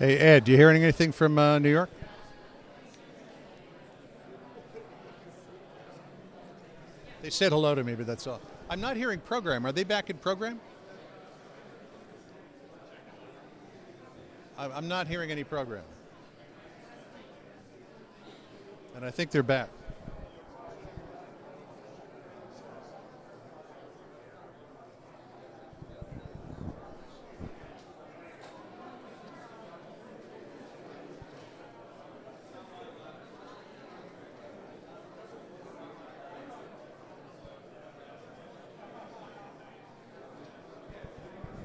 Hey, Ed, you hearing anything from New York? They said hello to me, but that's all. I'm not hearing program. Are they back in program? I'm not hearing any program. And I think they're back.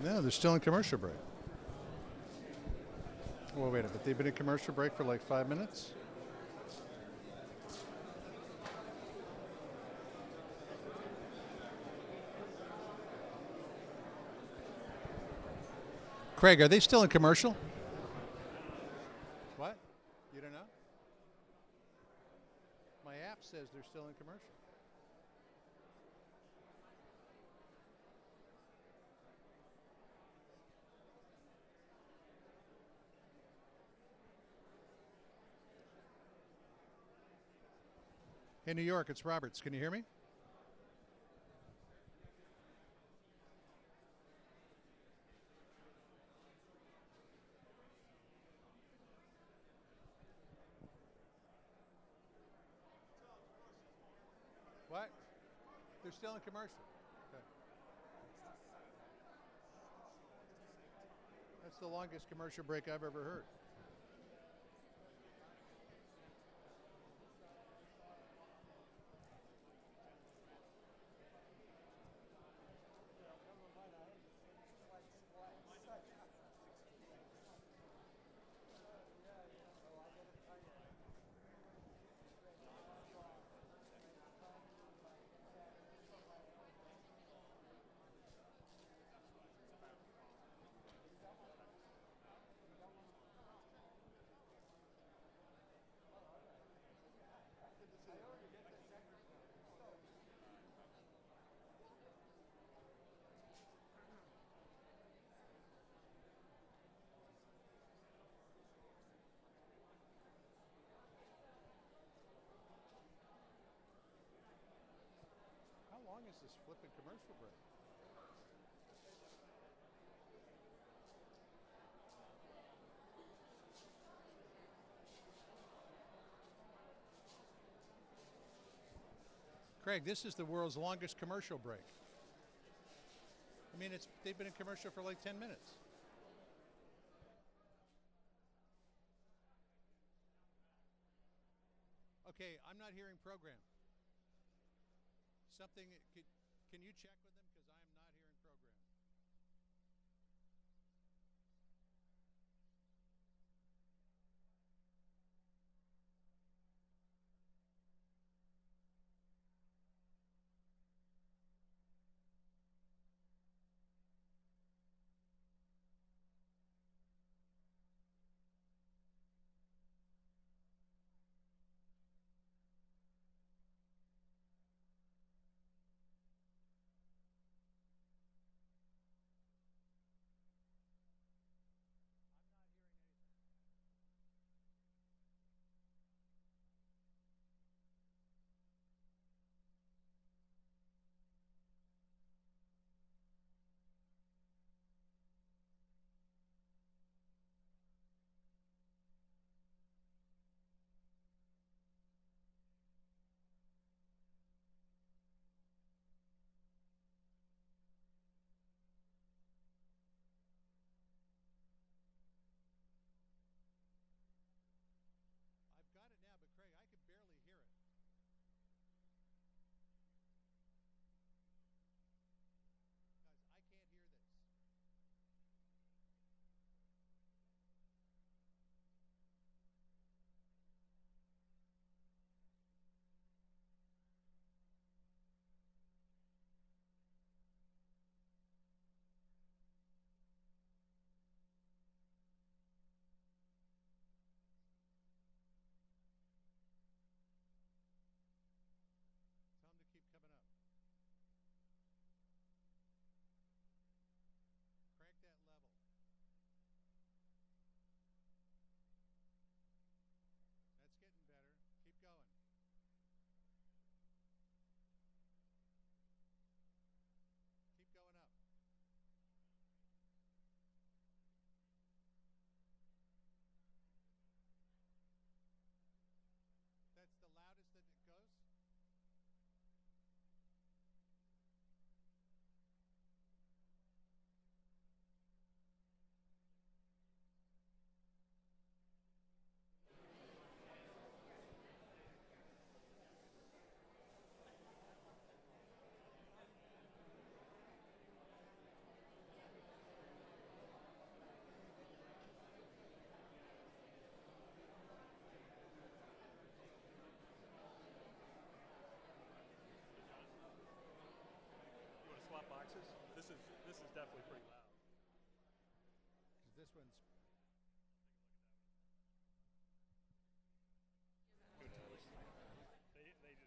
No, they're still in commercial break. Well, wait a minute. They've been in commercial break for like 5 minutes? Craig, are they still in commercial? What? You don't know? My app says they're still in commercial. Hey, New York, it's Roberts. Can you hear me? What? They're still in commercial. Okay. That's the longest commercial break I've ever heard. How long is this flipping commercial break? Craig, this is the world's longest commercial break. I mean, they've been in commercial for like 10 minutes. Okay, I'm not hearing program. Something, can you check with them? Because I am not hearing program. definitely pretty loud. 'Cause this one's. Who knows? They just don't think that you're doing a hit.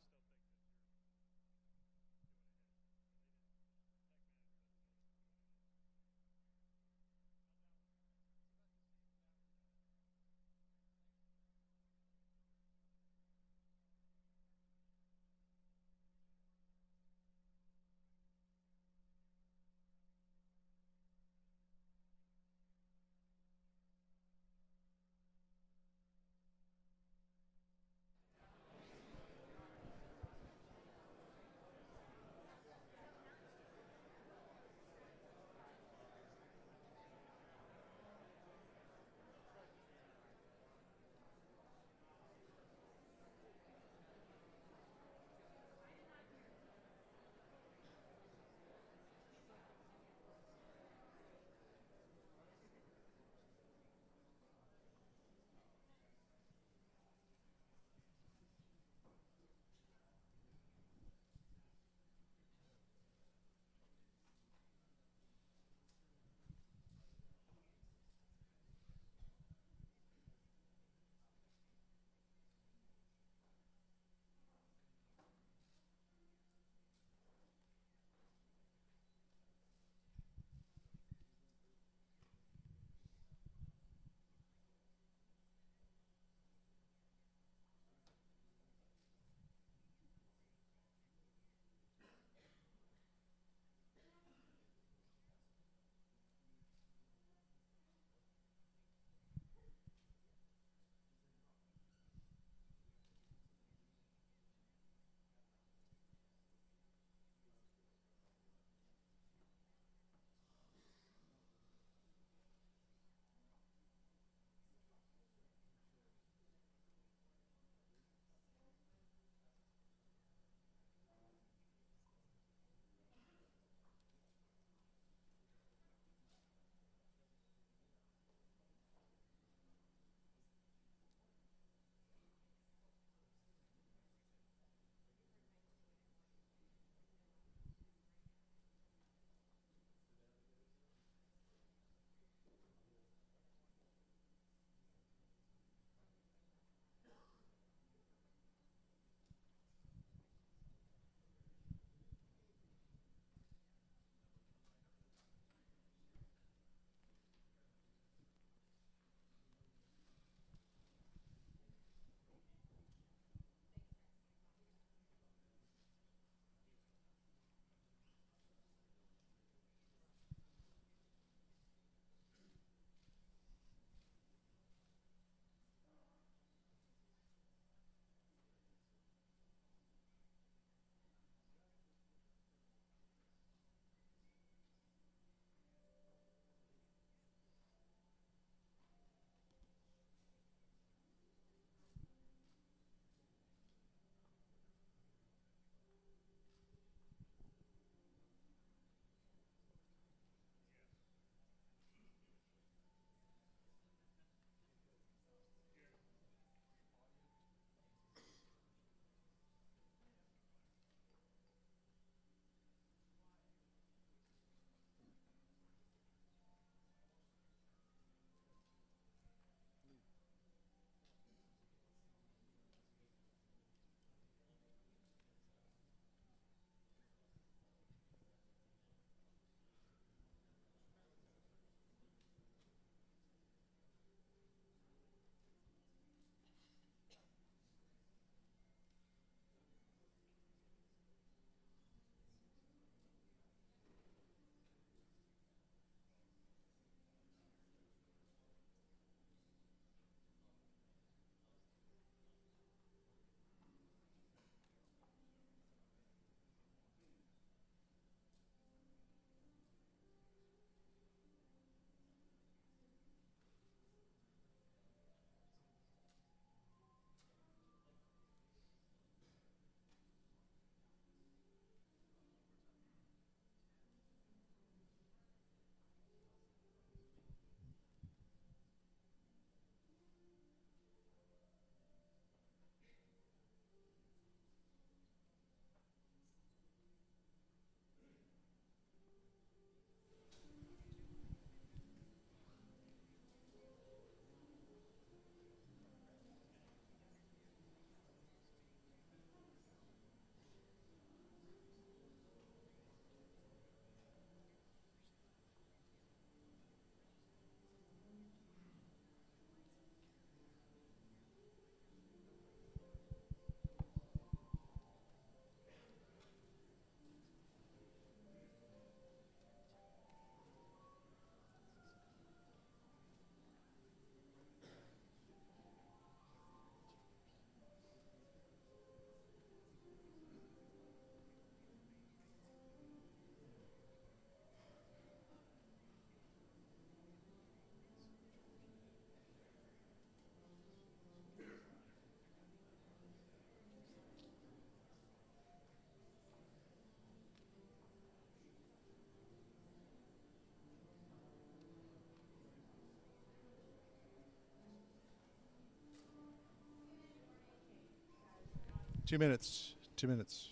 2 minutes. 2 minutes.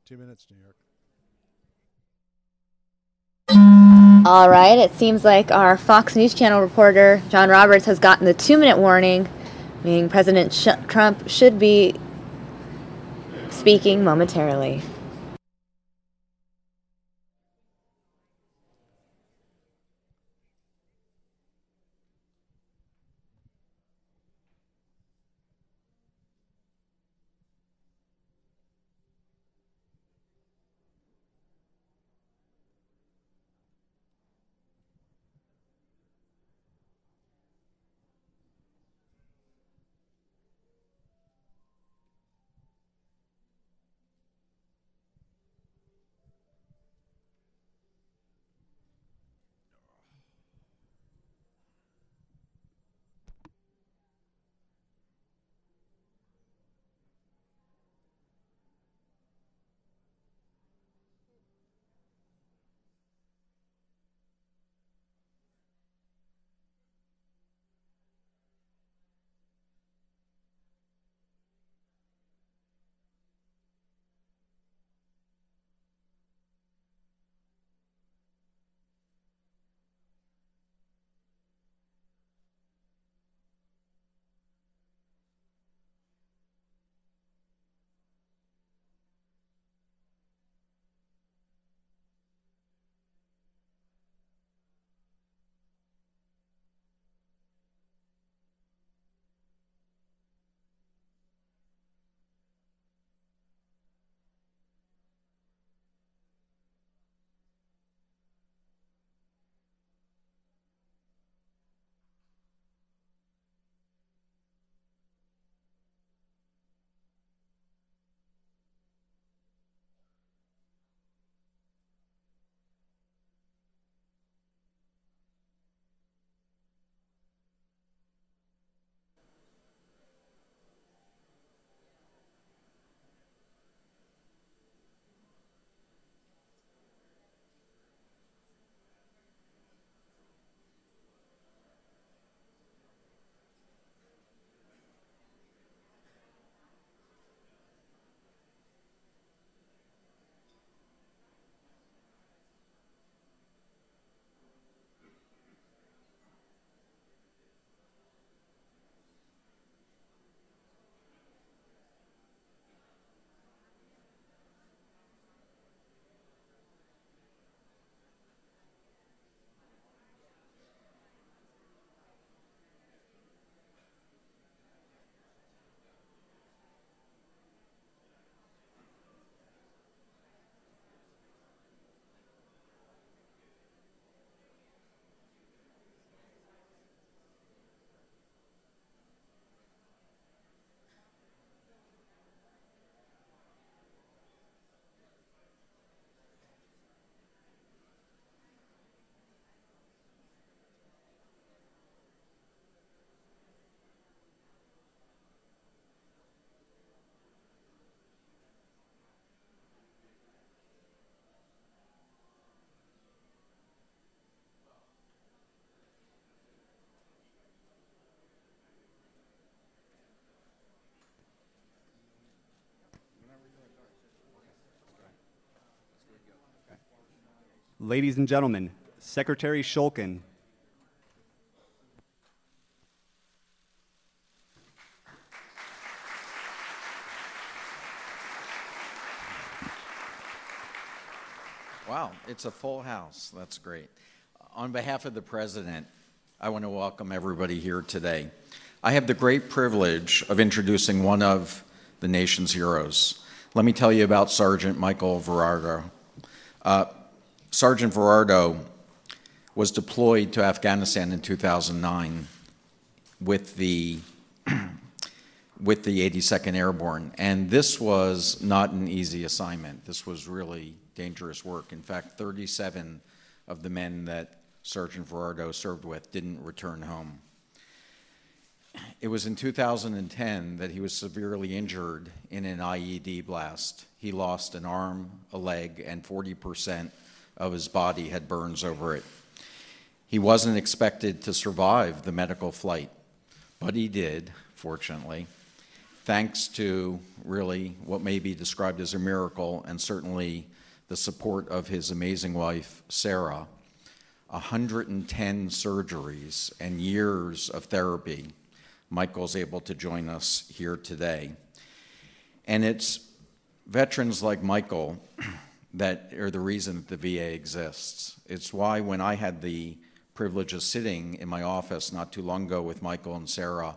2 minutes, New York. All right, it seems like our Fox News Channel reporter, John Roberts, has gotten the 2-minute warning, meaning President Trump should be speaking momentarily. Ladies and gentlemen, Secretary Shulkin. Wow, it's a full house. That's great. On behalf of the President, I want to welcome everybody here today. I have the great privilege of introducing one of the nation's heroes. Let me tell you about Sergeant Michael Verardo. Sergeant Verardo was deployed to Afghanistan in 2009 with the 82nd Airborne, and this was not an easy assignment. This was really dangerous work. In fact, 37 of the men that Sergeant Verardo served with didn't return home. It was in 2010 that he was severely injured in an IED blast. He lost an arm, a leg, and 40% of his body had burns over it. He wasn't expected to survive the medical flight, but he did, fortunately. thanks to really what may be described as a miracle, and certainly the support of his amazing wife, Sarah, 110 surgeries and years of therapy, Michael's able to join us here today. And it's veterans like Michael that are the reason that the VA exists. It's why when I had the privilege of sitting in my office not too long ago with Michael and Sarah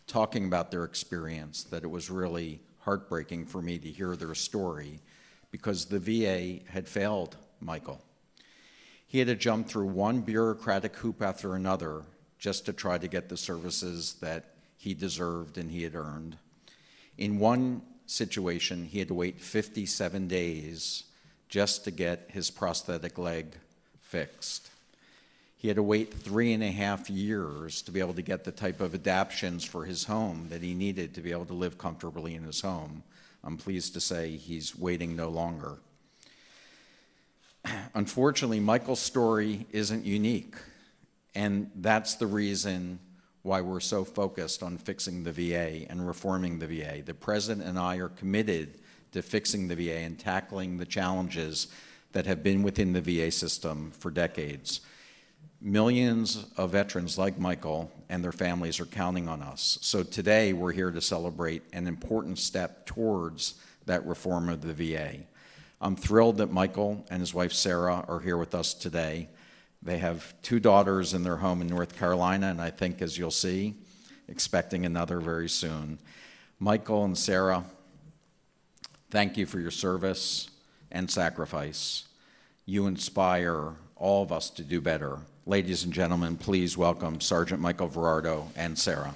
talking about their experience, that it was really heartbreaking for me to hear their story, because the VA had failed Michael. He had to jump through one bureaucratic hoop after another just to try to get the services that he deserved and he had earned. In one situation, he had to wait 57 days just to get his prosthetic leg fixed. He had to wait 3.5 years to be able to get the type of adaptions for his home that he needed to be able to live comfortably in his home. I'm pleased to say he's waiting no longer. Unfortunately, Michael's story isn't unique, and that's the reason why we're so focused on fixing the VA and reforming the VA. The President and I are committed to fixing the VA and tackling the challenges that have been within the VA system for decades. Millions of veterans like Michael and their families are counting on us. So today we're here to celebrate an important step towards that reform of the VA. I'm thrilled that Michael and his wife Sarah are here with us today. They have 2 daughters in their home in North Carolina, and I think, as you'll see, expecting another very soon. Michael and Sarah, thank you for your service and sacrifice. You inspire all of us to do better. Ladies and gentlemen, please welcome Sergeant Michael Verardo and Sarah.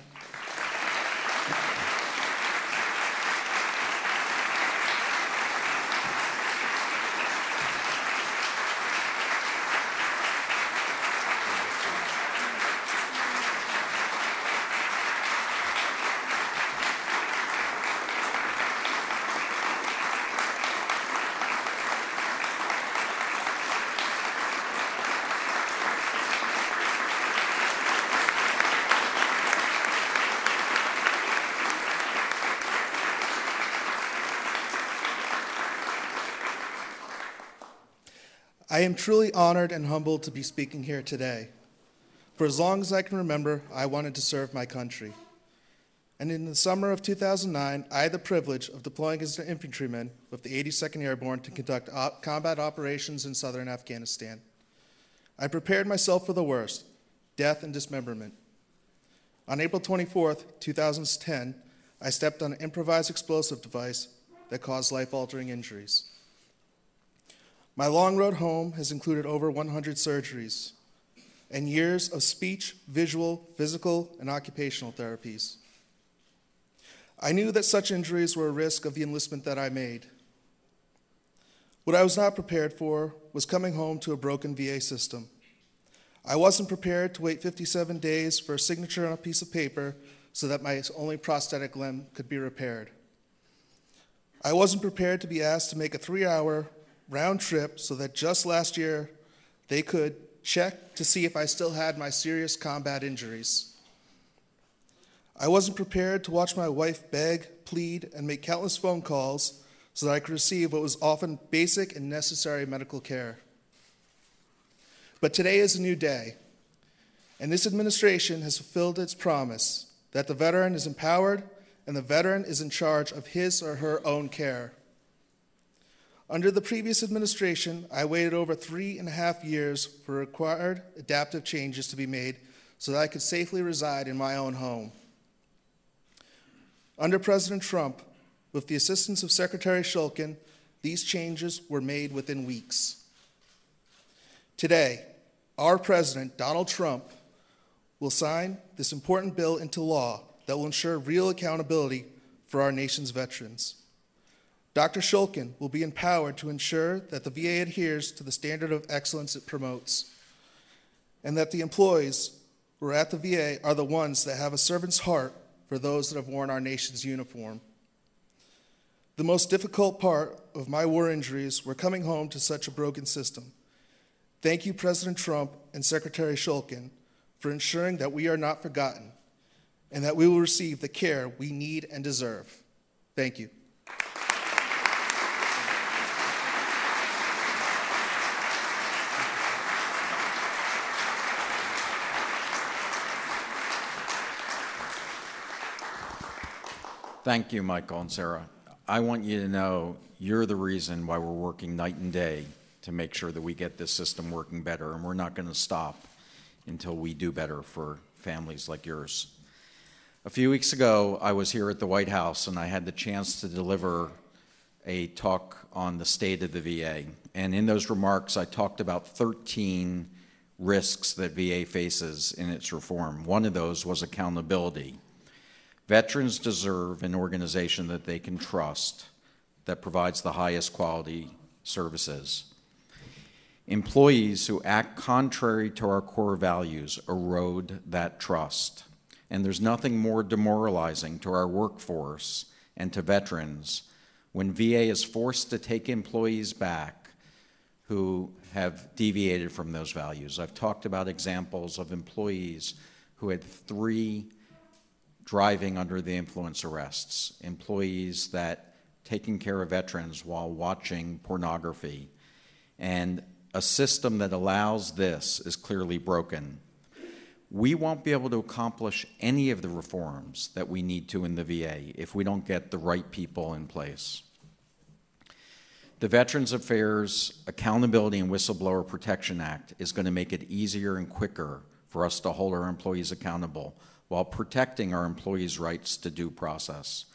I am truly honored and humbled to be speaking here today. For as long as I can remember, I wanted to serve my country. And in the summer of 2009, I had the privilege of deploying as an infantryman with the 82nd Airborne to conduct combat operations in southern Afghanistan. I prepared myself for the worst, death and dismemberment. On April 24th, 2010, I stepped on an improvised explosive device that caused life-altering injuries. My long road home has included over 100 surgeries and years of speech, visual, physical, and occupational therapies. I knew that such injuries were a risk of the enlistment that I made. What I was not prepared for was coming home to a broken VA system. I wasn't prepared to wait 57 days for a signature on a piece of paper so that my only prosthetic limb could be repaired. I wasn't prepared to be asked to make a 3-hour round trip so that just last year they could check to see if I still had my serious combat injuries. I wasn't prepared to watch my wife beg, plead, and make countless phone calls so that I could receive what was often basic and necessary medical care. But today is a new day, and this administration has fulfilled its promise that the veteran is empowered and the veteran is in charge of his or her own care. Under the previous administration, I waited over 3.5 years for required adaptive changes to be made so that I could safely reside in my own home. Under President Trump, with the assistance of Secretary Shulkin, these changes were made within weeks. Today, our President, Donald Trump, will sign this important bill into law that will ensure real accountability for our nation's veterans. Dr. Shulkin will be empowered to ensure that the VA adheres to the standard of excellence it promotes, and that the employees who are at the VA are the ones that have a servant's heart for those that have worn our nation's uniform. The most difficult part of my war injuries were coming home to such a broken system. Thank you, President Trump and Secretary Shulkin, for ensuring that we are not forgotten and that we will receive the care we need and deserve. Thank you. Thank you, Michael and Sarah. I want you to know you're the reason why we're working night and day to make sure that we get this system working better, and we're not going to stop until we do better for families like yours. A few weeks ago, I was here at the White House, and I had the chance to deliver a talk on the state of the VA. And in those remarks, I talked about 13 risks that VA faces in its reform. One of those was accountability. Veterans deserve an organization that they can trust, that provides the highest quality services. Employees who act contrary to our core values erode that trust. And there's nothing more demoralizing to our workforce and to veterans when VA is forced to take employees back who have deviated from those values. I've talked about examples of employees who had 3 driving under the influence arrests, employees that taking care of veterans while watching pornography, and a system that allows this is clearly broken. We won't be able to accomplish any of the reforms that we need to in the VA if we don't get the right people in place. The Veterans Affairs Accountability and Whistleblower Protection Act is going to make it easier and quicker for us to hold our employees accountable while protecting our employees' rights to due process.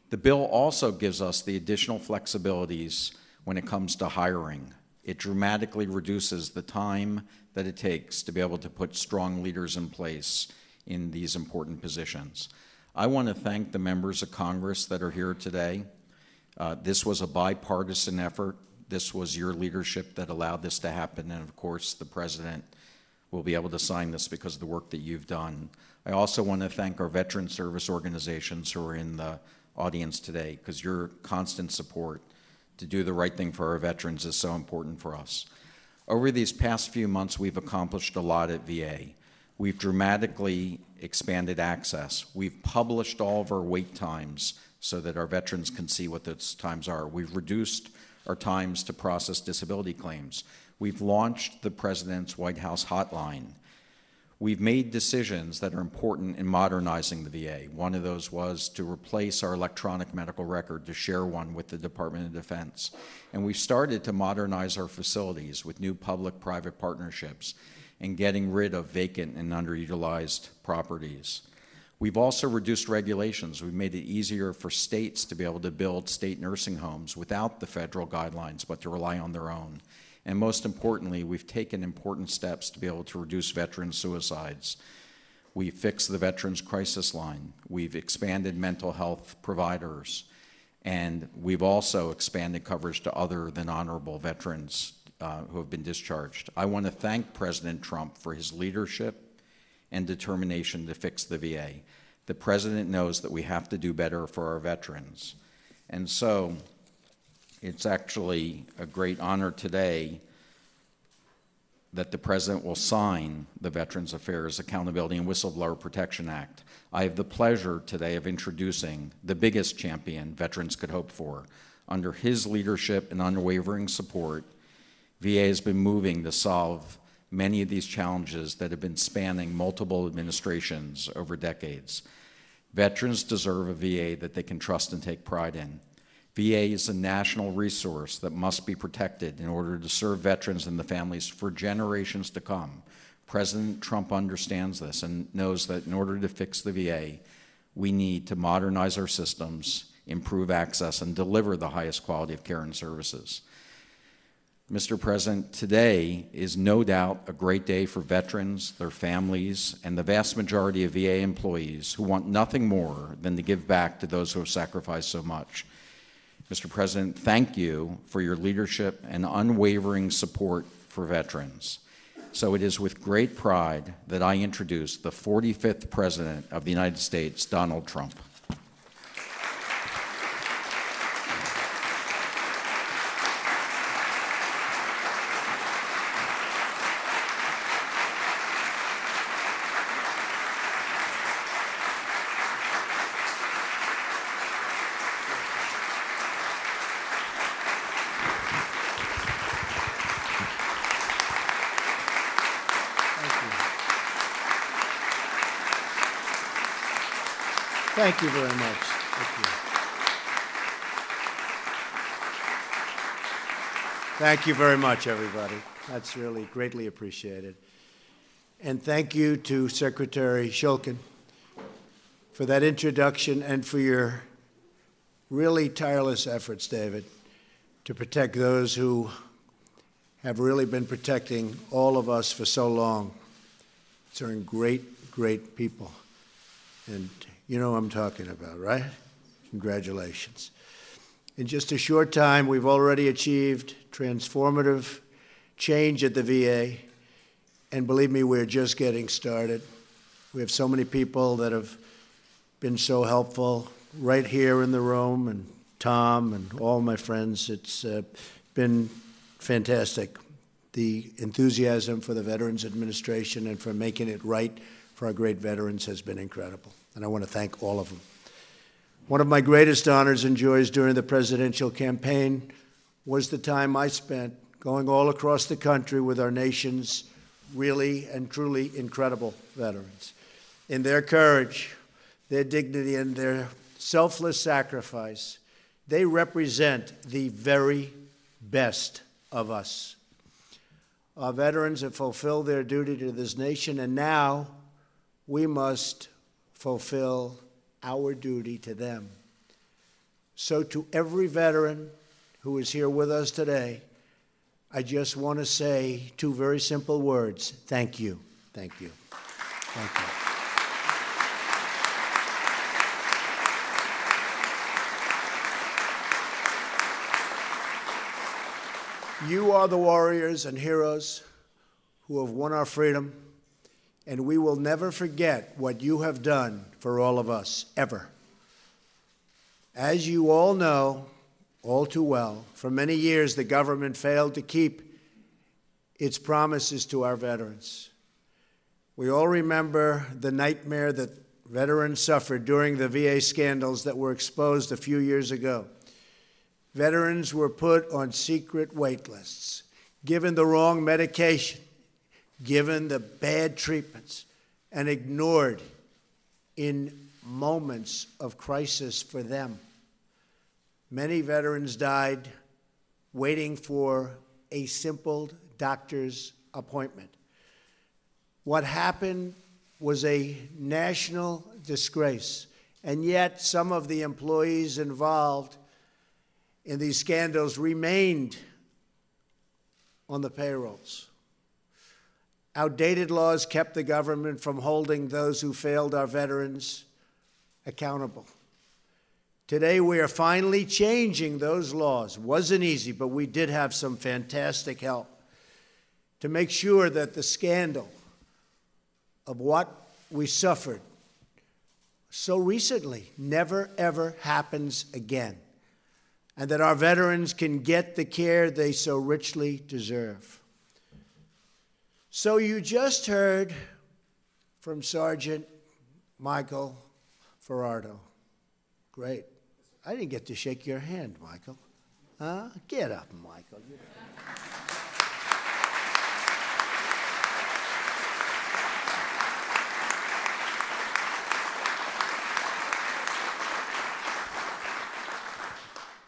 The bill also gives us the additional flexibilities when it comes to hiring. It dramatically reduces the time that it takes to be able to put strong leaders in place in these important positions. I want to thank the members of Congress that are here today. This was a bipartisan effort. This was your leadership that allowed this to happen, and of course the President will be able to sign this because of the work that you've done. I also want to thank our veteran service organizations who are in the audience today, because your constant support to do the right thing for our veterans is so important for us. Over these past few months, we've accomplished a lot at VA. We've dramatically expanded access. We've published all of our wait times so that our veterans can see what those times are. We've reduced our times to process disability claims. We've launched the President's White House hotline. We've made decisions that are important in modernizing the VA. One of those was to replace our electronic medical record, to share one with the Department of Defense. And we've started to modernize our facilities with new public-private partnerships and getting rid of vacant and underutilized properties. We've also reduced regulations. We've made it easier for states to be able to build state nursing homes without the federal guidelines, but to rely on their own. And most importantly, we've taken important steps to be able to reduce veteran suicides. We've fixed the Veterans Crisis Line. We've expanded mental health providers. And we've also expanded coverage to other than honorable veterans who have been discharged. I want to thank President Trump for his leadership and determination to fix the VA. The President knows that we have to do better for our veterans. And so it's actually a great honor today that the President will sign the Veterans Affairs Accountability and Whistleblower Protection Act. I have the pleasure today of introducing the biggest champion veterans could hope for. Under his leadership and unwavering support, VA has been moving to solve many of these challenges that have been spanning multiple administrations over decades. Veterans deserve a VA that they can trust and take pride in. VA is a national resource that must be protected in order to serve veterans and the families for generations to come. President Trump understands this and knows that in order to fix the VA, we need to modernize our systems, improve access, and deliver the highest quality of care and services. Mr. President, today is no doubt a great day for veterans, their families, and the vast majority of VA employees who want nothing more than to give back to those who have sacrificed so much. Mr. President, thank you for your leadership and unwavering support for veterans. So it is with great pride that I introduce the 45th President of the United States, Donald Trump. Thank you very much. Thank you. Thank you very much, everybody. That's really greatly appreciated. And thank you to Secretary Shulkin for that introduction and for your really tireless efforts, David, to protect those who have really been protecting all of us for so long. They're great, great people. And you know what I'm talking about, right? Congratulations. In just a short time, we've already achieved transformative change at the VA. And believe me, we're just getting started. We have so many people that have been so helpful right here in the room, and Tom and all my friends. It's been fantastic. The enthusiasm for the Veterans Administration and for making it right for our great veterans has been incredible. And I want to thank all of them. One of my greatest honors and joys during the presidential campaign was the time I spent going all across the country with our nation's really and truly incredible veterans. In their courage, their dignity, and their selfless sacrifice, they represent the very best of us. Our veterans have fulfilled their duty to this nation, and now we must fulfill our duty to them. So to every veteran who is here with us today, I just want to say two very simple words. Thank you. Thank you. Thank you. You are the warriors and heroes who have won our freedom, and we will never forget what you have done for all of us, ever. As you all know, all too well, for many years the government failed to keep its promises to our veterans. We all remember the nightmare that veterans suffered during the VA scandals that were exposed a few years ago. Veterans were put on secret wait lists, given the wrong medication, given the bad treatments, and ignored in moments of crisis for them. Many veterans died waiting for a simple doctor's appointment. What happened was a national disgrace, and yet some of the employees involved in these scandals remained on the payrolls. Outdated laws kept the government from holding those who failed our veterans accountable. Today, we are finally changing those laws. Wasn't easy, but we did have some fantastic help to make sure that the scandal of what we suffered so recently never, ever happens again, and that our veterans can get the care they so richly deserve. So you just heard from Sergeant Michael Verardo. Great. I didn't get to shake your hand, Michael. Huh? Get up, Michael.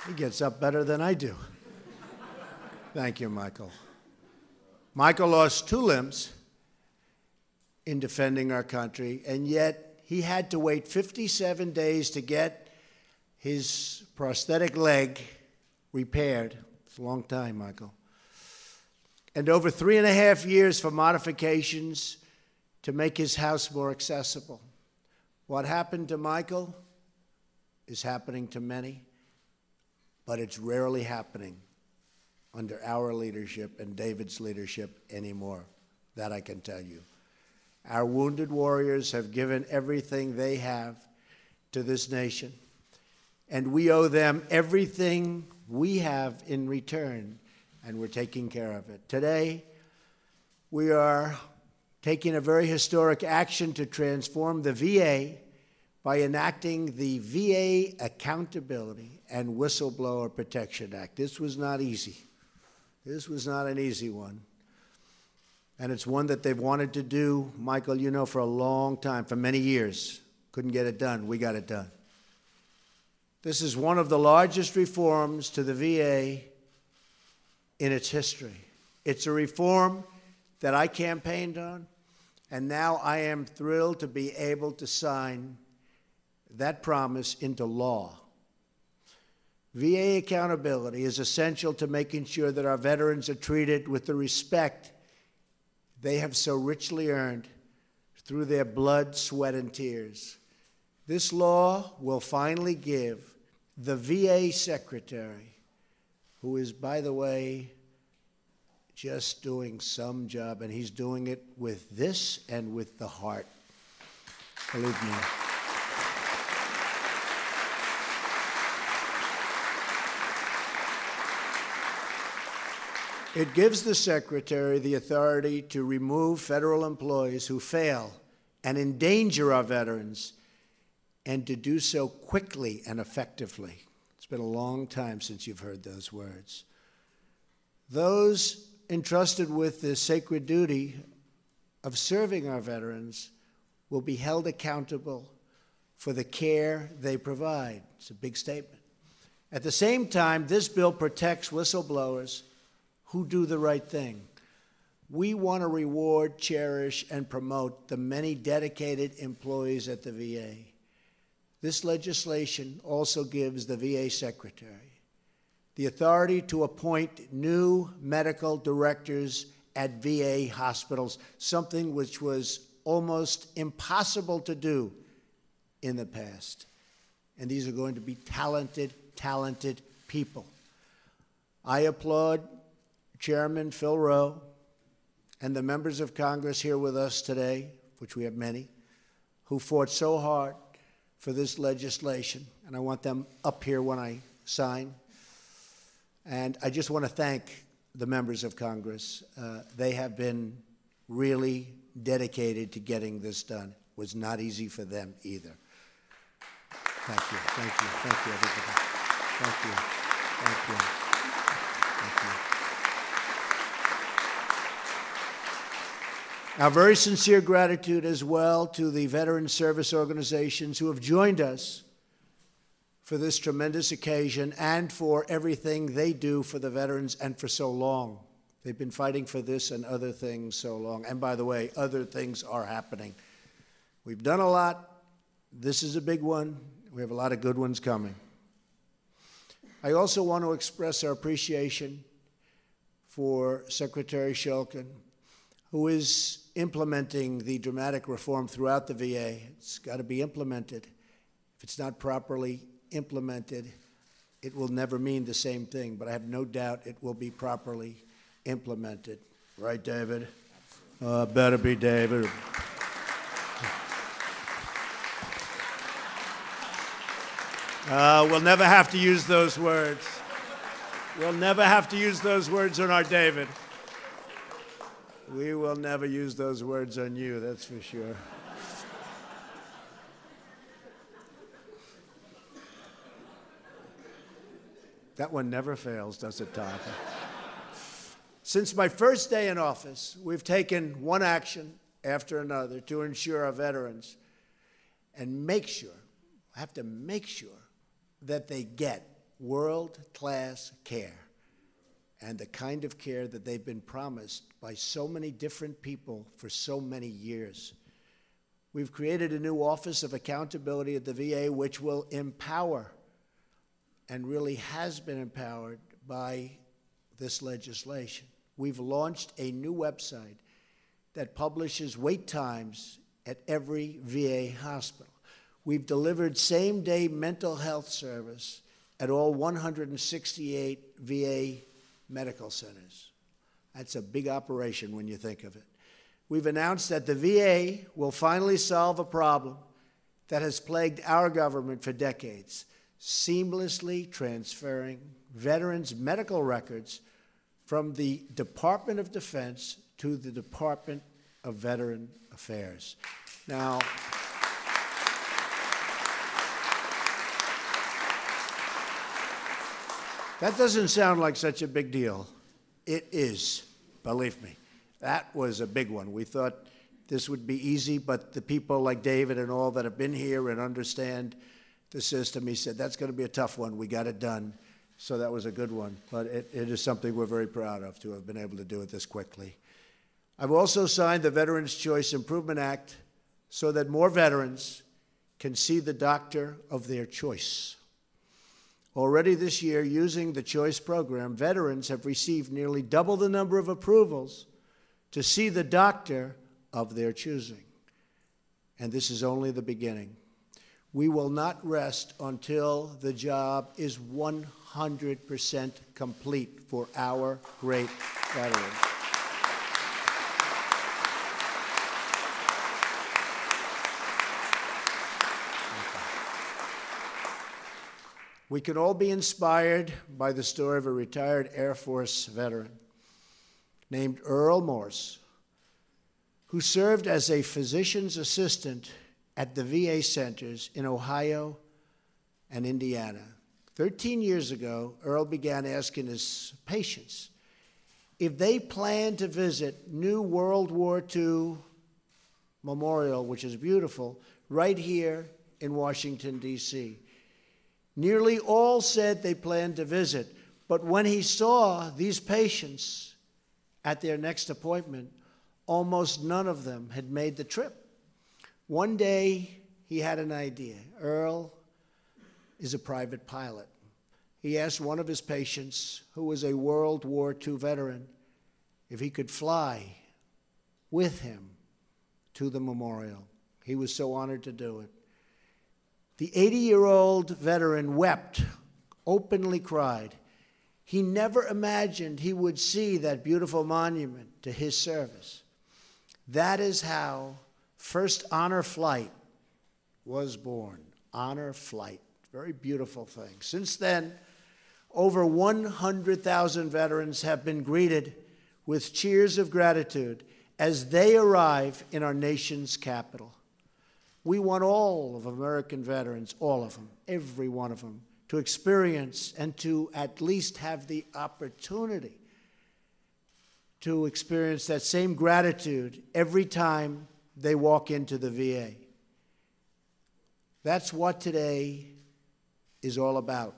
He gets up better than I do. Thank you, Michael. Michael lost 2 limbs in defending our country, and yet he had to wait 57 days to get his prosthetic leg repaired. It's a long time, Michael. And over 3.5 years for modifications to make his house more accessible. What happened to Michael is happening to many, but it's rarely happening under our leadership and David's leadership anymore. That I can tell you. Our wounded warriors have given everything they have to this nation, and we owe them everything we have in return, and we're taking care of it. Today, we are taking a very historic action to transform the VA by enacting the VA Accountability and Whistleblower Protection Act. This was not easy. This was not an easy one. And it's one that they've wanted to do, Michael, you know, for a long time, for many years. Couldn't get it done. We got it done. This is one of the largest reforms to the VA in its history. It's a reform that I campaigned on, and now I am thrilled to be able to sign that promise into law. VA accountability is essential to making sure that our veterans are treated with the respect they have so richly earned through their blood, sweat, and tears. This law will finally give the VA secretary, who is, by the way, just doing some job, and he's doing it with this and with the heart. Believe me. It gives the Secretary the authority to remove federal employees who fail and endanger our veterans, and to do so quickly and effectively. It's been a long time since you've heard those words. Those entrusted with the sacred duty of serving our veterans will be held accountable for the care they provide. It's a big statement. At the same time, this bill protects whistleblowers who do the right thing. We want to reward, cherish, and promote the many dedicated employees at the VA. This legislation also gives the VA Secretary the authority to appoint new medical directors at VA hospitals, something which was almost impossible to do in the past. And these are going to be talented, talented people. I applaud Chairman Phil Rowe and the members of Congress here with us today, which we have many, who fought so hard for this legislation. And I want them up here when I sign. And I just want to thank the members of Congress. They have been really dedicated to getting this done. It was not easy for them either. Thank you, thank you, thank you, everybody. Thank you, thank you, thank you. Our very sincere gratitude as well to the veteran service organizations who have joined us for this tremendous occasion and for everything they do for the veterans and for so long. They've been fighting for this and other things so long. And by the way, other things are happening. We've done a lot. This is a big one. We have a lot of good ones coming. I also want to express our appreciation for Secretary Shulkin, who is implementing the dramatic reform throughout the VA. It's got to be implemented. If it's not properly implemented, it will never mean the same thing, but I have no doubt it will be properly implemented. Right, David? Better be David. We'll never have to use those words. We'll never have to use those words on our David. We will never use those words on you, that's for sure. That one never fails, does it, Tom? Since my first day in office, we've taken one action after another to ensure our veterans and have to make sure that they get world-class care and the kind of care that they've been promised by so many different people for so many years. We've created a new Office of Accountability at the VA, which will empower and really has been empowered by this legislation. We've launched a new website that publishes wait times at every VA hospital. We've delivered same-day mental health service at all 168 VA medical centers. That's a big operation when you think of it. We've announced that the VA will finally solve a problem that has plagued our government for decades, seamlessly transferring veterans' medical records from the Department of Defense to the Department of Veteran Affairs. Now, that doesn't sound like such a big deal. It is, believe me. That was a big one. We thought this would be easy, but the people like David and all that have been here and understand the system, he said, that's going to be a tough one. We got it done. So that was a good one. But it is something we're very proud of, to have been able to do it this quickly. I've also signed the Veterans Choice Improvement Act so that more veterans can see the doctor of their choice. Already this year, using the Choice program, veterans have received nearly double the number of approvals to see the doctor of their choosing. And this is only the beginning. We will not rest until the job is 100% complete for our great veterans. We can all be inspired by the story of a retired Air Force veteran named Earl Morse, who served as a physician's assistant at the VA centers in Ohio and Indiana. 13 years ago, Earl began asking his patients if they planned to visit new World War II memorial, which is beautiful, right here in Washington, D.C. Nearly all said they planned to visit, but when he saw these patients at their next appointment, almost none of them had made the trip. One day, he had an idea. Earl is a private pilot. He asked one of his patients, who was a World War II veteran, if he could fly with him to the memorial. He was so honored to do it. The 80-year-old veteran wept, openly cried. He never imagined he would see that beautiful monument to his service. That is how First Honor Flight was born. Honor Flight. Very beautiful thing. Since then, over 100,000 veterans have been greeted with cheers of gratitude as they arrive in our nation's capital. We want all of American veterans, all of them, every one of them, to experience and to at least have the opportunity to experience that same gratitude every time they walk into the VA. That's what today is all about.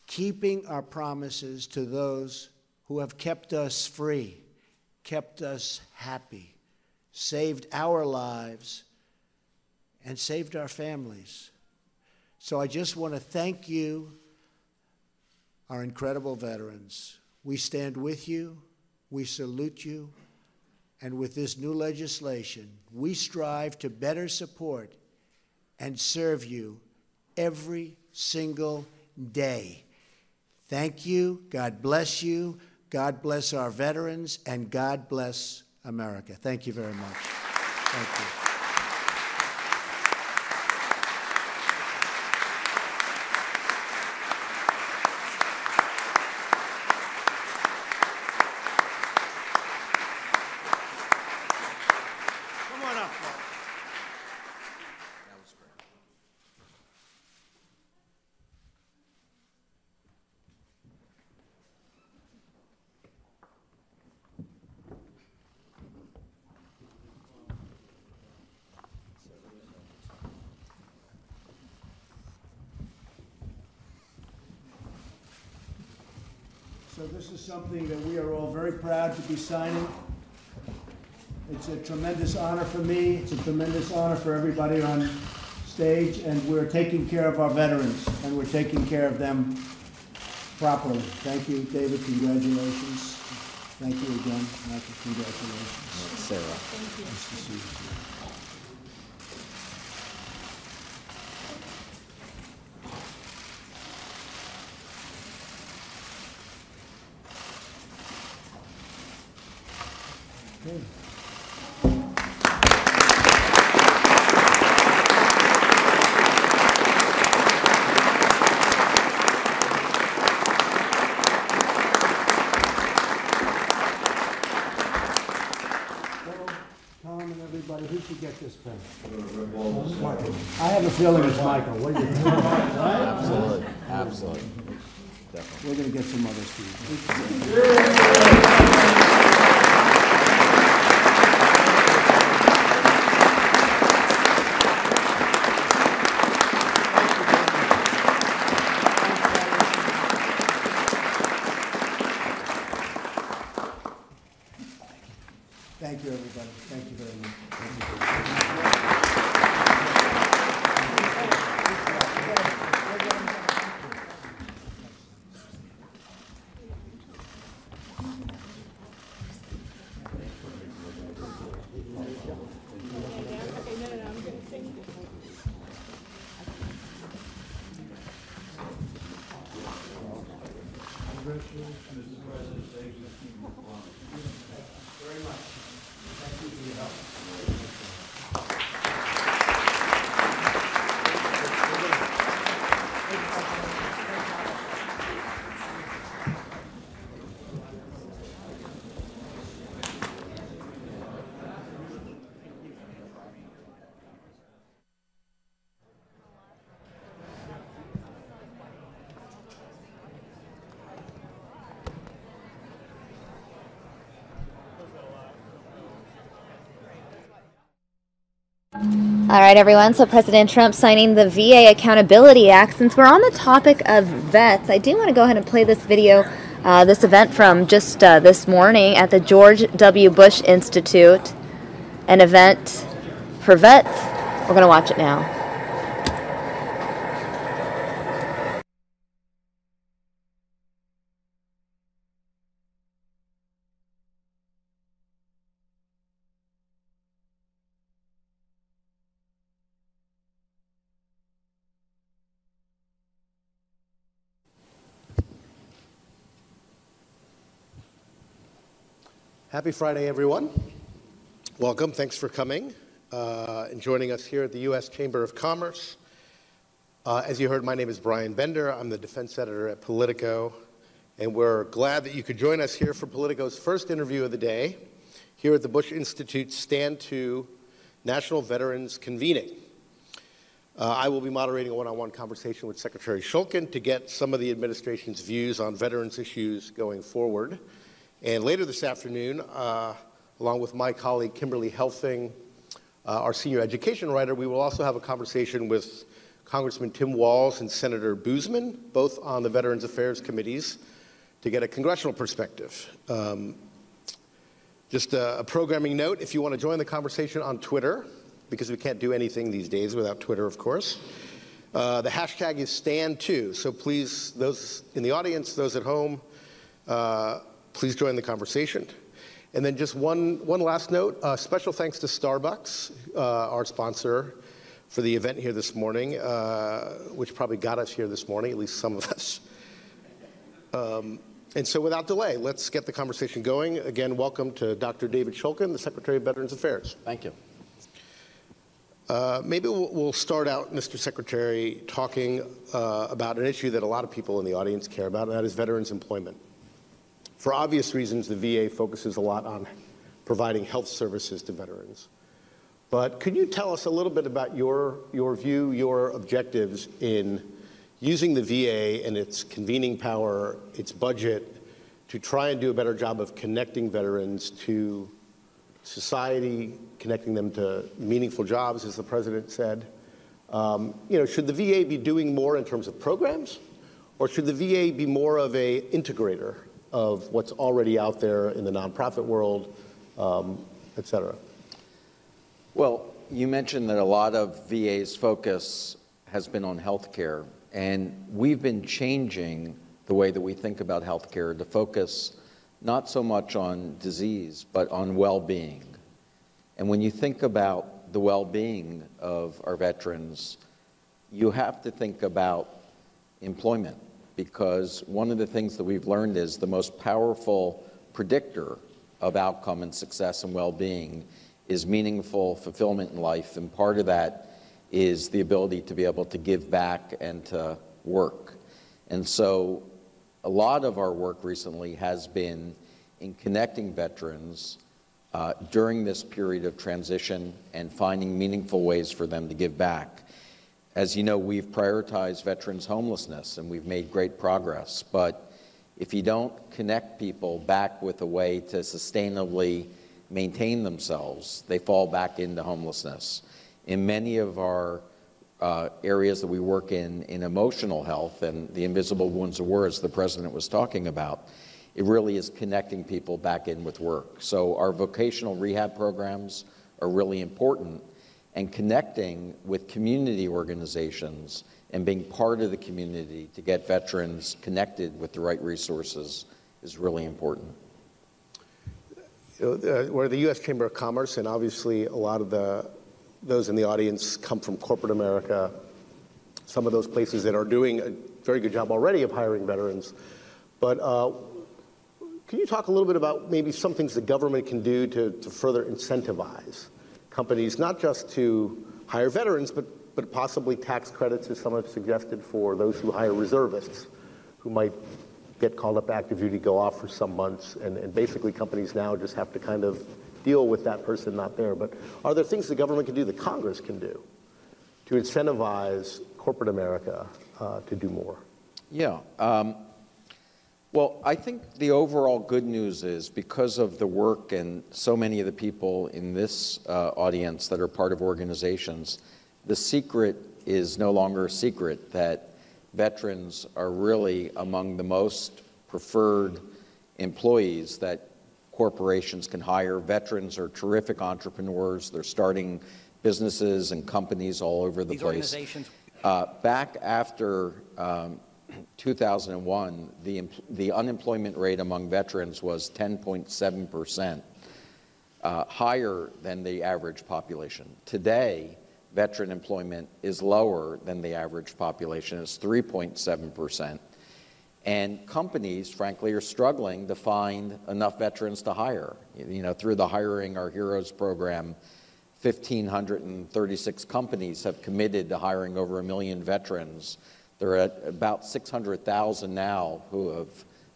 Keeping our promises to those who have kept us free, kept us happy, saved our lives, and saved our families. So I just want to thank you, our incredible veterans. We stand with you, we salute you, and with this new legislation, we strive to better support and serve you every single day. Thank you, God bless you, God bless our veterans, and God bless America. Thank you very much. Thank you. So this is something that we are all very proud to be signing. It's a tremendous honor for me. It's a tremendous honor for everybody on stage, and we're taking care of our veterans, and we're taking care of them properly. Thank you, David. Congratulations. Thank you again, Michael. Congratulations. Sarah. Thank you. Nice to see you. Okay. Tom and everybody, who should get this pen? Michael. I have a feeling it's Michael. What do you think? Right? Absolutely. Absolutely. Definitely. We're going to get some others for you. All right, everyone. So President Trump signing the VA Accountability Act. Since we're on the topic of vets, I do want to go ahead and play this video, this event from just this morning at the George W. Bush Institute, an event for vets. We're going to watch it now. Happy Friday, everyone. Welcome. Thanks for coming and joining us here at the U.S. Chamber of Commerce. As you heard, my name is Brian Bender. I'm the defense editor at Politico, and we're glad that you could join us here for Politico's first interview of the day here at the Bush Institute's Stand 2 National Veterans Convening. I will be moderating a one-on-one conversation with Secretary Shulkin to get some of the administration's views on veterans issues going forward. And later this afternoon, along with my colleague Kimberly Helfing, our senior education writer, we will also have a conversation with Congressman Tim Walz and Senator Boozman, both on the Veterans Affairs Committees, to get a congressional perspective. Just a programming note, if you want to join the conversation on Twitter, because we can't do anything these days without Twitter, of course, the hashtag is #Stand2. So please, those in the audience, those at home, please join the conversation. And then just one last note, special thanks to Starbucks, our sponsor for the event here this morning, which probably got us here this morning, at least some of us. And so without delay, let's get the conversation going. Again, welcome to Dr. David Shulkin, the Secretary of Veterans Affairs. Thank you. Maybe we'll start out, Mr. Secretary, talking about an issue that a lot of people in the audience care about, and that is veterans' employment. For obvious reasons, the VA focuses a lot on providing health services to veterans. But could you tell us a little bit about your view, your objectives in using the VA and its convening power, its budget, to try and do a better job of connecting veterans to society, connecting them to meaningful jobs, as the president said? Should the VA be doing more in terms of programs, or should the VA be more of an integrator of what's already out there in the nonprofit world, et cetera? Well, you mentioned that a lot of VA's focus has been on healthcare, and we've been changing the way that we think about healthcare to focus not so much on disease, but on well-being. And when you think about the well-being of our veterans, you have to think about employment, because one of the things that we've learned is the most powerful predictor of outcome and success and well-being is meaningful fulfillment in life, and part of that is the ability to be able to give back and to work. And so a lot of our work recently has been in connecting veterans during this period of transition and finding meaningful ways for them to give back. As you know, we've prioritized veterans' homelessness, and we've made great progress. But if you don't connect people back with a way to sustainably maintain themselves, they fall back into homelessness. In many of our areas that we work in emotional health and the invisible wounds of war, as the president was talking about, it really is connecting people back in with work. So our vocational rehab programs are really important, and connecting with community organizations and being part of the community to get veterans connected with the right resources is really important. We're the U.S. Chamber of Commerce, and obviously a lot of those in the audience come from corporate America, some of those places that are doing a very good job already of hiring veterans. But can you talk a little bit about maybe some things the government can do to further incentivize companies, not just to hire veterans, but possibly tax credits, as some have suggested, for those who hire reservists who might get called up active duty, go off for some months, and basically companies now just have to kind of deal with that person not there. But are there things the government can do, that Congress can do, to incentivize corporate America to do more? Yeah. Well, I think the overall good news is, because of the work and so many of the people in this audience that are part of organizations, the secret is no longer a secret that veterans are really among the most preferred employees that corporations can hire. Veterans are terrific entrepreneurs. They're starting businesses and companies all over the place. Back after 2001, the unemployment rate among veterans was 10.7%, higher than the average population. Today, veteran employment is lower than the average population. It's 3.7%. And companies, frankly, are struggling to find enough veterans to hire. You know, through the Hiring Our Heroes program, 1,536 companies have committed to hiring over 1 million veterans. There are about 600,000 now who have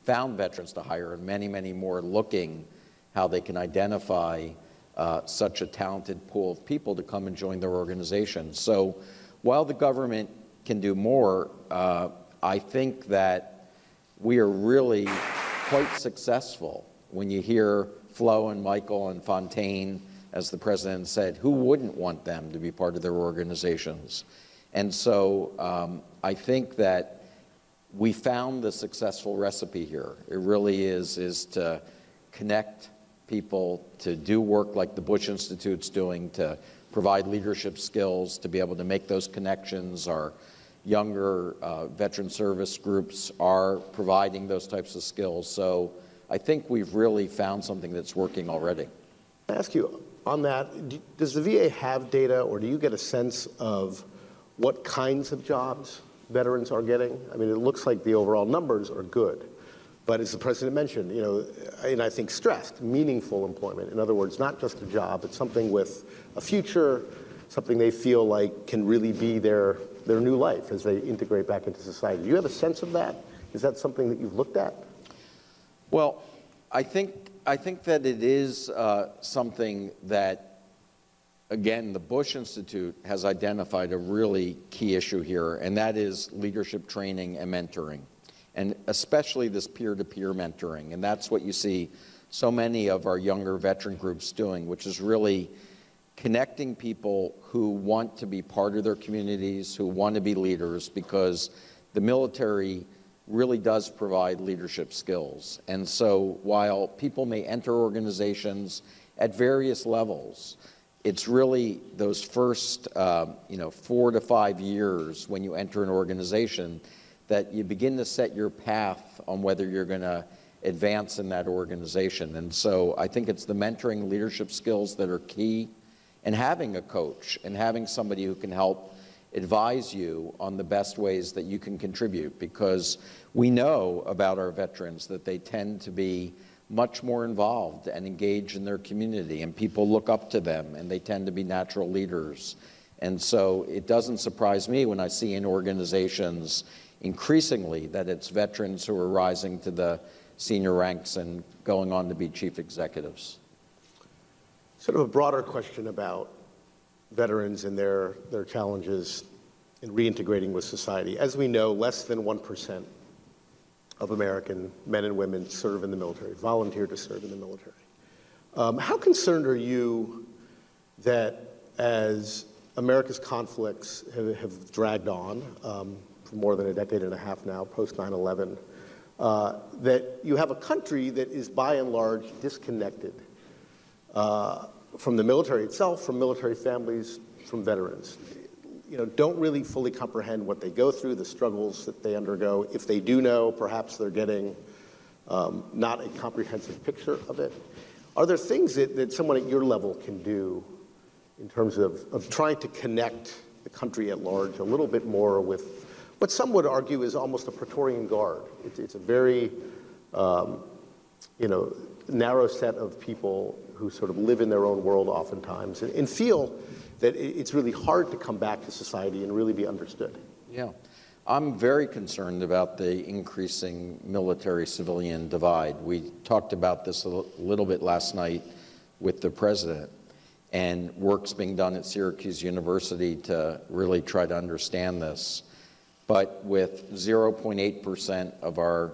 found veterans to hire, and many, many more looking how they can identify such a talented pool of people to come and join their organization. So while the government can do more, I think that we are really quite successful. When you hear Flo and Michael and Fontaine, as the president said, who wouldn't want them to be part of their organizations? And so I think that we found the successful recipe here. It really is to connect people, to do work like the Bush Institute's doing, to provide leadership skills, to be able to make those connections. Our younger veteran service groups are providing those types of skills. So I think we've really found something that's working already. I ask you on that, does the VA have data, or do you get a sense of what kinds of jobs veterans are getting? I mean, it looks like the overall numbers are good. But as the president mentioned, you know, and I think stressed, meaningful employment. In other words, not just a job, but something with a future, something they feel like can really be their new life as they integrate back into society. Do you have a sense of that? Is that something that you've looked at? Well, I think that it is something that, again, the Bush Institute has identified a really key issue here, and that is leadership training and mentoring, and especially this peer-to-peer mentoring. And that's what you see so many of our younger veteran groups doing, which is really connecting people who want to be part of their communities, who want to be leaders, because the military really does provide leadership skills. And so while people may enter organizations at various levels, it's really those first 4 to 5 years when you enter an organization that you begin to set your path on whether you're going to advance in that organization. And so I think it's the mentoring leadership skills that are key, and having a coach and having somebody who can help advise you on the best ways that you can contribute, because we know about our veterans that they tend to be much more involved and engaged in their community, and people look up to them, and they tend to be natural leaders. And so it doesn't surprise me when I see in organizations increasingly that it's veterans who are rising to the senior ranks and going on to be chief executives. Sort of a broader question about veterans and their challenges in reintegrating with society. As we know, less than 1% of American men and women serve in the military, volunteer to serve in the military. How concerned are you that as America's conflicts have dragged on for more than a decade and a half now, post 9/11, that you have a country that is by and large disconnected from the military itself, from military families, from veterans, don't really fully comprehend what they go through, the struggles that they undergo. If they do know, perhaps they're getting not a comprehensive picture of it. Are there things that someone at your level can do in terms of trying to connect the country at large a little bit more with what some would argue is almost a Praetorian Guard? It's a very, narrow set of people who sort of live in their own world oftentimes and feel that it's really hard to come back to society and really be understood. Yeah. I'm very concerned about the increasing military-civilian divide. We talked about this a little bit last night with the president, and work's being done at Syracuse University to really try to understand this. But with 0.8% of our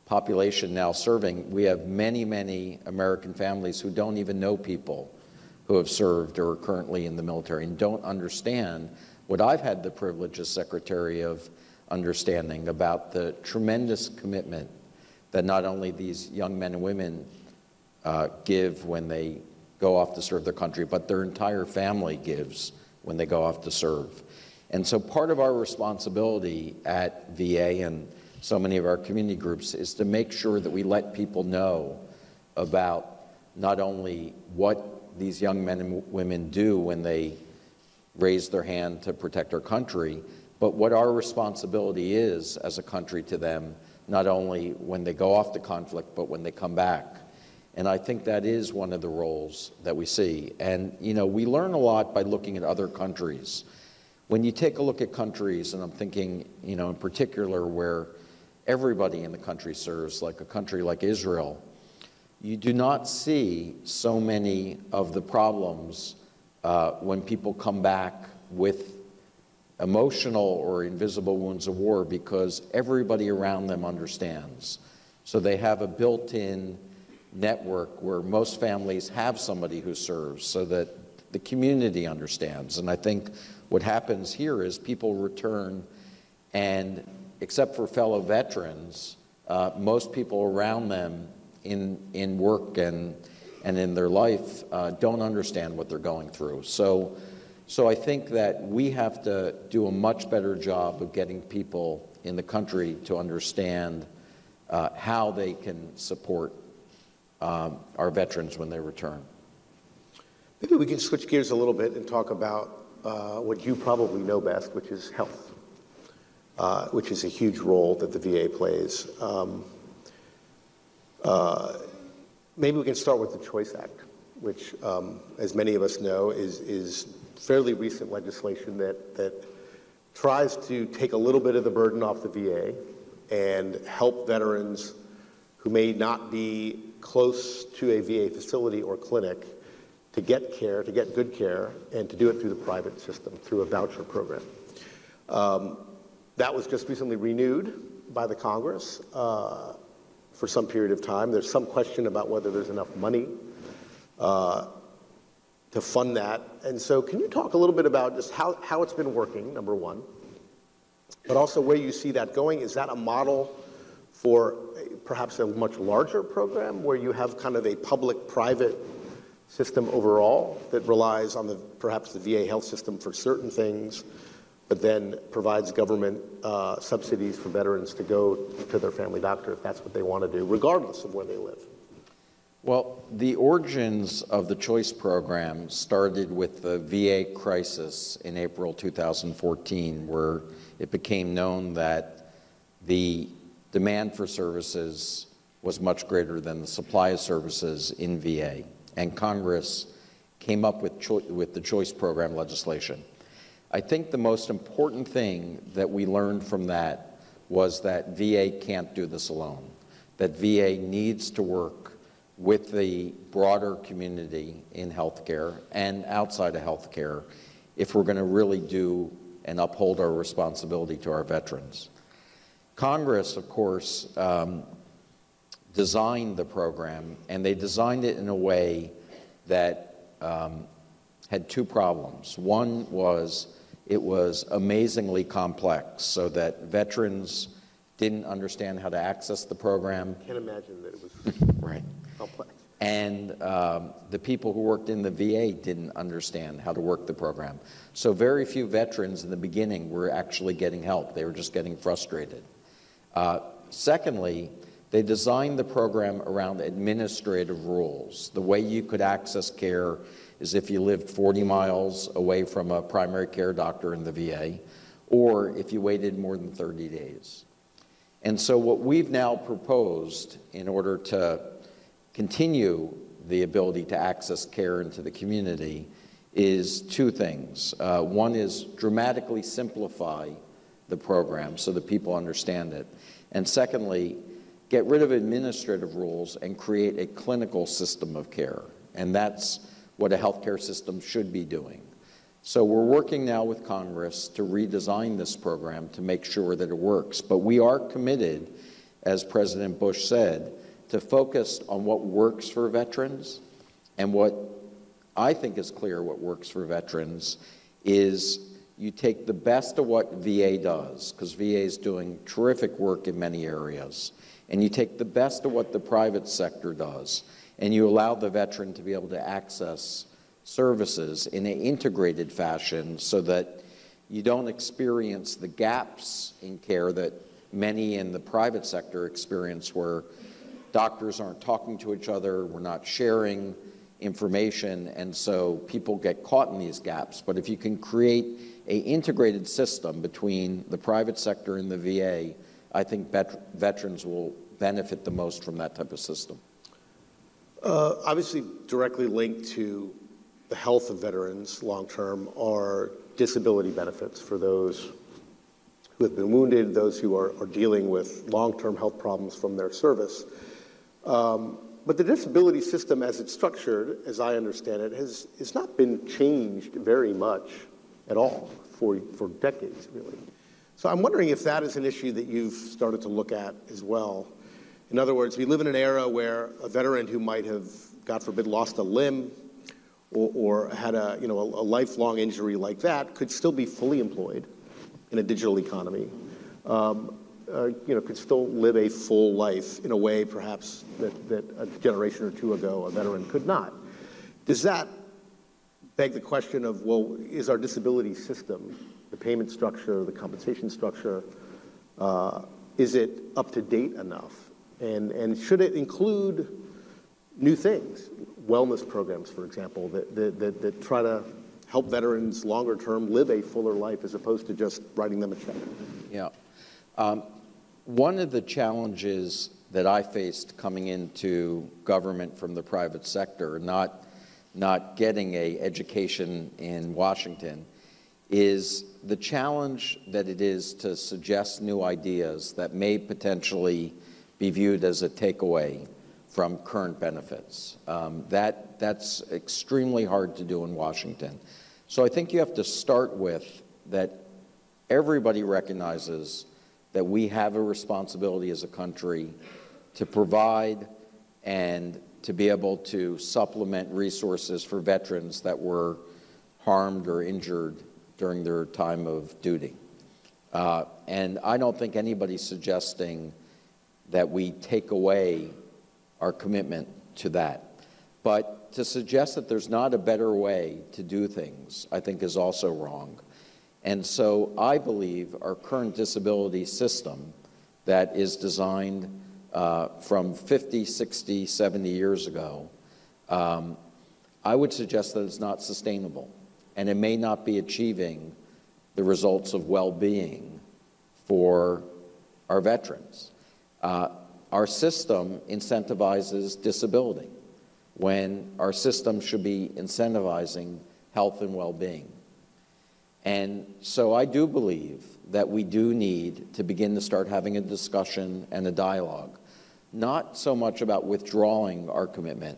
population now serving, we have many, many American families who don't even know people who have served or are currently in the military and don't understand what I've had the privilege as Secretary of understanding about the tremendous commitment that not only these young men and women give when they go off to serve their country, but their entire family gives when they go off to serve. And so part of our responsibility at VA and so many of our community groups is to make sure that we let people know about not only what these young men and women do when they raise their hand to protect our country, but what our responsibility is as a country to them, not only when they go off to conflict, but when they come back. And I think that is one of the roles that we see. And, we learn a lot by looking at other countries. When you take a look at countries, and I'm thinking, in particular where everybody in the country serves, like a country like Israel, you do not see so many of the problems when people come back with emotional or invisible wounds of war, because everybody around them understands. So they have a built-in network where most families have somebody who serves, so that the community understands. And I think what happens here is people return, and except for fellow veterans, most people around them in work and in their life don't understand what they're going through. So I think that we have to do a much better job of getting people in the country to understand how they can support our veterans when they return. Maybe we can switch gears a little bit and talk about what you probably know best, which is health, which is a huge role that the VA plays. Maybe we can start with the Choice Act, which, as many of us know, is fairly recent legislation that tries to take a little bit of the burden off the VA and help veterans who may not be close to a VA facility or clinic to get care, to get good care, and to do it through the private system, through a voucher program. That was just recently renewed by the Congress for some period of time. There's some question about whether there's enough money to fund that. And so can you talk a little bit about just how it's been working, number one, but also where you see that going? Is that a model for perhaps a much larger program where you have kind of a public-private system overall that relies on perhaps the VA health system for certain things, but then provides government subsidies for veterans to go to their family doctor if that's what they want to do, regardless of where they live? Well, the origins of the Choice program started with the VA crisis in April 2014, where it became known that the demand for services was much greater than the supply of services in VA. And Congress came up with the Choice program legislation. I think the most important thing that we learned from that was that VA can't do this alone, that VA needs to work with the broader community in healthcare and outside of healthcare if we're going to really do and uphold our responsibility to our veterans. Congress, of course, designed the program, and they designed it in a way that had two problems. One was it was amazingly complex, so that veterans didn't understand how to access the program. I can't imagine that it was right. complex. and the people who worked in the VA didn't understand how to work the program. So very few veterans in the beginning were actually getting help. They were just getting frustrated. Secondly, they designed the program around administrative rules. The way you could access care is if you lived 40 miles away from a primary care doctor in the VA, or if you waited more than 30 days. And so what we've now proposed in order to continue the ability to access care into the community is two things. One is dramatically simplify the program so that people understand it. And secondly, get rid of administrative rules and create a clinical system of care. And that's what a healthcare system should be doing. So we're working now with Congress to redesign this program to make sure that it works. But we are committed, as President Bush said, to focus on what works for veterans. And what I think is clear what works for veterans is you take the best of what VA does, because VA is doing terrific work in many areas, and you take the best of what the private sector does, and you allow the veteran to be able to access services in an integrated fashion so that you don't experience the gaps in care that many in the private sector experience, where doctors aren't talking to each other, we're not sharing information, and so people get caught in these gaps. But if you can create an integrated system between the private sector and the VA, I think veterans will benefit the most from that type of system. Obviously, directly linked to the health of veterans long-term are disability benefits for those who have been wounded, those who are dealing with long-term health problems from their service. But the disability system as it's structured, as I understand it, has not been changed very much at all for decades, really. So I'm wondering if that is an issue that you've started to look at as well. In other words, we live in an era where a veteran who might have, God forbid, lost a limb or had a lifelong injury like that could still be fully employed in a digital economy. Could still live a full life in a way perhaps that a generation or two ago a veteran could not. Does that beg the question of, well, is our disability system, the payment structure, the compensation structure, is it up to date enough? And should it include new things, wellness programs, for example, that try to help veterans longer term live a fuller life as opposed to just writing them a check? Yeah. One of the challenges that I faced coming into government from the private sector, not getting an education in Washington, is the challenge that it is to suggest new ideas that may potentially be viewed as a takeaway from current benefits. That's extremely hard to do in Washington. So I think you have to start with that everybody recognizes that we have a responsibility as a country to provide and to be able to supplement resources for veterans that were harmed or injured during their time of duty. And I don't think anybody's suggesting that we take away our commitment to that. But to suggest that there's not a better way to do things, I think is also wrong. And so I believe our current disability system that is designed from 50, 60, 70 years ago, I would suggest that it's not sustainable, and it may not be achieving the results of well-being for our veterans. Our system incentivizes disability when our system should be incentivizing health and well-being. And so I do believe that we do need to begin to start having a discussion and a dialogue, not so much about withdrawing our commitment,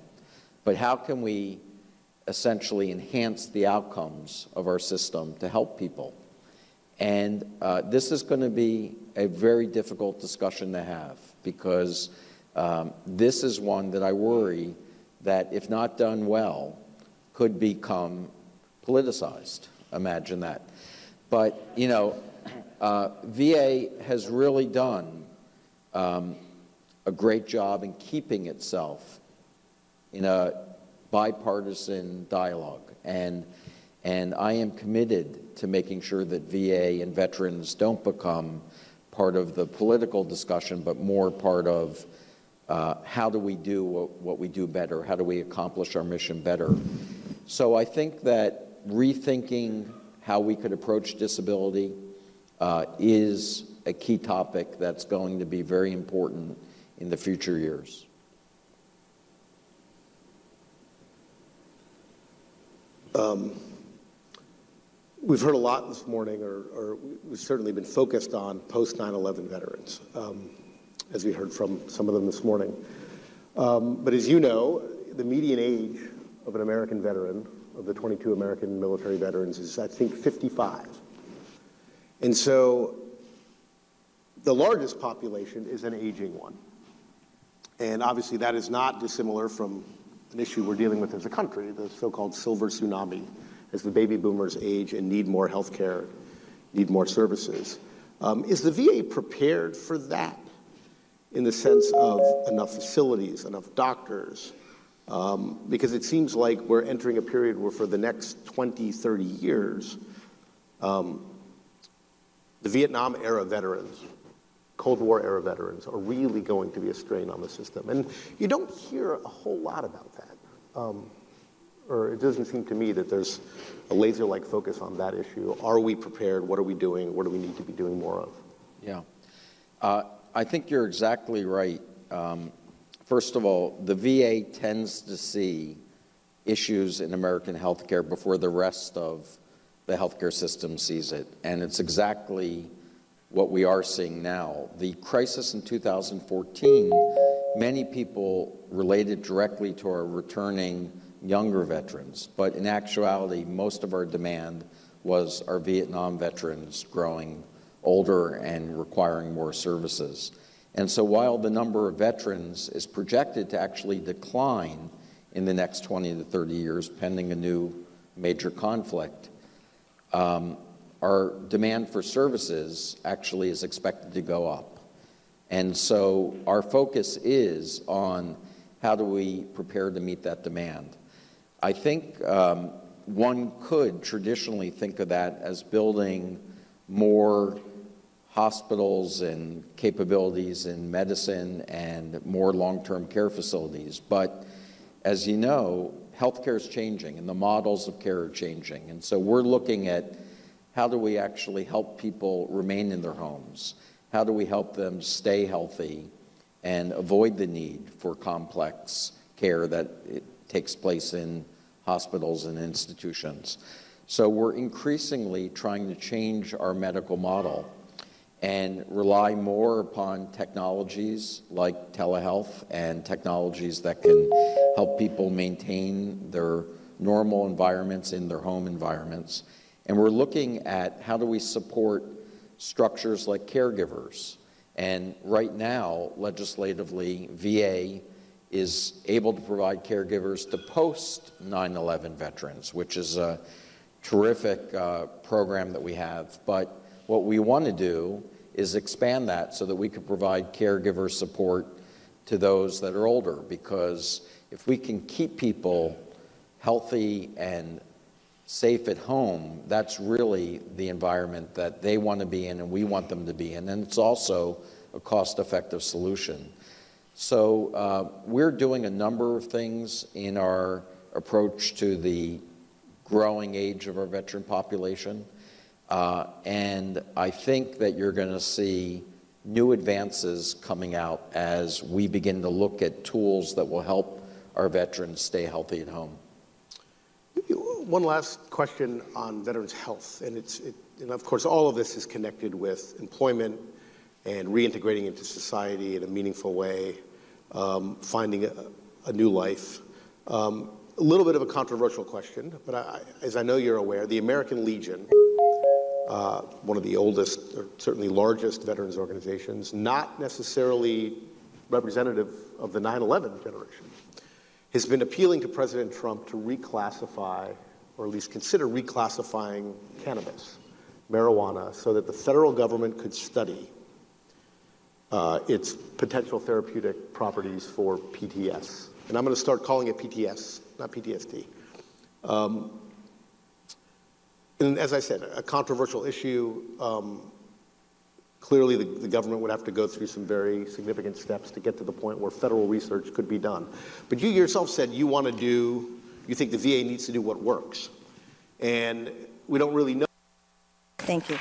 but how can we essentially enhance the outcomes of our system to help people. And this is going to be a very difficult discussion to have, because this is one that I worry that, if not done well, could become politicized. Imagine that. But, VA has really done a great job in keeping itself in a bipartisan dialogue. And I am committed to making sure that VA and veterans don't become part of the political discussion, but more part of how do we do what we do better? How do we accomplish our mission better? So I think that rethinking how we could approach disability is a key topic that's going to be very important in the future years. We've heard a lot this morning, or we've certainly been focused on post-9/11 veterans, as we heard from some of them this morning. But as you know, the median age of an American veteran, of the 22 American military veterans, is, I think, 55. And so the largest population is an aging one. And obviously that is not dissimilar from an issue we're dealing with as a country, the so-called silver tsunami, as the baby boomers age and need more health care, need more services. Is the VA prepared for that in the sense of enough facilities, enough doctors? Because it seems like we're entering a period where for the next 20, 30 years, the Vietnam era veterans, Cold War era veterans are really going to be a strain on the system. And you don't hear a whole lot about that. Or it doesn't seem to me that there's a laser-like focus on that issue. Are we prepared? What are we doing? What do we need to be doing more of? Yeah. I think you're exactly right. First of all, the VA tends to see issues in American healthcare before the rest of the healthcare system sees it. And it's exactly what we are seeing now. The crisis in 2014, many people related directly to our returning younger veterans, but in actuality, most of our demand was our Vietnam veterans growing older and requiring more services. And so while the number of veterans is projected to actually decline in the next 20 to 30 years, pending a new major conflict, our demand for services actually is expected to go up. And so our focus is on how do we prepare to meet that demand. I think one could traditionally think of that as building more hospitals and capabilities in medicine and more long-term care facilities. But as you know, healthcare is changing and the models of care are changing. And so we're looking at how do we actually help people remain in their homes? How do we help them stay healthy and avoid the need for complex care that it takes place in hospitals and institutions? So we're increasingly trying to change our medical model and rely more upon technologies like telehealth and technologies that can help people maintain their normal environments in their home environments. And we're looking at how do we support structures like caregivers. And right now, legislatively, VA is able to provide caregivers to post-9/11 veterans, which is a terrific program that we have. But what we want to do is expand that so that we can provide caregiver support to those that are older, because if we can keep people healthy and safe at home, that's really the environment that they want to be in and we want them to be in. And it's also a cost-effective solution. So we're doing a number of things in our approach to the growing age of our veteran population. And I think that you're going to see new advances coming out as we begin to look at tools that will help our veterans stay healthy at home. One last question on veterans' health, and of course all of this is connected with employment and reintegrating into society in a meaningful way, finding a new life. A little bit of a controversial question, but as I know you're aware, the American Legion, one of the oldest, or certainly largest veterans organizations, not necessarily representative of the 9/11 generation, has been appealing to President Trump to reclassify, or at least consider reclassifying cannabis, marijuana, so that the federal government could study its potential therapeutic properties for PTS. and I'm going to start calling it PTS, not PTSD. And as I said, a controversial issue. Clearly, the government would have to go through some very significant steps to get to the point where federal research could be done. But you yourself said you think the VA needs to do what works. And we don't really know. Thank you.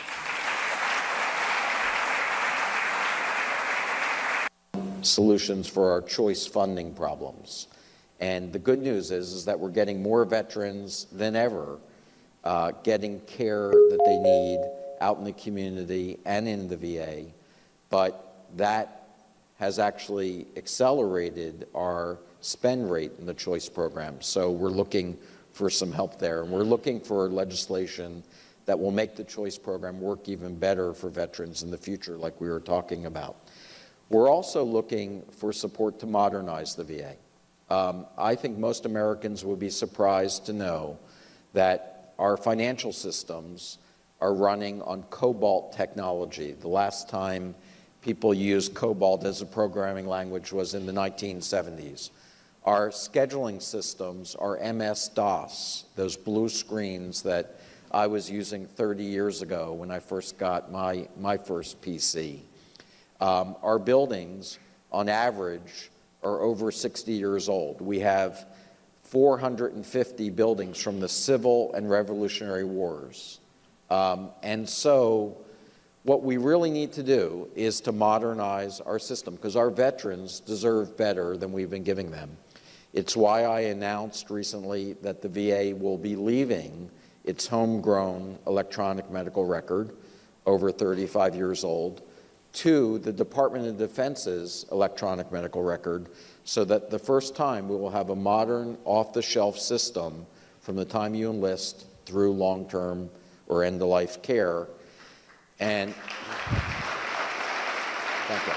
Solutions for our choice funding problems. And the good news is that we're getting more veterans than ever getting care that they need out in the community and in the VA, but that has actually accelerated our spend rate in the choice program. So we're looking for some help there, and we're looking for legislation that will make the choice program work even better for veterans in the future, like we were talking about. We're also looking for support to modernize the VA. I think most Americans would be surprised to know that our financial systems are running on COBOL technology. The last time people used COBOL as a programming language was in the 1970s. Our scheduling systems are MS-DOS, those blue screens that I was using 30 years ago when I first got my first PC. Our buildings, on average, are over 60 years old. We have 450 buildings from the Civil and Revolutionary Wars. And so what we really need to do is to modernize our system, because our veterans deserve better than we've been giving them. It's why I announced recently that the VA will be leaving its homegrown electronic medical record, over 35 years old, to the Department of Defense's electronic medical record, so that the first time we will have a modern, off-the-shelf system from the time you enlist through long-term or end-of-life care. And thank you.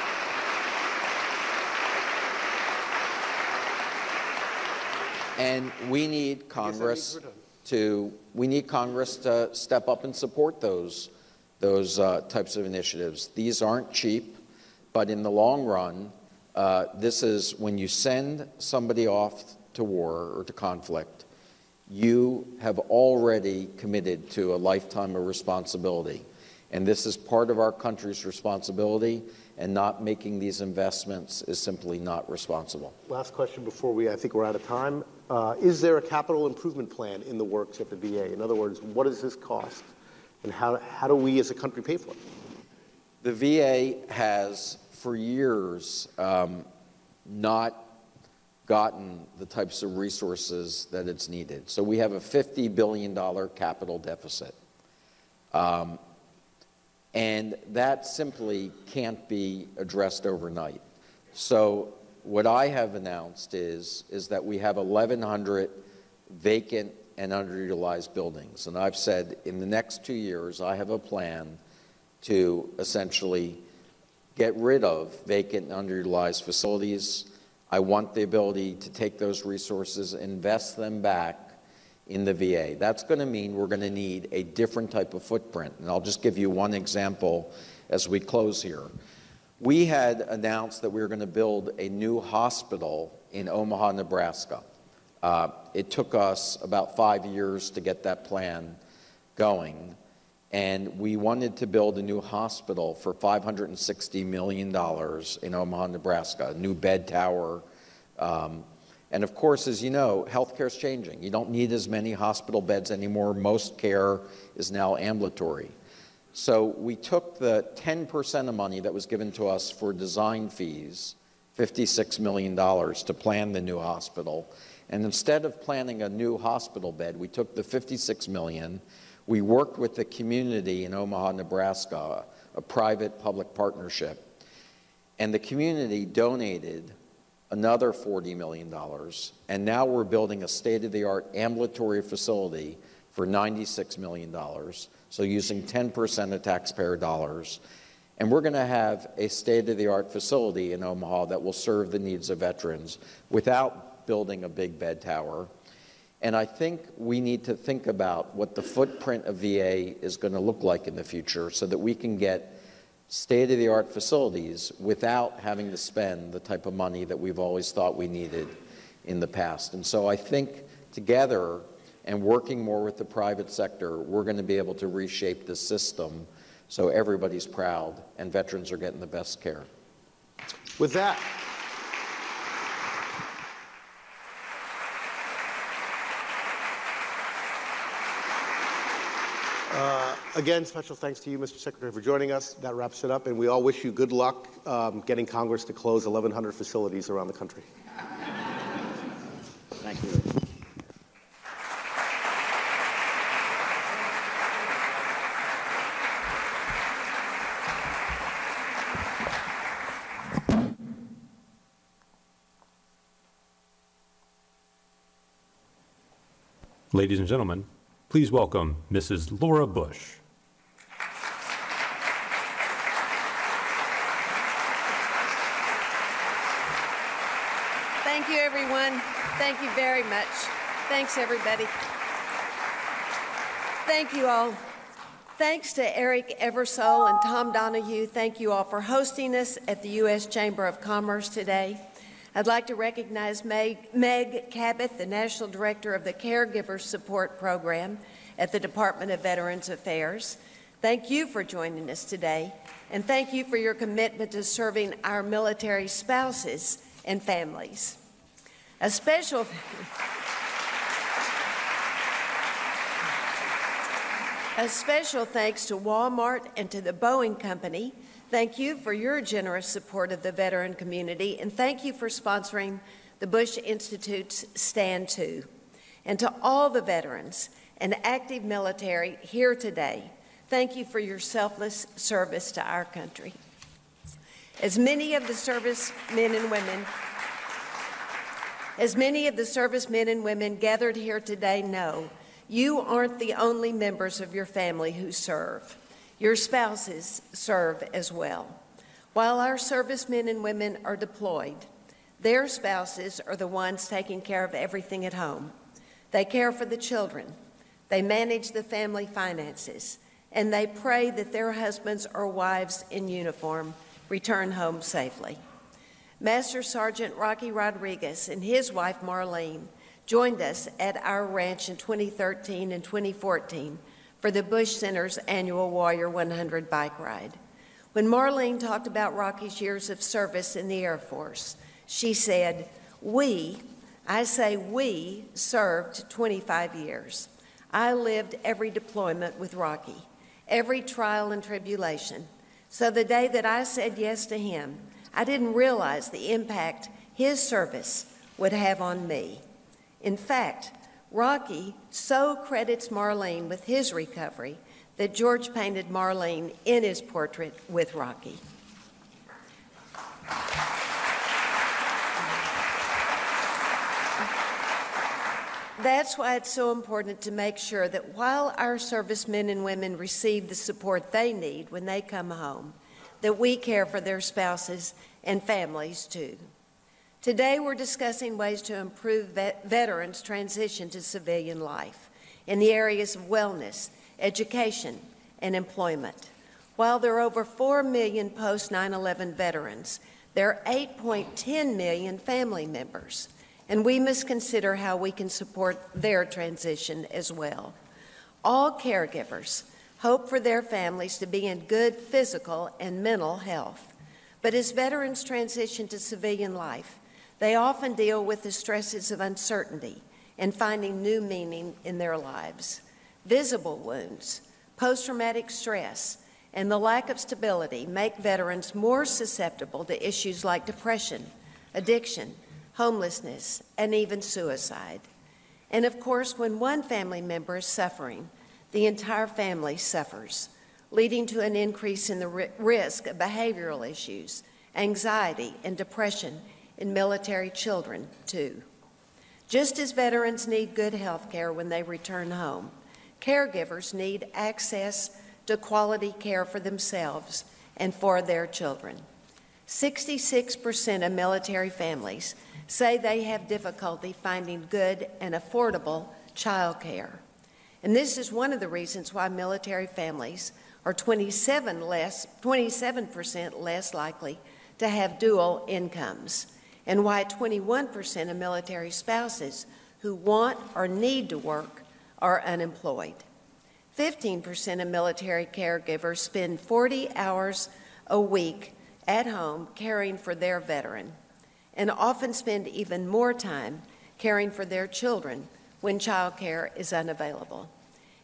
And we need Congress to step up and support those types of initiatives. These aren't cheap, but in the long run, this is when you send somebody off to war or to conflict, you have already committed to a lifetime of responsibility. And this is part of our country's responsibility, and not making these investments is simply not responsible. Last question before I think we're out of time. Is there a capital improvement plan in the works at the VA? In other words, what does this cost, and how do we as a country pay for it? The VA has, for years, not gotten the types of resources that it's needed. So we have a $50 billion capital deficit. And that simply can't be addressed overnight. So what I have announced is that we have 1,100 vacant and underutilized buildings. And I've said in the next 2 years, I have a plan to essentially get rid of vacant and underutilized facilities. I want the ability to take those resources, invest them back in the VA. That's going to mean we're going to need a different type of footprint. And I'll just give you one example as we close here. We had announced that we were going to build a new hospital in Omaha, Nebraska. It took us about 5 years to get that plan going. And we wanted to build a new hospital for $560 million in Omaha, Nebraska, a new bed tower. And of course, as you know, healthcare is changing. You don't need as many hospital beds anymore. Most care is now ambulatory. So we took the 10% of money that was given to us for design fees, $56 million, to plan the new hospital. And instead of planning a new hospital bed, we took the $56 million. We worked with the community in Omaha, Nebraska, a private-public partnership. And the community donated another $40 million, and now we're building a state-of-the-art ambulatory facility for $96 million, so using 10% of taxpayer dollars. And we're going to have a state-of-the-art facility in Omaha that will serve the needs of veterans without building a big bed tower. And I think we need to think about what the footprint of VA is going to look like in the future so that we can get state-of-the-art facilities without having to spend the type of money that we've always thought we needed in the past. And so I think together and working more with the private sector, we're going to be able to reshape the system so everybody's proud and veterans are getting the best care. With that, again, special thanks to you, Mr. Secretary, for joining us. That wraps it up, and we all wish you good luck getting Congress to close 1,100 facilities around the country. Thank you. Ladies and gentlemen, please welcome Mrs. Laura Bush. Thank you, everyone. Thank you very much. Thanks, everybody. Thank you all. Thanks to Eric Eversole and Tom Donahue. Thank you all for hosting us at the U.S. Chamber of Commerce today. I'd like to recognize Meg Cabot, the National Director of the Caregiver Support Program at the Department of Veterans Affairs. Thank you for joining us today, and thank you for your commitment to serving our military spouses and families. A special thanks to Walmart and to the Boeing Company. Thank you for your generous support of the veteran community, and thank you for sponsoring the Bush Institute's Stand 2. And to all the veterans and active military here today, thank you for your selfless service to our country. As many of the servicemen and women gathered here today know, you aren't the only members of your family who serve. Your spouses serve as well. While our servicemen and women are deployed, their spouses are the ones taking care of everything at home. They care for the children, they manage the family finances, and they pray that their husbands or wives in uniform return home safely. Master Sergeant Rocky Rodriguez and his wife Marlene joined us at our ranch in 2013 and 2014 for the Bush Center's annual Warrior 100 bike ride. When Marlene talked about Rocky's years of service in the Air Force, she said, we served 25 years. I lived every deployment with Rocky, every trial and tribulation. So the day that I said yes to him, I didn't realize the impact his service would have on me. In fact, Rocky so credits Marlene with his recovery that George painted Marlene in his portrait with Rocky. That's why it's so important to make sure that while our servicemen and women receive the support they need when they come home, that we care for their spouses and families too. Today we're discussing ways to improve veterans' transition to civilian life in the areas of wellness, education, and employment. While there are over 4 million post-9/11 veterans, there are 8.10 million family members, and we must consider how we can support their transition as well. All caregivers hope for their families to be in good physical and mental health, but as veterans transition to civilian life, they often deal with the stresses of uncertainty and finding new meaning in their lives. Visible wounds, post-traumatic stress, and the lack of stability make veterans more susceptible to issues like depression, addiction, homelessness, and even suicide. And of course, when one family member is suffering, the entire family suffers, leading to an increase in the risk of behavioral issues, anxiety, and depression in military children, too. Just as veterans need good health care when they return home, caregivers need access to quality care for themselves and for their children. 66% of military families say they have difficulty finding good and affordable child care. And this is one of the reasons why military families are 27% less likely to have dual incomes. and why 21% of military spouses who want or need to work are unemployed. 15% of military caregivers spend 40 hours a week at home caring for their veteran, and often spend even more time caring for their children when child care is unavailable.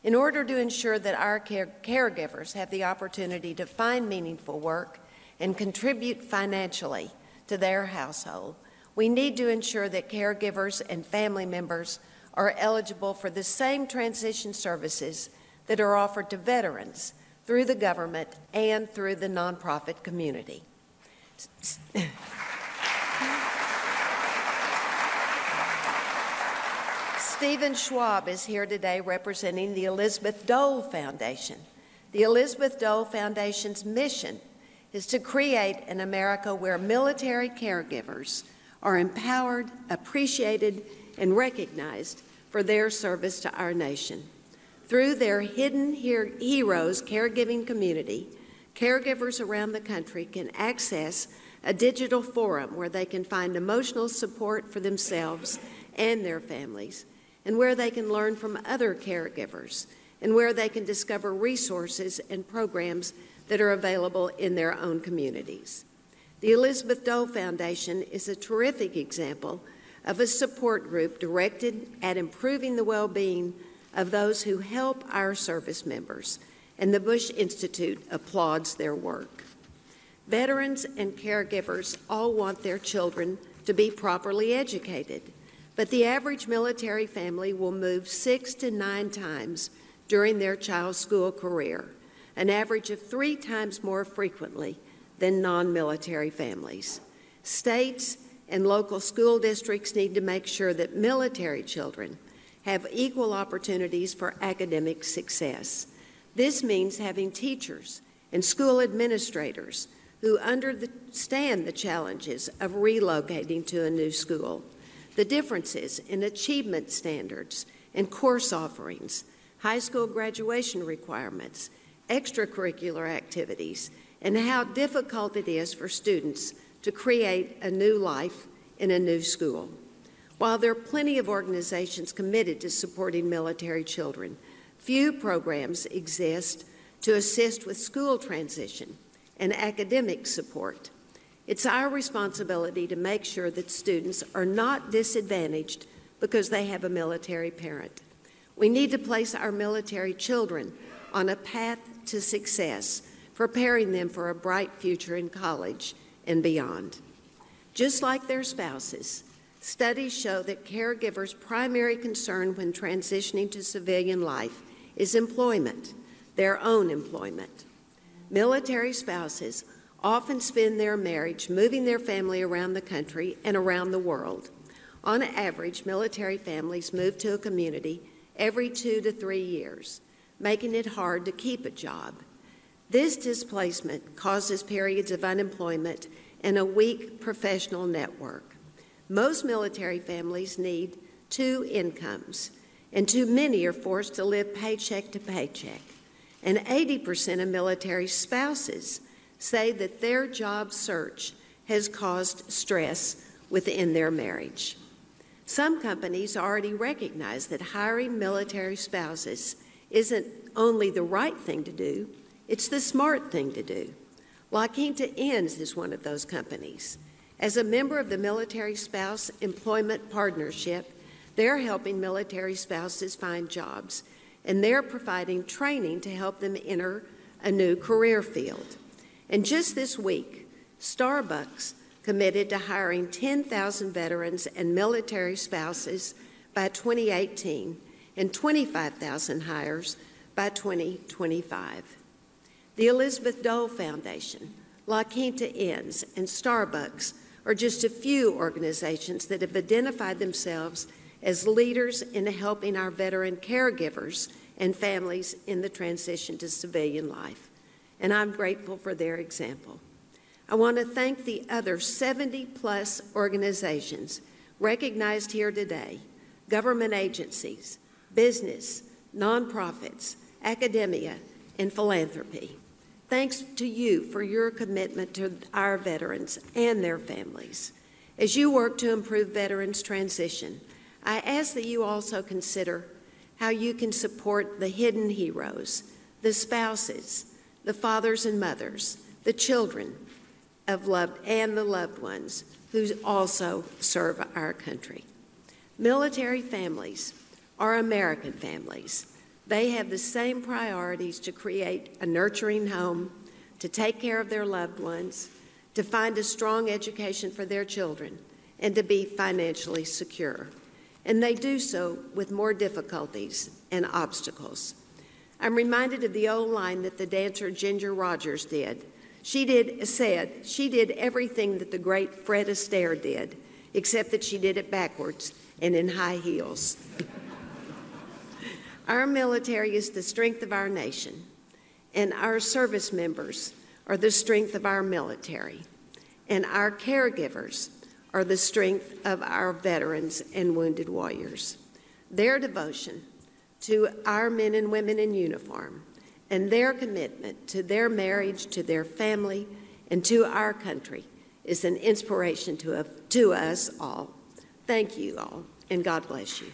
In order to ensure that our caregivers have the opportunity to find meaningful work and contribute financially to their household, we need to ensure that caregivers and family members are eligible for the same transition services that are offered to veterans through the government and through the nonprofit community. Stephen Schwab is here today representing the Elizabeth Dole Foundation. The Elizabeth Dole Foundation's mission is to create an America where military caregivers are empowered, appreciated, and recognized for their service to our nation. Through their Hidden Heroes caregiving community, caregivers around the country can access a digital forum where they can find emotional support for themselves and their families, and where they can learn from other caregivers, and where they can discover resources and programs that are available in their own communities. The Elizabeth Dole Foundation is a terrific example of a support group directed at improving the well-being of those who help our service members, and the Bush Institute applauds their work. Veterans and caregivers all want their children to be properly educated, but the average military family will move 6 to 9 times during their child's school career, an average of 3 times more frequently than non-military families. States and local school districts need to make sure that military children have equal opportunities for academic success. This means having teachers and school administrators who understand the challenges of relocating to a new school, the differences in achievement standards and course offerings, high school graduation requirements, extracurricular activities, and how difficult it is for students to create a new life in a new school. While there are plenty of organizations committed to supporting military children, few programs exist to assist with school transition and academic support. It's our responsibility to make sure that students are not disadvantaged because they have a military parent. We need to place our military children on a path to success, preparing them for a bright future in college and beyond. Just like their spouses, studies show that caregivers' primary concern when transitioning to civilian life is employment, their own employment. Military spouses often spend their marriage moving their family around the country and around the world. On average, military families move to a community every 2 to 3 years, making it hard to keep a job. This displacement causes periods of unemployment and a weak professional network. Most military families need 2 incomes, and too many are forced to live paycheck to paycheck. And 80% of military spouses say that their job search has caused stress within their marriage. Some companies already recognize that hiring military spouses isn't only the right thing to do, it's the smart thing to do. La Quinta Inns is one of those companies. As a member of the Military Spouse Employment Partnership, they're helping military spouses find jobs, and they're providing training to help them enter a new career field. And just this week, Starbucks committed to hiring 10,000 veterans and military spouses by 2018 and 25,000 hires by 2025. The Elizabeth Dole Foundation, La Quinta Inns, and Starbucks are just a few organizations that have identified themselves as leaders in helping our veteran caregivers and families in the transition to civilian life. And I'm grateful for their example. I want to thank the other 70-plus organizations recognized here today, government agencies, business, nonprofits, academia, and philanthropy. Thanks to you for your commitment to our veterans and their families. As you work to improve veterans' transition, I ask that you also consider how you can support the hidden heroes, the spouses, the fathers and mothers, the children of and the loved ones who also serve our country. Military families are American families. They have the same priorities to create a nurturing home, to take care of their loved ones, to find a strong education for their children, and to be financially secure. And they do so with more difficulties and obstacles. I'm reminded of the old line that the dancer Ginger Rogers did. She did everything that the great Fred Astaire did, except that she did it backwards and in high heels. Our military is the strength of our nation, and our service members are the strength of our military, and our caregivers are the strength of our veterans and wounded warriors. Their devotion to our men and women in uniform and their commitment to their marriage, to their family, and to our country is an inspiration to us all. Thank you all, and God bless you.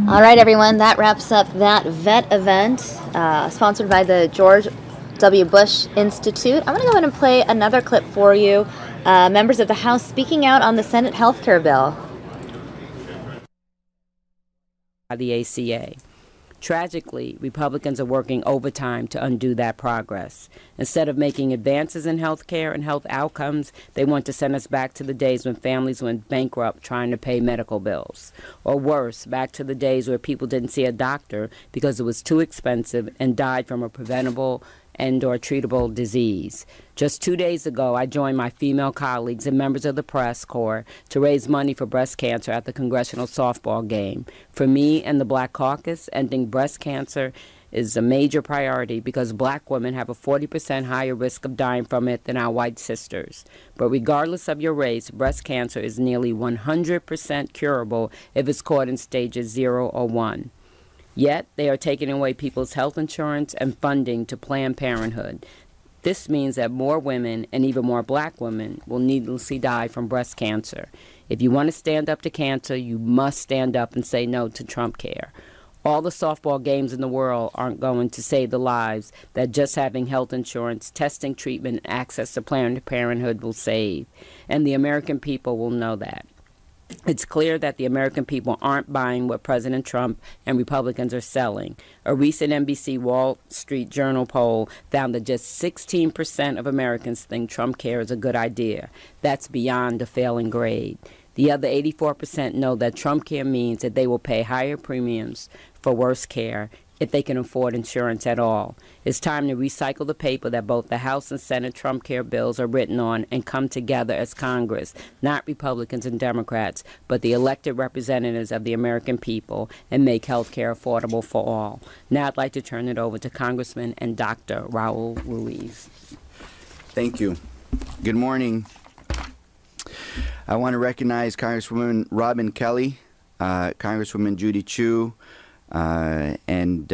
All right, everyone, that wraps up that vet event sponsored by the George W. Bush Institute. I'm going to go ahead and play another clip for you. Members of the House speaking out on the Senate health care bill. The ACA. Tragically, Republicans are working overtime to undo that progress. Instead of making advances in health care and health outcomes, they want to send us back to the days when families went bankrupt trying to pay medical bills. Or worse, back to the days where people didn't see a doctor because it was too expensive and died from a preventable and/or treatable disease. Just 2 days ago, I joined my female colleagues and members of the press corps to raise money for breast cancer at the congressional softball game. For me and the Black Caucus, ending breast cancer is a major priority because black women have a 40% higher risk of dying from it than our white sisters. But regardless of your race, breast cancer is nearly 100% curable if it's caught in stages 0 or 1. Yet, they are taking away people's health insurance and funding to Planned Parenthood. This means that more women, and even more black women, will needlessly die from breast cancer. If you want to stand up to cancer, you must stand up and say no to Trump care. All the softball games in the world aren't going to save the lives that just having health insurance, testing, treatment, and access to Planned Parenthood will save. And the American people will know that. It's clear that the American people aren't buying what President Trump and Republicans are selling. A recent NBC Wall Street Journal poll found that just 16% of Americans think Trump care is a good idea. That's beyond a failing grade. The other 84% know that Trump care means that they will pay higher premiums for worse care if they can afford insurance at all. It's time to recycle the paper that both the House and Senate Trump care bills are written on and come together as Congress, not Republicans and Democrats, but the elected representatives of the American people, and make health care affordable for all. Now I'd like to turn it over to Congressman and Dr. Raul Ruiz. Thank you. Good morning. I want to recognize Congresswoman Robin Kelly, Congresswoman Judy Chu, and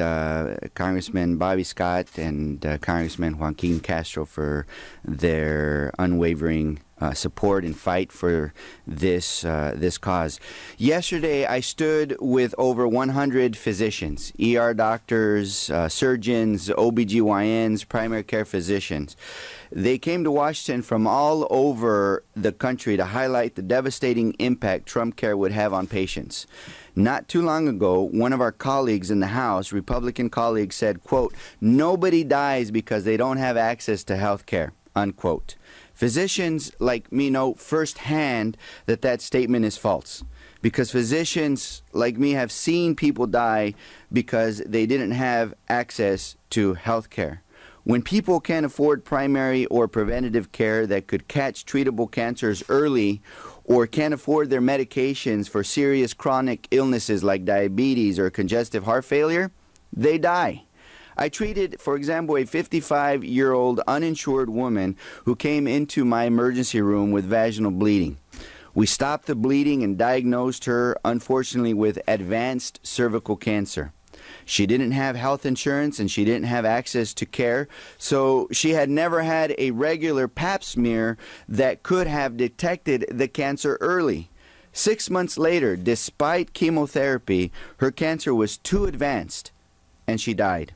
Congressman Bobby Scott and Congressman Joaquin Castro for their unwavering support and fight for this cause. Yesterday, I stood with over 100 physicians, ER doctors, surgeons, OBGYNs, primary care physicians. They came to Washington from all over the country to highlight the devastating impact Trump care would have on patients. Not too long ago, one of our colleagues in the House, Republican colleagues, said, quote, "Nobody dies because they don't have access to health care," unquote. Physicians like me know firsthand that that statement is false, because physicians like me have seen people die because they didn't have access to health care. When people can't afford primary or preventative care that could catch treatable cancers early, or can't afford their medications for serious chronic illnesses like diabetes or congestive heart failure, they die. I treated, for example, a 55-year-old uninsured woman who came into my emergency room with vaginal bleeding. We stopped the bleeding and diagnosed her, unfortunately, with advanced cervical cancer. She didn't have health insurance and she didn't have access to care, so she had never had a regular pap smear that could have detected the cancer early. 6 months later, despite chemotherapy, her cancer was too advanced and she died.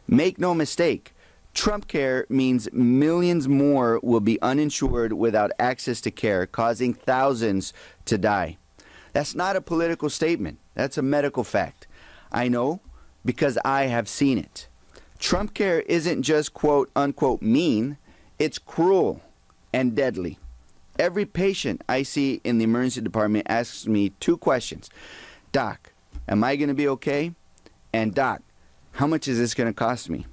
Make no mistake, Trump care means millions more will be uninsured without access to care, causing thousands to die. That's not a political statement. That's a medical fact. I know because I have seen it. Trump care isn't just quote unquote mean, it's cruel and deadly. Every patient I see in the emergency department asks me two questions. Doc, am I going to be okay? And Doc, how much is this going to cost me?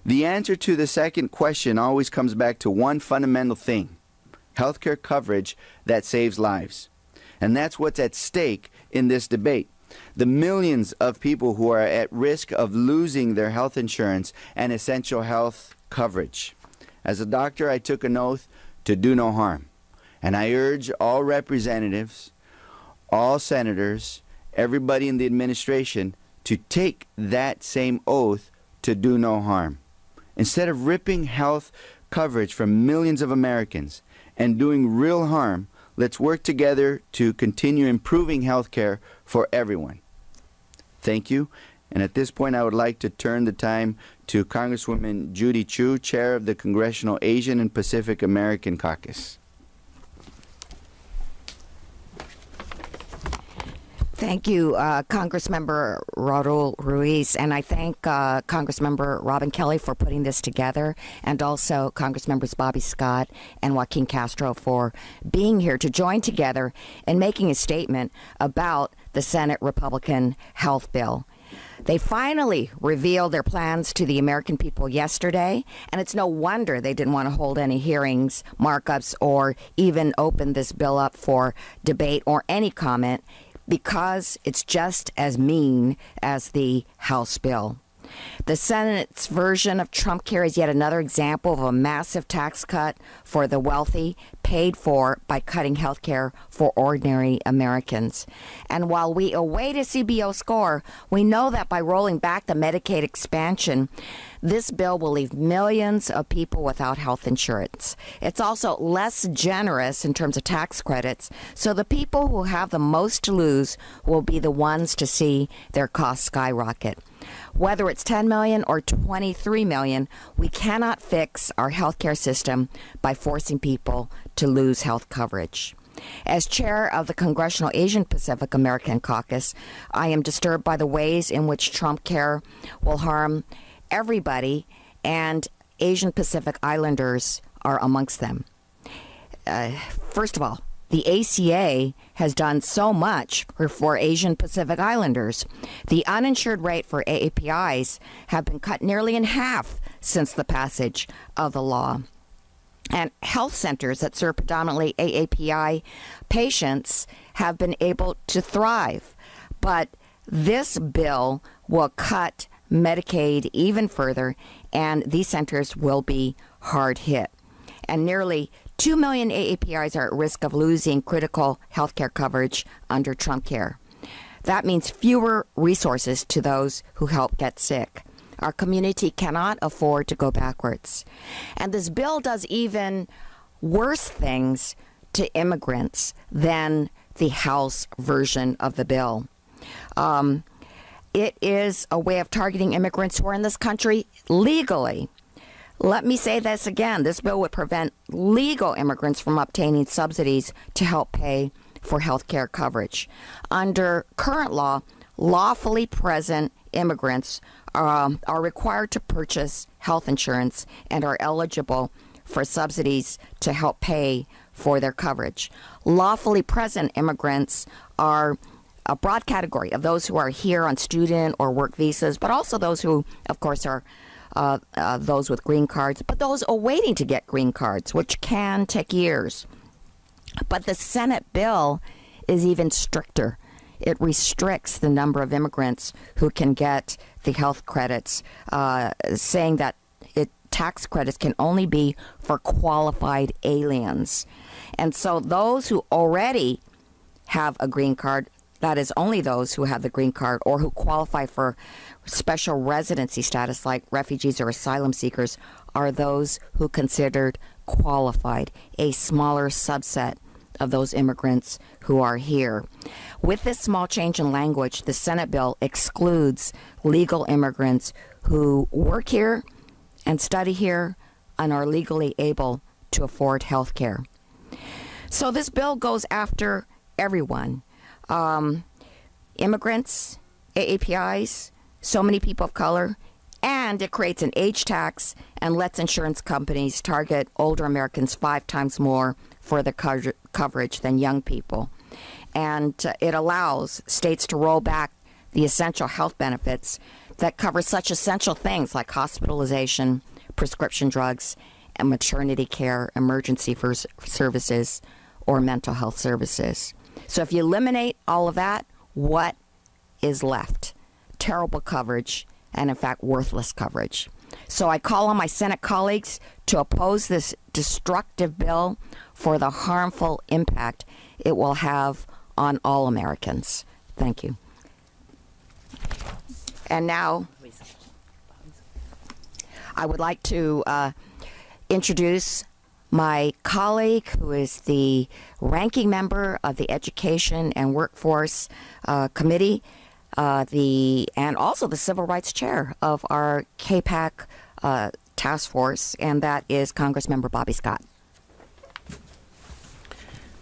The answer to the second question always comes back to one fundamental thing: healthcare coverage that saves lives. And that's what's at stake in this debate. The millions of people who are at risk of losing their health insurance and essential health coverage. As a doctor, I took an oath to do no harm. And I urge all representatives, all senators, everybody in the administration to take that same oath to do no harm. Instead of ripping health coverage from millions of Americans and doing real harm, let's work together to continue improving health care for everyone. Thank you. And at this point, I would like to turn the time to Congresswoman Judy Chu, Chair of the Congressional Asian and Pacific American Caucus. Thank you, Congressmember Raul Ruiz, and I thank Congressmember Robin Kelly for putting this together, and also Congressmembers Bobby Scott and Joaquin Castro for being here to join together and making a statement about the Senate Republican health bill. They finally revealed their plans to the American people yesterday, and it's no wonder they didn't want to hold any hearings, markups, or even open this bill up for debate or any comment, because it's just as mean as the House bill. The Senate's version of Trump care is yet another example of a massive tax cut for the wealthy, paid for by cutting health care for ordinary Americans. And while we await a CBO score, we know that by rolling back the Medicaid expansion, this bill will leave millions of people without health insurance. It's also less generous in terms of tax credits, so the people who have the most to lose will be the ones to see their costs skyrocket. Whether it's 10 million or 23 million, we cannot fix our healthcare system by forcing people to lose health coverage. As chair of the Congressional Asian Pacific American Caucus, I am disturbed by the ways in which Trump care will harm everybody, and Asian Pacific Islanders are amongst them. First of all, the ACA has done so much for Asian Pacific Islanders. The uninsured rate for AAPIs have been cut nearly in half since the passage of the law. And health centers that serve predominantly AAPI patients have been able to thrive. But this bill will cut Medicaid even further, and these centers will be hard hit. And nearly 2 million AAPIs are at risk of losing critical health care coverage under Trump care. That means fewer resources to those who help get sick. Our community cannot afford to go backwards. And this bill does even worse things to immigrants than the House version of the bill. It is a way of targeting immigrants who are in this country legally. Let me say this again. This bill would prevent legal immigrants from obtaining subsidies to help pay for health care coverage. Under current law, lawfully present immigrants are required to purchase health insurance and are eligible for subsidies to help pay for their coverage. Lawfully present immigrants are a broad category of those who are here on student or work visas, but also those who, of course, are those with green cards, but those awaiting to get green cards, which can take years. But the Senate bill is even stricter. It restricts the number of immigrants who can get the health credits, saying that tax credits can only be for qualified aliens. And so those who already have a green card, that is only those who have the green card or who qualify for special residency status like refugees or asylum seekers, are those who considered qualified, a smaller subset of those immigrants who are here. With this small change in language, the Senate bill excludes legal immigrants who work here and study here and are legally able to afford health care. So this bill goes after everyone. Immigrants, AAPIs, so many people of color, and it creates an age tax and lets insurance companies target older Americans 5 times more for the coverage than young people. And it allows states to roll back the essential health benefits that cover such essential things like hospitalization, prescription drugs, and maternity care, emergency services, or mental health services. So if you eliminate all of that, what is left? Terrible coverage, and in fact, worthless coverage. So I call on my Senate colleagues to oppose this destructive bill for the harmful impact it will have on all Americans. Thank you. And now I would like to introduce my colleague, who is the ranking member of the Education and Workforce Committee, and also the Civil Rights Chair of our KPAC task force, and that is Congressmember Bobby Scott.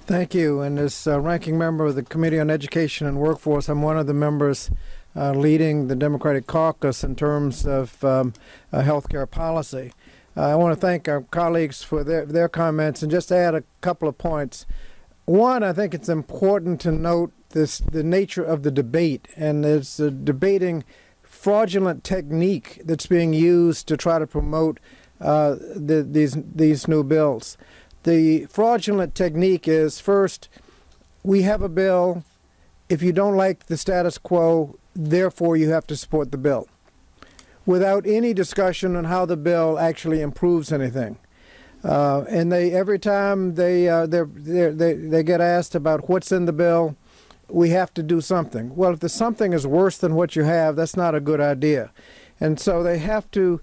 Thank you. And as ranking member of the Committee on Education and Workforce, I'm one of the members leading the Democratic caucus in terms of health care policy. I want to thank our colleagues for their comments and just add a couple of points. One, I think it's important to note the nature of the debate, and it's debating fraudulent technique that's being used to try to promote these new bills. The fraudulent technique is, first, we have a bill. If you don't like the status quo, therefore you have to support the bill, without any discussion on how the bill actually improves anything. And every time they get asked about what's in the bill, we have to do something. Well, if the something is worse than what you have, that's not a good idea. And so they have to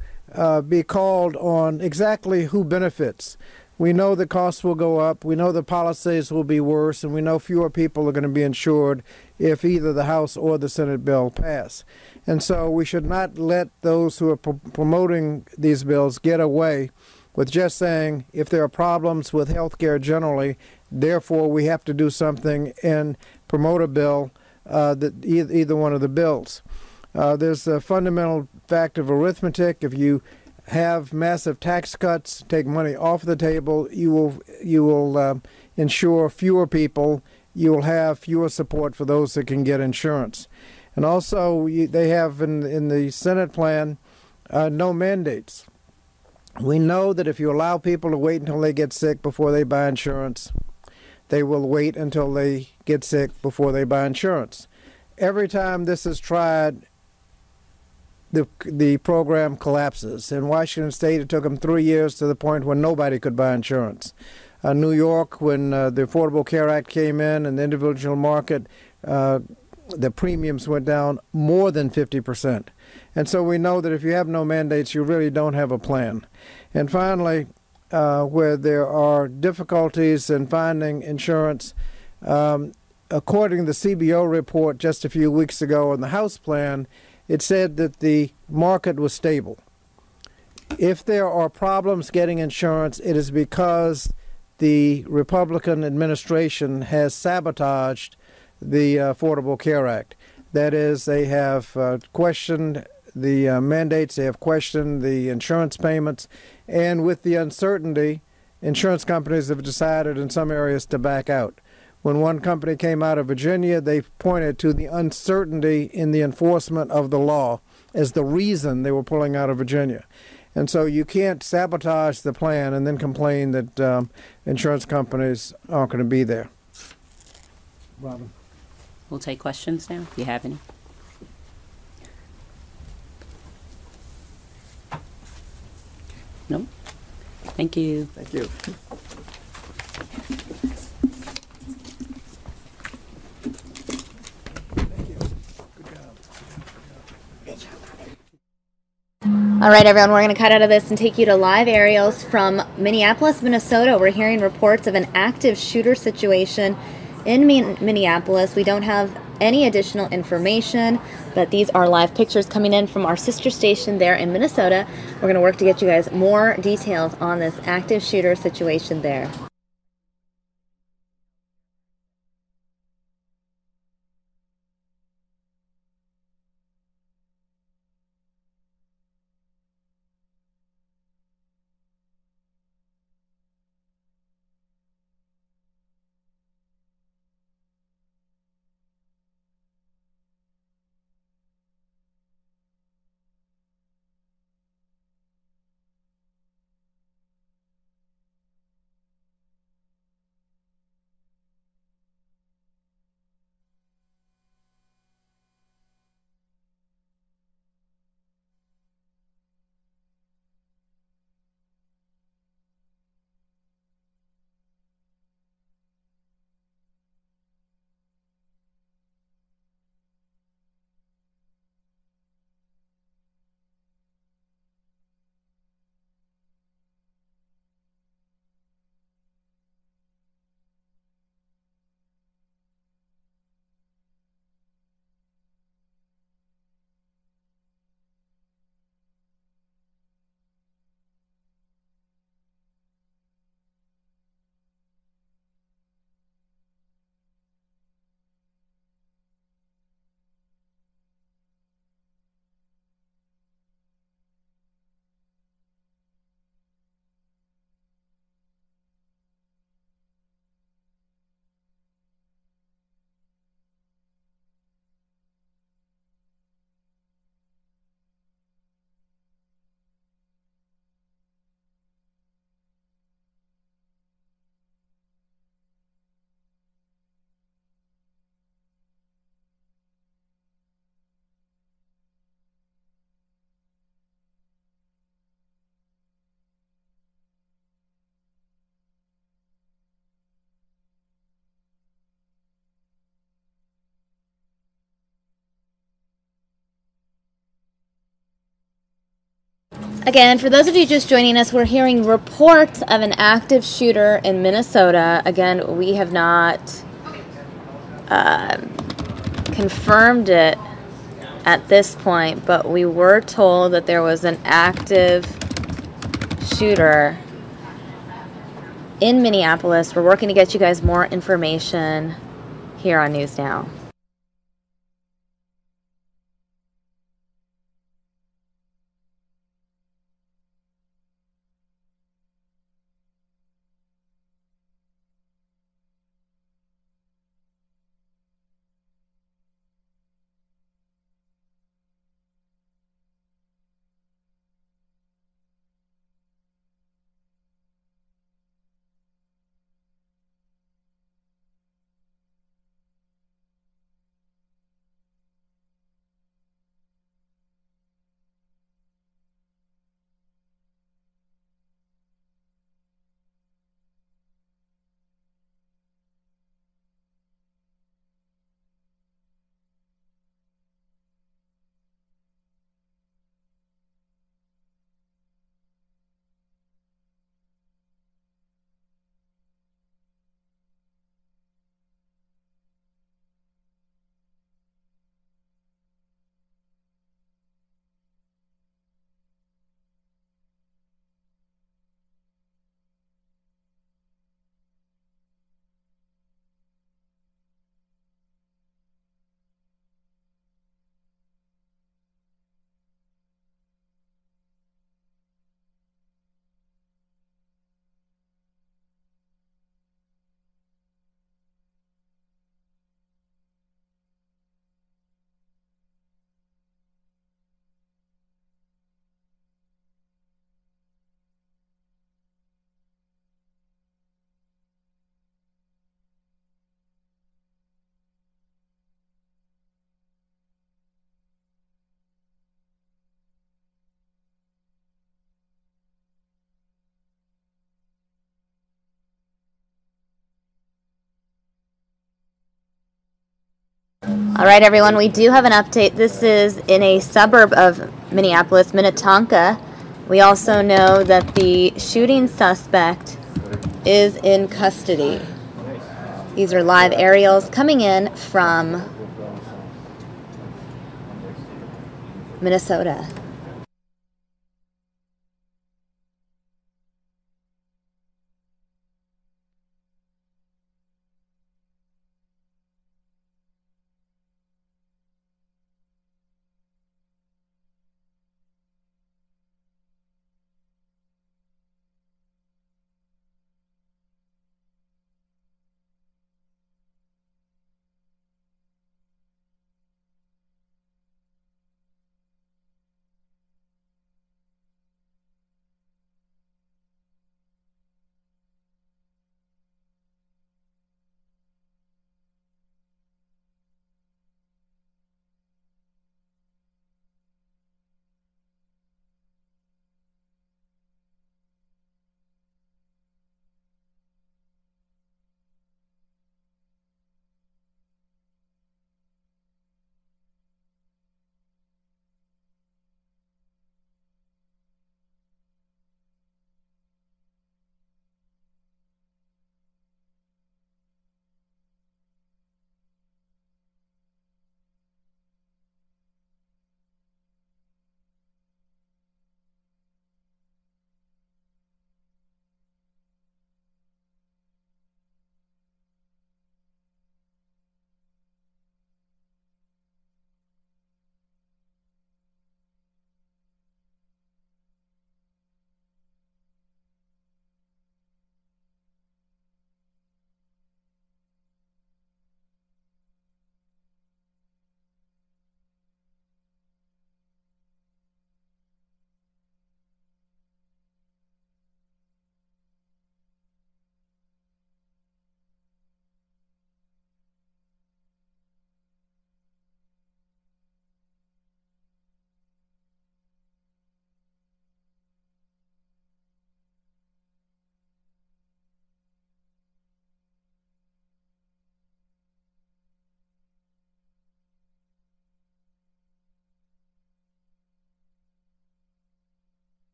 be called on exactly who benefits. We know the costs will go up, we know the policies will be worse, and we know fewer people are going to be insured if either the House or the Senate bill pass. And so we should not let those who are promoting these bills get away with just saying, if there are problems with health care generally, therefore we have to do something and promote a bill, either one of the bills. There's a fundamental fact of arithmetic. If you have massive tax cuts, take money off the table, you will insure fewer people. You will have fewer support for those that can get insurance. And also, they have in the Senate plan no mandates. We know that if you allow people to wait until they get sick before they buy insurance, they will wait until they get sick before they buy insurance. Every time this is tried, the program collapses. In Washington State, it took them 3 years to the point when nobody could buy insurance. New York, when the Affordable Care Act came in and the individual market, the premiums went down more than 50%. And so we know that if you have no mandates, you really don't have a plan. And finally, where there are difficulties in finding insurance, according to the CBO report just a few weeks ago on the House plan, it said that the market was stable. If there are problems getting insurance, it is because the Republican administration has sabotaged the Affordable Care Act. That is, they have questioned the mandates, they have questioned the insurance payments, and with the uncertainty, insurance companies have decided in some areas to back out. When one company came out of Virginia, they pointed to the uncertainty in the enforcement of the law as the reason they were pulling out of Virginia. And so you can't sabotage the plan and then complain that insurance companies aren't going to be there. Robin. We'll take questions now, if you have any. No? Thank you. Thank you. All right, everyone, we're going to cut out of this and take you to live aerials from Minneapolis, Minnesota. We're hearing reports of an active shooter situation in Minneapolis. We don't have any additional information, but these are live pictures coming in from our sister station there in Minnesota. We're going to work to get you guys more details on this active shooter situation there. Again, for those of you just joining us, we're hearing reports of an active shooter in Minnesota. Again, we have not confirmed it at this point, but we were told that there was an active shooter in Minneapolis. We're working to get you guys more information here on News Now. All right, everyone, we do have an update. This is in a suburb of Minneapolis, Minnetonka. We also know that the shooting suspect is in custody. These are live aerials coming in from Minnesota.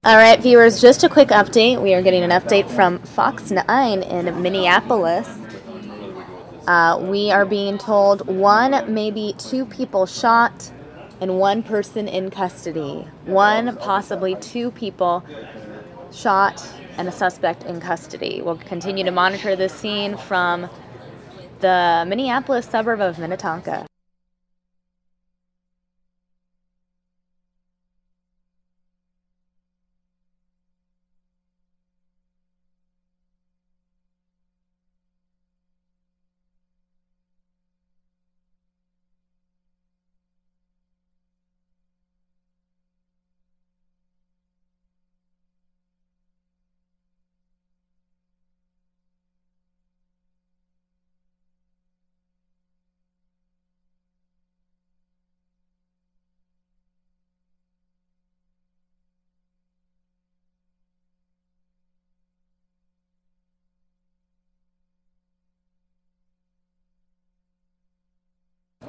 All right, viewers, just a quick update. We are getting an update from Fox 9 in Minneapolis. We are being told one, maybe two people shot and one person in custody. One, possibly two people shot and a suspect in custody. We'll continue to monitor this scene from the Minneapolis suburb of Minnetonka.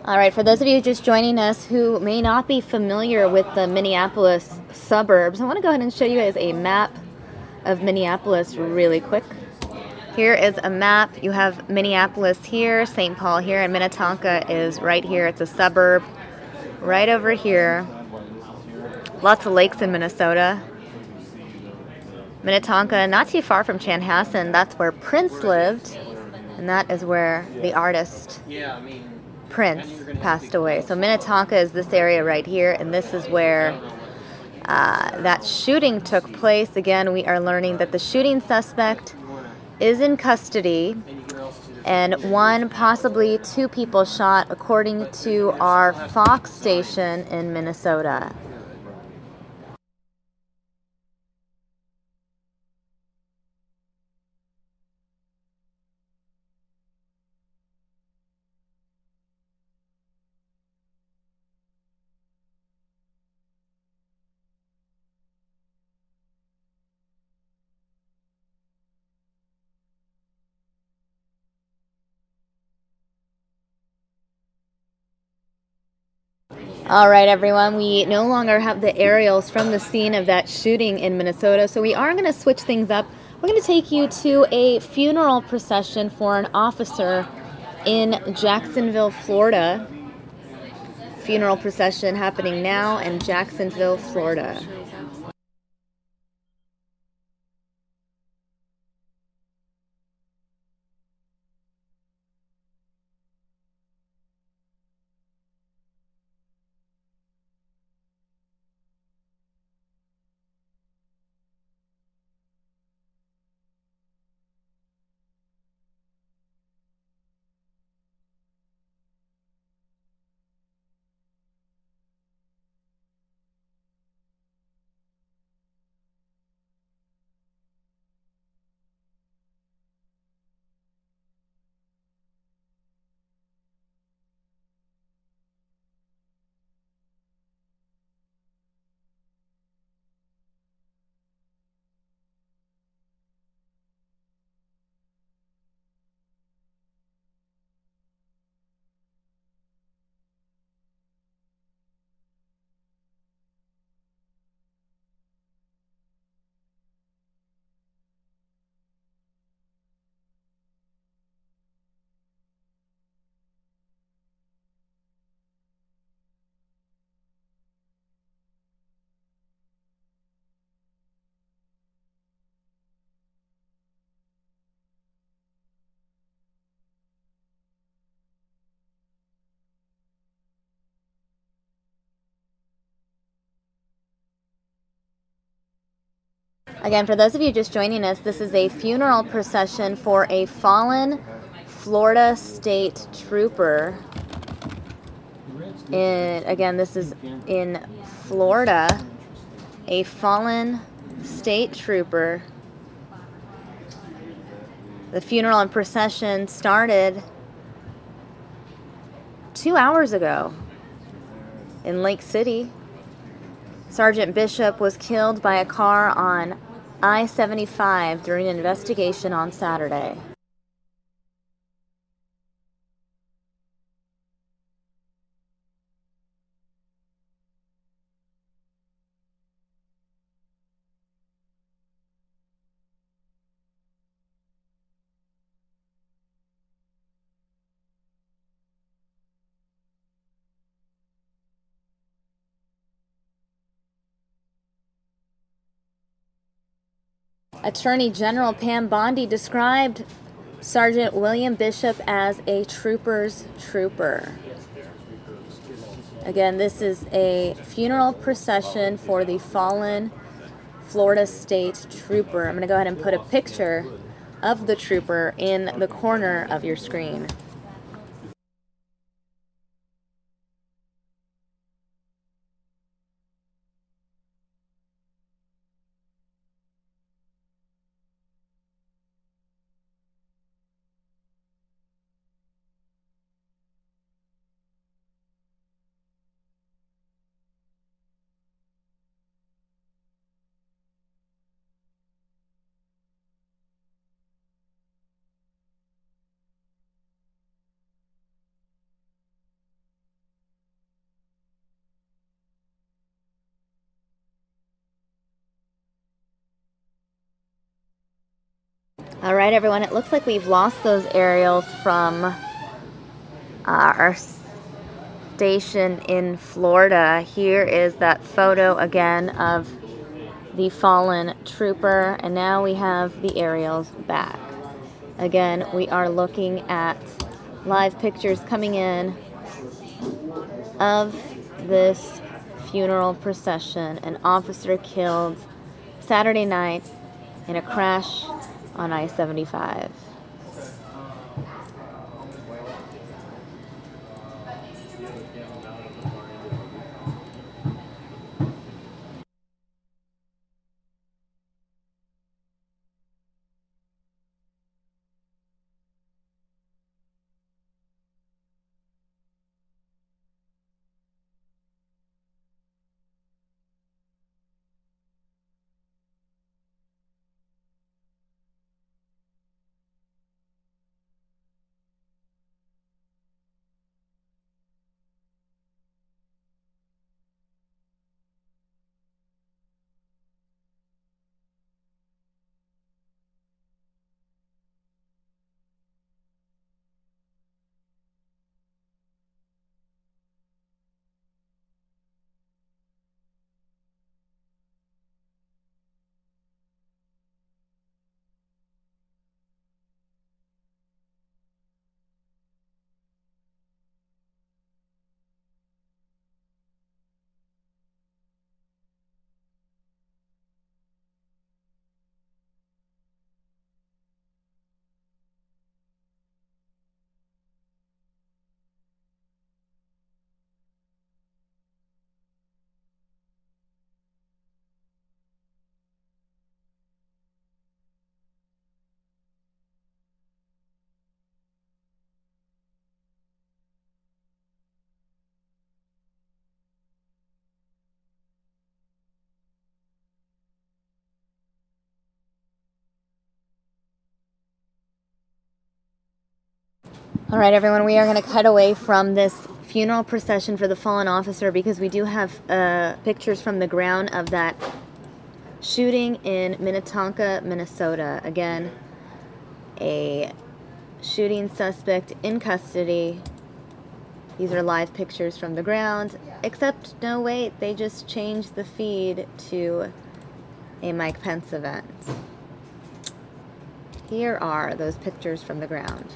All right, for those of you just joining us who may not be familiar with the Minneapolis suburbs, I want to go ahead and show you guys a map of Minneapolis really quick. Here is a map. You have Minneapolis here, St. Paul here, and Minnetonka is right here. It's a suburb right over here. Lots of lakes in Minnesota. Minnetonka, not too far from Chanhassen. That's where Prince lived, and that is where the artist Prince passed away. So Minnetonka is this area right here, and this is where that shooting took place. Again, we are learning that the shooting suspect is in custody, and one, possibly two people shot, according to our Fox station in Minnesota. All right, everyone, we no longer have the aerials from the scene of that shooting in Minnesota, so we are going to switch things up. We're going to take you to a funeral procession for an officer in Jacksonville, Florida. Funeral procession happening now in Jacksonville, Florida. Again, for those of you just joining us, this is a funeral procession for a fallen Florida state trooper. Again, this is in Florida, a fallen state trooper. The funeral and procession started 2 hours ago in Lake City. Sergeant Bishop was killed by a car on I-75 during an investigation on Saturday. Attorney General Pam Bondi described Sergeant William Bishop as a trooper's trooper. Again, this is a funeral procession for the fallen Florida state trooper. I'm going to go ahead and put a picture of the trooper in the corner of your screen. All right, everyone, it looks like we've lost those aerials from our station in Florida. Here is that photo again of the fallen trooper, and now we have the aerials back. Again, we are looking at live pictures coming in of this funeral procession. An officer killed Saturday night in a crash on I-75. All right, everyone, we are going to cut away from this funeral procession for the fallen officer because we do have pictures from the ground of that shooting in Minnetonka, Minnesota. Again, a shooting suspect in custody. These are live pictures from the ground, except, no, wait, they just changed the feed to a Mike Pence event. Here are those pictures from the ground.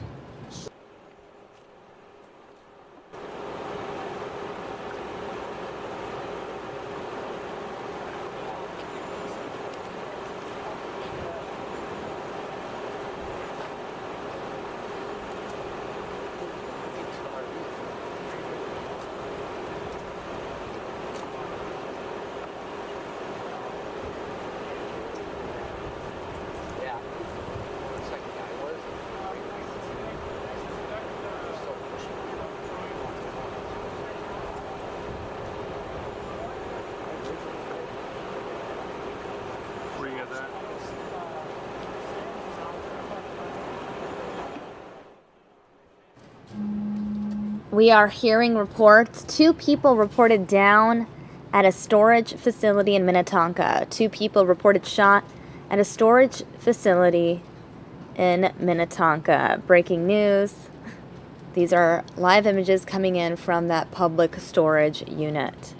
We are hearing reports. 2 people reported down at a storage facility in Minnetonka. 2 people reported shot at a storage facility in Minnetonka. Breaking news. These are live images coming in from that public storage unit.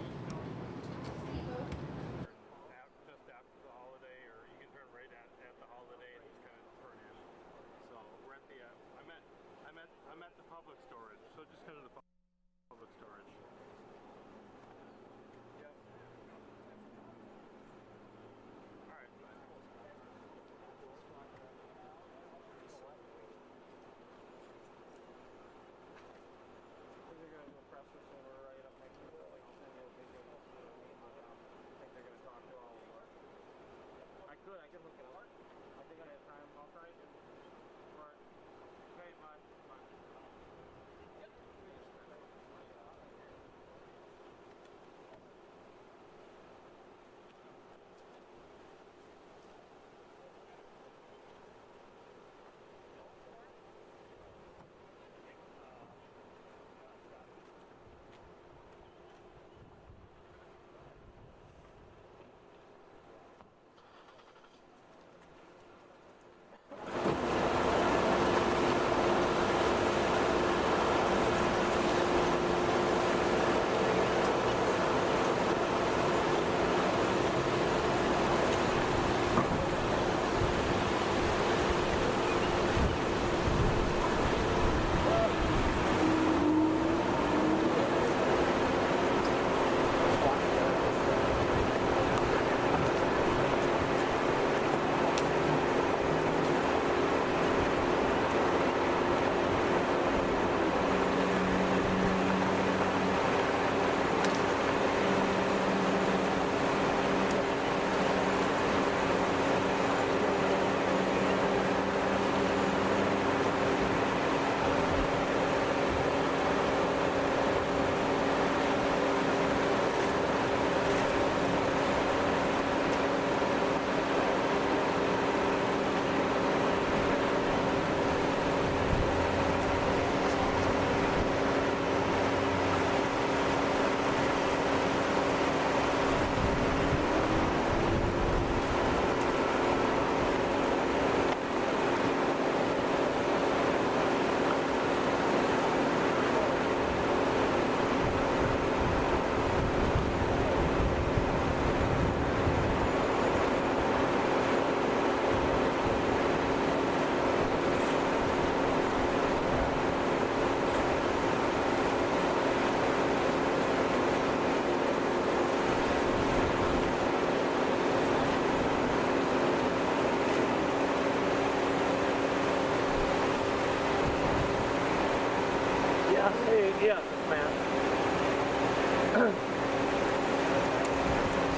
Yes, ma'am.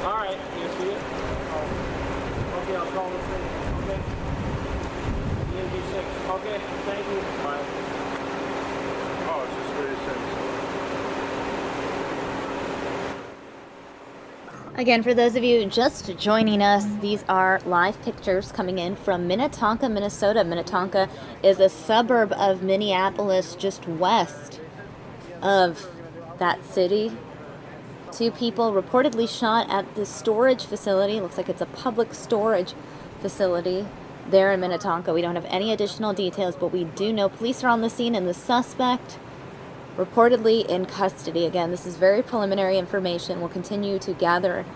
All right, you see it? Oh. Okay, I'll call the thing. Okay. EMD6. Okay, thank you. Bye. Oh, it's just 36. Again, for those of you just joining us, these are live pictures coming in from Minnetonka, Minnesota. Minnetonka is a suburb of Minneapolis, just west of that city. 2 people reportedly shot at the storage facility. Looks like it's a public storage facility there in Minnetonka. We don't have any additional details, but we do know police are on the scene and the suspect reportedly in custody. Again, this is very preliminary information. We'll continue to gather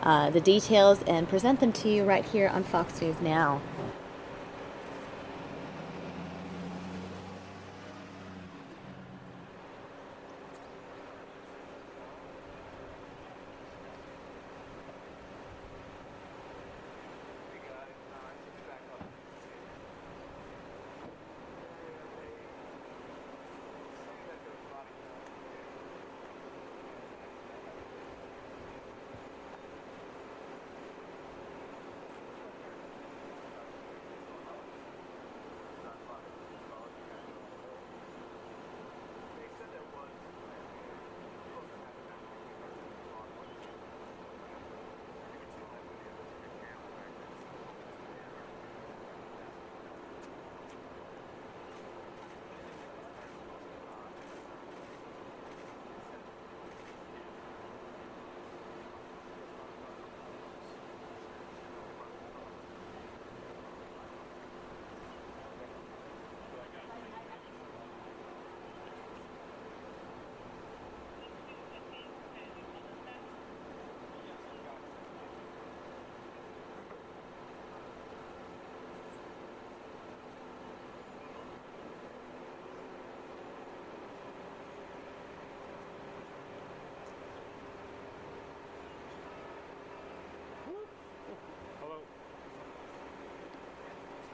the details and present them to you right here on Fox News Now.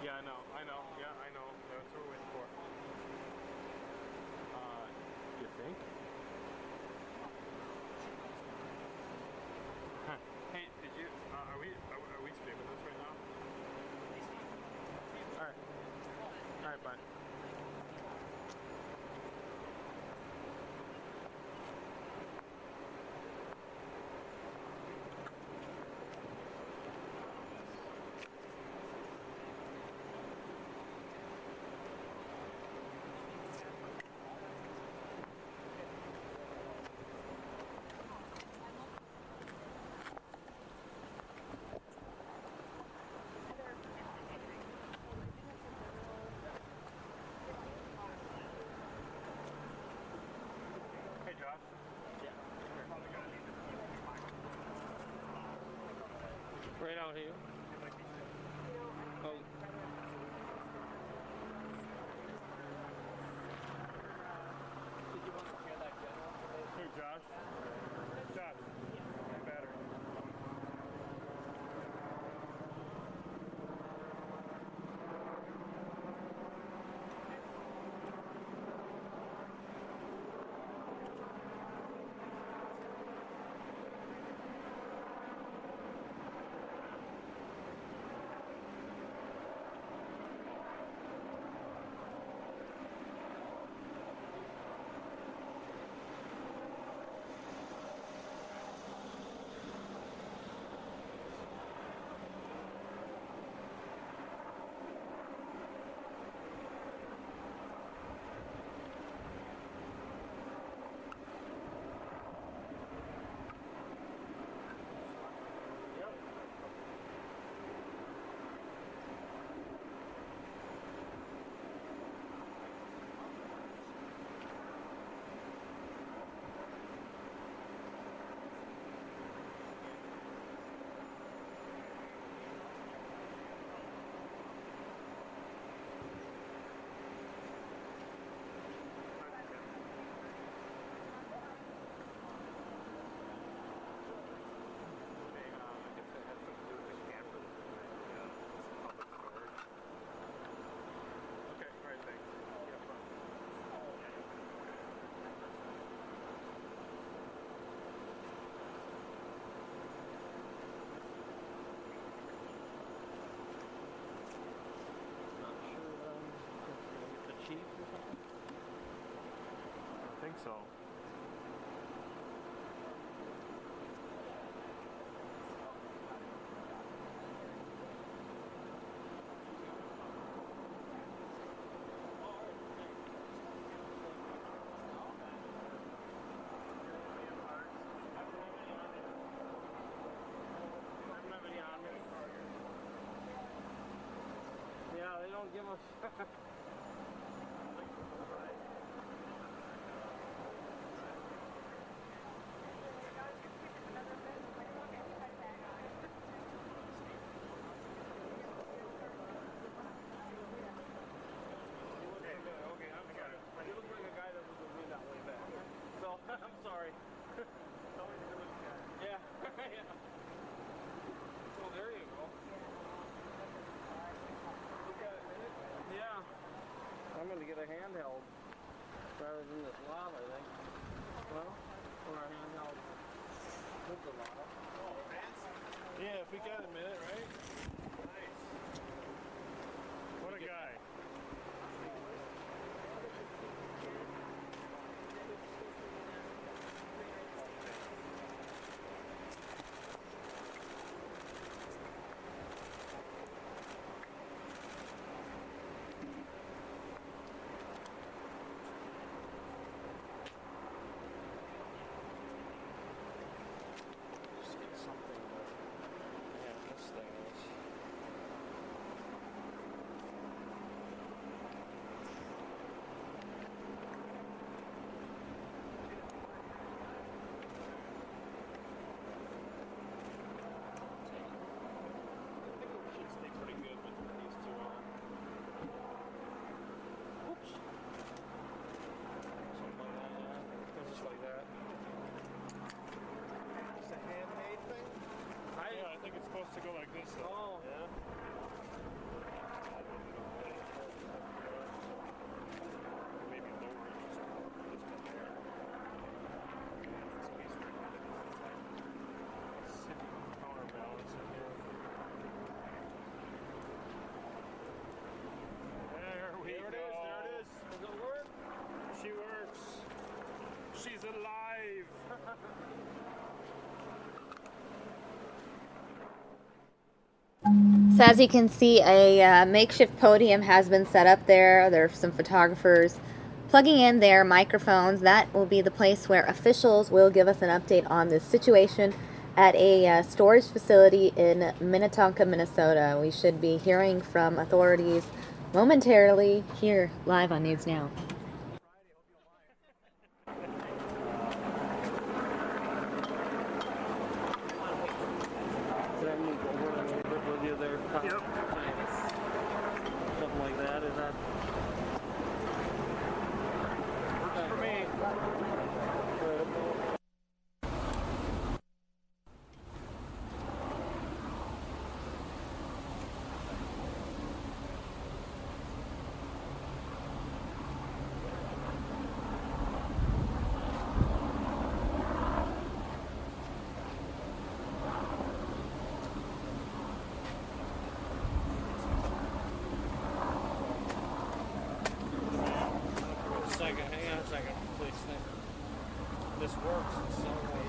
Yeah, I know, that's what we're waiting for. You think? Huh. Hey, did you, are we streaming this right now? Alright, bye. Right out here. Oh. Hey, Josh. Josh. Better. I think so. give us. I'm sorry. Yeah. Oh, there you go. Yeah. I'm going to get a handheld rather than this lav, I think. Well, or a handheld with the lav. Oh, fancy. Yeah, if we got a minute, right? Nice. What a guy. To go like this, though. Oh. Yeah. Maybe lower this one there. Counterbalance in here. There we go. There it is. Does it work? She works. She's alive. So as you can see, a makeshift podium has been set up there. There are some photographers plugging in their microphones. That will be the place where officials will give us an update on this situation at a storage facility in Minnetonka, Minnesota. We should be hearing from authorities momentarily here live on News Now. Something like that, is that? Works for me. Hang on a second, please. This works in some way.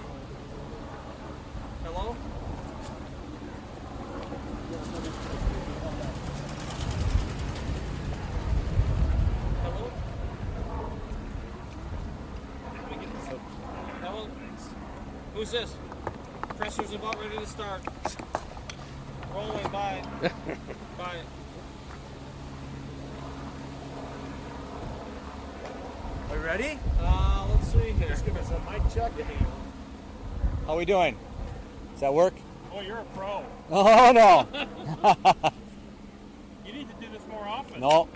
Hello? Hello? Hello? Who's this? Pressure's about ready to start. Rolling, bye. Bye. Are we ready? Let's see here. Just give us a mic check. How we doing? Does that work? Oh, you're a pro. Oh, no. You need to do this more often. No.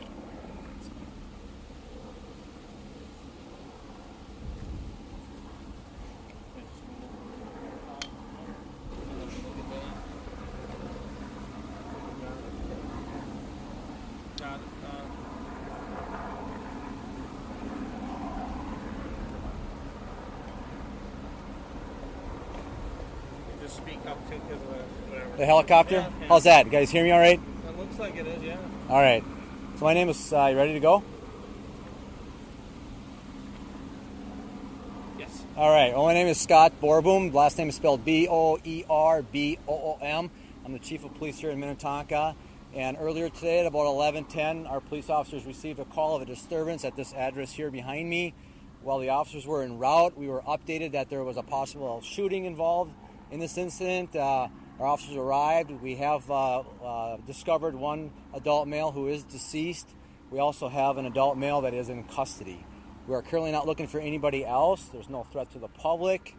Speak up to because of whatever. The helicopter? Yeah. How's that? You guys hear me all right? It looks like it is, yeah. All right. So my name is, you ready to go? Yes. All right. Well, my name is Scott Borboom. Last name is spelled B-O-E-R-B-O-O-M. I'm the chief of police here in Minnetonka. And earlier today at about 11:10, our police officers received a call of a disturbance at this address here behind me. While the officers were en route, we were updated that there was a possible shooting involved in this incident. Our officers arrived. We have discovered one adult male who is deceased. We also have an adult male that is in custody. We are currently not looking for anybody else. There's no threat to the public.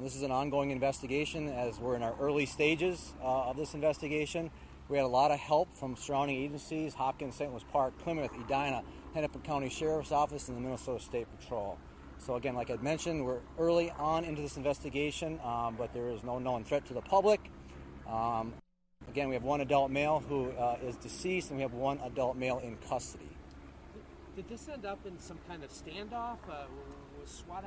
This is an ongoing investigation as we're in our early stages of this investigation. We had a lot of help from surrounding agencies, Hopkins, St. Louis Park, Plymouth, Edina, Hennepin County Sheriff's Office, and the Minnesota State Patrol. So again, like I mentioned, we're early on into this investigation, but there is no known threat to the public. Again, we have one adult male who is deceased, and we have one adult male in custody. Did this end up in some kind of standoff? Was SWAT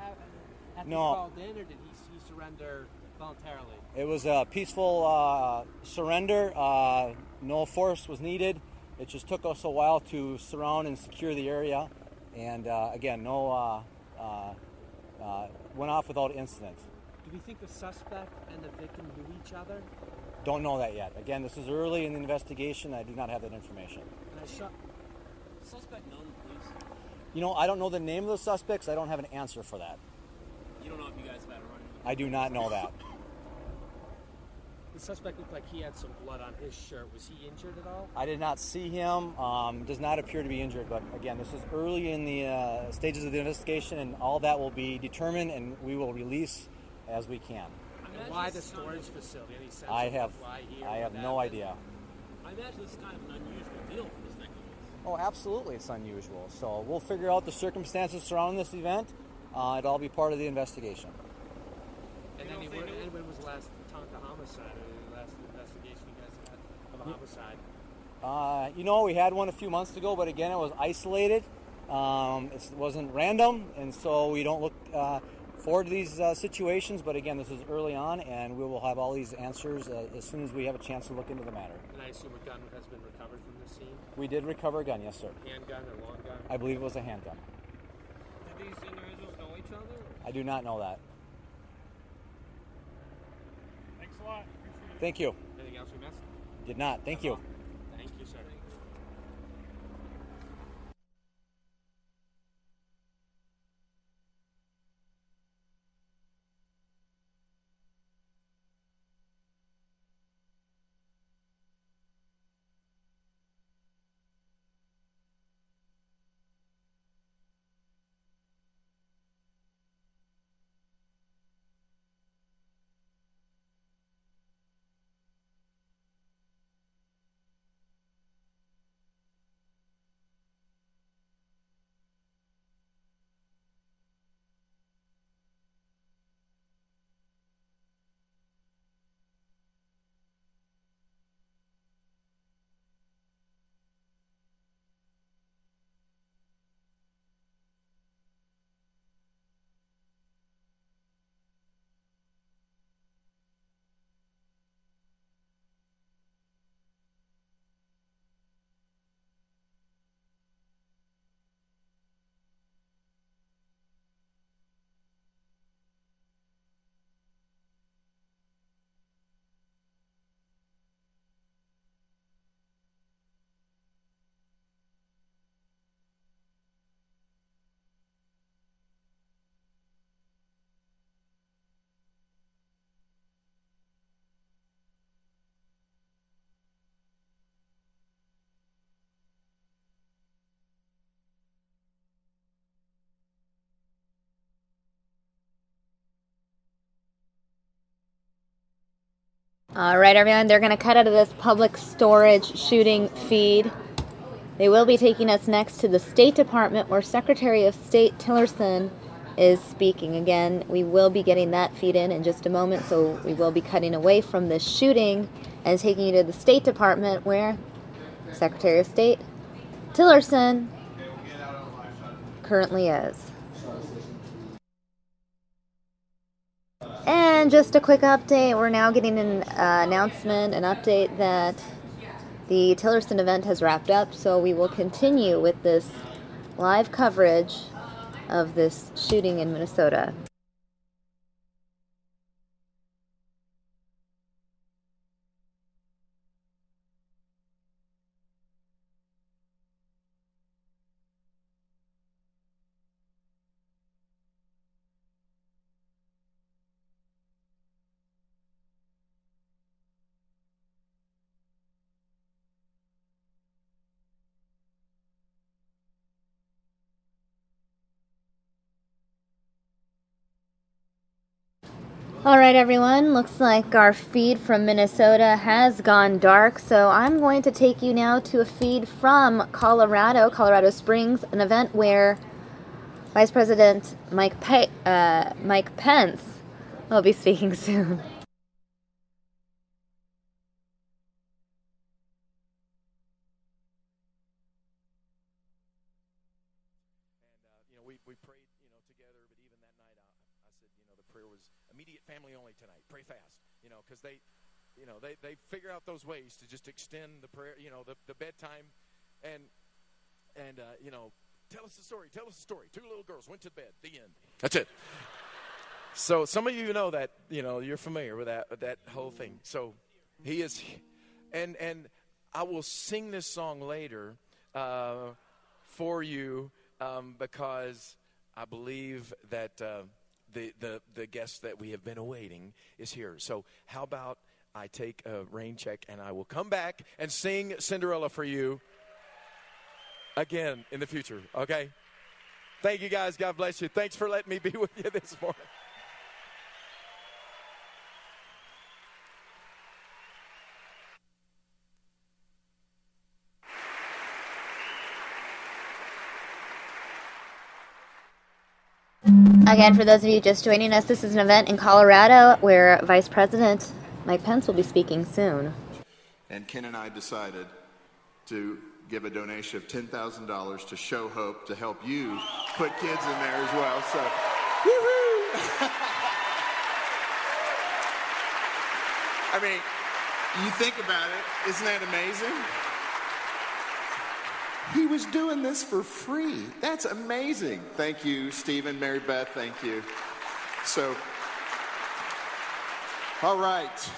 had No. called in, or did he surrender voluntarily? It was a peaceful surrender. No force was needed. It just took us a while to surround and secure the area, and again, no went off without incident. Do we think the suspect and the victim knew each other? Don't know that yet. Again, this is early in the investigation. I do not have that information. And I saw suspect known to police. You know, I don't know the name of the suspects. I don't have an answer for that. You don't know if you guys have had a run? I do not know that. The suspect looked like he had some blood on his shirt. Was he injured at all? I did not see him. Does not appear to be injured. But again, this is early in the stages of the investigation, and all that will be determined, and we will release as we can. And why the storage facility? Any sense I of have why here? I have no idea. I imagine this is kind of an unusual deal for this neck of the woods. Oh, absolutely, it's unusual. So we'll figure out the circumstances surrounding this event. It'll all be part of the investigation. And then when was the last Tonka homicide, or the last investigation you guys had of a homicide? You know, we had one a few months ago, but again, it was isolated. It wasn't random, and so we don't look forward to these situations. But again, this is early on, and we will have all these answers as soon as we have a chance to look into the matter. And I assume a gun has been recovered from the scene? We did recover a gun, yes, sir. Handgun or long gun? I believe it was a handgun. Did these individuals know each other? I do not know that. Thanks a lot. Appreciate it. Thank you. Anything else we missed? Did not. Thank you. Thank you, sir. All right, everyone, they're going to cut out of this public storage shooting feed. They will be taking us next to the State Department, where Secretary of State Tillerson is speaking. Again, we will be getting that feed in just a moment, so we will be cutting away from this shooting and taking you to the State Department, where Secretary of State Tillerson currently is. And just a quick update, we're now getting an announcement, an update that the Tillerson event has wrapped up, so we will continue with this live coverage of this shooting in Minnesota. All right, everyone. Looks like our feed from Minnesota has gone dark, so I'm going to take you now to a feed from Colorado Springs, an event where Vice President Mike Pence will be speaking soon. We prayed, together, but even that night, I said, the prayer was immediate family only tonight. Pray fast, because they figure out those ways to just extend the prayer, the bedtime, and tell us the story. Tell us the story. 2 little girls went to bed. The end. That's it. So some of you know that, you're familiar with that whole thing. So he is, and I will sing this song later for you because I believe that the guest that we have been awaiting is here. So how about I take a rain check and I will come back and sing Cinderella for you again in the future, okay? Thank you, guys. God bless you. Thanks for letting me be with you this morning. Again, for those of you just joining us, this is an event in Colorado where Vice President Mike Pence will be speaking soon. And Ken and I decided to give a donation of $10,000 to Show Hope to help you put kids in there as well. So, woohoo! I mean, you think about it, isn't that amazing? He was doing this for free. That's amazing. Thank you, Stephen, Mary Beth, thank you. So, all right,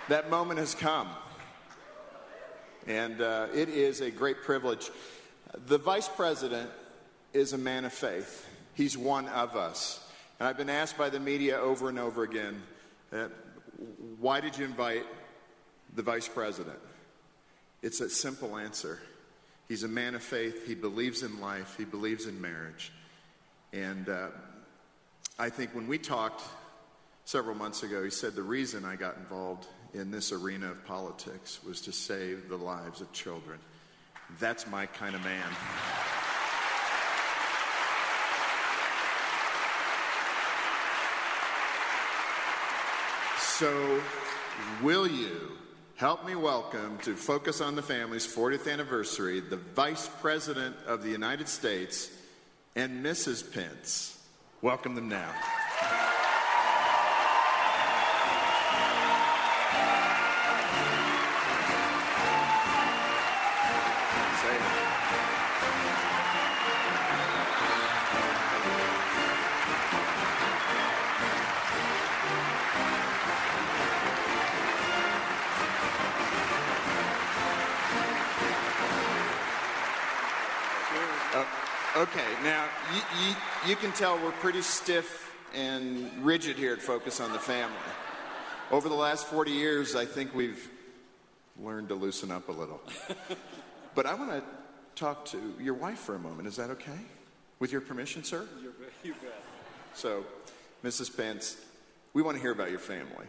that moment has come. And it is a great privilege. The Vice President is a man of faith. He's one of us. And I've been asked by the media over and over again, why did you invite the Vice President? It's a simple answer. He's a man of faith. He believes in life. He believes in marriage. And I think when we talked several months ago, he said the reason I got involved in this arena of politics was to save the lives of children. That's my kind of man. So, will you help me welcome to Focus on the Family's 40th anniversary, the Vice President of the United States and Mrs. Pence. Welcome them now. Okay, now you can tell we're pretty stiff and rigid here at Focus on the Family. Over the last 40 years, I think we've learned to loosen up a little. But I want to talk to your wife for a moment. Is that okay? With your permission, sir? You bet. So, Mrs. Pence, we want to hear about your family.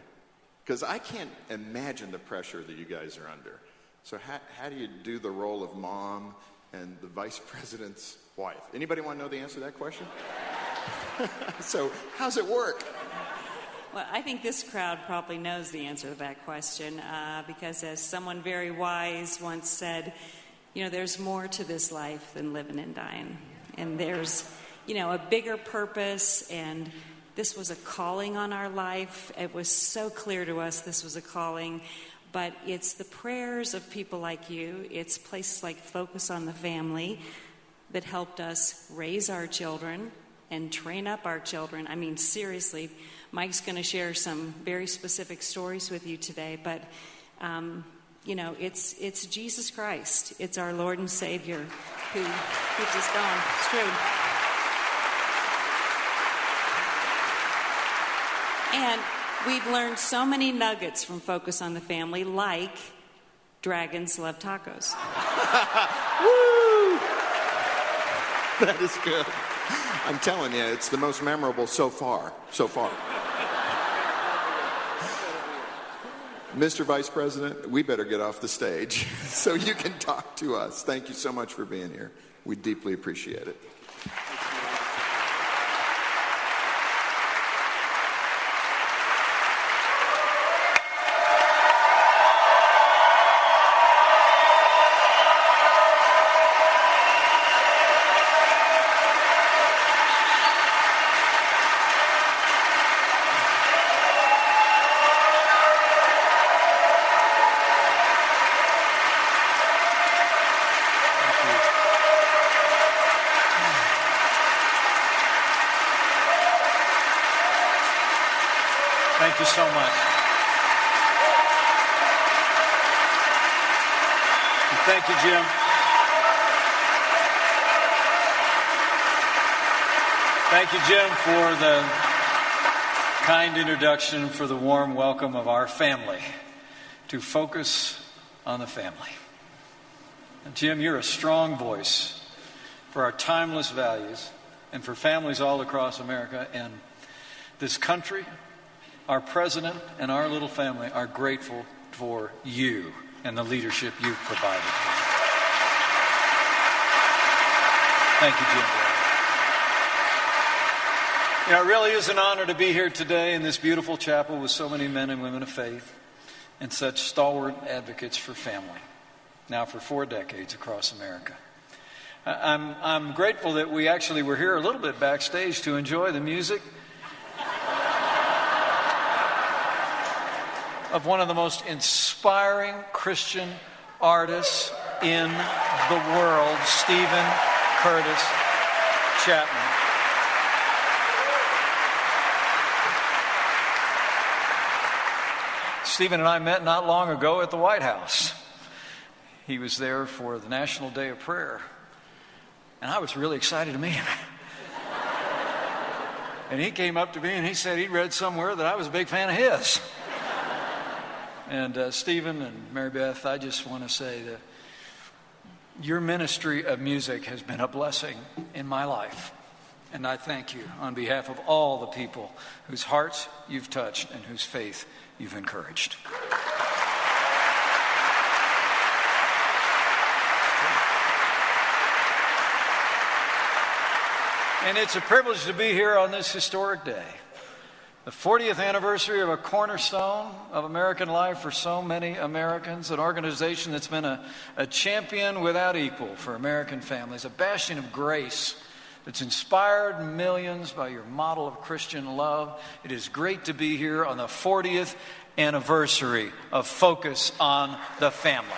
Because I can't imagine the pressure that you guys are under. So how do you do the role of mom and the vice president's wife? Anybody want to know the answer to that question? So how's it work? Well, I think this crowd probably knows the answer to that question because as someone very wise once said, there's more to this life than living and dying. And there's, a bigger purpose, and this was a calling on our life. It was so clear to us this was a calling. But it's the prayers of people like you. It's places like Focus on the Family that helped us raise our children and train up our children. I mean, seriously, Mike's going to share some very specific stories with you today. But, it's Jesus Christ. It's our Lord and Savior who keeps us going. It's true. And we've learned so many nuggets from Focus on the Family, like dragons love tacos. Woo! That is good. I'm telling you, it's the most memorable so far. Mr. Vice President, we better get off the stage so you can talk to us. Thank you so much for being here. We deeply appreciate it. Thank you so much. And thank you, Jim. Thank you, Jim, for the kind introduction, for the warm welcome of our family to focus on the family. And Jim, you're a strong voice for our timeless values and for families all across America and this country. Our president and our little family are grateful for you and the leadership you've provided. Thank you, Jim. You know, it really is an honor to be here today in this beautiful chapel with so many men and women of faith and such stalwart advocates for family, now for 4 decades across America. I'm grateful that we actually were here a little bit backstage to enjoy the music of one of the most inspiring Christian artists in the world, Stephen Curtis Chapman. Stephen and I met not long ago at the White House. He was there for the National Day of Prayer, and I was really excited to meet him. And he came up to me and he said he'd read somewhere that I was a big fan of his. And Stephen and Mary Beth, I just want to say that your ministry of music has been a blessing in my life. And I thank you on behalf of all the people whose hearts you've touched and whose faith you've encouraged. And it's a privilege to be here on this historic day. The 40th anniversary of a cornerstone of American life for so many Americans, an organization that's been a champion without equal for American families, a bastion of grace that's inspired millions by your model of Christian love. It is great to be here on the 40th anniversary of Focus on the Family.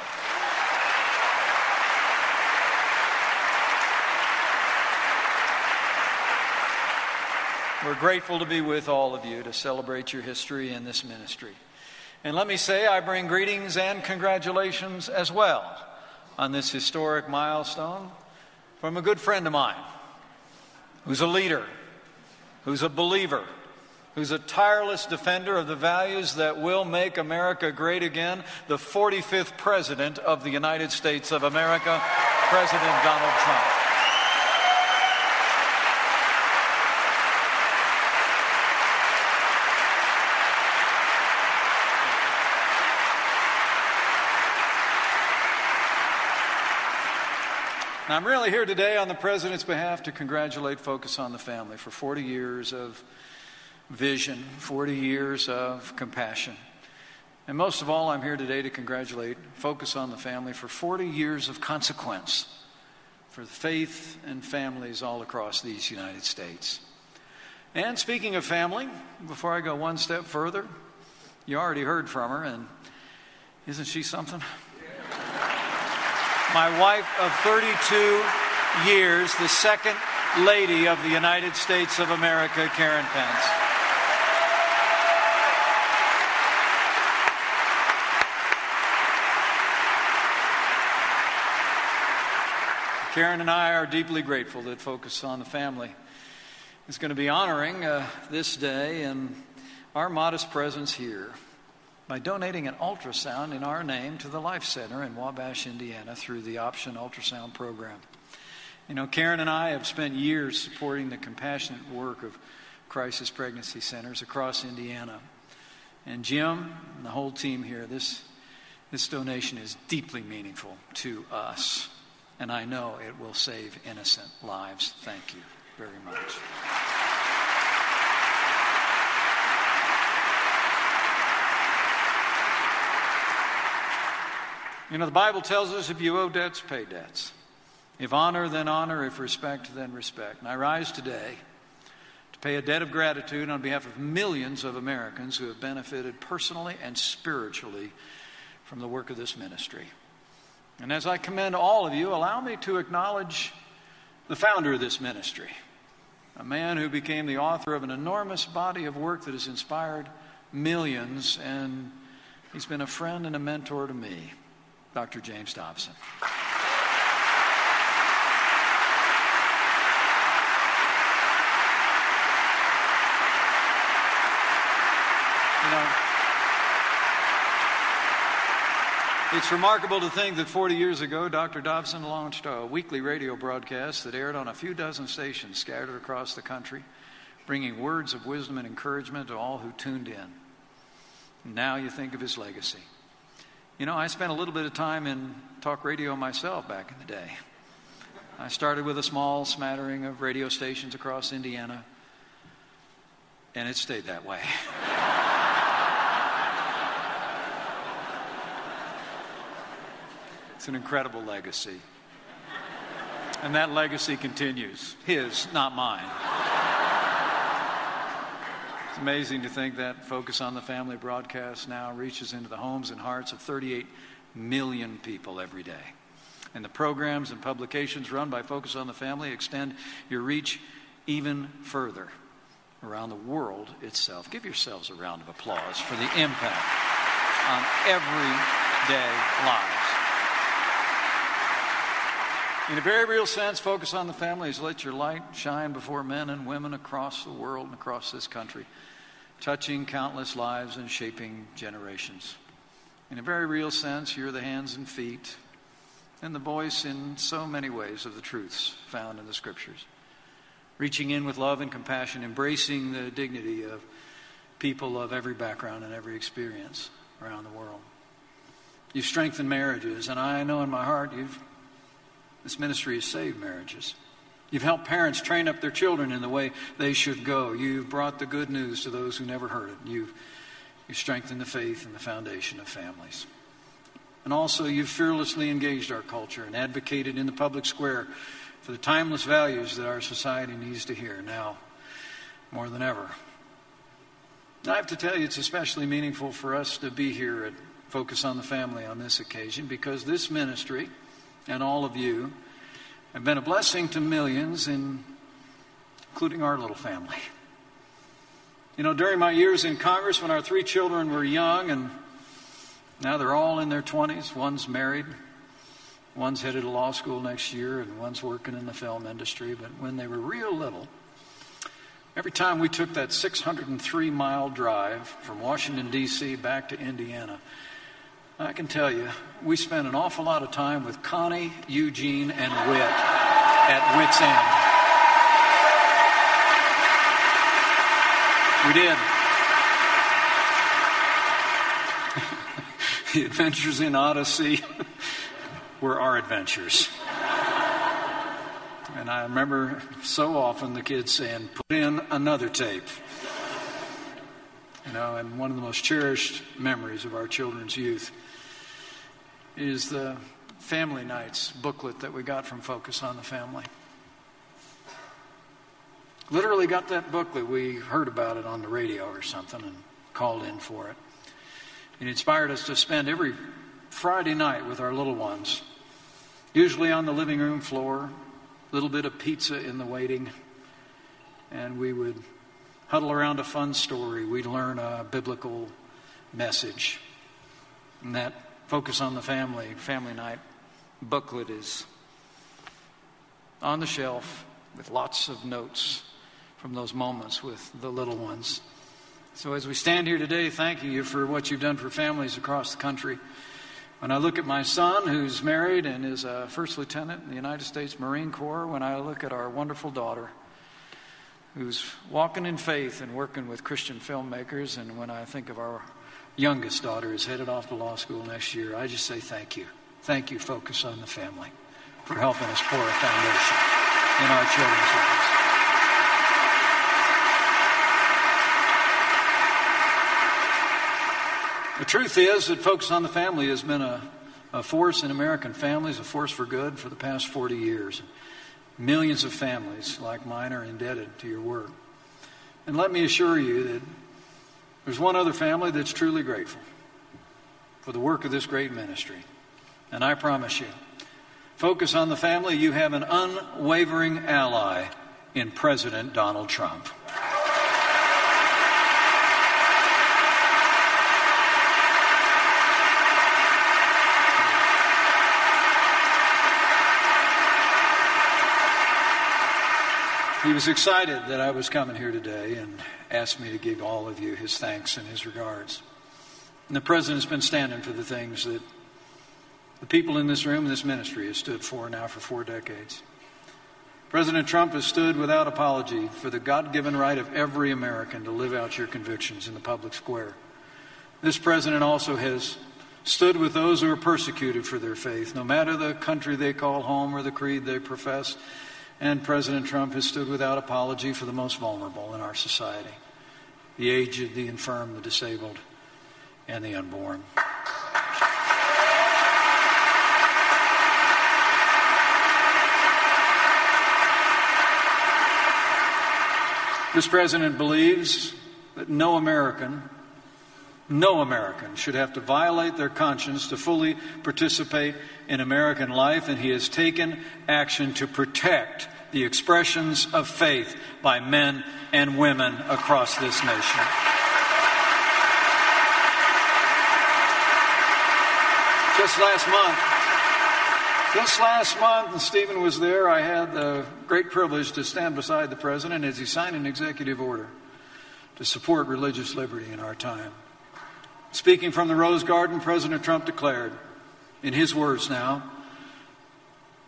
We're grateful to be with all of you to celebrate your history in this ministry. And let me say, I bring greetings and congratulations as well on this historic milestone from a good friend of mine who's a leader, who's a believer, who's a tireless defender of the values that will make America great again, the 45th President of the United States of America, President Donald Trump. Now, I'm really here today on the President's behalf to congratulate Focus on the Family for 40 years of vision, 40 years of compassion. And most of all, I'm here today to congratulate Focus on the Family for 40 years of consequence for the faith and families all across these United States. And speaking of family, before I go one step further, you already heard from her, and isn't she something? My wife of 32 years, the second lady of the United States of America, Karen Pence. Karen and I are deeply grateful that Focus on the Family is going to be honoring this day and our modest presence here by donating an ultrasound in our name to the Life Center in Wabash, Indiana, through the Option Ultrasound Program. You know, Karen and I have spent years supporting the compassionate work of crisis pregnancy centers across Indiana. And Jim and the whole team here, this donation is deeply meaningful to us. And I know it will save innocent lives. Thank you very much. You know, the Bible tells us if you owe debts, pay debts. If honor, then honor. If respect, then respect. And I rise today to pay a debt of gratitude on behalf of millions of Americans who have benefited personally and spiritually from the work of this ministry. And as I commend all of you, allow me to acknowledge the founder of this ministry, a man who became the author of an enormous body of work that has inspired millions, and he's been a friend and a mentor to me, Dr. James Dobson. You know, it's remarkable to think that 40 years ago, Dr. Dobson launched a weekly radio broadcast that aired on a few dozen stations scattered across the country, bringing words of wisdom and encouragement to all who tuned in. And now you think of his legacy. You know, I spent a little bit of time in talk radio myself back in the day. I started with a small smattering of radio stations across Indiana, and it stayed that way. It's an incredible legacy. And that legacy continues. His, not mine. It's amazing to think that Focus on the Family broadcast now reaches into the homes and hearts of 38 million people every day. And the programs and publications run by Focus on the Family extend your reach even further around the world itself. Give yourselves a round of applause for the impact on everyday lives. In a very real sense, Focus on the Family has let your light shine before men and women across the world and across this country, touching countless lives and shaping generations. In a very real sense, you're the hands and feet and the voice in so many ways of the truths found in the Scriptures, reaching in with love and compassion, embracing the dignity of people of every background and every experience around the world. You've strengthened marriages, and I know in my heart this ministry has saved marriages. You've helped parents train up their children in the way they should go. You've brought the good news to those who never heard it. You've strengthened the faith and the foundation of families. And also, you've fearlessly engaged our culture and advocated in the public square for the timeless values that our society needs to hear now more than ever. And I have to tell you, it's especially meaningful for us to be here at Focus on the Family on this occasion, because this ministry and all of you have been a blessing to millions, including our little family. You know, during my years in Congress, when our 3 children were young, and now they're all in their 20s, one's married, one's headed to law school next year, and one's working in the film industry. But when they were real little, every time we took that 603-mile drive from Washington, D.C. back to Indiana, I can tell you, we spent an awful lot of time with Connie, Eugene, and Whit at Whit's End. We did. The adventures in Odyssey were our adventures. And I remember so often the kids saying, "Put in another tape." You know, and one of the most cherished memories of our children's youth is the Family Nights booklet that we got from Focus on the Family. Literally got that booklet. We heard about it on the radio or something and called in for it. It inspired us to spend every Friday night with our little ones, usually on the living room floor, a little bit of pizza in the waiting, and we would huddle around a fun story. We'd learn a biblical message. And that Focus on the Family Night booklet is on the shelf with lots of notes from those moments with the little ones. So as we stand here today, thanking you for what you've done for families across the country, when I look at my son, who's married and is a first lieutenant in the United States Marine Corps, when I look at our wonderful daughter, who's walking in faith and working with Christian filmmakers. And when I think of our youngest daughter who's headed off to law school next year, I just say thank you. Thank you, Focus on the Family, for helping us pour a foundation in our children's lives. The truth is that Focus on the Family has been a force in American families, a force for good for the past 40 years. Millions of families like mine are indebted to your work. And let me assure you that there's one other family that's truly grateful for the work of this great ministry. And I promise you, Focus on the Family, you have an unwavering ally in President Donald Trump. He was excited that I was coming here today and asked me to give all of you his thanks and his regards. And the President's been standing for the things that the people in this room and this ministry have stood for now for 4 decades. President Trump has stood without apology for the God-given right of every American to live out your convictions in the public square. This President also has stood with those who are persecuted for their faith, no matter the country they call home or the creed they profess. And President Trump has stood without apology for the most vulnerable in our society: the aged, the infirm, the disabled, and the unborn. This President believes that no American should have to violate their conscience to fully participate in American life, and he has taken action to protect the expressions of faith by men and women across this nation. Just last month, and Stephen was there, I had the great privilege to stand beside the President as he signed an executive order to support religious liberty in our time. Speaking from the Rose Garden, President Trump declared, in his words now,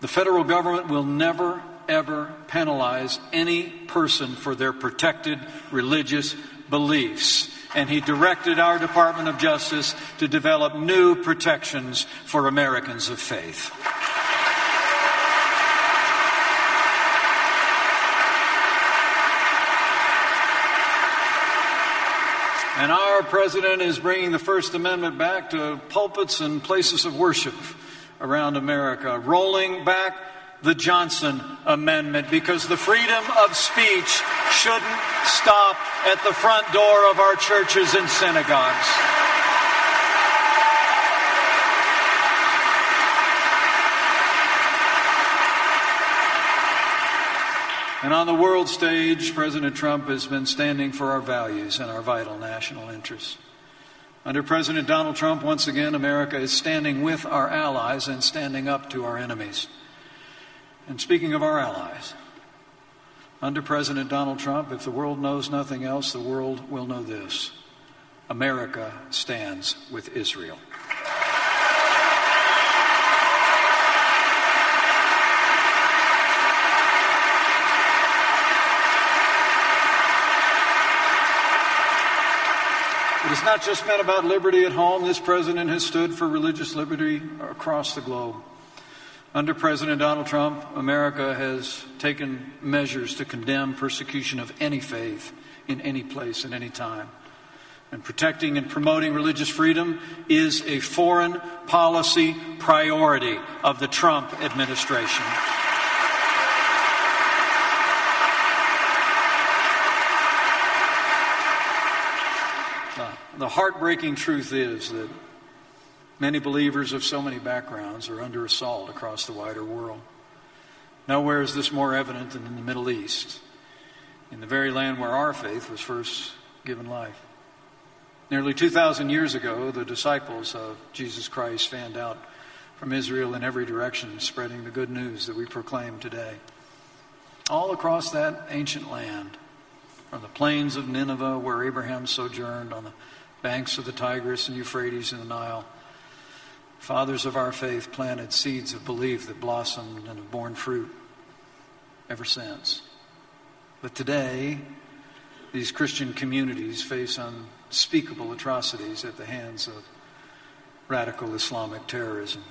the federal government will never, ever penalize any person for their protected religious beliefs. And he directed our Department of Justice to develop new protections for Americans of faith. And our President is bringing the First Amendment back to pulpits and places of worship around America, rolling back the Johnson Amendment, because the freedom of speech shouldn't stop at the front door of our churches and synagogues. And on the world stage, President Trump has been standing for our values and our vital national interests. Under President Donald Trump, once again, America is standing with our allies and standing up to our enemies. And speaking of our allies, under President Donald Trump, if the world knows nothing else, the world will know this: America stands with Israel. It has not just been about liberty at home. This President has stood for religious liberty across the globe. Under President Donald Trump, America has taken measures to condemn persecution of any faith in any place at any time. And protecting and promoting religious freedom is a foreign policy priority of the Trump administration. The heartbreaking truth is that many believers of so many backgrounds are under assault across the wider world. Nowhere is this more evident than in the Middle East, in the very land where our faith was first given life. Nearly 2,000 years ago, the disciples of Jesus Christ fanned out from Israel in every direction, spreading the good news that we proclaim today. All across that ancient land, from the plains of Nineveh, where Abraham sojourned, on the banks of the Tigris and Euphrates and the Nile, fathers of our faith planted seeds of belief that blossomed and have borne fruit ever since. But today, these Christian communities face unspeakable atrocities at the hands of radical Islamic terrorism.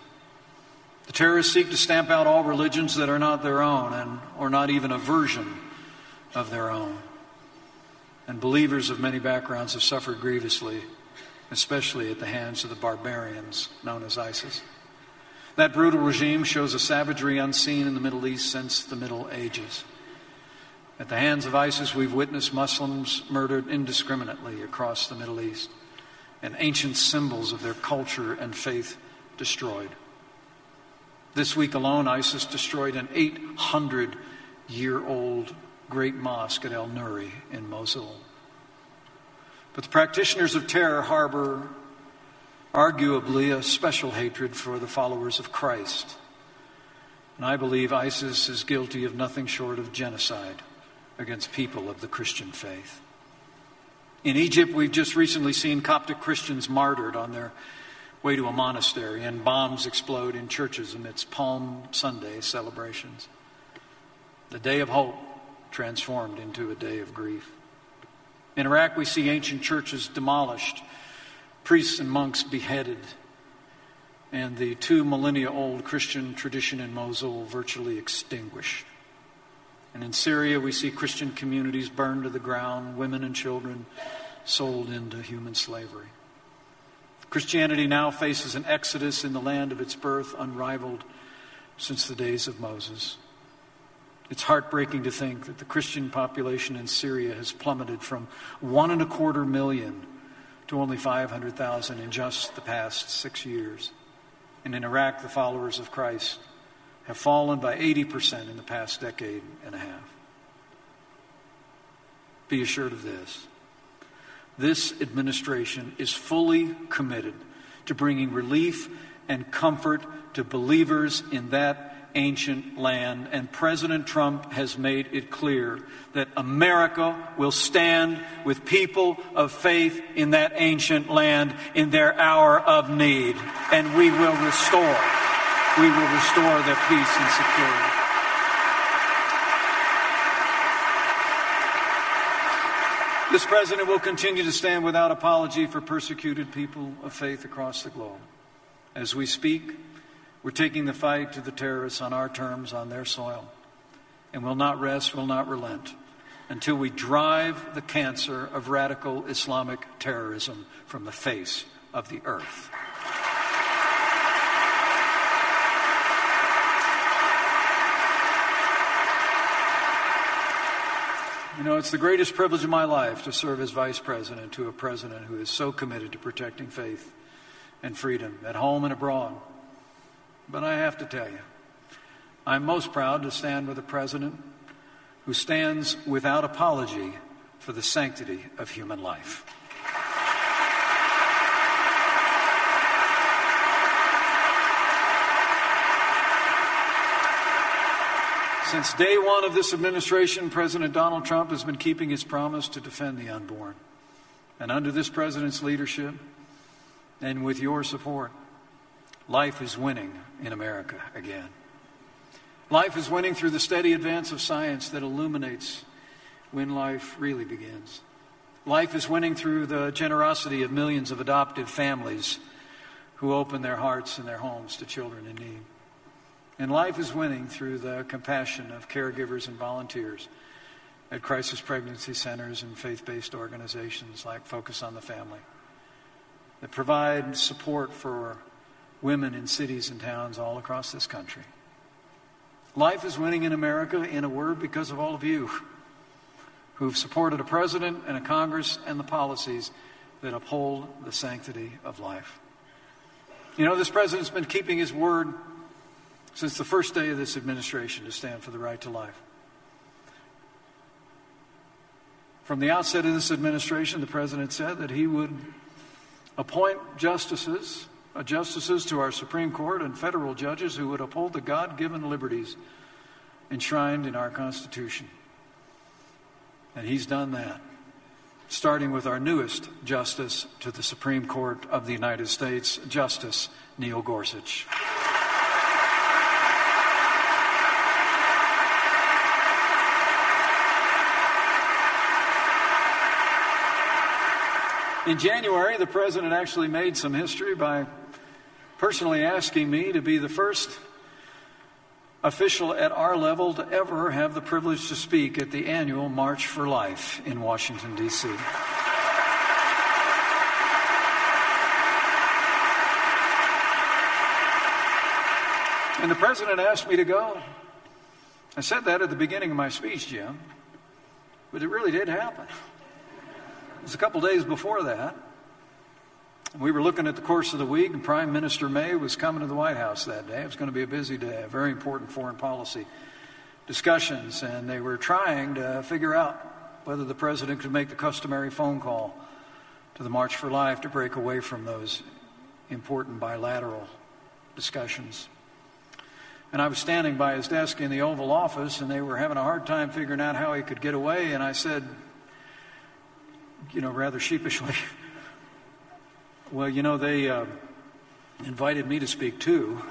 The terrorists seek to stamp out all religions that are not their own or not even a version of their own. And believers of many backgrounds have suffered grievously, especially at the hands of the barbarians known as ISIS. That brutal regime shows a savagery unseen in the Middle East since the Middle Ages. At the hands of ISIS, we've witnessed Muslims murdered indiscriminately across the Middle East, and ancient symbols of their culture and faith destroyed. This week alone, ISIS destroyed an 800-year-old great mosque at al-Nuri in Mosul. But the practitioners of terror harbor arguably a special hatred for the followers of Christ. And I believe ISIS is guilty of nothing short of genocide against people of the Christian faith. In Egypt, we've just recently seen Coptic Christians martyred on their way to a monastery, and bombs explode in churches amidst Palm Sunday celebrations. The day of hope transformed into a day of grief. In Iraq, we see ancient churches demolished, priests and monks beheaded, and the 2 millennia-old Christian tradition in Mosul virtually extinguished. And in Syria, we see Christian communities burned to the ground, women and children sold into human slavery. Christianity now faces an exodus in the land of its birth, unrivaled since the days of Moses. It's heartbreaking to think that the Christian population in Syria has plummeted from 1.25 million to only 500,000 in just the past 6 years. And in Iraq, the followers of Christ have fallen by 80% in the past decade and a half. Be assured of this. This administration is fully committed to bringing relief and comfort to believers in that ancient land, and President Trump has made it clear that America will stand with people of faith in that ancient land in their hour of need, and we will restore their peace and security. This president will continue to stand without apology for persecuted people of faith across the globe. As we speak, we're taking the fight to the terrorists on our terms, on their soil, and will not rest, will not relent, until we drive the cancer of radical Islamic terrorism from the face of the earth. You know, it's the greatest privilege of my life to serve as vice president to a president who is so committed to protecting faith and freedom at home and abroad. But I have to tell you, I'm most proud to stand with a president who stands without apology for the sanctity of human life. Since day one of this administration, President Donald Trump has been keeping his promise to defend the unborn. And under this president's leadership, and with your support, life is winning in America again. Life is winning through the steady advance of science that illuminates when life really begins. Life is winning through the generosity of millions of adoptive families who open their hearts and their homes to children in need. And life is winning through the compassion of caregivers and volunteers at crisis pregnancy centers and faith-based organizations like Focus on the Family that provide support for women in cities and towns all across this country. Life is winning in America, in a word, because of all of you who've supported a president and a Congress and the policies that uphold the sanctity of life. You know, this president's been keeping his word since the first day of this administration to stand for the right to life. From the outset of this administration, the president said that he would appoint justices to our Supreme Court and federal judges who would uphold the God-given liberties enshrined in our Constitution. And he's done that, starting with our newest justice to the Supreme Court of the United States, Justice Neil Gorsuch. In January, the President actually made some history by personally asking me to be the first official at our level to ever have the privilege to speak at the annual March for Life in Washington, D.C. And the President asked me to go. I said that at the beginning of my speech, Jim, but it really did happen. It was a couple days before that. We were looking at the course of the week, and Prime Minister May was coming to the White House that day. It was going to be a busy day, a very important foreign policy discussions, and they were trying to figure out whether the President could make the customary phone call to the March for Life to break away from those important bilateral discussions. And I was standing by his desk in the Oval Office, and they were having a hard time figuring out how he could get away, and I said, rather sheepishly, well, they invited me to speak too.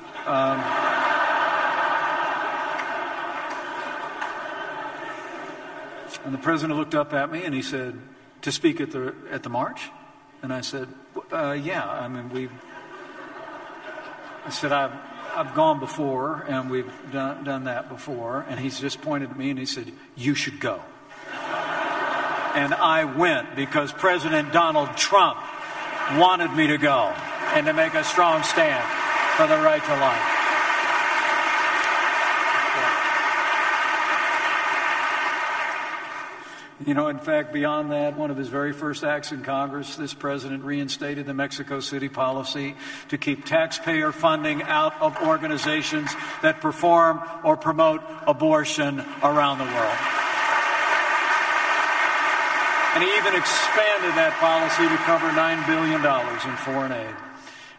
And the President looked up at me and he said, to speak at the march? And I said, yeah, I said, I've gone before and we've done that before. And he's just pointed at me and he said, you should go. And I went because President Donald Trump wanted me to go and to make a strong stand for the right to life. In fact, beyond that, one of his very first acts in Congress, this president reinstated the Mexico City policy to keep taxpayer funding out of organizations that perform or promote abortion around the world. And he even expanded that policy to cover $9 billion in foreign aid.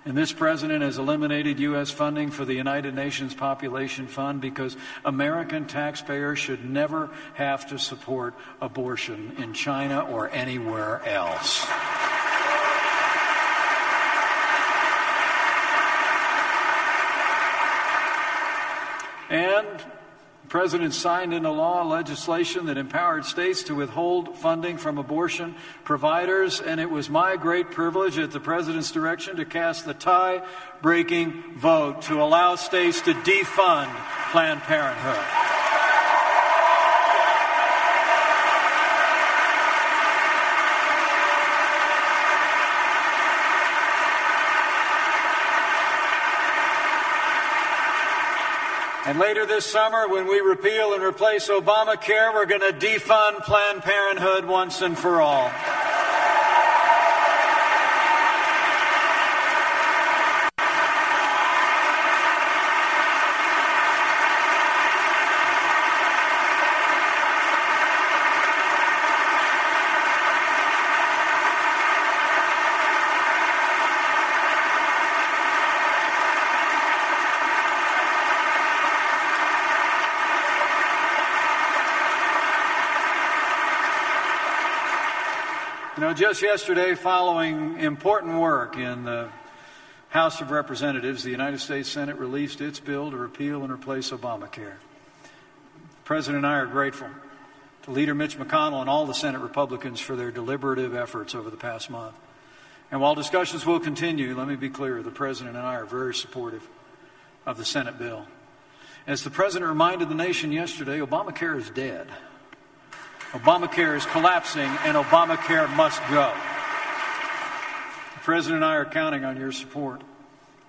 And this president has eliminated U.S. funding for the United Nations Population Fund because American taxpayers should never have to support abortion in China or anywhere else. And the President signed into law legislation that empowered states to withhold funding from abortion providers, and it was my great privilege at the President's direction to cast the tie-breaking vote to allow states to defund Planned Parenthood. And later this summer, when we repeal and replace Obamacare, we're going to defund Planned Parenthood once and for all. Just yesterday, following important work in the House of Representatives, the United States Senate released its bill to repeal and replace Obamacare. The President and I are grateful to Leader Mitch McConnell and all the Senate Republicans for their deliberative efforts over the past month. And while discussions will continue, let me be clear, the President and I are very supportive of the Senate bill. As the President reminded the nation yesterday, Obamacare is dead. Obamacare is collapsing, and Obamacare must go. The President and I are counting on your support.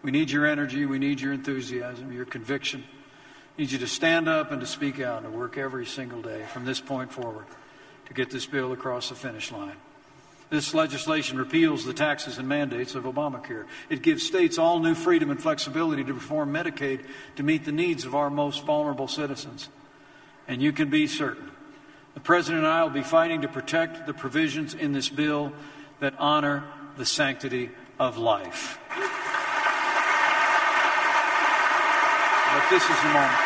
We need your energy. We need your enthusiasm, your conviction. We need you to stand up and to speak out and to work every single day from this point forward to get this bill across the finish line. This legislation repeals the taxes and mandates of Obamacare. It gives states all new freedom and flexibility to reform Medicaid to meet the needs of our most vulnerable citizens. And you can be certain the President and I will be fighting to protect the provisions in this bill that honor the sanctity of life. But this is the moment.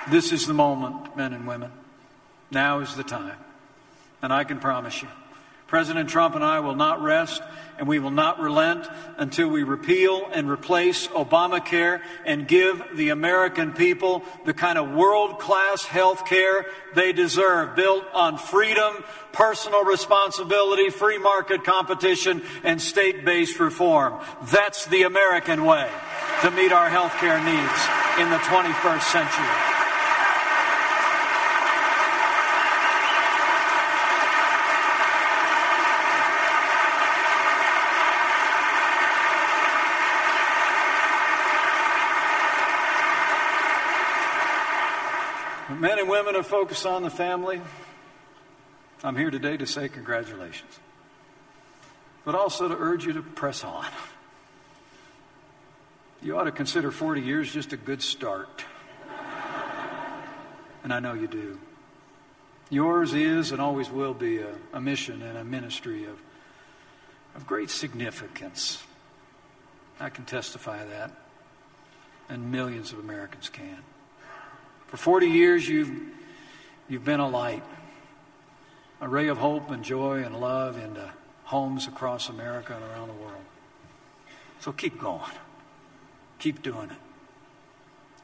This is the moment, men and women. Now is the time. And I can promise you, President Trump and I will not rest, and we will not relent until we repeal and replace Obamacare and give the American people the kind of world-class health care they deserve, built on freedom, personal responsibility, free market competition, and state-based reform. That's the American way to meet our health care needs in the 21st century. Men and women who focus on the family, I'm here today to say congratulations, but also to urge you to press on. You ought to consider 40 years just a good start. And I know you do. Yours is and always will be a mission and a ministry of great significance. I can testify to that, and millions of Americans can. For 40 years, you've been a light, a ray of hope and joy and love into homes across America and around the world. So keep going. Keep doing it.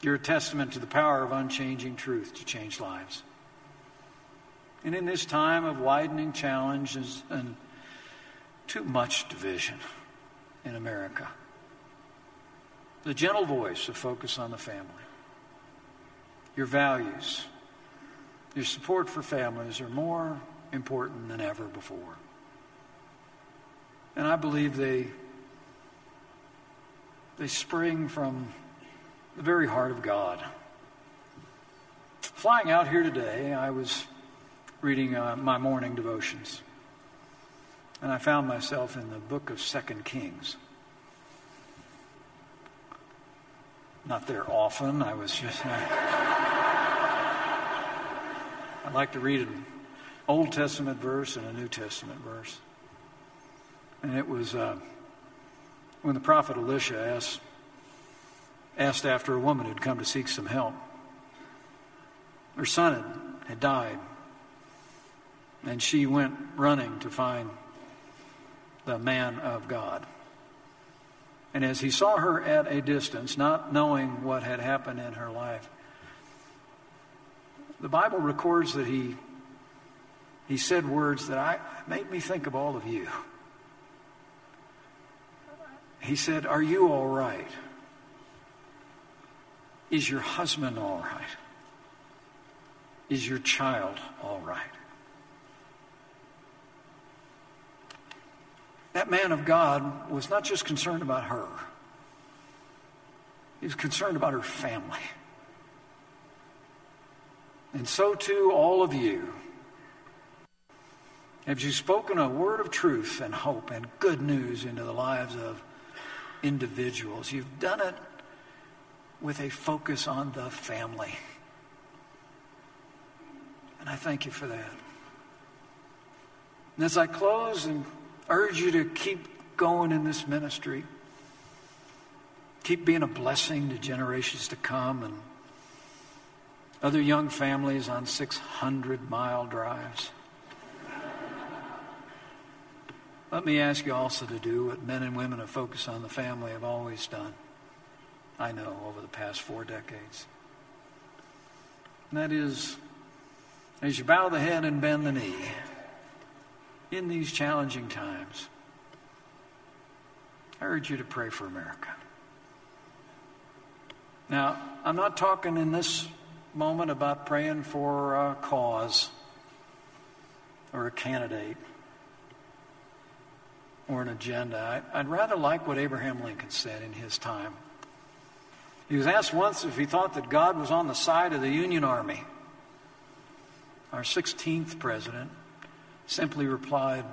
You're a testament to the power of unchanging truth to change lives. And in this time of widening challenges and too much division in America, the gentle voice of focus on the family, your values, your support for families are more important than ever before. And I believe they spring from the very heart of God. Flying out here today, I was reading my morning devotions, and I found myself in the book of 2 Kings. Not there often. I was just... I'd like to read an Old Testament verse and a New Testament verse. And it was when the prophet Elisha asked after a woman who'd come to seek some help. Her son had died, and she went running to find the man of God. And as he saw her at a distance, not knowing what had happened in her life, the Bible records that he said words that made me think of all of you. He said, "Are you all right? Is your husband all right? Is your child all right?" That man of God was not just concerned about her. He was concerned about her family. And so too, all of you. Have you spoken a word of truth and hope and good news into the lives of individuals? You've done it with a focus on the family. And I thank you for that. And as I close and urge you to keep going in this ministry, keep being a blessing to generations to come and other young families on 600-mile drives. Let me ask you also to do what men and women who focus on the family have always done, I know, over the past 4 decades. And that is, as you bow the head and bend the knee in these challenging times, I urge you to pray for America. Now, I'm not talking in this moment about praying for a cause or a candidate or an agenda. I'd rather like what Abraham Lincoln said in his time. He was asked once if he thought that God was on the side of the Union Army. Our 16th president simply replied,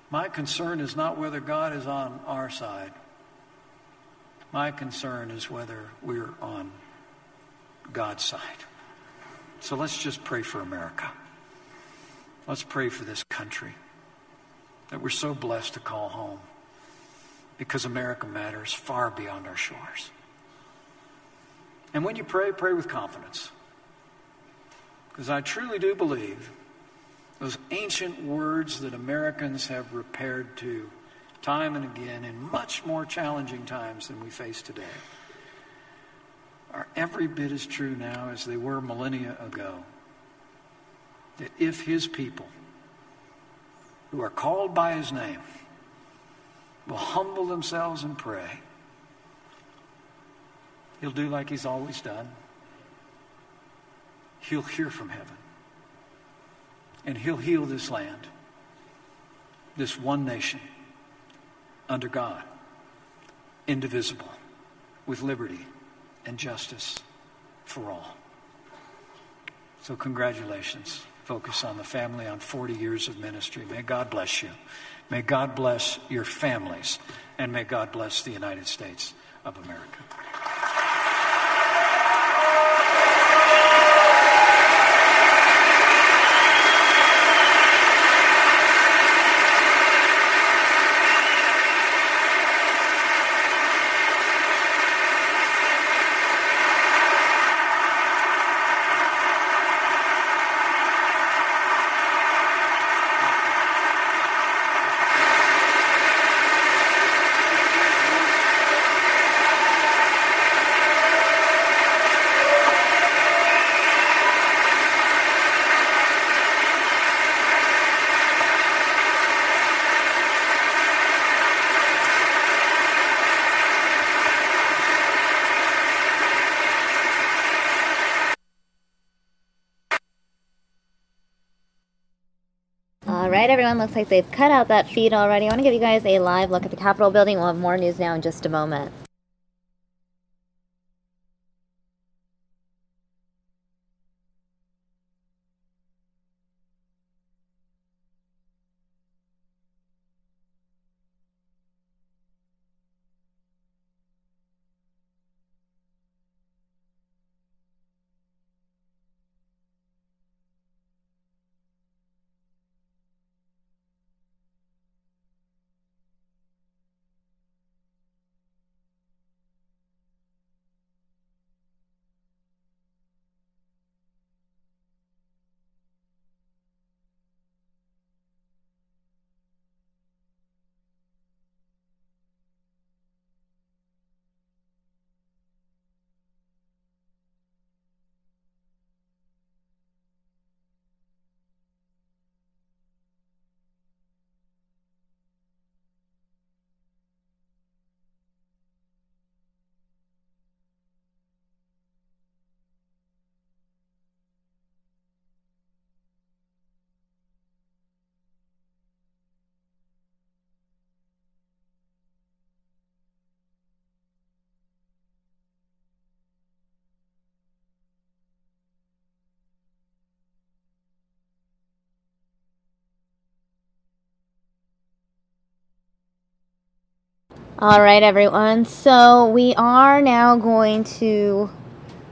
"My concern is not whether God is on our side. My concern is whether we're on God's side." So let's just pray for America. Let's pray for this country that we're so blessed to call home, because America matters far beyond our shores. And when you pray, pray with confidence, because I truly do believe Those ancient words that Americans have repaired to time and again in much more challenging times than we face today are every bit as true now as they were millennia ago. That if his people, who are called by his name, will humble themselves and pray, he'll do like he's always done. He'll hear from heaven. And he'll heal this land, this one nation, under God, indivisible, with liberty and justice for all. So congratulations. Focus on the family, on 40 years of ministry. May God bless you. May God bless your families. And may God bless the United States of America. Alright everyone, looks like they've cut out that feed already. I want to give you guys a live look at the Capitol building. We'll have more news now in just a moment. Alright everyone, so we are now going to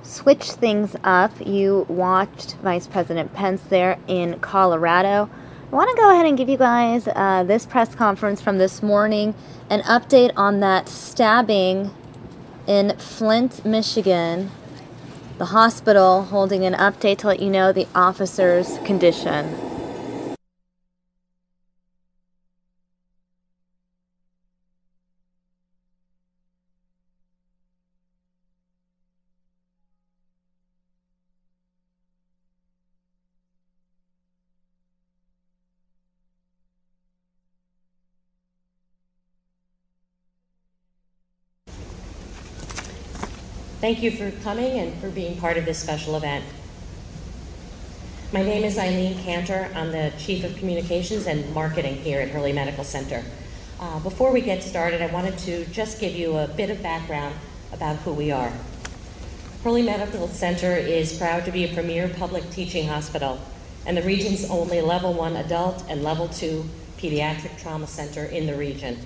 switch things up. You watched Vice President Pence there in Colorado. I want to go ahead and give you guys this press conference from this morning, an update on that stabbing in Flint, Michigan. The hospital holding an update to let you know the officer's condition. Thank you for coming and for being part of this special event. My name is Eileen Cantor. I'm the Chief of Communications and Marketing here at Hurley Medical Center. Before we get started, I wanted to just give you a bit of background about who we are. Hurley Medical Center is proud to be a premier public teaching hospital and the region's only Level 1 adult and Level 2 pediatric trauma center in the region,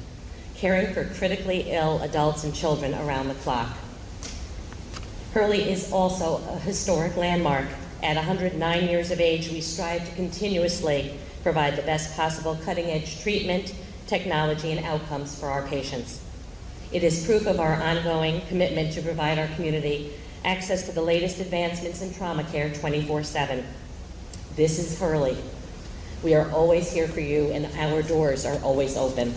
caring for critically ill adults and children around the clock. Hurley is also a historic landmark. At 109 years of age, we strive to continuously provide the best possible cutting-edge treatment, technology, and outcomes for our patients. It is proof of our ongoing commitment to provide our community access to the latest advancements in trauma care 24/7. This is Hurley. We are always here for you, and our doors are always open.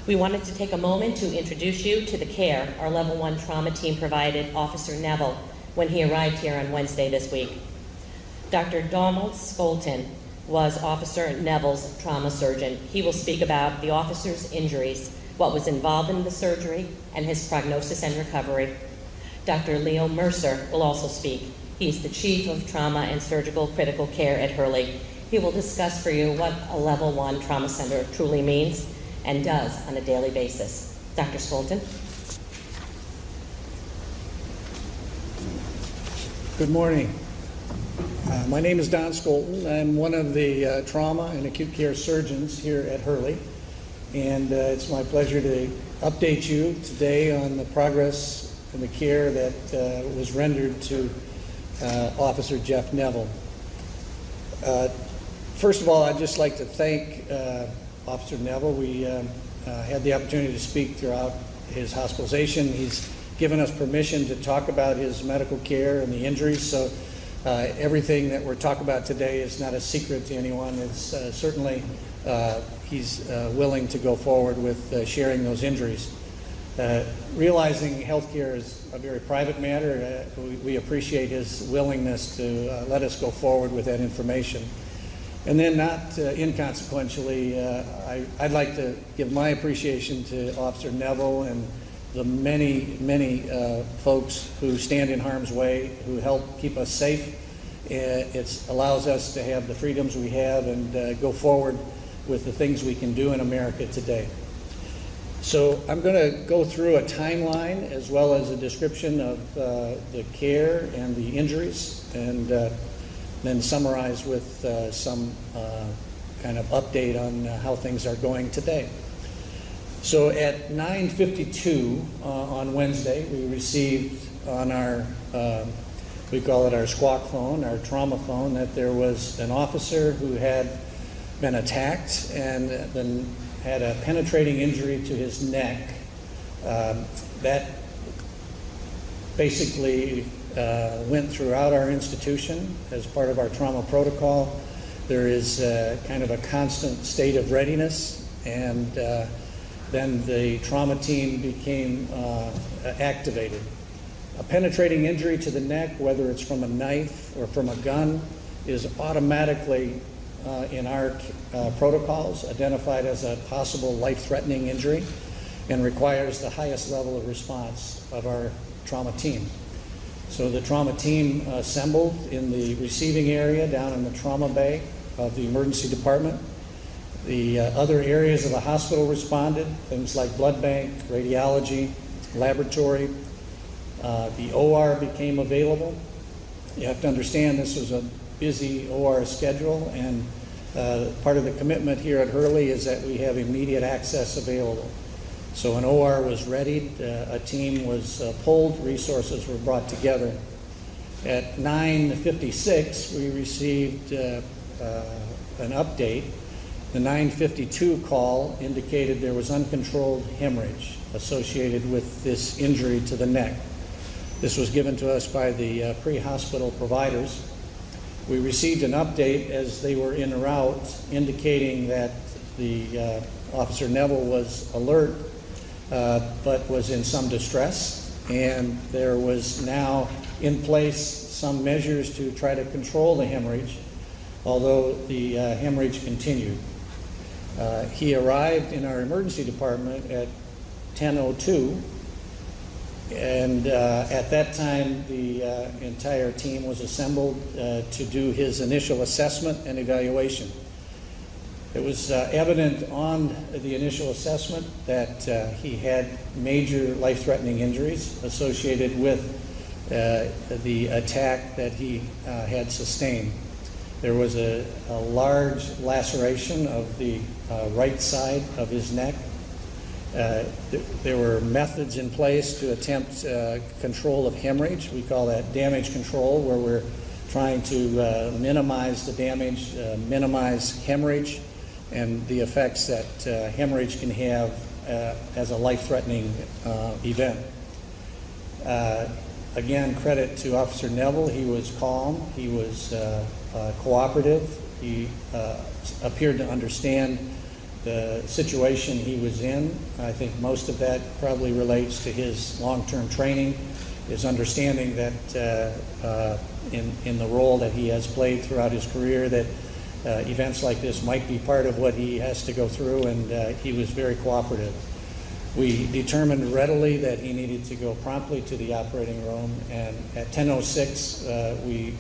We wanted to take a moment to introduce you to the care our Level 1 trauma team provided Officer Neville when he arrived here on Wednesday this week. Dr. Donald Skolton was Officer Neville's trauma surgeon. He will speak about the officer's injuries, what was involved in the surgery, and his prognosis and recovery. Dr. Leo Mercer will also speak. He's the Chief of Trauma and Surgical Critical Care at Hurley. He will discuss for you what a Level 1 trauma center truly means and does on a daily basis. Dr. Skolton. Good morning. My name is Don Skolton. I'm one of the trauma and acute care surgeons here at Hurley, and it's my pleasure to update you today on the progress and the care that was rendered to Officer Jeff Neville. First of all, I'd just like to thank Officer Neville. We had the opportunity to speak throughout his hospitalization. He's given us permission to talk about his medical care and the injuries, so everything that we're talking about today is not a secret to anyone. It's certainly he's willing to go forward with sharing those injuries. Realizing healthcare is a very private matter, we appreciate his willingness to let us go forward with that information. And then not inconsequentially, I'd like to give my appreciation to Officer Neville and the many folks who stand in harm's way, who help keep us safe. It allows us to have the freedoms we have and go forward with the things we can do in America today. So I'm going to go through a timeline as well as a description of the care and the injuries, and then summarize with some kind of update on how things are going today. So at 9:52 on Wednesday, we received on our, we call it our squawk phone, our trauma phone, that there was an officer who had been attacked and then had a penetrating injury to his neck. That basically went throughout our institution as part of our trauma protocol. There is kind of a constant state of readiness, and then the trauma team became activated. A penetrating injury to the neck, whether it's from a knife or from a gun, is automatically in our protocols identified as a possible life-threatening injury and requires the highest level of response of our trauma team. So the trauma team assembled in the receiving area down in the trauma bay of the emergency department. The other areas of the hospital responded, things like blood bank, radiology, laboratory. The OR became available. You have to understand this was a busy OR schedule, and part of the commitment here at Hurley is that we have immediate access available. So an OR was readied, a team was pulled, resources were brought together. At 9:56, we received an update. The 9:52 call indicated there was uncontrolled hemorrhage associated with this injury to the neck. This was given to us by the pre-hospital providers. We received an update as they were en route indicating that the Officer Neville was alert but was in some distress, and there was now in place some measures to try to control the hemorrhage, although the hemorrhage continued. He arrived in our emergency department at 10:02, and at that time the entire team was assembled to do his initial assessment and evaluation. It was evident on the initial assessment that he had major life-threatening injuries associated with the attack that he had sustained. There was a large laceration of the right side of his neck. There were methods in place to attempt control of hemorrhage. We call that damage control, where we're trying to minimize the damage, minimize hemorrhage, and the effects that hemorrhage can have as a life-threatening event. Again, credit to Officer Neville. He was calm. He was cooperative. He appeared to understand the situation he was in. I think most of that probably relates to his long-term training, his understanding that in the role that he has played throughout his career, that events like this might be part of what he has to go through, and he was very cooperative. We determined readily that he needed to go promptly to the operating room, and at 10:06 we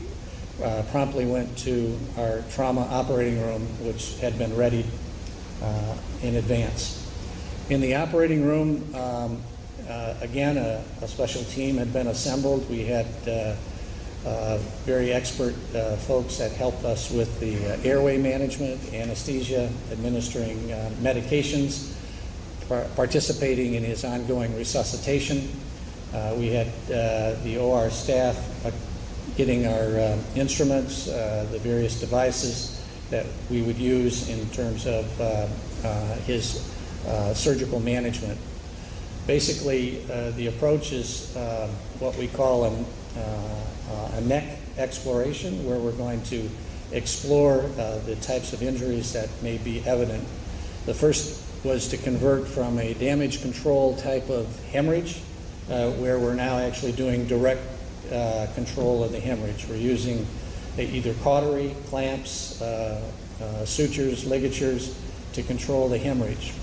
promptly went to our trauma operating room, which had been ready in advance. In the operating room, again, a special team had been assembled. We had very expert folks that helped us with the airway management, anesthesia, administering medications, participating in his ongoing resuscitation. We had the OR staff getting our instruments, the various devices that we would use in terms of his surgical management. Basically, the approach is what we call a neck exploration, where we're going to explore the types of injuries that may be evident. The first was to convert from a damage control type of hemorrhage, where we're now actually doing direct control of the hemorrhage. We're using either cautery, clamps, sutures, ligatures to control the hemorrhage.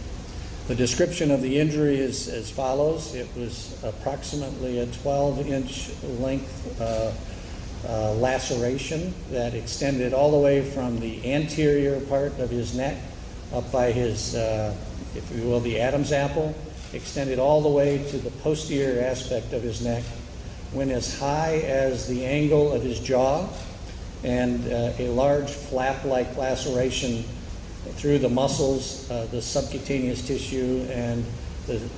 The description of the injury is as follows. It was approximately a 12-inch length laceration that extended all the way from the anterior part of his neck up by his, if you will, the Adam's apple, extended all the way to the posterior aspect of his neck, went as high as the angle of his jaw, and a large flap-like laceration through the muscles, the subcutaneous tissue, and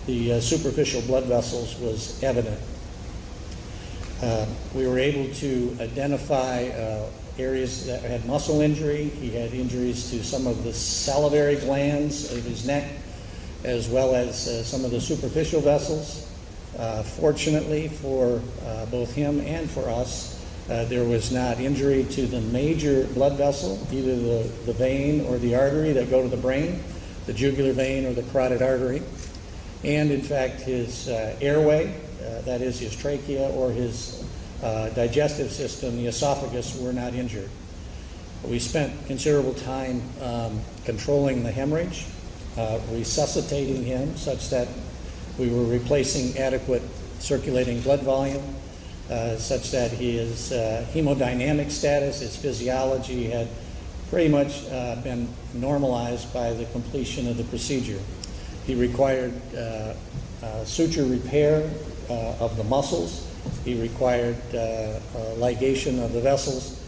the superficial blood vessels was evident. We were able to identify areas that had muscle injury. He had injuries to some of the salivary glands of his neck, as well as some of the superficial vessels. Fortunately for both him and for us, there was not injury to the major blood vessel, either the vein or the artery that go to the brain, the jugular vein or the carotid artery. And in fact, his airway, that is his trachea or his digestive system, the esophagus, were not injured. We spent considerable time controlling the hemorrhage, resuscitating him such that we were replacing adequate circulating blood volume, such that his hemodynamic status, his physiology had pretty much been normalized by the completion of the procedure. He required suture repair of the muscles. He required ligation of the vessels.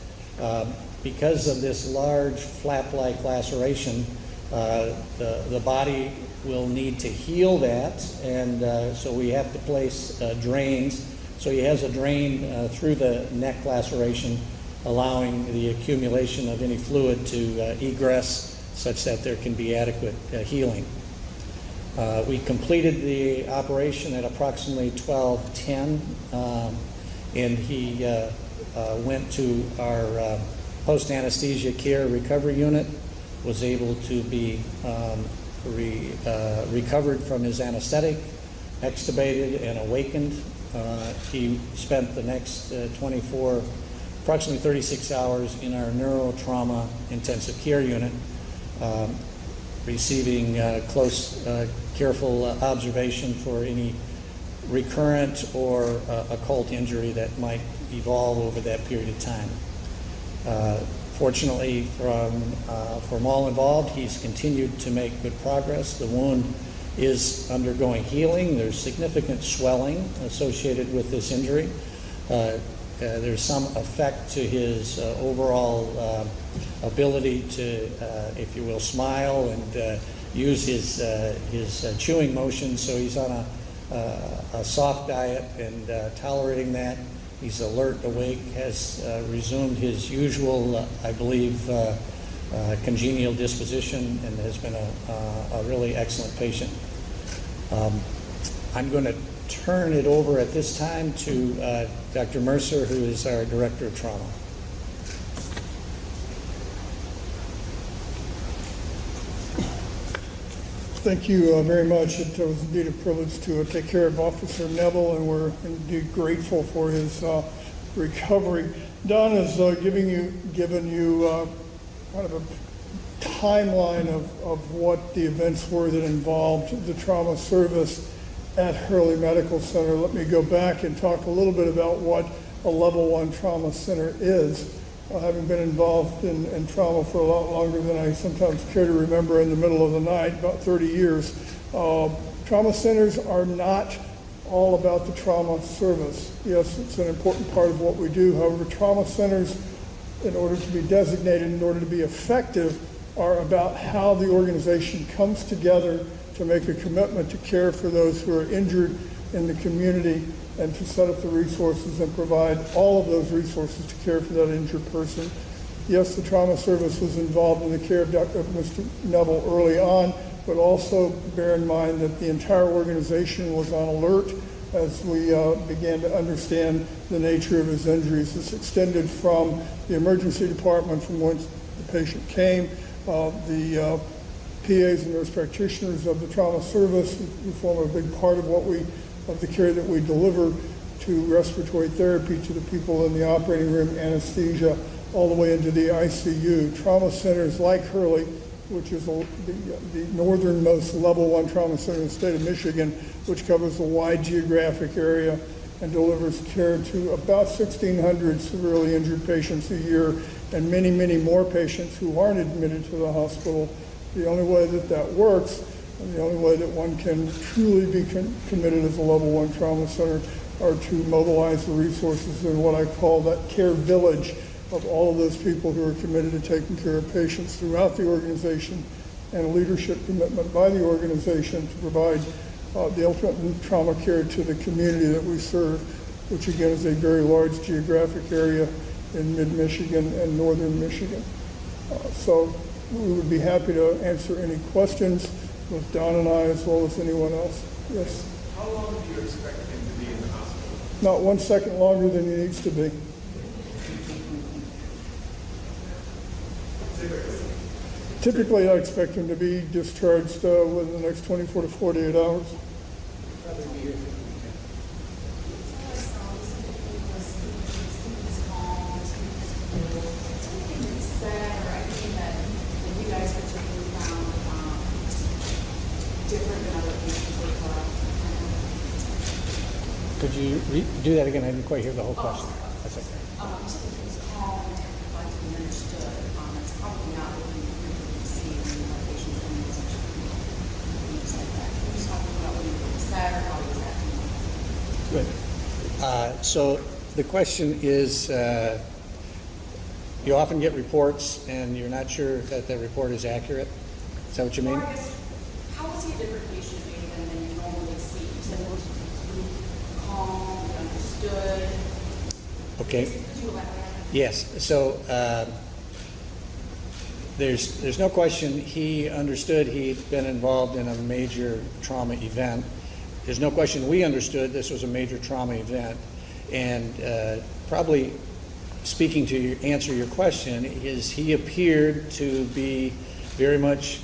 Because of this large flap-like laceration, the body will need to heal that, and so we have to place drains. So he has a drain through the neck laceration, allowing the accumulation of any fluid to egress such that there can be adequate healing. We completed the operation at approximately 12:10, and he went to our post-anesthesia care recovery unit, was able to be recovered from his anesthetic, extubated, and awakened. He spent the next approximately 36 hours in our neurotrauma intensive care unit, receiving close, careful observation for any recurrent or occult injury that might evolve over that period of time. Fortunately, from all involved, he's continued to make good progress. The wound is undergoing healing. There's significant swelling associated with this injury. There's some effect to his overall ability to, if you will, smile and use his chewing motion. So he's on a soft diet and tolerating that. He's alert, awake, has resumed his usual, I believe, congenial disposition, and has been a really excellent patient. I'm going to turn it over at this time to Dr. Mercer, who is our Director of Trauma. Thank you very much. It was indeed a privilege to take care of Officer Neville, and we're indeed grateful for his recovery. Don has given you kind of a timeline of what the events were that involved the trauma service at Hurley Medical Center. Let me go back and talk a little bit about what a level 1 trauma center is. Having been involved in trauma for a lot longer than I sometimes care to remember in the middle of the night, about 30 years, trauma centers are not all about the trauma service. Yes, it's an important part of what we do. However, trauma centers, in order to be designated, in order to be effective, are about how the organization comes together to make a commitment to care for those who are injured in the community and to set up the resources and provide all of those resources to care for that injured person. Yes, the trauma service was involved in the care of Mr. Neville early on, but also bear in mind that the entire organization was on alert as we began to understand the nature of his injuries. This extended from the emergency department from whence the patient came, the PAs and nurse practitioners of the trauma service who form a big part of the care that we deliver, to respiratory therapy to the people in the operating room, anesthesia, all the way into the ICU. Trauma centers like Hurley, which is the northernmost level 1 trauma center in the state of Michigan, which covers a wide geographic area and delivers care to about 1,600 severely injured patients a year and many, many more patients who aren't admitted to the hospital. The only way that works, and the only way that one can truly be committed as a level 1 trauma center, are to mobilize the resources in what I call that care village of all of those people who are committed to taking care of patients throughout the organization, and a leadership commitment by the organization to provide the ultimate trauma care to the community that we serve, which again is a very large geographic area in mid-Michigan and northern Michigan. So we would be happy to answer any questions with Don and I, as well as anyone else. Yes? How long do you expect him to be in the hospital? Not 1 second longer than he needs to be. Typically, I expect him to be discharged within the next 24 to 48 hours. Could you do that again? I didn't quite hear the whole question. That's okay. Good. So the question is, you often get reports and you're not sure that the report is accurate? Is that what you mean? Or I guess, how was he a different patient than you normally see? You said it was calm, he understood. Okay. Yes. So there's no question he understood he'd been involved in a major trauma event. There's no question we understood this was a major trauma event. And probably speaking to answer your question, is he appeared to be very much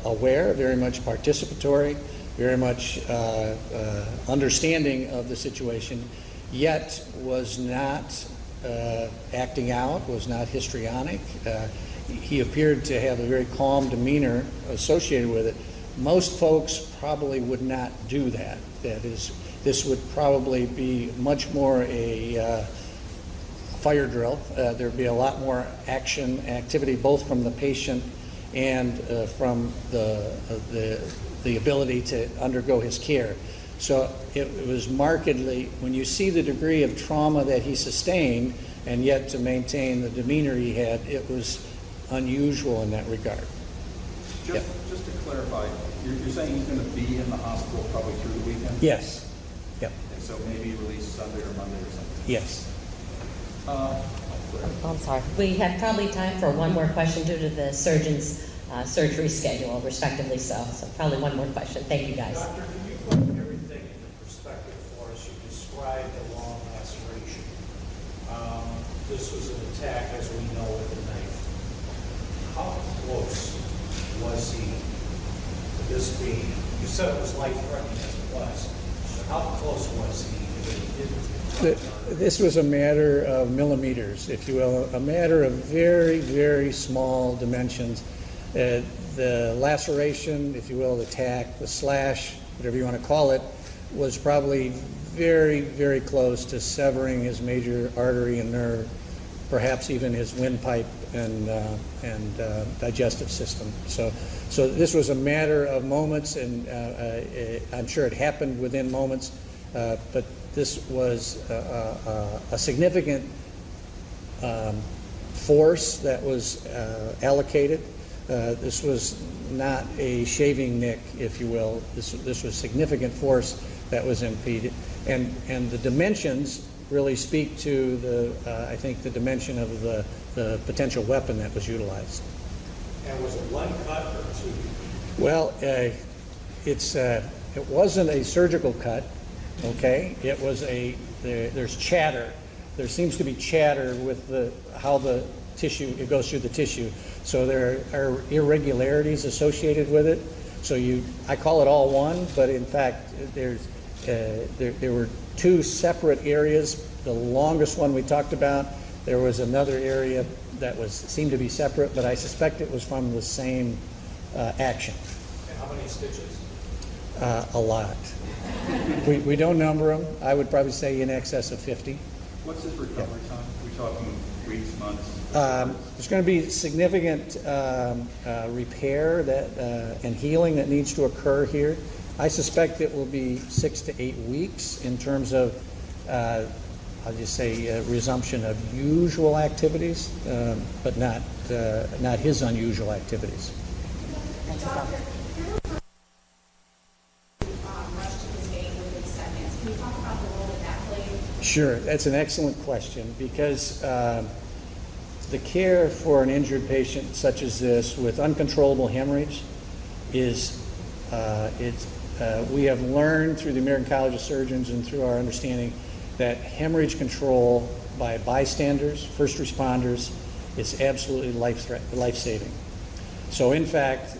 aware, very much participatory, very much understanding of the situation, yet was not acting out, was not histrionic. He appeared to have a very calm demeanor associated with it. Most folks probably would not do that. That is, this would probably be much more a fire drill. There'd be a lot more activity, both from the patient and from the ability to undergo his care. So it was markedly, when you see the degree of trauma that he sustained and yet to maintain the demeanor he had, it was unusual in that regard. Just to clarify, you're saying he's going to be in the hospital probably through the weekend? Yes. Yep. And so maybe released Sunday or Monday or something? Yes. I'm sorry. We have probably time for one more question due to the surgeon's surgery schedule, respectively so. So probably one more question. Thank you, guys. Doctor, can you put everything into perspective described a long laceration. This was an attack, as we know, with a knife. How close was he to this being? You said it was life-threatening, as it was. But how close was he? This was a matter of millimeters, if you will, a matter of very, very small dimensions. The laceration, if you will, the tack, the slash, whatever you want to call it, was probably very, very close to severing his major artery and nerve, perhaps even his windpipe and digestive system. So this was a matter of moments, and I'm sure it happened within moments, but this was a significant force that was allocated. This was not a shaving nick, if you will. This was significant force that was impeded, and the dimensions really speak to the I think the dimension of the potential weapon that was utilized. And was it one cut or two? Well, it wasn't a surgical cut. Okay, it was there's chatter. There seems to be chatter with how the tissue, it goes through the tissue. So there are irregularities associated with it. So I call it all one, but in fact there were two separate areas. The longest one we talked about, there was another area that seemed to be separate, but I suspect it was from the same action. And how many stitches? A lot. We don't number them. I would probably say in excess of 50. What's his recovery time? Are we talking weeks, months? There's going to be significant repair and healing that needs to occur here. I suspect it will be 6 to 8 weeks in terms of, I'll just say, resumption of usual activities, but not his unusual activities. Sure, that's an excellent question, because the care for an injured patient such as this with uncontrollable hemorrhage is, we have learned through the American College of Surgeons and through our understanding that hemorrhage control by bystanders, first responders, is absolutely life-saving. So in fact,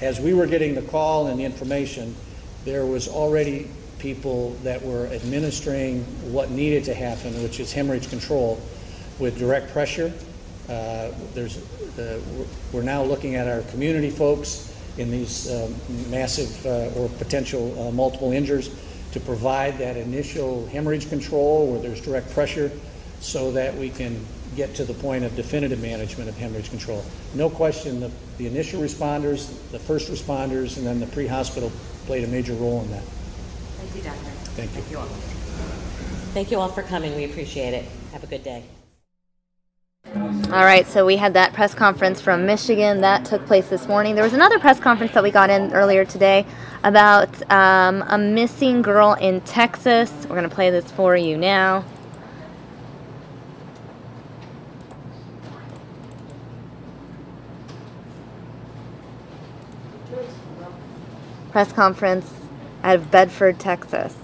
as we were getting the call and the information, there was already people that were administering what needed to happen, which is hemorrhage control with direct pressure. We're now looking at our community folks in these massive or potential multiple injuries to provide that initial hemorrhage control where there's direct pressure so that we can get to the point of definitive management of hemorrhage control. No question the initial responders, the first responders, and then the pre-hospital played a major role in that. Thank you, Doctor. Thank you. Thank you all. Thank you all for coming. We appreciate it. Have a good day. All right, so we had that press conference from Michigan that took place this morning. There was another press conference that we got in earlier today about a missing girl in Texas. We're going to play this for you now. Press conference out of Bedford, Texas.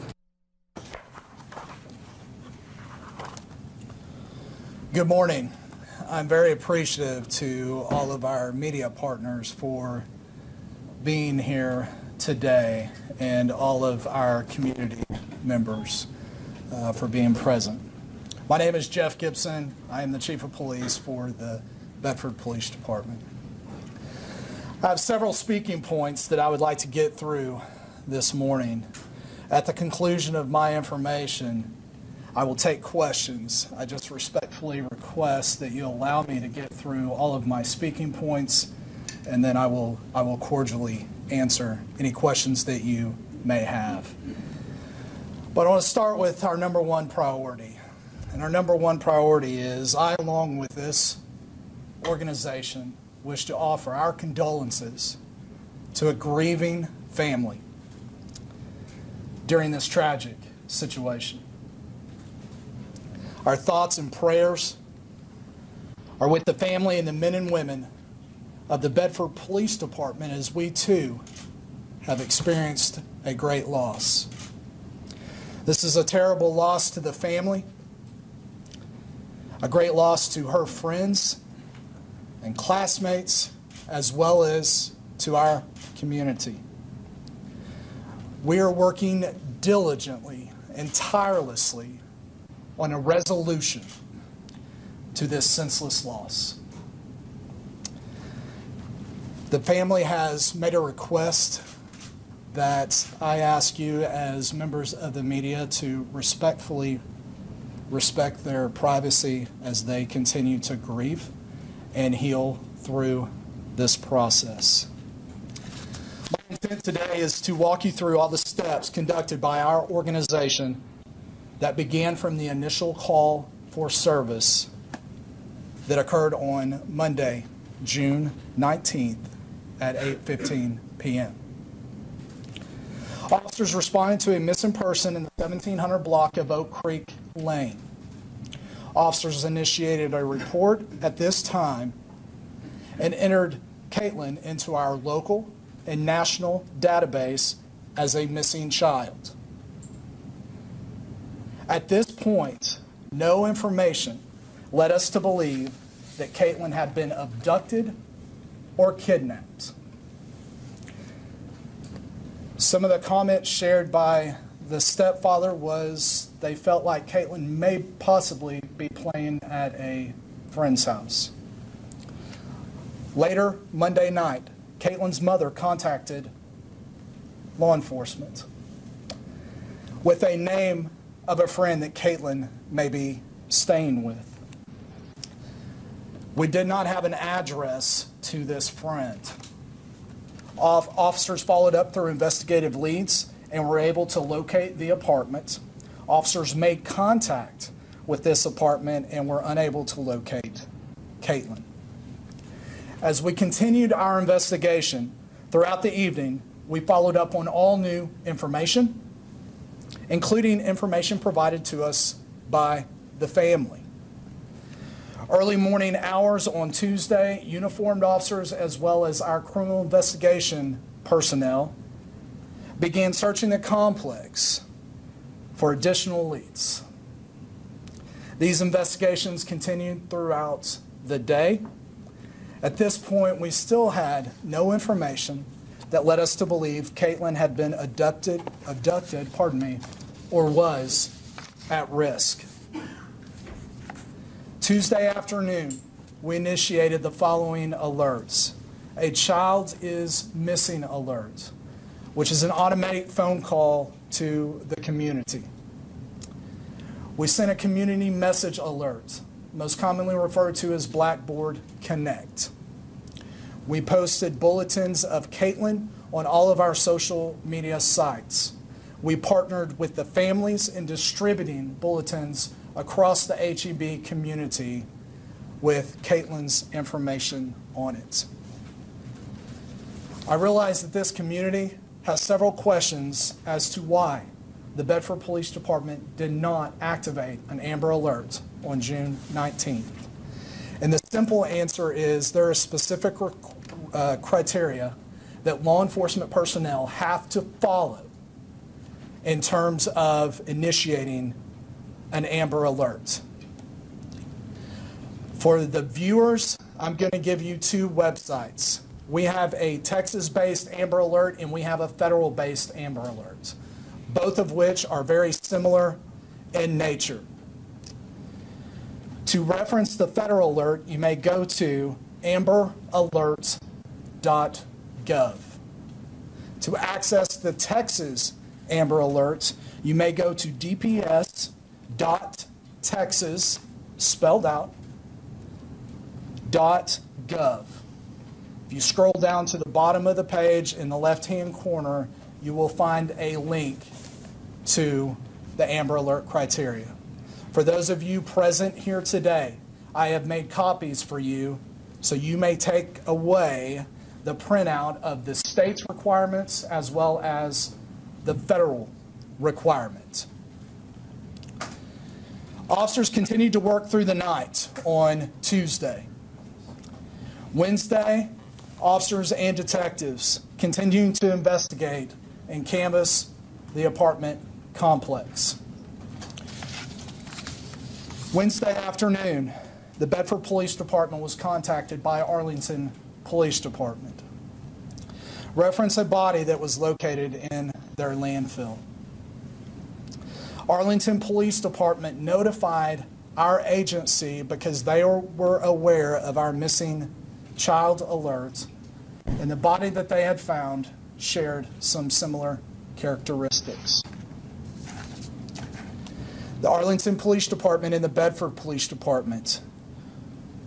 Good morning. I'm very appreciative to all of our media partners for being here today and all of our community members for being present. My name is Jeff Gibson. I am the Chief of Police for the Bedford Police Department. I have several speaking points that I would like to get through this morning. At the conclusion of my information, I will take questions. I just respectfully request that you allow me to get through all of my speaking points, and then I will cordially answer any questions that you may have. But I want to start with our number one priority. And our number one priority is I, along with this organization, wish to offer our condolences to a grieving family during this tragic situation. Our thoughts and prayers are with the family and the men and women of the Bedford Police Department as we too have experienced a great loss. This is a terrible loss to the family, a great loss to her friends and classmates, as well as to our community. We are working diligently and tirelessly on a resolution to this senseless loss. The family has made a request that I ask you as members of the media to respectfully respect their privacy as they continue to grieve and heal through this process. My intent today is to walk you through all the steps conducted by our organization that began from the initial call for service that occurred on Monday, June 19th at 8:15 p.m. Officers responded to a missing person in the 1700 block of Oak Creek Lane. Officers initiated a report at this time and entered Caitlin into our local and national database as a missing child. At this point, no information led us to believe that Caitlin had been abducted or kidnapped. Some of the comments shared by the stepfather was they felt like Caitlin may possibly be playing at a friend's house. Later, Monday night, Caitlin's mother contacted law enforcement with a name of a friend that Caitlin may be staying with. We did not have an address to this friend. Officers followed up through investigative leads and were able to locate the apartment. Officers made contact with this apartment and were unable to locate Caitlin. As we continued our investigation throughout the evening, we followed up on all new information, including information provided to us by the family. Early morning hours on Tuesday, uniformed officers as well as our criminal investigation personnel began searching the complex for additional leads. These investigations continued throughout the day. At this point, we still had no information that led us to believe Caitlin had been abducted, or was at risk. Tuesday afternoon, we initiated the following alerts. A child is missing alert, which is an automatic phone call to the community. We sent a community message alert, most commonly referred to as Blackboard Connect. We posted bulletins of Caitlin on all of our social media sites. We partnered with the families in distributing bulletins across the HEB community with Caitlin's information on it. I realize that this community has several questions as to why the Bedford Police Department did not activate an Amber Alert on June 19th. And the simple answer is there are specific criteria that law enforcement personnel have to follow in terms of initiating an Amber Alert. For the viewers, I'm going to give you two websites. We have a Texas-based Amber Alert and we have a federal-based Amber Alert, both of which are very similar in nature. To reference the federal alert, you may go to amberalert.gov. To access the Texas Amber Alert, you may go to dps.texas, spelled out, .gov. If you scroll down to the bottom of the page in the left-hand corner, you will find a link to the Amber Alert criteria. For those of you present here today, I have made copies for you so you may take away the printout of the state's requirements as well as the federal requirement. Officers continued to work through the night on Tuesday. Wednesday, officers and detectives continuing to investigate and canvass the apartment complex. Wednesday afternoon, the Bedford Police Department was contacted by Arlington Police Department. Reference a body that was located in their landfill. Arlington Police Department notified our agency because they were aware of our missing child alert, and the body that they had found shared some similar characteristics. The Arlington Police Department and the Bedford Police Department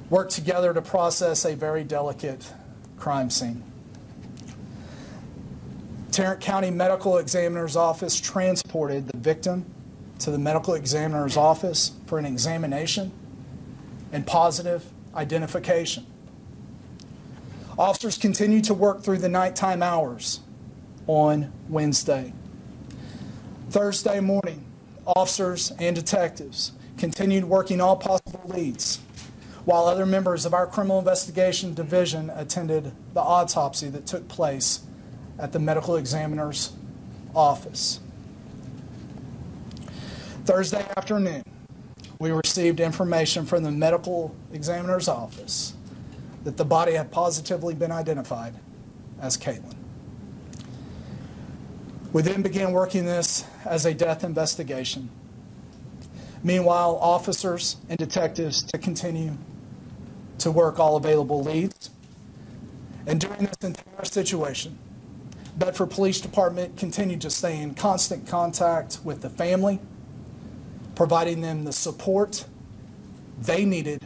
worked together to process a very delicate crime scene. Tarrant County Medical Examiner's Office transported the victim to the medical examiner's office for an examination and positive identification. Officers continued to work through the nighttime hours on Wednesday. Thursday morning, officers and detectives continued working all possible leads, while other members of our Criminal Investigation Division attended the autopsy that took place at the medical examiner's office. Thursday afternoon, we received information from the medical examiner's office that the body had positively been identified as Caitlin. We then began working this as a death investigation. Meanwhile, officers and detectives to continue to work all available leads. And during this entire situation, Bedford Police Department continued to stay in constant contact with the family, providing them the support they needed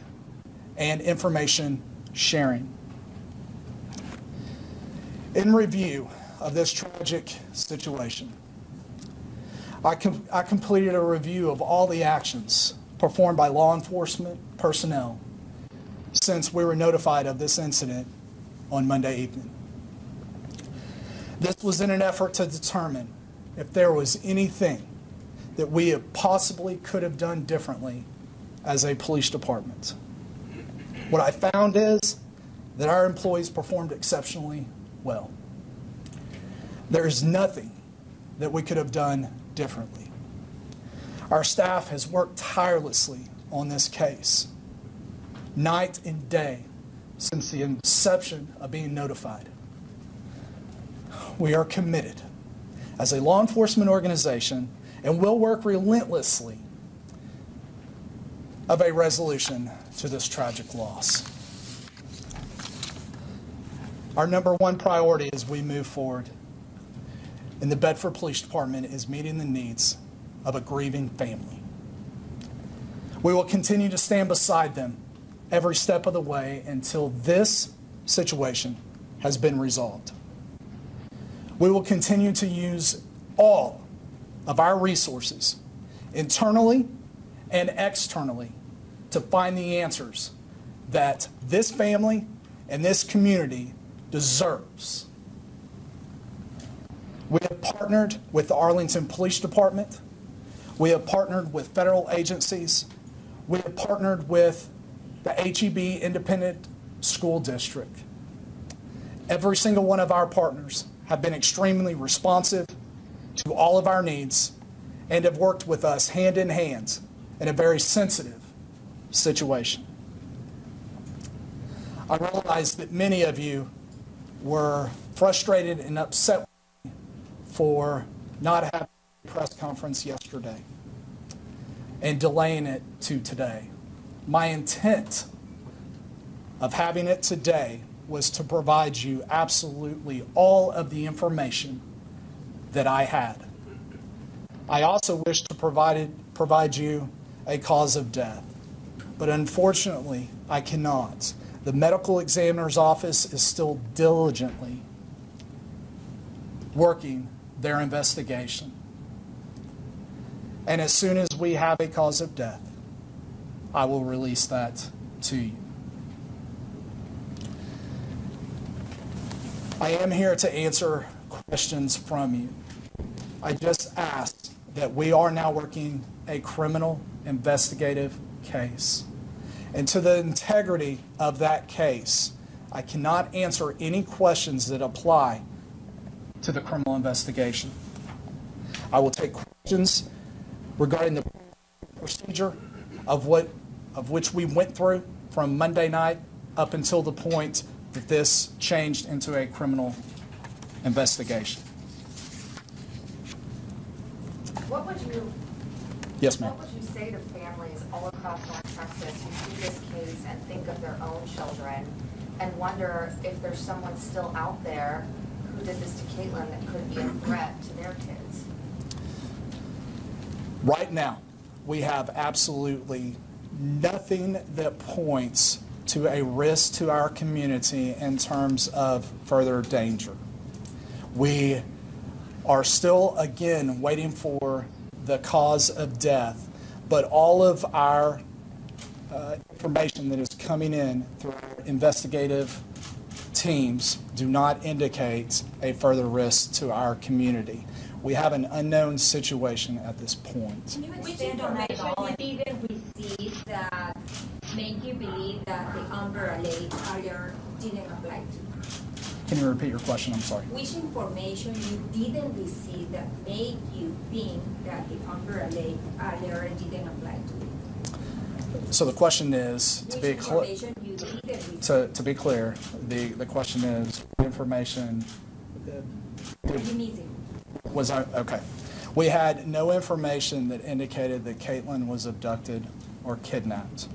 and information sharing. In review of this tragic situation, I completed a review of all the actions performed by law enforcement personnel since we were notified of this incident on Monday evening. This was in an effort to determine if there was anything that we possibly could have done differently as a police department. What I found is that our employees performed exceptionally well. There is nothing that we could have done differently. Our staff has worked tirelessly on this case, night and day, since the inception of being notified. We are committed as a law enforcement organization and will work relentlessly of a resolution to this tragic loss. Our number one priority as we move forward in the Bedford Police Department is meeting the needs of a grieving family. We will continue to stand beside them every step of the way until this situation has been resolved. We will continue to use all of our resources, internally and externally, to find the answers that this family and this community deserves. We have partnered with the Arlington Police Department. We have partnered with federal agencies. We have partnered with the HEB Independent School District. Every single one of our partners have been extremely responsive to all of our needs and have worked with us hand in hand in a very sensitive situation. I realize that many of you were frustrated and upset for not having a press conference yesterday and delaying it to today. My intent of having it today was to provide you absolutely all of the information that I had. I also wish to provide you a cause of death, but unfortunately I cannot. The medical examiner's office is still diligently working their investigation. And as soon as we have a cause of death, I will release that to you. I am here to answer questions from you. I just ask that we are now working a criminal investigative case. And to the integrity of that case, I cannot answer any questions that apply to the criminal investigation. I will take questions regarding the procedure of which we went through from Monday night up until the point that this changed into a criminal investigation. What would you Yes, ma'am. What would you say to families all across North Texas who see this case and think of their own children and wonder if there's someone still out there who did this to Caitlin that could be a threat to their kids? Right now, we have absolutely nothing that points to a risk to our community in terms of further danger. We are still, again, waiting for the cause of death, but all of our information that is coming in through our investigative teams do not indicate a further risk to our community. We have an unknown situation at this point. Can you expand on that at all? You didn't receive that make you believe that the Amber Alert earlier didn't apply to? Can you repeat your question? I'm sorry. Which information you didn't receive that made you think that the Amber Alert earlier didn't apply to you? So the question is, to be clear, the question is, what information was okay? We had no information that indicated that Caitlin was abducted or kidnapped.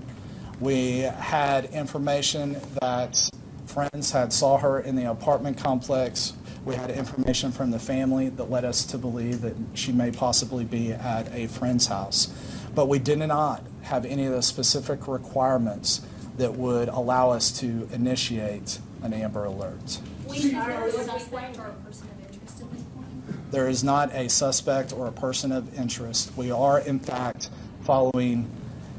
We had information that friends had saw her in the apartment complex. We had information from the family that led us to believe that she may possibly be at a friend's house. But we did not have any of the specific requirements that would allow us to initiate an Amber Alert. There is not a suspect or a person of interest. We are, in fact, following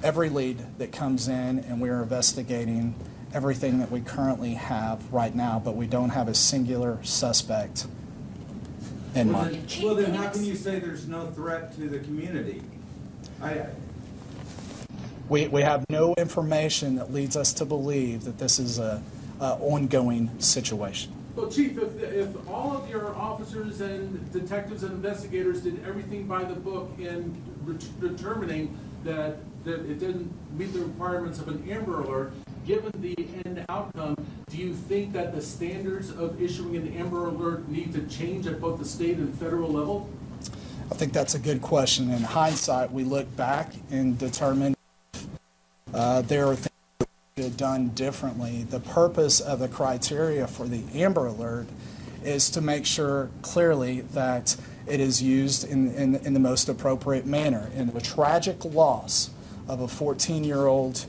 every lead that comes in, and we are investigating everything that we currently have right now, but we don't have a singular suspect in mind. Well, then how can you say there's no threat to the community? We have no information that leads us to believe that this is a ongoing situation. Well, Chief, if all of your officers and detectives and investigators did everything by the book in determining that it didn't meet the requirements of an Amber Alert, given the end outcome, do you think that the standards of issuing an Amber Alert need to change at both the state and federal level? I think that's a good question. In hindsight, we look back and determine there are things that we could have done differently. The purpose of the criteria for the Amber Alert is to make sure clearly that it is used in the most appropriate manner. In the tragic loss of a 14-year-old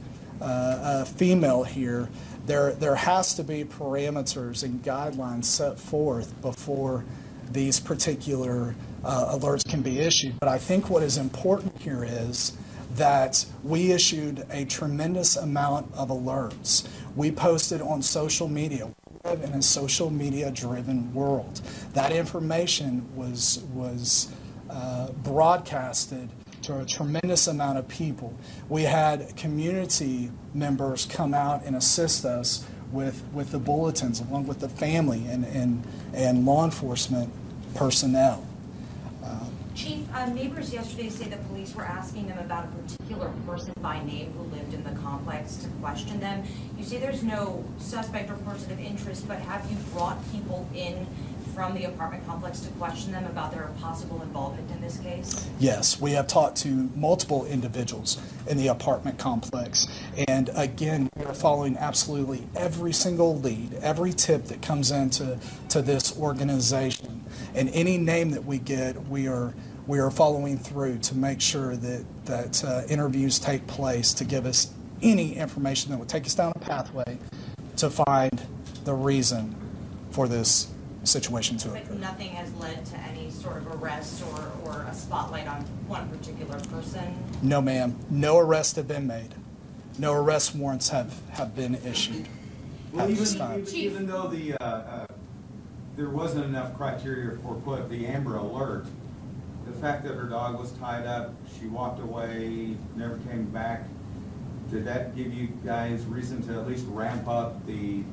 female here, there has to be parameters and guidelines set forth before these particular alerts can be issued. But I think what is important here is that we issued a tremendous amount of alerts. We posted on social media. We live in a social media driven world. That information was broadcasted to a tremendous amount of people. We had community members come out and assist us with the bulletins, along with the family and law enforcement personnel. Chief, neighbors yesterday say the police were asking them about a particular person by name who lived in the complex to question them. You say there's no suspect or person of interest, but have you brought people in from the apartment complex to question them about their possible involvement in this case? Yes, we have talked to multiple individuals in the apartment complex. And again, we are following absolutely every single lead, every tip that comes into this organization. And any name that we get, we are following through to make sure that interviews take place to give us any information that would take us down a pathway to find the reason for this situation to occur. But nothing has led to any sort of arrest or a spotlight on one particular person? No, ma'am. No arrests have been made. No arrest warrants have been issued at this time. Even though there wasn't enough criteria for the Amber Alert, the fact that her dog was tied up, she walked away, never came back, did that give you guys reason to at least ramp up the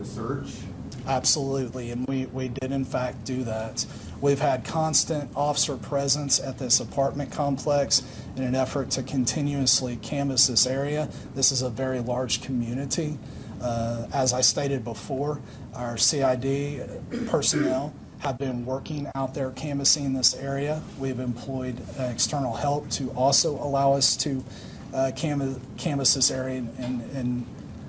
search? Absolutely, and we did in fact do that. We've had constant officer presence at this apartment complex in an effort to continuously canvass this area. This is a very large community. As I stated before, our CID personnel have been working out there canvassing this area. We've employed external help to also allow us to canvass this area in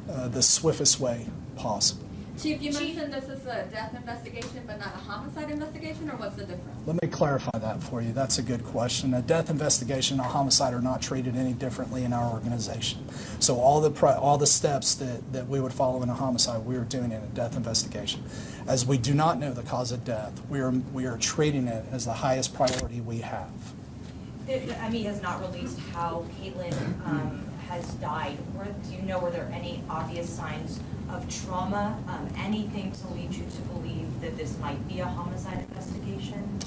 the swiftest way possible. Chief, you mentioned this is a death investigation but not a homicide investigation, or what's the difference? Let me clarify that for you. That's a good question. A death investigation and a homicide are not treated any differently in our organization. So all the steps that we would follow in a homicide, we are doing in a death investigation. As we do not know the cause of death, we are treating it as the highest priority we have. MEA has not released how Caitlin has died. Do you know, were there any obvious signs of trauma, anything to lead you to believe that this might be a homicide investigation?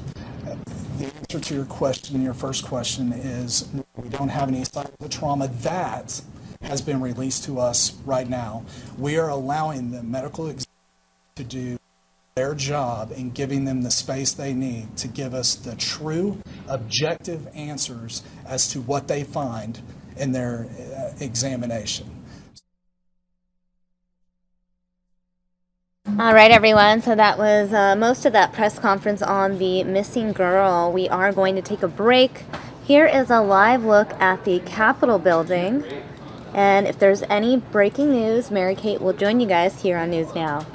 The answer to your question, your first question, is we don't have any signs of trauma. That has been released to us right now. We are allowing the medical examiners to do their job in giving them the space they need to give us the true, objective answers as to what they find in their examination. All right, everyone. So that was most of that press conference on the missing girl. We are going to take a break. Here is a live look at the Capitol building. And if there's any breaking news, Mary Kate will join you guys here on News Now.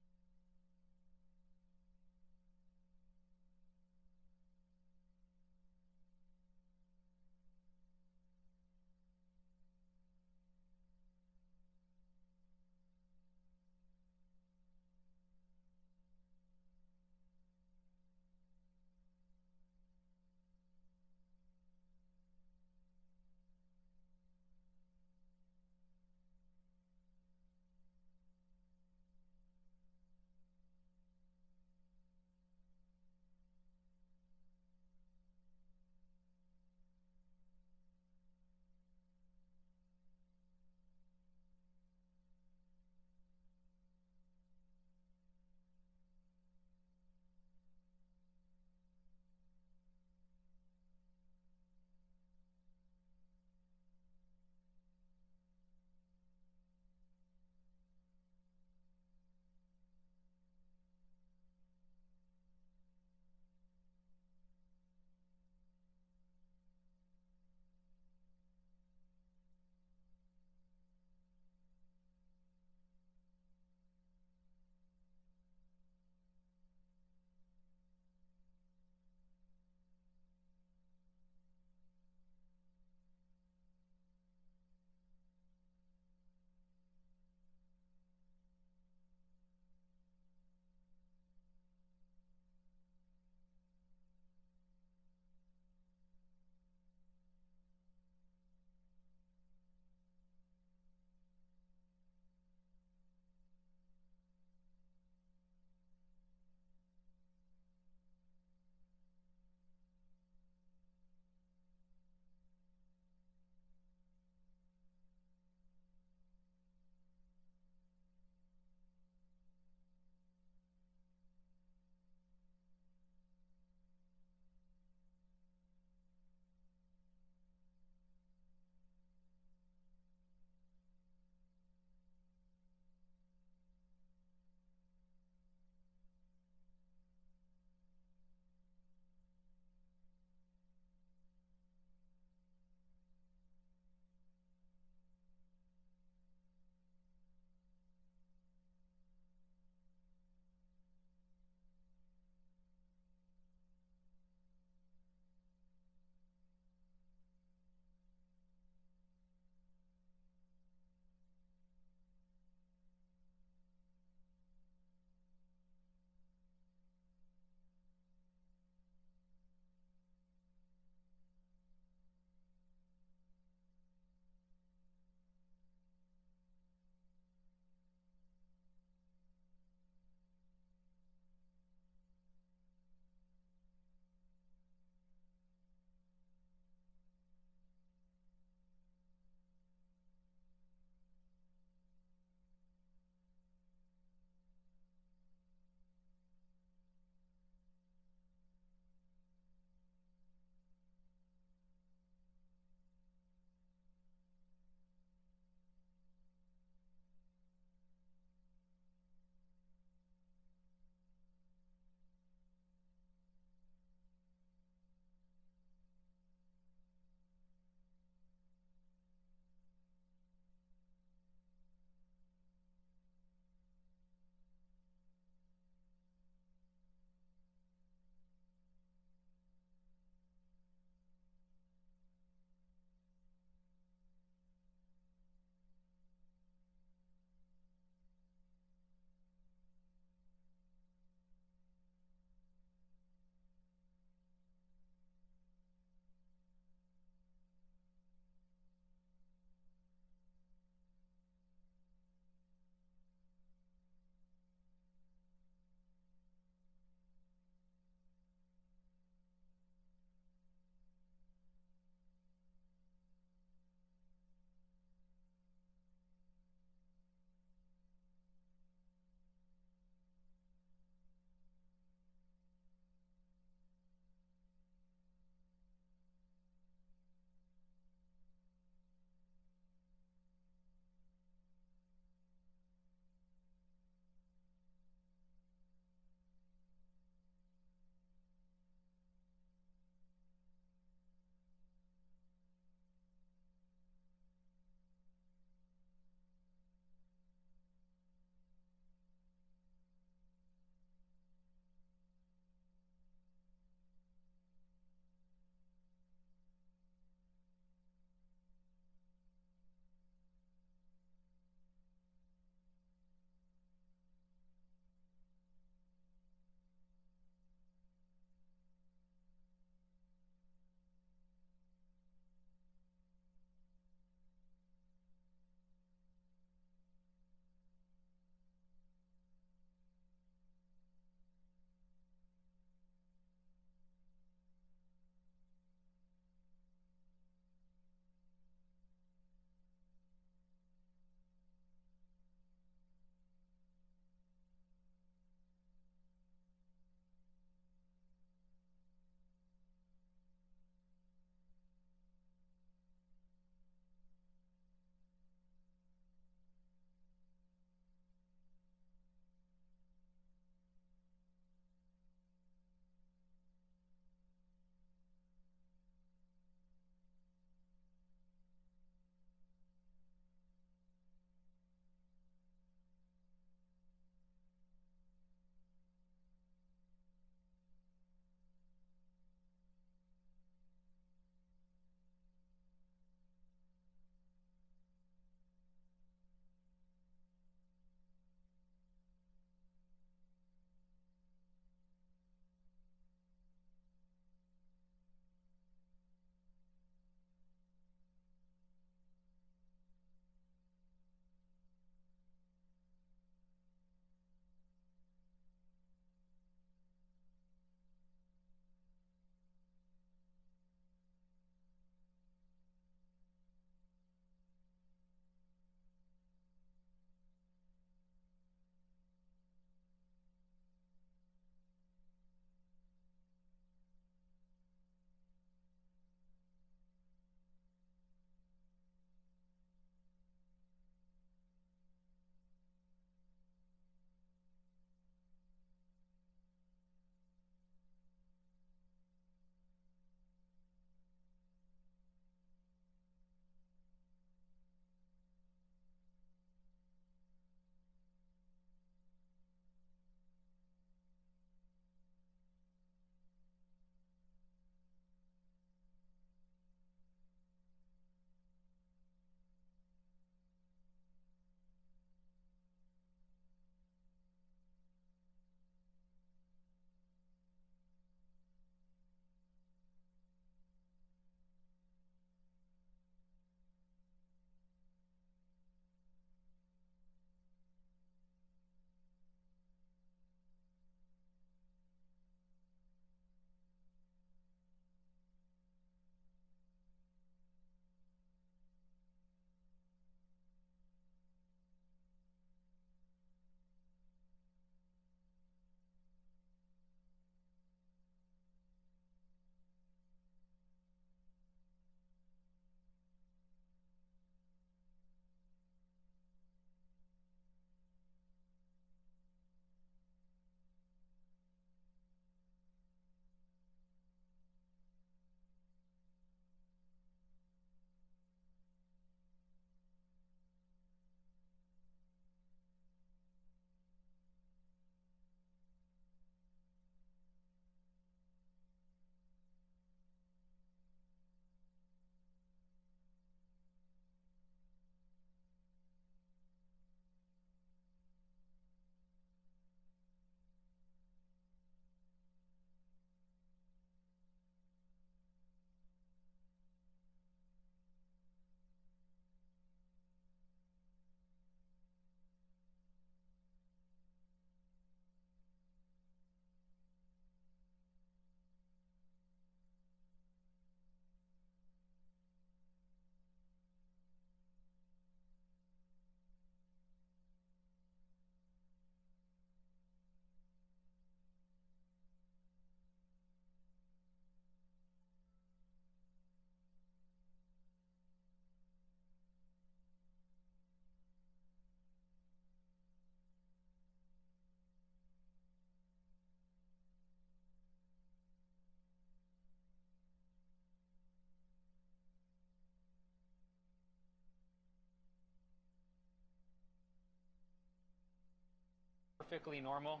perfectly normal.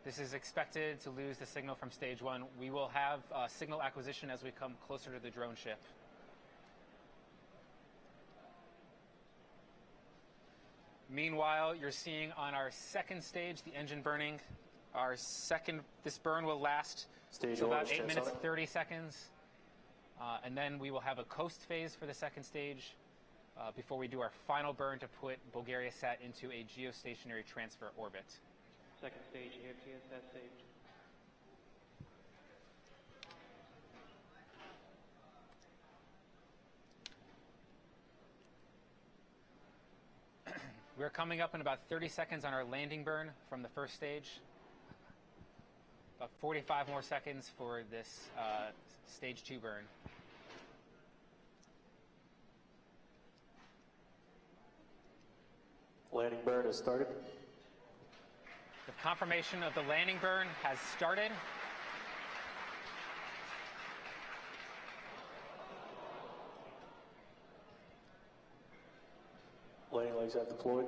This is expected to lose the signal from stage 1. We will have signal acquisition as we come closer to the drone ship. Meanwhile, you're seeing on our second stage the engine burning. This burn will last about 8 minutes 30 seconds. And then we will have a coast phase for the second stage before we do our final burn to put Bulgaria Sat into a geostationary transfer orbit. Second stage, that stage. We're coming up in about 30 seconds on our landing burn from the first stage. About 45 more seconds for this stage 2 burn. Landing burn has started. The confirmation of the landing burn has started. Landing legs have deployed.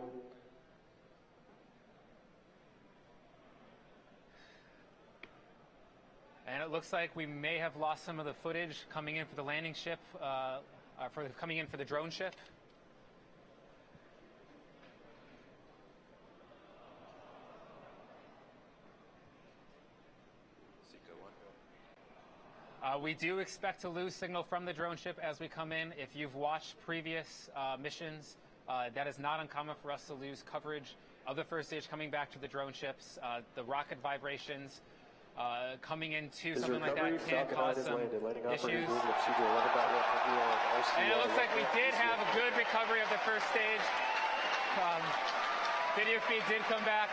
And it looks like we may have lost some of the footage coming in for the landing ship, coming in for the drone ship. We do expect to lose signal from the drone ship as we come in. If you've watched previous missions, that is not uncommon for us to lose coverage of the first stage coming back to the drone ships. The rocket vibrations coming into something like that can cause some issues. And it looks like we did have a good recovery of the first stage. Video feed did come back.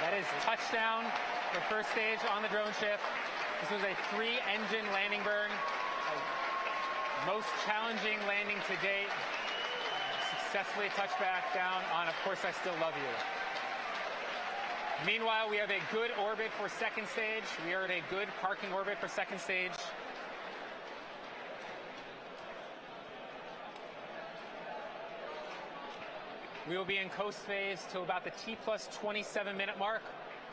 That is touchdown for first stage on the drone ship. This was a 3-engine landing burn. Most challenging landing to date. Successfully touched back down on Of Course I Still Love You. Meanwhile, we have a good orbit for second stage. We are at a good parking orbit for second stage. We will be in coast phase till about the T plus 27-minute mark.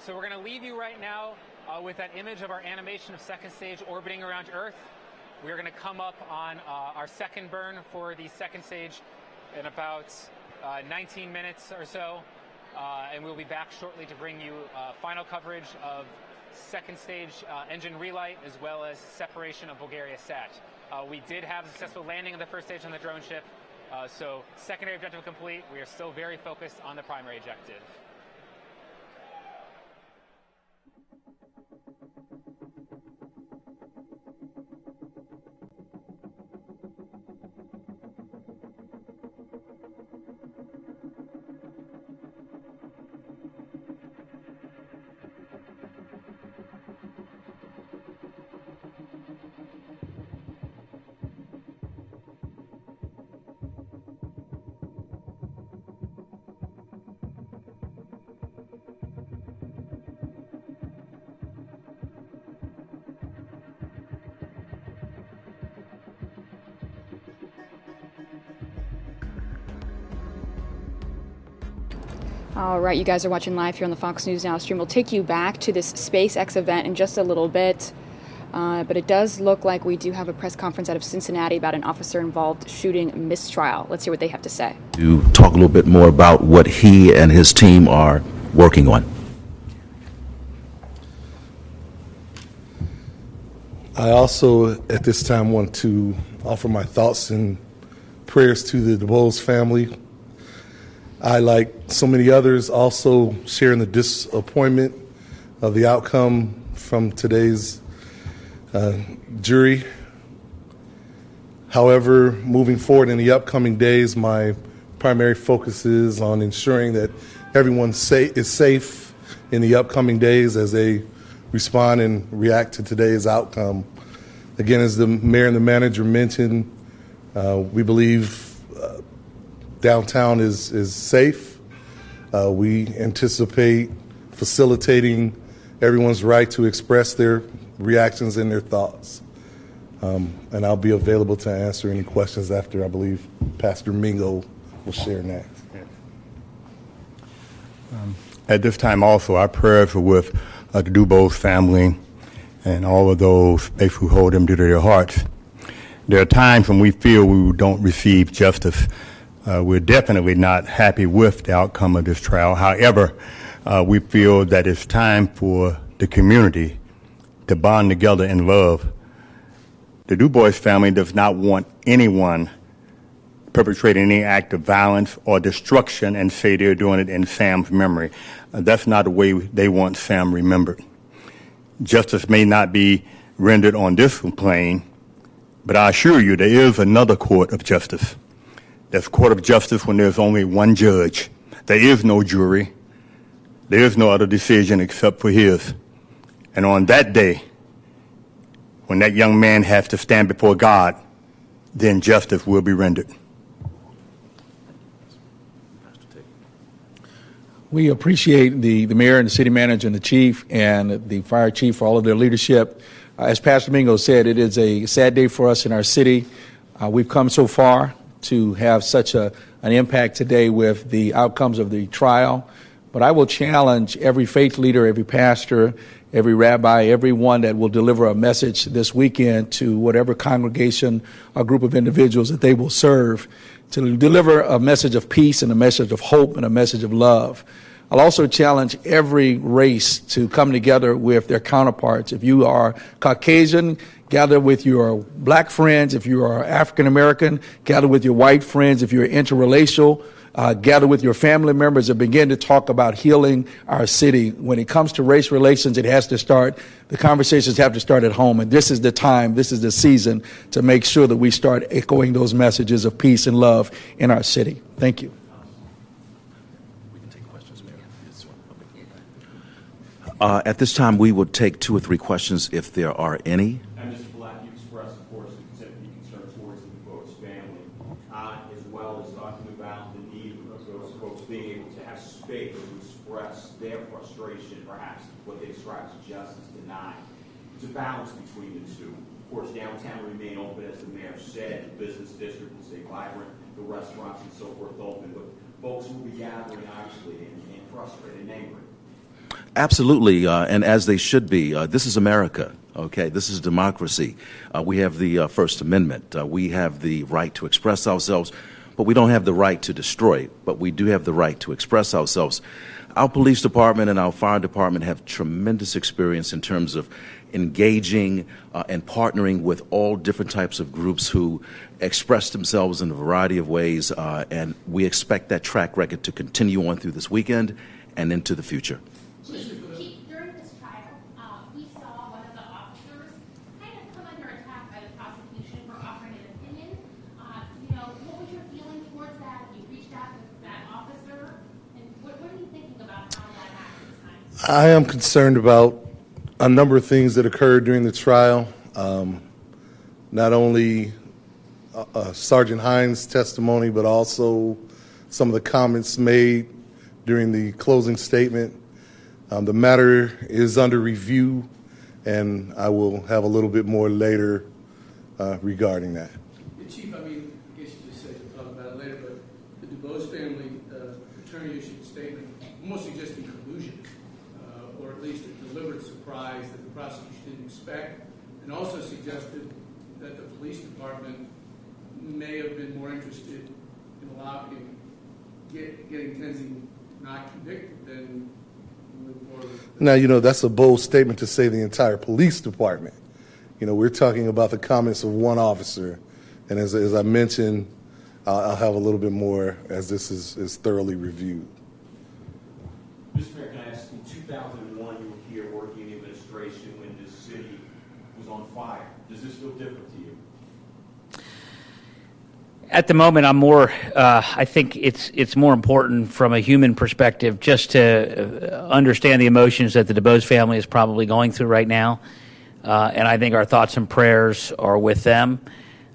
So we're going to leave you right now with that image of our animation of second stage orbiting around Earth. We're going to come up on our second burn for the second stage in about 19 minutes or so. And we'll be back shortly to bring you final coverage of second stage engine relight as well as separation of Bulgaria Sat. We did have a successful landing of the first stage on the drone ship. So secondary objective complete. We are still very focused on the primary objective. All right, you guys are watching live here on the Fox News Now stream. We'll take you back to this SpaceX event in just a little bit. But it does look like we do have a press conference out of Cincinnati about an officer-involved shooting mistrial. Let's hear what they have to say. To talk a little bit more about what he and his team are working on. I also, at this time, want to offer my thoughts and prayers to the DeBose family. I, like so many others, also share in the disappointment of the outcome from today's jury. However, moving forward in the upcoming days, my primary focus is on ensuring that everyone is safe in the upcoming days as they respond and react to today's outcome. Again, as the mayor and the manager mentioned, we believe downtown is safe. We anticipate facilitating everyone's right to express their reactions and their thoughts. And I'll be available to answer any questions after, I believe, Pastor Mingo will share next. At this time also, our prayers are with the Dubose family and all of those who hold them dear to their hearts. There are times when we feel we don't receive justice. We're definitely not happy with the outcome of this trial. However, we feel that it's time for the community to bond together in love. The DuBois family does not want anyone perpetrating any act of violence or destruction and say they're doing it in Sam's memory. That's not the way they want Sam remembered. Justice may not be rendered on this plane, but I assure you there is another court of justice. There's a court of justice when there's only one judge. There is no jury. There is no other decision except for his. And on that day, when that young man has to stand before God, then justice will be rendered. We appreciate the mayor and the city manager and the chief and the fire chief for all of their leadership. As Pastor Mingo said, it is a sad day for us in our city. We've come so far to have such an impact today with the outcomes of the trial. But I will challenge every faith leader, every pastor, every rabbi, everyone that will deliver a message this weekend to whatever congregation or group of individuals that they will serve, to deliver a message of peace and a message of hope and a message of love. I'll also challenge every race to come together with their counterparts. If you are Caucasian, gather with your black friends. If you are African American, gather with your white friends. If you're interracial, gather with your family members and begin to talk about healing our city. When it comes to race relations, it has to start, the conversations have to start at home. And this is the time, this is the season to make sure that we start echoing those messages of peace and love in our city. Thank you. At this time, we will take 2 or 3 questions if there are any. And Mr. Black, you expressed, of course, the concern towards the DuBois family, as well as talking about the need of those folks being able to have space to express their frustration, perhaps what they describe as justice denied. It's a balance between the two. Of course, downtown will remain open, as the mayor said. The business district will stay vibrant. The restaurants and so forth open. But folks will be gathering, obviously, and frustrated and angry. Absolutely, and as they should be. This is America, okay? This is democracy. We have the First Amendment. We have the right to express ourselves, but we don't have the right to destroy, but we do have the right to express ourselves. Our police department and our fire department have tremendous experience in terms of engaging and partnering with all different types of groups who express themselves in a variety of ways, and we expect that track record to continue on through this weekend and into the future. Chief, during this trial, we saw one of the officers kind of come under attack by the prosecution for offering an opinion. What was your feeling towards that? You reached out to that officer, and what are you thinking about how that happened this time? I am concerned about a number of things that occurred during the trial. Not only Sergeant Hines' testimony, but also some of the comments made during the closing statement. The matter is under review, and I will have a little bit more later regarding that. Chief, I guess you just said you'll talk about it later, but the DuBois family attorney issued a statement almost suggesting collusion, or at least a deliberate surprise that the prosecution didn't expect, and also suggested that the police department may have been more interested in getting Tenzing not convicted than moving forward. Now, that's a bold statement to say the entire police department. We're talking about the comments of one officer, and as I mentioned, I'll have a little bit more as this is thoroughly reviewed. Mr. Mayor, can I ask, in 2001, you were here working in the administration when this city was on fire. Does this feel different to you? At the moment, I'm more. I think it's more important from a human perspective just to understand the emotions that the DuBois family is probably going through right now, and I think our thoughts and prayers are with them.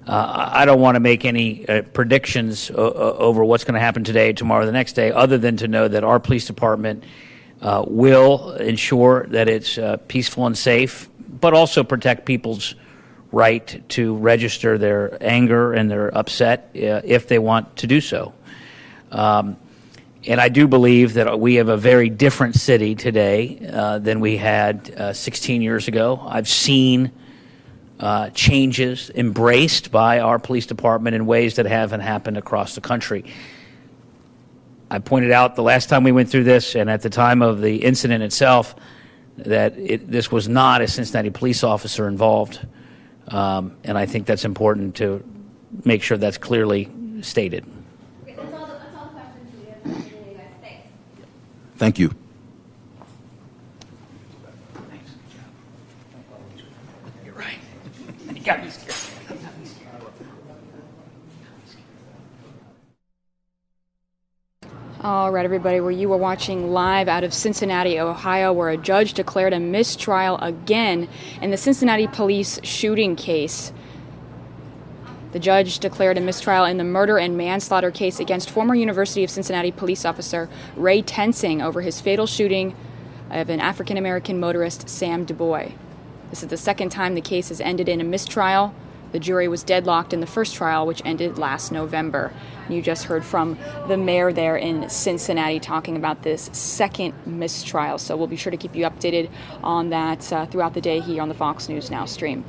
I don't want to make any predictions over what's going to happen today, tomorrow, the next day, other than to know that our police department will ensure that it's peaceful and safe, but also protect people's right to register their anger and their upset if they want to do so. And I do believe that we have a very different city today than we had 16 years ago. I've seen changes embraced by our police department in ways that haven't happened across the country. I pointed out the last time we went through this, and at the time of the incident itself, that this was not a Cincinnati police officer involved. And I think that's important to make sure that's clearly stated. Okay, that's all the questions we have for today, guys. Thanks. Thank you. You're right. You got me scared. All right, everybody, where you were watching live out of Cincinnati, Ohio, where a judge declared a mistrial again in the Cincinnati police shooting case. The judge declared a mistrial in the murder and manslaughter case against former University of Cincinnati police officer Ray Tensing over his fatal shooting of an African-American motorist, Sam DuBois. This is the second time the case has ended in a mistrial. The jury was deadlocked in the first trial, which ended last November. You just heard from the mayor there in Cincinnati talking about this second mistrial. So we'll be sure to keep you updated on that throughout the day here on the Fox News Now stream.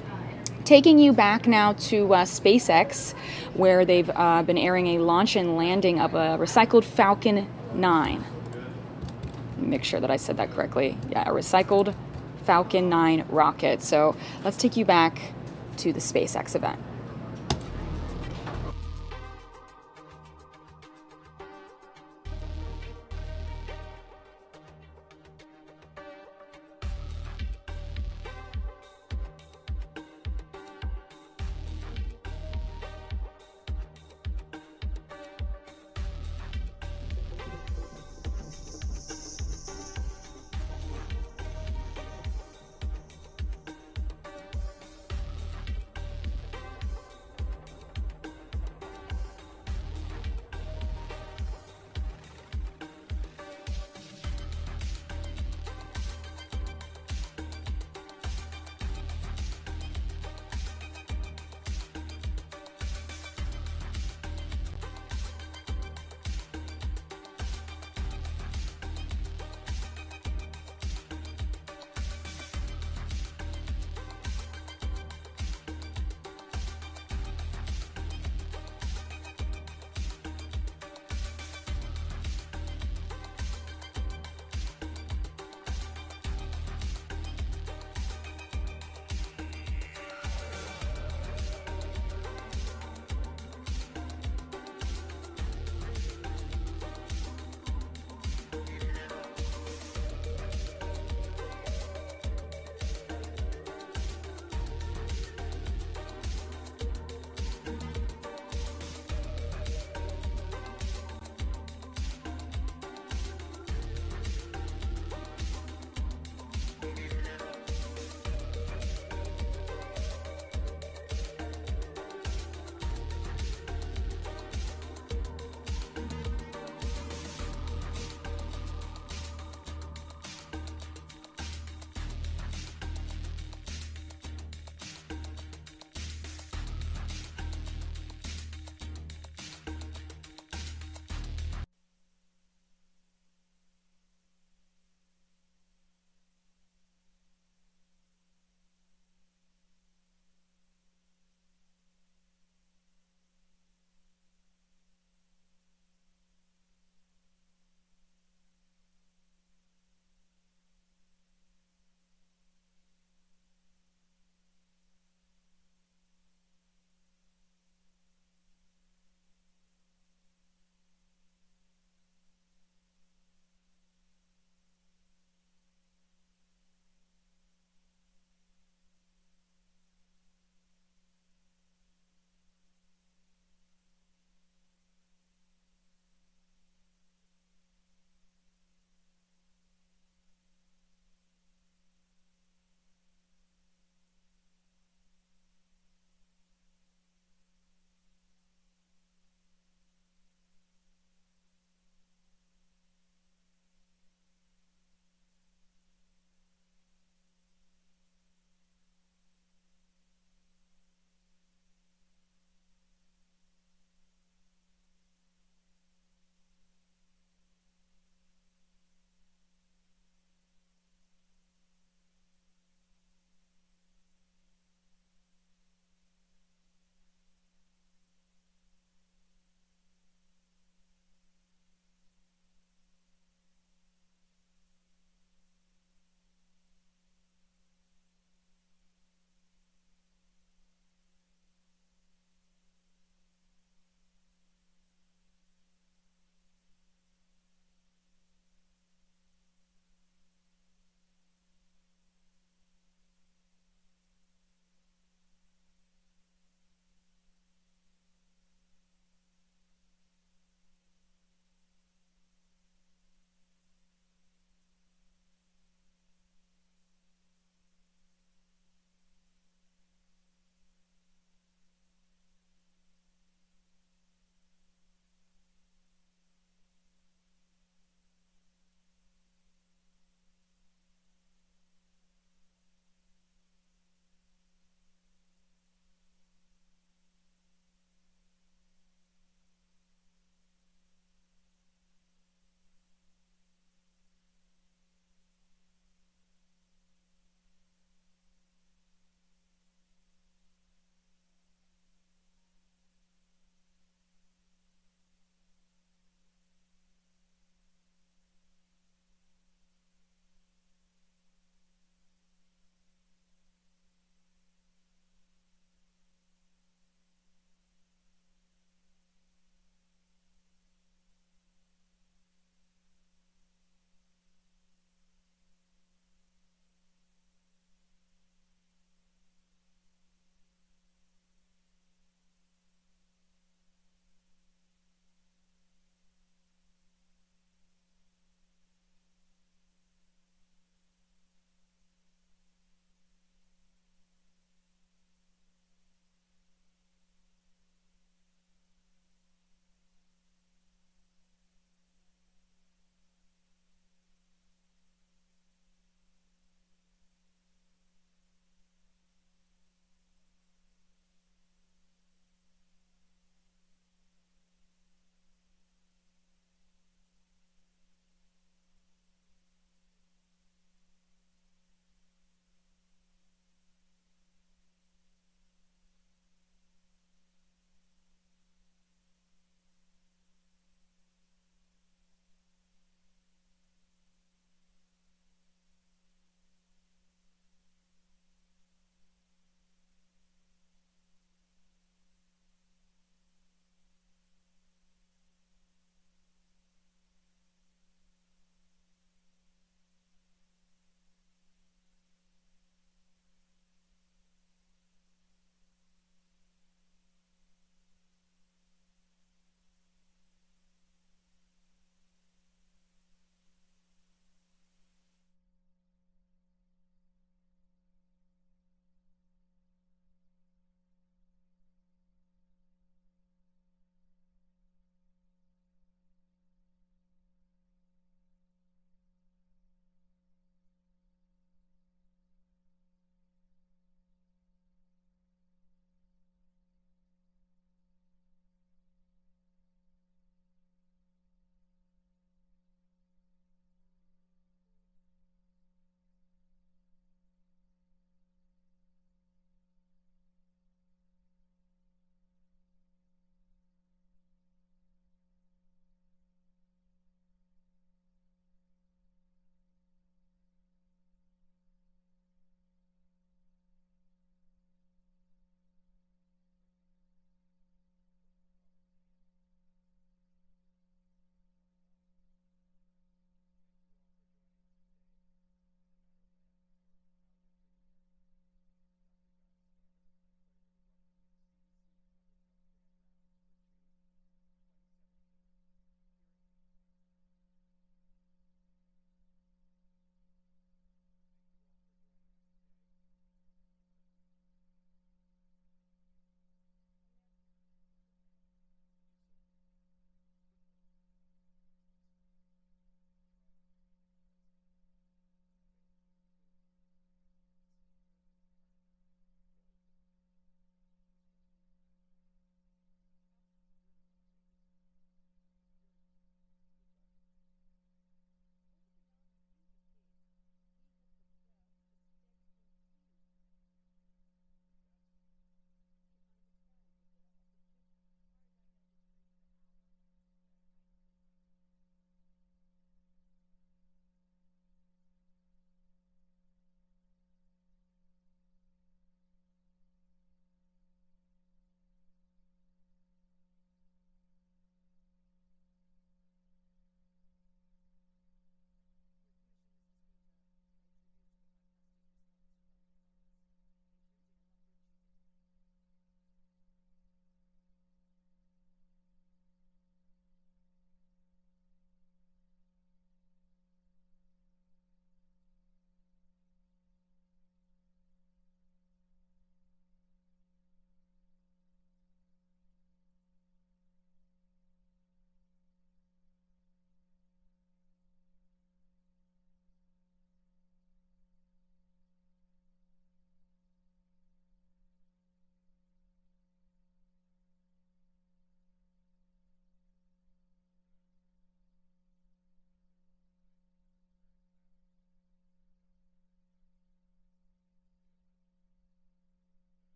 Taking you back now to SpaceX, where they've been airing a launch and landing of a recycled Falcon 9. Let me make sure that I said that correctly. Yeah, a recycled Falcon 9 rocket. So let's take you back to the SpaceX event.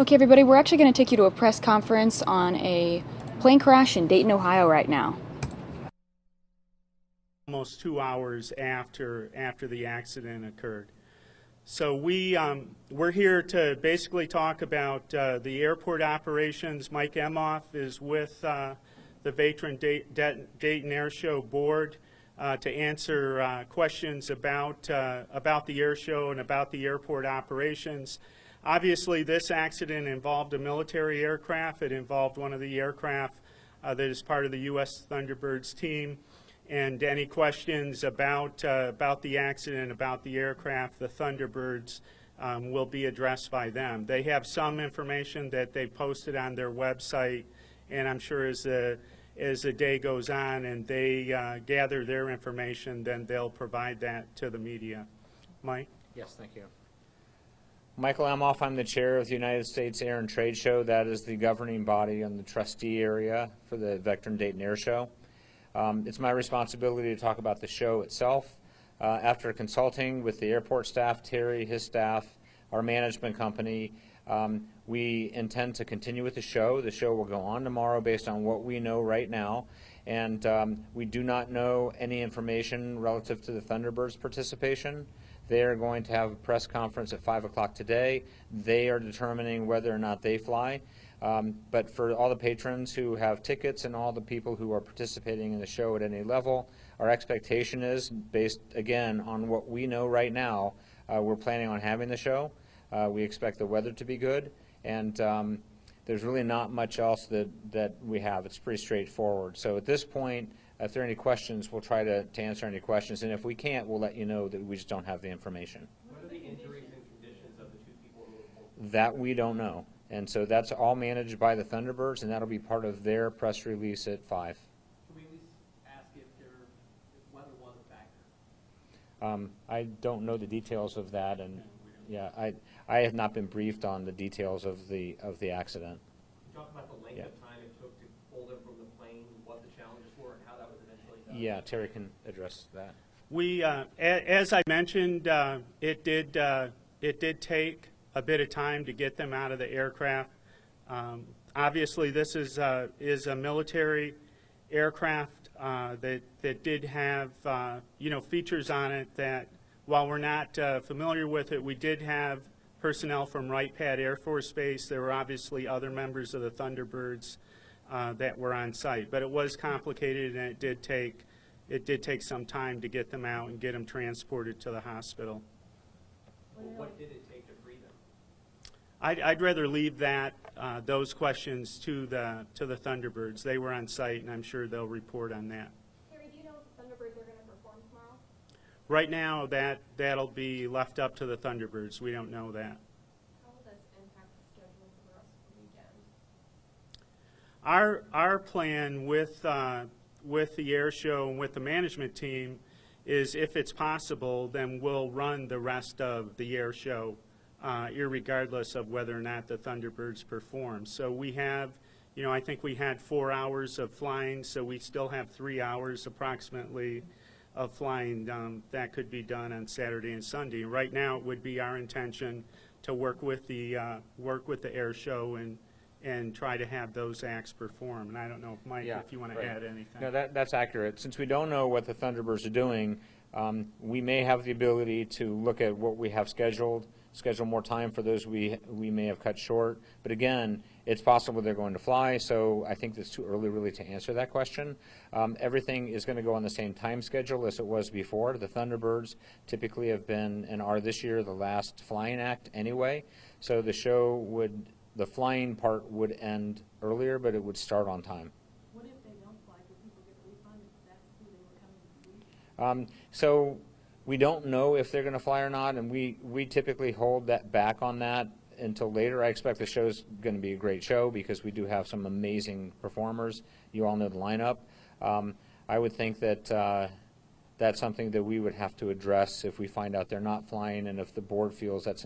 Okay, everybody, we're actually going to take you to a press conference on a plane crash in Dayton, Ohio right now. Almost 2 hours after the accident occurred. So we're here to basically talk about the airport operations. Mike Emhoff is with the Veteran Dayton Air Show board to answer questions about the air show and about the airport operations. Obviously, this accident involved a military aircraft. It involved one of the aircraft that is part of the U.S. Thunderbirds team. And any questions about the accident, about the aircraft, the Thunderbirds, will be addressed by them. They have some information that they posted on their website, and I'm sure as the day goes on and they gather their information, then they'll provide that to the media. Mike? Yes, thank you. Michael Emhoff, I'm the chair of the United States Air and Trade Show. That is the governing body and the trustee area for the Veteran Dayton Air Show. It's my responsibility to talk about the show itself. After consulting with the airport staff, Terry, his staff, our management company, we intend to continue with the show. The show will go on tomorrow based on what we know right now. And we do not know any information relative to the Thunderbirds participation. They are going to have a press conference at 5 o'clock today. They are determining whether or not they fly. But for all the patrons who have tickets and all the people who are participating in the show at any level, our expectation is, based again on what we know right now, we're planning on having the show. We expect the weather to be good, and there's really not much else that we have. It's pretty straightforward. So at this point, if there are any questions, we'll try to answer any questions, and if we can't, we'll let you know that we just don't have the information. What are the injuries and conditions of the two people who were pulled? That we don't know. And so that's all managed by the Thunderbirds, and that'll be part of their press release at 5. Can we at least ask if weather was a factor? I don't know the details of that, and yeah, I have not been briefed on the details of the accident. You talk about the length of time it took to pull them from the plane, what the challenges were, and how that was eventually done. Yeah, Terry can address that. We, as I mentioned, it did take a bit of time to get them out of the aircraft. Obviously, this is a military aircraft that did have features on it that, while we're not familiar with it, we did have personnel from Wright Pat Air Force Base. There were obviously other members of the Thunderbirds that were on site, but it was complicated, and it did take some time to get them out and get them transported to the hospital. What did it take to free them? I'd rather leave those questions to the Thunderbirds. They were on site, and I'm sure they'll report on that. Terry, do you know if the Thunderbirds are going to perform tomorrow? Right now, that'll be left up to the Thunderbirds. We don't know that. How will this impact the schedule for the rest of the weekend? Our plan with the air show and with the management team is, if it's possible, then we'll run the rest of the air show, irregardless of whether or not the Thunderbirds perform. So we have, I think we had 4 hours of flying, so we still have 3 hours approximately of flying that could be done on Saturday and Sunday. Right now, it would be our intention to work with the air show and try to have those acts perform. And I don't know, Mike, if you want to add anything. No, that's accurate. Since we don't know what the Thunderbirds are doing, we may have the ability to look at what we have schedule more time for those we may have cut short. But again, it's possible they're going to fly, so I think it's too early really to answer that question. Everything is going to go on the same time schedule as it was before. The Thunderbirds typically have been, and are this year, the last flying act anyway. So the flying part would end earlier, but it would start on time. What if they don't fly? Do people get refunded if that's who they were coming to see? So we don't know if they're going to fly or not, and we typically hold that back on that until later. I expect the show's going to be a great show because we do have some amazing performers. You all know the lineup. I would think that that's something that we would have to address if we find out they're not flying, and if the board feels that's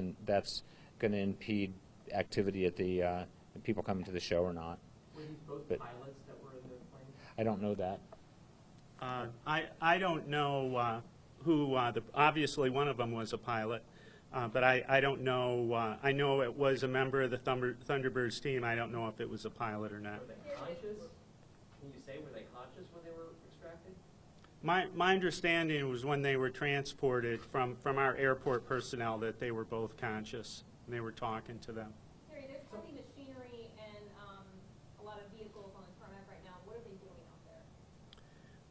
going to impede activity at the people coming to the show or not. Were these both pilots that were in the plane? I don't know that. I don't know who. Obviously, one of them was a pilot. But I don't know. I know it was a member of the Thunderbirds team. I don't know if it was a pilot or not. Were they conscious? Can you say, were they conscious when they were extracted? My understanding was when they were transported from our airport personnel that they were both conscious and they were talking to them. Terry, there's heavy machinery and a lot of vehicles on the tarmac right now. What are they doing out there?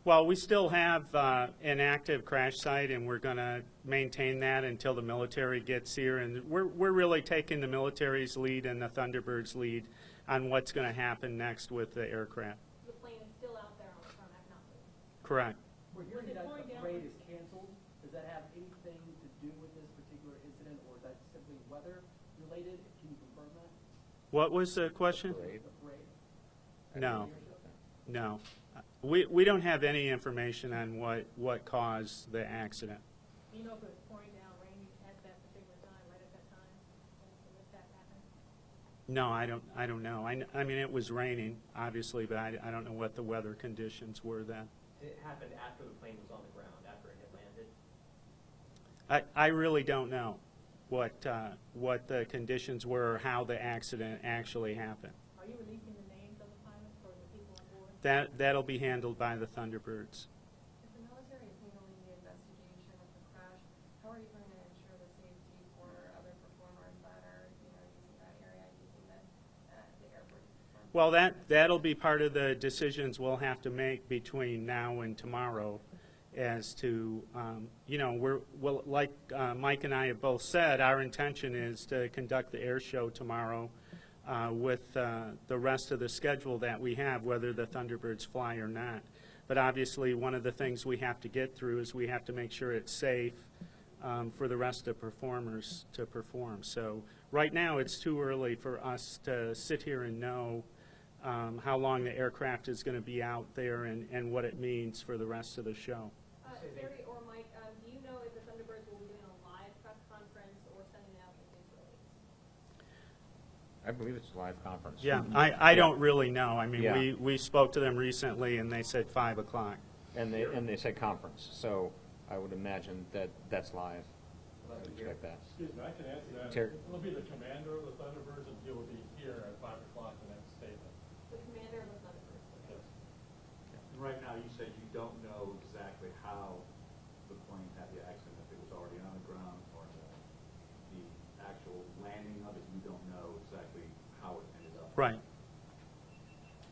Well, we still have an active crash site, and we're going to maintain that until the military gets here. And we're really taking the military's lead and the Thunderbirds' lead on what's going to happen next with the aircraft. The plane is still out there on the tarmac, not moving. Correct. We're hearing that the parade is canceled. Does that have anything to do with this particular incident, or is that simply weather related? Can you confirm that? What was the question? The parade? No. No. We don't have any information on what caused the accident. Do you know if it was pouring down raining at that particular time, right at that time, when that happened? No, I don't know. I mean, it was raining, obviously, but I don't know what the weather conditions were then. It happened after the plane was on the ground, after it had landed? I really don't know what the conditions were or how the accident actually happened. Are you releasing the names of the pilots or the people on board? That'll be handled by the Thunderbirds. If the military is handling the investigation of the crash, how are you going to ensure the safety for other performers that are, using that area, using the airport? Well, that'll be part of the decisions we'll have to make between now and tomorrow, as to like Mike and I have both said, our intention is to conduct the air show tomorrow with the rest of the schedule that we have, whether the Thunderbirds fly or not. But obviously, one of the things we have to get through is we have to make sure it's safe for the rest of performers to perform. So right now, it's too early for us to sit here and know how long the aircraft is going to be out there and what it means for the rest of the show. Terry or Mike, do you know if the Thunderbirds will be doing a live press conference or sending out a news release? I believe it's a live conference. Yeah, I don't really know. I mean, Yeah. we spoke to them recently, and they said 5 o'clock. And they said conference, so I would imagine that that's live. I would expect that. Excuse me, I can answer that. Terry. It'll be the commander of the Thunderbirds, and he will be here at 5 o'clock the next statement. The commander of the Thunderbirds. Yes. And right now, you said you don't know exactly how the plane had the accident, if it was already on the ground or the actual landing of it. You don't know exactly how it ended up. Right.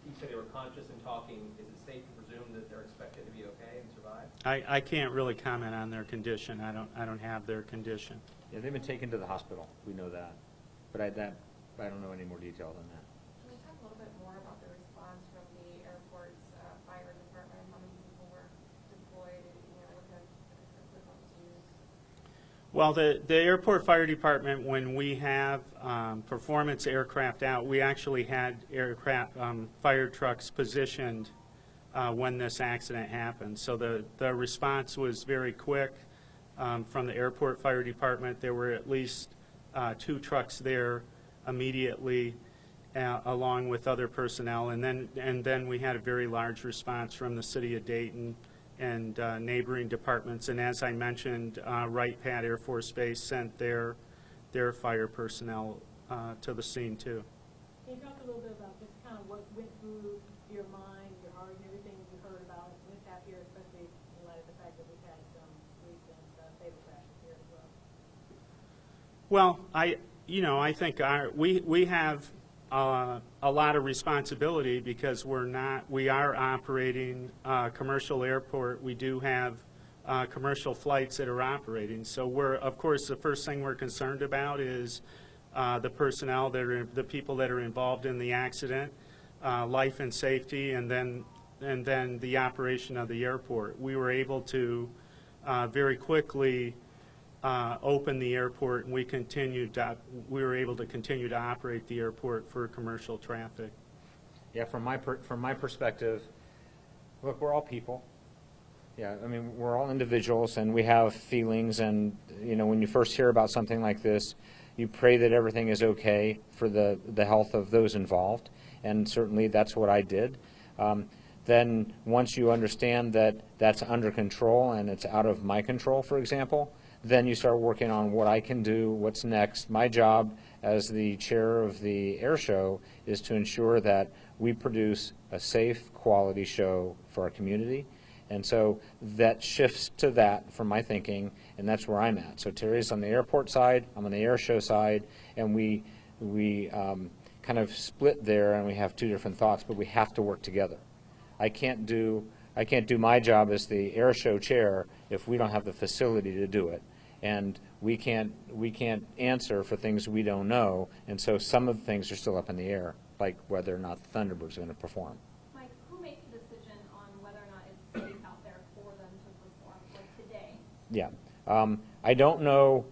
You said they were conscious and talking. Is it safe to presume that they're expected to be okay and survive? I can't really comment on their condition. I don't have their condition. Yeah, they've been taken to the hospital. We know that, but I don't know any more detail than that. Can you talk a little bit more about the response from the airport's fire department? How many people were deployed, what kind of equipment was used? Well, the airport fire department, when we have performance aircraft out, we actually had aircraft fire trucks positioned when this accident happened. So the response was very quick from the airport fire department. There were at least 2 trucks there immediately, along with other personnel, and then we had a very large response from the city of Dayton and neighboring departments. And as I mentioned, Wright Pat Air Force Base sent their fire personnel to the scene too. Can you talk a little bit about just kind of what went through your mind, your heart, and everything you heard about mishap here, especially in light of the fact that we've had some recent fatal crashes here as well? Well, I think we have a lot of responsibility because we are operating a commercial airport. We do have commercial flights that are operating. So of course, the first thing we're concerned about is the personnel the people that are involved in the accident, life and safety, and then the operation of the airport. We were able to very quickly open the airport, and we were able to continue to operate the airport for commercial traffic. Yeah, from my perspective, look, we're all people. Yeah, I mean, we're all individuals, and we have feelings, and when you first hear about something like this, you pray that everything is okay for the health of those involved, and certainly that's what I did. Then once you understand that that's under control and it's out of my control, for example, then you start working on what I can do, what's next. My job as the chair of the air show is to ensure that we produce a safe, quality show for our community. And so that shifts to that from my thinking, and that's where I'm at. So Terry's on the airport side, I'm on the air show side, and we kind of split there, and we have two different thoughts, but we have to work together. I can't do my job as the air show chair if we don't have the facility to do it. And we can't answer for things we don't know, and so some of the things are still up in the air, like whether or not the Thunderbirds are going to perform. Mike, who makes the decision on whether or not it's safe out there for them to perform, like today? Yeah. I don't know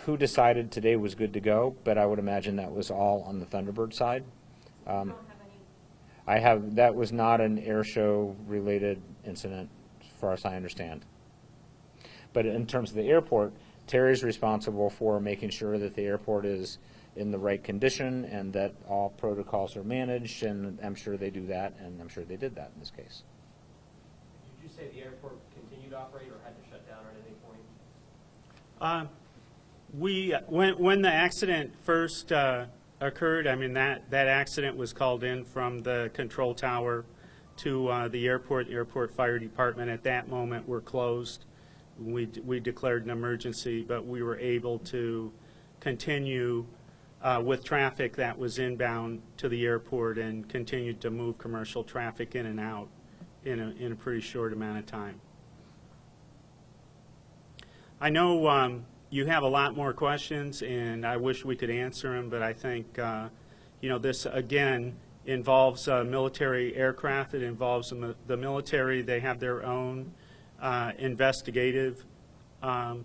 who decided today was good to go, but I would imagine that was all on the Thunderbird side. That was not an air show related incident, as far as I understand. But in terms of the airport, Terry's responsible for making sure that the airport is in the right condition and that all protocols are managed, and I'm sure they do that, and I'm sure they did that in this case. Did you say the airport continued to operate or had to shut down at any point? When the accident first occurred, I mean, that accident was called in from the control tower to the airport fire department. At that moment, we're closed. We declared an emergency, but we were able to continue with traffic that was inbound to the airport and continued to move commercial traffic in and out in a pretty short amount of time. I know you have a lot more questions, and I wish we could answer them, but I think this again involves military aircraft. It involves the military. They have their own investigative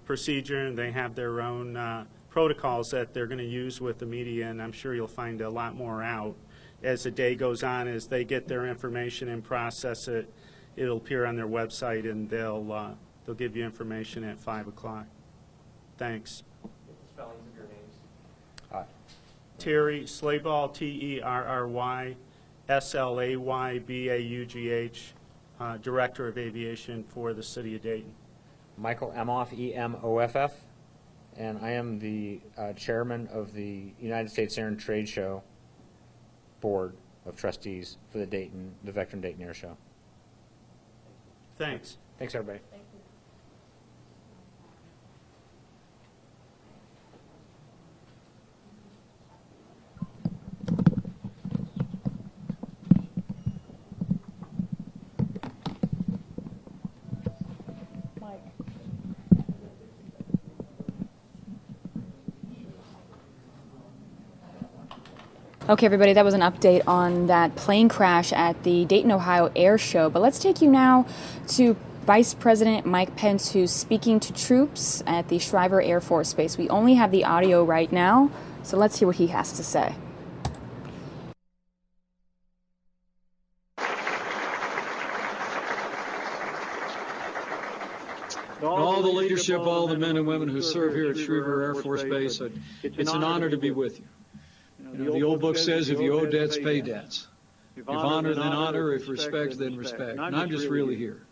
procedure, and they have their own protocols that they're going to use with the media, and I'm sure you'll find a lot more out as the day goes on. As they get their information and process it, it'll appear on their website, and they'll give you information at 5 o'clock. Thanks. The spellings of your names. Terry Slayball, Terry Slaybaugh, Director of Aviation for the City of Dayton. Michael Emoff, EMOFF, and I am the chairman of the United States Air and Trade Show Board of Trustees for the Vectren Dayton Air Show. Thanks. Thanks, everybody. Thank you. Okay, everybody, that was an update on that plane crash at the Dayton, Ohio Air Show. But let's take you now to Vice President Mike Pence, who's speaking to troops at the Schriever Air Force Base. We only have the audio right now, so let's hear what he has to say. All the leadership, all the men and women who serve here at Schriever Air Force Base, it's an honor to be with you. The old book says if you owe debts, pay debts. If honor, then honor. If respect, then respect. And I'm just really here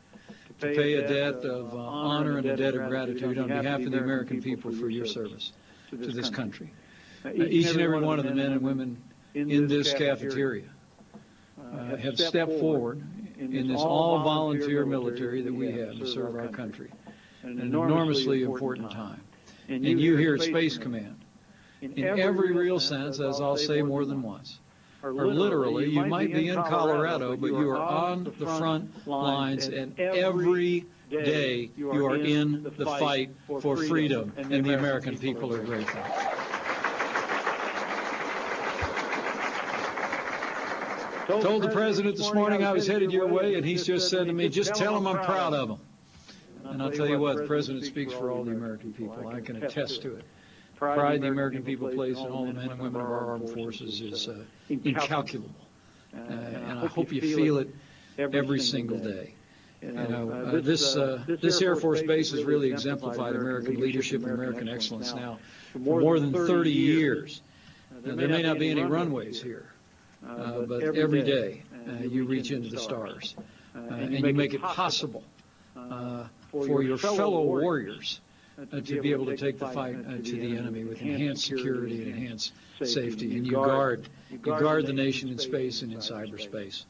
to pay a debt of honor and a debt of gratitude on behalf of the American people for your service to this country. Each and every one of the men and women in this cafeteria have stepped forward in this all-volunteer military that we have to serve our country. An enormously important time. And you here at Space Command, in every real sense, as I'll say more than once, or literally, you might be in Colorado, but you are on the front lines, and every day you are in the fight for freedom, and the American people are grateful. Told the President this morning I was headed your way, and he's just said to me, just tell him I'm proud of him. And I'll tell you what, the President speaks for all the American people. I can attest to it. Pride the American people place in all the men and women of our armed forces is incalculable. And I hope you feel it every single day. This Air Force Base has really exemplified American leadership and American excellence now for more than 30 years. Now, there may not be any runways here, but every day you reach into the stars and you make it possible for your fellow warriors to be able to take the fight to the enemy with enhanced security and enhanced safety. And you guard the nation in space and in cyberspace.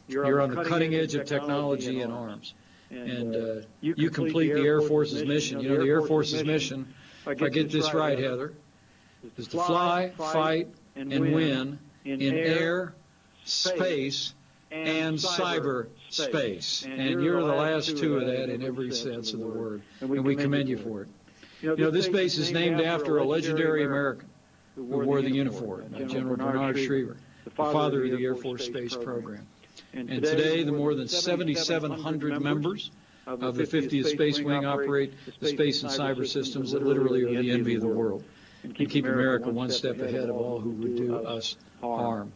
You're on the cutting edge of technology and arms. And you complete the Air Force's mission. You know, the Air Force's mission, if I get this right, Heather, is to fly, fight, and win in air, space, and cyberspace. And you're the last two of that in every sense of the word. And we commend you for it. You know, this base is named after a legendary American who wore the uniform, General Bernard Schriever, the father of the Air Force space program. And today, the more than 7,700 members of the 50th Space Wing operate the space and cyber systems that literally are the envy of the world and keep America one step ahead of all who would do us harm.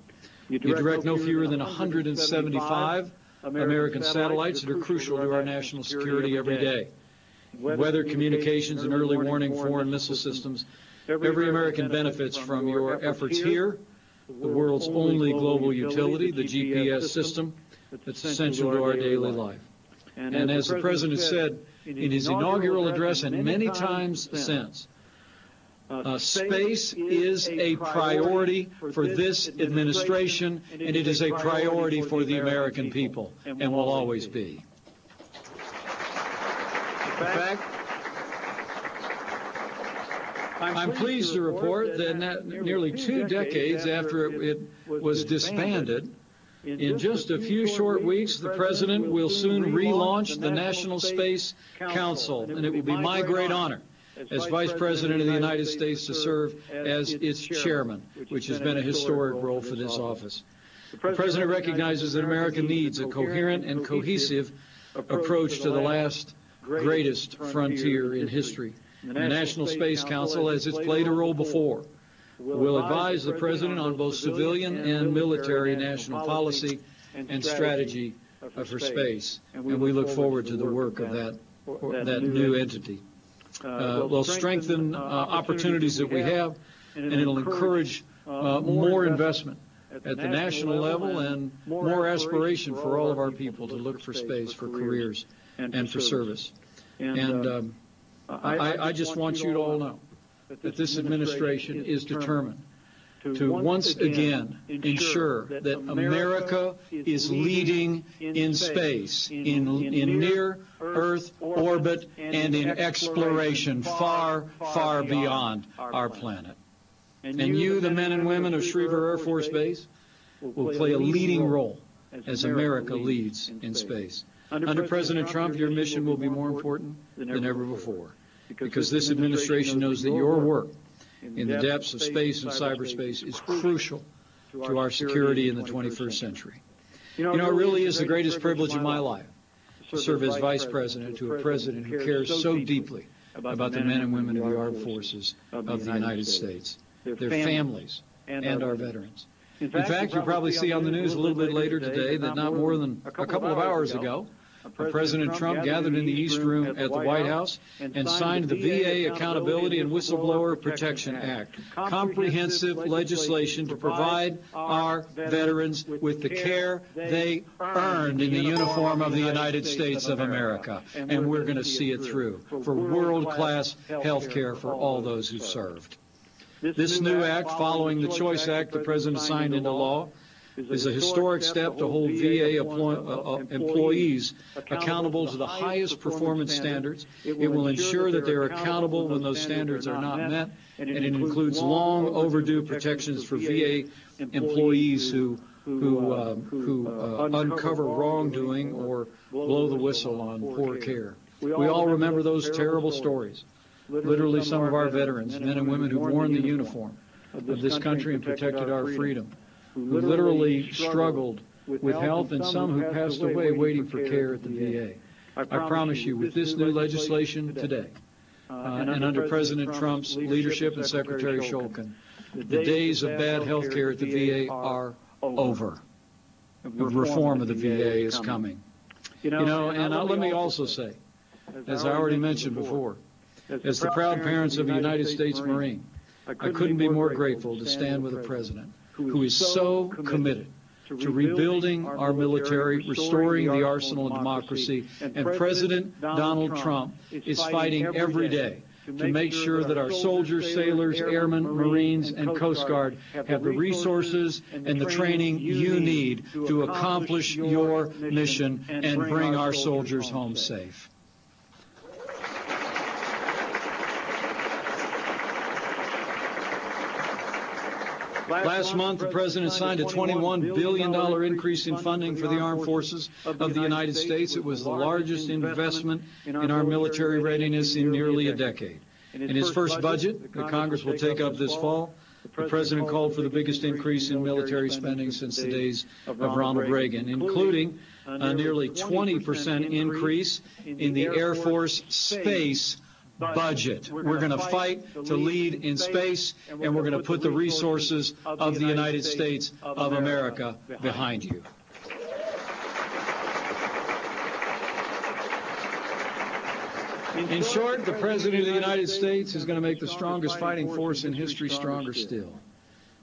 You direct no fewer than 175 American satellites that are crucial to our national security every day. Weather, communications, and early warning foreign missile systems, every American benefits from your efforts here, the world's only global utility, the GPS system, that's essential to our daily life. And as the President said in his inaugural address and many times since, space is a priority for this administration, and it is a priority for the American people, and will always be. In fact, I'm pleased to report that nearly 2 decades after it was disbanded, in just a few short weeks, the President will soon relaunch the National Space Council, and it will be my great honor as Vice President of the United States to serve as its chairman, which has been a historic role for this office. The President recognizes that America needs a coherent and cohesive approach to the last greatest frontier in history. The National Space Council, as it's played a role before, will advise the President on both civilian and military national policy and strategy for space. And we look forward to the work of that new entity. Will strengthen opportunities that we have, and it'll encourage more investment at the national level and more aspiration for all of our people to look for space, for careers, and for service. And I just want you to all know that this administration is determined to once again ensure that America is leading in space, in near-Earth orbit, and in exploration far, far beyond our planet. And you, the men and women of Schriever Air Force Base, will play a leading role as America leads in space. Under President Trump, your mission will be more important than ever before, because this administration knows that your work in the depths of space and cyberspace is crucial to our security in the 21st century. You know, it really is the greatest privilege of my life to serve as Vice President to a President who cares so deeply about the men and women of the armed forces of the United States, their families, and our veterans. In fact, you'll probably see on the news a little bit later today that not more than a couple of hours ago, President Trump gathered in the East Room at the White House and signed the VA Accountability and Whistleblower Protection Act, comprehensive legislation to provide our veterans with the care they earned in the uniform of the United States of America. And we're going to see it through for world-class health care for all those who served. This new act, following the Choice Act the President signed into law, is a historic step to hold VA employees accountable to the highest performance standards. It will ensure that they are accountable when those standards are not met, and it includes long overdue protections for VA employees who uncover wrongdoing or blow the whistle on poor care. We all remember those terrible stories. Literally, some of our veterans, men and women who've worn the uniform of this country and protected our freedom, who literally struggled with health, and some who passed away waiting for care at the VA. I promise you, with this new legislation today, and under President Trump's leadership and Secretary Shulkin, the days of bad health care at the VA are over. The reform of the VA is coming. You know, and let me also say, as I already mentioned before, as the proud parents of a United States Marine, I couldn't be more grateful to stand with a president who is so committed to rebuilding our military, restoring the arsenal of democracy, and President Donald Trump is fighting every day to make sure that our soldiers, sailors, airmen, Marines, and Coast Guard have the resources and the training you need to accomplish your mission and bring our soldiers home safe. Last month, the President signed a $21 billion increase in funding for the armed forces of the United States. It was the largest investment in our military readiness in nearly a decade. In his first budget that Congress will take up this fall, the President called for the biggest increase in military spending since the days of Ronald Reagan, including a nearly 20% increase in the Air Force space budget. We're going to fight to lead in space, and we're going to put the resources of the United States of America behind you. In short, the President of the United States is going to make the strongest fighting force in history stronger still.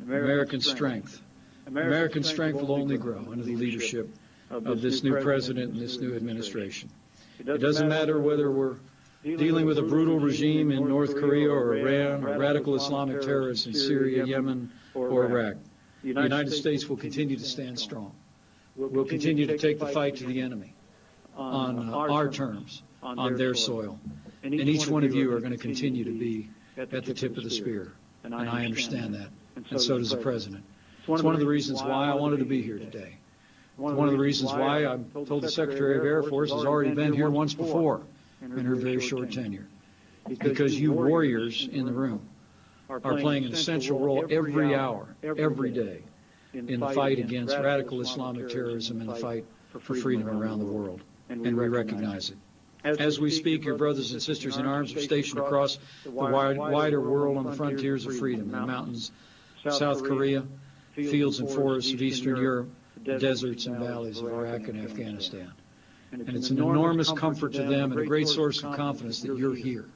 American strength. American strength will only grow under the leadership of this new President and this new administration. It doesn't matter whether we're dealing with a brutal regime in North Korea or Iran, or radical Islamic terrorists in Syria, Yemen, or Iraq. The United States will continue to stand strong. We'll continue to take the fight to the enemy on our terms, on their soil. And each one of you are going to continue to be at the tip of the spear. And I understand that. And so does the President. It's one of the reasons why I wanted to be here today. It's one of the reasons why I'm told the Secretary of Air Force has already been here once before in her very short tenure. Because you warriors in the room are playing an essential role every hour, every day, in the fight against radical Islamic terrorism and the fight for freedom around the world. And we recognize it. As we speak, your brothers and sisters in arms are stationed across the wider world on the frontiers of freedom, in the mountains of South Korea, fields and forests of Eastern Europe, the deserts and valleys of Iraq and Afghanistan. And it's an enormous comfort to them and a great source of confidence that you're here,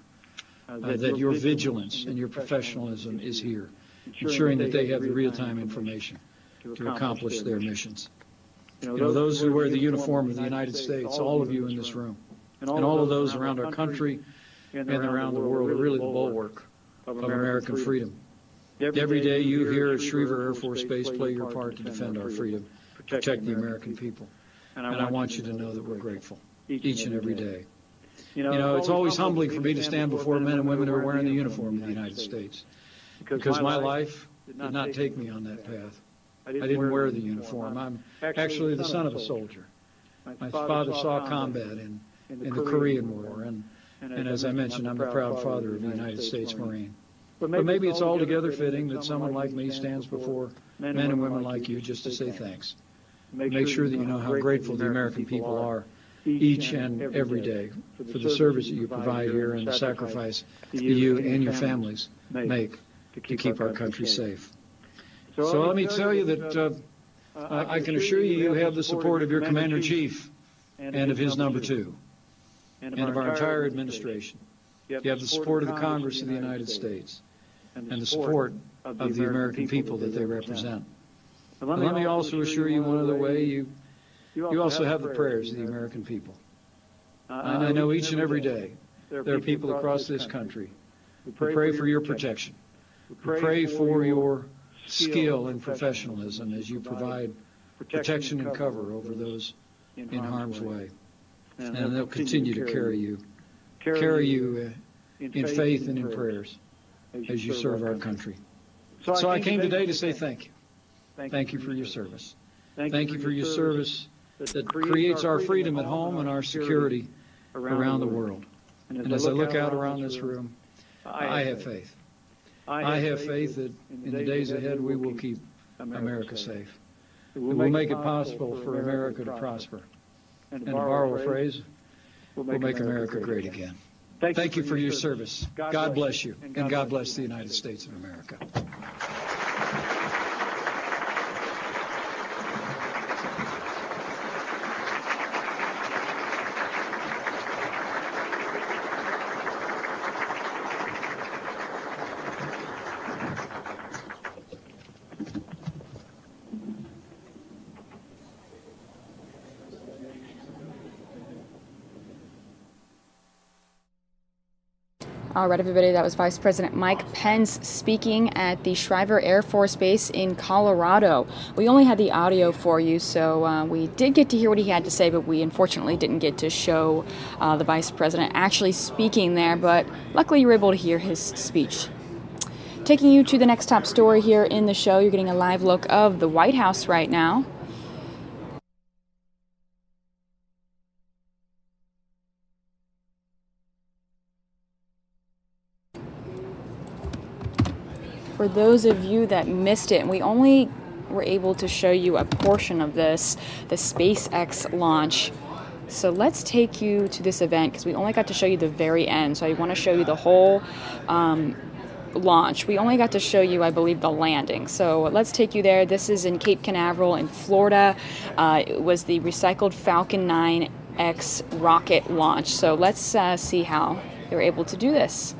that your vigilance and your professionalism is here, ensuring that they have the real-time information to accomplish their missions. You know, those who wear the uniform of the United States, all of you in this room, and all of those around our country and around the world are really the bulwark of American freedom. Every day you here at Schriever Air Force Base play your part to defend our freedom, protect the American people. And I want you to know that we're grateful each and every day. You know, it's always humbling for me to stand before men and women who are wearing the uniform of the United States. Because my life did not take me on that path. I didn't wear the uniform. I'm actually the son of a soldier. My father saw combat in the Korean War. And as I mentioned, I'm the proud father of a United States Marine. But maybe it's altogether fitting that someone like me stands before men and women like you just to say thanks. Make sure that you know how grateful the American people are each and every day for the service that you provide here and the sacrifice that you and your families make to keep our country safe. So let me tell you that I can assure you you have the support of your Commander-in-Chief and of his number 2 and of our entire administration. You have the support of the Congress of the United States and the support of the American people that they represent. And let me also assure you one other way, you also have the prayers of the American people. And I know each and every day there are people across this country who pray for your protection, who pray for your skill and professionalism as you provide protection and cover over those in harm's way. And they'll continue to carry you in faith and in prayers as you serve our country. So I came today to say thank you. Thank you for your service. Thank you for your service that creates our freedom at home and our security around the world. And as I look out around this room, I have faith. I have faith that in the days ahead we will keep America safe. And we'll make it possible for America to prosper. And to borrow a phrase, we'll make America great again. Thank you for your service. God bless you, and God bless the United States of America. All right, everybody, that was Vice President Mike Pence speaking at the Schriever Air Force Base in Colorado. We only had the audio for you, so we did get to hear what he had to say, but we unfortunately didn't get to show the Vice President actually speaking there, but luckily you were able to hear his speech. Taking you to the next top story here in the show, you're getting a live look of the White House right now. For those of you that missed it, and we only were able to show you a portion of this, the SpaceX launch. So let's take you to this event because we only got to show you the very end. So I want to show you the whole launch. We only got to show you, I believe, the landing. So let's take you there. This is in Cape Canaveral in Florida. It was the recycled Falcon 9X rocket launch. So let's see how they were able to do this.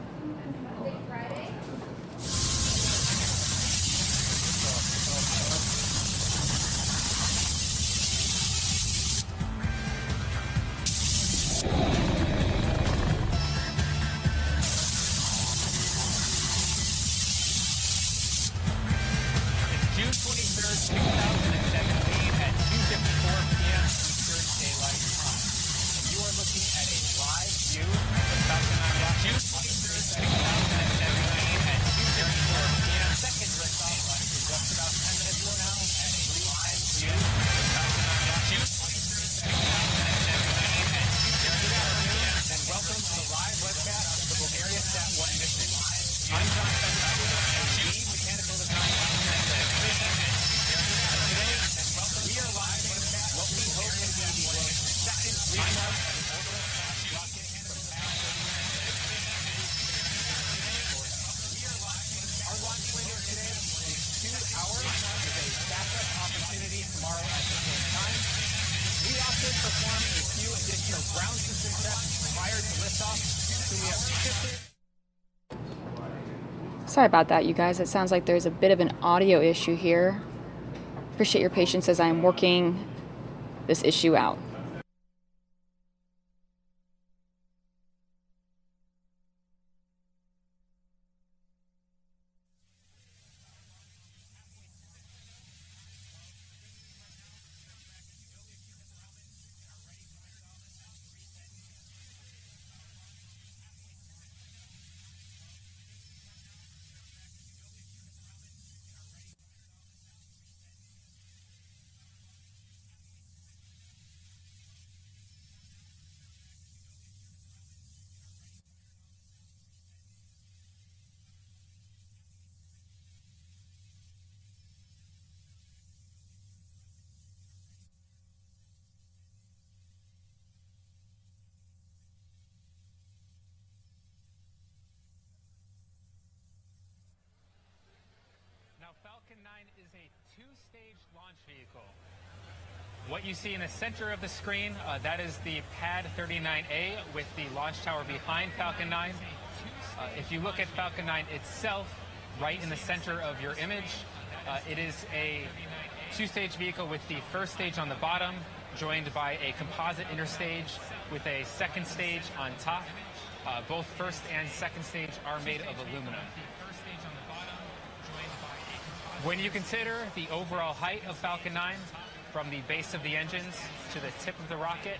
Sorry about that, you guys. It sounds like there's a bit of an audio issue here. Appreciate your patience as I'm working this issue out. Falcon 9 is a two-stage launch vehicle. What you see in the center of the screen, that is the Pad 39A with the launch tower behind Falcon 9. If you look at Falcon 9 itself, right in the center of your image, it is a two-stage vehicle with the first stage on the bottom, joined by a composite interstage with a second stage on top. Both first and second stage are made of aluminum. When you consider the overall height of Falcon 9, from the base of the engines to the tip of the rocket,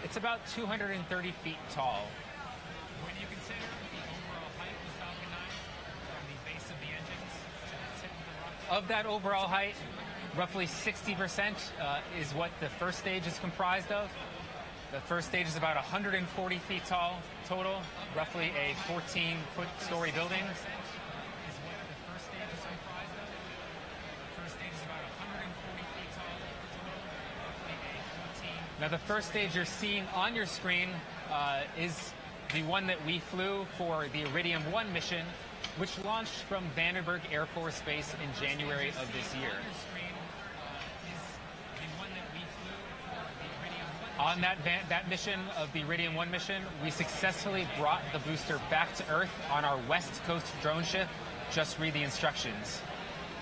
it's about 230 feet tall. When you consider the overall height of Falcon 9, from the base of the engines to the tip of the rocket, of that overall height, roughly 60% is what the first stage is comprised of. The first stage is about 140 feet tall total, roughly a 14-foot story building. Now, the first stage you're seeing on your screen is the one that we flew for the Iridium 1 mission, which launched from Vandenberg Air Force Base in January of this year. On that mission of the Iridium 1 mission, we successfully brought the booster back to Earth on our West Coast drone ship. Just read the instructions.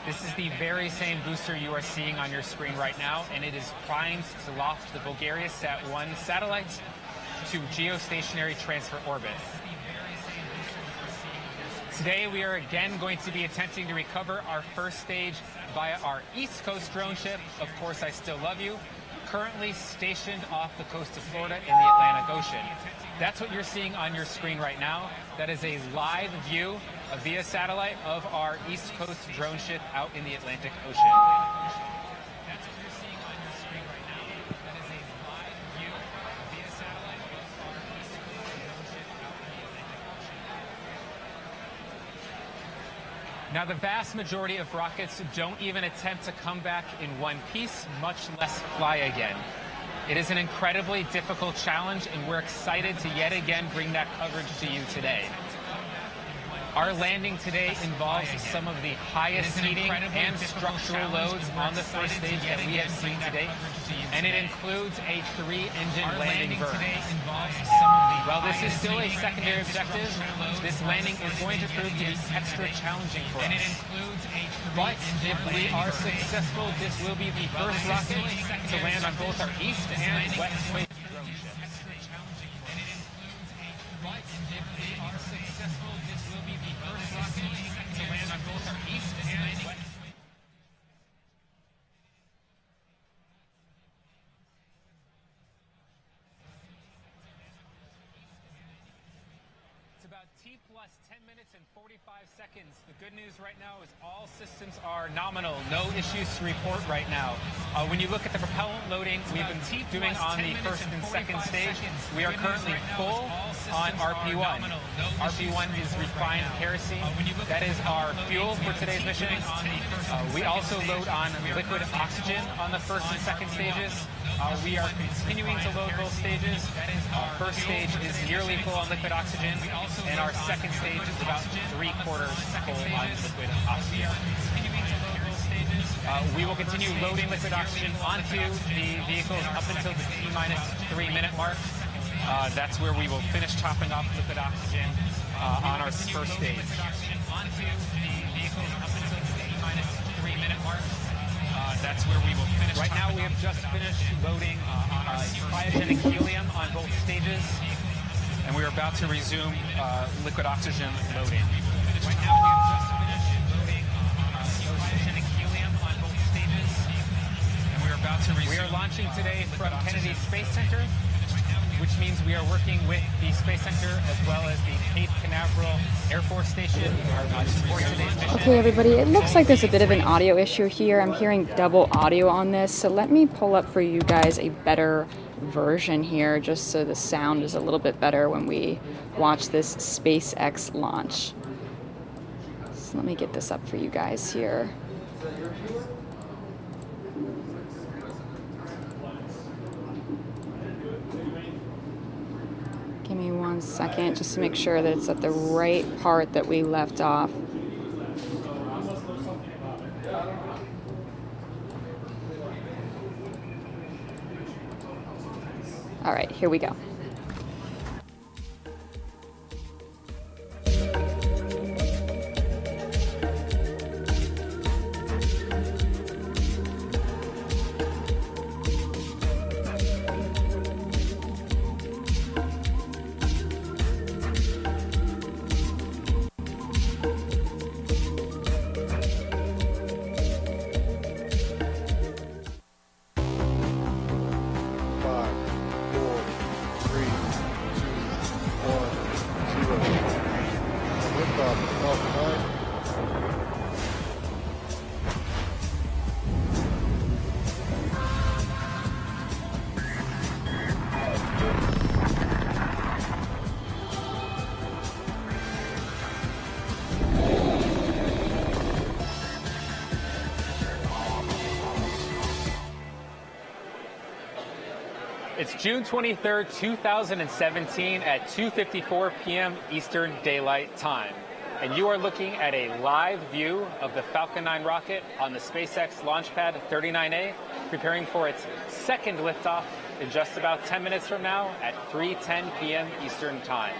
This is the very same booster you are seeing on your screen right now, and it is primed to loft the Bulgaria Sat-1 satellite to geostationary transfer orbit. Today we are again going to be attempting to recover our first stage via our East Coast drone ship, Of Course I Still Love You, currently stationed off the coast of Florida in the Atlantic Ocean. That's what you're seeing on your screen right now. That is a live view via satellite of our East Coast drone ship out in the Atlantic Ocean. That's what you're seeing on your screen right now. That is a live view via satellite of our East Coast drone ship out in the Atlantic Ocean. Now, the vast majority of rockets don't even attempt to come back in one piece, much less fly again. It is an incredibly difficult challenge, and we're excited to yet again bring that coverage to you today. Our landing today involves some of the highest heating and structural loads on the first stage that we have seen to date, and it includes a 3-engine landing burn. While this is still a secondary objective, this landing is going to prove to be extra challenging for us. But if we are successful, this will be the first rocket to land on both our east and west coast drone ships. To land on both our east and west. It's about T plus 10 minutes and 45 seconds. The good news right now is all systems are nominal. No issues to report right now. When you look at the propellant loading we've been doing on the first and second stage, we are currently full on RP1. RP1 is refined kerosene. That is our fuel for today's mission. We also load on liquid oxygen on the first and second stages. We are continuing to load both stages. Our first stage is nearly full on liquid oxygen, and our second stage is about 3/4 full on liquid oxygen. We will continue loading liquid oxygen onto the vehicles up until the T-3 minute mark. That's where we will finish topping off liquid oxygen on our first stage. That's where we will finish. Right now, we have just finished loading cryogenic helium on both stages, and we are about to resume liquid oxygen loading. Right now, we have just finished loading cryogenic helium on both stages, and we are about to resume. We are launching today from Kennedy Space Center, which means we are working with the Space Center as well as the Cape Canaveral Air Force Station to support today's mission. Okay, everybody, it looks like there's a bit of an audio issue here. I'm hearing double audio on this, so let me pull up for you guys a better version here, just so the sound is a little bit better when we watch this SpaceX launch. So let me get this up for you guys here. Give me 1 second just to make sure that it's at the right part that we left off. All right, here we go. It's June 23rd, 2017 at 2:54 p.m. Eastern Daylight Time. And you are looking at a live view of the Falcon 9 rocket on the SpaceX launch pad 39A, preparing for its second liftoff in just about 10 minutes from now at 3:10 p.m. Eastern Time.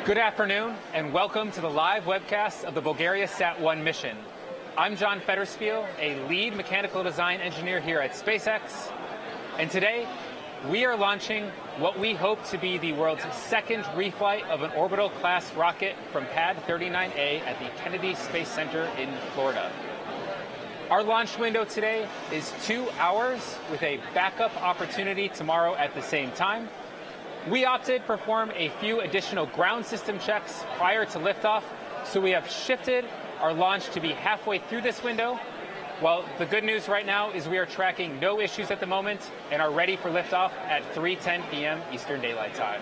Good afternoon, and welcome to the live webcast of the Bulgaria Sat-1 mission. I'm John Federspiel, a lead mechanical design engineer here at SpaceX, and today we are launching what we hope to be the world's second reflight of an orbital-class rocket from Pad 39A at the Kennedy Space Center in Florida. Our launch window today is 2 hours with a backup opportunity tomorrow at the same time. We opted to perform a few additional ground system checks prior to liftoff, so we have shifted our launch to be halfway through this window. Well, the good news right now is we are tracking no issues at the moment and are ready for liftoff at 3:10 p.m. Eastern Daylight Time.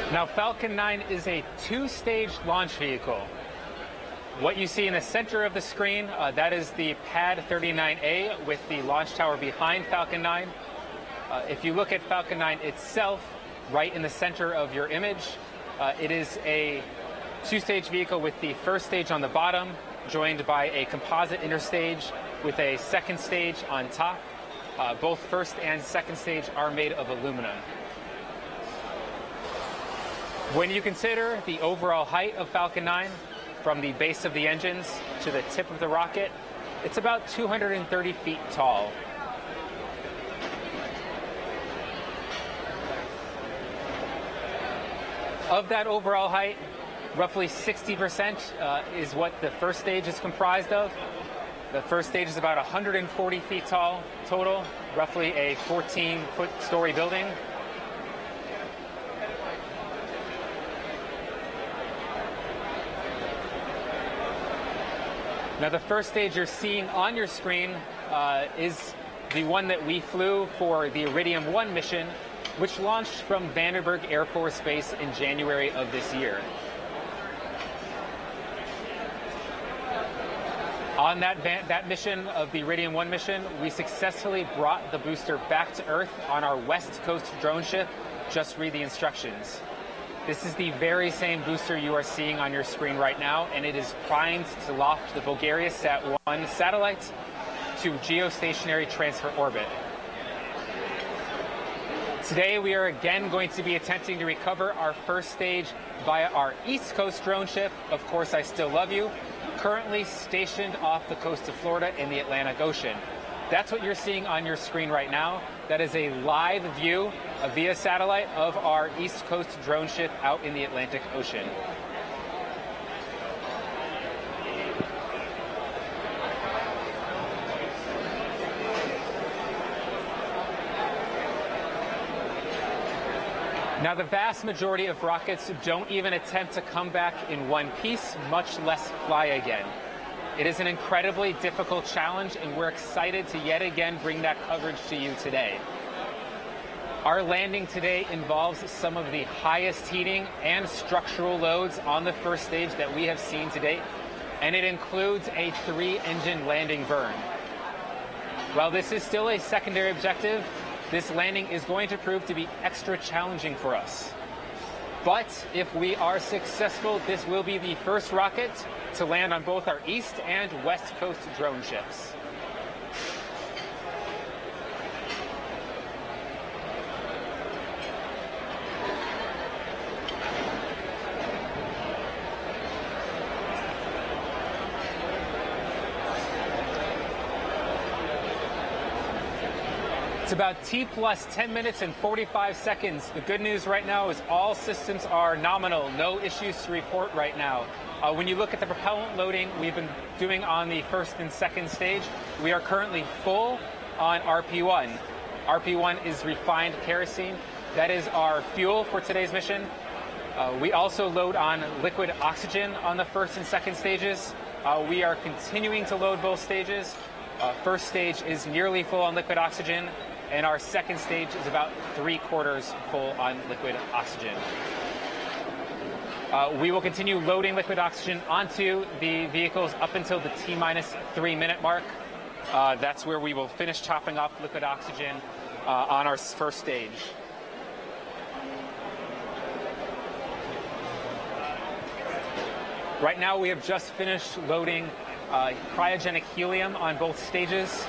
Now, Falcon 9 is a two-stage launch vehicle. What you see in the center of the screen, that is the Pad 39A with the launch tower behind Falcon 9. If you look at Falcon 9 itself, right in the center of your image, it is a two-stage vehicle with the first stage on the bottom, joined by a composite interstage with a second stage on top. Both first and second stage are made of aluminum. When you consider the overall height of Falcon 9, from the base of the engines to the tip of the rocket, it's about 230 feet tall. Of that overall height, roughly 60% is what the first stage is comprised of. The first stage is about 140 feet tall total, roughly a 14-foot-story building. Now, the first stage you're seeing on your screen is the one that we flew for the Iridium 1 mission, which launched from Vandenberg Air Force Base in January of this year. On that mission of the Iridium 1 mission, we successfully brought the booster back to Earth on our West Coast drone ship. Just read the instructions. This is the very same booster you are seeing on your screen right now, and it is primed to loft the Bulgaria Sat-1 satellite to geostationary transfer orbit. Today, we are again going to be attempting to recover our first stage via our East Coast drone ship, Of Course I Still Love You, currently stationed off the coast of Florida in the Atlantic Ocean. That's what you're seeing on your screen right now. That is a live view via satellite of our East Coast drone ship out in the Atlantic Ocean. Now, the vast majority of rockets don't even attempt to come back in one piece, much less fly again. It is an incredibly difficult challenge, and we're excited to yet again bring that coverage to you today. Our landing today involves some of the highest heating and structural loads on the first stage that we have seen to date, and it includes a 3-engine landing burn. While this is still a secondary objective, this landing is going to prove to be extra challenging for us. But if we are successful, this will be the first rocket to land on both our East and West Coast drone ships. It's about T plus 10 minutes and 45 seconds. The good news right now is all systems are nominal. No issues to report right now. When you look at the propellant loading we've been doing on the first and second stage, we are currently full on RP1. RP1 is refined kerosene. That is our fuel for today's mission. We also load on liquid oxygen on the first and second stages. We are continuing to load both stages. First stage is nearly full on liquid oxygen, and our second stage is about 3/4 full on liquid oxygen. We will continue loading liquid oxygen onto the vehicles up until the T-3 minute mark. That's where we will finish topping off liquid oxygen on our first stage. Right now we have just finished loading cryogenic helium on both stages,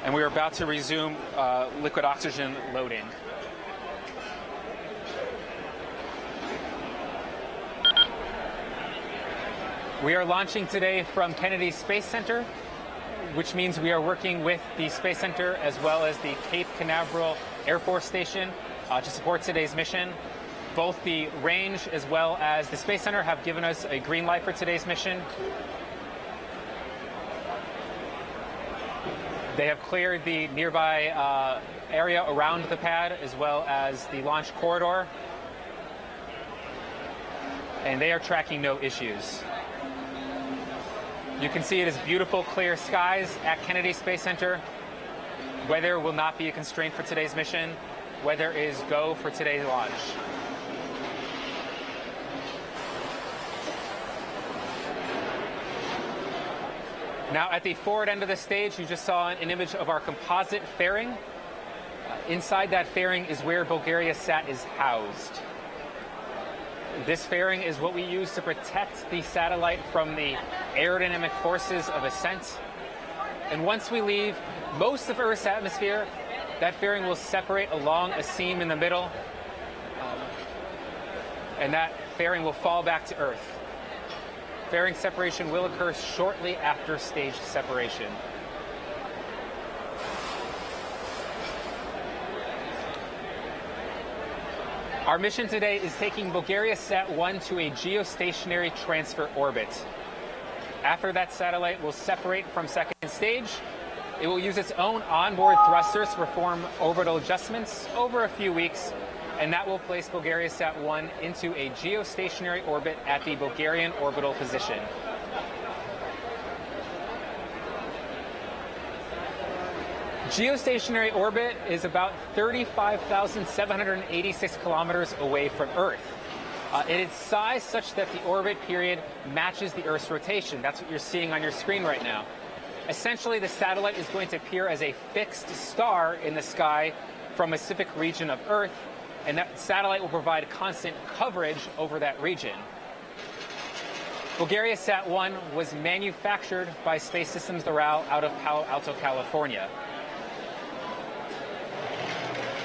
and we are about to resume liquid oxygen loading. We are launching today from Kennedy Space Center, which means we are working with the Space Center as well as the Cape Canaveral Air Force Station to support today's mission. Both the range as well as the Space Center have given us a green light for today's mission. They have cleared the nearby area around the pad as well as the launch corridor, and they are tracking no issues. You can see it is beautiful, clear skies at Kennedy Space Center. Weather will not be a constraint for today's mission. Weather is go for today's launch. Now, at the forward end of the stage, you just saw an image of our composite fairing. Inside that fairing is where Bulgaria Sat is housed. This fairing is what we use to protect the satellite from the aerodynamic forces of ascent. And once we leave most of Earth's atmosphere, that fairing will separate along a seam in the middle, and that fairing will fall back to Earth. Fairing separation will occur shortly after stage separation. Our mission today is taking Bulgaria Sat-1 to a geostationary transfer orbit. After that satellite will separate from second stage, it will use its own onboard thrusters to perform orbital adjustments over a few weeks, and that will place Bulgaria Sat-1 into a geostationary orbit at the Bulgarian orbital position. Geostationary orbit is about 35,786 kilometers away from Earth. It is sized such that the orbit period matches the Earth's rotation. That's what you're seeing on your screen right now. Essentially, the satellite is going to appear as a fixed star in the sky from a specific region of Earth, and that satellite will provide constant coverage over that region. Bulgaria Sat-1 was manufactured by Space Systems Doral out of Palo Alto, California.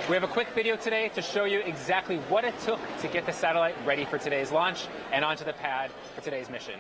We have a quick video today to show you exactly what it took to get the satellite ready for today's launch and onto the pad for today's mission.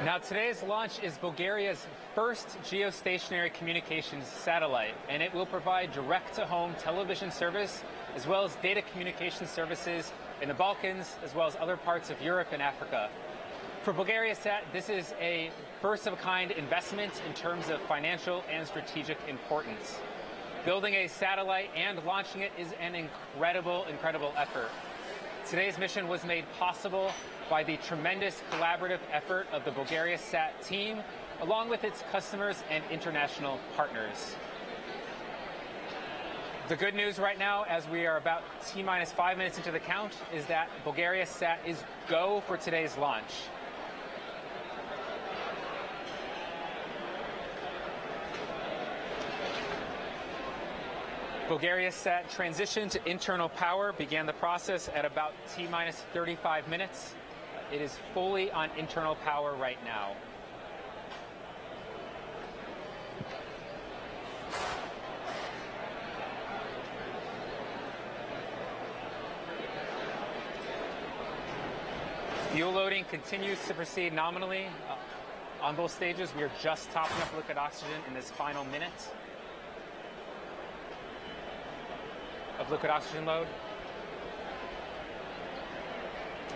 Now, today's launch is Bulgaria's first geostationary communications satellite, and it will provide direct-to-home television service as well as data communication services in the Balkans as well as other parts of Europe and Africa. For BulgariaSat, this is a first-of-a-kind investment in terms of financial and strategic importance. Building a satellite and launching it is an incredible effort. Today's mission was made possible by the tremendous collaborative effort of the BulgariaSat team, along with its customers and international partners. The good news right now, as we are about T-minus 5 minutes into the count, is that BulgariaSat is go for today's launch. BulgariaSat transition to internal power began the process at about T-minus 35 minutes. It is fully on internal power right now. Fuel loading continues to proceed nominally. On both stages, we are just topping up liquid oxygen in this final minute of liquid oxygen load.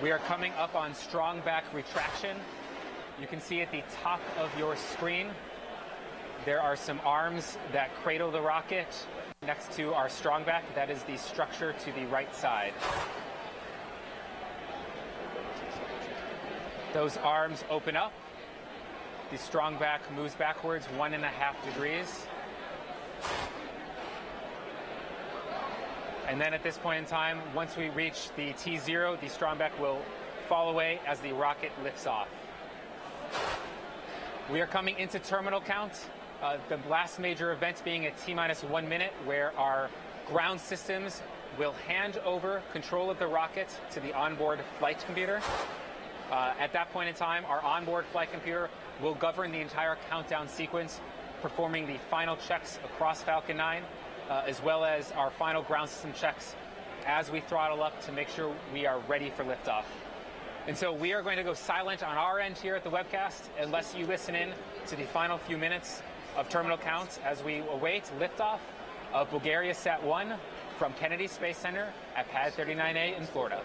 We are coming up on strong back retraction. You can see at the top of your screen, there are some arms that cradle the rocket next to our strong back. That is the structure to the right side. Those arms open up. The strong back moves backwards 1.5 degrees. And then at this point in time, once we reach the T0, the strong back will fall away as the rocket lifts off. We are coming into terminal count. The last major event being at T-minus 1 minute, where our ground systems will hand over control of the rocket to the onboard flight computer. At that point in time, our onboard flight computer will govern the entire countdown sequence, performing the final checks across Falcon 9, as well as our final ground system checks as we throttle up to make sure we are ready for liftoff. And so we are going to go silent on our end here at the webcast unless you listen in to the final few minutes of terminal counts as we await liftoff of BulgariaSat 1 from Kennedy Space Center at Pad 39A in Florida.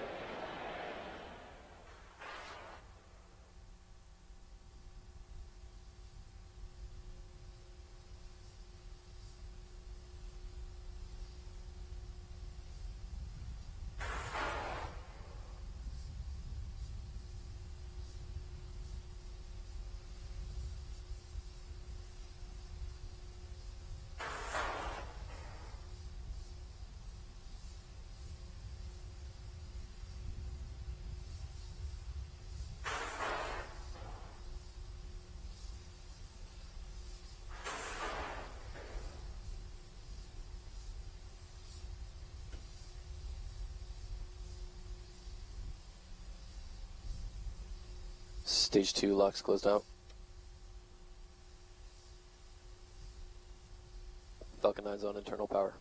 Stage 2 locks closed out. Falcon 9's on internal power.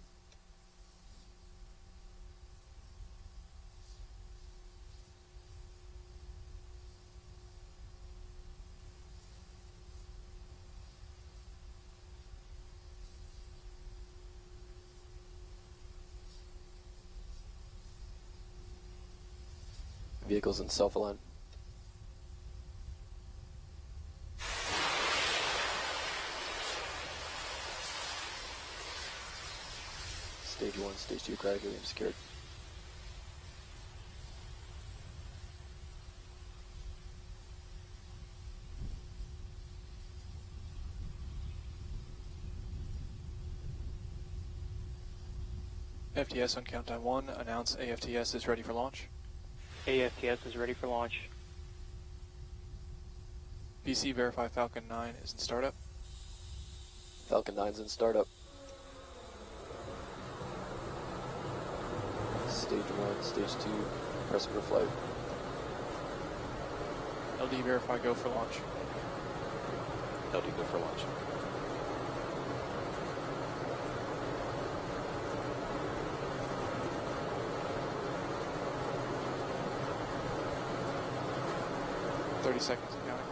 Vehicles in self-align. Stage 1, Stage 2 cryogenium secured. FTS on countdown 1, announce AFTS is ready for launch. AFTS is ready for launch. PC verify Falcon 9 is in startup. Falcon 9's in startup. Stage 1, Stage 2, pressing for flight. LD verify go for launch. LD go for launch. .30 seconds and counting.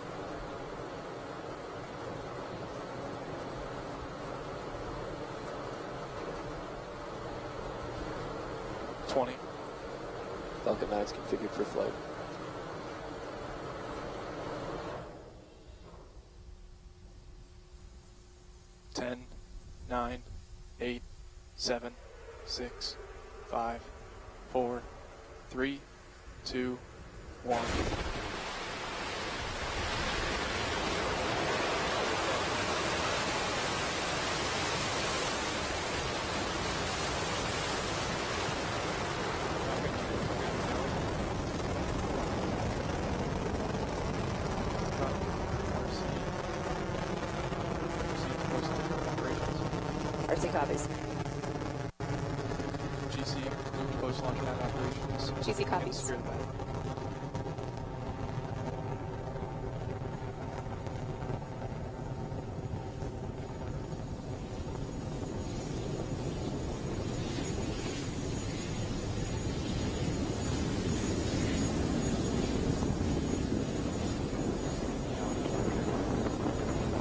20. Falcon 9 is configured for flight. Ten, 9, 8, 7, 6, 5, 4, 3, 2, 1. RC copies. GC, moved post-launch nav operations. GC copies. Secure the bay.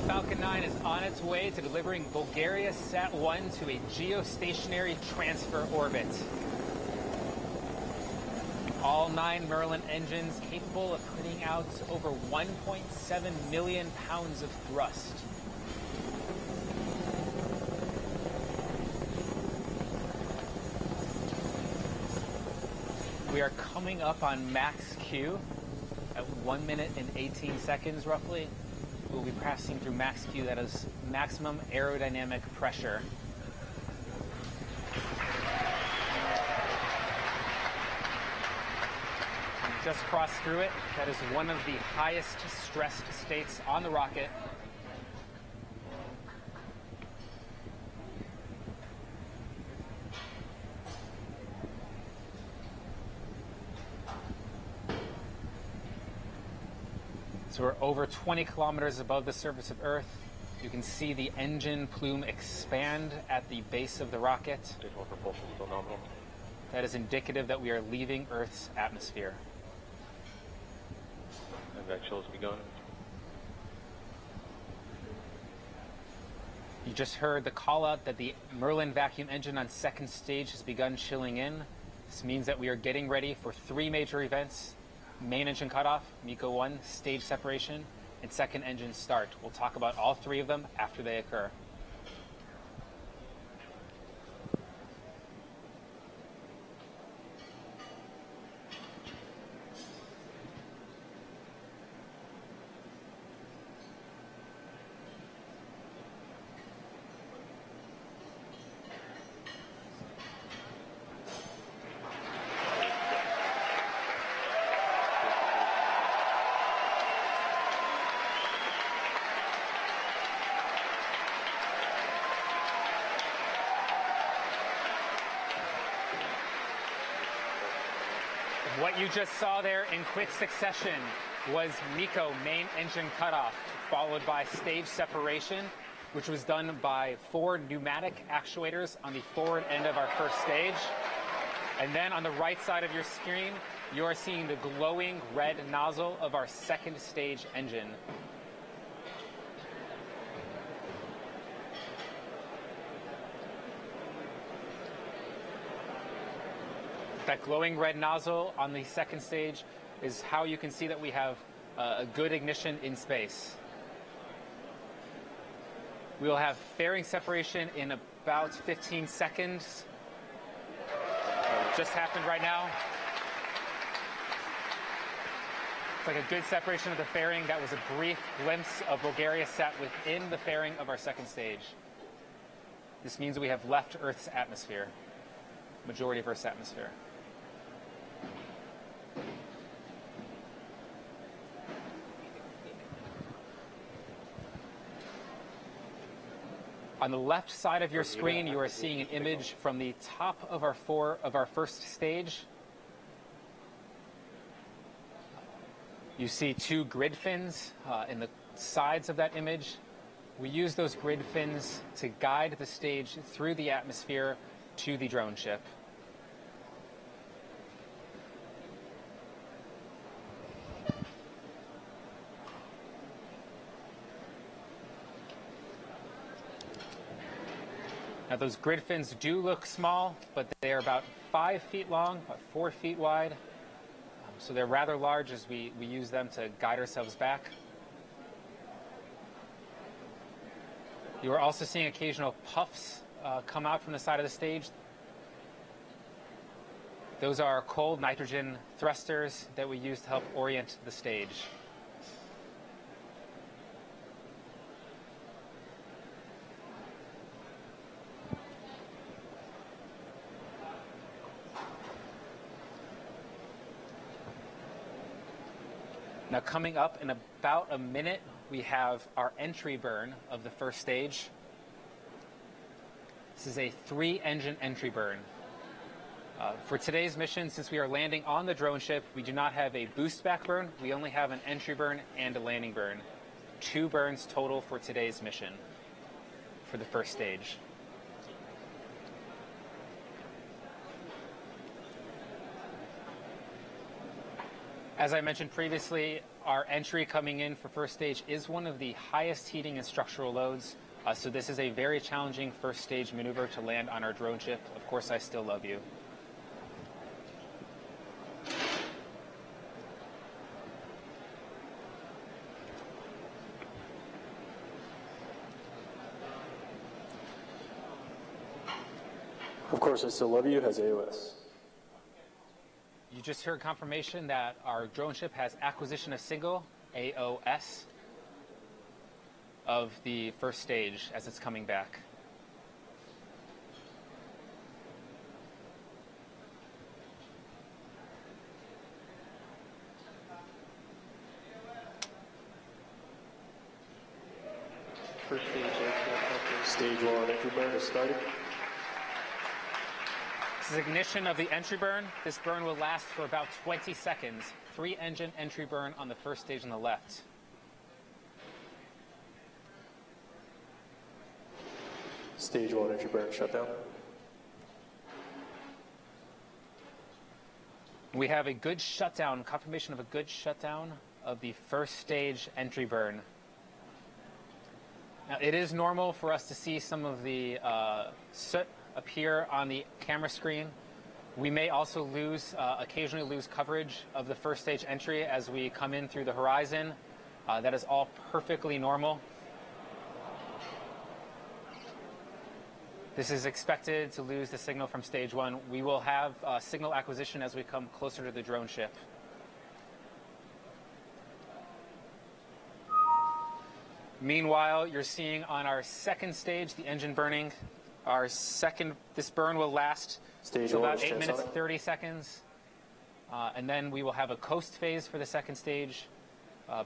Falcon 9 is on its way to delivering Bulgaria Sat-1 to a geostationary transfer orbit. All 9 Merlin engines capable of putting out over 1.7 million pounds of thrust. We are coming up on max Q at 1 minute and 18 seconds roughly. We'll be passing through max Q, that is maximum aerodynamic pressure. We just crossed through it. That is one of the highest stressed states on the rocket. So we're over 20 kilometers above the surface of Earth. You can see the engine plume expand at the base of the rocket. Propulsion still nominal. That is indicative that we are leaving Earth's atmosphere. And that chill has begun. You just heard the call out that the Merlin vacuum engine on second stage has begun chilling in. This means that we are getting ready for 3 major events. Main engine cutoff, MECO 1, stage separation, and second engine start. We'll talk about all 3 of them after they occur. What you just saw there in quick succession was MECO, main engine cutoff, followed by stage separation, which was done by 4 pneumatic actuators on the forward end of our first stage. And then on the right side of your screen, you are seeing the glowing red nozzle of our second stage engine. That glowing red nozzle on the second stage is how you can see that we have a good ignition in space. We will have fairing separation in about 15 seconds. Just happened right now. It's like a good separation of the fairing. That was a brief glimpse of Bulgaria Sat within the fairing of our second stage. This means we have left Earth's atmosphere, majority of Earth's atmosphere. On the left side of your screen, you are seeing an image from the top of our first stage. You see 2 grid fins in the sides of that image. We use those grid fins to guide the stage through the atmosphere to the drone ship. Now those grid fins do look small, but they are about 5 feet long, about 4 feet wide. So they're rather large as we use them to guide ourselves back. You are also seeing occasional puffs come out from the side of the stage. Those are cold nitrogen thrusters that we use to help orient the stage. Now coming up in about a minute, we have our entry burn of the first stage. This is a 3-engine entry burn. For today's mission, since we are landing on the drone ship, we do not have a boost back burn. We only have an entry burn and a landing burn. 2 burns total for today's mission for the first stage. As I mentioned previously, our entry coming in for first stage is one of the highest heating and structural loads. So this is a very challenging first stage maneuver to land on our drone ship. Of course, I still love you. Of course, I still love you has AOS. You just heard confirmation that our drone ship has acquisition of signal, AOS, of the first stage as it's coming back. First stage 1 entry burn is started. This is ignition of the entry burn. This burn will last for about 20 seconds. 3-engine entry burn on the first stage on the left. Stage 1 entry burn shutdown. We have a good shutdown, confirmation of a good shutdown of the first stage entry burn. Now, it is normal for us to see some of the soot appear on the camera screen. We may also occasionally lose coverage of the first stage entry as we come in through the horizon. That is all perfectly normal. This is expected to lose the signal from stage 1. We will have signal acquisition as we come closer to the drone ship. Meanwhile, you're seeing on our second stage the engine burning. This burn will last for about 8 minutes, 30 seconds. And then we will have a coast phase for the second stage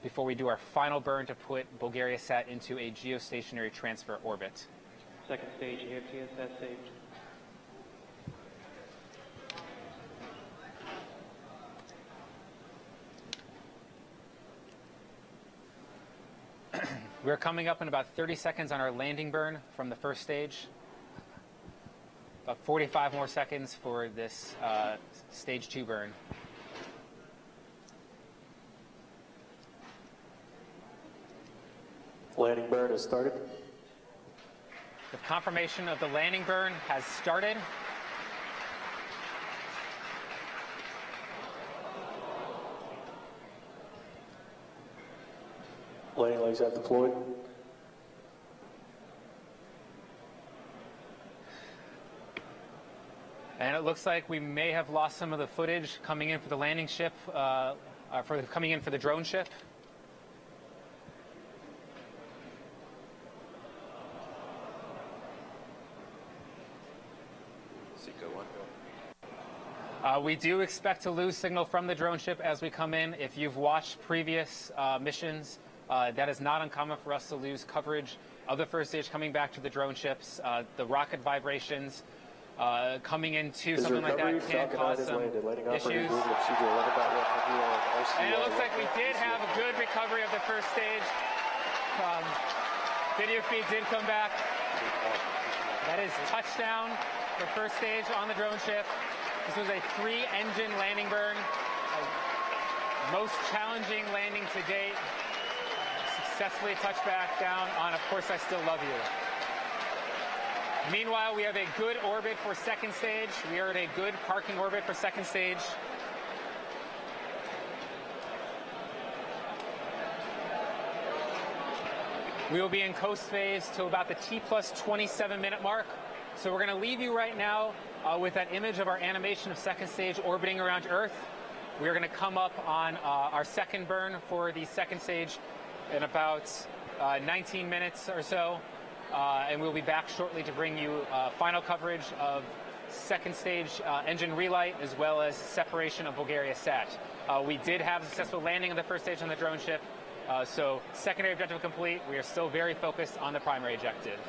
before we do our final burn to put BulgariaSat into a geostationary transfer orbit. Second stage, AFTS that stage. We're coming up in about 30 seconds on our landing burn from the first stage. About 45 more seconds for this stage 2 burn. Landing burn has started. The confirmation of the landing burn has started. Landing legs have deployed. And it looks like we may have lost some of the footage coming in for the landing ship, coming in for the drone ship. We do expect to lose signal from the drone ship as we come in. If you've watched previous missions, that is not uncommon for us to lose coverage of the first stage coming back to the drone ships. The rocket vibrations coming into something like that can cause some issues. And it looks like we did have a good recovery of the first stage. Video feed did come back. That is touchdown for first stage on the drone ship. This was a 3-engine landing burn. Most challenging landing to date. Successfully touched back down on Of Course I Still Love You. Meanwhile, we have a good orbit for second stage. We are at a good parking orbit for second stage. We will be in coast phase till about the T plus 27 minute mark. So we're going to leave you right now with that image of our animation of second stage orbiting around Earth. We're going to come up on our second burn for the second stage in about 19 minutes or so. And we'll be back shortly to bring you final coverage of second stage engine relight as well as separation of Bulgaria SAT. We did have a successful landing of the first stage on the drone ship. So secondary objective complete. We are still very focused on the primary objective.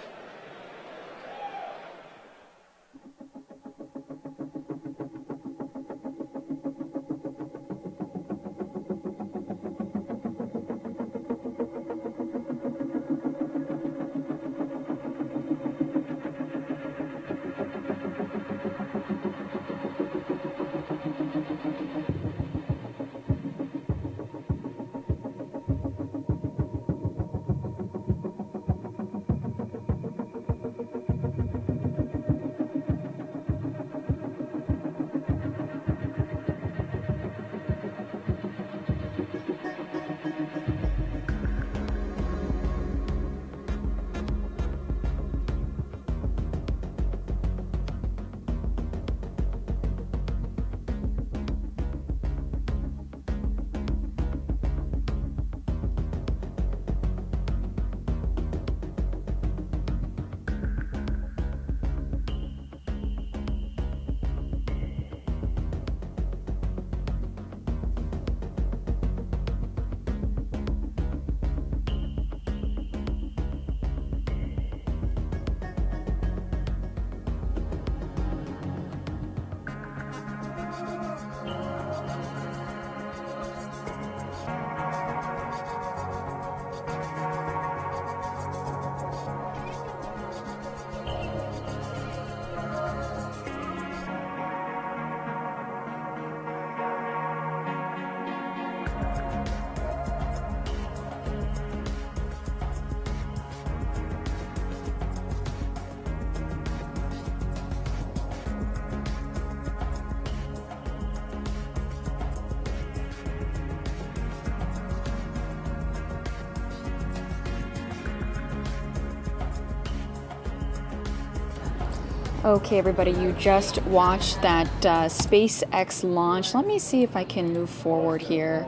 Okay, everybody, you just watched that SpaceX launch. Let me see if I can move forward here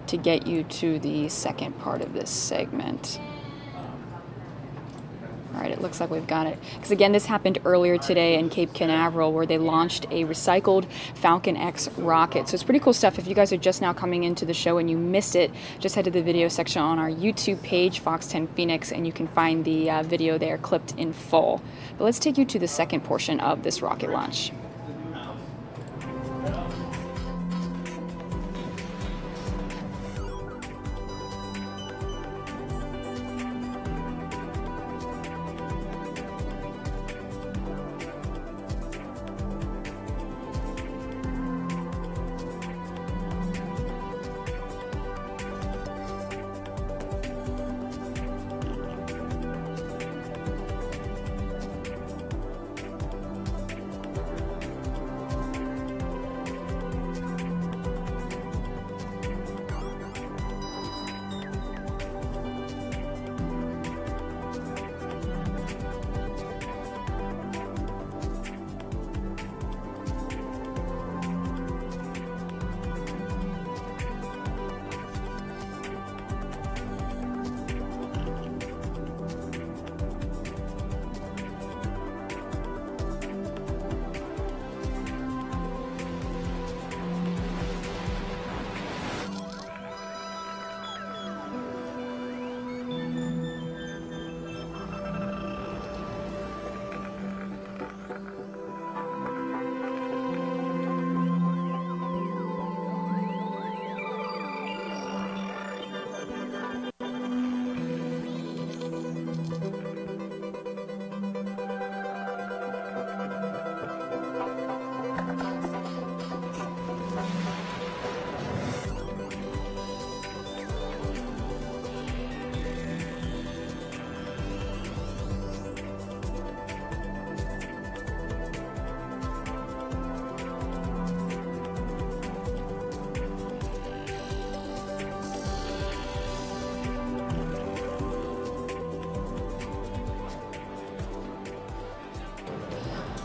to get you to the second part of this segment. All right, it looks like we've got it. Because again, this happened earlier today in Cape Canaveral where they launched a recycled Falcon X rocket. So it's pretty cool stuff. If you guys are just now coming into the show and you missed it, just head to the video section on our YouTube page, Fox 10 Phoenix, and you can find the video there clipped in full. But let's take you to the second portion of this rocket launch.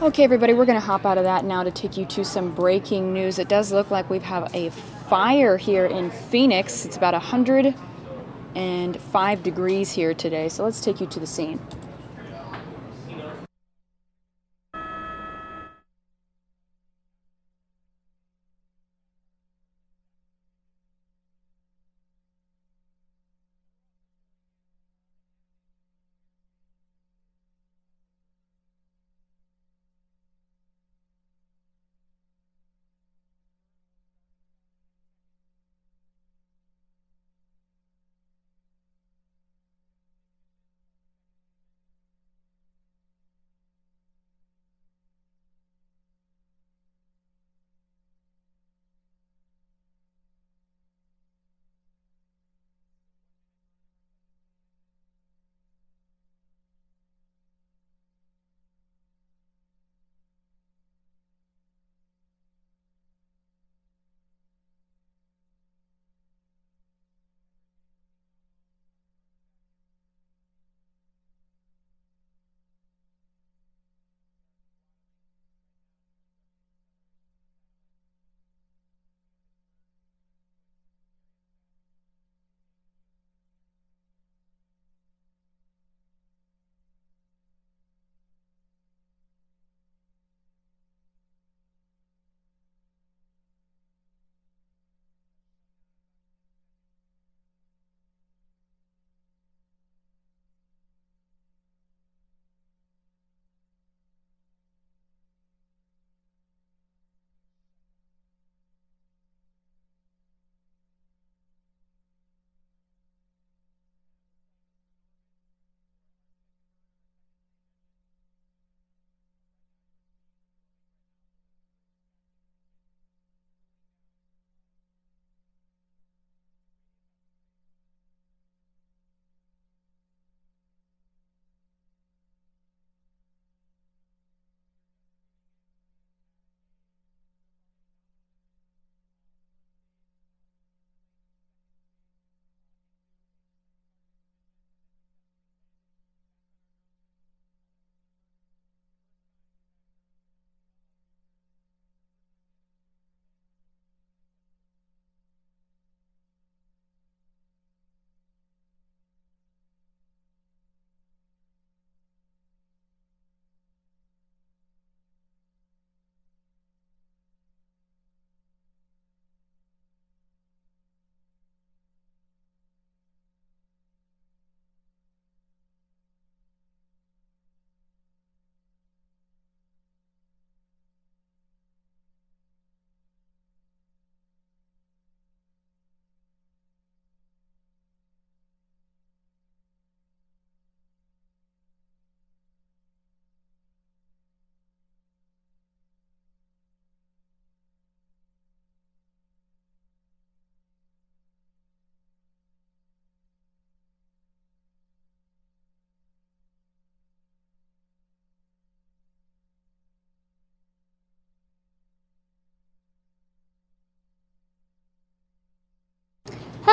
Okay, everybody, we're going to hop out of that now to take you to some breaking news. It does look like we have a fire here in Phoenix. It's about 105 degrees here today, so let's take you to the scene.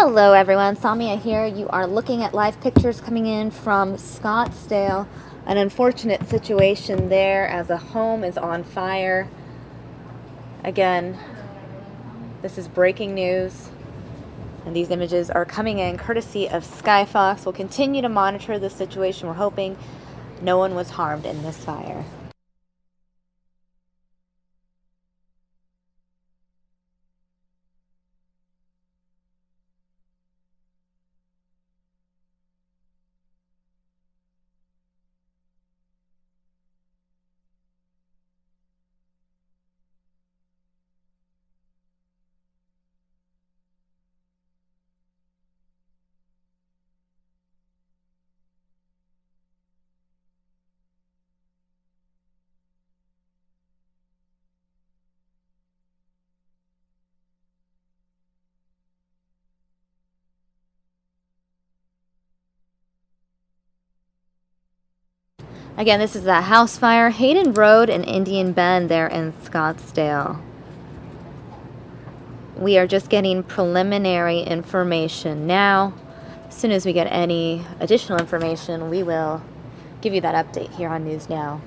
Hello everyone, Samia here. You are looking at live pictures coming in from Scottsdale. An unfortunate situation there as a home is on fire. Again, this is breaking news. And these images are coming in courtesy of Skyfox. We'll continue to monitor this situation. We're hoping no one was harmed in this fire. Again, this is a house fire, Hayden Road and Indian Bend there in Scottsdale. We are just getting preliminary information now. As soon as we get any additional information, we will give you that update here on News Now.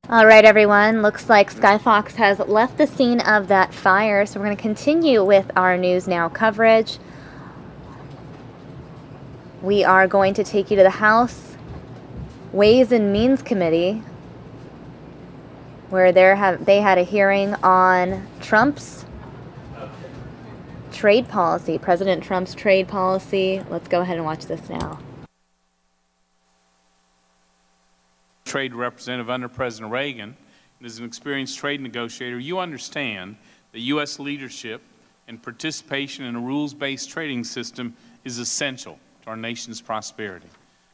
All right, everyone. Looks like Skyfox has left the scene of that fire, so we're going to continue with our News Now coverage. We are going to take you to the House Ways and Means Committee, where they had a hearing on Trump's trade policy, President Trump's trade policy. Let's go ahead and watch this now. Trade representative under President Reagan, and as an experienced trade negotiator, you understand that U.S. leadership and participation in a rules-based trading system is essential to our nation's prosperity.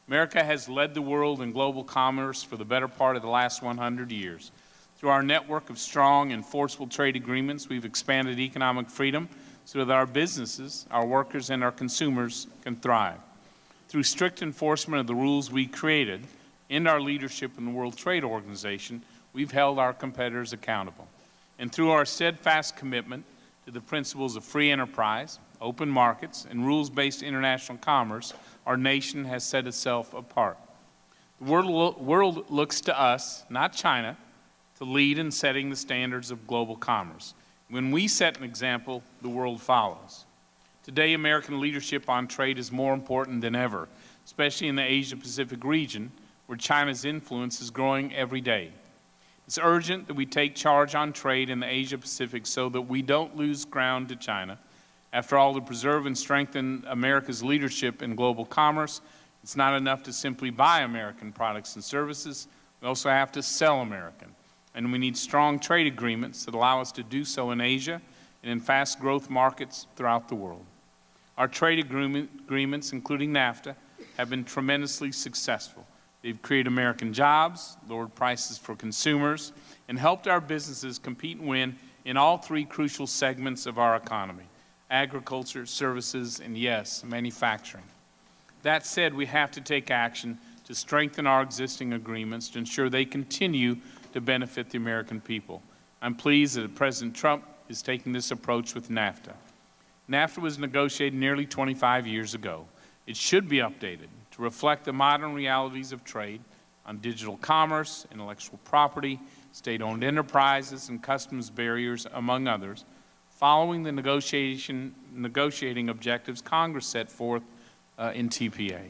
America has led the world in global commerce for the better part of the last 100 years. Through our network of strong and forceful trade agreements, we've expanded economic freedom so that our businesses, our workers, and our consumers can thrive. Through strict enforcement of the rules we created and our leadership in the World Trade Organization, we've held our competitors accountable. And through our steadfast commitment to the principles of free enterprise, open markets, and rules-based international commerce, our nation has set itself apart. The world looks to us, not China, to lead in setting the standards of global commerce. When we set an example, the world follows. Today, American leadership on trade is more important than ever, especially in the Asia-Pacific region, where China's influence is growing every day. It's urgent that we take charge on trade in the Asia-Pacific so that we don't lose ground to China. After all, to preserve and strengthen America's leadership in global commerce, it's not enough to simply buy American products and services. We also have to sell American. And we need strong trade agreements that allow us to do so in Asia and in fast growth markets throughout the world. Our trade agreements, including NAFTA, have been tremendously successful. They've created American jobs, lowered prices for consumers, and helped our businesses compete and win in all three crucial segments of our economy: agriculture, services, and yes, manufacturing. That said, we have to take action to strengthen our existing agreements to ensure they continue to benefit the American people. I'm pleased that President Trump is taking this approach with NAFTA. NAFTA was negotiated nearly 25 years ago. It should be updated to reflect the modern realities of trade on digital commerce, intellectual property, state-owned enterprises, and customs barriers, among others, following the negotiating objectives Congress set forth in TPA.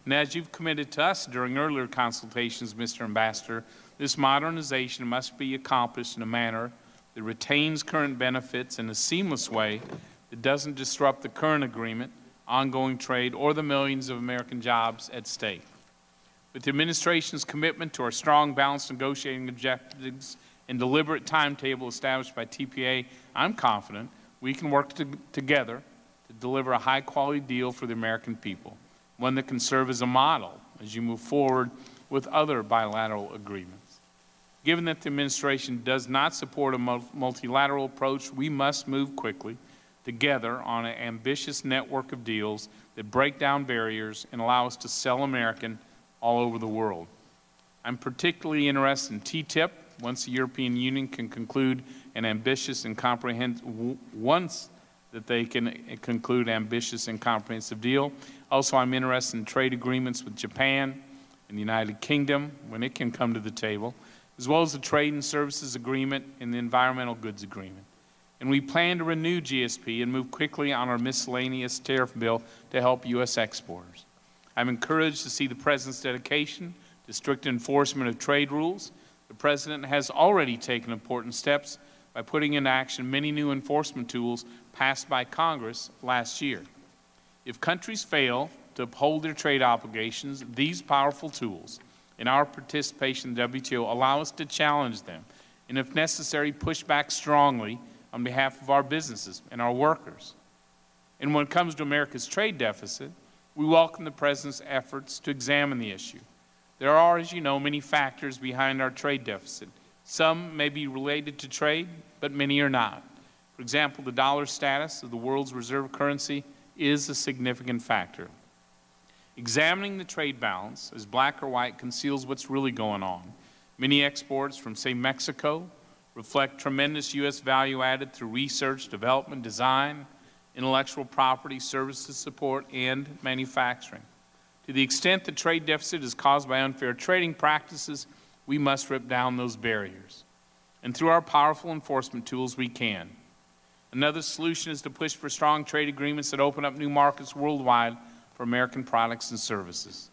And as you've committed to us during earlier consultations, Mr. Ambassador, this modernization must be accomplished in a manner that retains current benefits in a seamless way that doesn't disrupt the current agreement, ongoing trade, or the millions of American jobs at stake. With the administration's commitment to our strong, balanced negotiating objectives and deliberate timetable established by TPA, I'm confident we can work together to deliver a high-quality deal for the American people, one that can serve as a model as you move forward with other bilateral agreements. Given that the administration does not support a multilateral approach, we must move quickly together on an ambitious network of deals that break down barriers and allow us to sell American all over the world. I'm particularly interested in TTIP, once the European Union can conclude an ambitious and comprehensive deal. Also, I'm interested in trade agreements with Japan and the United Kingdom when it can come to the table, as well as the trade and services agreement and the environmental goods agreement. And we plan to renew GSP and move quickly on our miscellaneous tariff bill to help U.S. exporters. I'm encouraged to see the President's dedication to strict enforcement of trade rules. The President has already taken important steps by putting into action many new enforcement tools passed by Congress last year. If countries fail to uphold their trade obligations, these powerful tools and our participation in the WTO allow us to challenge them and, if necessary, push back strongly on behalf of our businesses and our workers. And when it comes to America's trade deficit, we welcome the President's efforts to examine the issue. There are, as you know, many factors behind our trade deficit. Some may be related to trade, but many are not. For example, the dollar status of the world's reserve currency is a significant factor. Examining the trade balance as black or white conceals what's really going on. Many exports from, say, Mexico reflect tremendous U.S. value added through research, development, design, intellectual property, services support, and manufacturing. To the extent the trade deficit is caused by unfair trading practices, we must rip down those barriers. And through our powerful enforcement tools, we can. Another solution is to push for strong trade agreements that open up new markets worldwide for American products and services.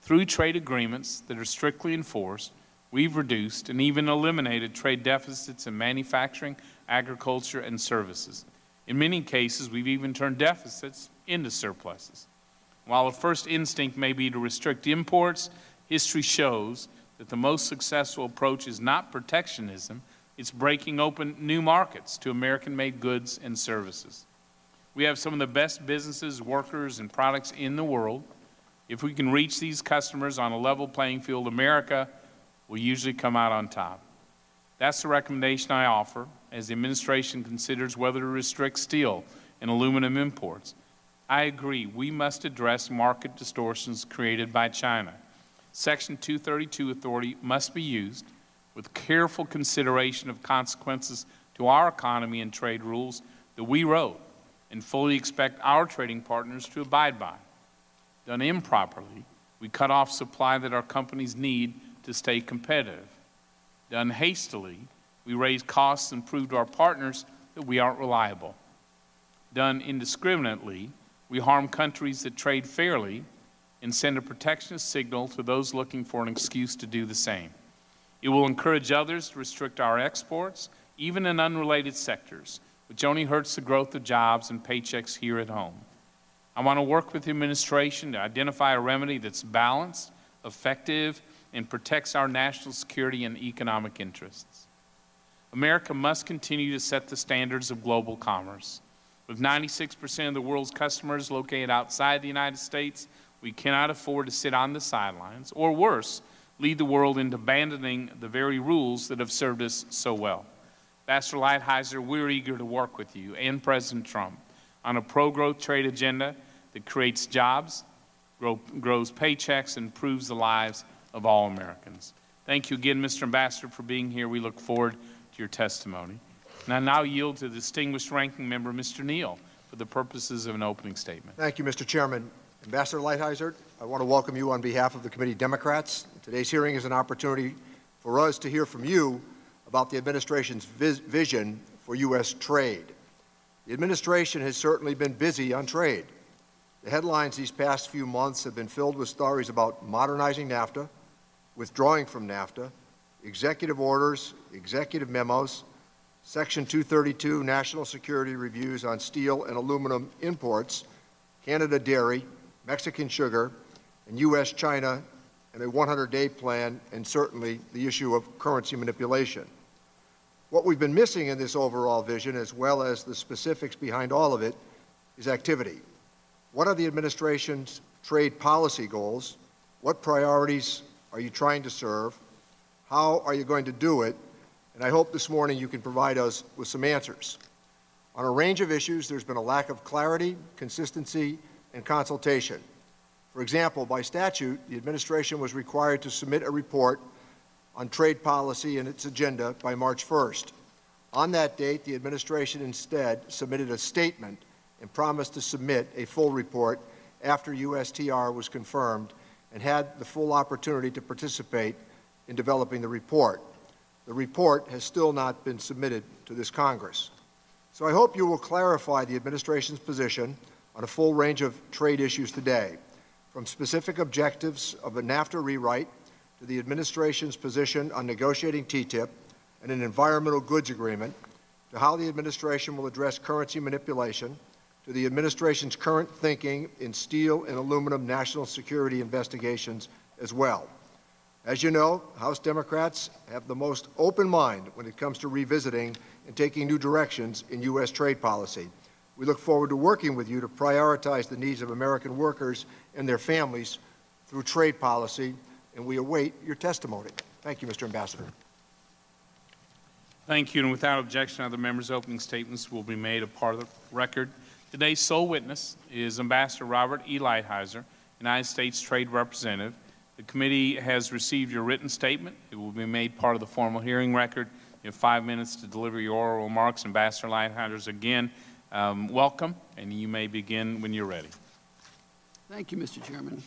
Through trade agreements that are strictly enforced, we've reduced and even eliminated trade deficits in manufacturing, agriculture, and services. In many cases, we've even turned deficits into surpluses. While a first instinct may be to restrict imports, history shows that the most successful approach is not protectionism, it's breaking open new markets to American-made goods and services. We have some of the best businesses, workers, and products in the world. If we can reach these customers on a level playing field, America will usually come out on top. That's the recommendation I offer as the administration considers whether to restrict steel and aluminum imports. I agree, we must address market distortions created by China. Section 232 authority must be used with careful consideration of consequences to our economy and trade rules that we wrote and fully expect our trading partners to abide by. Done improperly, we cut off supply that our companies need to stay competitive. Done hastily, we raise costs and prove to our partners that we aren't reliable. Done indiscriminately, we harm countries that trade fairly and send a protectionist signal to those looking for an excuse to do the same. It will encourage others to restrict our exports, even in unrelated sectors, which only hurts the growth of jobs and paychecks here at home. I want to work with the administration to identify a remedy that's balanced, effective, and protects our national security and economic interests. America must continue to set the standards of global commerce. With 96% of the world's customers located outside the United States, we cannot afford to sit on the sidelines, or worse, lead the world into abandoning the very rules that have served us so well. Ambassador Lighthizer, we're eager to work with you and President Trump on a pro-growth trade agenda that creates jobs, grows paychecks, and improves the lives of all Americans. Thank you again, Mr. Ambassador, for being here. We look forward to your testimony. And I now yield to the distinguished ranking member, Mr. Neal, for the purposes of an opening statement. Thank you, Mr. Chairman. Ambassador Lighthizer, I want to welcome you on behalf of the committee Democrats. Today's hearing is an opportunity for us to hear from you about the administration's vision for U.S. trade. The administration has certainly been busy on trade. The headlines these past few months have been filled with stories about modernizing NAFTA, withdrawing from NAFTA, executive orders, executive memos, Section 232 national security reviews on steel and aluminum imports, Canada dairy, Mexican sugar, and U.S.-China, and a 100-day plan, and certainly the issue of currency manipulation. What we've been missing in this overall vision, as well as the specifics behind all of it, is activity. What are the administration's trade policy goals? What priorities are you trying to serve? How are you going to do it? And I hope this morning you can provide us with some answers. On a range of issues, there's been a lack of clarity, consistency, and consultation. For example, by statute, the administration was required to submit a report on trade policy and its agenda by March 1st. On that date, the administration instead submitted a statement and promised to submit a full report after USTR was confirmed and had the full opportunity to participate in developing the report. The report has still not been submitted to this Congress. So I hope you will clarify the administration's position on a full range of trade issues today, from specific objectives of a NAFTA rewrite to the administration's position on negotiating TTIP and an environmental goods agreement, to how the administration will address currency manipulation, to the administration's current thinking in steel and aluminum national security investigations as well. As you know, House Democrats have the most open mind when it comes to revisiting and taking new directions in U.S. trade policy. We look forward to working with you to prioritize the needs of American workers and their families through trade policy, and we await your testimony. Thank you, Mr. Ambassador. Thank you, and without objection, other members' opening statements will be made a part of the record. Today's sole witness is Ambassador Robert E. Lighthizer, United States Trade Representative. The committee has received your written statement. It will be made part of the formal hearing record. You have 5 minutes to deliver your oral remarks. Ambassador Lighthizer, again, welcome, and you may begin when you're ready. Thank you, Mr. Chairman.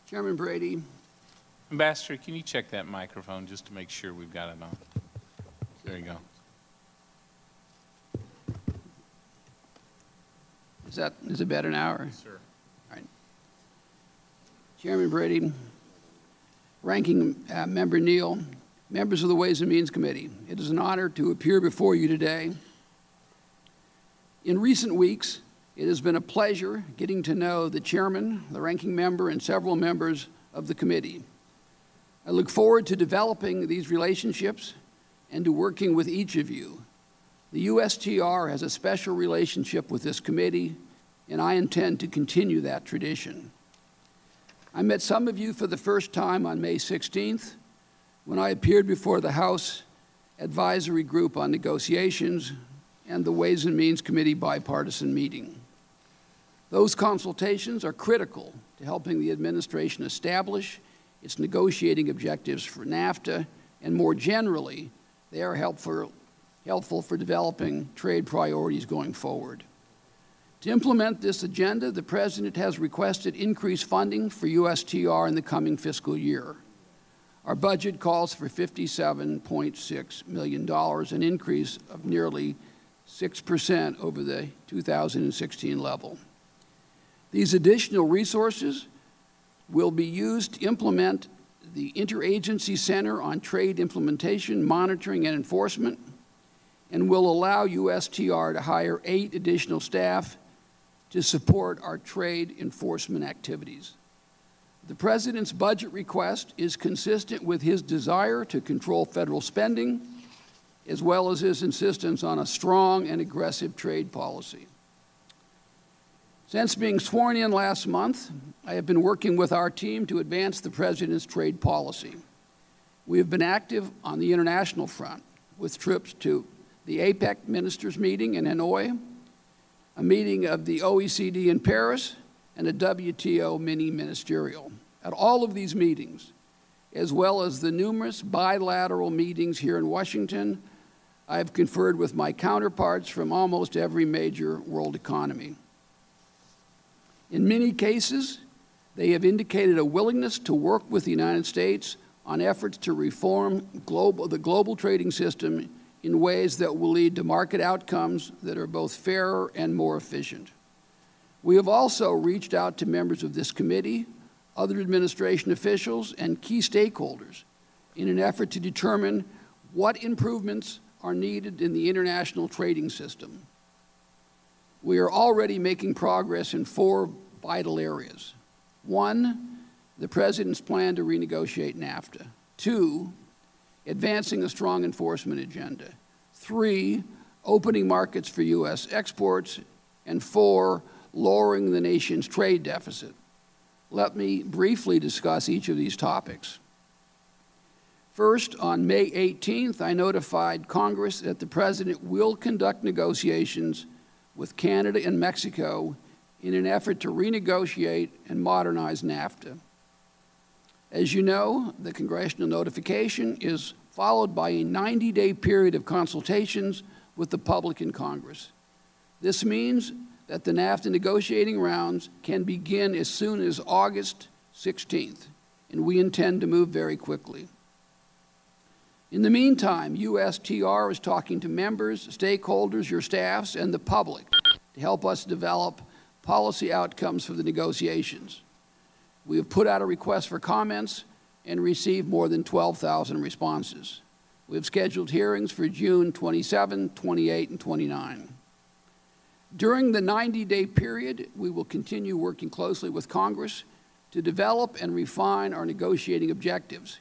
Chairman Brady, Ambassador, can you check that microphone just to make sure we've got it on? There you go. Is it better now? Or? Yes, sir. All right. Chairman Brady, Ranking Member Neal, members of the Ways and Means Committee, it is an honor to appear before you today. In recent weeks, it has been a pleasure getting to know the chairman, the ranking member, and several members of the committee. I look forward to developing these relationships and to working with each of you. The USTR has a special relationship with this committee, and I intend to continue that tradition. I met some of you for the first time on May 16th when I appeared before the House Advisory Group on Negotiations and the Ways and Means Committee bipartisan meeting. Those consultations are critical to helping the administration establish its negotiating objectives for NAFTA, and more generally, they are helpful for developing trade priorities going forward. To implement this agenda, the President has requested increased funding for USTR in the coming fiscal year. Our budget calls for $57.6 million, an increase of nearly 6% over the 2016 level. These additional resources will be used to implement the Interagency Center on Trade Implementation, Monitoring, and Enforcement, and will allow USTR to hire 8 additional staff to support our trade enforcement activities. The President's budget request is consistent with his desire to control federal spending, as well as his insistence on a strong and aggressive trade policy. Since being sworn in last month, I have been working with our team to advance the President's trade policy. We have been active on the international front with trips to the APEC ministers meeting in Hanoi, a meeting of the OECD in Paris, and a WTO mini-ministerial. At all of these meetings, as well as the numerous bilateral meetings here in Washington, I have conferred with my counterparts from almost every major world economy. In many cases, they have indicated a willingness to work with the United States on efforts to reform the global trading system in ways that will lead to market outcomes that are both fairer and more efficient. We have also reached out to members of this committee, other administration officials, and key stakeholders in an effort to determine what improvements are needed in the international trading system. We are already making progress in 4 vital areas. 1, the President's plan to renegotiate NAFTA. 2, advancing a strong enforcement agenda. 3, opening markets for U.S. exports. And 4, lowering the nation's trade deficit. Let me briefly discuss each of these topics. First, on May 18th, I notified Congress that the President will conduct negotiations with Canada and Mexico in an effort to renegotiate and modernize NAFTA. As you know, the congressional notification is followed by a 90-day period of consultations with the public in Congress. This means that the NAFTA negotiating rounds can begin as soon as August 16th, and we intend to move very quickly. In the meantime, USTR is talking to members, stakeholders, your staffs, and the public to help us develop policy outcomes for the negotiations. We have put out a request for comments and received more than 12,000 responses. We have scheduled hearings for June 27, 28, and 29. During the 90-day period, we will continue working closely with Congress to develop and refine our negotiating objectives.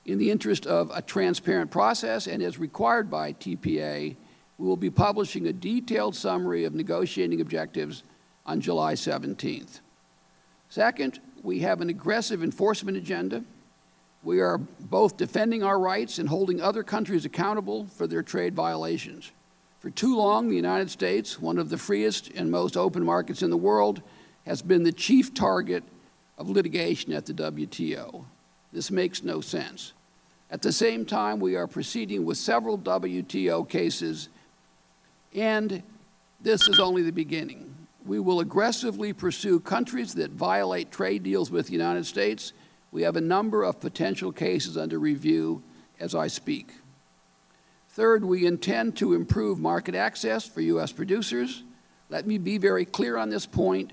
In the interest of a transparent process and as required by TPA, we will be publishing a detailed summary of negotiating objectives on July 17th. Second, we have an aggressive enforcement agenda. We are both defending our rights and holding other countries accountable for their trade violations. For too long, the United States, one of the freest and most open markets in the world, has been the chief target of litigation at the WTO. This makes no sense. At the same time, we are proceeding with several WTO cases, and this is only the beginning. We will aggressively pursue countries that violate trade deals with the United States We have a number of potential cases under review as I speak. Third, we intend to improve market access for U.S. producers. Let me be very clear on this point.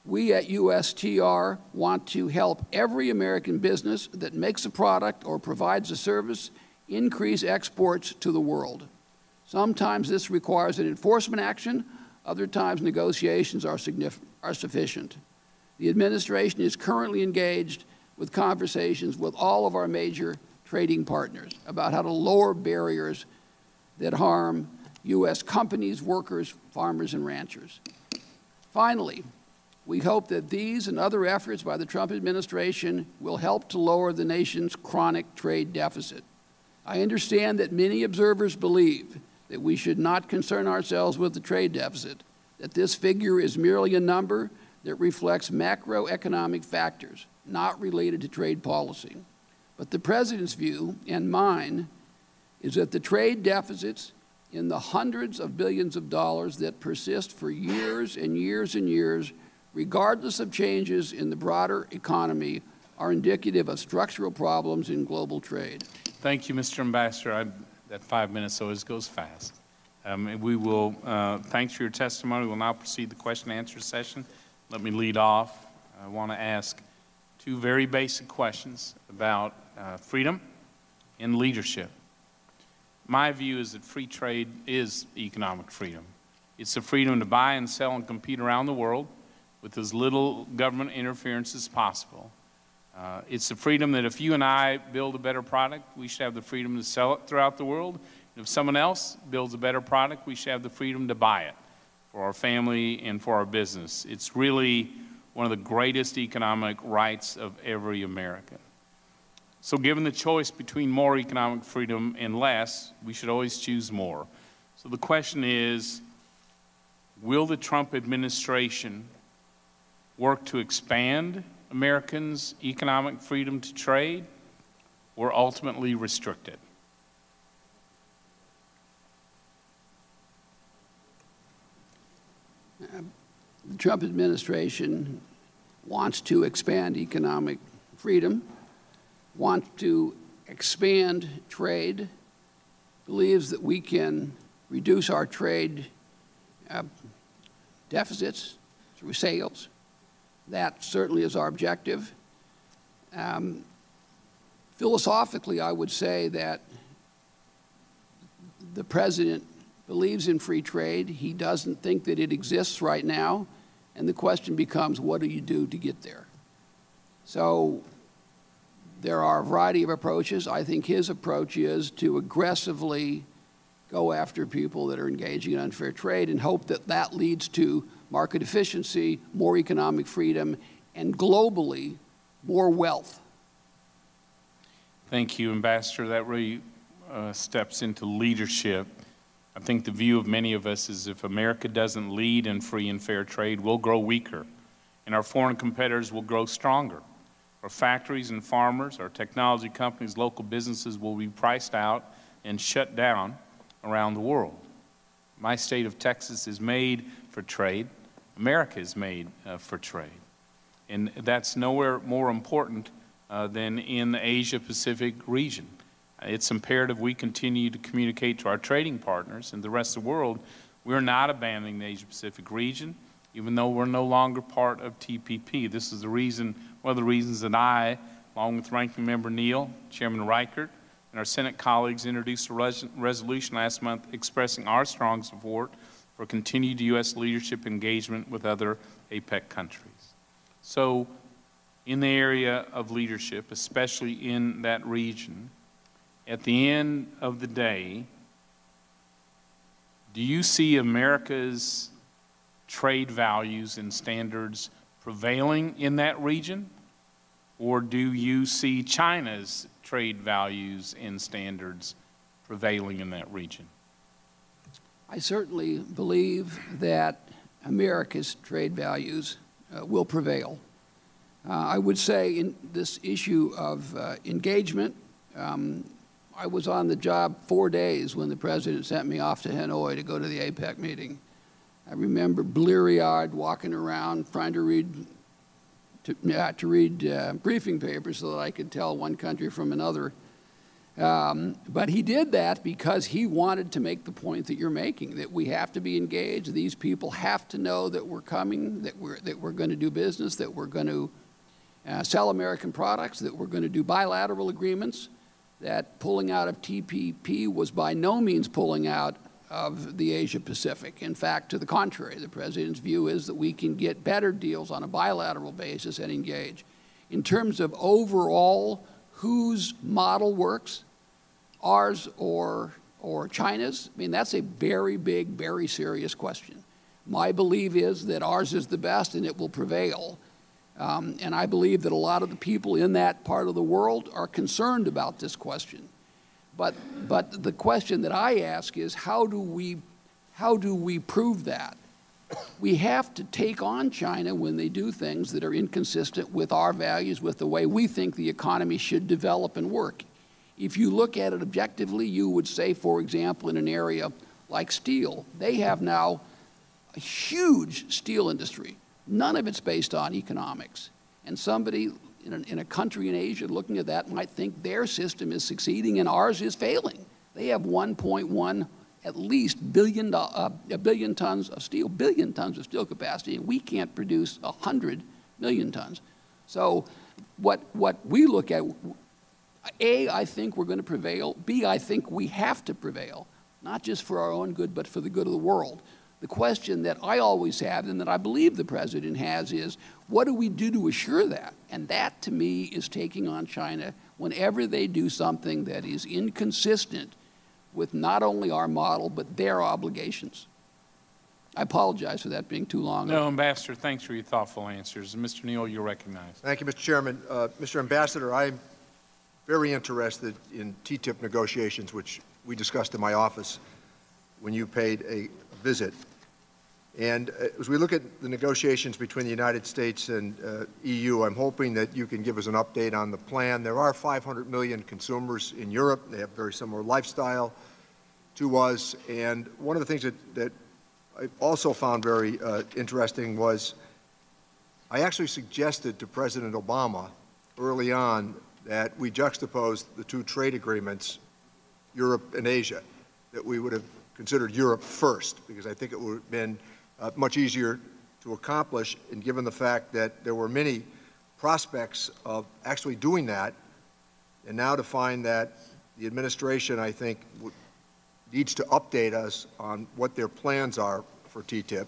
We at USTR want to help every American business that makes a product or provides a service increase exports to the world. Sometimes this requires an enforcement action. Other times negotiations are sufficient. The administration is currently engaged with conversations with all of our major trading partners about how to lower barriers that harm U.S. companies, workers, farmers, and ranchers. Finally, we hope that these and other efforts by the Trump administration will help to lower the nation's chronic trade deficit. I understand that many observers believe that we should not concern ourselves with the trade deficit, that this figure is merely a number that reflects macroeconomic factors not related to trade policy. But the President's view, and mine, is that the trade deficits in the hundreds of billions of dollars that persist for years and years and years, regardless of changes in the broader economy, are indicative of structural problems in global trade. Thank you, Mr. Ambassador. That 5 minutes always goes fast. We will, thanks for your testimony. We'll now proceed to the question and answer session. Let me lead off. I want to ask two very basic questions about freedom and leadership. My view is that free trade is economic freedom. It's the freedom to buy and sell and compete around the world with as little government interference as possible. It's the freedom that if you and I build a better product, we should have the freedom to sell it throughout the world. And if someone else builds a better product, we should have the freedom to buy it for our family and for our business. It's really one of the greatest economic rights of every American. So given the choice between more economic freedom and less, we should always choose more. So the question is, will the Trump administration work to expand Americans' economic freedom to trade or ultimately restrict it? The Trump administration wants to expand economic freedom, wants to expand trade, believes that we can reduce our trade deficits through sales. That certainly is our objective. Philosophically, I would say that the President believes in free trade. He doesn't think that it exists right now. And the question becomes, what do you do to get there? So there are a variety of approaches. I think his approach is to aggressively go after people that are engaging in unfair trade and hope that that leads to market efficiency, more economic freedom, and globally, more wealth. Thank you, Ambassador. That really steps into leadership. I think the view of many of us is if America doesn't lead in free and fair trade, we'll grow weaker, and our foreign competitors will grow stronger. Our factories and farmers, our technology companies, local businesses will be priced out and shut down around the world. My state of Texas is made for trade. America is made for trade. And that's nowhere more important than in the Asia-Pacific region. It's imperative we continue to communicate to our trading partners and the rest of the world. We're not abandoning the Asia-Pacific region, even though we're no longer part of TPP. This is the reason, one of the reasons that I, along with Ranking Member Neal, Chairman Reichert, and our Senate colleagues introduced a resolution last month expressing our strong support for continued U.S. leadership engagement with other APEC countries. So in the area of leadership, especially in that region, at the end of the day, do you see America's trade values and standards prevailing in that region? Or do you see China's trade values and standards prevailing in that region? I certainly believe that America's trade values will prevail. I would say in this issue of engagement, I was on the job 4 days when the President sent me off to Hanoi to go to the APEC meeting. I remember bleary-eyed walking around trying to read to read briefing papers so that I could tell one country from another. But he did that because he wanted to make the point that you're making, that we have to be engaged. These people have to know that we're coming, that we're going to do business, that we're going to sell American products, that we're going to do bilateral agreements, that pulling out of TPP was by no means pulling out of the Asia Pacific. In fact, to the contrary, the President's view is that we can get better deals on a bilateral basis and engage. In terms of overall whose model works, ours or China's, I mean, that's a very big, very serious question. My belief is that ours is the best and it will prevail. And I believe that a lot of the people in that part of the world are concerned about this question. But the question that I ask is, how do we prove that? We have to take on China when they do things that are inconsistent with our values, with the way we think the economy should develop and work. If you look at it objectively, you would say, for example, in an area like steel, they have now a huge steel industry. None of it's based on economics. And somebody in a country in Asia looking at that might think their system is succeeding and ours is failing. They have 1.1 at least billion tons of steel capacity, and we can't produce 100 million tons. So what we look at, A, I think we're going to prevail. B, I think we have to prevail, not just for our own good, but for the good of the world. The question that I always have, and that I believe the President has, is what do we do to assure that? And that, to me, is taking on China whenever they do something that is inconsistent with not only our model, but their obligations. I apologize for that being too long. No, Ambassador, thanks for your thoughtful answers. Mr. Neal, you're recognized. Thank you, Mr. Chairman. Mr. Ambassador, I'm very interested in TTIP negotiations, which we discussed in my office when you paid a visit. And as we look at the negotiations between the United States and EU, I'm hoping that you can give us an update on the plan. There are 500 million consumers in Europe. They have a very similar lifestyle to us. And one of the things that I also found very interesting was I actually suggested to President Obama early on that we juxtapose the two trade agreements, Europe and Asia, that we would have considered Europe first, because I think it would have been much easier to accomplish, and given the fact that there were many prospects of actually doing that, and now to find that the administration, I think, needs to update us on what their plans are for TTIP.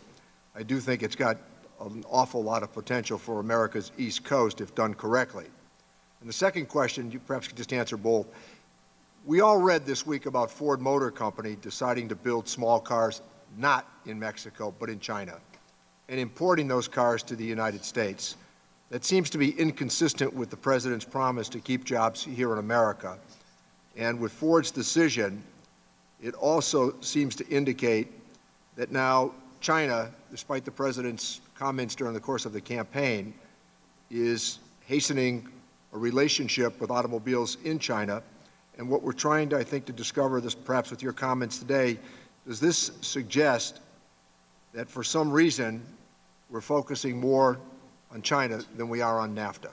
I do think it's got an awful lot of potential for America's East Coast if done correctly. And the second question, you perhaps could just answer both. We all read this week about Ford Motor Company deciding to build small cars not in Mexico, but in China, and importing those cars to the United States. That seems to be inconsistent with the President's promise to keep jobs here in America. And with Ford's decision, it also seems to indicate that now China, despite the President's comments during the course of the campaign, is hastening a relationship with automobiles in China. And what we're trying to, I think, to discover this perhaps with your comments today, does this suggest that for some reason we're focusing more on China than we are on NAFTA?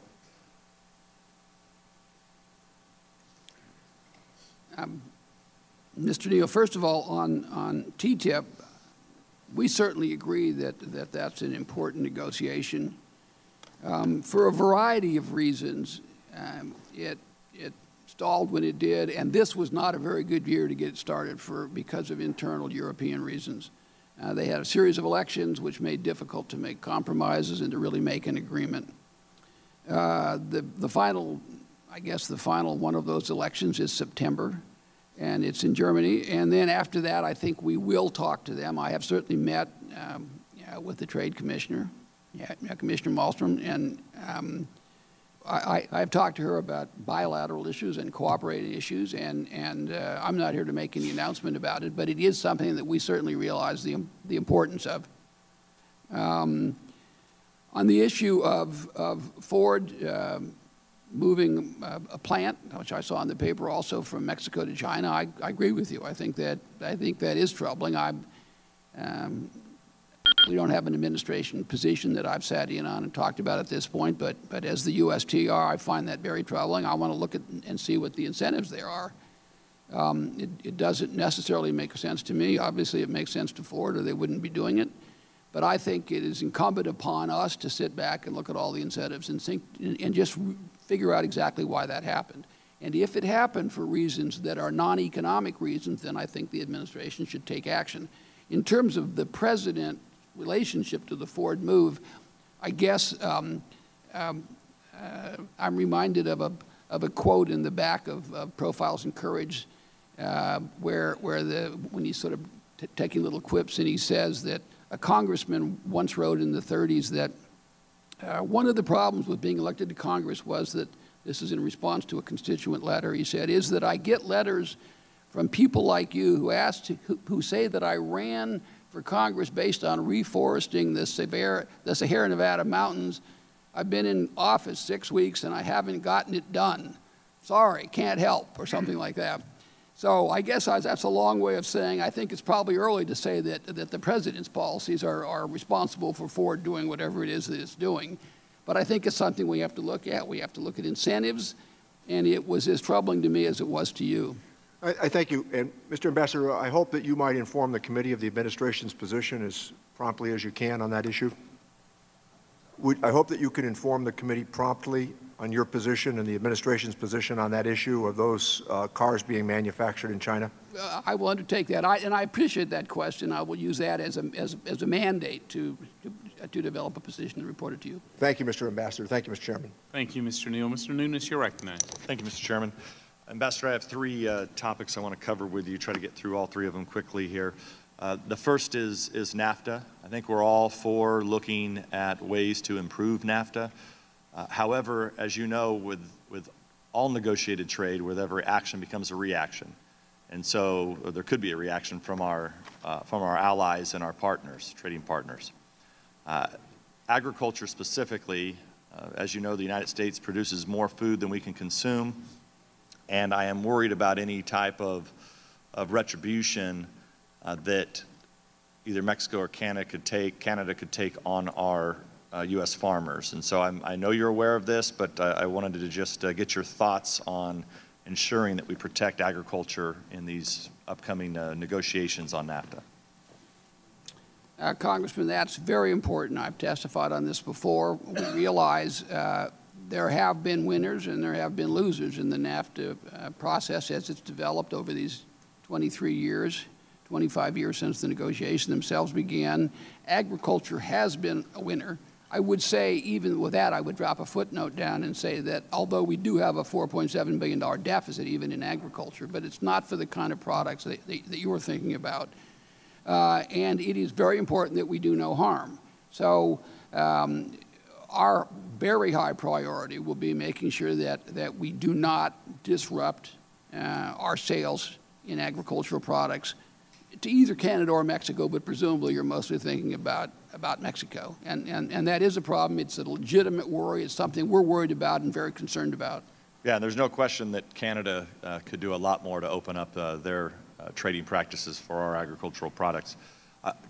Mr. Neal, first of all, on TTIP, we certainly agree that that's an important negotiation. For a variety of reasons, it stalled when it did, and this was not a very good year to get it started because of internal European reasons. They had a series of elections which made it difficult to make compromises and to really make an agreement. The final one of those elections is September, and it's in Germany. And then after that, I think we will talk to them. I have certainly met with the Trade Commissioner, Commissioner Malmstrom, and I've talked to her about bilateral issues and cooperating issues, and I'm not here to make any announcement about it, but it is something that we certainly realize the importance of. On the issue of Ford moving a plant, which I saw in the paper also from Mexico to China, I agree with you. I think that is troubling. We don't have an administration position that I've sat in on and talked about at this point, but as the USTR, I find that very troubling. I want to look at and see what the incentives there are. It doesn't necessarily make sense to me. Obviously, it makes sense to Ford, or they wouldn't be doing it. But I think it is incumbent upon us to sit back and look at all the incentives and think and just figure out exactly why that happened. And if it happened for reasons that are non-economic reasons, then I think the administration should take action. In terms of the president relationship to the Ford move, I guess I'm reminded of a quote in the back of Profiles in Courage, where when he's sort of taking little quips, and he says that a congressman once wrote in the 30s that one of the problems with being elected to Congress was that, this is in response to a constituent letter, he said, is that I get letters from people like you who say that I ran for Congress based on reforesting the Sierra Nevada mountains. I've been in office 6 weeks and I haven't gotten it done. Sorry, can't help, or something like that. So I guess that's a long way of saying I think it's probably early to say that the president's policies are responsible for Ford doing whatever it is that it's doing. But I think it's something we have to look at. We have to look at incentives, and it was as troubling to me as it was to you. I thank you. And Mr. Ambassador, I hope that you might inform the committee of the administration's position as promptly as you can on that issue. I hope that you can inform the committee promptly on your position and the administration's position on that issue of those cars being manufactured in China. I will undertake that, and I appreciate that question. I will use that as a mandate to develop a position and report it to you. Thank you, Mr. Ambassador. Thank you, Mr. Chairman. Thank you, Mr. Neal. Mr. Nunes, you're recognized. Thank you, Mr. Chairman. Ambassador, I have three topics I want to cover with you, try to get through all three of them quickly here. The first is NAFTA. I think we're all for looking at ways to improve NAFTA. However, as you know, with all negotiated trade, with every action becomes a reaction. And so there could be a reaction from our allies and our partners, trading partners. Agriculture specifically, as you know, the United States produces more food than we can consume, and I am worried about any type of retribution that either Mexico or Canada could take on our U.S. farmers. And so I know you're aware of this, but I wanted to just get your thoughts on ensuring that we protect agriculture in these upcoming negotiations on NAFTA. Congressman, that's very important. I've testified on this before. We realize there have been winners and there have been losers in the NAFTA process as it's developed over these 23 years, 25 years since the negotiations themselves began. Agriculture has been a winner. I would say, even with that, I would drop a footnote down and say that although we do have a $4.7 billion deficit even in agriculture, but it's not for the kind of products that you were thinking about. And it is very important that we do no harm. So our very high priority will be making sure that we do not disrupt our sales in agricultural products to either Canada or Mexico, but presumably you're mostly thinking about Mexico. And that is a problem. It's a legitimate worry. It's something we're worried about and very concerned about. Yeah, there's no question that Canada could do a lot more to open up their trading practices for our agricultural products.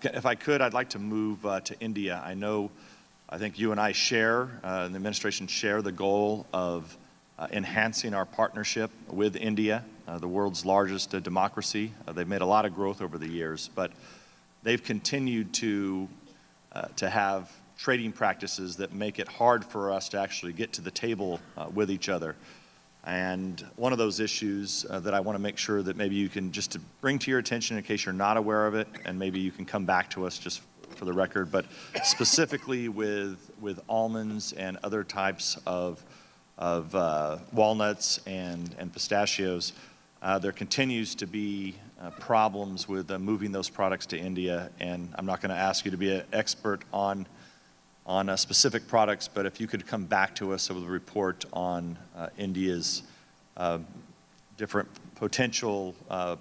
If I could, I'd like to move to India. I think you and I share, and the administration share the goal of enhancing our partnership with India, the world's largest democracy. They've made a lot of growth over the years, but they've continued to have trading practices that make it hard for us to actually get to the table with each other. And one of those issues that I want to make sure that maybe you can just to bring to your attention in case you're not aware of it, and maybe you can come back to us just for the record, but specifically with almonds and other types of walnuts and pistachios, there continues to be problems with moving those products to India. And I'm not going to ask you to be an expert on specific products, but if you could come back to us with a report on India's different potential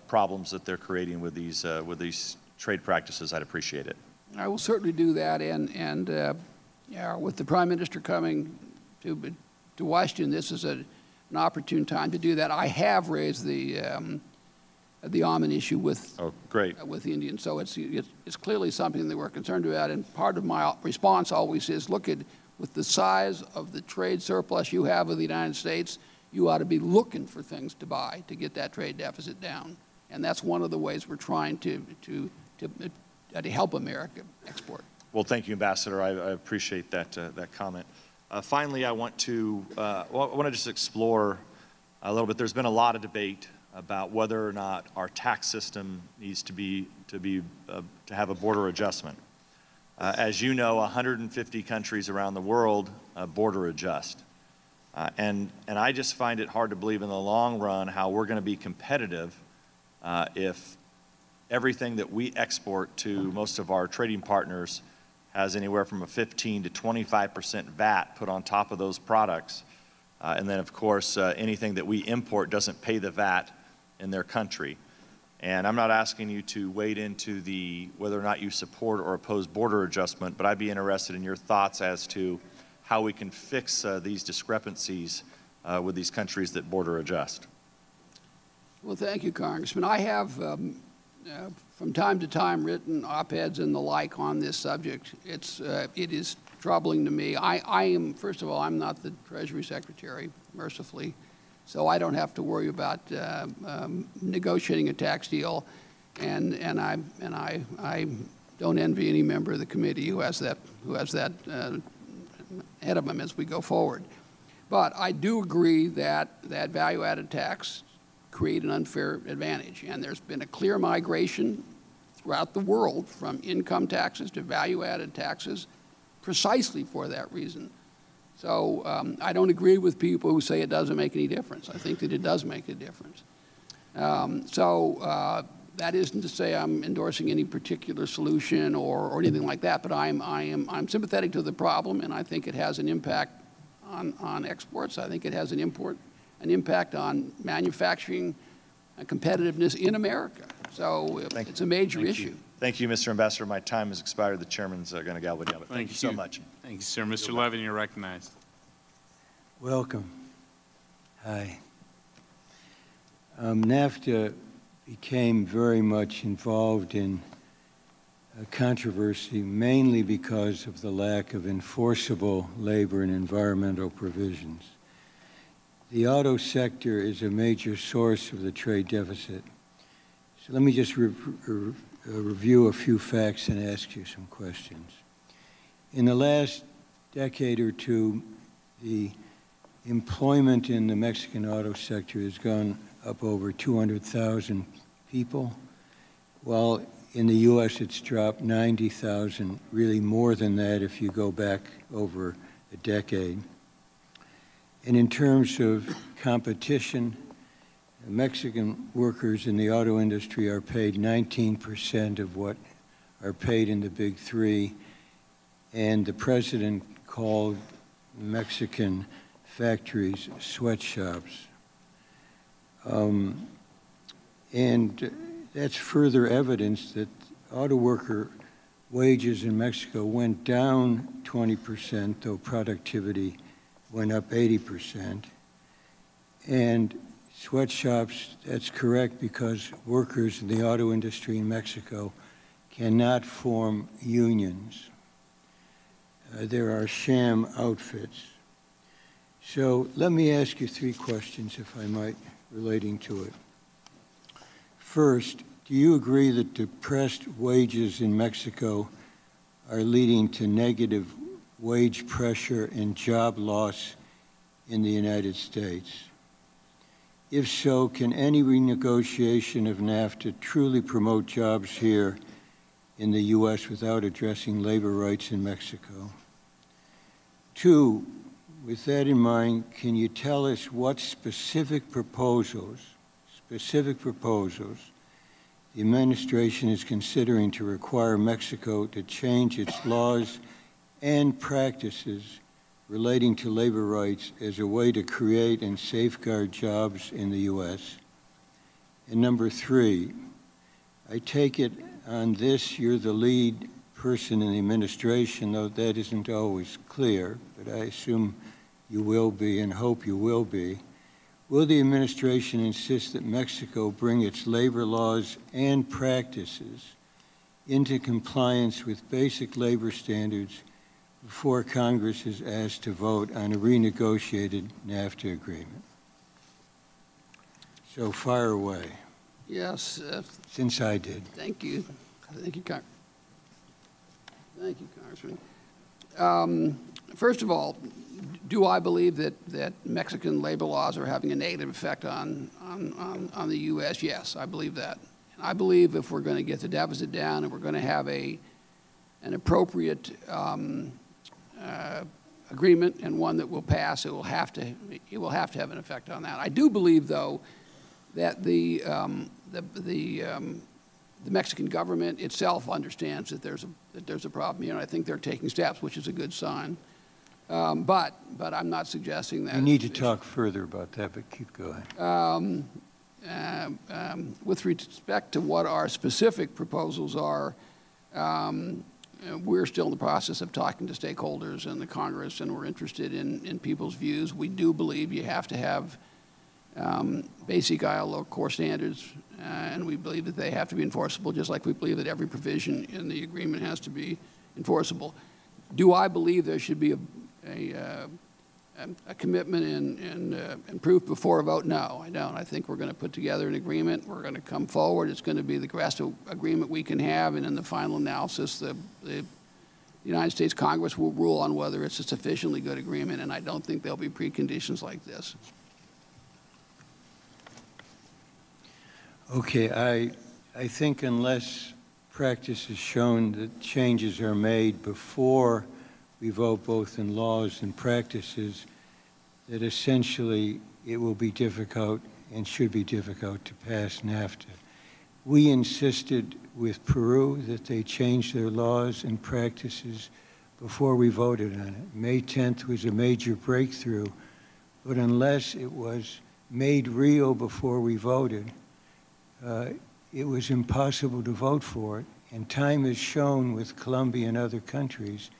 problems that they're creating with these trade practices, I'd appreciate it. I will certainly do that, and with the Prime Minister coming to Washington, this is an opportune time to do that. I have raised the the almond issue with with the Indians. So it's clearly something that we're concerned about. And part of my response always is, look at with the size of the trade surplus you have with the United States, you ought to be looking for things to buy to get that trade deficit down. And that's one of the ways we're trying to help America export. Well, thank you, Ambassador. I appreciate that comment. Finally, I want to just explore a little bit. There's been a lot of debate about whether or not our tax system needs to have a border adjustment. As you know, 150 countries around the world border adjust. And I just find it hard to believe in the long run how we're going to be competitive if everything that we export to most of our trading partners has anywhere from a 15 to 25% VAT put on top of those products. And then, of course, anything that we import doesn't pay the VAT in their country. And I'm not asking you to wade into whether or not you support or oppose border adjustment, but I'd be interested in your thoughts as to how we can fix these discrepancies with these countries that border adjust. Well, thank you, Congressman. I have, from time to time, written op-eds and the like on this subject. It is troubling to me. I am, first of all, I'm not the Treasury Secretary, mercifully, so I don't have to worry about negotiating a tax deal, and I don't envy any member of the committee who has that ahead of them as we go forward. But I do agree that value-added tax create an unfair advantage, and there's been a clear migration throughout the world from income taxes to value-added taxes precisely for that reason. So I don't agree with people who say it doesn't make any difference. I think that it does make a difference. That isn't to say I'm endorsing any particular solution or anything like that, but I'm sympathetic to the problem, and I think it has an impact on exports. I think it has an impact on manufacturing and competitiveness in America. So it's a major issue. Thank you, Mr. Ambassador. My time has expired. The chairman's going to gavel down. But thank you so much. Thank you, sir. Mr. Levin, you're recognized. Welcome. Hi. NAFTA became very much involved in controversy mainly because of the lack of enforceable labor and environmental provisions. The auto sector is a major source of the trade deficit. So let me just review a few facts and ask you some questions. In the last decade or two, the employment in the Mexican auto sector has gone up over 200,000 people, while in the U.S. it's dropped 90,000, really more than that if you go back over a decade. And in terms of competition, Mexican workers in the auto industry are paid 19% of what are paid in the big three, and the president called Mexican factories sweatshops. And that's further evidence that auto worker wages in Mexico went down 20%, though productivity went up 80%. And sweatshops, that's correct, because workers in the auto industry in Mexico cannot form unions. There are sham outfits. So let me ask you three questions, if I might, relating to it. First, do you agree that depressed wages in Mexico are leading to negative wage pressure and job loss in the United States? If so, can any renegotiation of NAFTA truly promote jobs here in the U.S. without addressing labor rights in Mexico? Two, with that in mind, can you tell us what specific proposals the administration is considering to require Mexico to change its laws and practices relating to labor rights as a way to create and safeguard jobs in the U.S.? And number three, I take it on this you're the lead person in the administration, though that isn't always clear, but I assume you will be and hope you will be. will the administration insist that Mexico bring its labor laws and practices into compliance with basic labor standards before Congress is asked to vote on a renegotiated NAFTA agreement? So fire away. Yes. Since I did. Thank you. Thank you, Congressman. First of all, do I believe that Mexican labor laws are having a negative effect on the U.S.? Yes, I believe that. And I believe if we're going to get the deficit down and we're going to have an appropriate agreement and one that will pass, it will have to have an effect on that. I do believe, though, that the Mexican government itself understands that there's a problem here, and I think they're taking steps, which is a good sign. But I'm not suggesting that. We need to talk further about that, but keep going. With respect to what our specific proposals are, we're still in the process of talking to stakeholders in the Congress, and we're interested in people's views. We do believe you have to have basic ILO core standards, and we believe that they have to be enforceable, just like we believe that every provision in the agreement has to be enforceable. Do I believe there should be a commitment and proof before a vote? No, I don't. I think we're going to put together an agreement. We're going to come forward. It's going to be the best agreement we can have, and in the final analysis, the United States Congress will rule on whether it's a sufficiently good agreement, and I don't think there'll be preconditions like this. Okay, I think unless practice has shown that changes are made before we vote both in laws and practices, that essentially it will be difficult and should be difficult to pass NAFTA. We insisted with Peru that they change their laws and practices before we voted on it. May 10th was a major breakthrough, but unless it was made real before we voted, it was impossible to vote for it. And time has shown with Colombia and other countries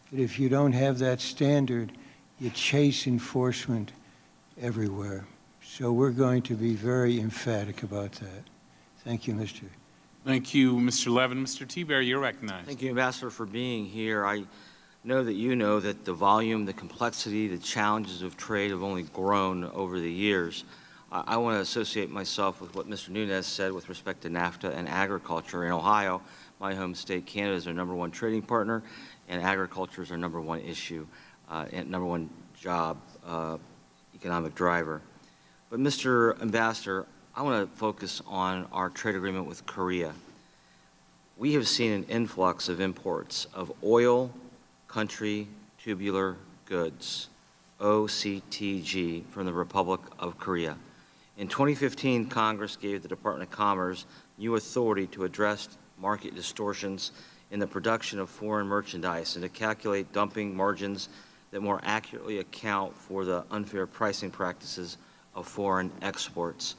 that if you don't have that standard, you chase enforcement everywhere. So we're going to be very emphatic about that. Thank you, Mr. Thank you, Mr. Levin. Mr. Tiber, you're recognized. Thank you, Ambassador, for being here. I know that you know that the volume, the complexity, the challenges of trade have only grown over the years. I want to associate myself with what Mr. Nunes said with respect to NAFTA and agriculture. In Ohio, my home state, Canada is our #1 trading partner, and agriculture is our #1 issue and #1 job economic driver. But Mr. Ambassador, I want to focus on our trade agreement with Korea. We have seen an influx of imports of oil, country, tubular goods, OCTG, from the Republic of Korea. In 2015, Congress gave the Department of Commerce new authority to address market distortions in the production of foreign merchandise and to calculate dumping margins that more accurately account for the unfair pricing practices of foreign exports.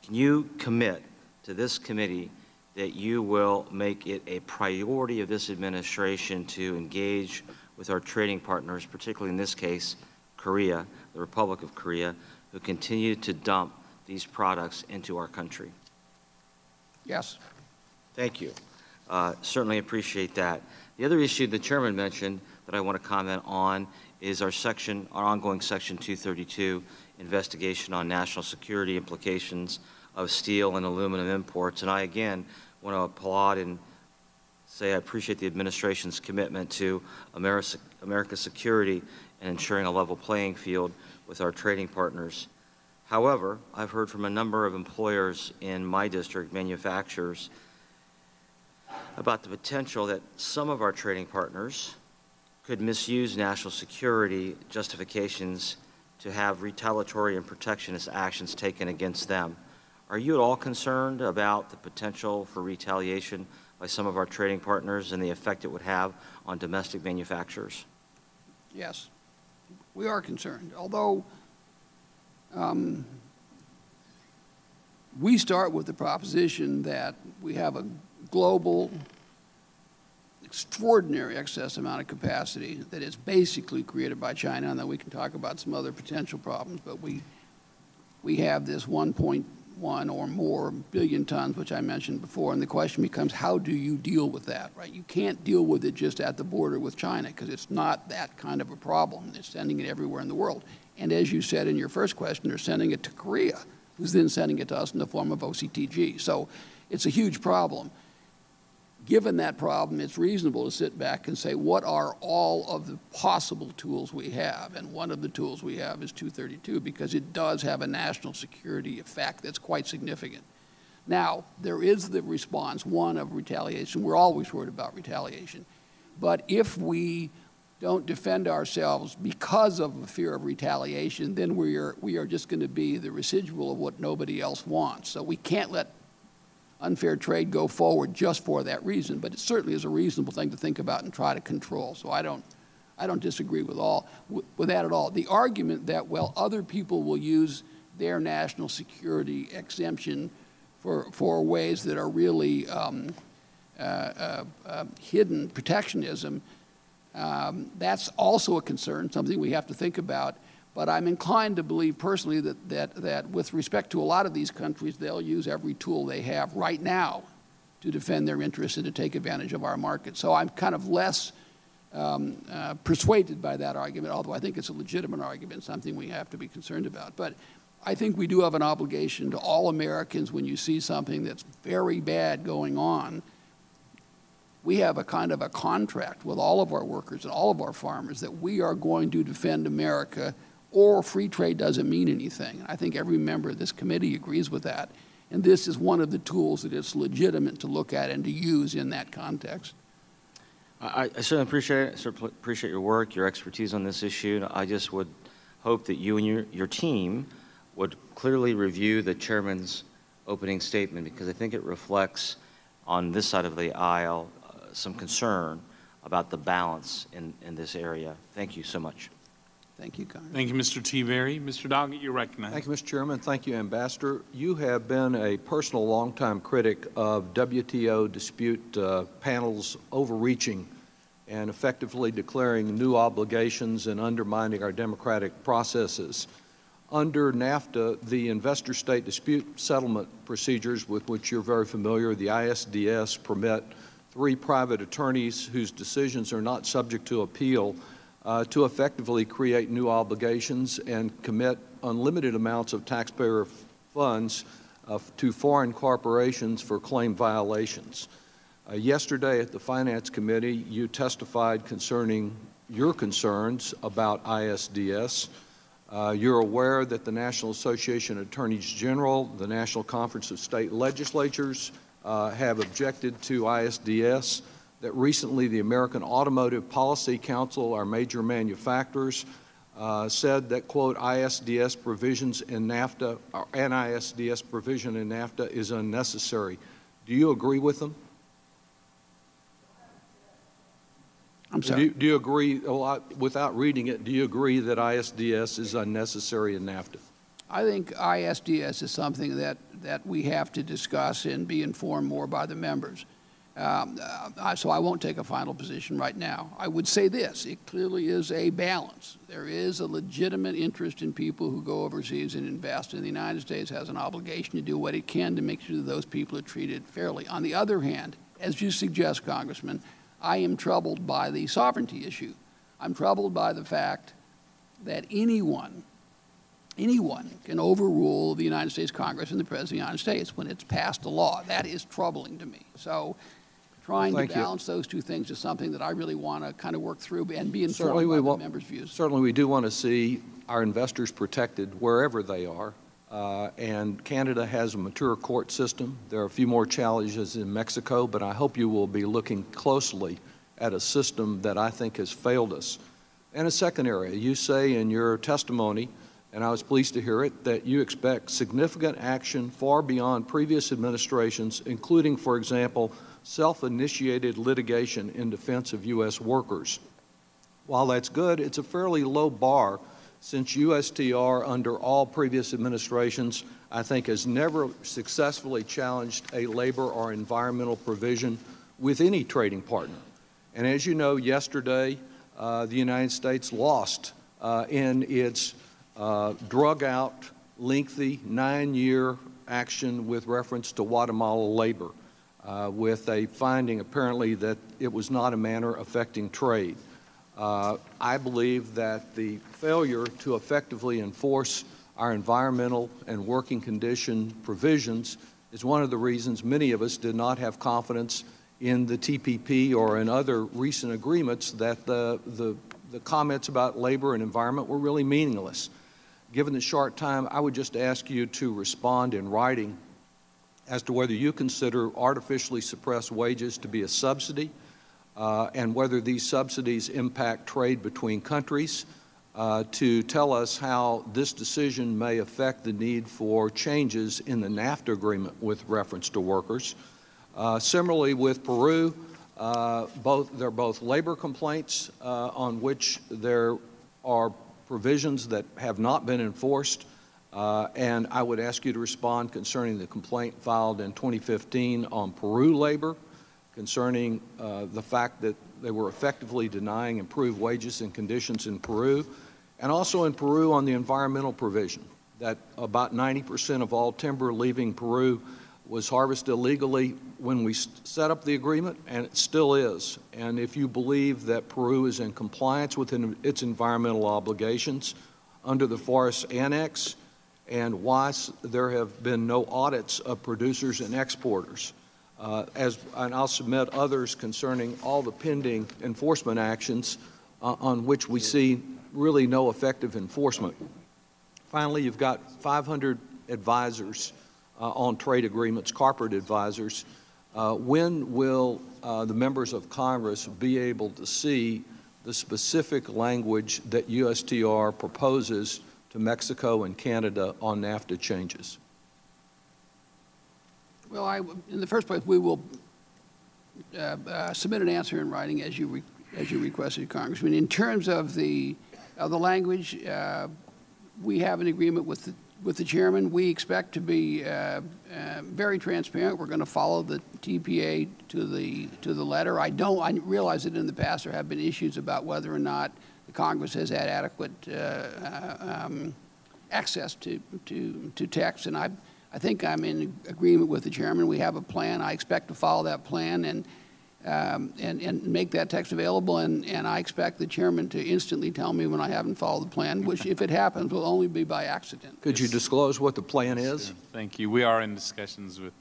Can you commit to this committee that you will make it a priority of this administration to engage with our trading partners, particularly in this case, Korea, the Republic of Korea, who continue to dump these products into our country? Yes. Thank you. Certainly appreciate that. The other issue the chairman mentioned that I want to comment on is our ongoing Section 232 investigation on national security implications of steel and aluminum imports. And I, again, want to applaud and say I appreciate the administration's commitment to America's security and ensuring a level playing field with our trading partners. However, I've heard from a number of employers in my district, manufacturers, about the potential that some of our trading partners could misuse national security justifications to have retaliatory and protectionist actions taken against them. Are you at all concerned about the potential for retaliation by some of our trading partners and the effect it would have on domestic manufacturers? Yes, we are concerned, although we start with the proposition that we have a global, extraordinary excess amount of capacity that is basically created by China, and then we can talk about some other potential problems, but we have this 1.1 or more billion tons, which I mentioned before, and the question becomes, how do you deal with that, right? You can't deal with it just at the border with China, because it's not that kind of a problem. They're sending it everywhere in the world. And as you said in your first question, they're sending it to Korea, who's then sending it to us in the form of OCTG. So it's a huge problem. Given that problem, it's reasonable to sit back and say, what are all of the possible tools we have? And one of the tools we have is 232, because it does have a national security effect that's quite significant. Now, there is the response, one, of retaliation. We're always worried about retaliation. But if we don't defend ourselves because of a fear of retaliation, then we are just going to be the residual of what nobody else wants. So we can't let unfair trade go forward just for that reason, but it certainly is a reasonable thing to think about and try to control. So I don't disagree with that at all. The argument that, well, other people will use their national security exemption for ways that are really hidden protectionism, that's also a concern, something we have to think about. But I'm inclined to believe personally that with respect to a lot of these countries, they'll use every tool they have right now to defend their interests and to take advantage of our market. So I'm kind of less persuaded by that argument, although I think it's a legitimate argument, something we have to be concerned about. But I think we do have an obligation to all Americans when you see something that's very bad going on. We have a kind of a contract with all of our workers and all of our farmers that we are going to defend America, or free trade doesn't mean anything. I think every member of this committee agrees with that. And this is one of the tools that it's legitimate to look at and to use in that context. I certainly appreciate it. I certainly appreciate your work, your expertise on this issue. I just would hope that you and your team would clearly review the chairman's opening statement, because I think it reflects on this side of the aisle some concern about the balance in this area. Thank you so much. Thank you, Congressman. Thank you, Mr. Teberry. Mr. Doggett, you're recognized. Thank you, Mr. Chairman. Thank you, Ambassador. You have been a personal longtime critic of WTO dispute panels overreaching and effectively declaring new obligations and undermining our democratic processes. Under NAFTA, the investor state dispute settlement procedures, with which you're very familiar, the ISDS, permit 3 private attorneys whose decisions are not subject to appeal to effectively create new obligations and commit unlimited amounts of taxpayer funds to foreign corporations for claim violations. Yesterday at the Finance Committee, you testified concerning your concerns about ISDS. You're aware that the National Association of Attorneys General, the National Conference of State Legislatures have objected to ISDS, that recently the American Automotive Policy Council, our major manufacturers, said that, quote, ISDS provisions in NAFTA, or an ISDS provision in NAFTA is unnecessary. Do you agree with them? I'm sorry? Do you agree, without reading it, do you agree that ISDS is unnecessary in NAFTA? I think ISDS is something that we have to discuss and be informed more by the members. So I won't take a final position right now. I would say this: it clearly is a balance. There is a legitimate interest in people who go overseas and invest, and the United States has an obligation to do what it can to make sure that those people are treated fairly. On the other hand, as you suggest, Congressman, I am troubled by the sovereignty issue. I'm troubled by the fact that anyone can overrule the United States Congress and the President of the United States when it's passed a law. That is troubling to me. So trying to balance those two things is something that I really want to kind of work through and be informed by the members' views. Certainly we do want to see our investors protected wherever they are. And Canada has a mature court system. There are a few more challenges in Mexico, but I hope you will be looking closely at a system that I think has failed us. And a second area, you say in your testimony, and I was pleased to hear it, that you expect significant action far beyond previous administrations, including, for example, self-initiated litigation in defense of U.S. workers. While that's good, it's a fairly low bar, since USTR, under all previous administrations, I think has never successfully challenged a labor or environmental provision with any trading partner. And as you know, yesterday, the United States lost in its drug-out lengthy 9-year action with reference to Guatemala labor, with a finding apparently that it was not a manner affecting trade. I believe that the failure to effectively enforce our environmental and working condition provisions is one of the reasons many of us did not have confidence in the TPP or in other recent agreements, that the comments about labor and environment were really meaningless. Given the short time, I would just ask you to respond in writing as to whether you consider artificially suppressed wages to be a subsidy, and whether these subsidies impact trade between countries, to tell us how this decision may affect the need for changes in the NAFTA agreement with reference to workers. Similarly, with Peru, there are both labor complaints on which there are provisions that have not been enforced, and I would ask you to respond concerning the complaint filed in 2015 on Peru labor, concerning the fact that they were effectively denying improved wages and conditions in Peru, and also in Peru on the environmental provision, that about 90% of all timber leaving Peru was harvested illegally when we set up the agreement, and it still is. And if you believe that Peru is in compliance with its environmental obligations under the Forest Annex, and why there have been no audits of producers and exporters. And I'll submit others concerning all the pending enforcement actions on which we see really no effective enforcement. Finally, you've got 500 advisors on trade agreements, corporate advisors. When will the members of Congress be able to see the specific language that USTR proposes to Mexico and Canada on NAFTA changes? Well, in the first place, we will submit an answer in writing as you requested, Congressman. In terms of the language, we have an agreement with the chairman. We expect to be very transparent. We're going to follow the TPA to the letter. I realize that in the past there have been issues about whether or not the Congress has had adequate access to text, and I think I'm in agreement with the chairman. We have a plan. I expect to follow that plan and make that text available, and I expect the chairman to instantly tell me when I haven't followed the plan, which, if it happens, will only be by accident. Could you disclose what the plan is? Thank you. We are in discussions with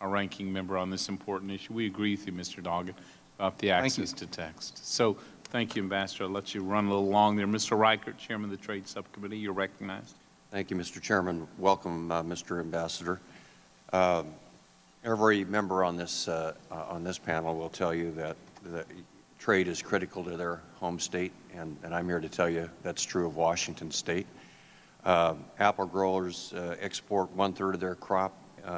our ranking member on this important issue. We agree with you, Mr. Doggett, about the access to text. So thank you, Ambassador. I'll let you run a little long there. Mr. Reichert, Chairman of the Trade Subcommittee, you're recognized. Thank you, Mr. Chairman. Welcome, Mr. Ambassador. Every member on this panel will tell you that trade is critical to their home state, and I'm here to tell you that's true of Washington State. Apple growers export 1/3 of their crop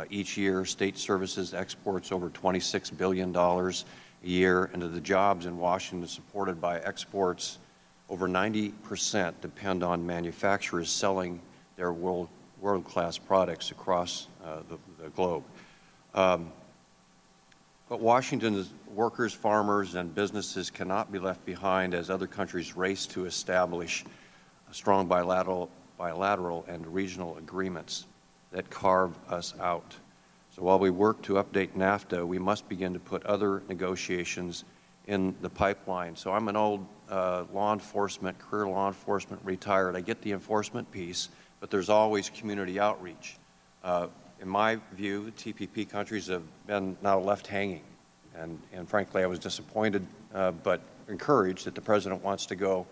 each year. State Services exports over $26 billion a year, and the jobs in Washington supported by exports, over 90% depend on manufacturers selling their world-class products across the globe. But Washington's workers, farmers, and businesses cannot be left behind as other countries race to establish strong bilateral and regional agreements that carve us out. So while we work to update NAFTA, we must begin to put other negotiations in the pipeline. So I'm an old career law enforcement retired. I get the enforcement piece, but there's always community outreach. In my view, TPP countries have been now left hanging, and frankly, I was disappointed but encouraged that the President wants to go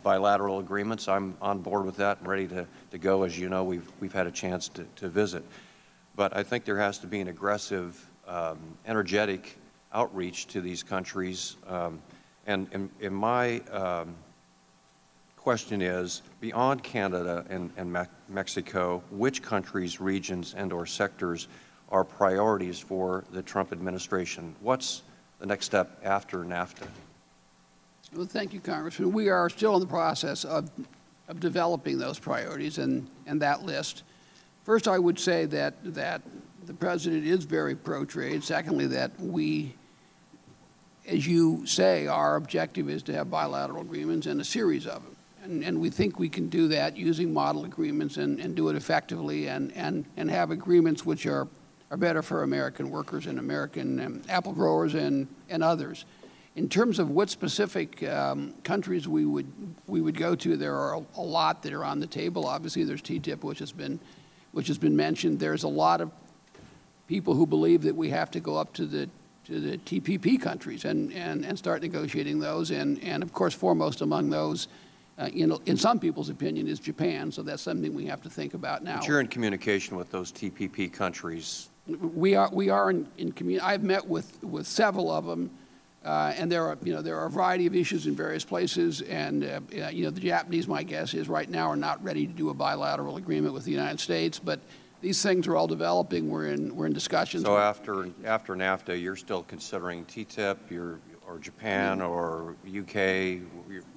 bilateral agreements. I'm on board with that and ready to go. As you know, we've had a chance to visit. But I think there has to be an aggressive, energetic outreach to these countries. And in my question is, beyond Canada and Mexico, which countries, regions, and/or sectors are priorities for the Trump administration? What's the next step after NAFTA? Well, thank you, Congressman. We are still in the process of developing those priorities and that list. First, I would say that the President is very pro-trade. Secondly, that we, as you say, our objective is to have bilateral agreements and a series of them. And we think we can do that using model agreements and do it effectively and have agreements which are better for American workers and American apple growers and others. In terms of what specific countries we would go to, there are a lot that are on the table. Obviously, there's TTIP, which has been mentioned. There's a lot of people who believe that we have to go up to the TPP countries and start negotiating those. And of course, foremost among those, in some people's opinion, is Japan. So that's something we have to think about now. But you're in communication with those TPP countries. We are in communication. I've met with several of them. And there are a variety of issues in various places, and the Japanese, my guess is right now, are not ready to do a bilateral agreement with the United States. But these things are all developing. We're in discussions. So after NAFTA, you're still considering TTIP, or Japan, or UK.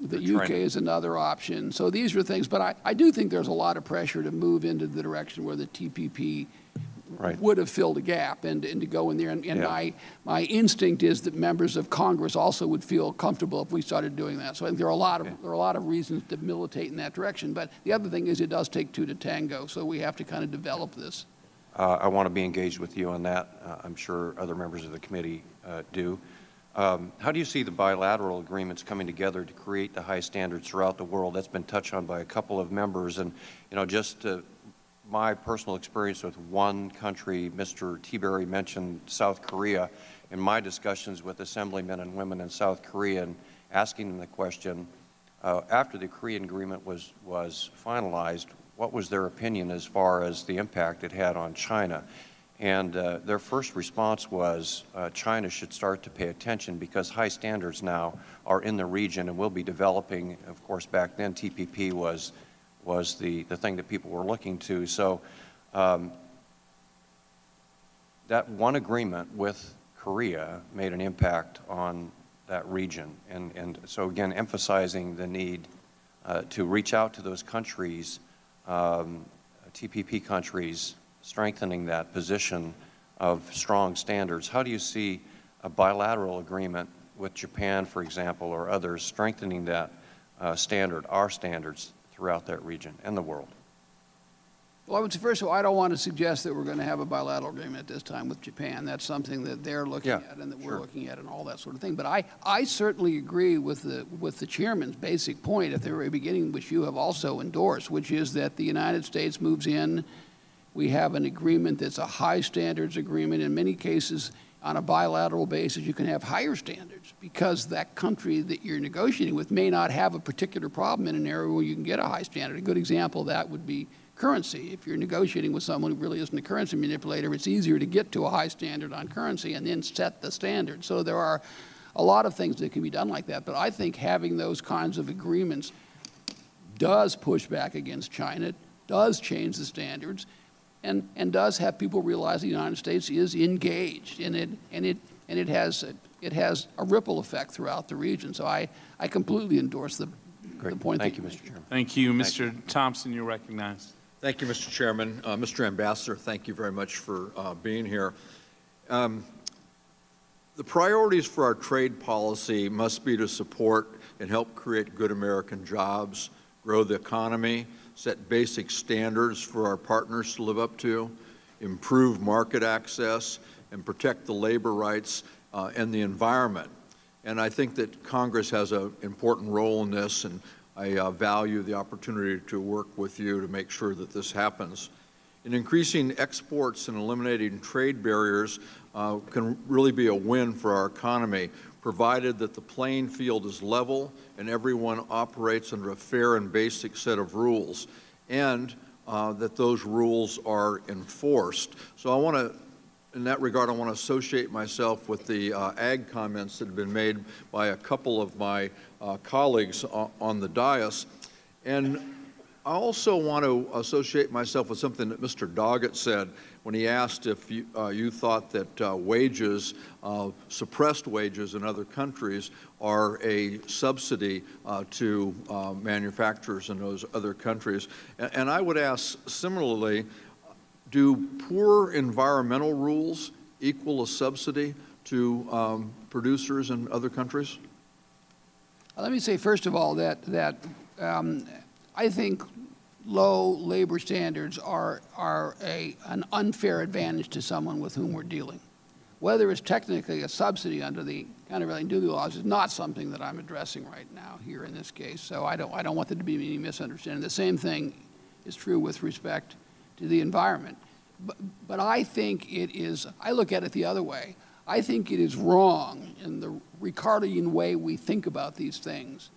The UK is another option. So these are things, but I do think there's a lot of pressure to move into the direction where the TPP would have filled a gap and to go in there. And my instinct is that members of Congress also would feel comfortable if we started doing that. So I think there are a lot of reasons to militate in that direction. But the other thing is it does take two to tango. So we have to kind of develop this. I want to be engaged with you on that. I'm sure other members of the committee do. How do you see the bilateral agreements coming together to create the high standards throughout the world? That's been touched on by a couple of members. And, just my personal experience with one country, Mr. Tiberi mentioned South Korea. In my discussions with assemblymen and women in South Korea and asking them the question, after the Korean agreement was finalized, what was their opinion as far as the impact it had on China? And their first response was China should start to pay attention because high standards now are in the region and will be developing. Of course, back then TPP was the thing that people were looking to. So that one agreement with Korea made an impact on that region. And so again, emphasizing the need to reach out to those countries, TPP countries, strengthening that position of strong standards. How do you see a bilateral agreement with Japan, for example, or others, strengthening that standard, our standards, throughout that region and the world? Well, I would say, first of all, I don't want to suggest that we're going to have a bilateral agreement at this time with Japan. That's something that they're looking at and that we're looking at and all that sort of thing. But I certainly agree with the chairman's basic point at the very beginning, which you have also endorsed, which is that the United States moves in. We have an agreement that's a high standards agreement. In many cases, on a bilateral basis, you can have higher standards because that country that you're negotiating with may not have a particular problem in an area where you can get a high standard. A good example of that would be currency. If you're negotiating with someone who really isn't a currency manipulator, it's easier to get to a high standard on currency and then set the standard. So there are a lot of things that can be done like that. But I think having those kinds of agreements does push back against China, does change the standards, and does have people realize the United States is engaged in it, and it has a ripple effect throughout the region. So I completely endorse the point. Thank you, Mr. Chairman. Thank you. Mr. Thompson, you're recognized. Thank you, Mr. Chairman. Mr. Ambassador, thank you very much for being here. The priorities for our trade policy must be to support and help create good American jobs, grow the economy, set basic standards for our partners to live up to, improve market access, and protect the labor rights and the environment. And I think that Congress has an important role in this, and I value the opportunity to work with you to make sure that this happens. In increasing exports and eliminating trade barriers can really be a win for our economy, provided that the playing field is level and everyone operates under a fair and basic set of rules, and that those rules are enforced. So I want to, in that regard, I want to associate myself with the ag comments that have been made by a couple of my colleagues on the dais. And I also want to associate myself with something that Mr. Doggett said when he asked if you thought that wages, suppressed wages in other countries, are a subsidy to manufacturers in those other countries. And I would ask similarly, do poor environmental rules equal a subsidy to producers in other countries? Let me say, first of all, that I think low labor standards are an unfair advantage to someone with whom we're dealing. Whether it's technically a subsidy under the countervailing duty laws is not something that I'm addressing right now here in this case. So I don't want there to be any misunderstanding. The same thing is true with respect to the environment. But I think it is, I look at it the other way. I think it is wrong in the Ricardian way we think about these things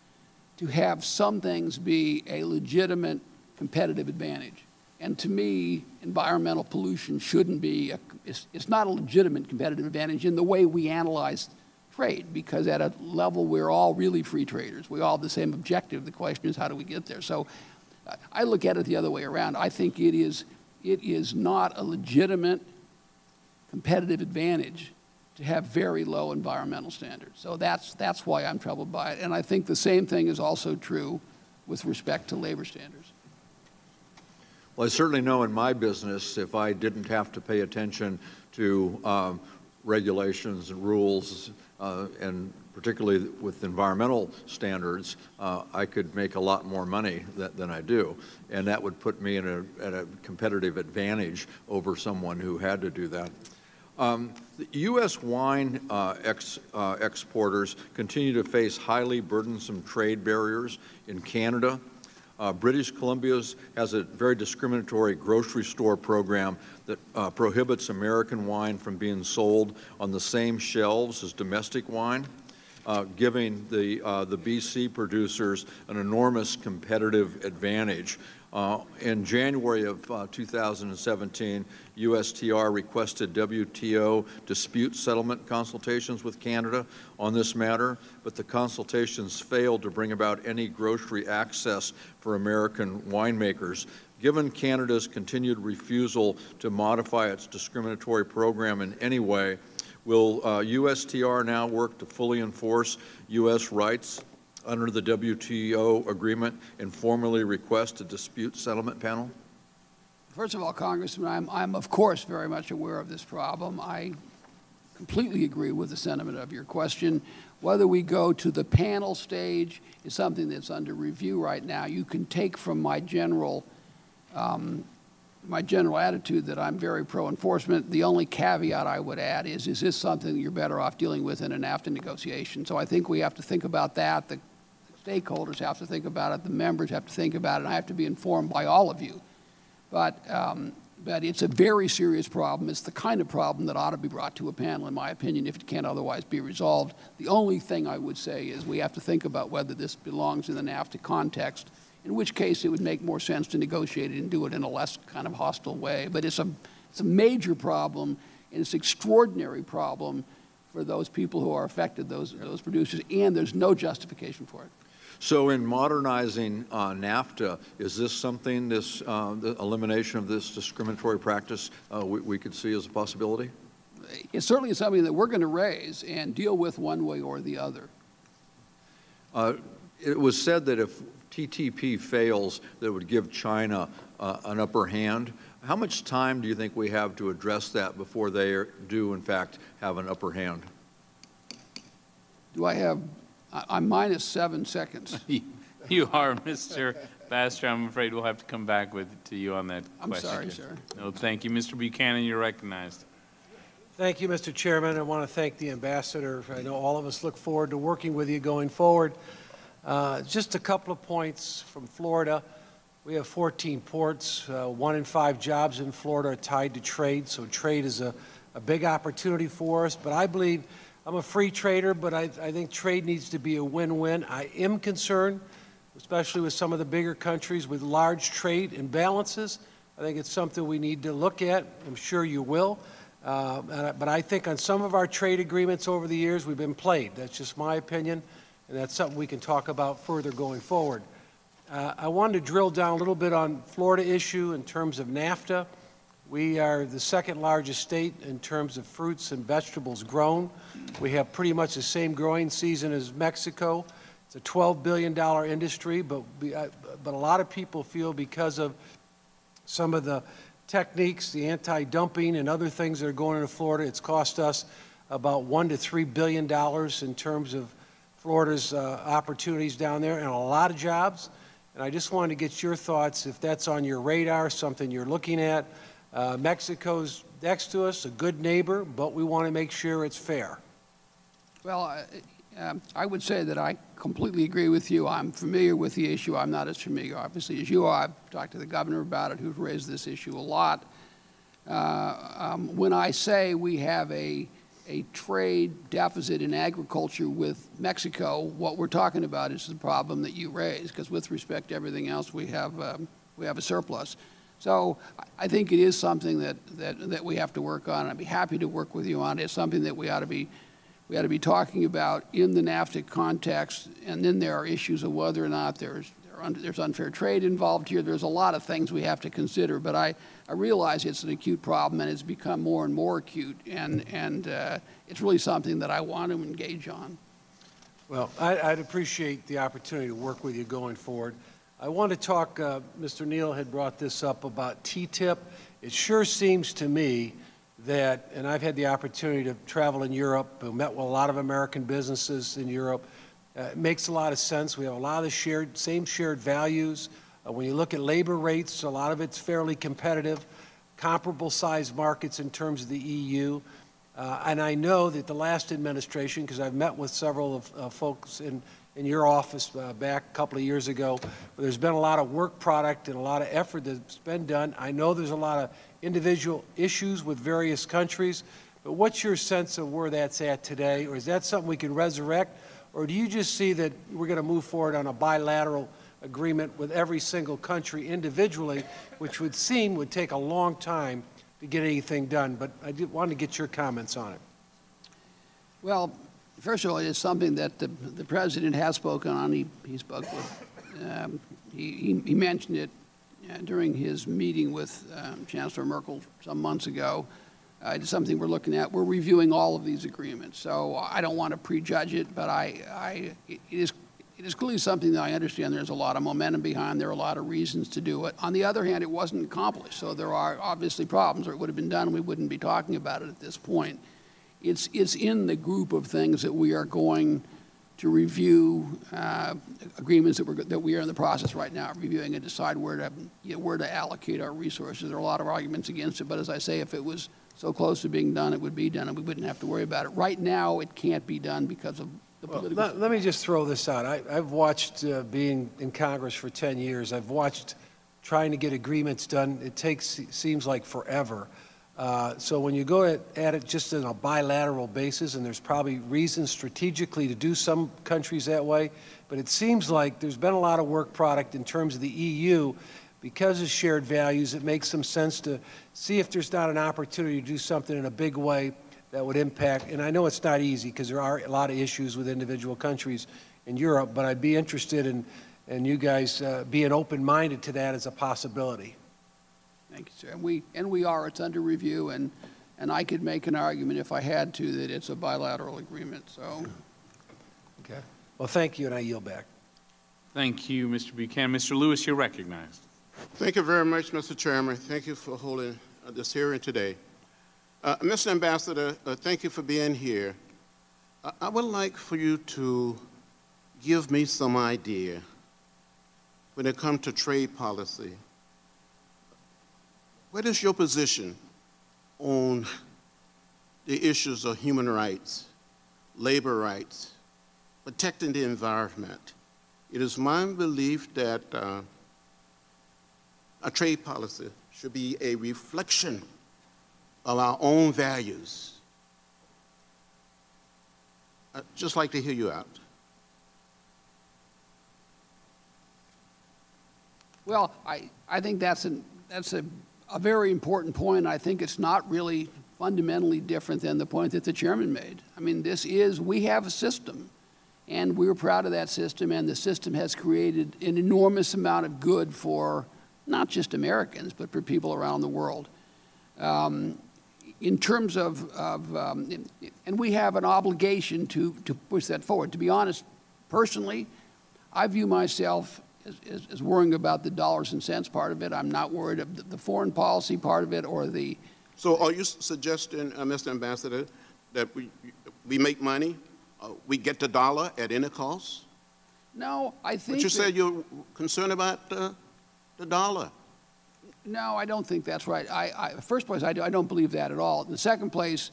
to have some things be a legitimate competitive advantage. And to me, environmental pollution shouldn't be, it's not a legitimate competitive advantage in the way we analyze trade, because at a level we're all really free traders. We all have the same objective. The question is, how do we get there? So I look at it the other way around. I think it is not a legitimate competitive advantage to have very low environmental standards. So that's why I'm troubled by it. And I think the same thing is also true with respect to labor standards. Well, I certainly know in my business, if I didn't have to pay attention to regulations and rules, and particularly with environmental standards, I could make a lot more money than I do. And that would put me at a competitive advantage over someone who had to do that. The U.S. wine exporters continue to face highly burdensome trade barriers in Canada. British Columbia has a very discriminatory grocery store program that prohibits American wine from being sold on the same shelves as domestic wine, giving the BC producers an enormous competitive advantage. In January of 2017, USTR requested WTO dispute settlement consultations with Canada on this matter, but the consultations failed to bring about any grocery access for American winemakers. Given Canada's continued refusal to modify its discriminatory program in any way, will USTR now work to fully enforce U.S. rights under the WTO agreement and formally request a dispute settlement panel? First of all, Congressman, I'm of course very much aware of this problem. I completely agree with the sentiment of your question. Whether we go to the panel stage is something that's under review right now. You can take from my general attitude that I'm very pro-enforcement. The only caveat I would add is this something that you're better off dealing with in a NAFTA negotiation? So I think we have to think about that. The stakeholders have to think about it. The members have to think about it. And I have to be informed by all of you. But it's a very serious problem. It's the kind of problem that ought to be brought to a panel, in my opinion, if it can't otherwise be resolved. The only thing I would say is we have to think about whether this belongs in the NAFTA context, in which case it would make more sense to negotiate it and do it in a less kind of hostile way. But it's a major problem, and it's an extraordinary problem for those people who are affected, those producers, and there's no justification for it. So in modernizing NAFTA, is this something, the elimination of this discriminatory practice, we could see as a possibility? It certainly is something that we're going to raise and deal with one way or the other. It was said that if TTP fails, that would give China an upper hand. How much time do you think we have to address that before they do, in fact, have an upper hand? Do I have... I'm minus 7 seconds. You are, Mr. Baxter. I'm afraid we'll have to come back to you on that question. I'm sorry, sir. No, thank you. Mr. Buchanan, you're recognized. Thank you, Mr. Chairman. I want to thank the ambassador. I know all of us look forward to working with you going forward. Just a couple of points from Florida. We have 14 ports. 1 in 5 jobs in Florida are tied to trade, so trade is a big opportunity for us. But I believe, I'm a free trader, but I think trade needs to be a win-win. I am concerned, especially with some of the bigger countries with large trade imbalances. I think it's something we need to look at. I'm sure you will. But I think on some of our trade agreements over the years, we've been played. That's just my opinion, and that's something we can talk about further going forward. I wanted to drill down a little bit on Florida issue in terms of NAFTA. We are the second largest state in terms of fruits and vegetables grown. We have pretty much the same growing season as Mexico. It's a $12 billion industry, but a lot of people feel because of some of the techniques, the anti-dumping and other things that are going into Florida, it's cost us about $1 to $3 billion in terms of Florida's opportunities down there and a lot of jobs. And I just wanted to get your thoughts, if that's on your radar, something you're looking at. Mexico's next to us, a good neighbor, but we want to make sure it's fair. Well, I would say that I completely agree with you. I'm familiar with the issue. I'm not as familiar, obviously, as you are. I've talked to the governor about it, who's raised this issue a lot. When I say we have a trade deficit in agriculture with Mexico, what we're talking about is the problem that you raised, because with respect to everything else, we have a surplus. So I think it is something that we have to work on. I'd be happy to work with you on it. It's something that we ought to be talking about in the NAFTA context. And then there are issues of whether or not there's unfair trade involved here. There's a lot of things we have to consider. But I realize it's an acute problem, and it's become more and more acute. And it's really something that I want to engage on. Well, I'd appreciate the opportunity to work with you going forward. I want to talk, Mr. Neal had brought this up about TTIP. It sure seems to me that, and I've had the opportunity to travel in Europe, met with a lot of American businesses in Europe. It makes a lot of sense. We have a lot of the same shared values. When you look at labor rates, a lot of it's fairly competitive, comparable sized markets in terms of the EU. And I know that the last administration, because I've met with several of folks in your office back a couple of years ago, there's been a lot of work product and a lot of effort that's been done. I know there's a lot of individual issues with various countries, but what's your sense of where that's at today? Or is that something we can resurrect? Or do you just see that we're going to move forward on a bilateral agreement with every single country individually, which would take a long time to get anything done? But I wanted to get your comments on it. Well, first of all, it's something that the President has spoken on. He spoke with, he mentioned it during his meeting with Chancellor Merkel some months ago. It's something we're looking at. We're reviewing all of these agreements. So I don't want to prejudge it, but it is clearly something that I understand there's a lot of momentum behind. There are a lot of reasons to do it. On the other hand, it wasn't accomplished. So there are obviously problems, or it would have been done and we wouldn't be talking about it at this point. It's in the group of things that we are going to review, agreements that we are in the process right now of reviewing and decide where to allocate our resources. There are a lot of arguments against it, but as I say, if it was so close to being done, it would be done, and we wouldn't have to worry about it. Right now, it can't be done because of the political. Let me just throw this out. I've watched being in Congress for 10 years. I've watched trying to get agreements done. It seems like forever. So when you go at it just on a bilateral basis, and there's probably reasons strategically to do some countries that way, but it seems like there's been a lot of work product in terms of the EU. Because of shared values, it makes some sense to see if there's not an opportunity to do something in a big way that would impact. And I know it's not easy because there are a lot of issues with individual countries in Europe, but I'd be interested in you guys being open-minded to that as a possibility. Thank you, sir. And we are. It's under review, and I could make an argument if I had to that it's a bilateral agreement. So, okay. Well, thank you, and I yield back. Thank you, Mr. Buchanan. Mr. Lewis, you're recognized. Thank you very much, Mr. Chairman. Thank you for holding this hearing today. Mr. Ambassador, thank you for being here. I would like for you to give me some idea when it comes to trade policy. What is your position on the issues of human rights, labor rights, protecting the environment? It is my belief that a trade policy should be a reflection of our own values. I'd just like to hear you out. Well, I think that's a very important point. I think it's not really fundamentally different than the point that the chairman made. I mean, we have a system, and we're proud of that system, and the system has created an enormous amount of good for not just Americans, but for people around the world. In terms of and we have an obligation to push that forward. To be honest, personally, I view myself as worrying about the dollars and cents part of it. I'm not worried of the foreign policy part of it or the... So are you suggesting, Mr. Ambassador, that we make money, we get the dollar at any cost? No, I think. But you said you're concerned about the dollar. No, I don't think that's right. First place, I don't believe that at all. In the second place,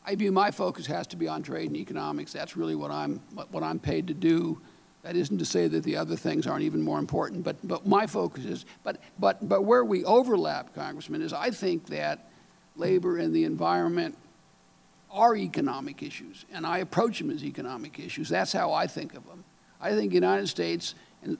I view my focus has to be on trade and economics. That's really what I'm paid to do. That isn't to say that the other things aren't even more important, but my focus is. But where we overlap, Congressman, is I think that labor and the environment are economic issues, and I approach them as economic issues. That's how I think of them. I think the United States,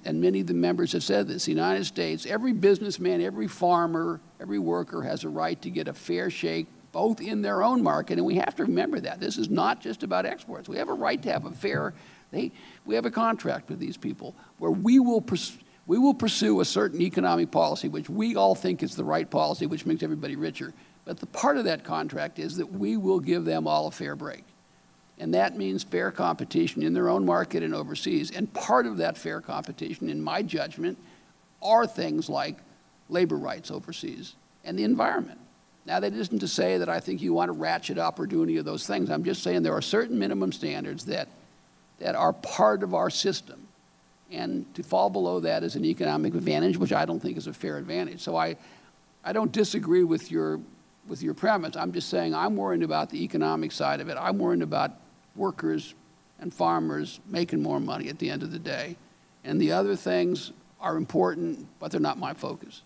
and many of the members have said this, the United States, every businessman, every farmer, every worker has a right to get a fair shake both in their own market, and we have to remember that. This is not just about exports. We have a right to have a fair, we have a contract with these people where we will pursue a certain economic policy, which we all think is the right policy, which makes everybody richer. But the part of that contract is that we will give them all a fair break. And that means fair competition in their own market and overseas. And part of that fair competition, in my judgment, are things like labor rights overseas and the environment. Now, that isn't to say that I think you want to ratchet up or do any of those things. I'm just saying there are certain minimum standards that are part of our system. And to fall below that is an economic advantage, which I don't think is a fair advantage. So I don't disagree with your premise. I'm just saying I'm worried about the economic side of it. I'm worried about workers and farmers making more money at the end of the day. And the other things are important, but they're not my focus.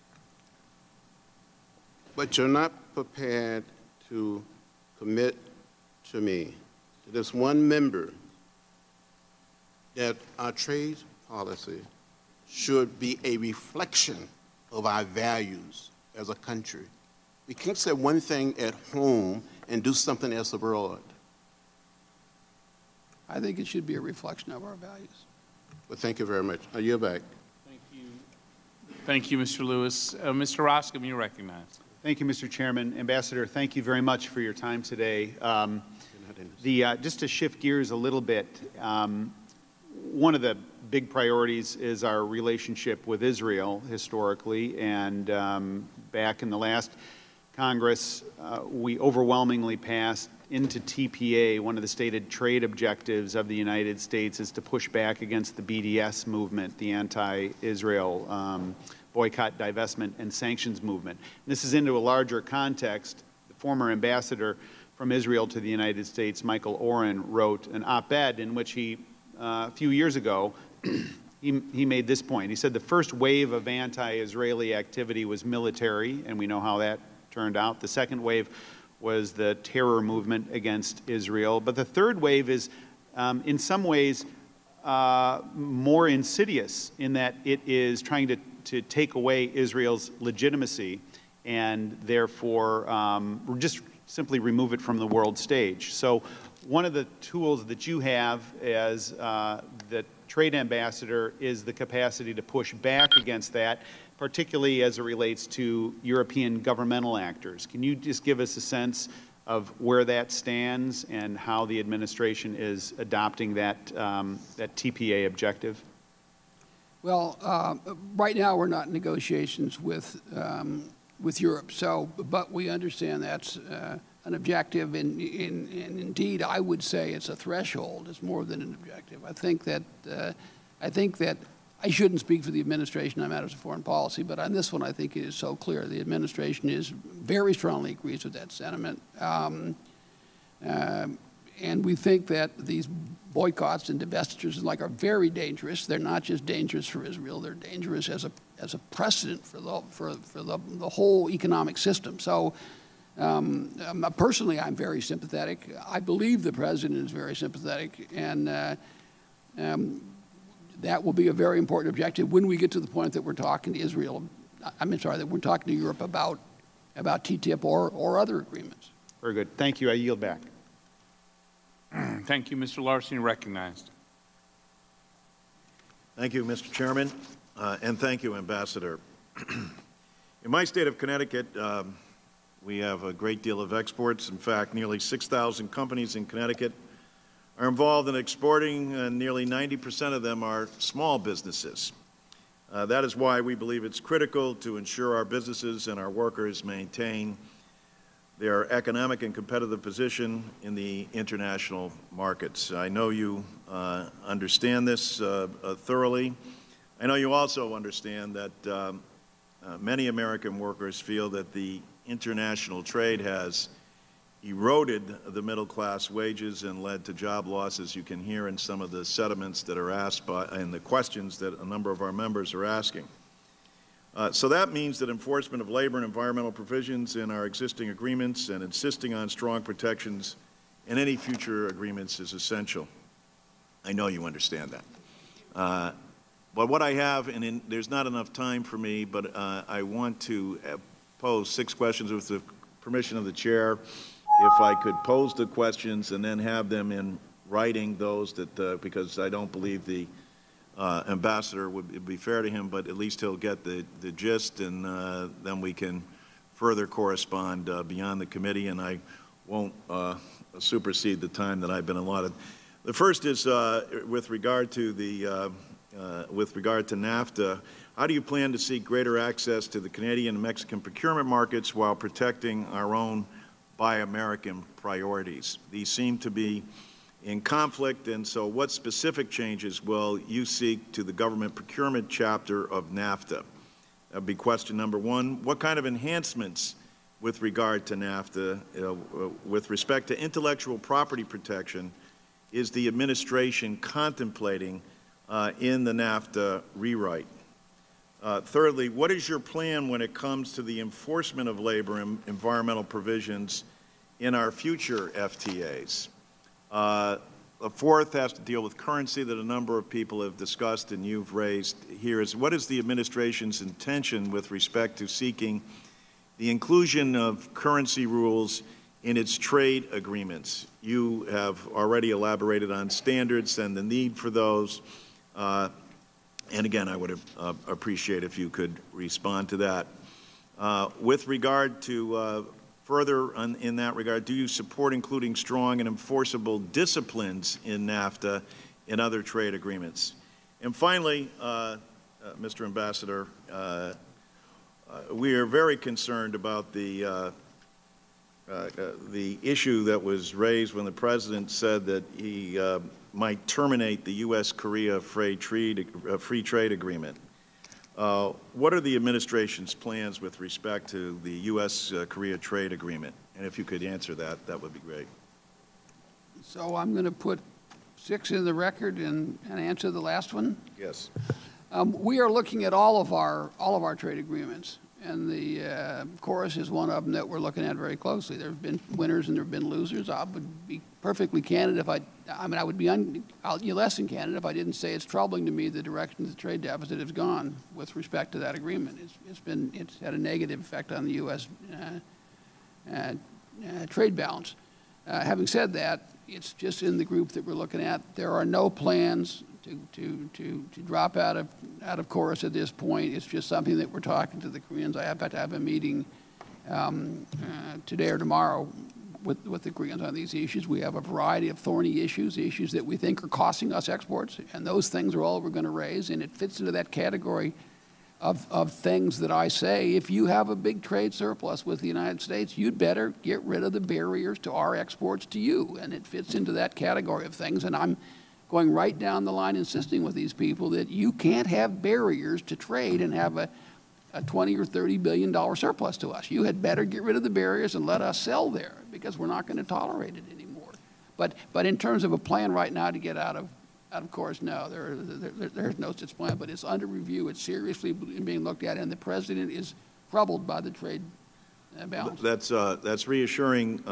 But you're not prepared to commit to me, to this one member, that our trade policy should be a reflection of our values as a country. We can't say one thing at home and do something else abroad. I think it should be a reflection of our values. Well, thank you very much. I yield back. Thank you. Thank you, Mr. Lewis. Mr. Roscom, you're recognized. Thank you, Mr. Chairman. Ambassador, thank you very much for your time today. Just to shift gears a little bit, one of the big priorities is our relationship with Israel historically, and back in the last Congress, we overwhelmingly passed into TPA. One of the stated trade objectives of the United States is to push back against the BDS movement, the anti-Israel boycott, divestment, and sanctions movement. And this is into a larger context. The former ambassador from Israel to the United States, Michael Oren, wrote an op-ed in which he, a few years ago, he made this point. He said the first wave of anti-Israeli activity was military, and we know how that turned out. The second wave was the terror movement against Israel. But the third wave is, in some ways, more insidious in that it is trying to take away Israel's legitimacy and therefore just simply remove it from the world stage. So one of the tools that you have as the trade ambassador is the capacity to push back against that, particularly as it relates to European governmental actors. Can you just give us a sense of where that stands and how the administration is adopting that, that TPA objective? Well, right now we're not in negotiations with Europe, but we understand that's an objective, and indeed I would say it's a threshold. It's more than an objective. I think that I shouldn't speak for the administration on matters of foreign policy, but on this one I think it is so clear. The administration is very strongly agrees with that sentiment. And we think that these boycotts and divestitures are very dangerous. They're not just dangerous for Israel; they're dangerous as a precedent for the whole economic system. So, personally, I'm very sympathetic. I believe the president is very sympathetic, and that will be a very important objective when we get to the point that we're talking to Israel. That we're talking to Europe about TTIP or other agreements. Very good. Thank you. I yield back. Thank you. Mr. Larson, you're recognized. Thank you, Mr. Chairman, and thank you, Ambassador. In my state of Connecticut, we have a great deal of exports. In fact, nearly 6,000 companies in Connecticut are involved in exporting, and nearly 90% of them are small businesses. That is why we believe it's critical to ensure our businesses and our workers maintain their economic and competitive position in the international markets. I know you understand this thoroughly. I know you also understand that many American workers feel that the international trade has eroded the middle-class wages and led to job losses. You can hear in some of the sentiments that are asked and the questions that a number of our members are asking. So that means that enforcement of labor and environmental provisions in our existing agreements and insisting on strong protections in any future agreements is essential. I know you understand that. But what I have, and there's not enough time for me, but I want to pose 6 questions with the permission of the chair. If I could pose the questions and then have them in writing, those that, because I don't believe the ambassador would be fair to him, but at least he'll get the gist, and then we can further correspond beyond the committee, and I won't supersede the time that I've been allotted. The first is with regard to NAFTA. How do you plan to seek greater access to the Canadian and Mexican procurement markets while protecting our own Buy American priorities? These seem to be in conflict, and so what specific changes will you seek to the government procurement chapter of NAFTA? That would be question number 1. What kind of enhancements with regard to NAFTA, with respect to intellectual property protection, is the administration contemplating in the NAFTA rewrite? Thirdly, what is your plan when it comes to the enforcement of labor and environmental provisions in our future FTAs? The fourth has to deal with currency that a number of people have discussed and you've raised here. Is what is the administration's intention with respect to seeking the inclusion of currency rules in its trade agreements? You have already elaborated on standards and the need for those. And again, I would appreciate if you could respond to that. With regard to further in that regard, do you support including strong and enforceable disciplines in NAFTA and other trade agreements? And finally, Mr. Ambassador, we are very concerned about the issue that was raised when the President said that he might terminate the U.S.-Korea free trade agreement. What are the administration's plans with respect to the U.S.-Korea trade agreement? And if you could answer that, that would be great. So I'm going to put 6 in the record and answer the last one. Yes. We are looking at all of our trade agreements, and the chorus is one of them that we're looking at very closely. There have been winners and there have been losers. I would be perfectly candid if I would be less than candid if I didn't say it's troubling to me the direction the trade deficit has gone with respect to that agreement. It's had a negative effect on the U.S. Trade balance. Having said that, it's just in the group that we're looking at. There are no plans to drop out of chorus at this point. It's just something that we're talking to the Koreans. I have to have a meeting today or tomorrow with the Koreans on these issues. We have a variety of thorny issues that we think are costing us exports, and those things are all we're going to raise, and it fits into that category of things that I say, if you have a big trade surplus with the United States, you'd better get rid of the barriers to our exports to you, and it fits into that category of things, and I'm going right down the line insisting with these people that you can't have barriers to trade and have a $20 or $30 billion surplus to us. You had better get rid of the barriers and let us sell there, because we're not going to tolerate it anymore. But in terms of a plan right now to get out of course, no, there's no such plan. But it's under review. It's seriously being looked at, and the President is troubled by the trade balance. That's reassuring,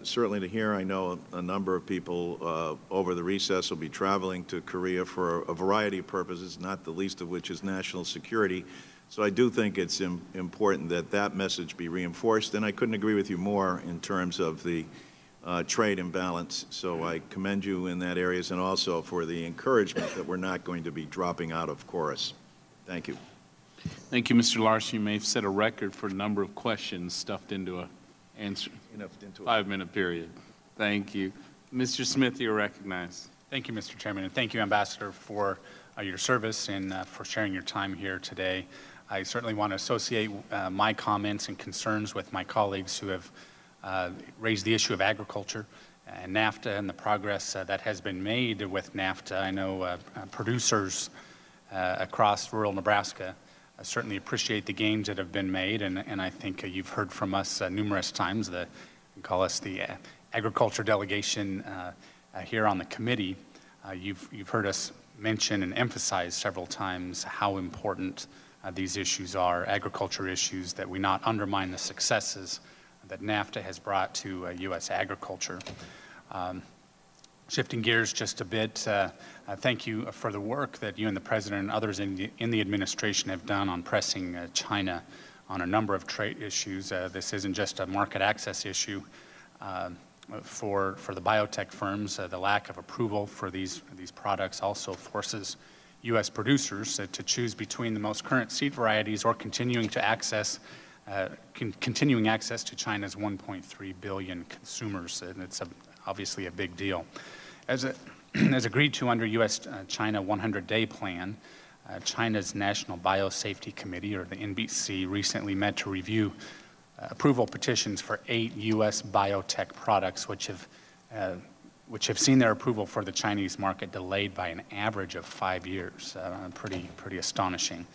certainly to hear. I know a number of people over the recess will be traveling to Korea for a variety of purposes, not the least of which is national security. So I do think it's important that that message be reinforced, and I couldn't agree with you more in terms of the trade imbalance. So I commend you in that area, and also for the encouragement that we're not going to be dropping out of chorus. Thank you. Thank you, Mr. Larson. You may have set a record for a number of questions stuffed into a 5-minute period. Thank you. Mr. Smith, you're recognized. Thank you, Mr. Chairman, and thank you, Ambassador, for your service and for sharing your time here today. I certainly want to associate my comments and concerns with my colleagues who have raised the issue of agriculture and NAFTA and the progress that has been made with NAFTA. I know producers across rural Nebraska certainly appreciate the gains that have been made, and I think you've heard from us numerous times. We call us the agriculture delegation here on the committee. You've heard us mention and emphasize several times how important these issues are, agriculture issues, that we not undermine the successes that NAFTA has brought to U.S. agriculture. Shifting gears just a bit, thank you for the work that you and the President and others in the administration have done on pressing China on a number of trade issues. This isn't just a market access issue for the biotech firms. The lack of approval for these products also forces U.S. producers to choose between the most current seed varieties or continuing access to China's 1.3 billion consumers, and it's obviously a big deal. As agreed to under U.S.-China 100-day plan, China's National Biosafety Committee, or the NBC, recently met to review approval petitions for 8 U.S. biotech products, which have seen their approval for the Chinese market delayed by an average of 5 years. Pretty astonishing.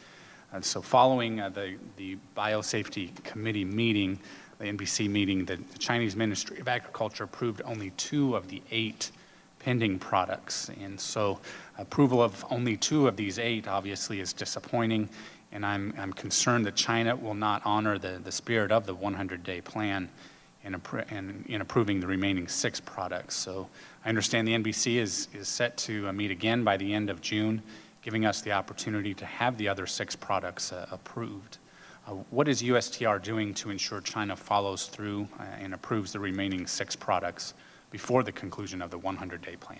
So following the Biosafety Committee meeting, the NBC meeting, the Chinese Ministry of Agriculture approved only 2 of the 8 pending products. And so approval of only 2 of these 8 obviously is disappointing, and I'm concerned that China will not honor the spirit of the 100-day plan in approving the remaining 6 products. So I understand the NBC is set to meet again by the end of June, giving us the opportunity to have the other 6 products approved. What is USTR doing to ensure China follows through and approves the remaining 6 products before the conclusion of the 100-day plan?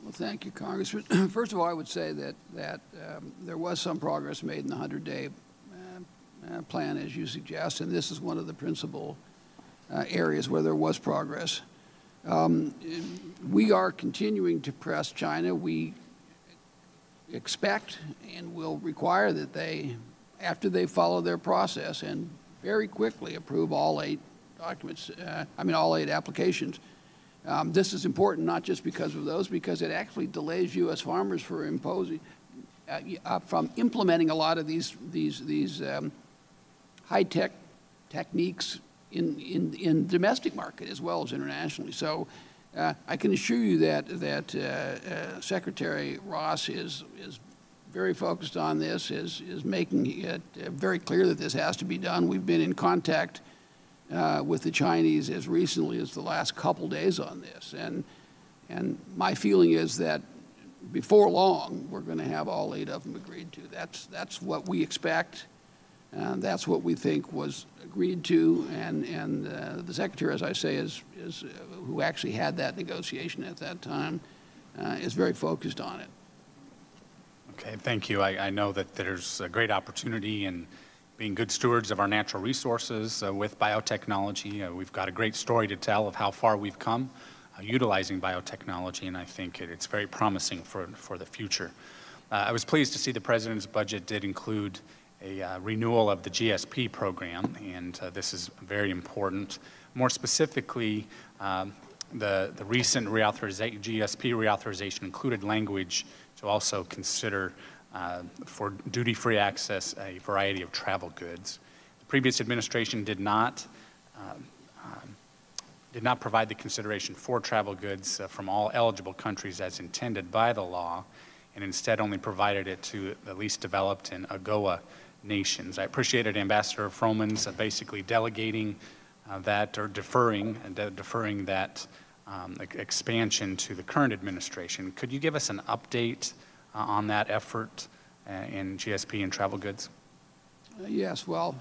Well, thank you, Congressman. First of all, I would say that there was some progress made in the 100-day plan, as you suggest, and this is one of the principal areas where there was progress. We are continuing to press China. We expect and will require that they, after they follow their process and very quickly approve all 8 documents, all 8 applications. This is important not just because of those, because it actually delays U.S. farmers from implementing a lot of these high-tech techniques in domestic market as well as internationally. So I can assure you that Secretary Ross is very focused on this, is making it very clear that this has to be done. We've been in contact with the Chinese as recently as the last couple days on this, and my feeling is that before long we're going to have all 8 of them agreed to. That's what we expect, and that's what we think was agreed to, and the Secretary, as I say, is who actually had that negotiation at that time, is very focused on it. Okay, thank you. I know that there's a great opportunity in being good stewards of our natural resources with biotechnology. We've got a great story to tell of how far we've come utilizing biotechnology, and I think it's very promising for the future. I was pleased to see the President's budget did include a renewal of the GSP program, and this is very important. More specifically, the recent GSP reauthorization included language to also consider for duty-free access a variety of travel goods. The previous administration did not provide the consideration for travel goods from all eligible countries as intended by the law, and instead only provided it to the least developed and AGOA nations. I appreciated Ambassador Froman's basically delegating that, or deferring that expansion to the current administration. Could you give us an update on that effort in GSP and travel goods? Yes, well,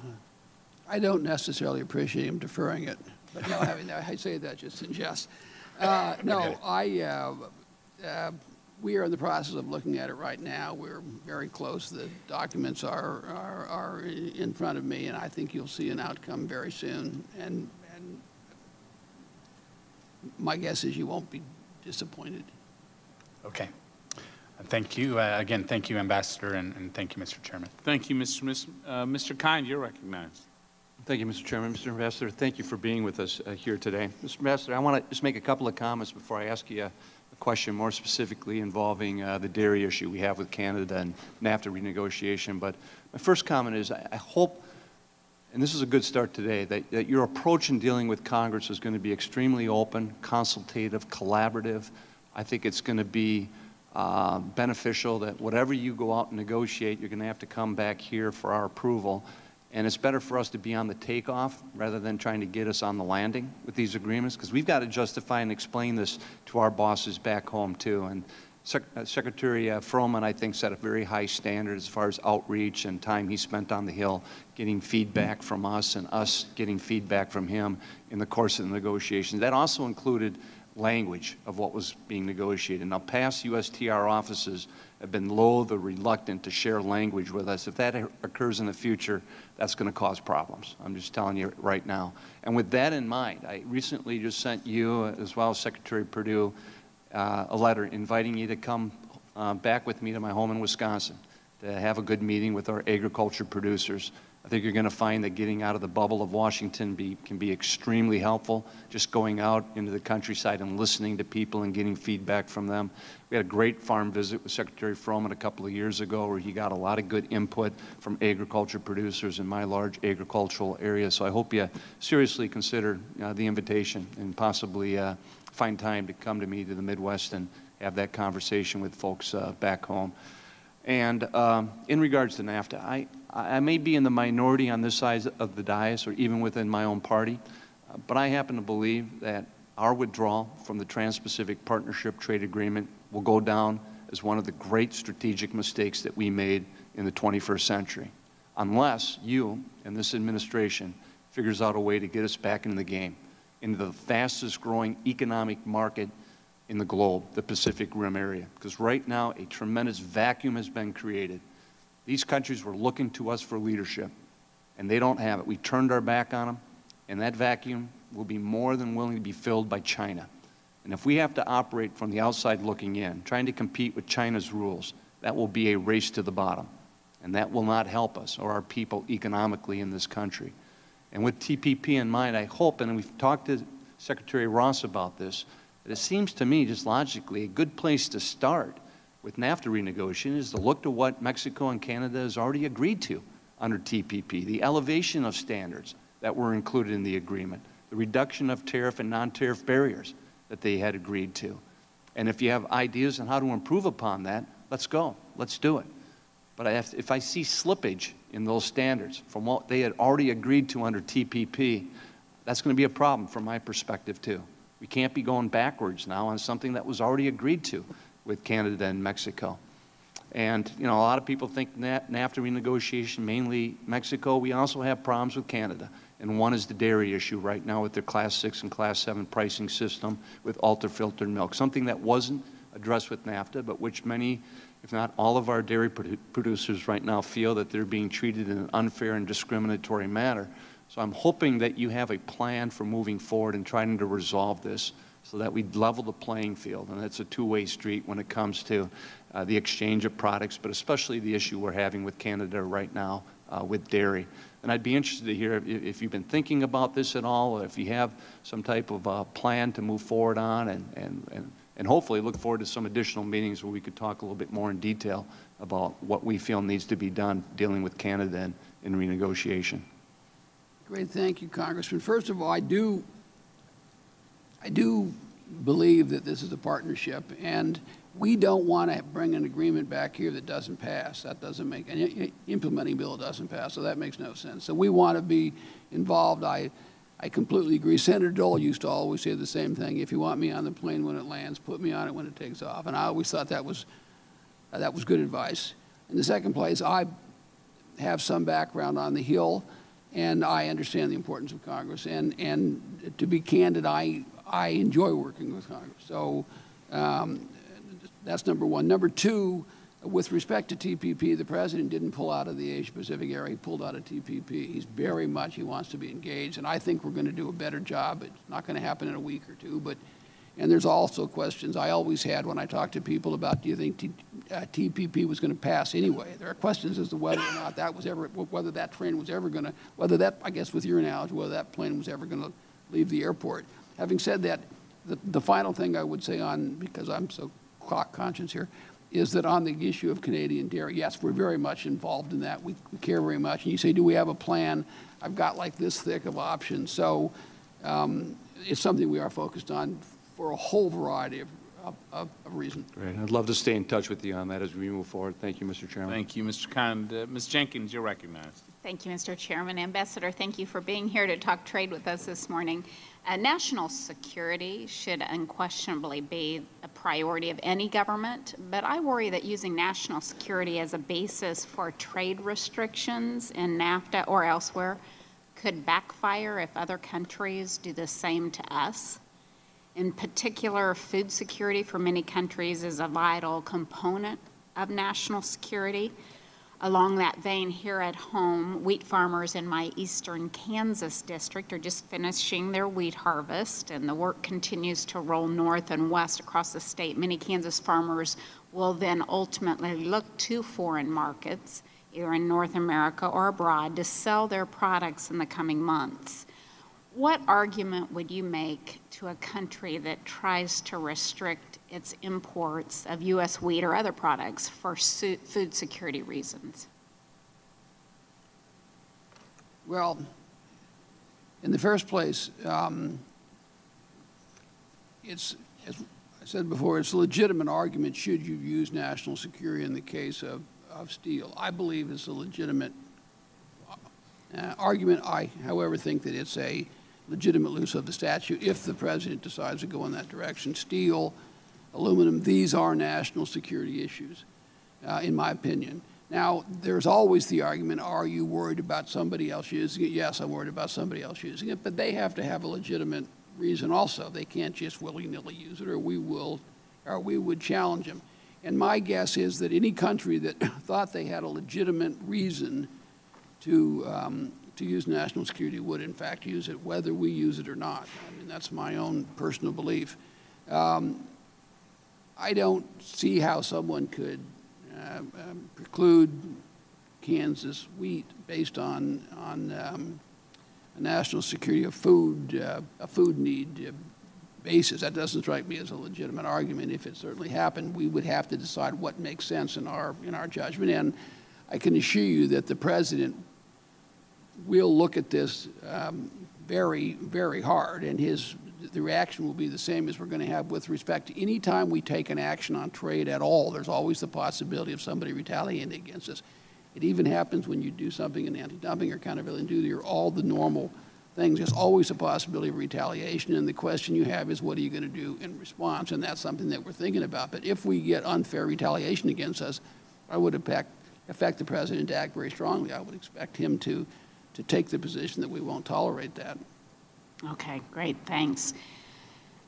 I don't necessarily appreciate him deferring it, but no, I say that just in jest. We are in the process of looking at it right now. We're very close. The documents are in front of me, and I think you'll see an outcome very soon. And my guess is you won't be disappointed. Okay. Thank you. Again, thank you, Ambassador, and thank you, Mr. Chairman. Thank you, Mr. Kind, you're recognized. Thank you, Mr. Chairman. Mr. Ambassador, thank you for being with us here today. Mr. Ambassador, I want to just make a couple of comments before I ask you a question more specifically involving the dairy issue we have with Canada and NAFTA renegotiation. But my first comment is I hope, and this is a good start today, that your approach in dealing with Congress is going to be extremely open, consultative, collaborative. I think it's going to be beneficial that whatever you go out and negotiate, you're going to have to come back here for our approval. And it's better for us to be on the takeoff rather than trying to get us on the landing with these agreements, because we've got to justify and explain this to our bosses back home, too. And Secretary Froman, I think, set a very high standard as far as outreach and time he spent on the Hill, getting feedback from us and us getting feedback from him in the course of the negotiations. That also included language of what was being negotiated. Now, past USTR offices have been loath or reluctant to share language with us. If that occurs in the future, that's going to cause problems. I'm just telling you right now. And with that in mind, I recently just sent you, as well as Secretary Perdue, a letter inviting you to come back with me to my home in Wisconsin to have a good meeting with our agriculture producers. I think you're going to find that getting out of the bubble of Washington can be extremely helpful, just going out into the countryside and listening to people and getting feedback from them. We had a great farm visit with Secretary Froman a couple of years ago where he got a lot of good input from agriculture producers in my large agricultural area. So I hope you seriously consider the invitation and possibly find time to come to me to the Midwest and have that conversation with folks back home. And in regards to NAFTA, I may be in the minority on this side of the dais or even within my own party, but I happen to believe that our withdrawal from the Trans-Pacific Partnership Trade Agreement will go down as one of the great strategic mistakes that we made in the 21st century, unless you and this administration figures out a way to get us back into the game, into the fastest growing economic market in the globe, the Pacific Rim area. Because right now, a tremendous vacuum has been created. These countries were looking to us for leadership, and they don't have it. We turned our back on them, and that vacuum will be more than willing to be filled by China. And if we have to operate from the outside looking in, trying to compete with China's rules, that will be a race to the bottom. And that will not help us or our people economically in this country. And with TPP in mind, I hope, and we've talked to Secretary Ross about this, that it seems to me just logically a good place to start with NAFTA renegotiation is to look to what Mexico and Canada has already agreed to under TPP, the elevation of standards that were included in the agreement, the reduction of tariff and non-tariff barriers that they had agreed to. And if you have ideas on how to improve upon that, let's go. Let's do it. But if I see slippage in those standards from what they had already agreed to under TPP, that's going to be a problem from my perspective too. We can't be going backwards now on something that was already agreed to with Canada and Mexico. And, you know, a lot of people think NAFTA renegotiation, mainly Mexico. We also have problems with Canada. And one is the dairy issue right now with their Class 6 and Class 7 pricing system with ultra-filtered milk, something that wasn't addressed with NAFTA, but which many, if not all of our dairy producers right now feel that they're being treated in an unfair and discriminatory manner. So I'm hoping that you have a plan for moving forward and trying to resolve this so that we level the playing field. And it's a two-way street when it comes to the exchange of products, but especially the issue we're having with Canada right now with dairy. And I'd be interested to hear if you've been thinking about this at all, or if you have some type of plan to move forward on, and hopefully look forward to some additional meetings where we could talk a little bit more in detail about what we feel needs to be done dealing with Canada and in renegotiation. Great, thank you, Congressman. First of all, I do believe that this is a partnership, and we don't want to bring an agreement back here that doesn't pass. That doesn't make an implementing bill doesn't pass, so that makes no sense. So we want to be involved. I completely agree. Senator Dole used to always say the same thing: if you want me on the plane when it lands, put me on it when it takes off. And I always thought that was good advice. In the second place, I have some background on the Hill, and I understand the importance of Congress. And to be candid, I enjoy working with Congress. So that's number one. Number two, with respect to TPP, the President didn't pull out of the Asia-Pacific area. He pulled out of TPP. He wants to be engaged, and I think we're going to do a better job. It's not going to happen in a week or two, but And there's also questions I always had when I talked to people about, do you think TPP was going to pass anyway? There are questions as to whether or not that was ever, whether that train was ever going to, whether that, I guess with your analogy, whether that plane was ever going to leave the airport. Having said that, the final thing I would say on, because I'm so clock conscious here, is that on the issue of Canadian dairy, yes, we're very much involved in that. We care very much. And you say, do we have a plan? I've got like this thick of options. So it's something we are focused on for a whole variety of reasons. Great. I'd love to stay in touch with you on that as we move forward. Thank you, Mr. Chairman. Thank you, Mr. Kind. Ms. Jenkins, you're recognized. Thank you, Mr. Chairman. Ambassador, thank you for being here to talk trade with us this morning. National security should unquestionably be a priority of any government, but I worry that using national security as a basis for trade restrictions in NAFTA or elsewhere could backfire if other countries do the same to us. In particular, food security for many countries is a vital component of national security. Along that vein, here at home, wheat farmers in my eastern Kansas district are just finishing their wheat harvest, and the work continues to roll north and west across the state. Many Kansas farmers will then ultimately look to foreign markets, either in North America or abroad, to sell their products in the coming months. What argument would you make to a country that tries to restrict its imports of U.S. wheat or other products for food security reasons? Well, in the first place, it's, as I said before, it's a legitimate argument should you use national security in the case of steel. I believe it's a legitimate argument. I, however, think that it's a legitimate use of the statute if the president decides to go in that direction. Steel, aluminum, these are national security issues, in my opinion. Now, there's always the argument, are you worried about somebody else using it? Yes, I'm worried about somebody else using it, but they have to have a legitimate reason also. They can't just willy-nilly use it, or we would challenge them. And my guess is that any country that thought they had a legitimate reason to use national security would, in fact, use it, whether we use it or not. I mean, that's my own personal belief. I don't see how someone could preclude Kansas wheat based on a national security of food, a food need basis. That doesn't strike me as a legitimate argument. If it certainly happened, we would have to decide what makes sense in our judgment. And I can assure you that the president will look at this very, very hard, and the reaction will be the same as we're going to have with respect to any time we take an action on trade at all. There's always the possibility of somebody retaliating against us. It even happens when you do something in anti-dumping or countervailing duty or all the normal things. There's always a possibility of retaliation, and the question you have is, what are you going to do in response? And that's something that we're thinking about. But if we get unfair retaliation against us, I would affect the president to act very strongly. I would expect him to take the position that we won't tolerate that. Okay, great, thanks.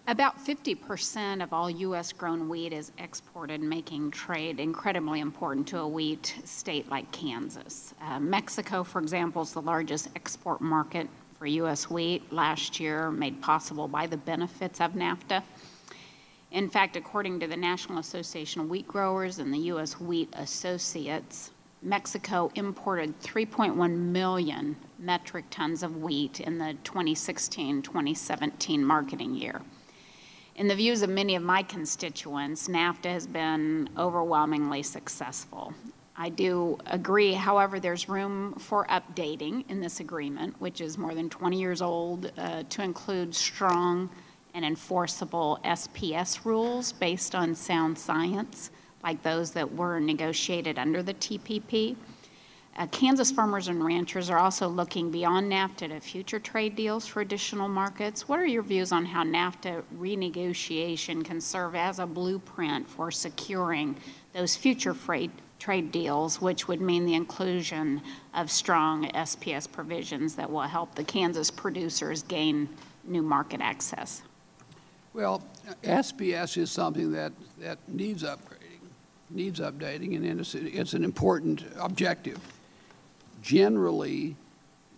About 50% of all U.S. grown wheat is exported, making trade incredibly important to a wheat state like Kansas. Mexico, for example, is the largest export market for U.S. wheat last year, made possible by the benefits of NAFTA. In fact, according to the National Association of Wheat Growers and the U.S. Wheat Associates, Mexico imported 3.1 million metric tons of wheat in the 2016-2017 marketing year. In the views of many of my constituents, NAFTA has been overwhelmingly successful. I do agree, however, there's room for updating in this agreement, which is more than 20 years old, to include strong and enforceable SPS rules based on sound science, like those that were negotiated under the TPP. Kansas farmers and ranchers are also looking beyond NAFTA to future trade deals for additional markets. What are your views on how NAFTA renegotiation can serve as a blueprint for securing those future trade deals, which would mean the inclusion of strong SPS provisions that will help the Kansas producers gain new market access? Well, SPS is something that needs updating, and it's an important objective. Generally,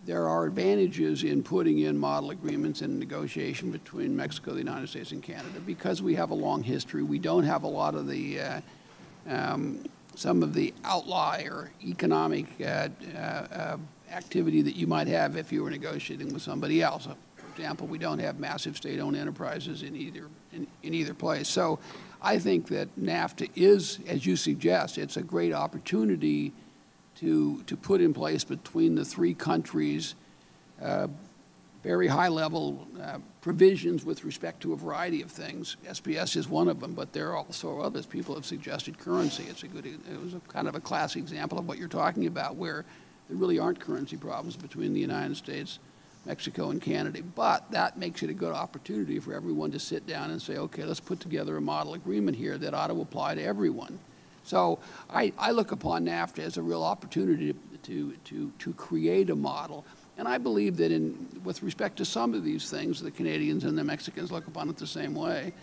there are advantages in putting in model agreements and negotiation between Mexico, the United States, and Canada because we have a long history. We don't have a lot of the some of the outlier economic activity that you might have if you were negotiating with somebody else. For example, we don't have massive state-owned enterprises in either place. So I think that NAFTA is, as you suggest, it's a great opportunity to put in place between the three countries very high-level provisions with respect to a variety of things. SPS is one of them, but there are also others. People have suggested currency. It was a kind of a classic example of what you're talking about, where there really aren't currency problems between the United States, Mexico, and Canada. But that makes it a good opportunity for everyone to sit down and say, okay, let's put together a model agreement here that ought to apply to everyone. So I look upon NAFTA as a real opportunity to create a model. And I believe that with respect to some of these things, the Canadians and the Mexicans look upon it the same way.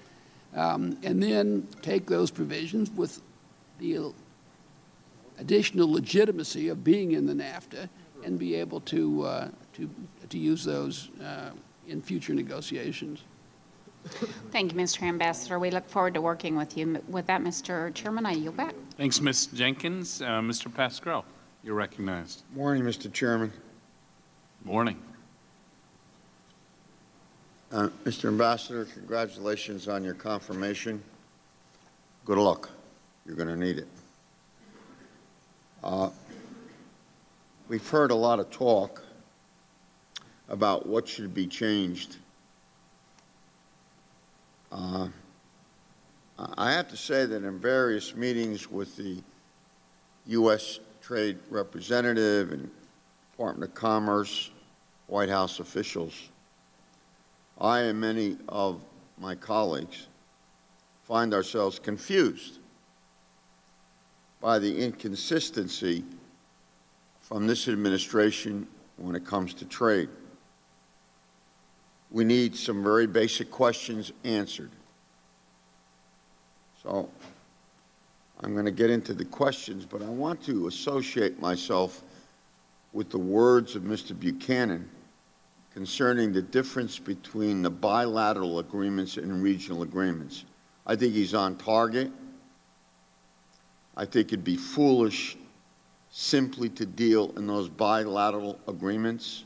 And then take those provisions with the additional legitimacy of being in the NAFTA and be able to use those in future negotiations. Thank you, Mr. Ambassador. We look forward to working with you. With that, Mr. Chairman, I yield back. Thanks, Ms. Jenkins. Mr. Pascrell, you're recognized. Morning, Mr. Chairman. Morning. Mr. Ambassador, congratulations on your confirmation. Good luck. You're going to need it. We've heard a lot of talk about what should be changed. I have to say that in various meetings with the U.S. Trade Representative and Department of Commerce, White House officials, I and many of my colleagues find ourselves confused by the inconsistency from this administration when it comes to trade. We need some very basic questions answered. So I'm going to get into the questions, but I want to associate myself with the words of Mr. Buchanan concerning the difference between the bilateral agreements and regional agreements. I think he's on target. I think it'd be foolish simply to deal in those bilateral agreements.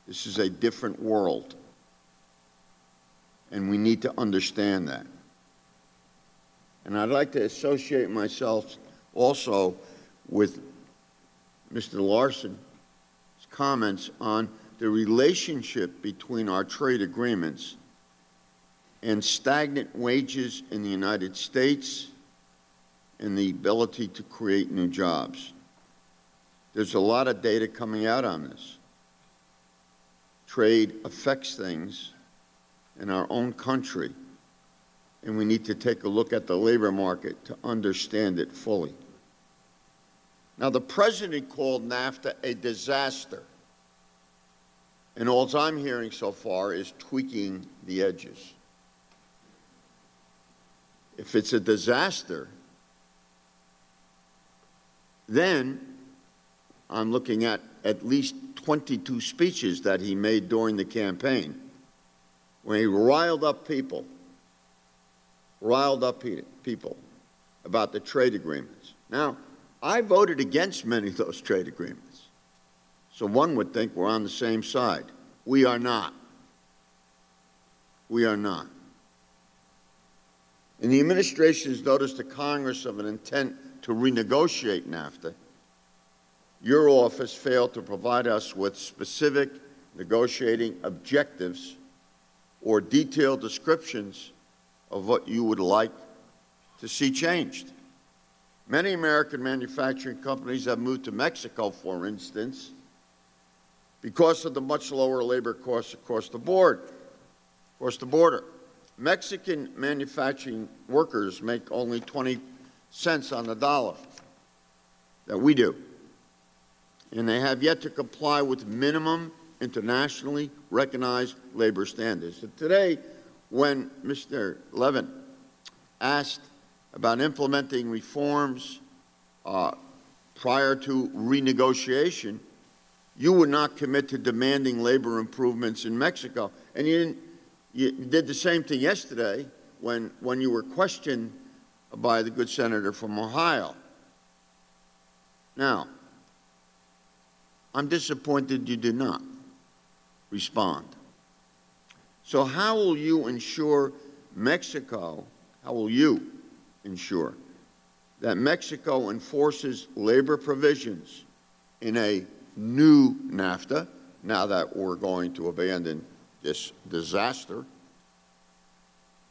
This is a different world, and we need to understand that. And I'd like to associate myself also with Mr. Larson's comments on the relationship between our trade agreements and stagnant wages in the United States and the ability to create new jobs. There's a lot of data coming out on this. Trade affects things in our own country, and we need to take a look at the labor market to understand it fully. Now, the President called NAFTA a disaster, and all I'm hearing so far is tweaking the edges. If it's a disaster, then I'm looking at least 22 speeches that he made during the campaign when he riled up people about the trade agreements. Now, I voted against many of those trade agreements, so one would think we're on the same side. We are not. We are not. And the administration has noticed to Congress of an intent to renegotiate NAFTA. Your office failed to provide us with specific negotiating objectives or detailed descriptions of what you would like to see changed. Many American manufacturing companies have moved to Mexico, for instance, because of the much lower labor costs across the border. Mexican manufacturing workers make only 20 cents on the dollar that we do, and they have yet to comply with minimum internationally recognized labor standards. So today, when Mr. Levin asked about implementing reforms prior to renegotiation, you would not commit to demanding labor improvements in Mexico. And you did the same thing yesterday when you were questioned by the good senator from Ohio. Now, I'm disappointed you did not respond. So how will you ensure how will you ensure that Mexico enforces labor provisions in a new NAFTA, now that we're going to abandon this disaster,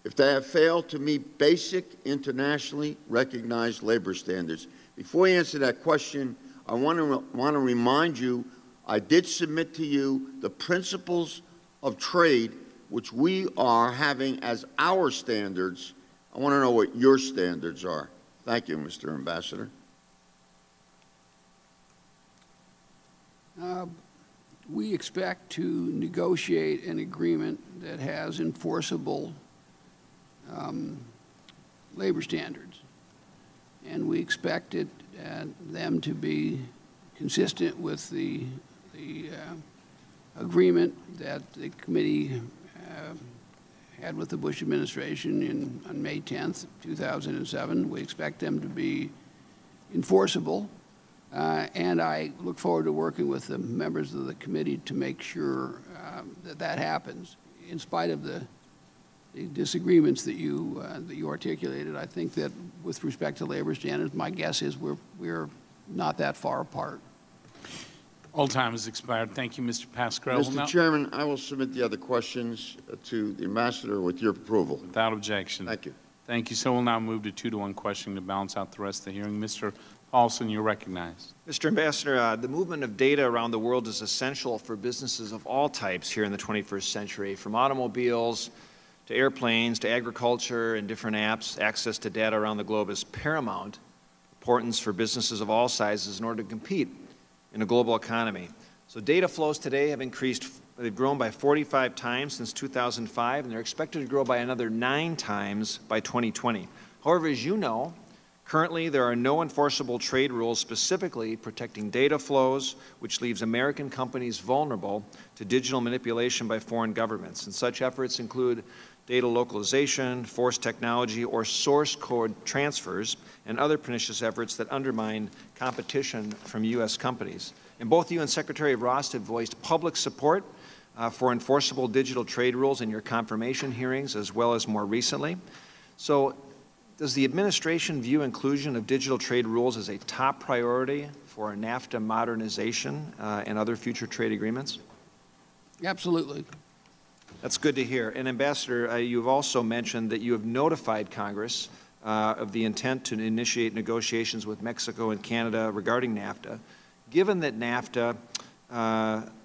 if they have failed to meet basic internationally recognized labor standards? Before you answer that question, I want to remind you, I did submit to you the principles of trade which we are having as our standards. I want to know what your standards are. Thank you, Mr. Ambassador. We expect to negotiate an agreement that has enforceable labor standards. And we expect them to be consistent with the agreement that the committee had with the Bush administration on May 10th, 2007. We expect them to be enforceable. And I look forward to working with the members of the committee to make sure that happens. In spite of the disagreements that you articulated, I think that with respect to labor standards, my guess is we're not that far apart. All time has expired. Thank you, Mr. Pascrell. Mr. Chairman, I will submit the other questions to the Ambassador with your approval. Without objection. Thank you. Thank you. So we'll now move to 2-to-1 questioning to balance out the rest of the hearing. Mr. Paulson, you're recognized. Mr. Ambassador, the movement of data around the world is essential for businesses of all types here in the 21st century, from automobiles to airplanes to agriculture and different apps. Access to data around the globe is paramount importance for businesses of all sizes in order to compete in a global economy. So data flows today have they've grown by 45 times since 2005, and they're expected to grow by another 9 times by 2020. However, as you know, currently there are no enforceable trade rules specifically protecting data flows, which leaves American companies vulnerable to digital manipulation by foreign governments. And such efforts include data localization, forced technology, or source code transfers, and other pernicious efforts that undermine competition from U.S. companies. And both you and Secretary Ross have voiced public support for enforceable digital trade rules in your confirmation hearings, as well as more recently. So does the administration view inclusion of digital trade rules as a top priority for NAFTA modernization and other future trade agreements? Absolutely. That's good to hear. And Ambassador, you've also mentioned that you have notified Congress of the intent to initiate negotiations with Mexico and Canada regarding NAFTA. Given that NAFTA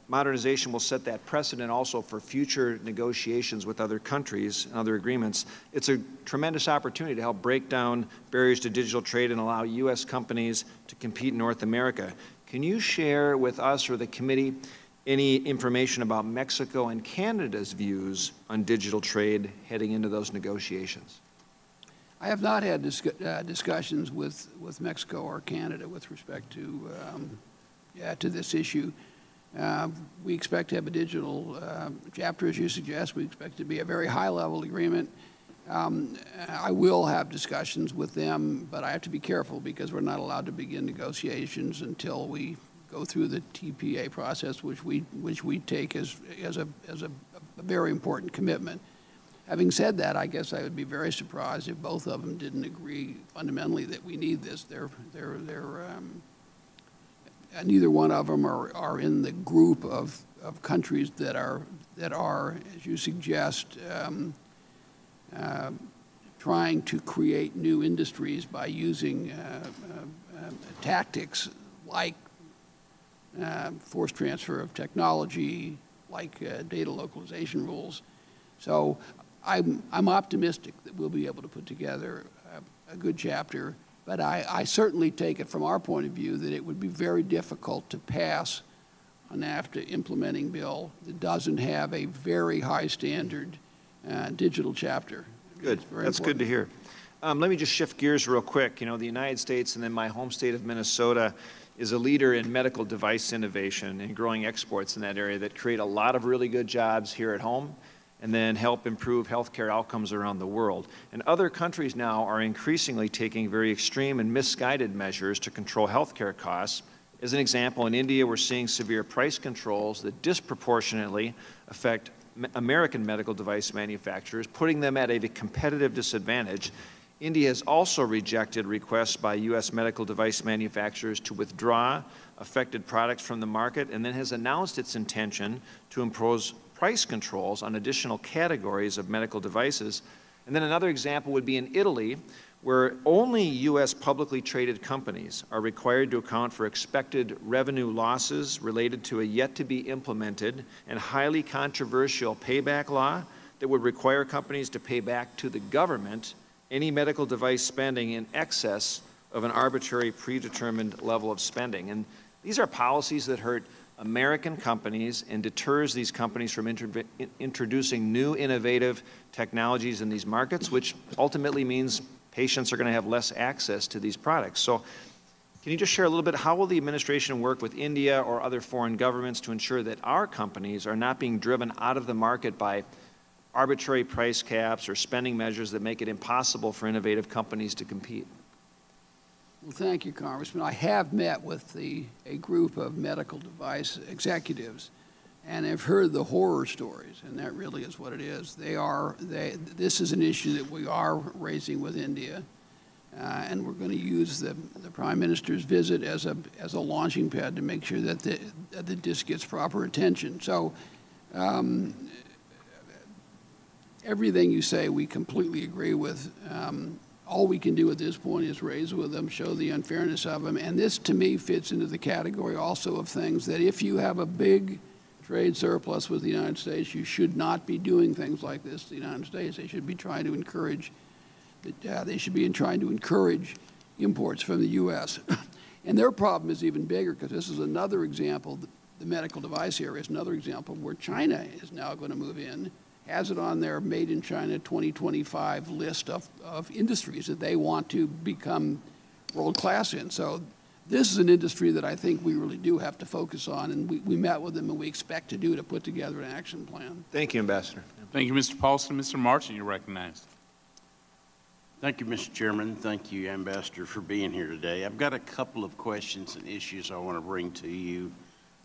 modernization will set that precedent also for future negotiations with other countries and other agreements, it's a tremendous opportunity to help break down barriers to digital trade and allow U.S. companies to compete in North America. Can you share with us or the committee any information about Mexico and Canada's views on digital trade heading into those negotiations? I have not had discussions with Mexico or Canada with respect to this issue. We expect to have a digital chapter, as you suggest. We expect it to be a very high-level agreement. I will have discussions with them, but I have to be careful because we're not allowed to begin negotiations until we go through the TPA process, which we take as a very important commitment. Having said that, I guess I would be very surprised if both of them didn't agree fundamentally that we need this. Neither one of them are in the group of countries that are, as you suggest, trying to create new industries by using tactics like forced transfer of technology, like data localization rules. So I'm optimistic that we'll be able to put together a good chapter, but I certainly take it from our point of view that it would be very difficult to pass a NAFTA implementing bill that doesn't have a very high standard digital chapter. Good. That's good to hear. Let me just shift gears real quick. You know, the United States and then my home state of Minnesota is a leader in medical device innovation and growing exports in that area that create a lot of really good jobs here at home and then help improve healthcare outcomes around the world. And other countries now are increasingly taking very extreme and misguided measures to control healthcare costs. As an example, in India, we're seeing severe price controls that disproportionately affect American medical device manufacturers, putting them at a competitive disadvantage. India has also rejected requests by U.S. medical device manufacturers to withdraw affected products from the market, and then has announced its intention to impose price controls on additional categories of medical devices. And then another example would be in Italy, where only U.S. publicly traded companies are required to account for expected revenue losses related to a yet-to-be-implemented and highly controversial payback law that would require companies to pay back to the government any medical device spending in excess of an arbitrary predetermined level of spending. And these are policies that hurt American companies and deters these companies from introducing new innovative technologies in these markets, which ultimately means patients are going to have less access to these products. So can you just share a little bit, how will the administration work with India or other foreign governments to ensure that our companies are not being driven out of the market by arbitrary price caps or spending measures that make it impossible for innovative companies to compete? Well, thank you, Congressman. I have met with a group of medical device executives, and I've heard the horror stories, and that really is what it is. This is an issue that we are raising with India, and we're going to use the Prime Minister's visit as a launching pad to make sure that this gets proper attention. So everything you say we completely agree with. All we can do at this point is raise with them, show the unfairness of them, and this to me fits into the category also of things that if you have a big trade surplus with the United States, you should not be doing things like this to the United States. They should be trying to encourage imports from the U.S. And their problem is even bigger, because this is another example. The medical device area is another example where China is now going to move in, has it on their Made in China 2025 list of industries that they want to become world-class in. So this is an industry that I think we really do have to focus on, and we met with them, and we expect to put together an action plan. Thank you, Ambassador. Thank you, Mr. Paulson. Mr. Martin, you're recognized. Thank you, Mr. Chairman. Thank you, Ambassador, for being here today. I've got a couple of questions and issues I want to bring to you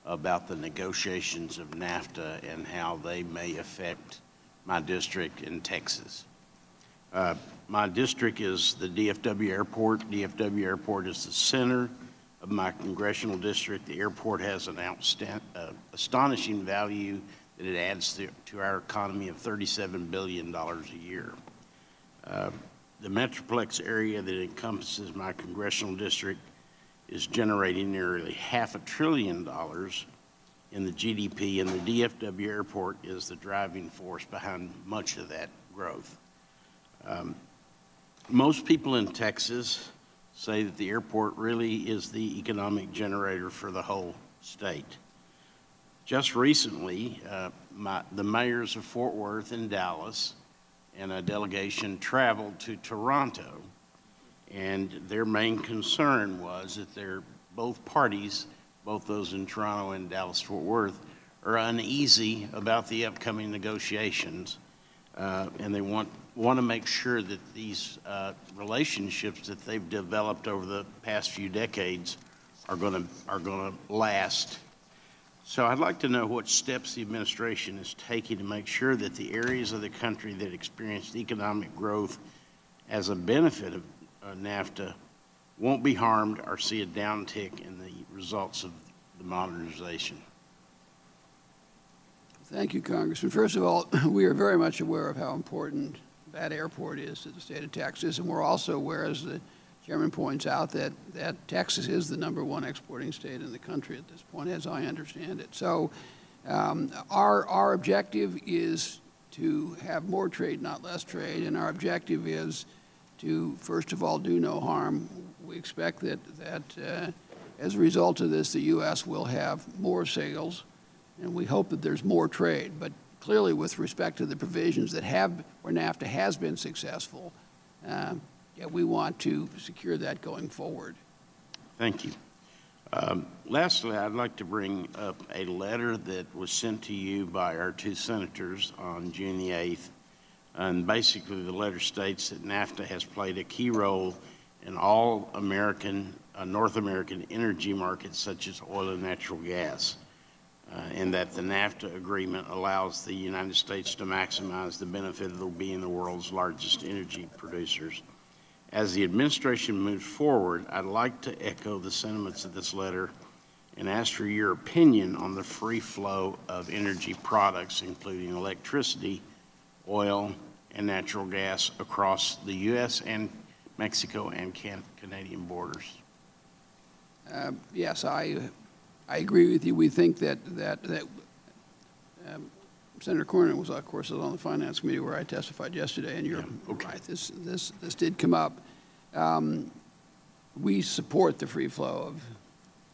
about the negotiations of NAFTA and how they may affect my district in Texas. My district is the DFW Airport. DFW Airport is the center of my congressional district. The airport has an astonishing value that it adds to our economy of $37 billion a year. The Metroplex area that encompasses my congressional district is generating nearly $500 billion in the GDP, and the DFW Airport is the driving force behind much of that growth. Most people in Texas say that the airport really is the economic generator for the whole state. Just recently, the mayors of Fort Worth and Dallas and a delegation traveled to Toronto, and their main concern was that both parties, both those in Toronto and Dallas-Fort Worth, are uneasy about the upcoming negotiations, and they want to make sure that these relationships that they've developed over the past few decades are going to last. So I'd like to know what steps the administration is taking to make sure that the areas of the country that experienced economic growth as a benefit of NAFTA won't be harmed or see a downtick in the results of the modernization. Thank you, Congressman. First of all, we are very much aware of how important that airport is to the state of Texas, and we're also aware, as the chairman points out, that Texas is the #1 exporting state in the country at this point, as I understand it. So our objective is to have more trade, not less trade, and our objective is to, first of all, do no harm. We expect that as a result of this, the U.S. will have more sales, and we hope that there's more trade. But clearly, with respect to the provisions that where NAFTA has been successful, we want to secure that going forward. Thank you. Lastly, I'd like to bring up a letter that was sent to you by our two senators on June the 8th. And basically, the letter states that NAFTA has played a key role in all North American energy markets, such as oil and natural gas, and that the NAFTA agreement allows the United States to maximize the benefit of being the world's largest energy producers. As the administration moves forward, I'd like to echo the sentiments of this letter and ask for your opinion on the free flow of energy products, including electricity, oil, and natural gas across the U.S. and Mexico and Canadian borders. Yes, I agree with you. We think that Senator Cornyn was, of course, on the Finance Committee where I testified yesterday, and you're right. This did come up. We support the free flow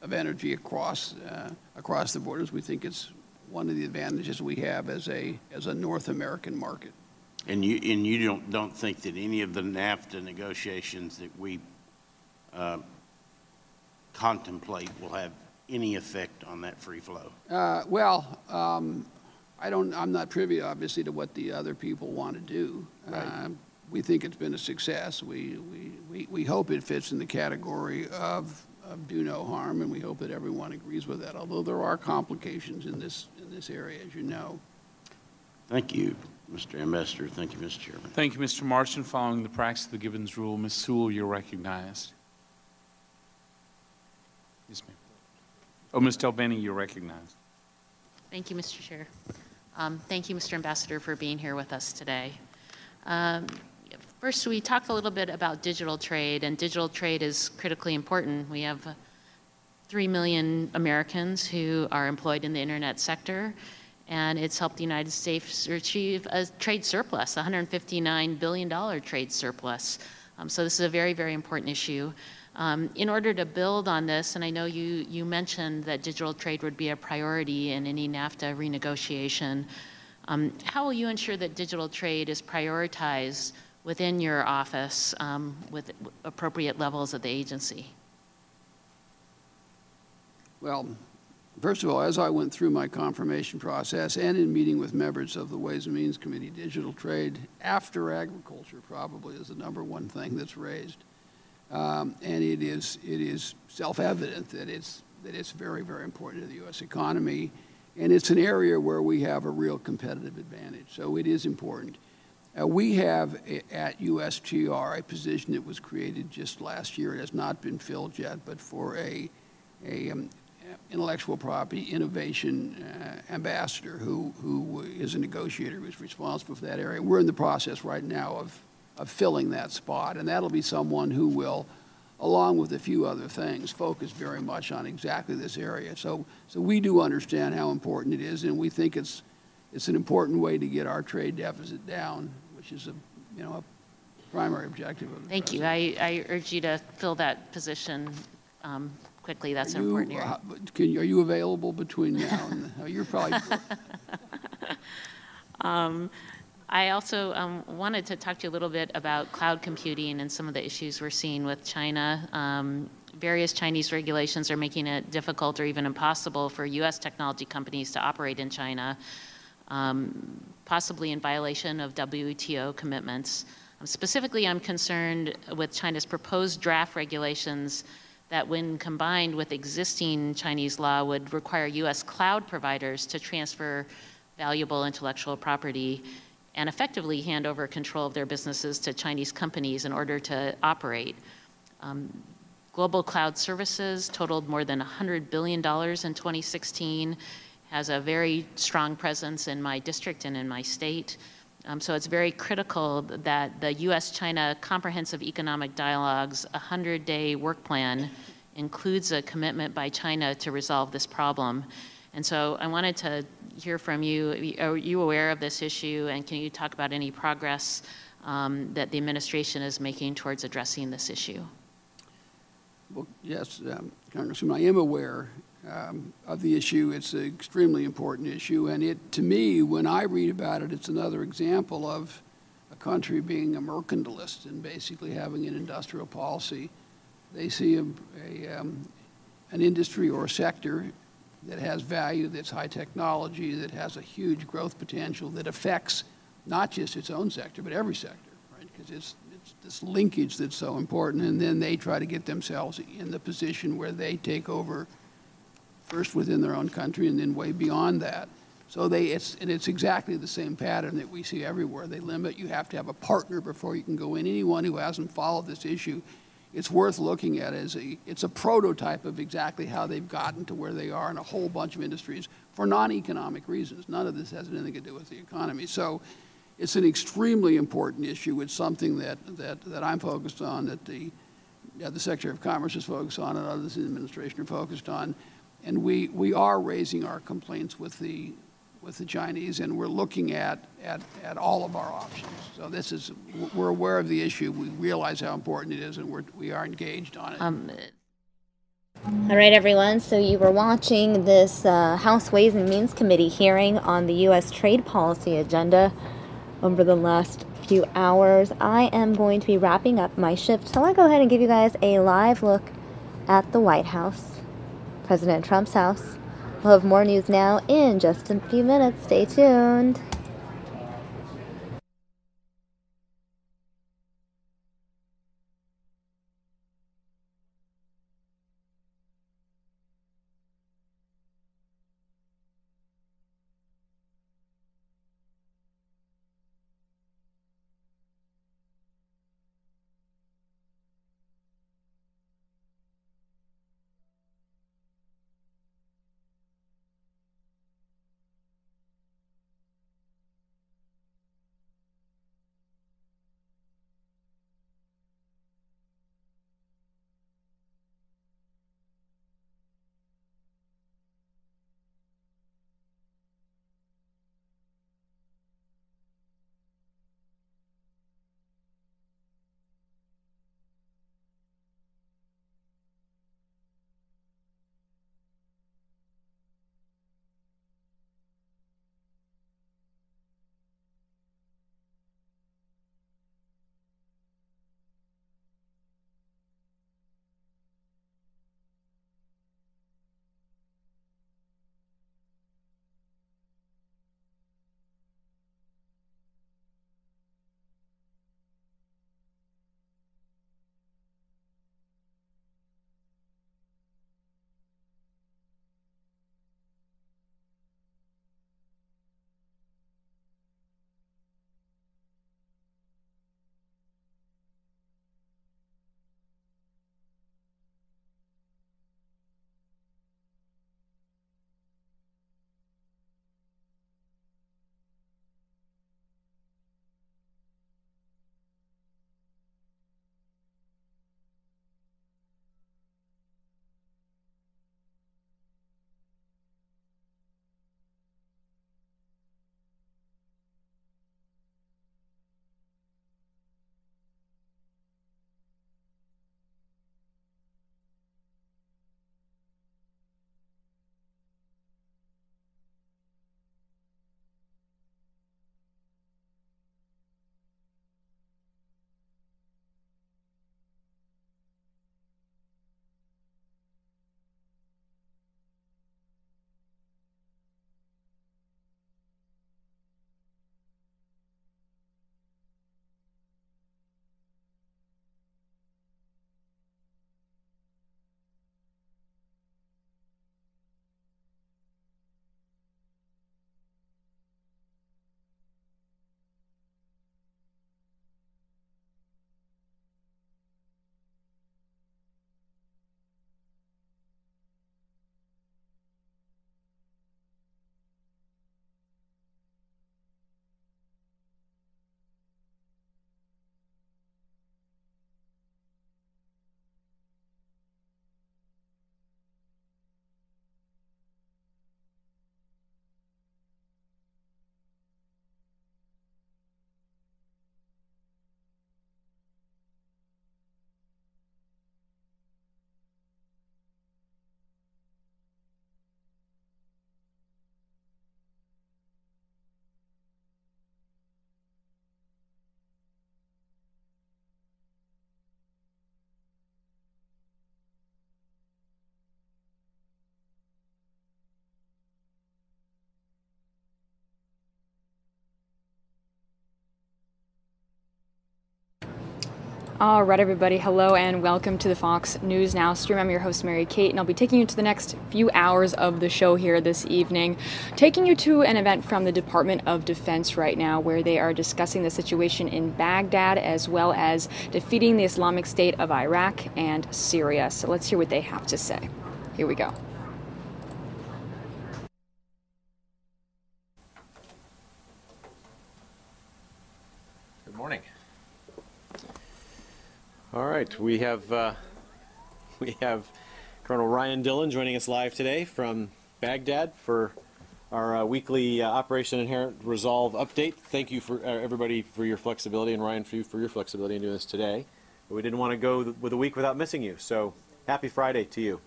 of energy across the borders. We think it's one of the advantages we have as a North American market. And you don't think that any of the NAFTA negotiations that we contemplate will have any effect on that free flow? I'm not privy, obviously, to what the other people want to do. Right. We think it's been a success. We hope it fits in the category of do no harm, and we hope that everyone agrees with that, although there are complications in this area, as you know. Thank you, Mr. Ambassador. Thank you, Mr. Chairman. Thank you, Mr. Marston. Following the practice of the Gibbons rule, Ms. Sewell, you're recognized. Yes, ma'am. Oh, Ms. Delbeni, you're recognized. Thank you, Mr. Chair. Thank you, Mr. Ambassador, for being here with us today. First, we talked a little bit about digital trade, and digital trade is critically important. We have 3 million Americans who are employed in the internet sector, and it's helped the United States achieve a trade surplus, $159 billion trade surplus. So this is a very, very important issue. In order to build on this, and I know you mentioned that digital trade would be a priority in any NAFTA renegotiation, how will you ensure that digital trade is prioritized within your office with appropriate levels of the agency? Well, first of all, as I went through my confirmation process and in meeting with members of the Ways and Means Committee, digital trade after agriculture probably is the #1 thing that's raised. And it is self-evident that it's very, very important to the U.S. economy, and it's an area where we have a real competitive advantage. So it is important. We have at USTR a position that was created just last year. It has not been filled yet, but for a intellectual property innovation ambassador who is a negotiator who's responsible for that area. We're in the process right now of filling that spot, and that'll be someone who will, along with a few other things, focus very much on exactly this area. So we do understand how important it is, and we think it's an important way to get our trade deficit down, which is a primary objective of the Thank you. I urge you to fill that position quickly. That's an important area. Are you available between now and you're probably. I also wanted to talk to you a little bit about cloud computing and some of the issues we're seeing with China. Various Chinese regulations are making it difficult or even impossible for U.S. technology companies to operate in China, possibly in violation of WTO commitments. Specifically, I'm concerned with China's proposed draft regulations that, when combined with existing Chinese law, would require U.S. cloud providers to transfer valuable intellectual property and effectively hand over control of their businesses to Chinese companies in order to operate. Global cloud services totaled more than $100 billion in 2016, has a very strong presence in my district and in my state. So it's very critical that the U.S.-China Comprehensive Economic Dialogue's 100-day work plan includes a commitment by China to resolve this problem. And so I wanted to hear from you. Are you aware of this issue, and can you talk about any progress that the administration is making towards addressing this issue? Well, yes, Congressman, I am aware of the issue. It's an extremely important issue, and to me, when I read about it, it's another example of a country being a mercantilist and basically having an industrial policy. They see an industry or a sector that has value, that's high technology, that has a huge growth potential, that affects not just its own sector, but every sector, right? Because it's this linkage that's so important, and then they try to get themselves in the position where they take over first within their own country and then way beyond that. So it's exactly the same pattern that we see everywhere. They limit, you have to have a partner before you can go in. Anyone who hasn't followed this issue, it's worth looking at as it's a prototype of exactly how they've gotten to where they are in a whole bunch of industries for non-economic reasons. None of this has anything to do with the economy. So it's an extremely important issue. It's something that I'm focused on, that the Secretary of Commerce is focused on, and others in the administration are focused on. And we are raising our complaints with the Chinese, and we're looking at all of our options. So we're aware of the issue. We realize how important it is, and we are engaged on it. All right, everyone. So you were watching this House Ways and Means Committee hearing on the U.S. trade policy agenda over the last few hours. I am going to be wrapping up my shift, so I'll go ahead and give you guys a live look at the White House, President Trump's house. We'll have more news now in just a few minutes. Stay tuned. All right, everybody. Hello and welcome to the Fox News Now stream. I'm your host, Mary Kate, and I'll be taking you to the next few hours of the show here this evening, taking you to an event from the Department of Defense right now where they are discussing the situation in Baghdad as well as defeating the Islamic State of Iraq and Syria. So let's hear what they have to say. Here we go. Good morning. All right, we have Colonel Ryan Dillon joining us live today from Baghdad for our weekly Operation Inherent Resolve update. Thank you for everybody for your flexibility, and Ryan for your flexibility in doing this today. But we didn't want to go with a week without missing you, so happy Friday to you.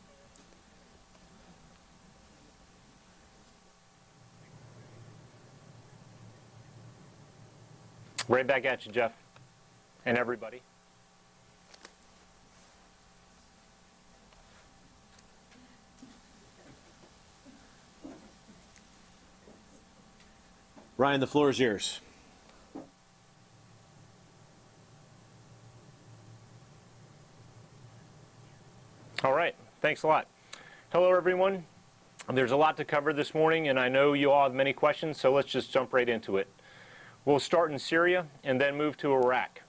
Right back at you, Jeff, and everybody. Ryan, the floor is yours. All right, thanks a lot. Hello, everyone. There's a lot to cover this morning, and I know you all have many questions, so let's just jump right into it. We'll start in Syria and then move to Iraq.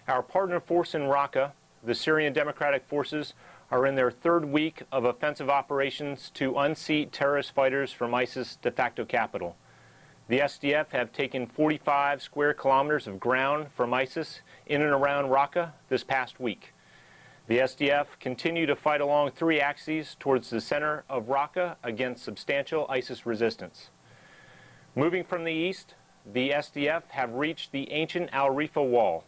Our partner force in Raqqa, the Syrian Democratic Forces, are in their third week of offensive operations to unseat terrorist fighters from ISIS' de facto capital. The SDF have taken 45 square kilometers of ground from ISIS in and around Raqqa this past week. The SDF continue to fight along three axes towards the center of Raqqa against substantial ISIS resistance. Moving from the east, the SDF have reached the ancient Al Rifa wall.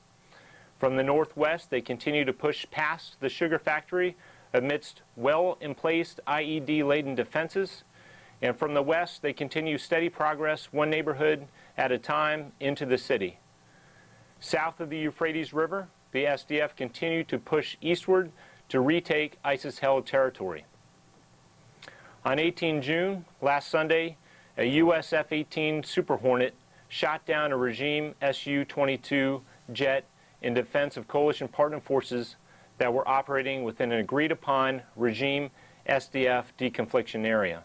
From the northwest, they continue to push past the sugar factory amidst well-emplaced IED-laden defenses. And from the west, they continue steady progress, one neighborhood at a time, into the city. South of the Euphrates River, the SDF continue to push eastward to retake ISIS-held territory. On 18 June, last Sunday, a U.S. F-18 Super Hornet shot down a regime Su-22 jet in defense of coalition partner forces that were operating within an agreed-upon regime SDF deconfliction area.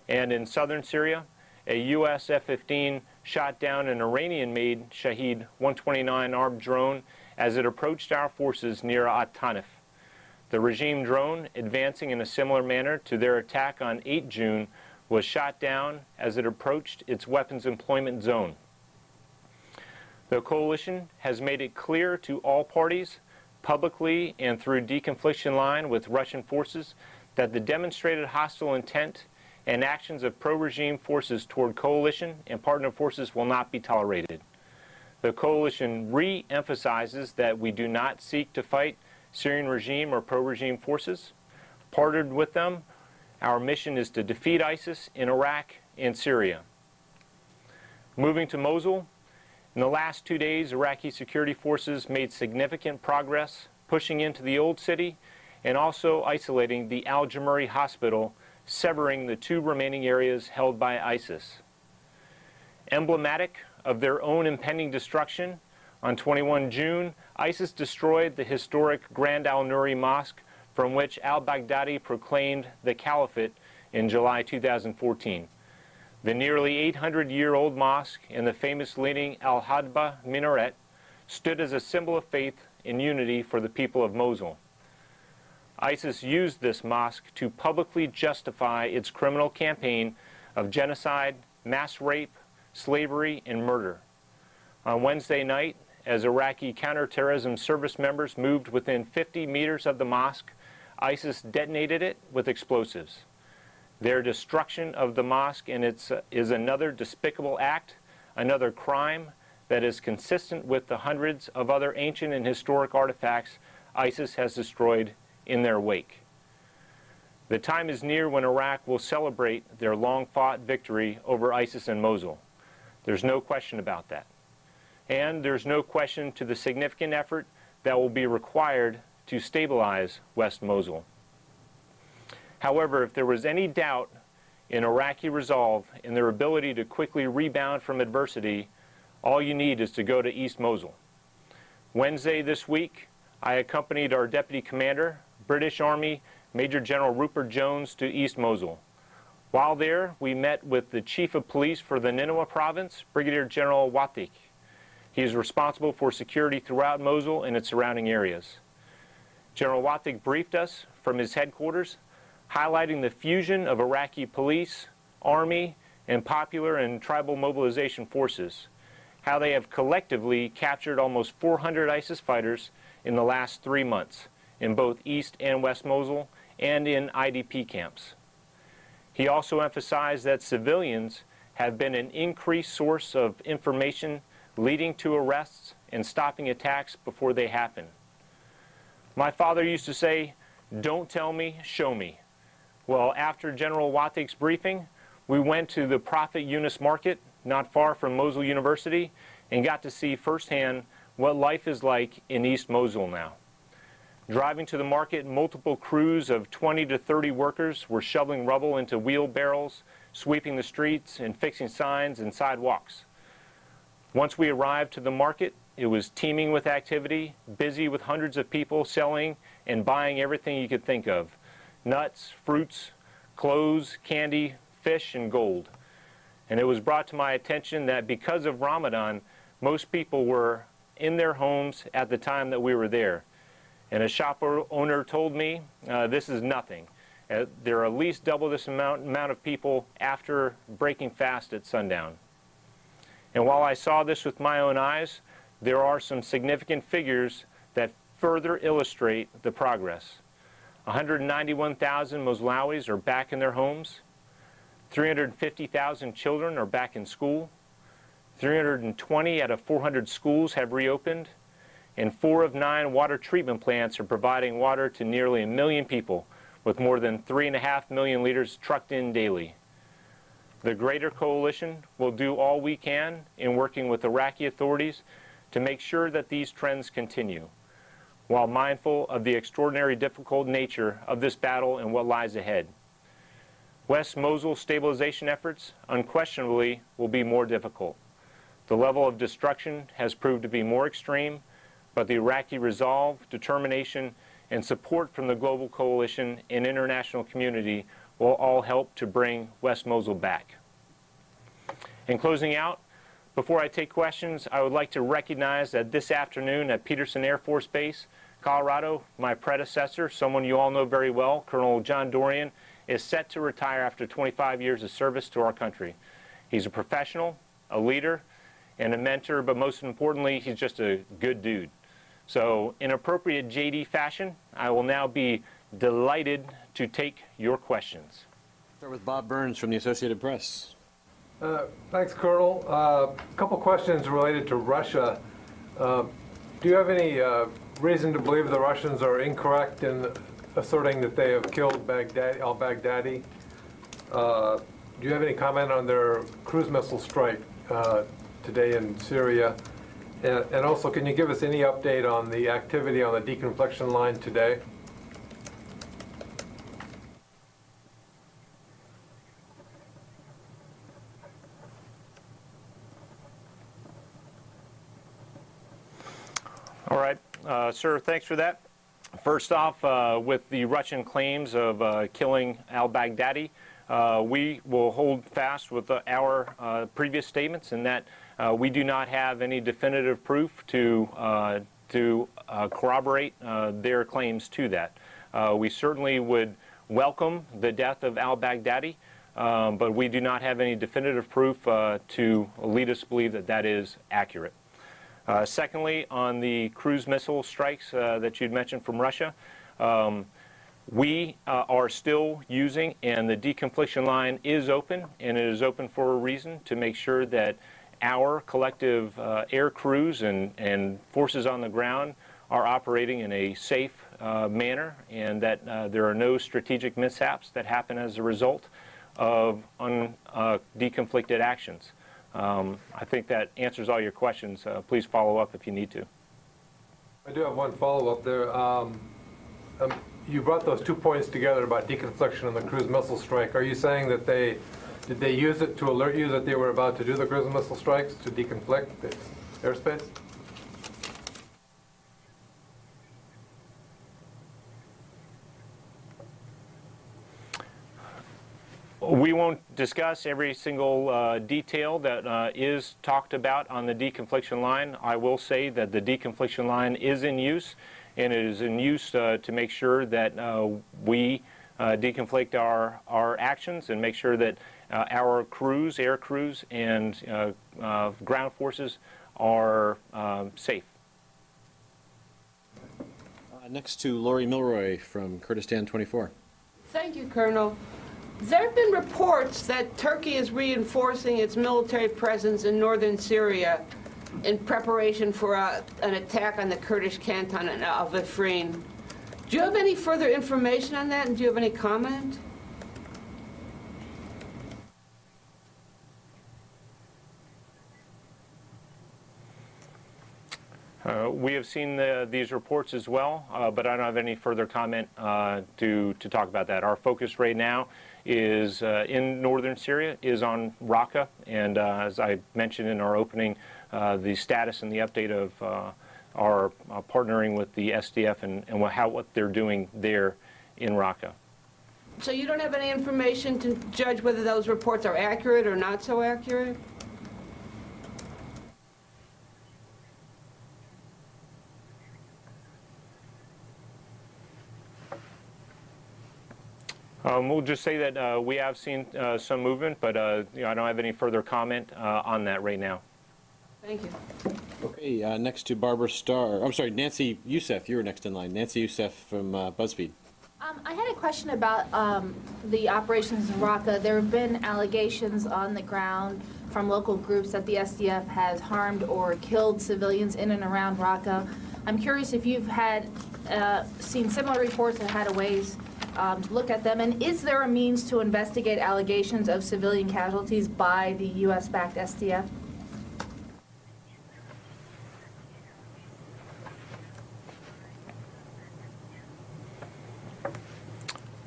And in southern Syria, a U.S. F-15 shot down an Iranian-made Shahed-129 armed drone as it approached our forces near At-Tanif. The regime drone, advancing in a similar manner to their attack on 8 June, was shot down as it approached its weapons employment zone. The coalition has made it clear to all parties, publicly and through deconfliction line with Russian forces, that the demonstrated hostile intent and actions of pro-regime forces toward coalition and partner forces will not be tolerated. The coalition re-emphasizes that we do not seek to fight Syrian regime or pro-regime forces. Partnered with them, our mission is to defeat ISIS in Iraq and Syria. Moving to Mosul, in the last 2 days, Iraqi security forces made significant progress pushing into the old city and also isolating the Al-Jamuri hospital, severing the two remaining areas held by ISIS. Emblematic of their own impending destruction, on 21 June, ISIS destroyed the historic Grand Al-Nuri Mosque, from which al-Baghdadi proclaimed the caliphate in July 2014. The nearly 800-year-old mosque and the famous leaning Al-Hadba minaret stood as a symbol of faith and unity for the people of Mosul. ISIS used this mosque to publicly justify its criminal campaign of genocide, mass rape, slavery, and murder. On Wednesday night, as Iraqi counterterrorism service members moved within 50 meters of the mosque, ISIS detonated it with explosives. Their destruction of the mosque is another despicable act, another crime that is consistent with the hundreds of other ancient and historic artifacts ISIS has destroyed in their wake. The time is near when Iraq will celebrate their long-fought victory over ISIS in Mosul. There's no question about that. And there's no question to the significant effort that will be required to stabilize West Mosul. However, if there was any doubt in Iraqi resolve and their ability to quickly rebound from adversity, all you need is to go to East Mosul. Wednesday this week, I accompanied our Deputy Commander, British Army Major General Rupert Jones, to East Mosul. While there, we met with the Chief of Police for the Nineveh Province, Brigadier General Watik. He is responsible for security throughout Mosul and its surrounding areas. General Watik briefed us from his headquarters, highlighting the fusion of Iraqi police, army, and popular and tribal mobilization forces, how they have collectively captured almost 400 ISIS fighters in the last 3 months in both East and West Mosul and in IDP camps. He also emphasized that civilians have been an increased source of information leading to arrests and stopping attacks before they happen. My father used to say, "Don't tell me, show me." Well, after General Watik's briefing, we went to the Prophet Yunus Market, not far from Mosul University, and got to see firsthand what life is like in East Mosul now. Driving to the market, multiple crews of 20 to 30 workers were shoveling rubble into wheelbarrows, sweeping the streets, and fixing signs and sidewalks. Once we arrived to the market, it was teeming with activity, busy with hundreds of people selling and buying everything you could think of: nuts, fruits, clothes, candy, fish, and gold. And it was brought to my attention that because of Ramadan, most people were in their homes at the time that we were there. And a shop owner told me, this is nothing. There are at least double this amount of people after breaking fast at sundown. And while I saw this with my own eyes, there are some significant figures that further illustrate the progress. 191,000 Moslawis are back in their homes. 350,000 children are back in school. 320 out of 400 schools have reopened. And 4 of 9 water treatment plants are providing water to nearly 1 million people, with more than 3.5 million liters trucked in daily. The Greater Coalition will do all we can in working with Iraqi authorities to make sure that these trends continue, while mindful of the extraordinary difficult nature of this battle and what lies ahead. West Mosul stabilization efforts unquestionably will be more difficult. The level of destruction has proved to be more extreme, but the Iraqi resolve, determination, and support from the global coalition and international community will all help to bring West Mosul back. In closing out, before I take questions, I would like to recognize that this afternoon at Peterson Air Force Base, Colorado, my predecessor, someone you all know very well, Colonel John Dorian, is set to retire after 25 years of service to our country. He's a professional, a leader, and a mentor, but most importantly, he's just a good dude. So in appropriate JD fashion, I will now be delighted to take your questions. Start with Bob Burns from the Associated Press. Thanks, Colonel. A couple questions related to Russia. Do you have any reason to believe the Russians are incorrect in asserting that they have killed al-Baghdadi? Do you have any comment on their cruise missile strike today in Syria? And also, can you give us any update on the activity on the deconfliction line today? All right, sir, thanks for that. First off, with the Russian claims of killing al-Baghdadi, we will hold fast with our previous statements in that we do not have any definitive proof to corroborate their claims to that. We certainly would welcome the death of al-Baghdadi, but we do not have any definitive proof to lead us to believe that that is accurate. Secondly, on the cruise missile strikes that you'd mentioned from Russia, we are still using, and the deconfliction line is open, and it is open for a reason, to make sure that our collective air crews and forces on the ground are operating in a safe manner, and that there are no strategic mishaps that happen as a result of deconflicted actions. I think that answers all your questions. Please follow up if you need to. I do have one follow-up there. You brought those 2 points together about deconfliction and the cruise missile strike. Are you saying that did they use it to alert you that they were about to do the cruise missile strikes to deconflict the airspace? We won't discuss every single detail that is talked about on the deconfliction line. I will say that the deconfliction line is in use, and it is in use to make sure that we deconflict our actions and make sure that our crews, air crews, and ground forces are safe. Next to Lori Milroy from Kurdistan 24. Thank you, Colonel. There have been reports that Turkey is reinforcing its military presence in northern Syria in preparation for an attack on the Kurdish canton of Afrin. Do you have any further information on that, and do you have any comment? We have seen these reports as well, but I don't have any further comment to talk about that. Our focus right now is in northern Syria, is on Raqqa, and as I mentioned in our opening, the status and the update of our partnering with the SDF and what they're doing there in Raqqa. So you don't have any information to judge whether those reports are accurate or not so accurate? We'll just say that we have seen some movement, but I don't have any further comment on that right now. Thank you. Okay, next to Barbara Starr. I'm sorry, Nancy Youssef. You were next in line. Nancy Youssef from BuzzFeed. I had a question about the operations in Raqqa. There have been allegations on the ground from local groups that the SDF has harmed or killed civilians in and around Raqqa. I'm curious if you've had seen similar reports and had ways to look at them, and is there a means to investigate allegations of civilian casualties by the U.S.-backed SDF?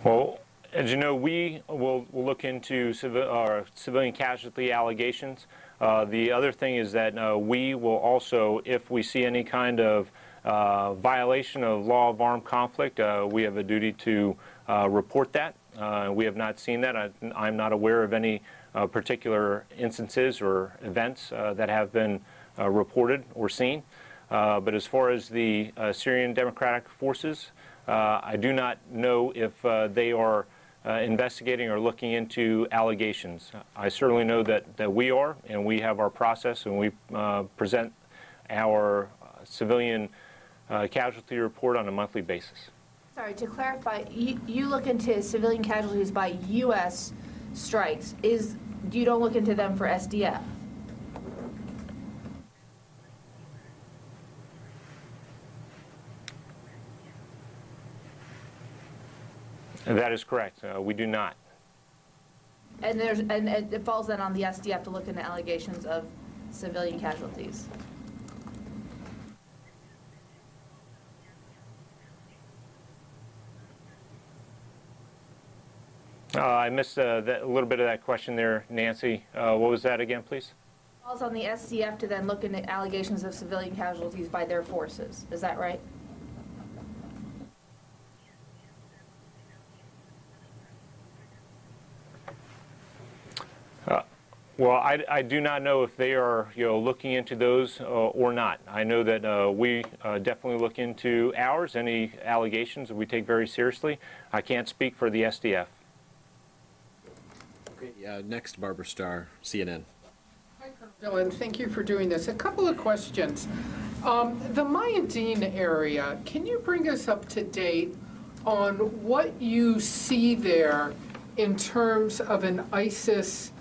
Well, as you know, we will look into civilian casualty allegations. The other thing is that we will also, if we see any kind of violation of law of armed conflict, we have a duty to report that. We have not seen that. I'm not aware of any particular instances or events that have been reported or seen. But as far as the Syrian Democratic Forces, I do not know if they are investigating or looking into allegations. I certainly know that we are, and we have our process, and we present our civilian casualty report on a monthly basis. Sorry, to clarify, you look into civilian casualties by U.S. strikes. You don't look into them for SDF? That is correct. We do not. And it falls then on the SDF to look into allegations of civilian casualties. I missed a little bit of that question there, Nancy. What was that again, please? It falls on the SDF to then look into allegations of civilian casualties by their forces. Is that right? Well, I do not know if they are, looking into those or not. I know that we definitely look into ours. Any allegations that we take very seriously. I can't speak for the SDF. Okay, next, Barbara Starr, CNN. Hi, Colonel Dylan. Thank you for doing this. A couple of questions. The Mayadeen area, can you bring us up to date on what you see there in terms of an ISIS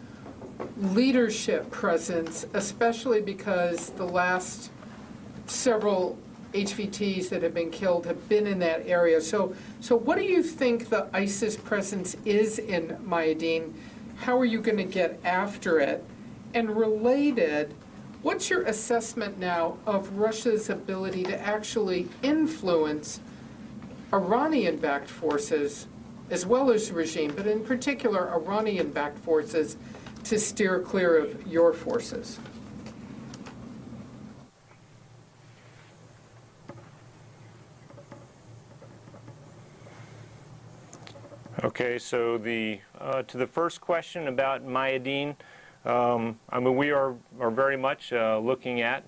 leadership presence, especially because the last several HVTs that have been killed have been in that area. So what do you think the ISIS presence is in Mayadeen? How are you going to get after it? And related, what's your assessment now of Russia's ability to actually influence Iranian-backed forces, as well as the regime, but in particular Iranian-backed forces, to steer clear of your forces? Okay, so to the first question about myadine, I mean, we are very much looking at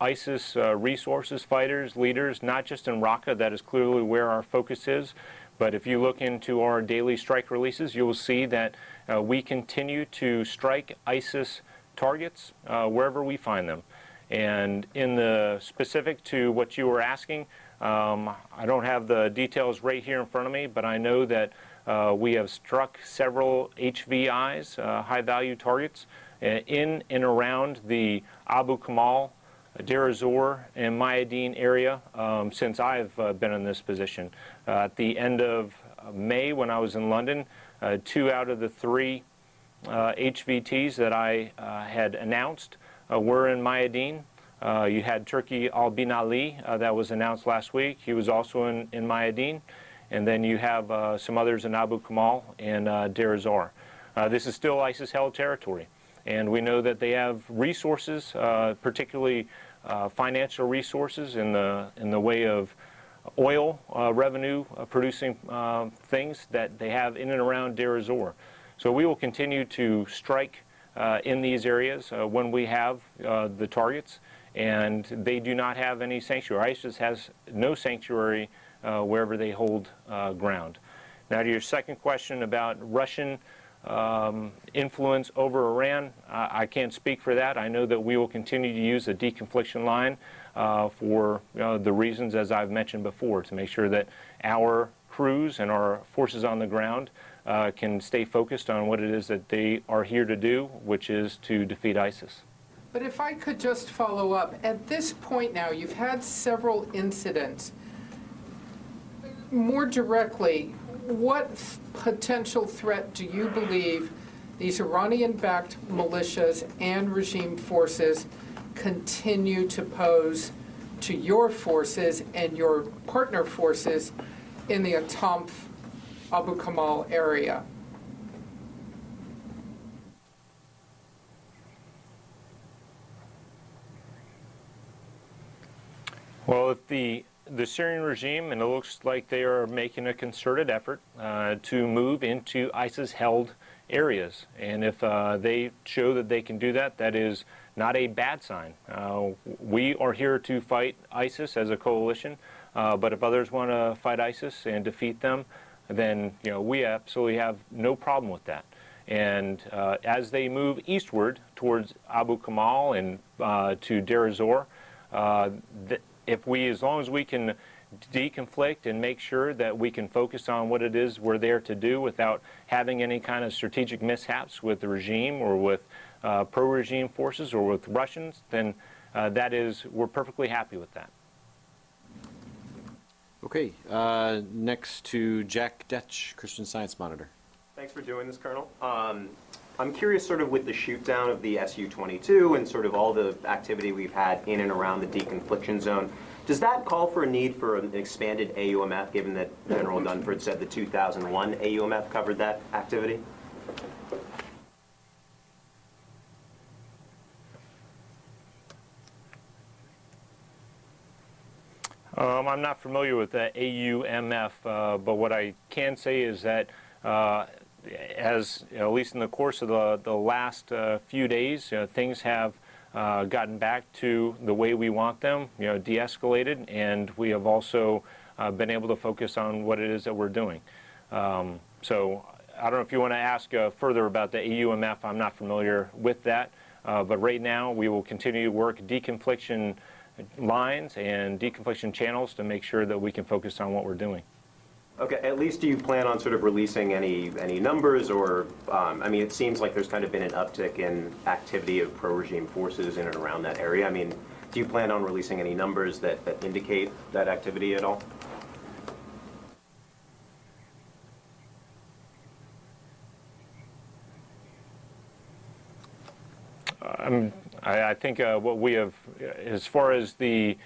ISIS resources, fighters, leaders, not just in Raqqa. That is clearly where our focus is. But if you look into our daily strike releases, you will see that we continue to strike ISIS targets wherever we find them. And in the specific to what you were asking, I don't have the details right here in front of me, but I know that we have struck several HVIs, high-value targets, in and around the Abu Kamal, Deir ez-Zor, and Mayadeen area since I've been in this position. At the end of May, when I was in London, 2 out of the 3 HVTs that I had announced were in Mayadeen. You had Turkey al-Bin Ali that was announced last week. He was also in Mayadeen. And then you have some others in Abu Kamal and Deir ez-Zor. This is still ISIS-held territory. And we know that they have resources, particularly financial resources in the way of oil revenue producing things that they have in and around Deir ez-Zor. So we will continue to strike in these areas when we have the targets, and they do not have any sanctuary. ISIS has no sanctuary wherever they hold ground. Now to your second question about Russian influence over Iran, I can't speak for that. I know that we will continue to use a deconfliction line for the reasons as I've mentioned before, to make sure that our crews and our forces on the ground can stay focused on what it is that they are here to do, which is to defeat ISIS. But if I could just follow up, at this point now, you've had several incidents. More directly, what potential threat do you believe these Iranian-backed militias and regime forces continue to pose to your forces and your partner forces in the Atamf Abu Kamal area? Well, if the Syrian regime, and it looks like they are making a concerted effort to move into ISIS-held areas. And if they show that they can do that, that is not a bad sign. We are here to fight ISIS as a coalition, but if others want to fight ISIS and defeat them, then we absolutely have no problem with that. And as they move eastward towards Abu Kamal and to Deir ez-Zor, as long as we can deconflict and make sure that we can focus on what it is we're there to do without having any kind of strategic mishaps with the regime or with pro-regime forces or with Russians, then we're perfectly happy with that. Okay, next to Jack Detch, Christian Science Monitor. Thanks for doing this, Colonel. I'm curious sort of with the shoot down of the Su-22 and sort of all the activity we've had in and around the deconfliction zone, does that call for a need for an expanded AUMF, given that General Dunford said the 2001 AUMF covered that activity? I'm not familiar with the AUMF, but what I can say is that at least in the course of the last few days, things have gotten back to the way we want them, de-escalated, and we have also been able to focus on what it is that we're doing. So I don't know if you want to ask further about the AUMF. I'm not familiar with that, but right now we will continue to work deconfliction lines and deconfliction channels to make sure that we can focus on what we're doing. Okay, at least do you plan on sort of releasing any numbers or, I mean, it seems like there's kind of been an uptick in activity of pro-regime forces in and around that area. I mean, do you plan on releasing any numbers that indicate that activity at all? I think what we have, as far as the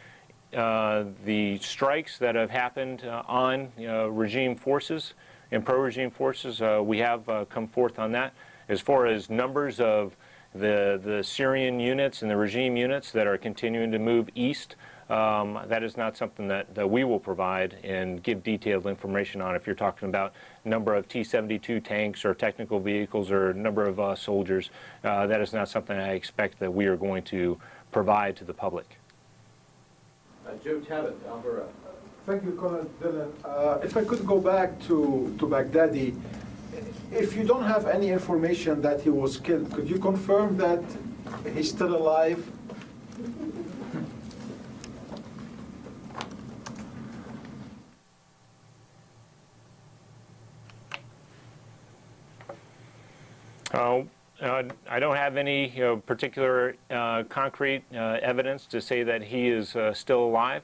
strikes that have happened on regime forces and pro-regime forces, we have come forth on that. As far as numbers of the Syrian units and the regime units that are continuing to move east that is not something that we will provide and give detailed information on. If you're talking about number of T-72 tanks or technical vehicles or number of soldiers, that is not something I expect that we are going to provide to the public. Joe Tabbitt, Alberta. Thank you, Colonel Dillon. If I could go back to Baghdadi, if you don't have any information that he was killed, could you confirm that he's still alive? I don't have any particular concrete evidence to say that he is still alive.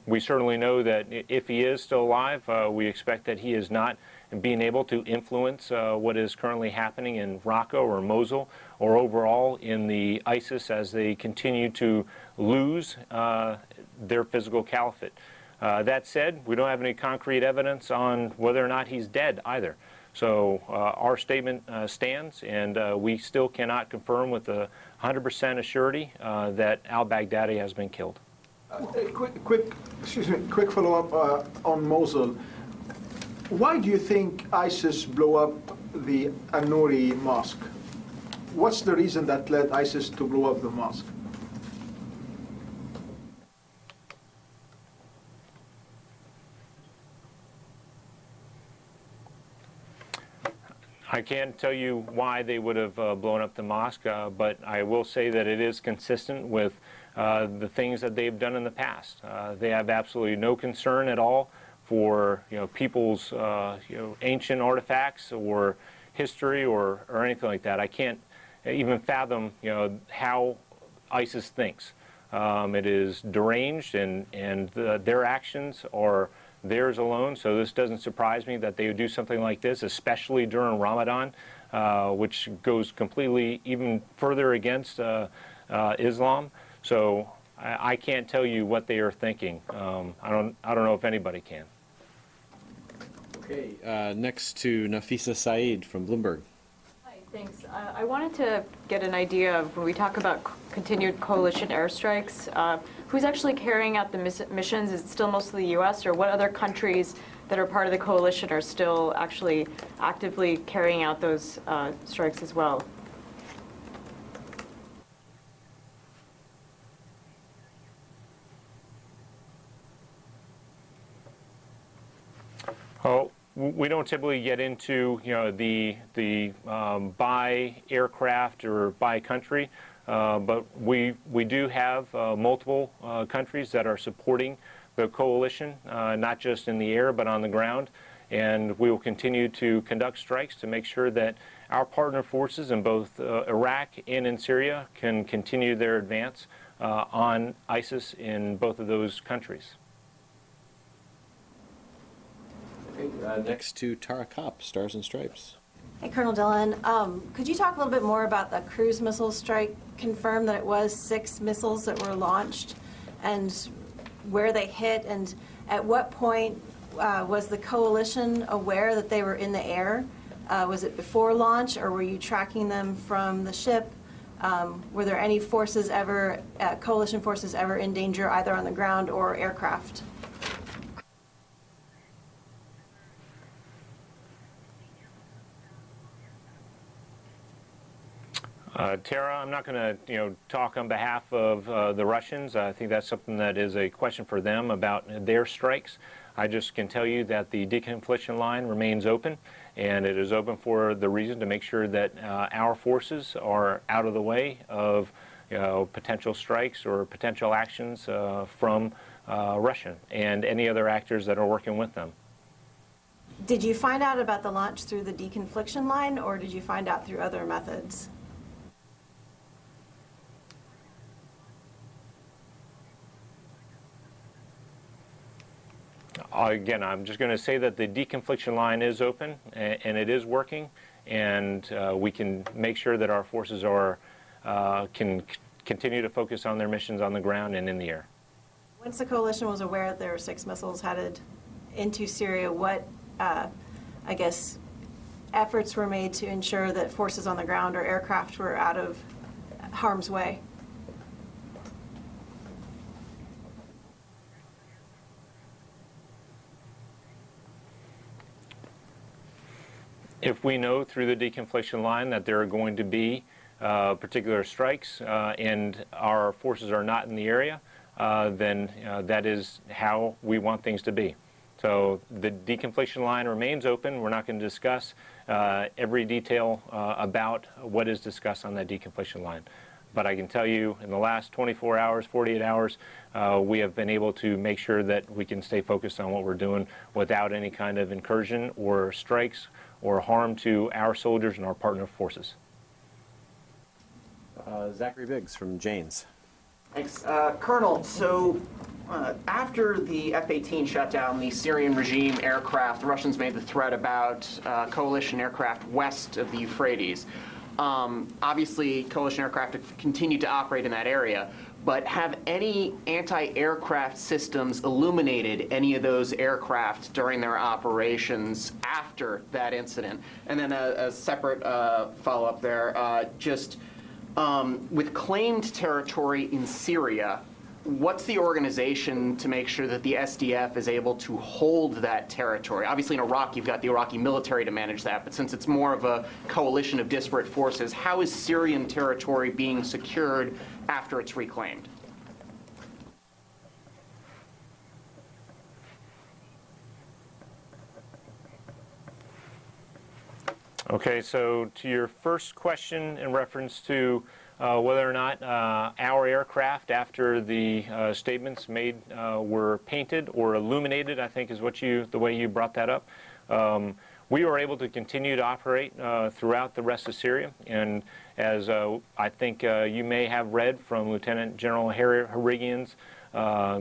We certainly know that if he is still alive, we expect that he is not being able to influence what is currently happening in Raqqa or Mosul or overall in the ISIS as they continue to lose their physical caliphate. That said, we don't have any concrete evidence on whether or not he's dead either. So our statement stands, and we still cannot confirm with 100% assurity that al-Baghdadi has been killed. Quick follow-up on Mosul. Why do you think ISIS blew up the An-Nouri mosque? What's the reason that led ISIS to blow up the mosque? I can't tell you why they would have blown up the mosque, but I will say that it is consistent with the things that they've done in the past. They have absolutely no concern at all for people's ancient artifacts or history or anything like that. I can't even fathom how ISIS thinks. It is deranged, and their actions are theirs alone, so this doesn't surprise me that they would do something like this, especially during Ramadan, which goes completely even further against Islam. So I can't tell you what they are thinking. I don't know if anybody can. Okay, next to Nafisa Saeed from Bloomberg. Hi, thanks. I wanted to get an idea of when we talk about continued coalition airstrikes, who's actually carrying out the missions? Is it still mostly the U.S., or what other countries that are part of the coalition are still actually actively carrying out those strikes as well? Oh, we don't typically get into the by aircraft or by country. But we do have multiple countries that are supporting the coalition, not just in the air but on the ground. And we will continue to conduct strikes to make sure that our partner forces in both Iraq and in Syria can continue their advance on ISIS in both of those countries. Okay, next to Tara Kopp, Stars and Stripes. Hey, Colonel Dillon, could you talk a little bit more about the cruise missile strike? Confirm that it was 6 missiles that were launched and where they hit, and at what point was the coalition aware that they were in the air? Was it before launch, or were you tracking them from the ship? Were there any forces ever, coalition forces ever in danger either on the ground or aircraft? Tara, I'm not going to talk on behalf of the Russians. I think that's something that is a question for them about their strikes. I just can tell you that the deconfliction line remains open, and it is open for the reason to make sure that our forces are out of the way of potential strikes or potential actions from Russia and any other actors that are working with them. Did you find out about the launch through the deconfliction line, or did you find out through other methods? Again, I'm just going to say that the deconfliction line is open and it is working, and we can make sure that our forces are can continue to focus on their missions on the ground and in the air. Once the coalition was aware that there were 6 missiles headed into Syria, what, I guess, efforts were made to ensure that forces on the ground or aircraft were out of harm's way? If we know through the deconfliction line that there are going to be particular strikes and our forces are not in the area, then that is how we want things to be. So the deconfliction line remains open. We're not going to discuss every detail about what is discussed on that deconfliction line. But I can tell you in the last 24 hours, 48 hours, we have been able to make sure that we can stay focused on what we're doing without any kind of incursion or strikes or harm to our soldiers and our partner forces. Zachary Biggs from Janes. Thanks. Colonel, so after the F-18 shut down the Syrian regime aircraft, the Russians made the threat about coalition aircraft west of the Euphrates. Obviously, coalition aircraft have continued to operate in that area, but have any anti-aircraft systems illuminated any of those aircraft during their operations after that incident? And then a separate follow-up there, with claimed territory in Syria, what's the organization to make sure that the SDF is able to hold that territory? Obviously in Iraq you've got the Iraqi military to manage that, but since it's more of a coalition of disparate forces, how is Syrian territory being secured after it's reclaimed? Okay, so to your first question in reference to whether or not our aircraft, after the statements made, were painted or illuminated, I think is what the way you brought that up. We were able to continue to operate throughout the rest of Syria, and as I think you may have read from Lieutenant General Harigian's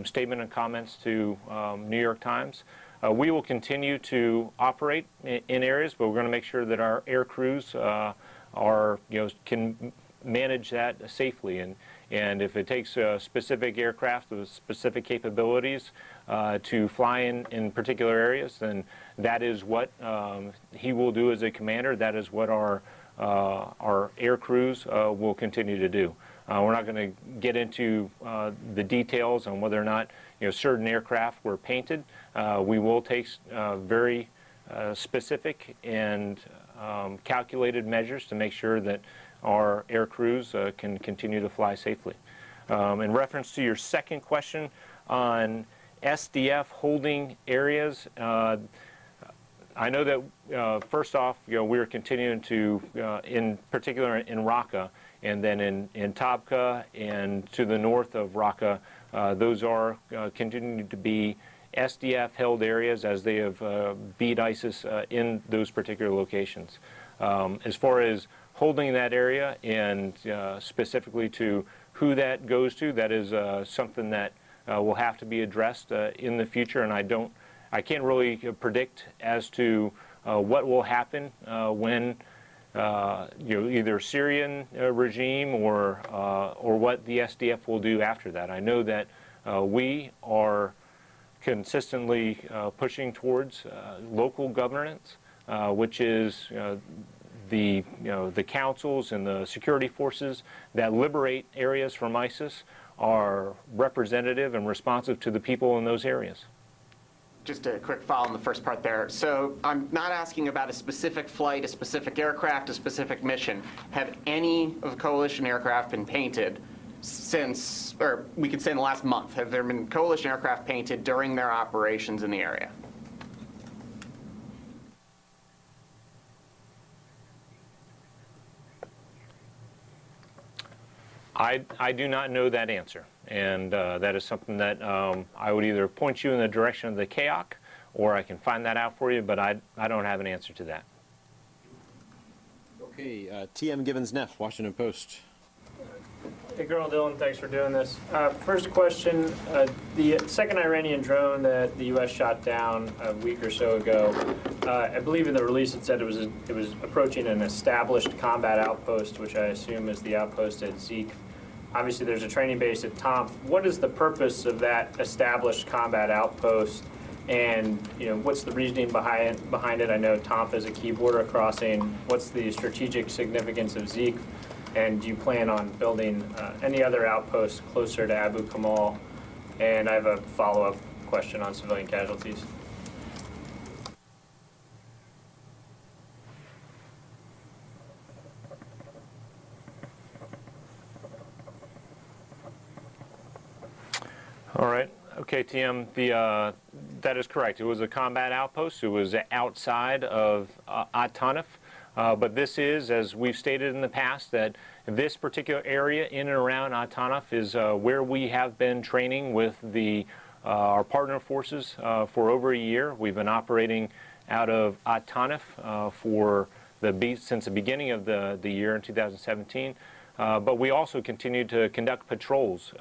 statement and comments to New York Times, we will continue to operate in areas, but we're going to make sure that our air crews can manage that safely. And if it takes specific aircraft with specific capabilities to fly in particular areas, then that is what he will do as a commander. That is what our air crews will continue to do. We're not going to get into the details on whether or not certain aircraft were painted. We will take very specific and calculated measures to make sure that our air crews can continue to fly safely. In reference to your second question on SDF holding areas, I know that first off, we're continuing to, in particular in Raqqa, and then in Tabqa and to the north of Raqqa, those are continuing to be SDF-held areas as they have beat ISIS in those particular locations. As far as holding that area and specifically to who that goes to, that is something that will have to be addressed in the future, and I can't really predict as to what will happen when either Syrian regime or what the SDF will do after that. I know that we are consistently pushing towards local governance, which is the councils and the security forces that liberate areas from ISIS are representative and responsive to the people in those areas. Just a quick follow on the first part there. So I'm not asking about a specific flight, a specific aircraft, a specific mission. Have any of the coalition aircraft been painted since, or we could say in the last month? Have there been coalition aircraft painted during their operations in the area? I do not know that answer, and that is something that I would either point you in the direction of the CAOC, or I can find that out for you, but I don't have an answer to that. Okay, T.M. Gibbons-Neff, Washington Post. Hey, Colonel Dillon, thanks for doing this. First question, the second Iranian drone that the U.S. shot down a week or so ago, I believe in the release it said it was approaching an established combat outpost, which I assume is the outpost at Zeke. Obviously, there's a training base at Tomp. What is the purpose of that established combat outpost, and what's the reasoning behind it? I know Tomp is a key border crossing. What's the strategic significance of Zeke? And do you plan on building any other outposts closer to Abu Kamal? And I have a follow-up question on civilian casualties. All right. Okay, TM, that is correct. It was a combat outpost. It was outside of Atanif. But this is, as we've stated in the past, that this particular area in and around Atanif is where we have been training with our partner forces for over a year. We've been operating out of Atanif since the beginning of the year in 2017. But we also continue to conduct patrols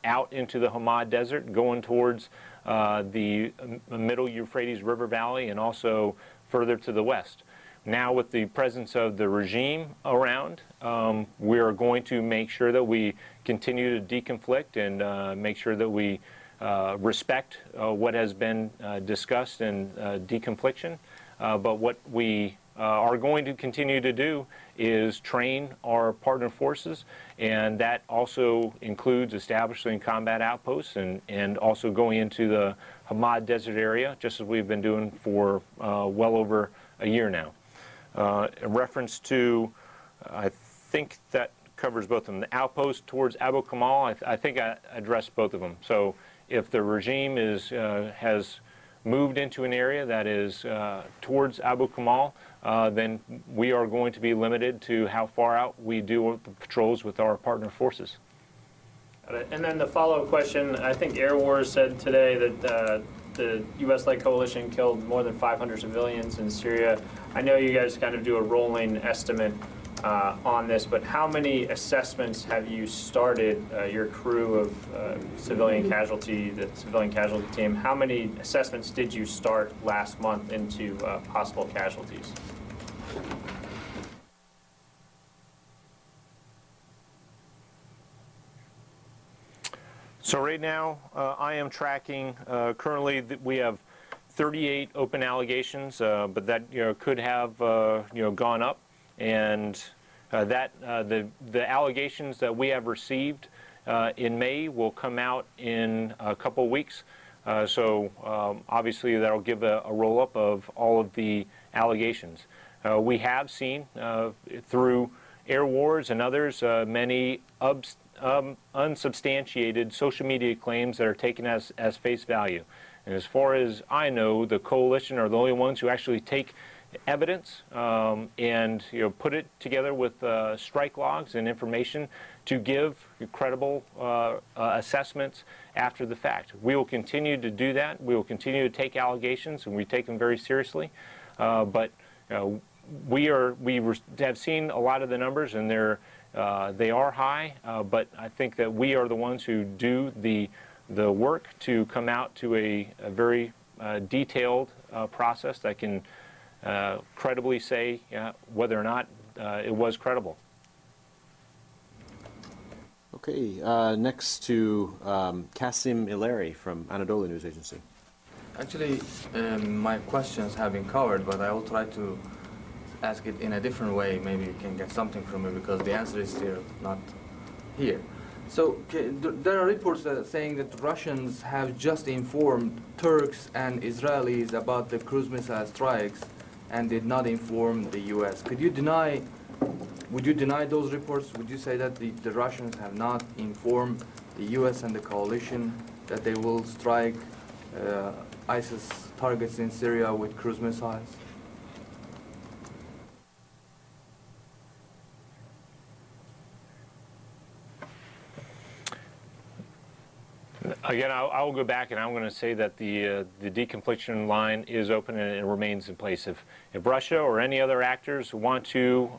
out into the Hamad Desert, going towards the middle Euphrates River Valley and also further to the west. Now, with the presence of the regime around, we are going to make sure that we continue to deconflict and make sure that we respect what has been discussed in deconfliction. But what we are going to continue to do is train our partner forces, and that also includes establishing combat outposts and also going into the Hamad Desert area, just as we've been doing for well over a year now. In reference to, I think that covers both of them. The outpost towards Abu Kamal, I think I addressed both of them. So if the regime has moved into an area that is towards Abu Kamal, then we are going to be limited to how far out we do the patrols with our partner forces. And then the follow-up question, I think Air Wars said today that the U.S.-led coalition killed more than 500 civilians in Syria. I know you guys kind of do a rolling estimate on this, but how many assessments have you started, your crew of civilian casualty, the civilian casualty team, how many assessments did you start last month into possible casualties? So right now, I am tracking, currently we have 38 open allegations, but that could have gone up. And the allegations that we have received in May will come out in a couple weeks. So obviously that'll give a roll-up of all of the allegations. We have seen through Air Wars and others many unsubstantiated social media claims that are taken as face value. And as far as I know, the coalition are the only ones who actually take evidence and put it together with strike logs and information to give credible assessments after the fact. We will continue to do that. We will continue to take allegations, and we take them very seriously. But we have seen a lot of the numbers, and they are high. But I think that we are the ones who do the work to come out to a very detailed process that can credibly say whether or not it was credible. Okay, next to Kasim Ileri from Anadolu News Agency. Actually, my questions have been covered, but I will try to ask it in a different way. Maybe you can get something from it because the answer is still not here. So there are reports that are saying that Russians have just informed Turks and Israelis about the cruise missile strikes and did not inform the U.S. Would you deny those reports? Would you say that the Russians have not informed the U.S. and the coalition that they will strike ISIS targets in Syria with cruise missiles? Again, I will go back and I'm going to say that the deconfliction line is open and it remains in place. If Russia or any other actors want to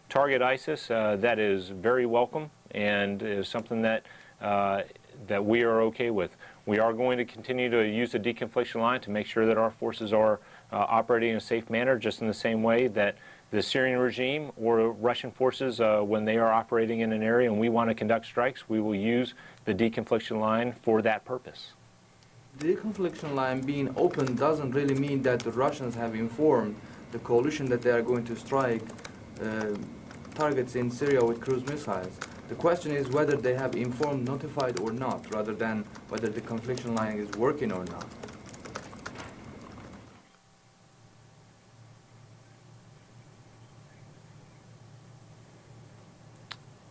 target ISIS, that is very welcome and is something that that we are okay with. We are going to continue to use the deconfliction line to make sure that our forces are operating in a safe manner, just in the same way that the Syrian regime or Russian forces, when they are operating in an area and we want to conduct strikes, we will use the deconfliction line for that purpose. The deconfliction line being open doesn't really mean that the Russians have informed the coalition that they are going to strike targets in Syria with cruise missiles. The question is whether they have informed, notified or not, rather than whether the confliction line is working or not.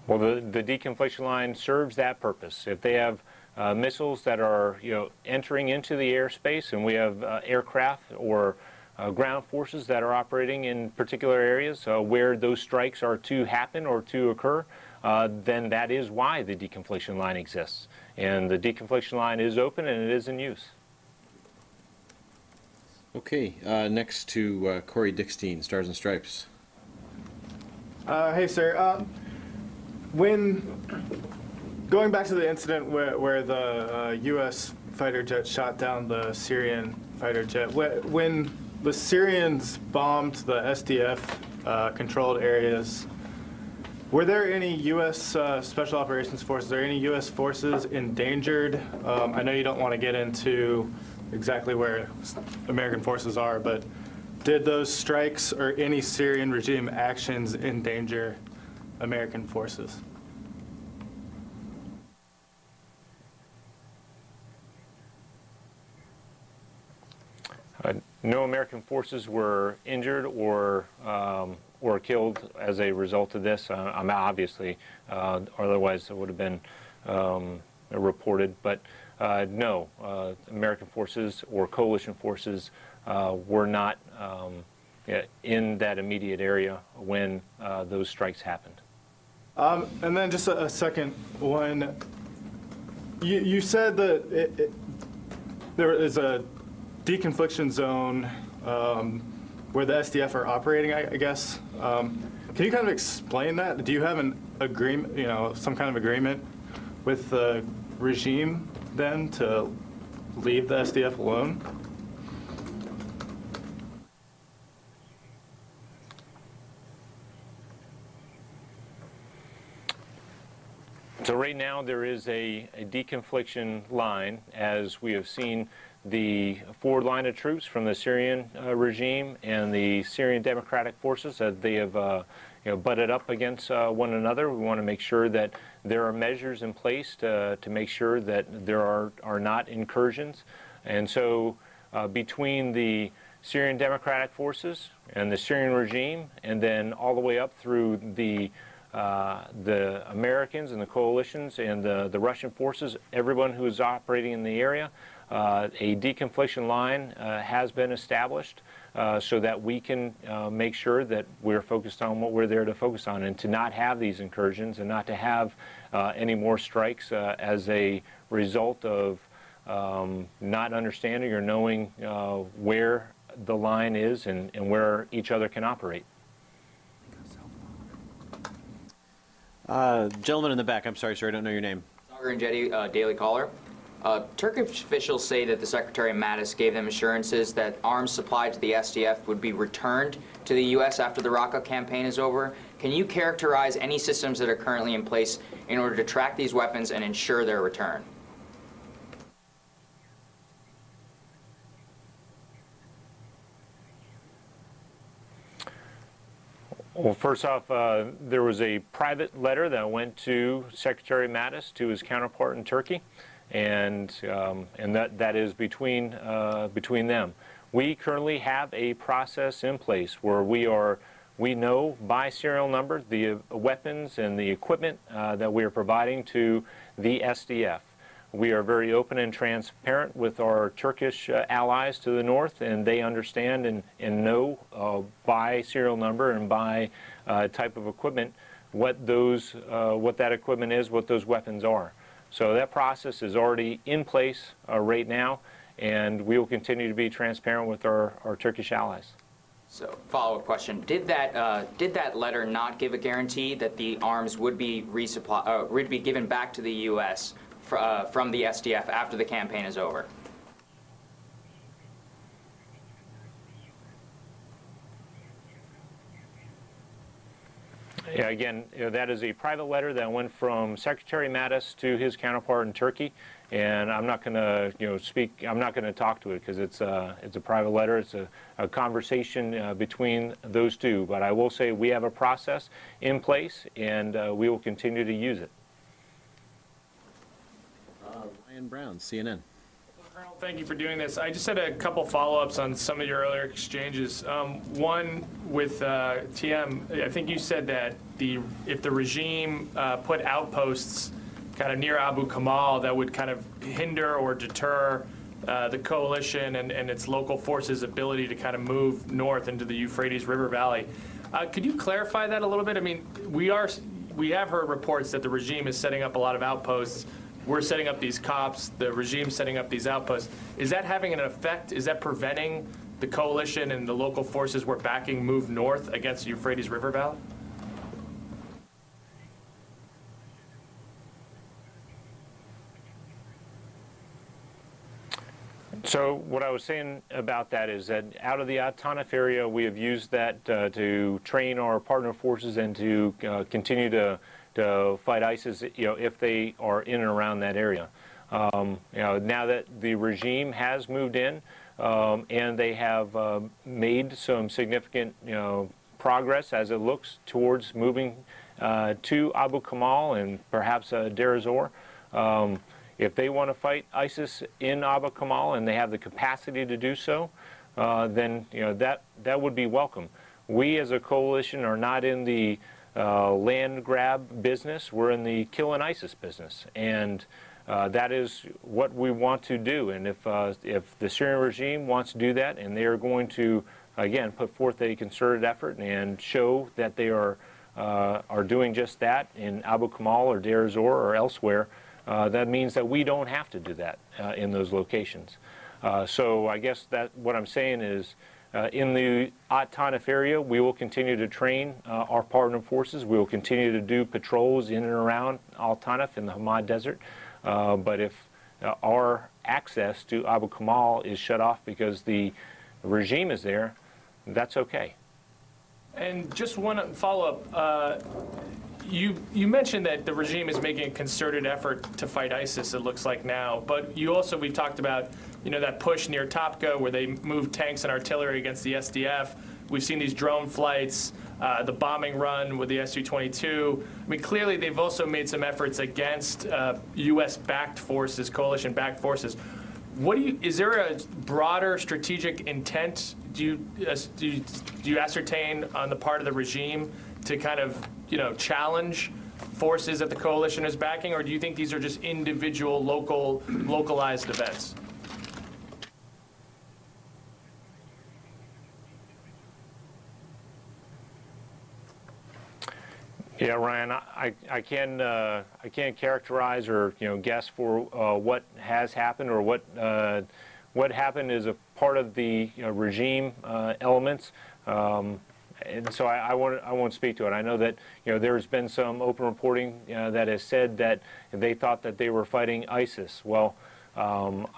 Well, the deconfliction line serves that purpose. If they have missiles that are, entering into the airspace, and we have aircraft or ground forces that are operating in particular areas where those strikes are to happen or to occur, then that is why the deconfliction line exists. And the deconfliction line is open and it is in use. Okay, next to Corey Dickstein, Stars and Stripes. Hey, sir. When going back to the incident where the U.S. fighter jet shot down the Syrian fighter jet, when the Syrians bombed the SDF controlled areas, were there any U.S. Special Operations Forces or any U.S. forces endangered? I know you don't want to get into exactly where American forces are, but did those strikes or any Syrian regime actions endanger American forces? No American forces were injured or killed as a result of this. Obviously, otherwise it would have been reported. But no, American forces or coalition forces were not in that immediate area when those strikes happened. And then just a second one. You said that there is a deconfliction zone where the SDF are operating, I guess. Can you kind of explain that? Do you have an agreement, some kind of agreement with the regime then to leave the SDF alone? So right now there is a deconfliction line, as we have seen the forward line of troops from the Syrian regime and the Syrian Democratic Forces that they have butted up against one another. We want to make sure that there are measures in place to make sure that there are not incursions. And so between the Syrian Democratic Forces and the Syrian regime, and then all the way up through the Americans and the coalitions and the Russian forces, everyone who is operating in the area, a deconfliction line has been established so that we can make sure that we're focused on what we're there to focus on, and to not have these incursions and not to have any more strikes as a result of not understanding or knowing where the line is and where each other can operate. Gentleman in the back, I'm sorry, sir, I don't know your name. Sagar Jetty, Daily Caller. Turkish officials say that the Secretary Mattis gave them assurances that arms supplied to the SDF would be returned to the U.S. after the Raqqa campaign is over. Can you characterize any systems that are currently in place in order to track these weapons and ensure their return? Well, first off, there was a private letter that went to Secretary Mattis to his counterpart in Turkey, and that is between them. We currently have a process in place where we know by serial number the weapons and the equipment that we are providing to the SDF. We are very open and transparent with our Turkish allies to the north, and they understand and know by serial number and by type of equipment what that equipment is, what those weapons are. So that process is already in place right now, and we will continue to be transparent with our Turkish allies. So, follow-up question: Did that letter not give a guarantee that the arms would be would be given back to the U.S. From the SDF after the campaign is over? Yeah, again, that is a private letter that went from Secretary Mattis to his counterpart in Turkey, and I'm not going to speak. I'm not going to talk to it because it's a private letter. It's a conversation between those two. But I will say we have a process in place, and we will continue to use it. Ryan Brown, CNN. Colonel, thank you for doing this. I just had a couple follow-ups on some of your earlier exchanges. One with TM, I think you said that if the regime put outposts kind of near Abu Kamal, that would kind of hinder or deter the coalition and its local forces' ability to kind of move north into the Euphrates River Valley. Could you clarify that a little bit? I mean, we have heard reports that the regime is setting up a lot of outposts. We're setting up these cops, the regime's setting up these outposts. Is that having an effect? Is that preventing the coalition and the local forces we're backing move north against the Euphrates River Valley? So what I was saying about that is that out of the Al-Tanf area, we have used that to train our partner forces and to continue to fight ISIS, if they are in and around that area. Now that the regime has moved in and they have made some significant, progress as it looks towards moving to Abu Kamal and perhaps Deir ez-Zor. If they want to fight ISIS in Abu Kamal and they have the capacity to do so, then that would be welcome. We as a coalition are not in the land grab business. We're in the killing ISIS business, and that is what we want to do. And if the Syrian regime wants to do that, and they are going to again put forth a concerted effort and show that they are doing just that in Abu Kamal or Deir ez-Zor or elsewhere, that means that we don't have to do that in those locations. So I guess that what I'm saying is, in the At-Tanf area, we will continue to train our partner forces. We will continue to do patrols in and around Al-Tanf in the Hamad Desert. But if our access to Abu Kamal is shut off because the regime is there, that's okay. And just one follow-up. You mentioned that the regime is making a concerted effort to fight ISIS, it looks like now. But we've talked about, that push near Topka where they moved tanks and artillery against the SDF. We've seen these drone flights, the bombing run with the Su-22. I mean, clearly they've also made some efforts against U.S.-backed forces, coalition-backed forces. Is there a broader strategic intent? Do you ascertain on the part of the regime to kind of challenge forces that the coalition is backing, or do you think these are just individual localized events? Yeah, Ryan, I can't characterize or guess for what has happened or what happened is a part of the regime elements. And so I won't speak to it. I know that there's been some open reporting that has said that they thought that they were fighting ISIS. Well, all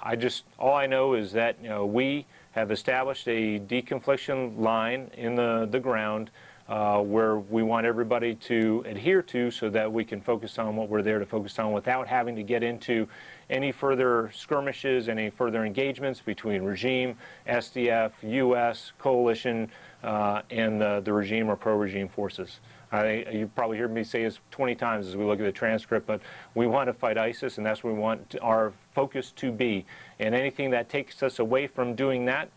I know is that we have established a deconfliction line in the ground where we want everybody to adhere to, so that we can focus on what we're there to focus on without having to get into any further skirmishes, any further engagements between regime, SDF, U.S., coalition, and the regime or pro-regime forces. You probably heard me say this 20 times as we look at the transcript, but we want to fight ISIS, and that's what we want our focus to be. And anything that takes us away from doing that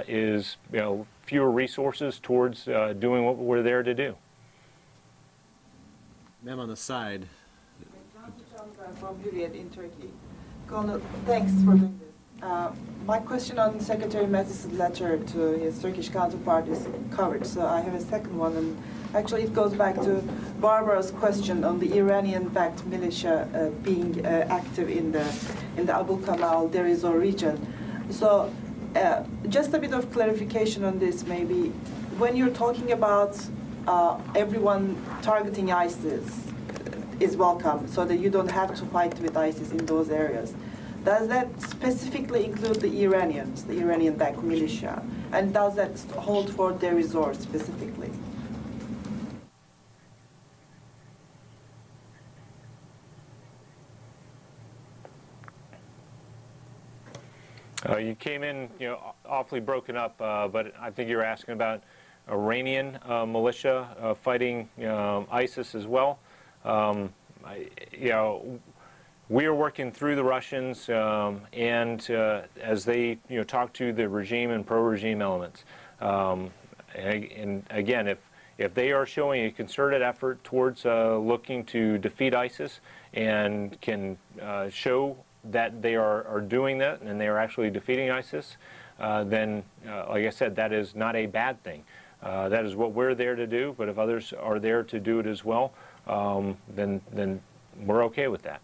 is fewer resources towards doing what we're there to do. Ma'am on the side. From Hürriyet in Turkey. Colonel, thanks for doing this. My question on Secretary Mattis's letter to his Turkish counterpart is covered, so I have a second one, and actually it goes back to Barbara's question on the Iranian-backed militia being active in the Abu Kamal, Deir ez-Zor region. So just a bit of clarification on this, maybe. When you're talking about everyone targeting ISIS is welcome, so that you don't have to fight with ISIS in those areas, does that specifically include the Iranians, the Iranian-backed militia? And does that hold for Deir ez-Zor specifically? You came in, awfully broken up, but I think you're asking about Iranian militia fighting ISIS as well. we are working through the Russians and as they talk to the regime and pro-regime elements. And again, if they are showing a concerted effort towards looking to defeat ISIS and can show that they are doing that and they are actually defeating ISIS, then, like I said, that is not a bad thing. That is what we're there to do, but if others are there to do it as well, then we're okay with that.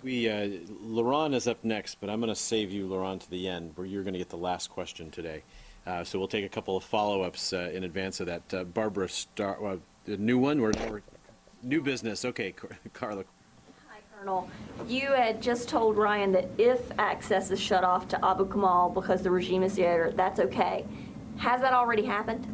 Laurent is up next, but I'm going to save you, Laurent, to the end, where you're going to get the last question today. So we'll take a couple of follow-ups in advance of that. Barbara, the new one, or new business? Okay, Carla. Hi, Colonel. You had just told Ryan that if access is shut off to Abu Kamal because the regime is there, that's okay. Has that already happened?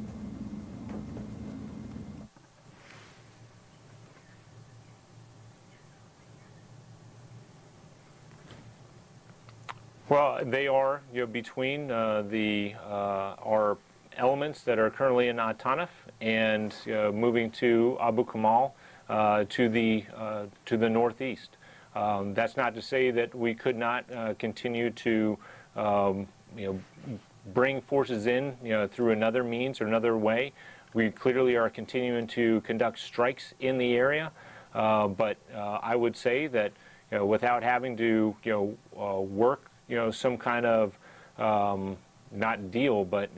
Well, they are between our elements that are currently in Atanaf and moving to Abu Kamal to the northeast. That's not to say that we could not continue to bring forces in through another means or another way. We clearly are continuing to conduct strikes in the area, but I would say that without having to work some kind of not deal, but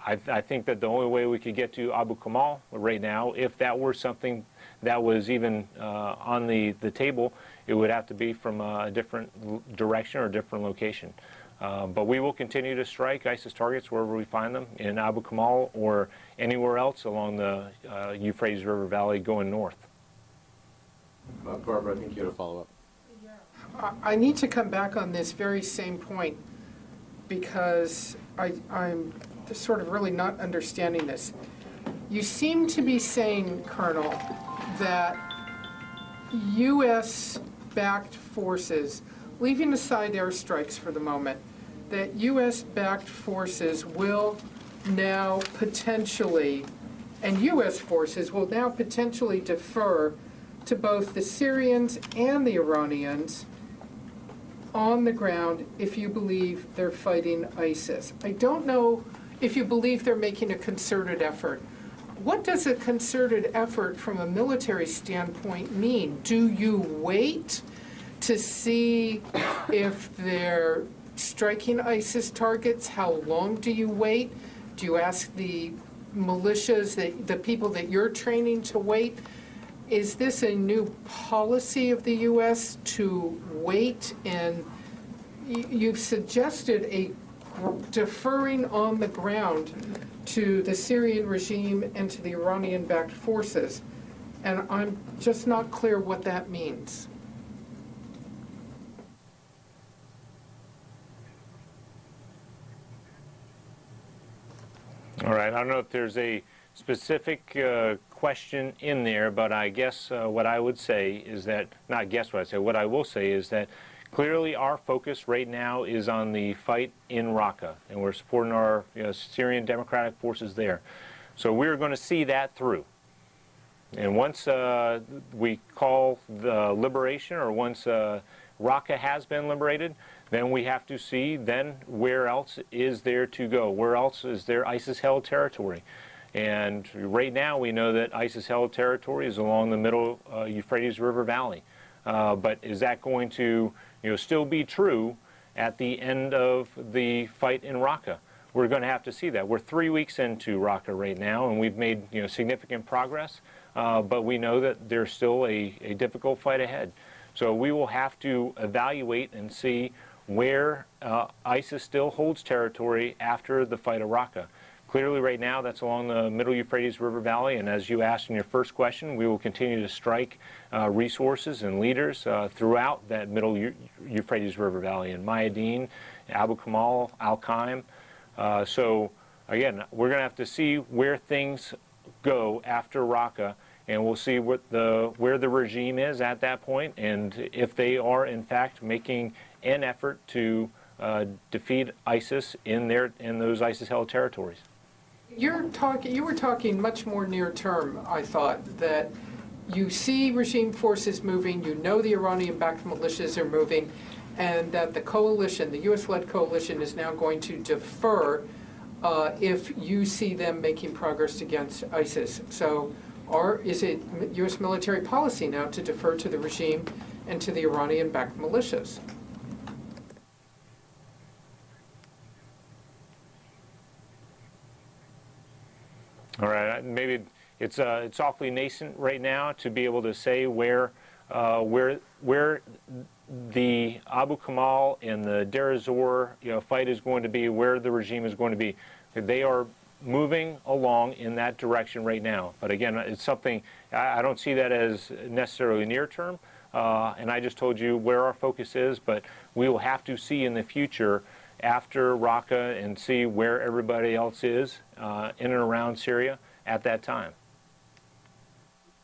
I think that the only way we could get to Abu Kamal right now, if that were something that was even on the table, it would have to be from a different direction or a different location. But we will continue to strike ISIS targets wherever we find them, in Abu Kamal or anywhere else along the Euphrates River Valley going north. Barbara, I think you had a follow-up. I need to come back on this very same point because I'm sort of really not understanding this. You seem to be saying, Colonel, that U.S.-backed forces, leaving aside airstrikes for the moment, that U.S.-backed forces will now potentially, and U.S. forces will now potentially defer to both the Syrians and the Iranians on the ground if you believe they're fighting ISIS. I don't know if you believe they're making a concerted effort. What does a concerted effort from a military standpoint mean? Do you wait to see if they're striking ISIS targets? How long do you wait? Do you ask the militias, the people that you're training, to wait? Is this a new policy of the U.S. to wait? And you've suggested a deferring on the ground to the Syrian regime and to the Iranian-backed forces. And I'm just not clear what that means. All right, I don't know if there's a specific question in there, but I guess what I would say is that, not guess what I say, what I will say is that clearly our focus right now is on the fight in Raqqa, and we're supporting our Syrian Democratic forces there. So we're going to see that through. And once we call the liberation, or once Raqqa has been liberated, then we have to see then where else is there to go, where else is there ISIS-held territory. And right now we know that ISIS-held territory is along the middle Euphrates River Valley. But is that going to still be true at the end of the fight in Raqqa? We're going to have to see that. We're 3 weeks into Raqqa right now, and we've made significant progress. But we know that there's still a difficult fight ahead. So we will have to evaluate and see where ISIS still holds territory after the fight of Raqqa. Clearly right now that's along the middle Euphrates River Valley, and as you asked in your first question, we will continue to strike resources and leaders throughout that middle Euphrates River Valley in Mayadeen, Abu Kamal, Al-Qaim. So again, we're going to have to see where things go after Raqqa, and we'll see what where the regime is at that point, and if they are in fact making an effort to defeat ISIS in those ISIS-held territories. You were talking much more near term, I thought, that you see regime forces moving, you know the Iranian-backed militias are moving, and that the coalition, the U.S.-led coalition, is now going to defer if you see them making progress against ISIS. So, is it U.S. military policy now to defer to the regime and to the Iranian-backed militias? All right, maybe it's awfully nascent right now to be able to say where the Abu Kamal and the Deir ez-Zor fight is going to be, where the regime is going to be. They are moving along in that direction right now. But again, it's something, I don't see that as necessarily near term, and I just told you where our focus is, but we will have to see in the future after Raqqa and see where everybody else is in and around Syria at that time.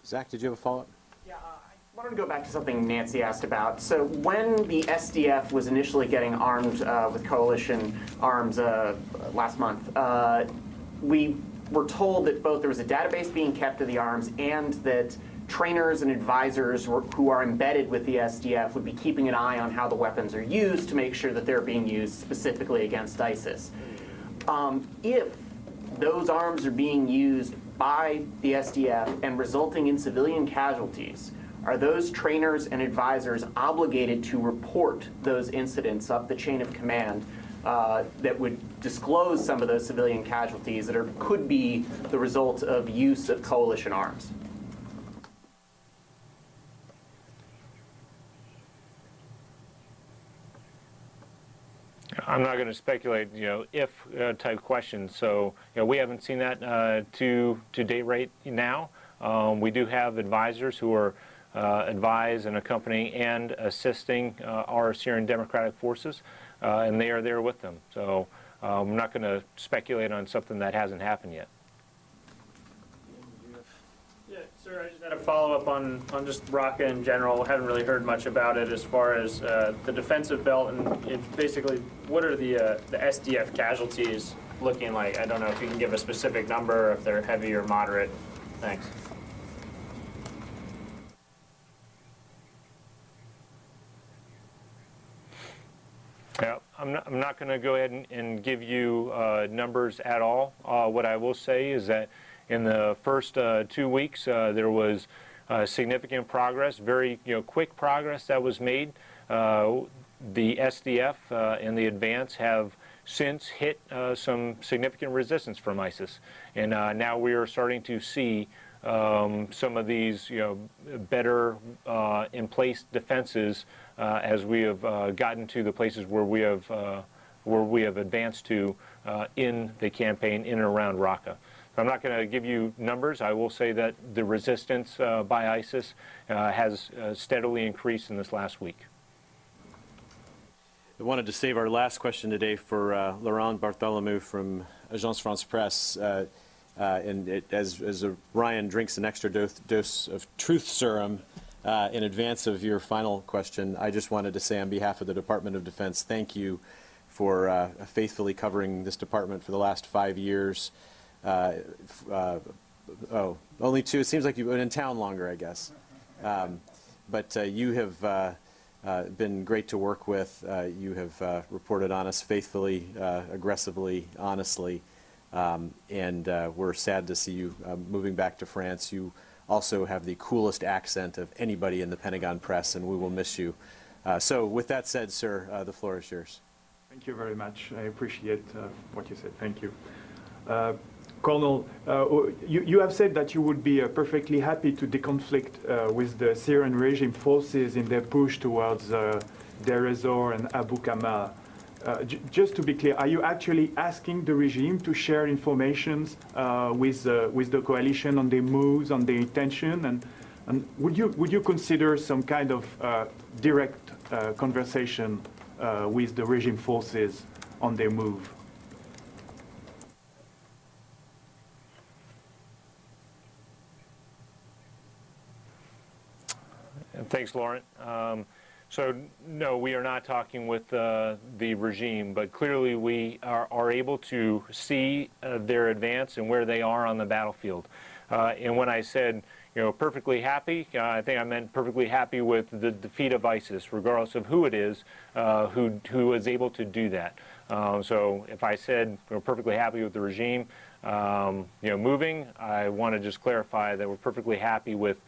Zach, did you have a follow-up? I wanted to go back to something Nancy asked about. So when the SDF was initially getting armed with coalition arms last month, we were told that both there was a database being kept of the arms and that trainers and advisors who are embedded with the SDF would be keeping an eye on how the weapons are used to make sure that they're being used specifically against ISIS. If those arms are being used by the SDF and resulting in civilian casualties, are those trainers and advisors obligated to report those incidents up the chain of command that would disclose some of those civilian casualties that could be the result of use of coalition arms? I'm not going to speculate, if type questions. So, we haven't seen that to date right now. We do have advisors who are advise and accompanying and assisting our Syrian Democratic Forces, and they are there with them. So I'm not going to speculate on something that hasn't happened yet. Yeah, sir, I just had a follow-up on just Raqqa in general. I haven't really heard much about it as far as the defensive belt, and basically what are the SDF casualties looking like? I don't know if you can give a specific number, if they're heavy or moderate. Thanks. Yeah, I'm not going to go ahead and give you numbers at all. What I will say is that in the first 2 weeks, there was significant progress, very quick progress that was made. The SDF and the advance have since hit some significant resistance from ISIS, and now we are starting to see some of these better in place defenses as we have gotten to the places where we have advanced to in the campaign in and around Raqqa. I'm not going to give you numbers. I will say that the resistance by ISIS has steadily increased in this last week. I wanted to save our last question today for Laurent Bartholomew from Agence France Presse. As Ryan drinks an extra dose of truth serum in advance of your final question, I just wanted to say on behalf of the Department of Defense, thank you for faithfully covering this department for the last 5 years. Only 2. It seems like you've been in town longer, I guess. But you have been great to work with. You have reported on us faithfully, aggressively, honestly. And we're sad to see you moving back to France. You also have the coolest accent of anybody in the Pentagon press, and we will miss you. So with that said, sir, the floor is yours. Thank you very much. I appreciate what you said. Thank you. Colonel, you have said that you would be perfectly happy to deconflict with the Syrian regime forces in their push towards Deir ez-Zor and Abu Kamal. Just to be clear, are you actually asking the regime to share information with the coalition on their moves, on their intention, and would you consider some kind of direct conversation with the regime forces on their move? Thanks, Laurent. So, no, we are not talking with the regime, but clearly we are able to see their advance and where they are on the battlefield. And when I said, perfectly happy, I think I meant perfectly happy with the defeat of ISIS, regardless of who it is who is able to do that. So if I said perfectly happy with the regime, moving, I want to just clarify that we're perfectly happy with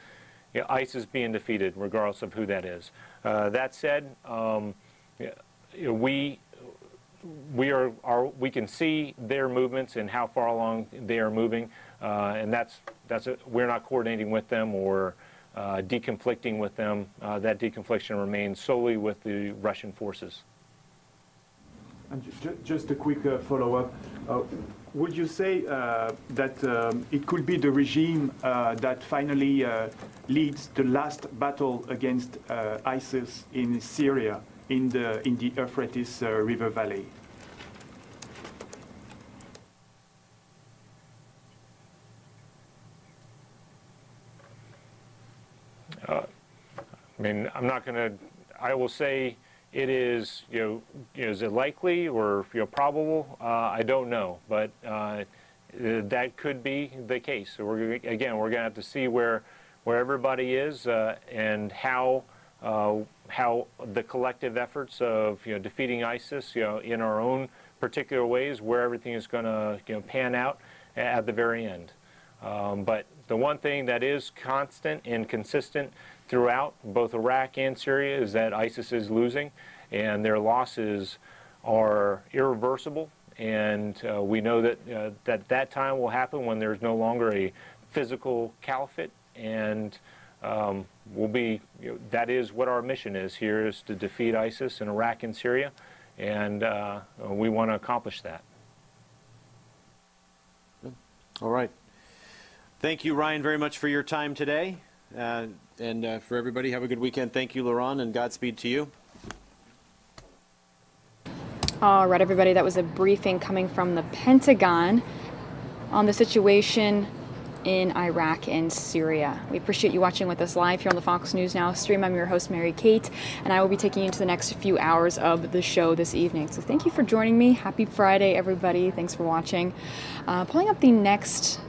ISIS being defeated, regardless of who that is. That said, we can see their movements and how far along they are moving, and we're not coordinating with them or deconflicting with them. That deconfliction remains solely with the Russian forces. And just a quick follow-up. Would you say that it could be the regime that finally leads the last battle against ISIS in Syria, in the Euphrates River Valley? I mean, I'm not going to. I will say it is. Is it likely or probable? I don't know, but that could be the case. So we're going to have to see where everybody is and how the collective efforts of defeating ISIS in our own particular ways, where everything is going to pan out at the very end. But the one thing that is constant and consistent throughout both Iraq and Syria is that ISIS is losing, and their losses are irreversible. And we know that that time will happen when there's no longer a physical caliphate, and that is what our mission is here, is to defeat ISIS in Iraq and Syria, and we want to accomplish that. All right. Thank you, Ryan, very much for your time today. And for everybody, have a good weekend. Thank you, Laurent, and Godspeed to you. All right, everybody, that was a briefing coming from the Pentagon on the situation in Iraq and Syria. We appreciate you watching with us live here on the Fox News Now stream. I'm your host, Mary Kate, and I will be taking you into the next few hours of the show this evening. So thank you for joining me. Happy Friday, everybody. Thanks for watching. Pulling up the next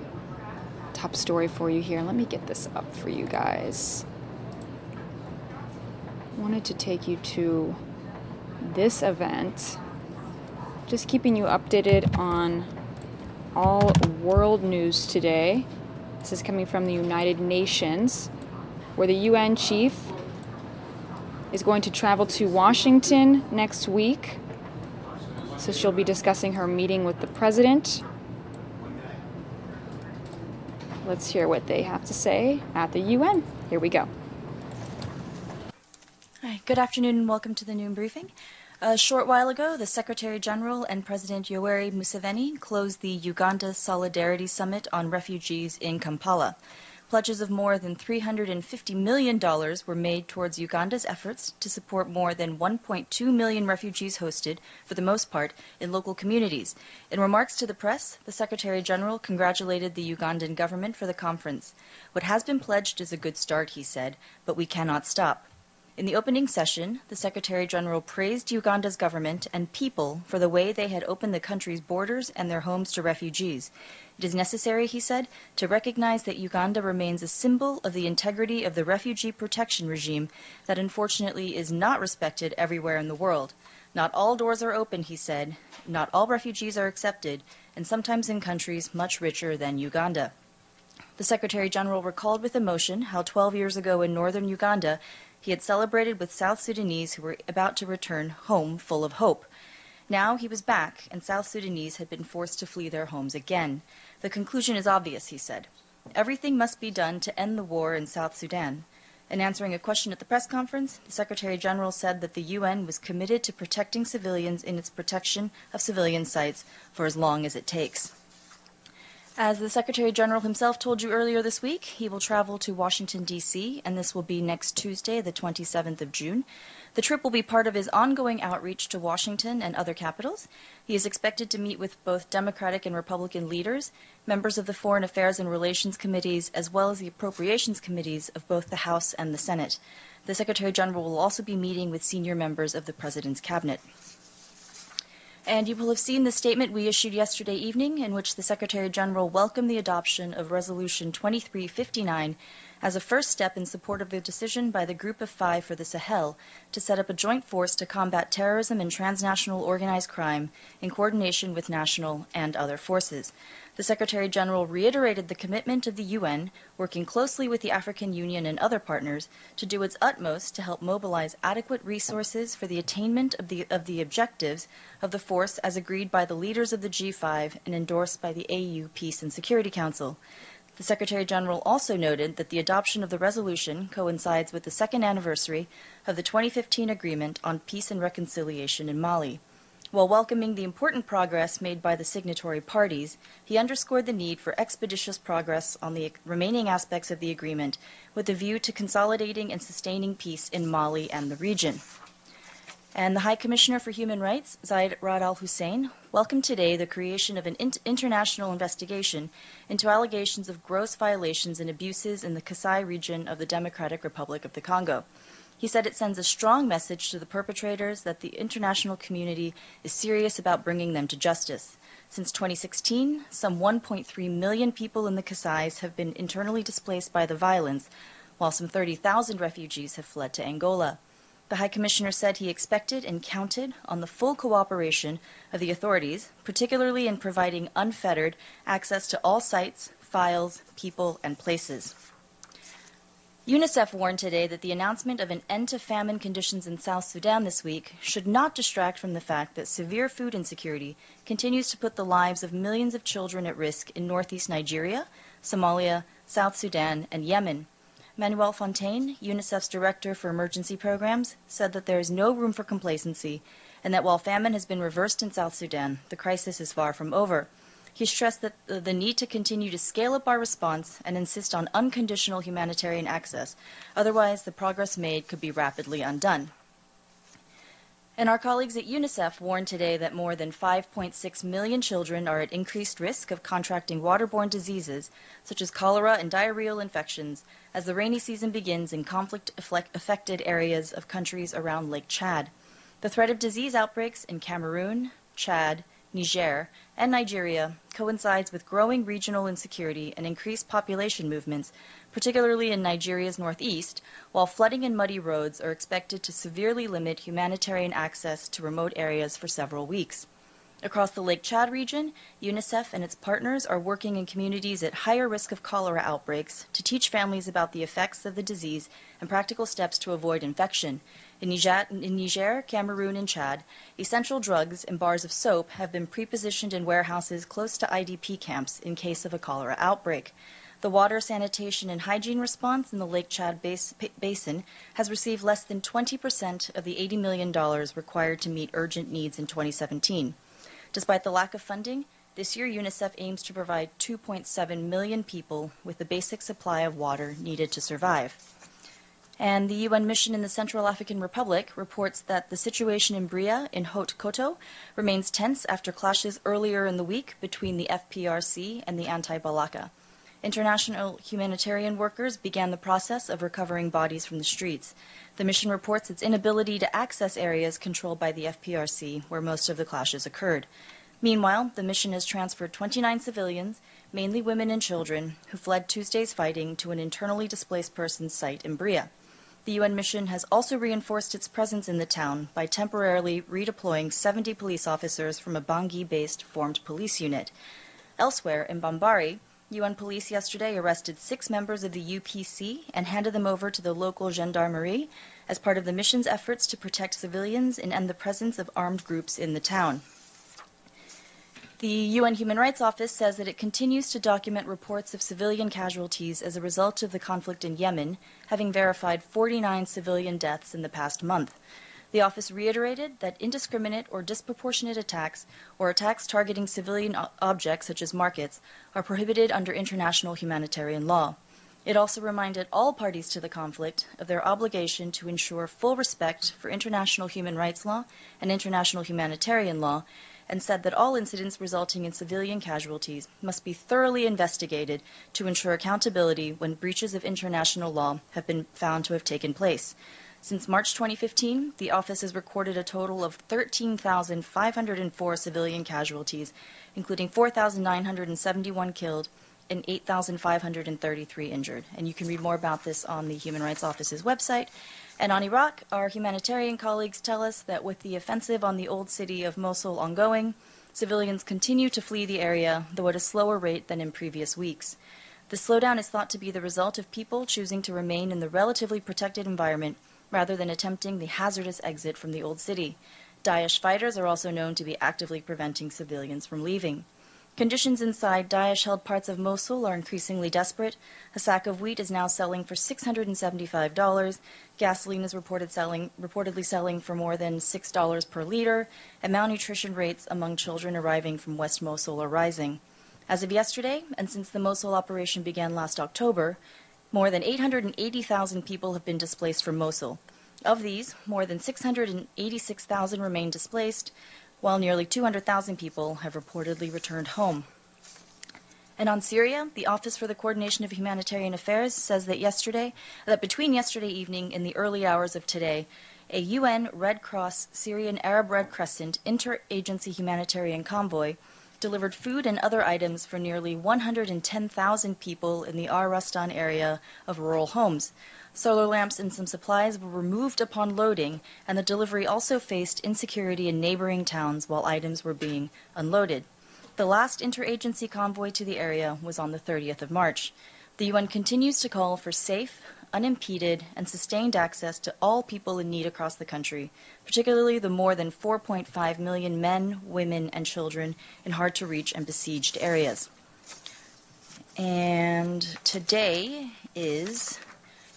top story for you here. Let me get this up for you guys. Wanted to take you to this event. Just keeping you updated on all world news today. This is coming from the United Nations, where the UN chief is going to travel to Washington next week. So she'll be discussing her meeting with the president. Let's hear what they have to say at the UN. Here we go. Hi, good afternoon and welcome to the noon briefing. A short while ago, the Secretary General and President Yoweri Museveni closed the Uganda Solidarity Summit on Refugees in Kampala. Pledges of more than $350 million were made towards Uganda's efforts to support more than 1.2 million refugees hosted, for the most part, in local communities. In remarks to the press, the Secretary General congratulated the Ugandan government for the conference. What has been pledged is a good start, he said, but we cannot stop. In the opening session, the Secretary General praised Uganda's government and people for the way they had opened the country's borders and their homes to refugees. It is necessary, he said, to recognize that Uganda remains a symbol of the integrity of the refugee protection regime that unfortunately is not respected everywhere in the world. Not all doors are open, he said, not all refugees are accepted, and sometimes in countries much richer than Uganda. The Secretary General recalled with emotion how 12 years ago in northern Uganda, he had celebrated with South Sudanese who were about to return home full of hope. Now he was back, and South Sudanese had been forced to flee their homes again. The conclusion is obvious, he said. Everything must be done to end the war in South Sudan. In answering a question at the press conference, the Secretary General said that the UN was committed to protecting civilians in its protection of civilian sites for as long as it takes. As the Secretary General himself told you earlier this week, he will travel to Washington, D.C., and this will be next Tuesday, the 27th of June. The trip will be part of his ongoing outreach to Washington and other capitals. He is expected to meet with both Democratic and Republican leaders, members of the Foreign Affairs and Relations Committees, as well as the Appropriations Committees of both the House and the Senate. The Secretary General will also be meeting with senior members of the President's Cabinet. And you will have seen the statement we issued yesterday evening in which the Secretary General welcomed the adoption of Resolution 2359 as a first step in support of the decision by the Group of Five for the Sahel to set up a joint force to combat terrorism and transnational organized crime in coordination with national and other forces. The Secretary General reiterated the commitment of the UN, working closely with the African Union and other partners, to do its utmost to help mobilize adequate resources for the attainment of the objectives of the force as agreed by the leaders of the G5 and endorsed by the AU Peace and Security Council. The Secretary General also noted that the adoption of the resolution coincides with the second anniversary of the 2015 Agreement on Peace and Reconciliation in Mali. While welcoming the important progress made by the signatory parties, he underscored the need for expeditious progress on the remaining aspects of the agreement with a view to consolidating and sustaining peace in Mali and the region. And the High Commissioner for Human Rights, Zeid Ra'ad Al Hussein, welcomed today the creation of an international investigation into allegations of gross violations and abuses in the Kasai region of the Democratic Republic of the Congo. He said it sends a strong message to the perpetrators that the international community is serious about bringing them to justice. Since 2016, some 1.3 million people in the Kasais have been internally displaced by the violence, while some 30,000 refugees have fled to Angola. The High Commissioner said he expected and counted on the full cooperation of the authorities, particularly in providing unfettered access to all sites, files, people, and places. UNICEF warned today that the announcement of an end to famine conditions in South Sudan this week should not distract from the fact that severe food insecurity continues to put the lives of millions of children at risk in northeast Nigeria, Somalia, South Sudan, and Yemen. Manuel Fontaine, UNICEF's Director for Emergency Programs, said that there is no room for complacency and that while famine has been reversed in South Sudan, the crisis is far from over. He stressed that the need to continue to scale up our response and insist on unconditional humanitarian access. Otherwise, the progress made could be rapidly undone. And our colleagues at UNICEF warned today that more than 5.6 million children are at increased risk of contracting waterborne diseases, such as cholera and diarrheal infections, as the rainy season begins in conflict-affected areas of countries around Lake Chad. The threat of disease outbreaks in Cameroon, Chad, Niger, and Nigeria coincides with growing regional insecurity and increased population movements, particularly in Nigeria's northeast, while flooding and muddy roads are expected to severely limit humanitarian access to remote areas for several weeks. Across the Lake Chad region, UNICEF and its partners are working in communities at higher risk of cholera outbreaks to teach families about the effects of the disease and practical steps to avoid infection. In Niger, Cameroon, and Chad, essential drugs and bars of soap have been pre-positioned in warehouses close to IDP camps in case of a cholera outbreak. The water, sanitation, and hygiene response in the Lake Chad basin has received less than 20% of the $80 million required to meet urgent needs in 2017. Despite the lack of funding, this year UNICEF aims to provide 2.7 million people with the basic supply of water needed to survive. And the UN mission in the Central African Republic reports that the situation in Bria in Haute-Koto remains tense after clashes earlier in the week between the FPRC and the anti-Balaka. International humanitarian workers began the process of recovering bodies from the streets. The mission reports its inability to access areas controlled by the FPRC, where most of the clashes occurred. Meanwhile, the mission has transferred 29 civilians, mainly women and children, who fled Tuesday's fighting to an internally displaced persons site in Bria. The UN mission has also reinforced its presence in the town by temporarily redeploying 70 police officers from a Bangui-based formed police unit. Elsewhere, in Bambari, UN police yesterday arrested 6 members of the UPC and handed them over to the local gendarmerie as part of the mission's efforts to protect civilians and end the presence of armed groups in the town. The UN Human Rights Office says that it continues to document reports of civilian casualties as a result of the conflict in Yemen, having verified 49 civilian deaths in the past month. The office reiterated that indiscriminate or disproportionate attacks or attacks targeting civilian objects such as markets are prohibited under international humanitarian law. It also reminded all parties to the conflict of their obligation to ensure full respect for international human rights law and international humanitarian law, and said that all incidents resulting in civilian casualties must be thoroughly investigated to ensure accountability when breaches of international law have been found to have taken place. Since March 2015, the office has recorded a total of 13,504 civilian casualties, including 4,971 killed and 8,533 injured. And you can read more about this on the Human Rights Office's website. And on Iraq, our humanitarian colleagues tell us that with the offensive on the old city of Mosul ongoing, civilians continue to flee the area, though at a slower rate than in previous weeks. The slowdown is thought to be the result of people choosing to remain in the relatively protected environment rather than attempting the hazardous exit from the old city. Daesh fighters are also known to be actively preventing civilians from leaving. Conditions inside Daesh-held parts of Mosul are increasingly desperate. A sack of wheat is now selling for $675. Gasoline is reportedly selling for more than $6 per liter, and malnutrition rates among children arriving from West Mosul are rising. As of yesterday, and since the Mosul operation began last October, more than 880,000 people have been displaced from Mosul. Of these, more than 686,000 remain displaced, while nearly 200,000 people have reportedly returned home. And on Syria, the Office for the Coordination of Humanitarian Affairs says that between yesterday evening and the early hours of today, a UN Red Cross Syrian Arab Red Crescent interagency humanitarian convoy delivered food and other items for nearly 110,000 people in the Ar-Rastan area of rural homes. Solar lamps and some supplies were removed upon loading, and the delivery also faced insecurity in neighboring towns while items were being unloaded. The last interagency convoy to the area was on the 30th of March. The UN continues to call for safe, unimpeded, and sustained access to all people in need across the country, particularly the more than 4.5 million men, women, and children in hard-to-reach and besieged areas. And today is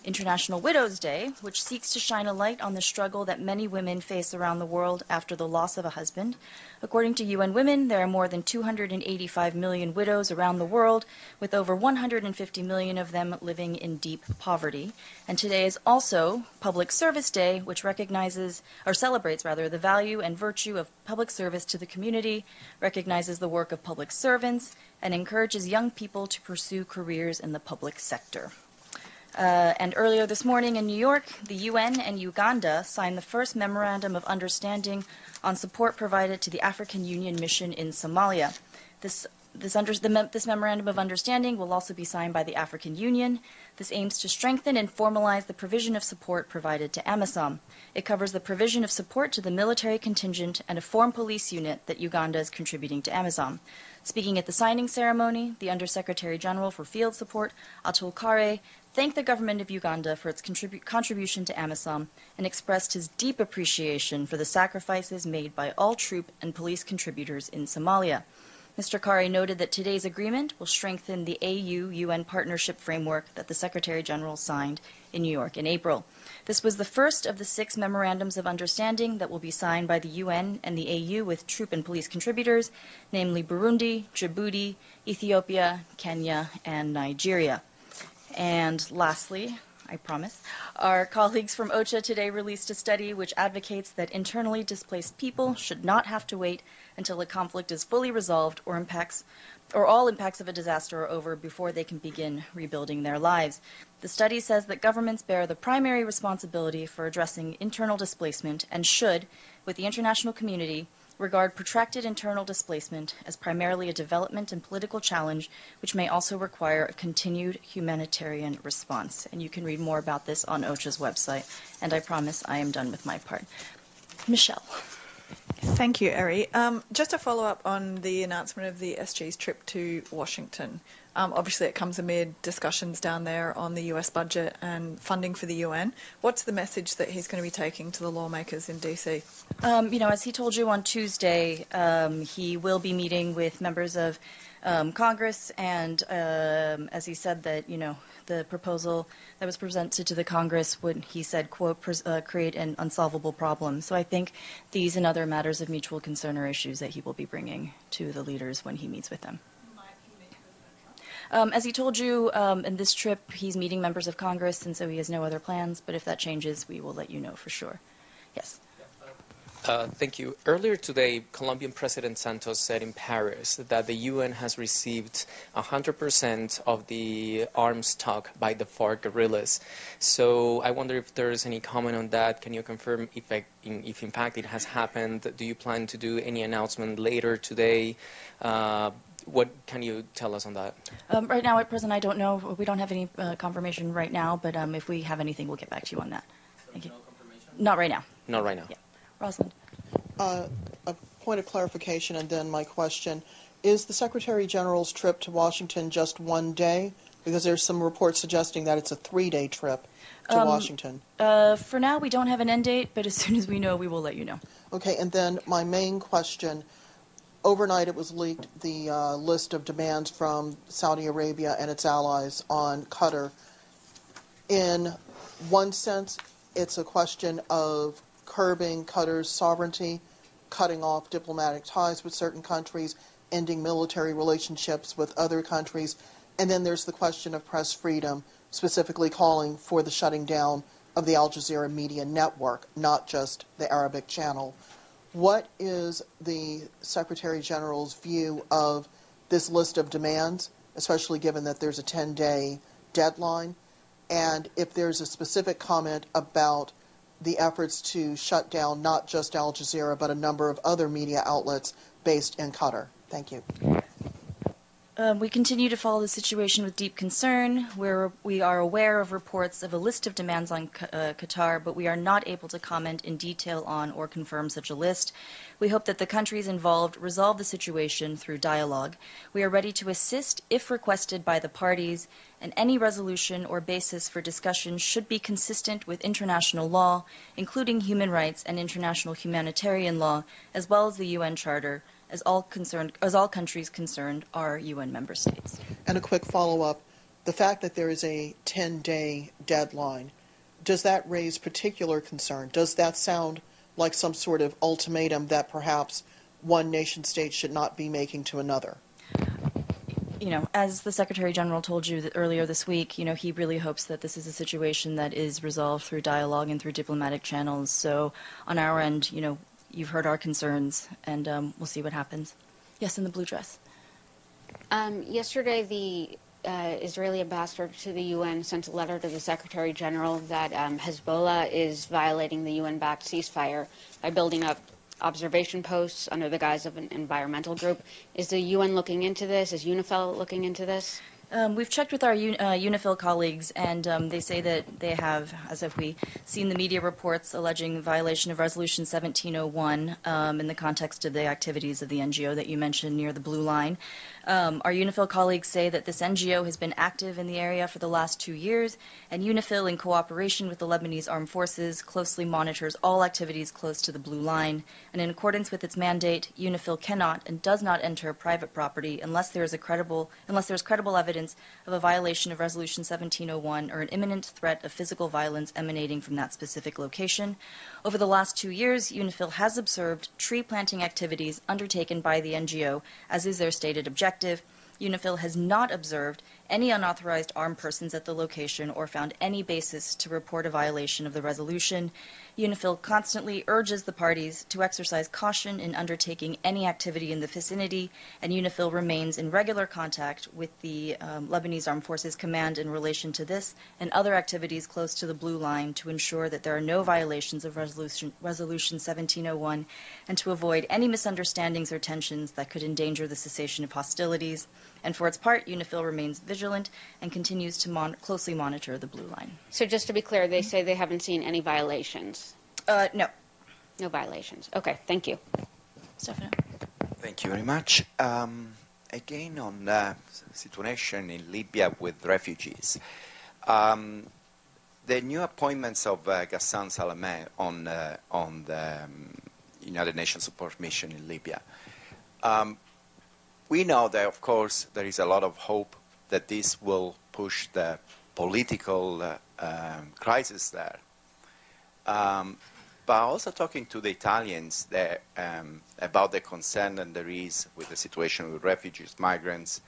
International Widows' Day, which seeks to shine a light on the struggle that many women face around the world after the loss of a husband. According to UN Women, there are more than 285 million widows around the world, with over 150 million of them living in deep poverty. And today is also Public Service Day, which celebrates the value and virtue of public service to the community, recognizes the work of public servants, and encourages young people to pursue careers in the public sector. And earlier this morning in New York, the UN and Uganda signed the first Memorandum of Understanding on support provided to the African Union mission in Somalia. This Memorandum of Understanding will also be signed by the African Union. This aims to strengthen and formalize the provision of support provided to AMISOM. It covers the provision of support to the military contingent and a foreign police unit that Uganda is contributing to AMISOM. Speaking at the signing ceremony, the Undersecretary General for Field Support, Atul Kare, thanked the government of Uganda for its contribution to AMISOM and expressed his deep appreciation for the sacrifices made by all troop and police contributors in Somalia. Mr. Kare noted that today's agreement will strengthen the AU-UN partnership framework that the Secretary General signed in New York in April. This was the first of the 6 memorandums of understanding that will be signed by the UN and the AU with troop and police contributors, namely Burundi, Djibouti, Ethiopia, Kenya, and Nigeria. And lastly, I promise, our colleagues from OCHA today released a study which advocates that internally displaced people should not have to wait until a conflict is fully resolved or all impacts of a disaster are over before they can begin rebuilding their lives. The study says that governments bear the primary responsibility for addressing internal displacement and should, with the international community, regard protracted internal displacement as primarily a development and political challenge, which may also require a continued humanitarian response. And you can read more about this on OCHA's website. And I promise I am done with my part. Michelle. Thank you, Eri. Just to follow up on the announcement of the SG's trip to Washington. Obviously, it comes amid discussions down there on the US budget and funding for the UN. What's the message that he's going to be taking to the lawmakers in DC? As he told you on Tuesday, he will be meeting with members of Congress, and as he said that, the proposal that was presented to the Congress would, he said, quote, create an unsolvable problem. So I think these and other matters of mutual concern are issues that he will be bringing to the leaders when he meets with them. As he told you, in this trip, he's meeting members of Congress, and so he has no other plans. But if that changes, we will let you know for sure. Yes. Thank you. Earlier today, Colombian President Santos said in Paris that the UN has received 100% of the arms stock by the FARC guerrillas. So I wonder if there's any comment on that. Can you confirm if in fact it has happened? Do you plan to do any announcement later today? What can you tell us on that? Right now, at present, I don't know. We don't have any confirmation right now, but if we have anything, we'll get back to you on that. Thank you. Not right now. Not right now. Yeah. Rosalind. A point of clarification and then my question. Is the Secretary General's trip to Washington just one day? Because there's some reports suggesting that it's a 3-day trip to Washington. For now, we don't have an end date, but as soon as we know, we will let you know. Okay, and then my main question. Overnight it was leaked, the list of demands from Saudi Arabia and its allies on Qatar. In one sense, it's a question of curbing Qatar's sovereignty, cutting off diplomatic ties with certain countries, ending military relationships with other countries. And then there's the question of press freedom, specifically calling for the shutting down of the Al Jazeera media network, not just the Arabic channel. What is the Secretary General's view of this list of demands, especially given that there's a 10-day deadline? And if there's a specific comment about the efforts to shut down not just Al Jazeera, but a number of other media outlets based in Qatar. Thank you. We continue to follow the situation with deep concern, where we are aware of reports of a list of demands on Qatar, but we are not able to comment in detail on or confirm such a list. We hope that the countries involved resolve the situation through dialogue. We are ready to assist if requested by the parties, and any resolution or basis for discussion should be consistent with international law, including human rights and international humanitarian law, as well as the UN Charter, as all countries concerned are UN member states. And a quick follow-up. The fact that there is a 10-day deadline, does that raise particular concern? Does that sound like some sort of ultimatum that perhaps one nation state should not be making to another? You know, as the Secretary General told you earlier this week, you know, he really hopes that this is a situation that is resolved through dialogue and through diplomatic channels. So on our end, you know, you've heard our concerns, and we'll see what happens. Yes, in the blue dress. Yesterday, the Israeli ambassador to the UN sent a letter to the Secretary General that Hezbollah is violating the UN-backed ceasefire by building up observation posts under the guise of an environmental group. Is the UN looking into this? Is UNIFIL looking into this? We've checked with our UNIFIL colleagues, and they say that they have, as if we seen the media reports alleging violation of Resolution 1701 in the context of the activities of the NGO that you mentioned near the Blue Line. Our UNIFIL colleagues say that this NGO has been active in the area for the last 2 years, and UNIFIL, in cooperation with the Lebanese Armed Forces, closely monitors all activities close to the Blue Line. And in accordance with its mandate, UNIFIL cannot and does not enter private property unless there is credible evidence of a violation of Resolution 1701 or an imminent threat of physical violence emanating from that specific location. Over the last 2 years, UNIFIL has observed tree planting activities undertaken by the NGO, as is their stated objective. UNIFIL has not observed any unauthorized armed persons at the location or found any basis to report a violation of the resolution. UNIFIL constantly urges the parties to exercise caution in undertaking any activity in the vicinity, and UNIFIL remains in regular contact with the Lebanese Armed Forces Command in relation to this and other activities close to the Blue Line to ensure that there are no violations of Resolution 1701 and to avoid any misunderstandings or tensions that could endanger the cessation of hostilities. And for its part, UNIFIL remains vigilant and continues to closely monitor the Blue Line. So just to be clear, they say they haven't seen any violations? No. No violations. Okay, thank you. Stefano. Thank you very much. Again, on the situation in Libya with refugees. The new appointments of Ghassan Salameh on the United Nations Support Mission in Libya. We know that, of course, there is a lot of hope that this will push the political crisis there. But also talking to the Italians about the concern that there is with the situation with refugees, migrants,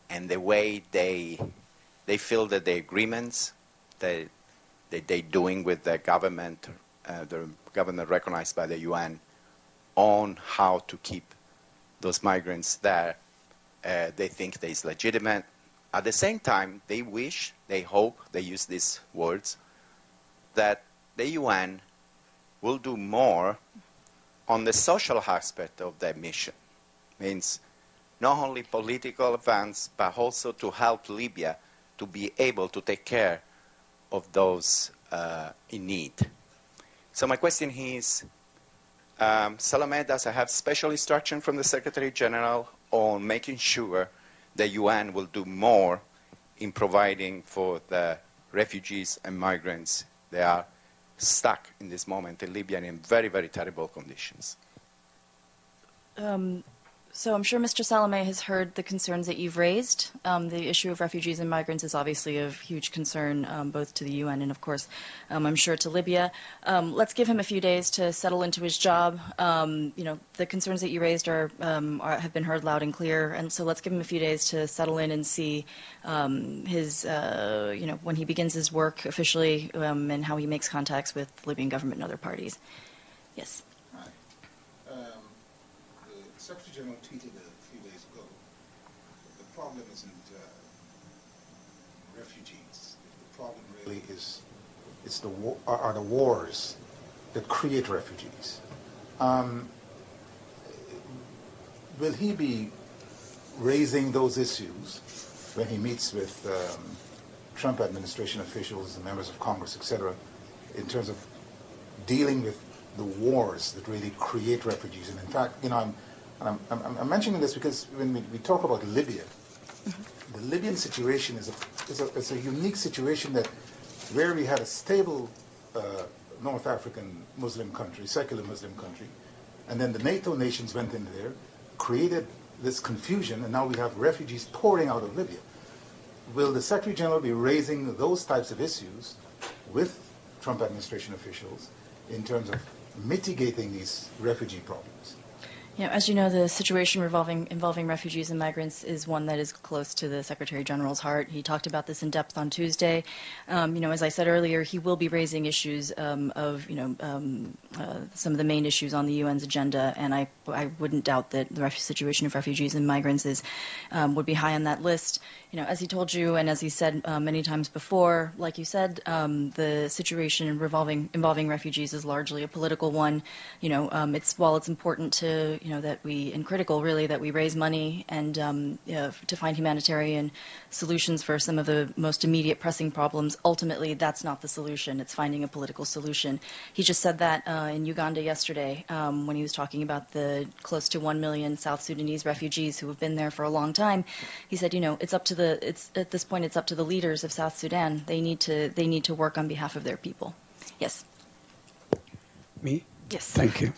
and the way they feel that the agreements that they're doing with the government the governor recognized by the UN, on how to keep those migrants there. They think that is legitimate. At the same time, they wish, they hope, they use these words, that the UN will do more on the social aspect of their mission. Means not only political advance, but also to help Libya to be able to take care of those in need. So my question is, Salome, does I have special instruction from the Secretary General on making sure the UN will do more in providing for the refugees and migrants that are stuck in this moment in Libya and in very, very terrible conditions? So I'm sure Mr. Salome has heard the concerns that you've raised. The issue of refugees and migrants is obviously of huge concern, both to the UN and, of course, I'm sure to Libya. Let's give him a few days to settle into his job. The concerns that you raised have been heard loud and clear, and so let's give him a few days to settle in and see his, when he begins his work officially, and how he makes contacts with the Libyan government and other parties. Yes. Secretary General tweeted a few days ago, the problem isn't refugees. The problem really is are the wars that create refugees. Will he be raising those issues when he meets with Trump administration officials and members of Congress, etc., in terms of dealing with the wars that really create refugees? And in fact, I'm mentioning this because when we talk about Libya, the Libyan situation is a unique situation where we had a stable North African Muslim country, secular Muslim country, and then the NATO nations went in there, created this confusion, and now we have refugees pouring out of Libya. Will the Secretary General be raising those types of issues with Trump administration officials in terms of mitigating these refugee problems? As you know, the situation involving refugees and migrants is one that is close to the Secretary General's heart. He talked about this in depth on Tuesday. As I said earlier, he will be raising issues of some of the main issues on the UN's agenda, and I wouldn't doubt that the situation of refugees and migrants would be high on that list. As he told you, and as he said many times before, like you said, the situation involving refugees is largely a political one. While it's important to and critical really that we raise money and to find humanitarian solutions for some of the most immediate pressing problems, ultimately that's not the solution. It's finding a political solution. He just said that in Uganda yesterday when he was talking about the close to 1 million South Sudanese refugees who have been there for a long time. He said, at this point it's up to the leaders of South Sudan. They need to work on behalf of their people. Yes. Me? Yes. Thank you.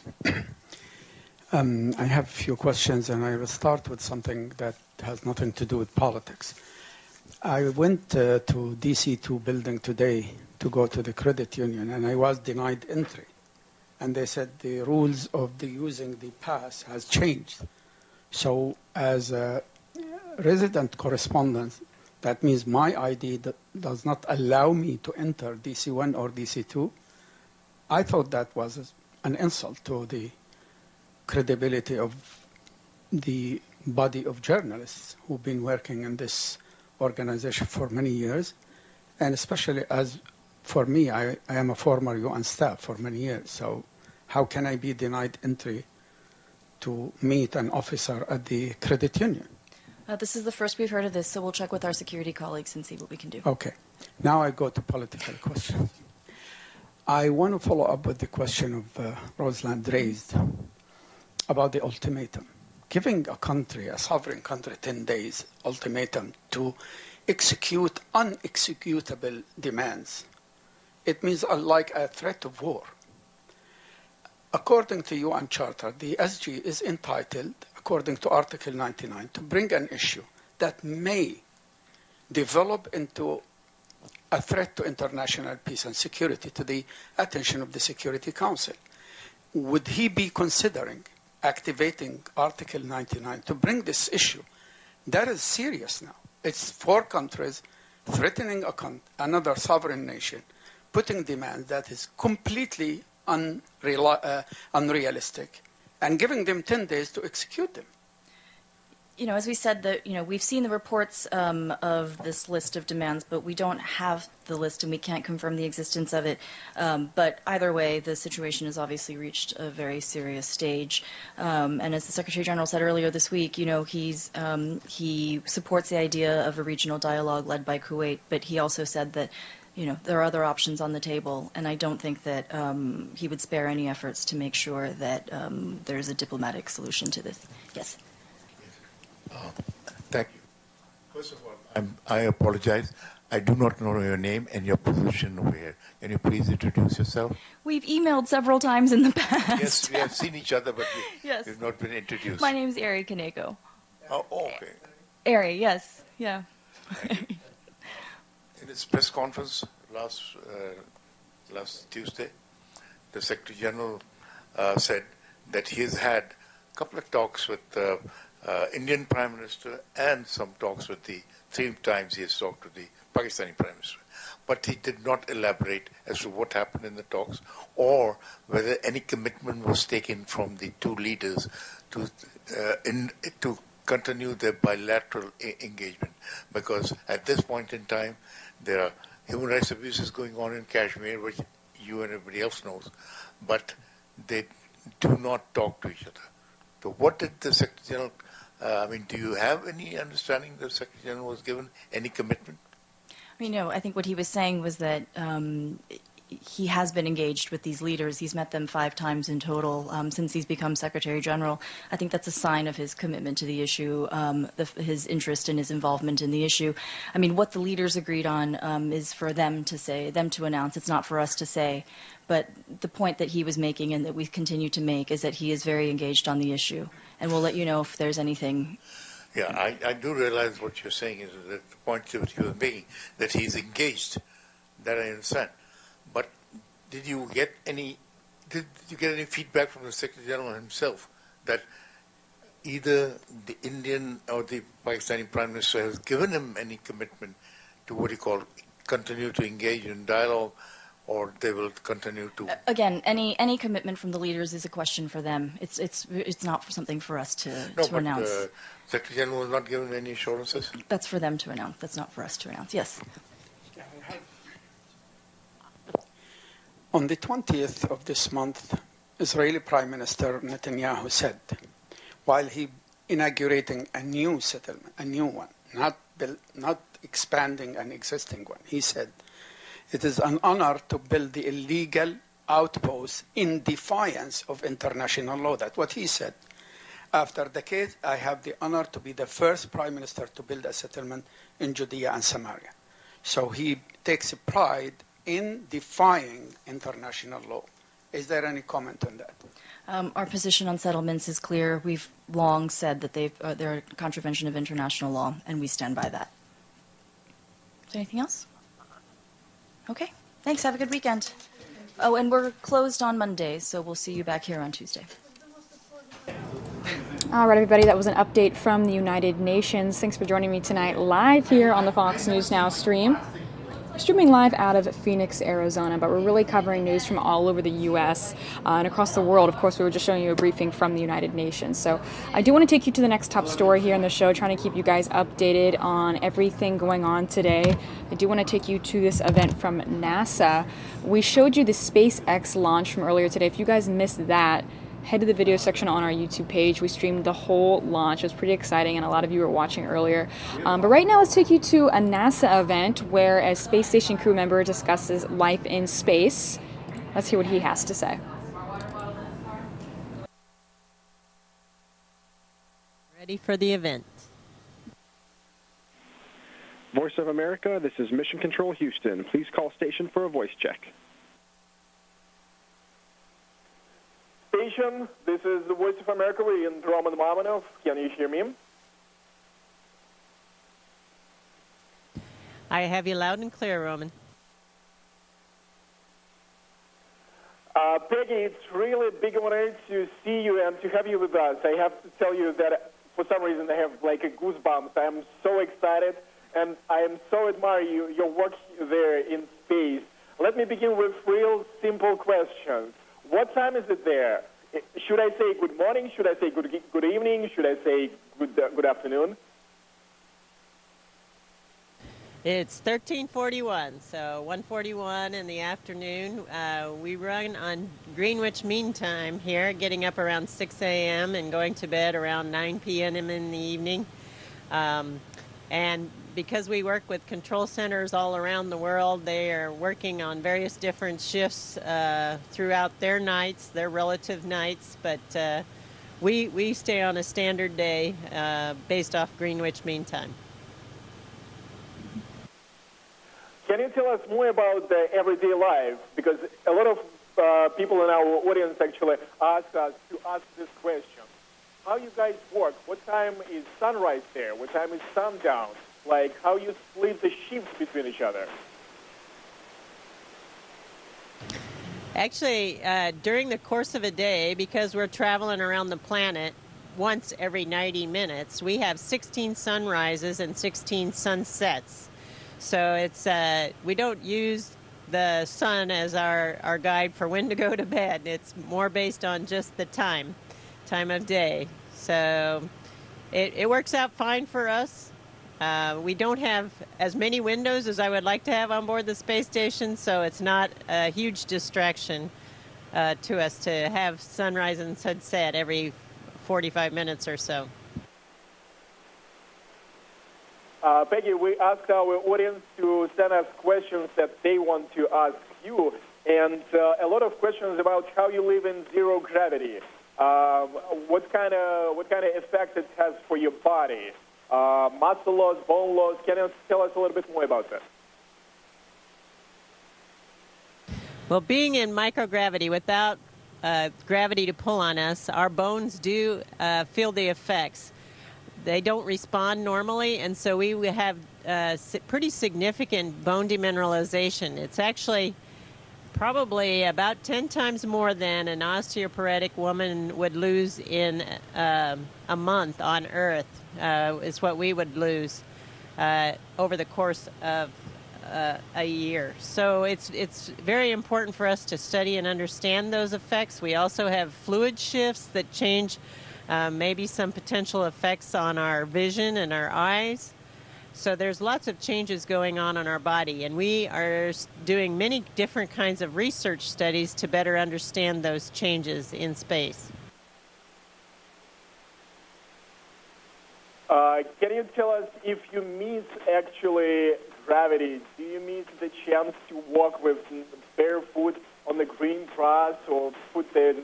I have a few questions, and I will start with something that has nothing to do with politics. I went to DC2 building today to go to the credit union, and I was denied entry. And they said the rules of using the pass has changed. So as a resident correspondent, that means my ID does not allow me to enter DC1 or DC2. I thought that was an insult to the credibility of the body of journalists who've been working in this organization for many years, and especially as for me, I am a former UN staff for many years, so how can I be denied entry to meet an officer at the credit union? This is the first we've heard of this, so we'll check with our security colleagues and see what we can do. Okay. Now I go to political questions. I want to follow up with the question of Rosalind raised about the ultimatum. Giving a country, a sovereign country, 10 days ultimatum to execute unexecutable demands, it means like a threat of war. According to UN Charter, the SG is entitled, according to Article 99, to bring an issue that may develop into a threat to international peace and security to the attention of the Security Council. Would he be considering activating Article 99 to bring this issue? That is serious now. It's 4 countries threatening another sovereign nation, putting demands that is completely unrealistic, and giving them 10 days to execute them. You know, as we said, that we've seen the reports of this list of demands, but we don't have the list and we can't confirm the existence of it. But either way, the situation has obviously reached a very serious stage. And as the Secretary General said earlier this week, he supports the idea of a regional dialogue led by Kuwait, but he also said that there are other options on the table, and I don't think that he would spare any efforts to make sure that there's a diplomatic solution to this. Yes. Thank you. First of all, I apologize. I do not know your name and your position over here. Can you please introduce yourself? We've emailed several times in the past. Yes, we have seen each other, but yes. we've not been introduced. My name's Ari Kaneko. Oh, okay. Ari, yes. Yeah. In his press conference last Tuesday, the Secretary General said that he has had a couple of talks with the Indian Prime Minister and some talks with 3 times he has talked to the Pakistani Prime Minister. But he did not elaborate as to what happened in the talks or whether any commitment was taken from the 2 leaders to continue their bilateral engagement. Because at this point in time, there are human rights abuses going on in Kashmir, which you and everybody else knows, but they do not talk to each other. So what did the Secretary General, do you have any understanding the Secretary General was given, any commitment? I think what he was saying was that he has been engaged with these leaders. He's met them 5 times in total since he's become Secretary General. I think that's a sign of his commitment to the issue, his interest and his involvement in the issue. What the leaders agreed on is for them to say, them to announce. It's not for us to say. But the point that he was making and that we continue to make is that he is very engaged on the issue. And we'll let you know if there's anything. Yeah, I do realize what you're saying is that the point that you were making, that he's engaged. That I understand. But did you get any feedback from the Secretary General himself that either the Indian or the Pakistani Prime Minister has given him any commitment to what he called continue to engage in dialogue, or they will continue to? Again, any commitment from the leaders is a question for them. It's not something for us to announce. No, but Secretary General was not given any assurances? That's for them to announce. That's not for us to announce. Yes. On the 20th of this month, Israeli Prime Minister Netanyahu said, while he inaugurating a new settlement, a new one, not expanding an existing one, he said, "It is an honor to build the illegal outpost in defiance of international law." That's what he said. After decades, I have the honor to be the first Prime Minister to build a settlement in Judea and Samaria. So he takes pride in defying international law. Is there any comment on that? Our position on settlements is clear. We've long said that they're a contravention of international law, and we stand by that. Is there anything else? Okay. Thanks. Have a good weekend. Oh, and we're closed on Monday, so we'll see you back here on Tuesday. All right, everybody, that was an update from the United Nations. Thanks for joining me tonight live here on the Fox News Now stream. We're streaming live out of Phoenix, Arizona, but we're really covering news from all over the U.S. And across the world. Of course, we were just showing you a briefing from the United Nations. So I do want to take you to the next top story here in the show, trying to keep you guys updated on everything going on today. I do want to take you to this event from NASA. We showed you the SpaceX launch from earlier today. If you guys missed that, head to the video section on our YouTube page. We streamed the whole launch. It was pretty exciting, and a lot of you were watching earlier. But right now, let's take you to a NASA event where a space station crew member discusses life in space. Let's hear what he has to say. Ready for the event. Voice of America, this is Mission Control Houston. Please call station for a voice check. Station, this is the Voice of America in Roman Mamanov. Can you hear me? I have you loud and clear, Roman. Peggy, it's really a big honor to see you and to have you with us. I have to tell you that for some reason I have like a goosebumps. I am so excited and I am so admire your work there in space. Let me begin with real simple questions. What time is it there? Should I say good morning? Should I say good evening? Should I say good afternoon? It's 13:41, so 1:41 in the afternoon. We run on Greenwich Mean Time here, getting up around 6 a.m. and going to bed around 9 p.m. in the evening. And because we work with control centers all around the world, they are working on various different shifts throughout their nights, their relative nights, but we stay on a standard day based off Greenwich Mean Time. Can you tell us more about the everyday life? Because a lot of people in our audience actually ask us to ask this question. How you guys work? What time is sunrise there? What time is sundown? Like how you split the shifts between each other? Actually, during the course of a day, because we're traveling around the planet once every 90 minutes, we have 16 sunrises and 16 sunsets. So it's we don't use the sun as our guide for when to go to bed. It's more based on just the time of day. So it works out fine for us. We don't have as many windows as I would like to have on board the space station, so it's not a huge distraction to us to have sunrise and sunset every 45 minutes or so. Peggy, we asked our audience to send us questions that they want to ask you, and a lot of questions about how you live in zero gravity. What kind of effect it has for your body? Muscle loss, bone loss. Can you tell us a little bit more about that? Well, being in microgravity without gravity to pull on us, our bones do feel the effects. They don't respond normally, and so we have pretty significant bone demineralization. It's actually probably about 10 times more than an osteoporotic woman would lose in a month on Earth, is what we would lose over the course of a year. So it's very important for us to study and understand those effects. We also have fluid shifts that change maybe some potential effects on our vision and our eyes. So there's lots of changes going on in our body, and we are doing many different kinds of research studies to better understand those changes in space. Can you tell us if you miss actually gravity, do you miss the chance to walk with barefoot on the green grass or put the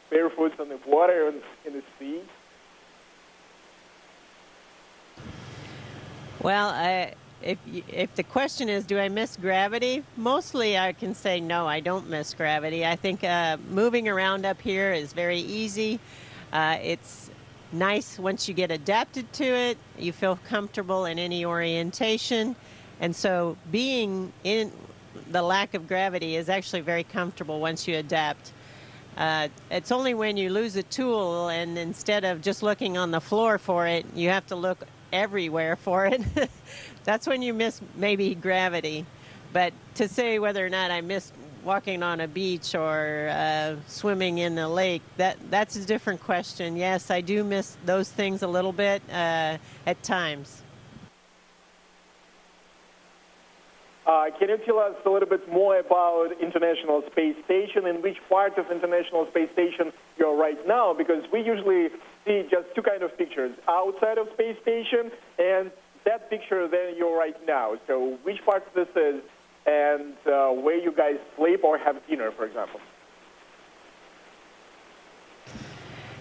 barefoot on the water in the sea? Well, if the question is, do I miss gravity? Mostly I can say no, I don't miss gravity. I think moving around up here is very easy. It's nice once you get adapted to it. You feel comfortable in any orientation. And so being in the lack of gravity is actually very comfortable once you adapt. It's only when you lose a tool and instead of just looking on the floor for it, you have to look everywhere for it. That's when you miss maybe gravity. But to say whether or not I miss walking on a beach or swimming in a lake, that's a different question. Yes, I do miss those things a little bit at times. Can you tell us a little bit more about International Space Station and which part of International Space Station you're right now? Because we usually see just two kind of pictures, outside of Space Station and that picture that you're right now. So which part this is and where you guys sleep or have dinner, for example?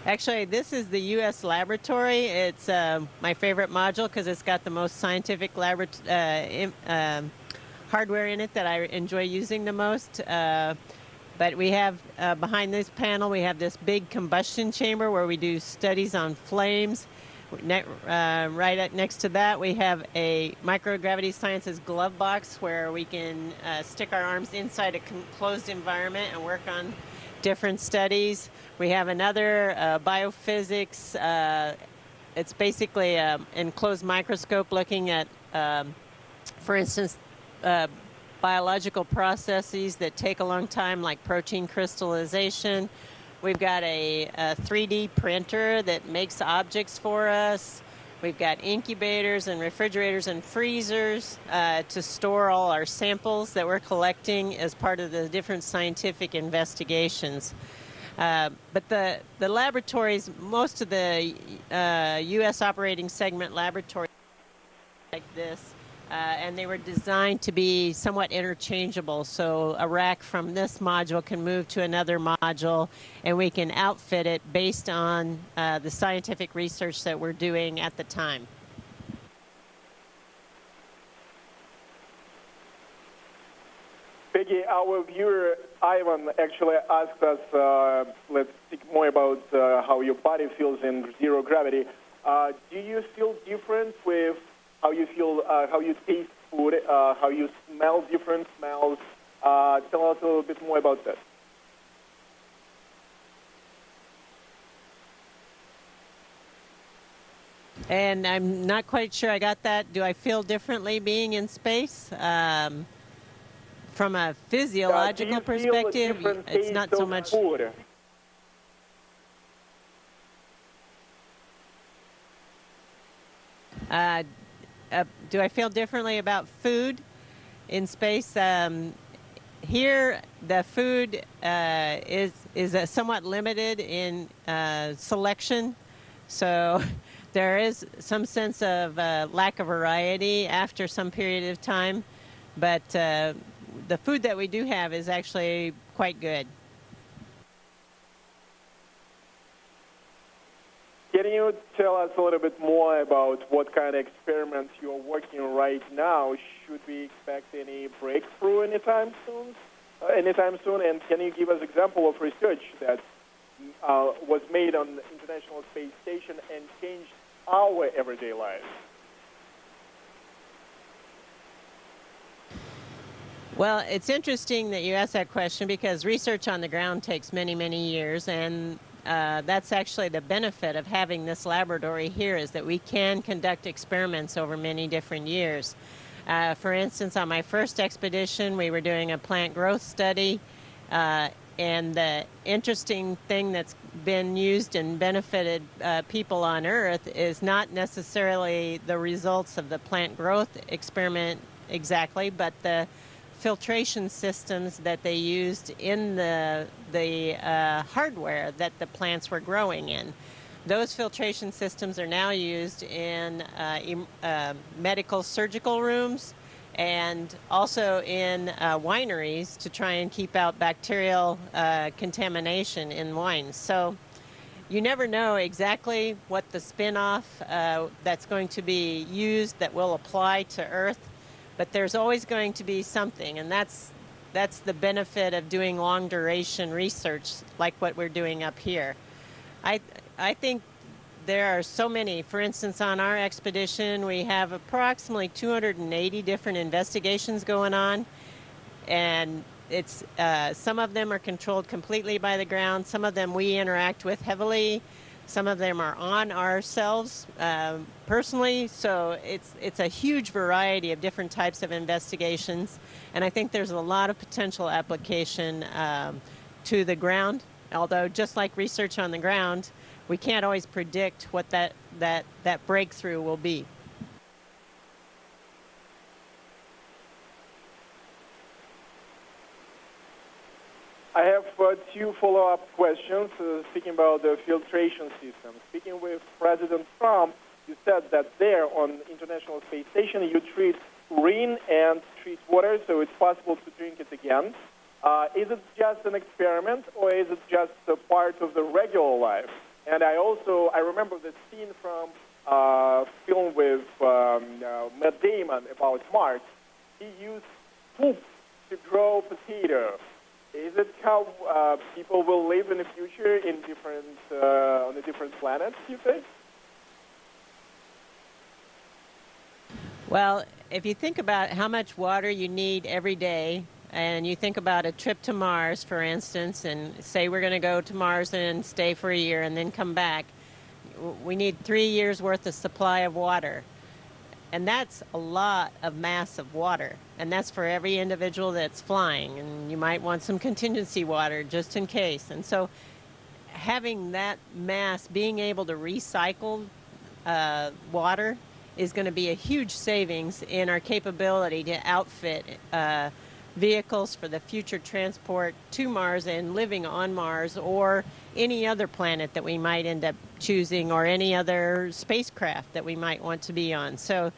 Actually, this is the U.S. laboratory. It's my favorite module because it's got the most scientific hardware in it that I enjoy using the most. But we have, behind this panel, we have this big combustion chamber where we do studies on flames. Right next to that, we have a microgravity sciences glove box where we can stick our arms inside a closed environment and work on different studies. We have another biophysics. It's basically an enclosed microscope looking at, for instance, biological processes that take a long time, like protein crystallization. We've got a 3D printer that makes objects for us. We've got incubators and refrigerators and freezers to store all our samples that we're collecting as part of the different scientific investigations. But the laboratories, most of the U.S. operating segment laboratories like this, and they were designed to be somewhat interchangeable. So a rack from this module can move to another module, and we can outfit it based on the scientific research that we're doing at the time. Peggy, our viewer Ivan actually asked us, let's speak more about how your body feels in zero gravity. Do you feel different with how you feel, how you taste food, how you smell different smells? Tell us a little bit more about that. And I'm not quite sure I got that. Do I feel differently being in space? From a physiological perspective, it's not so much. Food? Do I feel differently about food in space? Here, the food is somewhat limited in selection, so there is some sense of lack of variety after some period of time, but the food that we do have is actually quite good. Can you tell us a little bit more about what kind of experiments you're working on right now? Should we expect any breakthrough anytime soon? And can you give us an example of research that was made on the International Space Station and changed our everyday lives? Well, it's interesting that you asked that question because research on the ground takes many, many years, and that's actually the benefit of having this laboratory here is that we can conduct experiments over many different years. For instance, on my first expedition, we were doing a plant growth study, and the interesting thing that's been used and benefited people on Earth is not necessarily the results of the plant growth experiment exactly, but the filtration systems that they used in the hardware that the plants were growing in. Those filtration systems are now used in medical surgical rooms and also in wineries to try and keep out bacterial contamination in wines. So you never know exactly what the spin-off that's going to be used that will apply to Earth, but there's always going to be something, and that's the benefit of doing long-duration research like what we're doing up here. I think there are so many. For instance, on our expedition, we have approximately 280 different investigations going on, and it's some of them are controlled completely by the ground. Some of them we interact with heavily. Some of them are on ourselves personally. So it's a huge variety of different types of investigations, and I think there's a lot of potential application to the ground. Although, just like research on the ground, we can't always predict what that breakthrough will be. I have two follow-up questions, speaking about the filtration system. Speaking with President Trump, you said that there on International Space Station you treat urine and treat water, so it's possible to drink it again. Is it just an experiment, or is it just a part of the regular life? And I remember the scene from film with Matt Damon about Mars. He used poop to grow potato. Is it how people will live in the future in on a different planet, you think? Well, if you think about how much water you need every day, and you think about a trip to Mars, for instance, and say we're going to go to Mars and stay for a year and then come back, we need 3 years' worth of supply of water. And that's a lot of mass of water. And that's for every individual that's flying. And you might want some contingency water just in case. And so having that mass, being able to recycle water is going to be a huge savings in our capability to outfit vehicles for the future transport to Mars and living on Mars or any other planet that we might end up choosing or any other spacecraft that we might want to be on. So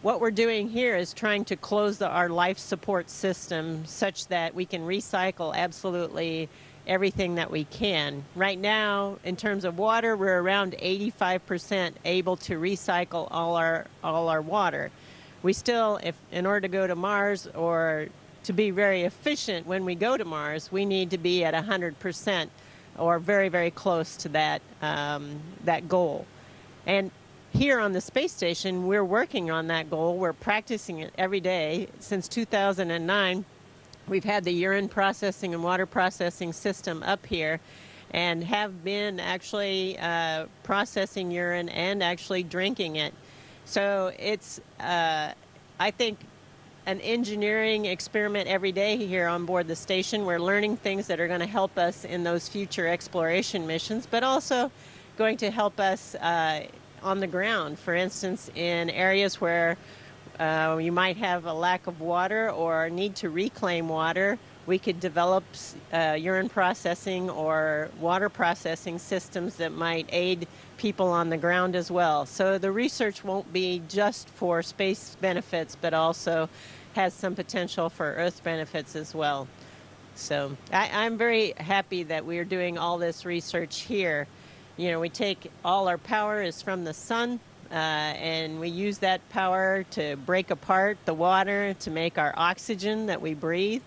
what we're doing here is trying to close our life support system such that we can recycle absolutely everything that we can. Right now, in terms of water, we're around 85% able to recycle all our water. We still, in order to go to Mars or to be very efficient when we go to Mars, we need to be at 100% or very, very close to that goal. And here on the space station, we're working on that goal. We're practicing it every day. Since 2009, we've had the urine processing and water processing system up here and have been actually processing urine and actually drinking it. So it's, I think, an engineering experiment every day here on board the station. We're learning things that are going to help us in those future exploration missions, but also going to help us on the ground. For instance, in areas where you might have a lack of water or need to reclaim water, we could develop urine processing or water processing systems that might aid people on the ground as well. So the research won't be just for space benefits, but also has some potential for Earth benefits as well. So I'm very happy that we're doing all this research here. You know, we take all our power is from the sun, and we use that power to break apart the water to make our oxygen that we breathe.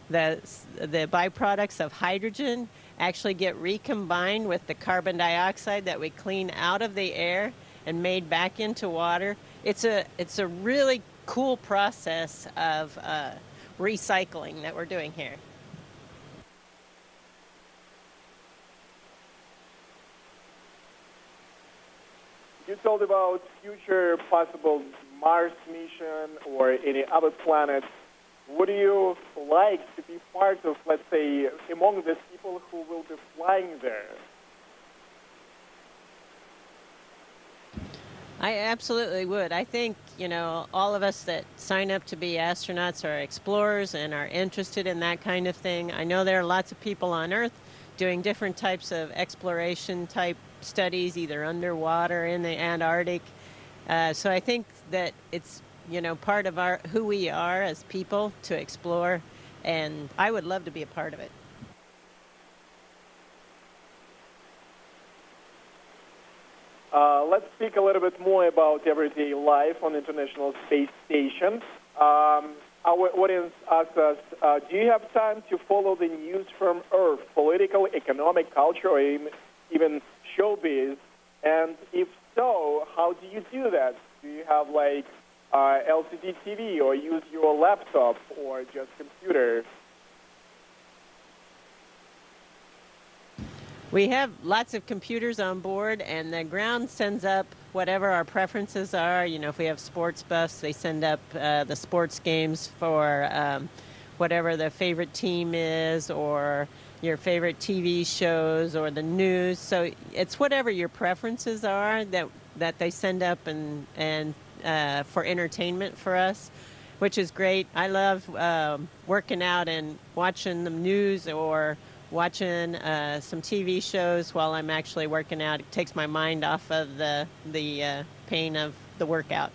The byproducts of hydrogen actually get recombined with the carbon dioxide that we clean out of the air and made back into water. It's a really cool process of recycling that we're doing here. You told about future possible Mars mission or any other planet. Would you like to be part of, let's say, among the people who will be flying there? I absolutely would. I think, you know, all of us that sign up to be astronauts are explorers and are interested in that kind of thing. I know there are lots of people on Earth doing different types of exploration type studies, either underwater in the Antarctic. So I think that it's, you know, part of who we are as people to explore, and I would love to be a part of it. Let's speak a little bit more about everyday life on the International Space Station. Our audience asks us, do you have time to follow the news from Earth, political, economic, culture, or even showbiz? And if so, how do you do that? Do you have, like, LCD TV, or use your laptop, or just computer? We have lots of computers on board, and the ground sends up whatever our preferences are. You know, if we have sports buffs, they send up the sports games for whatever the favorite team is, or your favorite TV shows, or the news. So it's whatever your preferences are that they send up and for entertainment for us, which is great. I love working out and watching the news or watching some TV shows while I'm actually working out. It takes my mind off of the pain of the workout.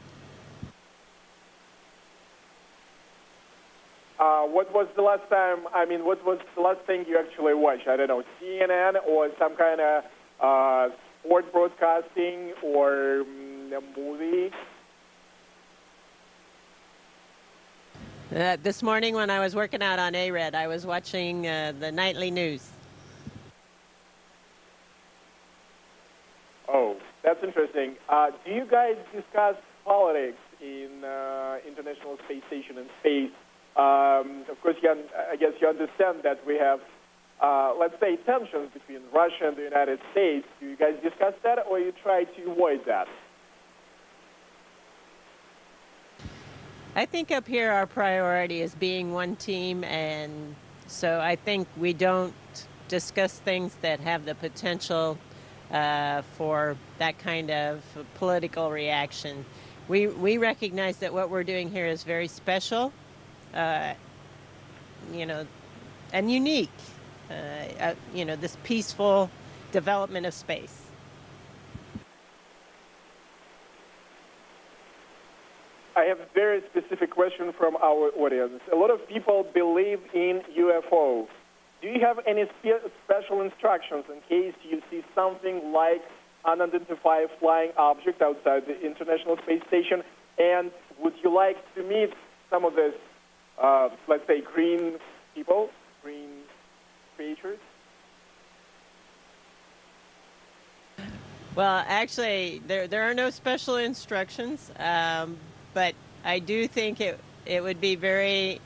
What was the last time, what was the last thing you actually watched? I don't know, CNN or some kind of sport broadcasting or a movie? This morning when I was working out on ARED, I was watching the nightly news. Oh, that's interesting. Do you guys discuss politics in International Space Station and space? Of course, I guess you understand that we have, let's say, tensions between Russia and the United States. Do you guys discuss that, or you try to avoid that? I think up here our priority is being one team, and so I think we don't discuss things that have the potential for that kind of political reaction. We recognize that what we're doing here is very special, you know, and unique, you know, this peaceful development of space. I have a very specific question from our audience. A lot of people believe in UFO. Do you have any special instructions in case you see something like unidentified flying object outside the International Space Station? And would you like to meet some of these, let's say, green people, green creatures? Well, actually, there are no special instructions, but I do think it would be very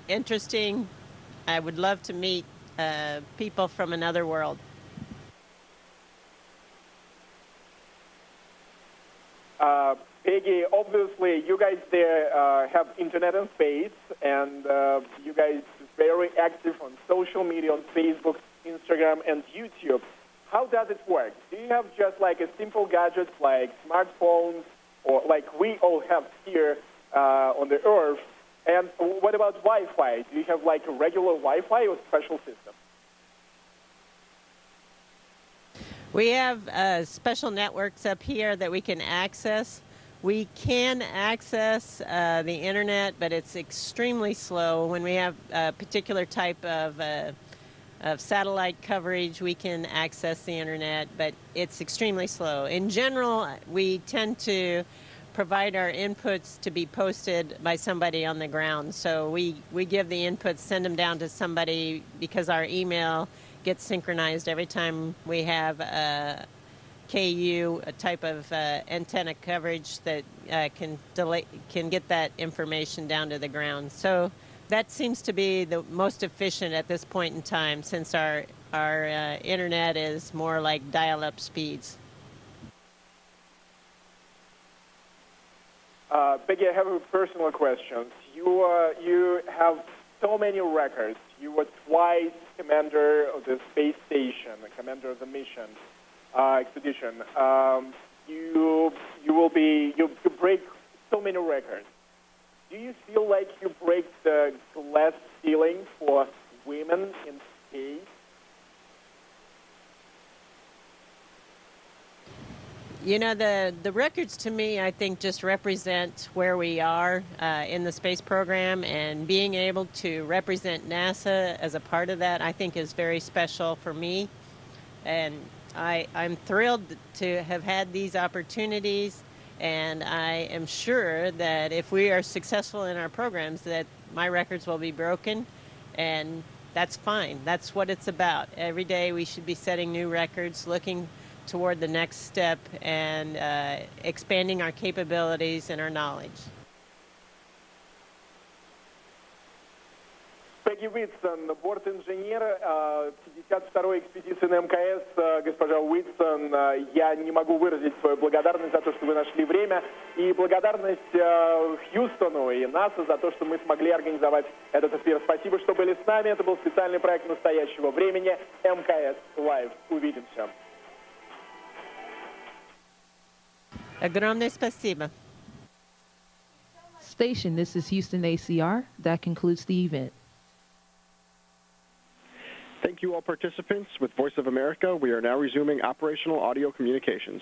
interesting. I would love to meet people from another world. Peggy, obviously, you guys there have internet and space, and you guys are very active on social media, on Facebook, Instagram, and YouTube. How does it work? Do you have just like a simple gadgets like smartphones, or like we all have here on the Earth? And what about Wi-Fi? Do you have like a regular Wi-Fi or special system? We have special networks up here that we can access. We can access the internet, but it's extremely slow. When we have a particular type of satellite coverage, we can access the internet, but it's extremely slow. In general, we tend to provide our inputs to be posted by somebody on the ground. So we give the inputs, send them down to somebody, because our email gets synchronized every time we have a KU, a type of antenna coverage that can get that information down to the ground. So that seems to be the most efficient at this point in time, since our internet is more like dial-up speeds. Peggy, I have a personal question. You have so many records. You were twice commander of the space station, commander of the mission expedition. You break so many records. Do you feel like you break the glass ceiling for women in space? You know, the records to me, I think, just represent where we are in the space program, and being able to represent NASA as a part of that, I think, is very special for me. And I'm thrilled to have had these opportunities, and I am sure that if we are successful in our programs, that my records will be broken, and that's fine. That's what it's about. Every day we should be setting new records, looking toward the next step, and expanding our capabilities and our knowledge. Пегги Уитсон, борт-инженер 52-й экспедиции на МКС. Госпожа Уитсон, я не могу выразить свою благодарность за то, что вы нашли время, и благодарность Хьюстону и НАСА за то, что мы смогли организовать этот эфир. Спасибо, что были с нами. Это был специальный проект настоящего времени МКС Live. Увидимся. Огромное спасибо. Station, this is Houston ACR. That concludes the event. Thank you all participants. With Voice of America, we are now resuming operational audio communications.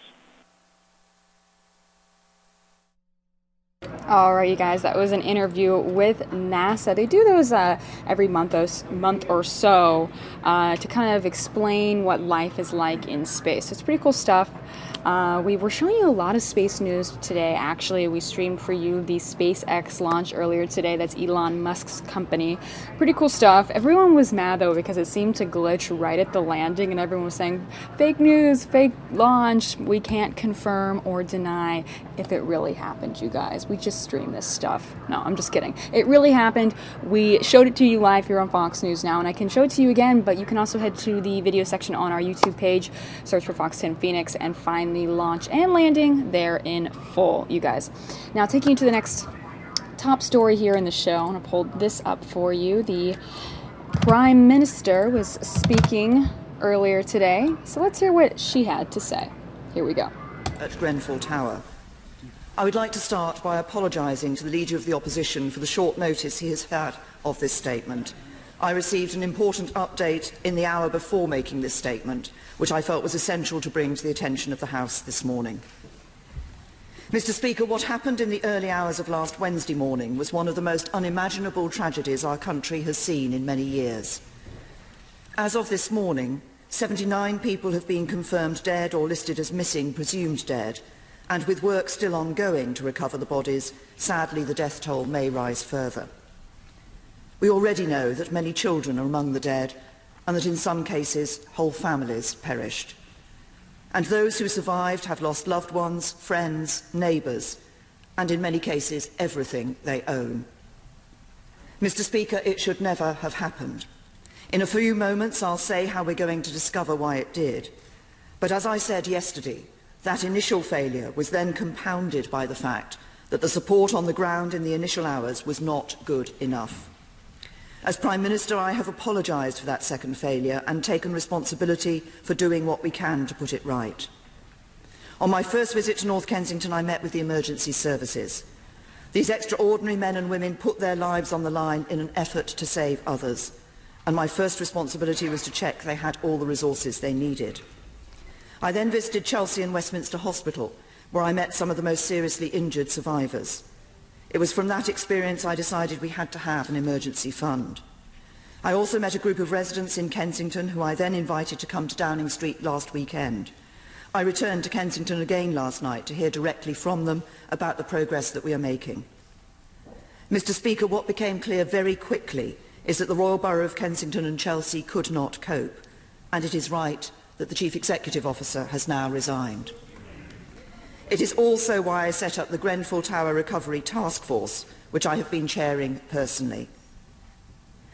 All right, you guys, that was an interview with NASA. They do those every month or so to kind of explain what life is like in space. It's pretty cool stuff. We were showing you a lot of space news today. Actually, we streamed for you the SpaceX launch earlier today. That's Elon Musk's company. Pretty cool stuff. Everyone was mad, though, because it seemed to glitch right at the landing, and everyone was saying, fake news, fake launch. We can't confirm or deny if it really happened, you guys. We just streamed this stuff. No, I'm just kidding. It really happened. We showed it to you live here on Fox News Now, and I can show it to you again, but you can also head to the video section on our YouTube page, search for Fox 10 Phoenix, and find the launch and landing there in full, you guys. Now, taking you to the next top story here in the show. I want to pull this up for you. The Prime Minister was speaking earlier today, so let's hear what she had to say. Here we go. At Grenfell Tower. I would like to start by apologising to the Leader of the Opposition for the short notice he has had of this statement. I received an important update in the hour before making this statement, which I felt was essential to bring to the attention of the House this morning. Mr. Speaker, what happened in the early hours of last Wednesday morning was one of the most unimaginable tragedies our country has seen in many years. As of this morning, 79 people have been confirmed dead or listed as missing, presumed dead, and with work still ongoing to recover the bodies, sadly the death toll may rise further. We already know that many children are among the dead, and that in some cases whole families perished. And those who survived have lost loved ones, friends, neighbours, and in many cases everything they own. Mr. Speaker, it should never have happened. In a few moments I'll say how we're going to discover why it did. But as I said yesterday, that initial failure was then compounded by the fact that the support on the ground in the initial hours was not good enough. As Prime Minister, I have apologised for that second failure and taken responsibility for doing what we can to put it right. On my first visit to North Kensington, I met with the emergency services. These extraordinary men and women put their lives on the line in an effort to save others, and my first responsibility was to check they had all the resources they needed. I then visited Chelsea and Westminster Hospital, where I met some of the most seriously injured survivors. It was from that experience I decided we had to have an emergency fund. I also met a group of residents in Kensington who I then invited to come to Downing Street last weekend. I returned to Kensington again last night to hear directly from them about the progress that we are making. Mr. Speaker, what became clear very quickly is that the Royal Borough of Kensington and Chelsea could not cope, and it is right that the Chief Executive Officer has now resigned. It is also why I set up the Grenfell Tower Recovery Task Force, which I have been chairing personally.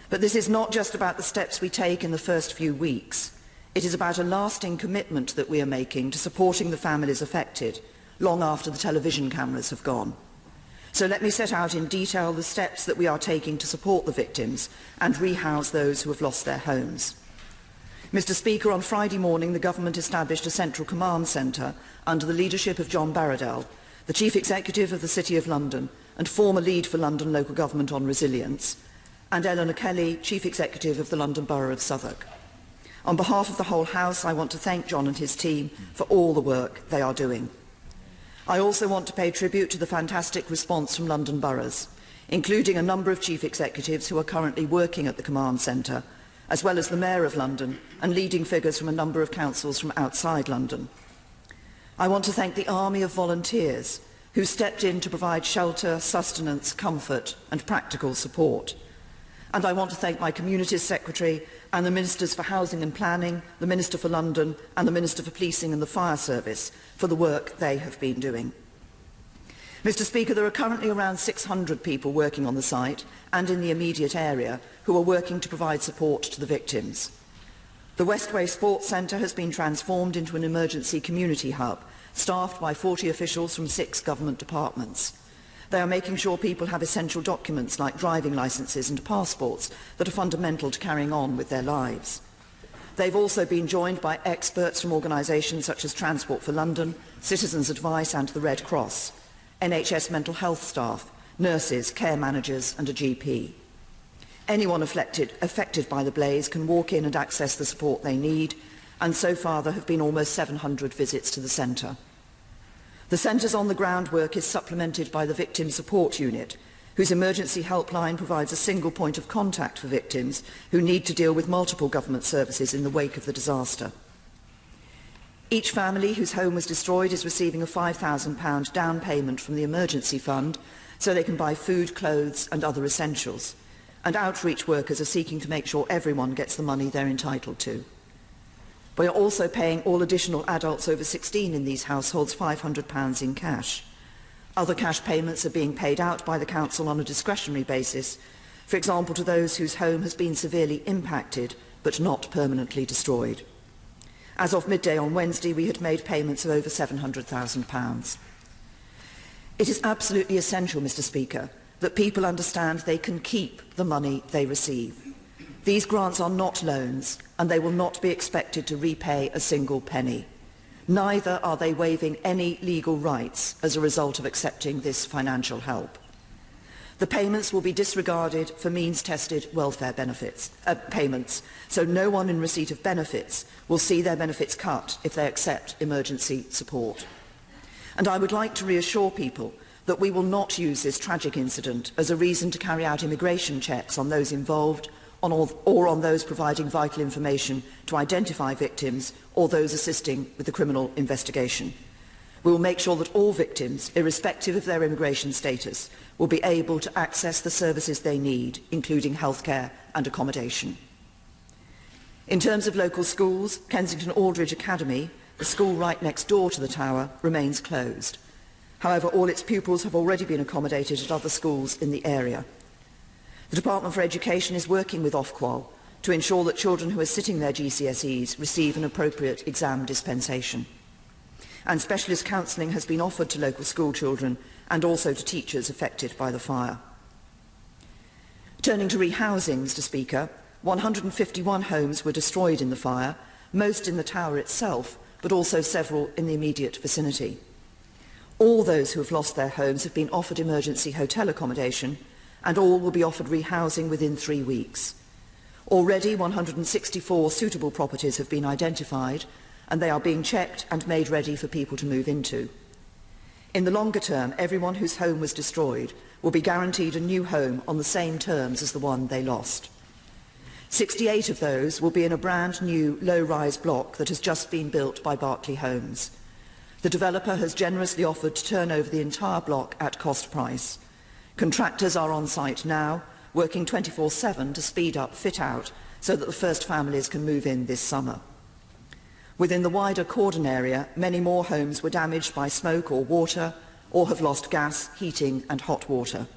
But this is not just about the steps we take in the first few weeks. It is about a lasting commitment that we are making to supporting the families affected, long after the television cameras have gone. So let me set out in detail the steps that we are taking to support the victims and rehouse those who have lost their homes. Mr. Speaker, on Friday morning the government established a central command centre under the leadership of John Barradell, the Chief Executive of the City of London and former lead for London Local Government on Resilience, and Eleanor Kelly, Chief Executive of the London Borough of Southwark. On behalf of the whole House, I want to thank John and his team for all the work they are doing. I also want to pay tribute to the fantastic response from London boroughs, including a number of Chief Executives who are currently working at the command centre, as well as the Mayor of London and leading figures from a number of councils from outside London. I want to thank the army of volunteers who stepped in to provide shelter, sustenance, comfort and practical support. And I want to thank my Communities Secretary and the Ministers for Housing and Planning, the Minister for London and the Minister for Policing and the Fire Service for the work they have been doing. Mr. Speaker, there are currently around 600 people working on the site and in the immediate area who are working to provide support to the victims. The Westway Sports Centre has been transformed into an emergency community hub, staffed by 40 officials from 6 government departments. They are making sure people have essential documents like driving licences and passports that are fundamental to carrying on with their lives. They've also been joined by experts from organisations such as Transport for London, Citizens Advice and the Red Cross, NHS mental health staff, nurses, care managers and a GP. Anyone affected by the blaze can walk in and access the support they need, and so far there have been almost 700 visits to the centre. The centre's on-the-ground work is supplemented by the Victim Support Unit, whose emergency helpline provides a single point of contact for victims who need to deal with multiple government services in the wake of the disaster. Each family whose home was destroyed is receiving a £5,000 down payment from the emergency fund so they can buy food, clothes and other essentials. And outreach workers are seeking to make sure everyone gets the money they're entitled to. We are also paying all additional adults over 16 in these households £500 in cash. Other cash payments are being paid out by the Council on a discretionary basis, for example to those whose home has been severely impacted but not permanently destroyed. As of midday on Wednesday, we had made payments of over £700,000. It is absolutely essential, Mr. Speaker, that people understand they can keep the money they receive. These grants are not loans, and they will not be expected to repay a single penny. Neither are they waiving any legal rights as a result of accepting this financial help. The payments will be disregarded for means-tested welfare payments, so no one in receipt of benefits will see their benefits cut if they accept emergency support. And I would like to reassure people that we will not use this tragic incident as a reason to carry out immigration checks on those involved or on those providing vital information to identify victims or those assisting with the criminal investigation. We will make sure that all victims, irrespective of their immigration status, will be able to access the services they need, including healthcare and accommodation. In terms of local schools, Kensington Aldridge Academy, the school right next door to the tower, remains closed. However, all its pupils have already been accommodated at other schools in the area. The Department for Education is working with Ofqual to ensure that children who are sitting their GCSEs receive an appropriate exam dispensation. And specialist counselling has been offered to local school children and also to teachers affected by the fire. Turning to rehousing, Mr. Speaker, 151 homes were destroyed in the fire, most in the tower itself, but also several in the immediate vicinity. All those who have lost their homes have been offered emergency hotel accommodation, and all will be offered rehousing within 3 weeks. Already 164 suitable properties have been identified, and they are being checked and made ready for people to move into. In the longer term, everyone whose home was destroyed will be guaranteed a new home on the same terms as the one they lost. 68 of those will be in a brand new low-rise block that has just been built by Berkeley Homes. The developer has generously offered to turn over the entire block at cost price. Contractors are on site now, working 24/7 to speed up fit-out so that the first families can move in this summer. Within the wider Cordon area, many more homes were damaged by smoke or water, or have lost gas, heating and hot water.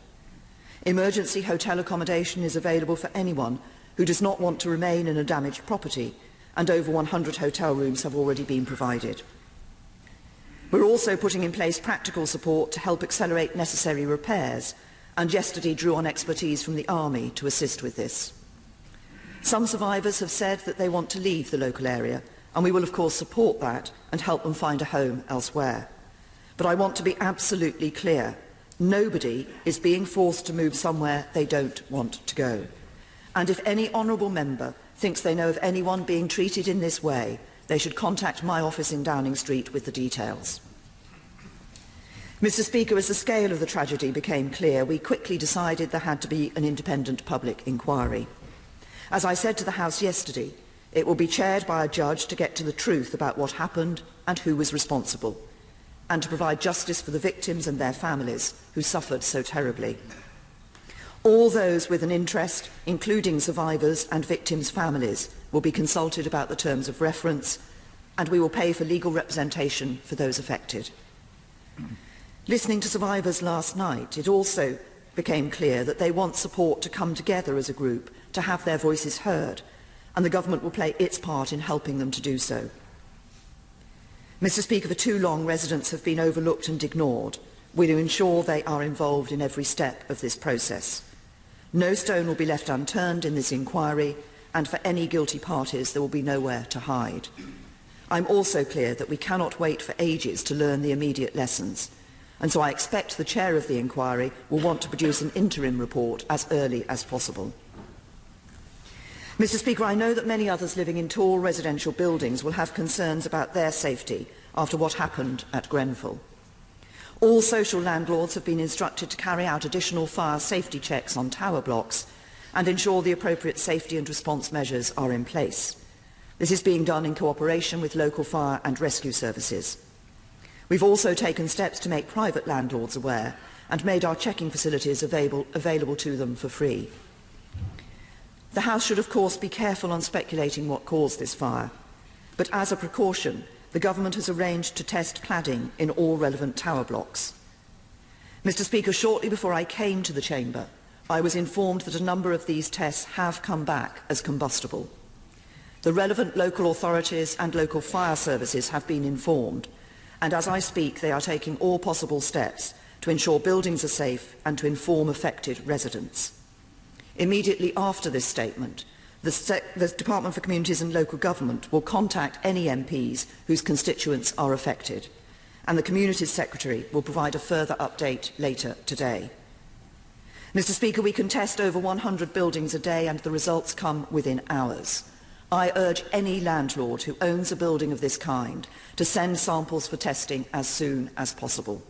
Emergency hotel accommodation is available for anyone who does not want to remain in a damaged property, and over 100 hotel rooms have already been provided. We're also putting in place practical support to help accelerate necessary repairs, and yesterday drew on expertise from the Army to assist with this. Some survivors have said that they want to leave the local area, and we will of course support that and help them find a home elsewhere. But I want to be absolutely clear. Nobody is being forced to move somewhere they don't want to go. And if any honourable member thinks they know of anyone being treated in this way, they should contact my office in Downing Street with the details. Mr. Speaker, as the scale of the tragedy became clear, we quickly decided there had to be an independent public inquiry. As I said to the House yesterday, it will be chaired by a judge to get to the truth about what happened and who was responsible, and to provide justice for the victims and their families who suffered so terribly. All those with an interest, including survivors and victims' families, will be consulted about the terms of reference, and we will pay for legal representation for those affected. Listening to survivors last night, it also became clear that they want support to come together as a group, to have their voices heard, and the government will play its part in helping them to do so. Mr. Speaker, for too long residents have been overlooked and ignored. We will ensure they are involved in every step of this process. No stone will be left unturned in this inquiry, and for any guilty parties there will be nowhere to hide. I'm also clear that we cannot wait for ages to learn the immediate lessons, and so I expect the chair of the inquiry will want to produce an interim report as early as possible. Mr. Speaker, I know that many others living in tall residential buildings will have concerns about their safety after what happened at Grenfell. All social landlords have been instructed to carry out additional fire safety checks on tower blocks and ensure the appropriate safety and response measures are in place. This is being done in cooperation with local fire and rescue services. We've also taken steps to make private landlords aware and made our checking facilities available to them for free. The House should of course be careful on speculating what caused this fire, but as a precaution, the government has arranged to test cladding in all relevant tower blocks. Mr. Speaker, shortly before I came to the chamber, I was informed that a number of these tests have come back as combustible. The relevant local authorities and local fire services have been informed, and as I speak they are taking all possible steps to ensure buildings are safe and to inform affected residents. Immediately after this statement, the Department for Communities and Local Government will contact any MPs whose constituents are affected, and the Communities Secretary will provide a further update later today. Mr. Speaker, we can test over 100 buildings a day and the results come within hours. I urge any landlord who owns a building of this kind to send samples for testing as soon as possible.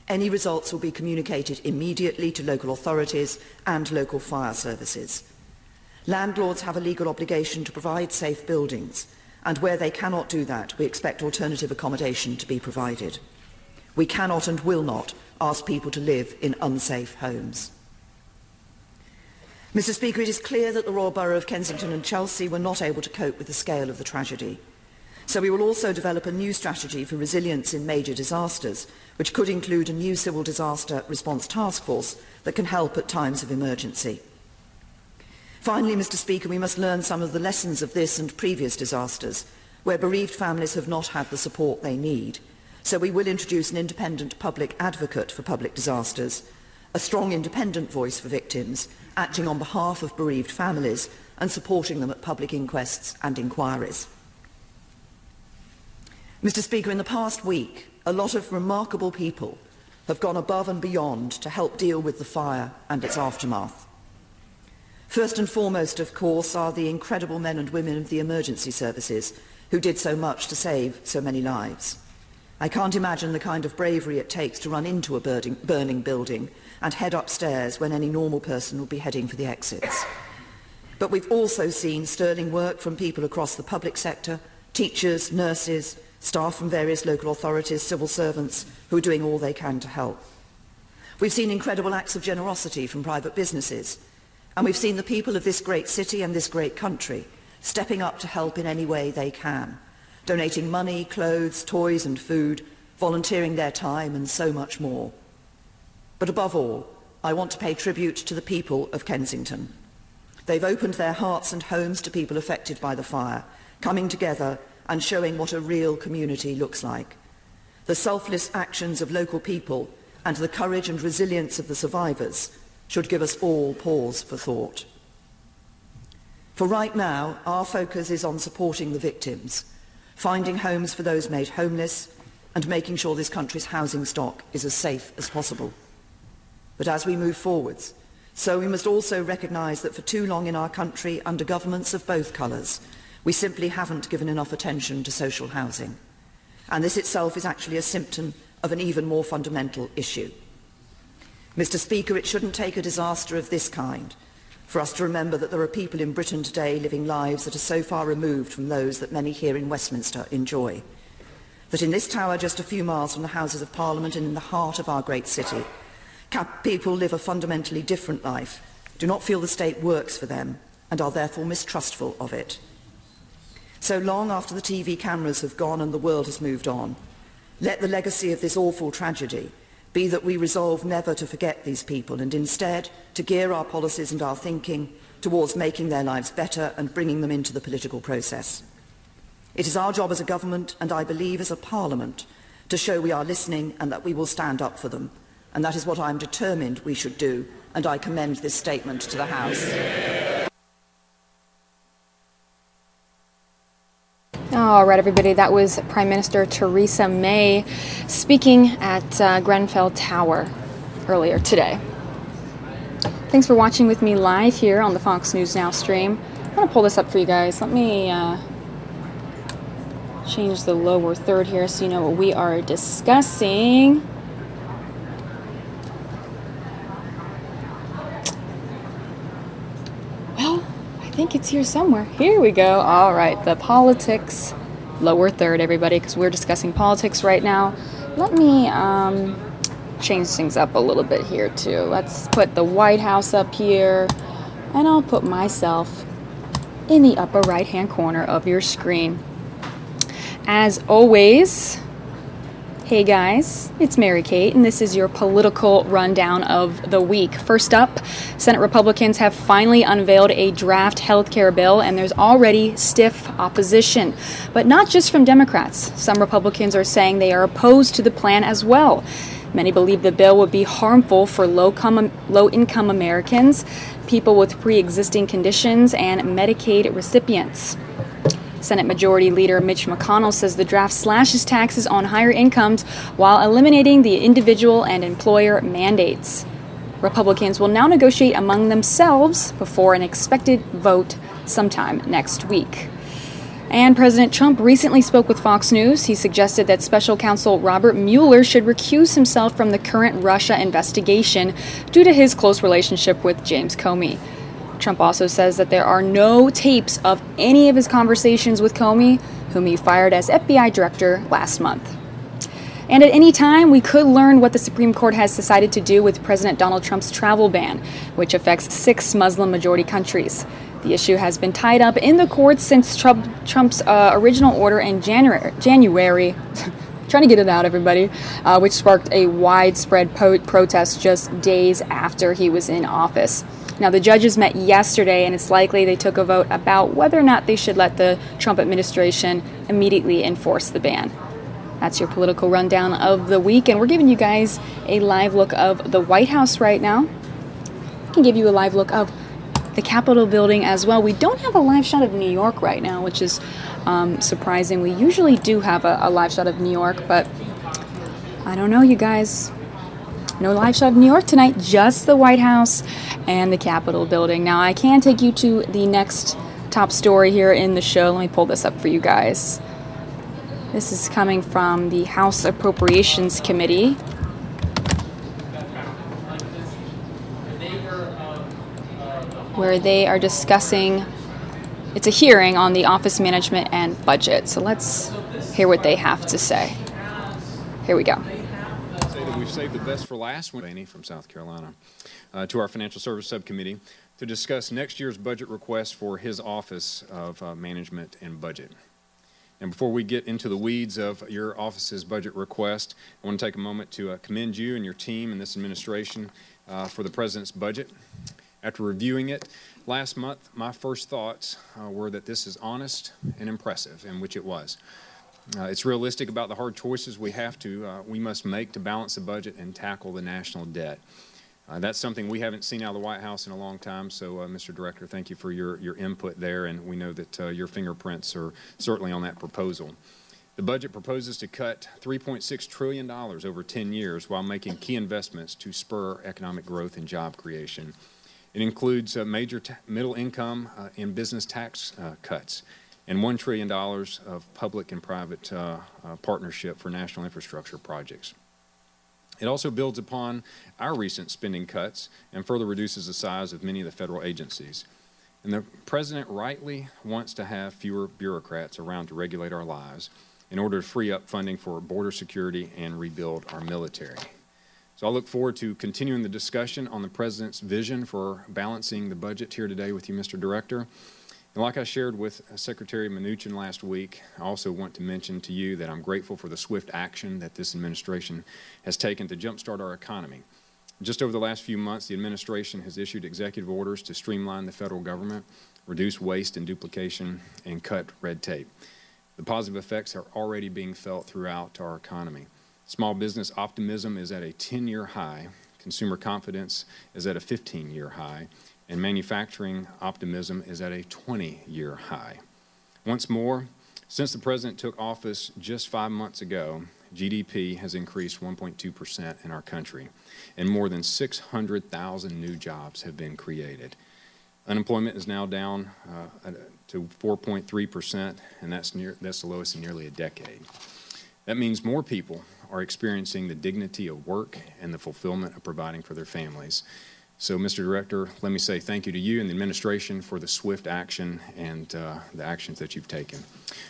Any results will be communicated immediately to local authorities and local fire services. Landlords have a legal obligation to provide safe buildings, and where they cannot do that, we expect alternative accommodation to be provided. We cannot and will not ask people to live in unsafe homes. Mr. Speaker, it is clear that the Royal Borough of Kensington and Chelsea were not able to cope with the scale of the tragedy. So we will also develop a new strategy for resilience in major disasters, which could include a new civil disaster response task force that can help at times of emergency. Finally, Mr. Speaker, we must learn some of the lessons of this and previous disasters, where bereaved families have not had the support they need. So we will introduce an independent public advocate for public disasters, a strong independent voice for victims, acting on behalf of bereaved families and supporting them at public inquests and inquiries. Mr. Speaker, in the past week, a lot of remarkable people have gone above and beyond to help deal with the fire and its aftermath. First and foremost, of course, are the incredible men and women of the emergency services who did so much to save so many lives. I can't imagine the kind of bravery it takes to run into a burning building and head upstairs when any normal person will be heading for the exits. But we've also seen sterling work from people across the public sector, teachers, nurses, staff from various local authorities, civil servants who are doing all they can to help. We've seen incredible acts of generosity from private businesses, and we've seen the people of this great city and this great country stepping up to help in any way they can, donating money, clothes, toys and food, volunteering their time and so much more. But above all, I want to pay tribute to the people of Kensington. They've opened their hearts and homes to people affected by the fire, coming together and showing what a real community looks like. The selfless actions of local people and the courage and resilience of the survivors should give us all pause for thought. For right now, our focus is on supporting the victims, finding homes for those made homeless, and making sure this country's housing stock is as safe as possible. But as we move forwards, so we must also recognise that for too long in our country, under governments of both colours, we simply haven't given enough attention to social housing. And this itself is actually a symptom of an even more fundamental issue. Mr. Speaker, it shouldn't take a disaster of this kind for us to remember that there are people in Britain today living lives that are so far removed from those that many here in Westminster enjoy. That in this tower, just a few miles from the Houses of Parliament and in the heart of our great city, people live a fundamentally different life, do not feel the state works for them, and are therefore mistrustful of it. So long after the TV cameras have gone and the world has moved on, let the legacy of this awful tragedy be that we resolve never to forget these people and instead to gear our policies and our thinking towards making their lives better and bringing them into the political process. It is our job as a government, and I believe as a parliament, to show we are listening and that we will stand up for them. And that is what I am determined we should do, and I commend this statement to the House. All right, everybody, that was Prime Minister Theresa May speaking at Grenfell Tower earlier today. Thanks for watching with me live here on the Fox News Now stream. I'm going to pull this up for you guys. Let me change the lower third here so you know what we are discussing. Well, I think it's here somewhere. Here we go. All right, the politics, lower third, everybody, because we're discussing politics right now. Let me change things up a little bit here, too. Let's put the White House up here, and I'll put myself in the upper right-hand corner of your screen. As always, hey guys, it's Mary Kate, and this is your political rundown of the week. First up, Senate Republicans have finally unveiled a draft health care bill, and there's already stiff opposition. But not just from Democrats. Some Republicans are saying they are opposed to the plan as well. Many believe the bill would be harmful for low-income Americans, people with pre-existing conditions, and Medicaid recipients. Senate Majority Leader Mitch McConnell says the draft slashes taxes on higher incomes while eliminating the individual and employer mandates. Republicans will now negotiate among themselves before an expected vote sometime next week. And President Trump recently spoke with Fox News. He suggested that Special Counsel Robert Mueller should recuse himself from the current Russia investigation due to his close relationship with James Comey. Trump also says that there are no tapes of any of his conversations with Comey, whom he fired as FBI director last month. And at any time, we could learn what the Supreme Court has decided to do with President Donald Trump's travel ban, which affects 6 Muslim-majority countries. The issue has been tied up in the courts since Trump's original order in January trying to get it out, everybody, which sparked a widespread protest just days after he was in office. Now, the judges met yesterday, and it's likely they took a vote about whether or not they should let the Trump administration immediately enforce the ban. That's your political rundown of the week, and we're giving you guys a live look of the White House right now. I can give you a live look of the Capitol building as well. We don't have a live shot of New York right now, which is surprising. We usually do have a live shot of New York, but I don't know, you guys. No live shot of New York tonight, just the White House and the Capitol building. Now, I can take you to the next top story here in the show. Let me pull this up for you guys. This is coming from the House Appropriations Committee. Where they are discussing, it's a hearing on the office management and budget. So let's hear what they have to say. Here we go. We've saved the best for last. Laney from South Carolina to our Financial Service Subcommittee to discuss next year's budget request for his Office of Management and Budget. And before we get into the weeds of your office's budget request, I want to take a moment to commend you and your team and this administration for the President's budget. After reviewing it last month, my first thoughts were that this is honest and impressive, and which it was. It's realistic about the hard choices we must make to balance the budget and tackle the national debt. That's something we haven't seen out of the White House in a long time, so Mr. Director, thank you for your input there, and we know that your fingerprints are certainly on that proposal. The budget proposes to cut $3.6 trillion over 10 years while making key investments to spur economic growth and job creation. It includes major middle income and business tax cuts and $1 trillion of public and private partnership for national infrastructure projects. It also builds upon our recent spending cuts and further reduces the size of many of the federal agencies. And the President rightly wants to have fewer bureaucrats around to regulate our lives in order to free up funding for border security and rebuild our military. So I look forward to continuing the discussion on the President's vision for balancing the budget here today with you, Mr. Director. And like I shared with Secretary Mnuchin last week, I also want to mention to you that I'm grateful for the swift action that this administration has taken to jumpstart our economy. Just over the last few months, the administration has issued executive orders to streamline the federal government, reduce waste and duplication, and cut red tape. The positive effects are already being felt throughout our economy. Small business optimism is at a 10-year high, consumer confidence is at a 15-year high, and manufacturing optimism is at a 20-year high. Once more, since the President took office just 5 months ago, GDP has increased 1.2% in our country, and more than 600,000 new jobs have been created. Unemployment is now down to 4.3%, and that's the lowest in nearly a decade. That means more people are experiencing the dignity of work and the fulfillment of providing for their families. So, Mr. Director, let me say thank you to you and the administration for the swift action and the actions that you've taken.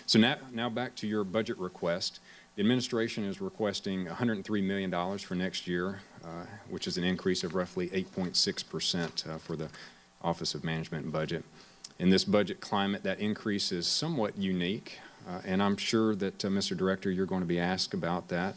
So now back to your budget request. The administration is requesting $103 million for next year, which is an increase of roughly 8.6% for the Office of Management and Budget. In this budget climate, that increase is somewhat unique. And I'm sure that, Mr. Director, you're going to be asked about that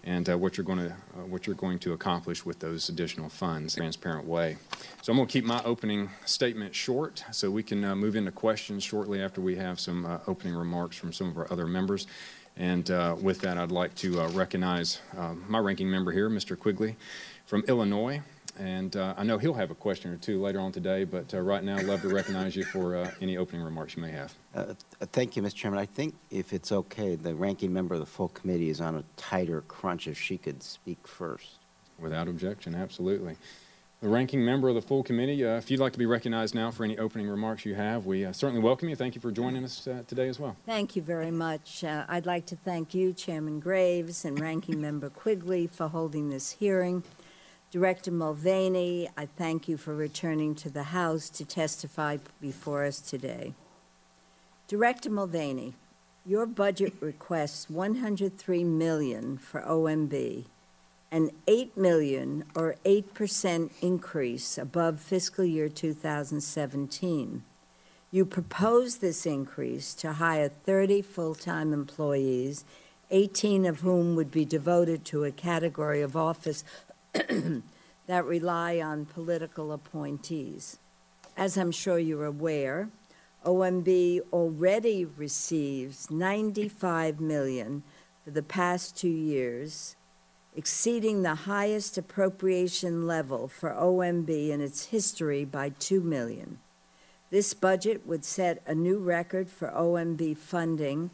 and what you're going to accomplish with those additional funds in a transparent way. So I'm going to keep my opening statement short so we can move into questions shortly after we have some opening remarks from some of our other members. And with that, I'd like to recognize my ranking member here, Mr. Quigley from Illinois. And I know he'll have a question or two later on today, but right now I'd love to recognize you for any opening remarks you may have. Thank you, Mr. Chairman. I think if it's okay, the ranking member of the full committee is on a tighter crunch if she could speak first. Without objection, absolutely. The ranking member of the full committee, if you'd like to be recognized now for any opening remarks you have, we certainly welcome you. Thank you for joining us today as well. Thank you very much. I'd like to thank you, Chairman Graves and Ranking Member Quigley, for holding this hearing. Director Mulvaney, I thank you for returning to the House to testify before us today. Director Mulvaney, your budget requests $103 million for OMB, an $8 million or 8% increase above fiscal year 2017. You propose this increase to hire 30 full-time employees, 18 of whom would be devoted to a category of office that rely on political appointees. As I'm sure you're aware, OMB already receives $95 million for the past 2 years, exceeding the highest appropriation level for OMB in its history by $2 million. This budget would set a new record for OMB funding,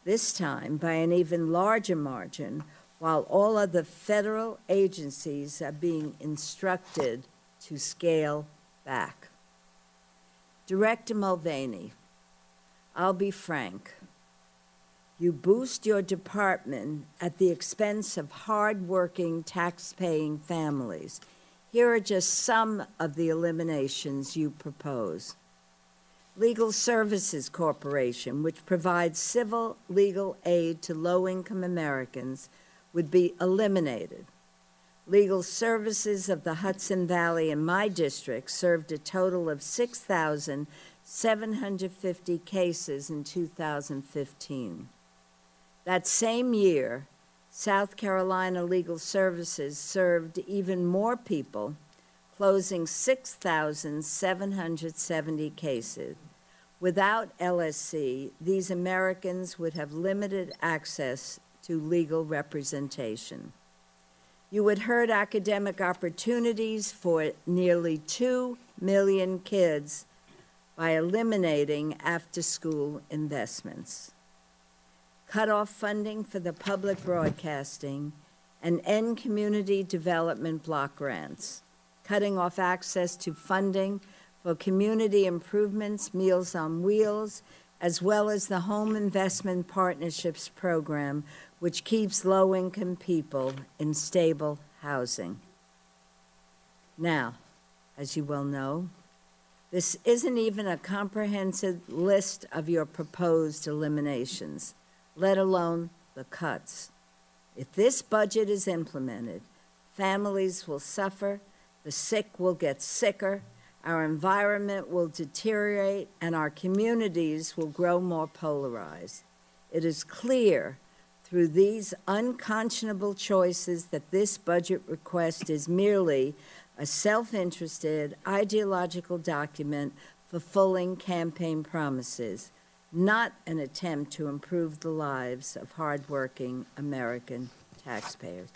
this time by an even larger margin, while all other federal agencies are being instructed to scale back. Director Mulvaney, I'll be frank. You boost your department at the expense of hard-working, tax-paying families. Here are just some of the eliminations you propose. Legal Services Corporation, which provides civil legal aid to low-income Americans, would be eliminated. Legal Services of the Hudson Valley in my district served a total of 6,750 cases in 2015. That same year, South Carolina Legal Services served even more people, closing 6,770 cases. Without LSC, these Americans would have limited access to legal representation. You would hurt academic opportunities for nearly 2 million kids by eliminating after-school investments. Cut off funding for the public broadcasting and end community development block grants, cutting off access to funding for community improvements, Meals on Wheels, as well as the Home Investment Partnerships Program, which keeps low-income people in stable housing. Now, as you well know, this isn't even a comprehensive list of your proposed eliminations, let alone the cuts. If this budget is implemented, families will suffer, the sick will get sicker, our environment will deteriorate, and our communities will grow more polarized. It is clear through these unconscionable choices that this budget request is merely a self-interested, ideological document fulfilling campaign promises, not an attempt to improve the lives of hardworking American taxpayers.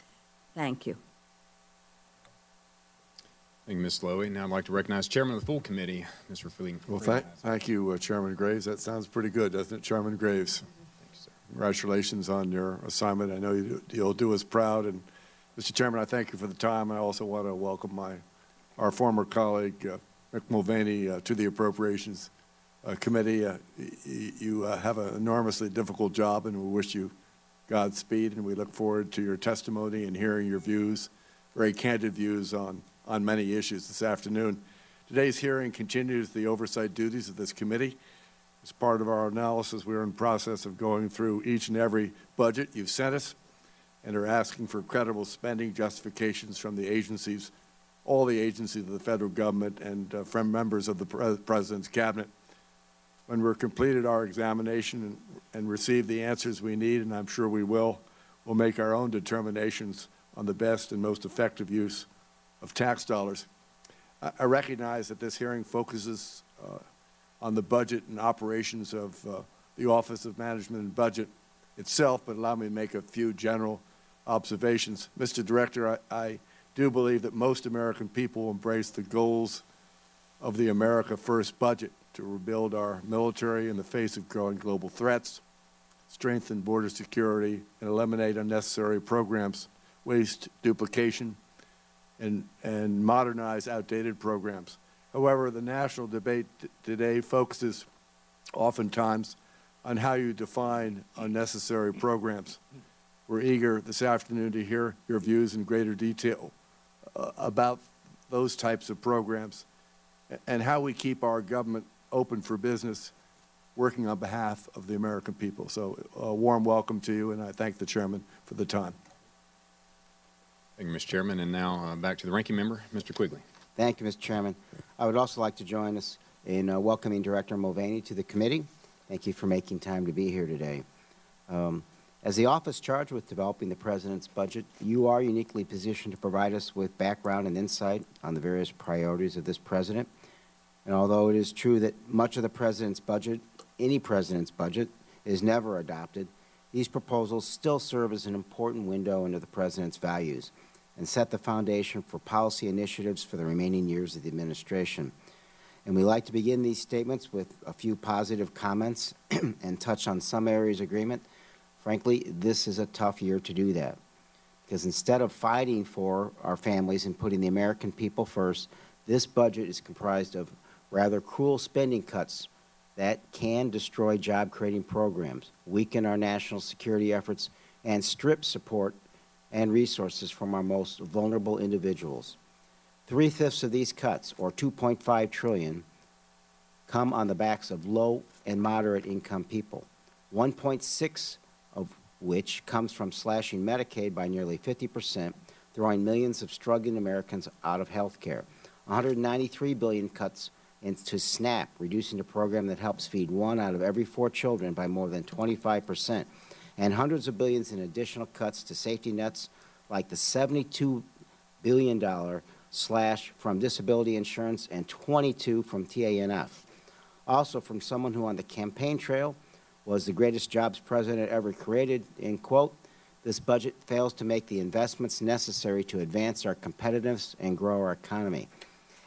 Thank you. Thank you, Ms. Slowey. Now I'd like to recognize Chairman of the full committee, Mr. Freeling. Well, thank you, Chairman Graves. That sounds pretty good, doesn't it, Chairman Graves? Thank you, sir. Congratulations on your assignment. I know you'll do us proud. And, Mr. Chairman, I thank you for the time. I also want to welcome our former colleague, Mick Mulvaney, to the Appropriations Committee. You have an enormously difficult job, and we wish you Godspeed. And we look forward to your testimony and hearing your views, very candid views on many issues this afternoon. Today's hearing continues the oversight duties of this committee. As part of our analysis, we're in the process of going through each and every budget you've sent us and are asking for credible spending justifications from the agencies, all the agencies of the federal government, and from members of the President's cabinet. When we're completed our examination and receive the answers we need, and I'm sure we will, we'll make our own determinations on the best and most effective use of tax dollars. I recognize that this hearing focuses on the budget and operations of the Office of Management and Budget, itself, but allow me to make a few general observations. Mr. Director, I do believe that most American people embrace the goals of the America First budget to rebuild our military in the face of growing global threats, strengthen border security, and eliminate unnecessary programs, waste duplication, and modernize outdated programs. However, the national debate today focuses oftentimes on how you define unnecessary programs. We're eager this afternoon to hear your views in greater detail about those types of programs and how we keep our government open for business, working on behalf of the American people. So a warm welcome to you, and I thank the Chairman for the time. Thank you, Mr. Chairman. And now back to the ranking member, Mr. Quigley. Thank you, Mr. Chairman. I would also like to join us in welcoming Director Mulvaney to the committee. Thank you for making time to be here today. As the office charged with developing the President's budget, you are uniquely positioned to provide us with background and insight on the various priorities of this President. And although it is true that much of the President's budget, any President's budget, is never adopted, these proposals still serve as an important window into the President's values and set the foundation for policy initiatives for the remaining years of the administration. And we like to begin these statements with a few positive comments and touch on some areas of agreement. Frankly, this is a tough year to do that, because instead of fighting for our families and putting the American people first, this budget is comprised of rather cruel spending cuts that can destroy job-creating programs, weaken our national security efforts, and strip support and resources from our most vulnerable individuals. 3/5 of these cuts, or $2.5 trillion, come on the backs of low and moderate income people, 1.6 of which comes from slashing Medicaid by nearly 50%, throwing millions of struggling Americans out of health care. $193 billion cuts into SNAP, reducing the program that helps feed 1 out of every 4 children by more than 25%, and hundreds of billions in additional cuts to safety nets like the $72 billion slash from disability insurance and 22 from TANF. Also from someone who on the campaign trail was the greatest jobs president ever created, end quote, this budget fails to make the investments necessary to advance our competitiveness and grow our economy.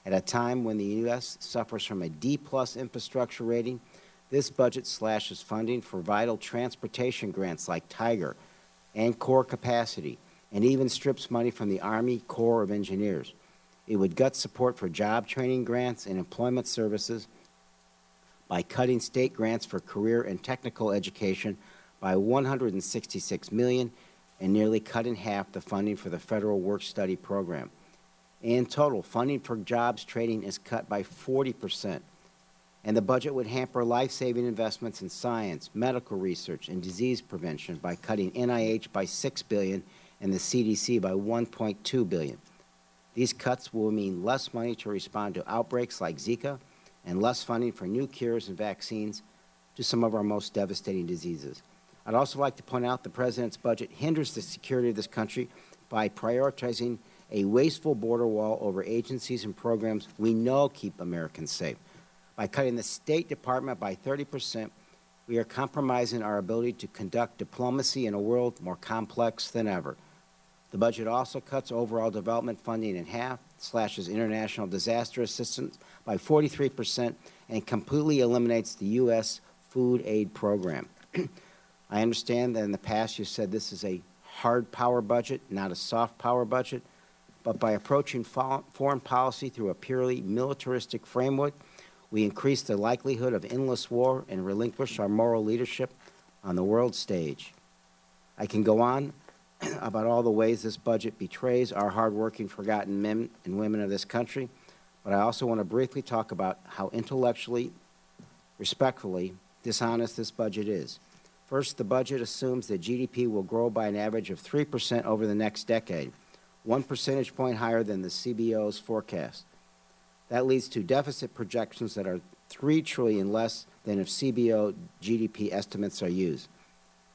At a time when the U.S. suffers from a D-plus infrastructure rating, this budget slashes funding for vital transportation grants like Tiger and core capacity, and even strips money from the Army Corps of Engineers. It would gut support for job training grants and employment services by cutting state grants for career and technical education by $166 million and nearly cut in half the funding for the federal work-study program. In total, funding for jobs training is cut by 40%, and the budget would hamper life-saving investments in science, medical research, and disease prevention by cutting NIH by $6 billion and the CDC by $1.2 billion. These cuts will mean less money to respond to outbreaks like Zika and less funding for new cures and vaccines to some of our most devastating diseases. I'd also like to point out the President's budget hinders the security of this country by prioritizing a wasteful border wall over agencies and programs we know keep Americans safe. By cutting the State Department by 30%, we are compromising our ability to conduct diplomacy in a world more complex than ever. The budget also cuts overall development funding in half, slashes international disaster assistance by 43%, and completely eliminates the U.S. food aid program. I understand that in the past you said this is a hard power budget, not a soft power budget, but by approaching foreign policy through a purely militaristic framework, we increase the likelihood of endless war and relinquish our moral leadership on the world stage. I can go on about all the ways this budget betrays our hardworking, forgotten men and women of this country, but I also want to briefly talk about how intellectually, respectfully, dishonest this budget is. First, the budget assumes that GDP will grow by an average of 3% over the next decade, 1 percentage point higher than the CBO's forecast. That leads to deficit projections that are $3 trillion less than if CBO GDP estimates are used.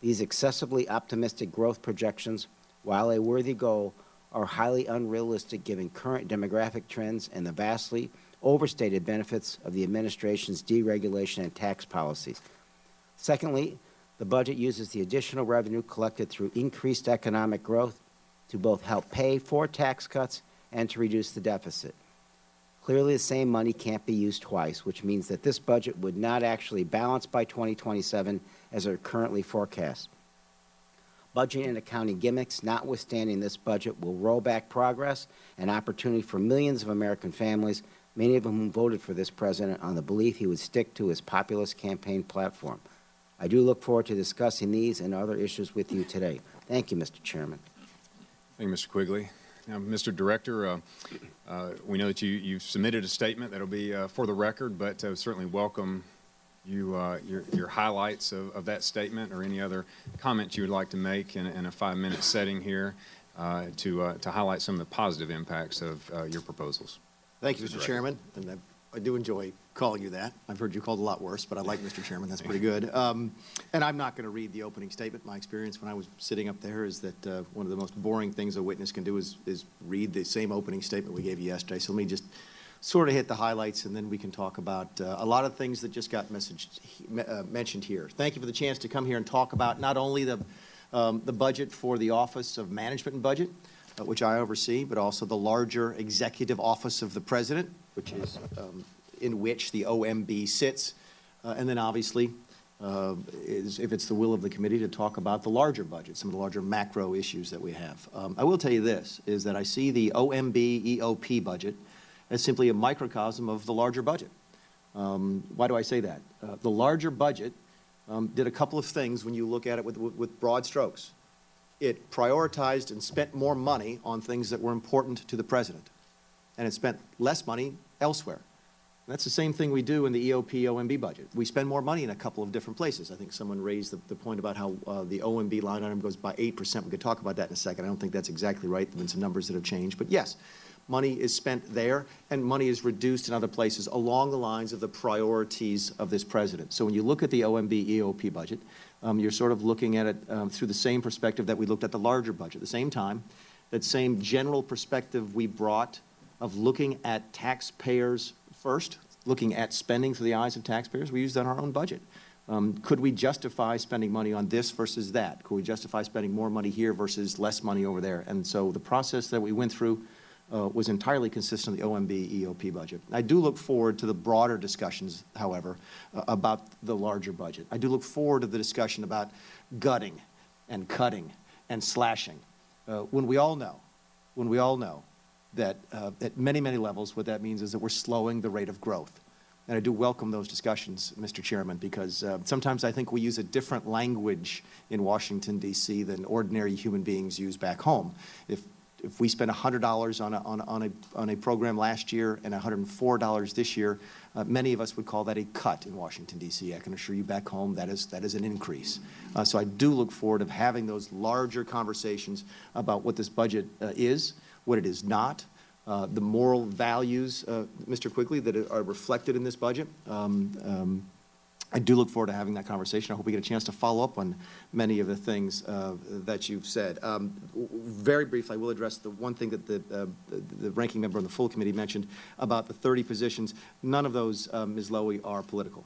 These excessively optimistic growth projections, while a worthy goal, are highly unrealistic given current demographic trends and the vastly overstated benefits of the administration's deregulation and tax policies. Secondly, The budget uses the additional revenue collected through increased economic growth to both help pay for tax cuts and to reduce the deficit. Clearly, the same money can't be used twice, which means that this budget would not actually balance by 2027 as are currently forecast. Budgeting and accounting gimmicks notwithstanding, this budget will roll back progress and opportunity for millions of American families, many of whom voted for this president on the belief he would stick to his populist campaign platform. I do look forward to discussing these and other issues with you today. Thank you, Mr. Chairman. Thank you, Mr. Quigley. Now, Mr. Director, we know that you've submitted a statement that will be for the record, but certainly welcome your highlights of that statement or any other comments you would like to make in a 5-minute setting here to highlight some of the positive impacts of your proposals. Thank you, Mr. Chairman. And I do enjoy calling you that. I've heard you called a lot worse, but I like Mr. Chairman. That's pretty good. And I'm not going to read the opening statement. My experience when I was sitting up there is that one of the most boring things a witness can do is read the same opening statement we gave you yesterday. So let me just sort of hit the highlights, and then we can talk about a lot of things that just got mentioned here. Thank you for the chance to come here and talk about not only the budget for the Office of Management and Budget, which I oversee, but also the larger Executive Office of the President, which is in which the OMB sits, and then obviously, if it's the will of the committee, to talk about the larger budget, some of the larger macro issues that we have. I will tell you this, is that I see the OMB EOP budget as simply a microcosm of the larger budget. Why do I say that? The larger budget did a couple of things when you look at it with broad strokes. It prioritized and spent more money on things that were important to the president, and it spent less money elsewhere. And that's the same thing we do in the EOP-OMB budget. We spend more money in a couple of different places. I think someone raised the point about how the OMB line item goes by 8%. We could talk about that in a second. I don't think that's exactly right. There have been some numbers that have changed. But yes, money is spent there, and money is reduced in other places along the lines of the priorities of this president. So when you look at the OMB-EOP budget, you're sort of looking at it through the same perspective that we looked at the larger budget. At the same time, that same general perspective we brought of looking at taxpayers first, looking at spending through the eyes of taxpayers, we used that in our own budget. Could we justify spending money on this versus that? Could we justify spending more money here versus less money over there? And so the process that we went through was entirely consistent with the OMB-EOP budget. I do look forward to the broader discussions, however, about the larger budget. I do look forward to the discussion about gutting and cutting and slashing. When we all know that at many, many levels what that means is that we're slowing the rate of growth. And I do welcome those discussions, Mr. Chairman, because sometimes I think we use a different language in Washington, D.C. than ordinary human beings use back home. If we spent $100 on a program last year and $104 this year, many of us would call that a cut in Washington, D.C. I can assure you back home that is an increase. So I do look forward to having those larger conversations about what this budget is, what it is not, the moral values, Mr. Quigley, that are reflected in this budget. I do look forward to having that conversation. I hope we get a chance to follow up on many of the things that you've said. Very briefly, I will address the one thing that the ranking member on the full committee mentioned about the 30 positions. None of those, Ms. Lowy, are political.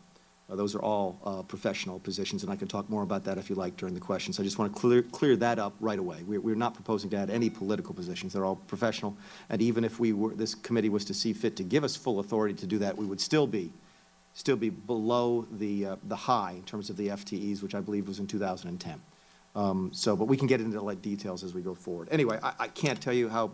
Those are all professional positions, and I can talk more about that if you like during the questions. I just want to clear that up right away. We're not proposing to add any political positions. They're all professional, and even if this committee was to see fit to give us full authority to do that, we would still be below the high in terms of the FTEs, which I believe was in 2010. But we can get into the details as we go forward. Anyway, I can't tell you how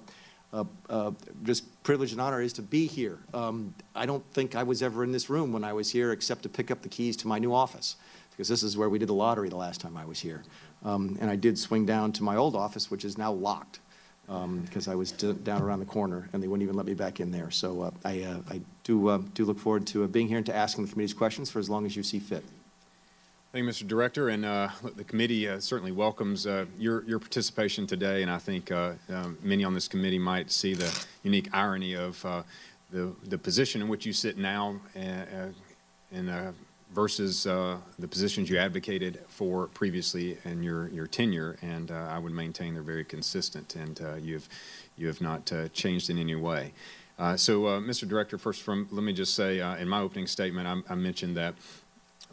just privilege and honor is to be here. I don't think I was ever in this room when I was here except to pick up the keys to my new office, because this is where we did the lottery the last time I was here. And I did swing down to my old office, which is now locked, because I was down around the corner and they wouldn't even let me back in there. So I do look forward to being here and to asking the committee's questions for as long as you see fit. Thank you, Mr. Director, and the committee certainly welcomes your participation today, and I think many on this committee might see the unique irony of the position in which you sit now versus the positions you advocated for previously in your tenure, and I would maintain they're very consistent, and you have not changed in any way. So, Mr. Director, first let me just say, in my opening statement, I mentioned that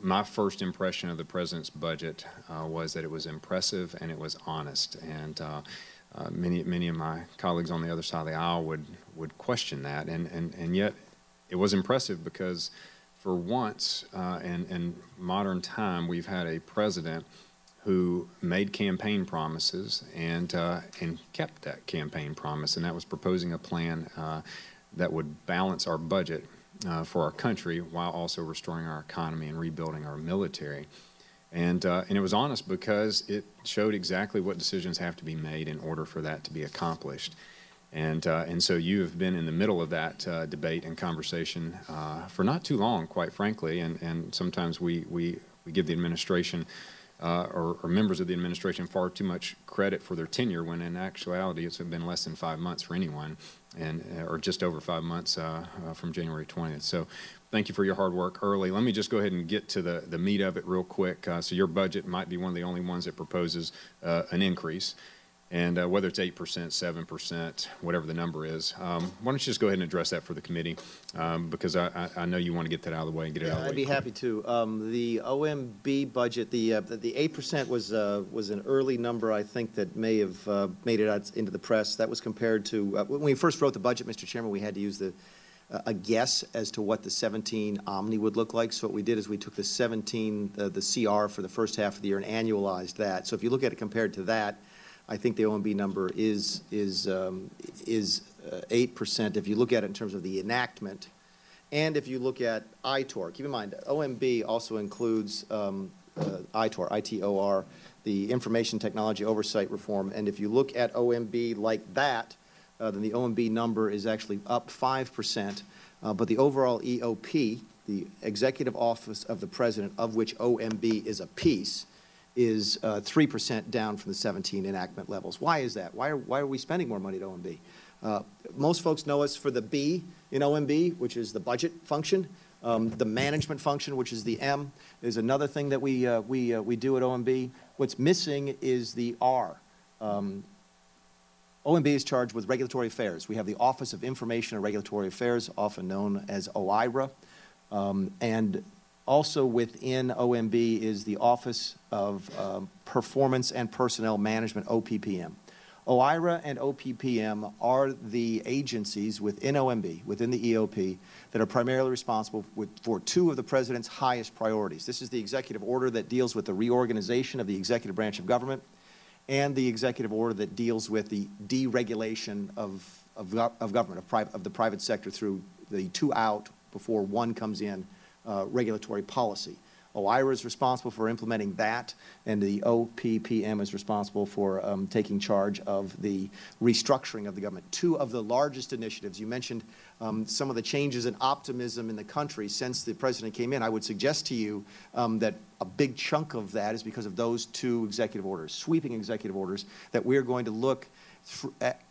my first impression of the president's budget was that it was impressive and it was honest. And many of my colleagues on the other side of the aisle would question that. And yet it was impressive because for once in modern time, we've had a president who made campaign promises and kept that campaign promise, and that was proposing a plan that would balance our budget for our country while also restoring our economy and rebuilding our military. And it was honest because it showed exactly what decisions have to be made in order for that to be accomplished. And so you have been in the middle of that debate and conversation for not too long, quite frankly, and sometimes we give the administration or members of the administration far too much credit for their tenure when in actuality it's been less than 5 months for anyone, or just over 5 months from January 20th. So thank you for your hard work early. Let me just go ahead and get to the meat of it real quick. So your budget might be one of the only ones that proposes an increase. And whether it's 8%, 7%, whatever the number is, why don't you just go ahead and address that for the committee, because I know you want to get that out of the way and get it out of the way. I'd be happy to. The OMB budget, the 8% was an early number, I think, that may have made it out into the press. That was compared to, when we first wrote the budget, Mr. Chairman, we had to use a guess as to what the 17 Omni would look like. So what we did is we took the 17, the CR for the first half of the year and annualized that. So if you look at it compared to that, I think the OMB number is 8%. If you look at it in terms of the enactment, and if you look at ITOR, keep in mind OMB also includes ITOR, ITOR, the Information Technology Oversight Reform. And if you look at OMB like that, then the OMB number is actually up 5%. But the overall EOP, the Executive Office of the President, of which OMB is a piece, is 3% down from the 17 enactment levels. Why is that? Why are we spending more money at OMB? Most folks know us for the B in OMB, which is the budget function. The management function, which is the M, is another thing that we do at OMB. What's missing is the R. OMB is charged with regulatory affairs. We have the Office of Information and Regulatory Affairs, often known as OIRA, and also within OMB is the Office of Performance and Personnel Management, OPPM. OIRA and OPPM are the agencies within OMB, within the EOP, that are primarily responsible for two of the President's highest priorities. This is the executive order that deals with the reorganization of the executive branch of government, and the executive order that deals with the deregulation of government, of the private sector through the two out before one comes in regulatory policy. OIRA is responsible for implementing that, and the OPPM is responsible for taking charge of the restructuring of the government. Two of the largest initiatives. You mentioned some of the changes in optimism in the country since the President came in. I would suggest to you that a big chunk of that is because of those two executive orders, sweeping executive orders, that we're going to look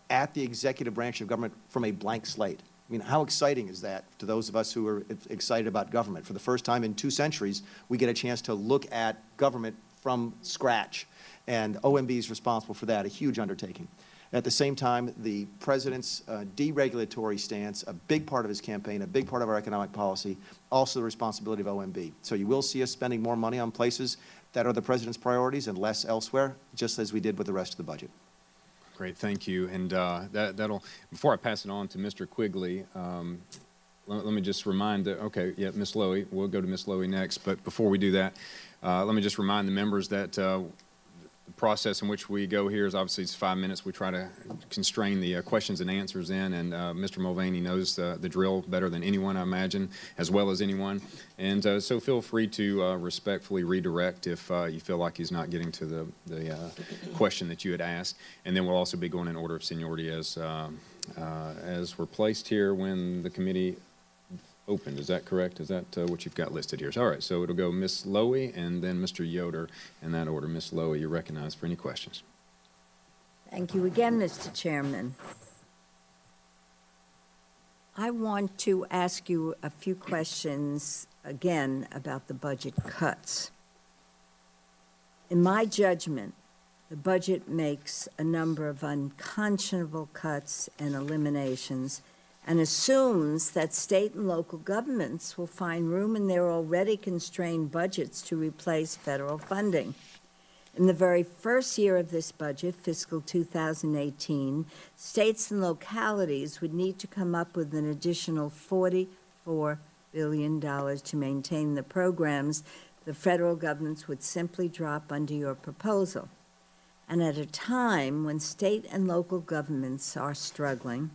at the executive branch of government from a blank slate. I mean, how exciting is that to those of us who are excited about government? For the first time in 2 centuries, we get a chance to look at government from scratch, and OMB is responsible for that, a huge undertaking. At the same time, the President's deregulatory stance, a big part of his campaign, a big part of our economic policy, also the responsibility of OMB. So you will see us spending more money on places that are the President's priorities and less elsewhere, just as we did with the rest of the budget. Great, thank you. And that'll, before I pass it on to Mr. Quigley, let me just remind okay, yeah, Ms. Lowy, we'll go to Ms. Lowy next. But before we do that, let me just remind the members that the process in which we go here is obviously it's 5 minutes. We try to constrain the questions and answers in, and Mr. Mulvaney knows the drill better than anyone, I imagine, as well as anyone. And so feel free to respectfully redirect if you feel like he's not getting to the question that you had asked. And then we'll also be going in order of seniority as we're placed here when the committee opened. Is that correct? Is that what you've got listed here? So, all right, so it'll go Ms. Lowy and then Mr. Yoder in that order. Ms. Lowy, you're recognized for any questions. Thank you again, Mr. Chairman. I want to ask you a few questions again about the budget cuts. In my judgment, the budget makes a number of unconscionable cuts and eliminations, and assumes that state and local governments will find room in their already constrained budgets to replace federal funding. In the very first year of this budget, fiscal 2018, states and localities would need to come up with an additional $44 billion to maintain the programs the federal governments would simply drop under your proposal. And at a time when state and local governments are struggling,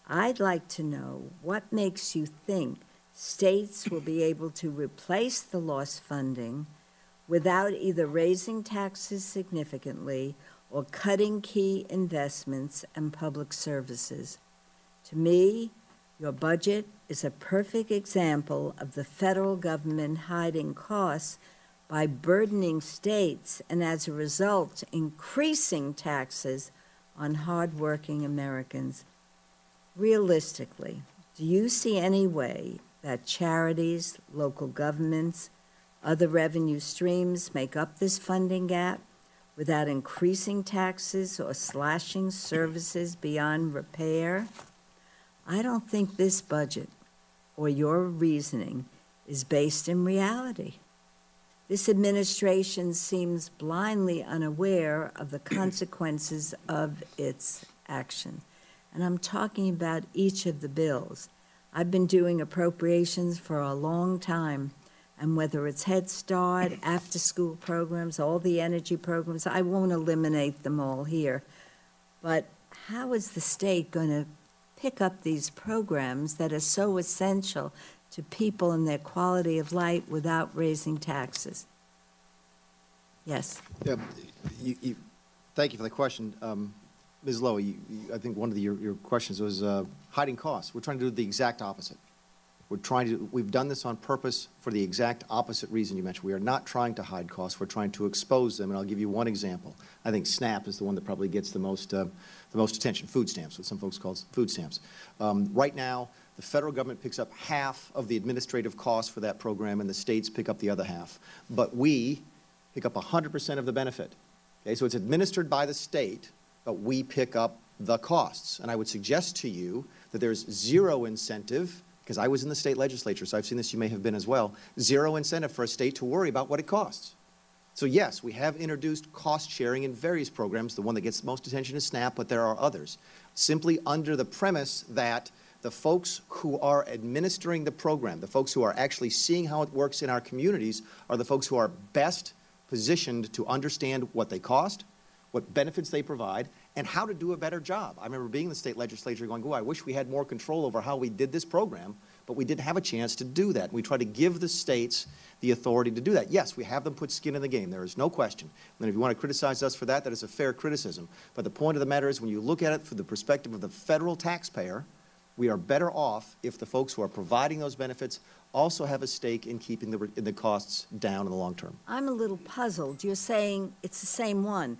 I'd like to know what makes you think states will be able to replace the lost funding without either raising taxes significantly or cutting key investments and public services. To me, your budget is a perfect example of the federal government hiding costs by burdening states and, as a result, increasing taxes on hardworking Americans. Realistically, do you see any way that charities, local governments, other revenue streams make up this funding gap without increasing taxes or slashing services beyond repair? I don't think this budget or your reasoning is based in reality. This administration seems blindly unaware of the consequences of its action. And I'm talking about each of the bills. I've been doing appropriations for a long time, and whether it's Head Start, after-school programs, all the energy programs, I won't eliminate them all here. But how is the state going to pick up these programs that are so essential to people and their quality of life without raising taxes? Yes. Yeah, thank you for the question. Ms. Lowe, I think one of your questions was hiding costs. We're trying to do the exact opposite. We've done this on purpose for the exact opposite reason you mentioned. We are not trying to hide costs. We're trying to expose them, and I'll give you one example. I think SNAP is the one that probably gets the most attention. Food stamps, what some folks call food stamps. Right now, the federal government picks up half of the administrative costs for that program, and the states pick up the other half. But we pick up 100% of the benefit. Okay, so it's administered by the state, but we pick up the costs. And I would suggest to you that there's zero incentive, because I was in the state legislature, so I've seen this, you may have been as well, zero incentive for a state to worry about what it costs. So yes, we have introduced cost sharing in various programs. The one that gets the most attention is SNAP, but there are others. Simply under the premise that the folks who are administering the program, the folks who are actually seeing how it works in our communities, are the folks who are best positioned to understand what they cost, what benefits they provide, and how to do a better job. I remember being in the state legislature going, oh, I wish we had more control over how we did this program, but we didn't have a chance to do that. We try to give the states the authority to do that. Yes, we have them put skin in the game. There is no question. And if you want to criticize us for that, that is a fair criticism. But the point of the matter is, when you look at it from the perspective of the federal taxpayer, we are better off if the folks who are providing those benefits also have a stake in keeping the costs down in the long term. I'm a little puzzled. You're saying it's the same one.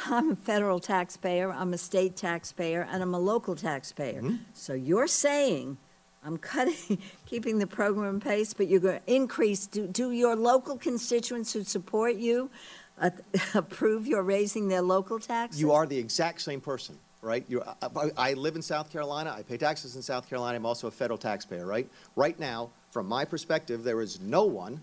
I'm a federal taxpayer, I'm a state taxpayer, and I'm a local taxpayer. Mm-hmm. So you're saying I'm keeping the program in place, but you're going to increase. Do your local constituents who support you approve you're raising their local taxes? You are the exact same person, right? I live in South Carolina. I pay taxes in South Carolina. I'm also a federal taxpayer, right? Right now, from my perspective, there is no one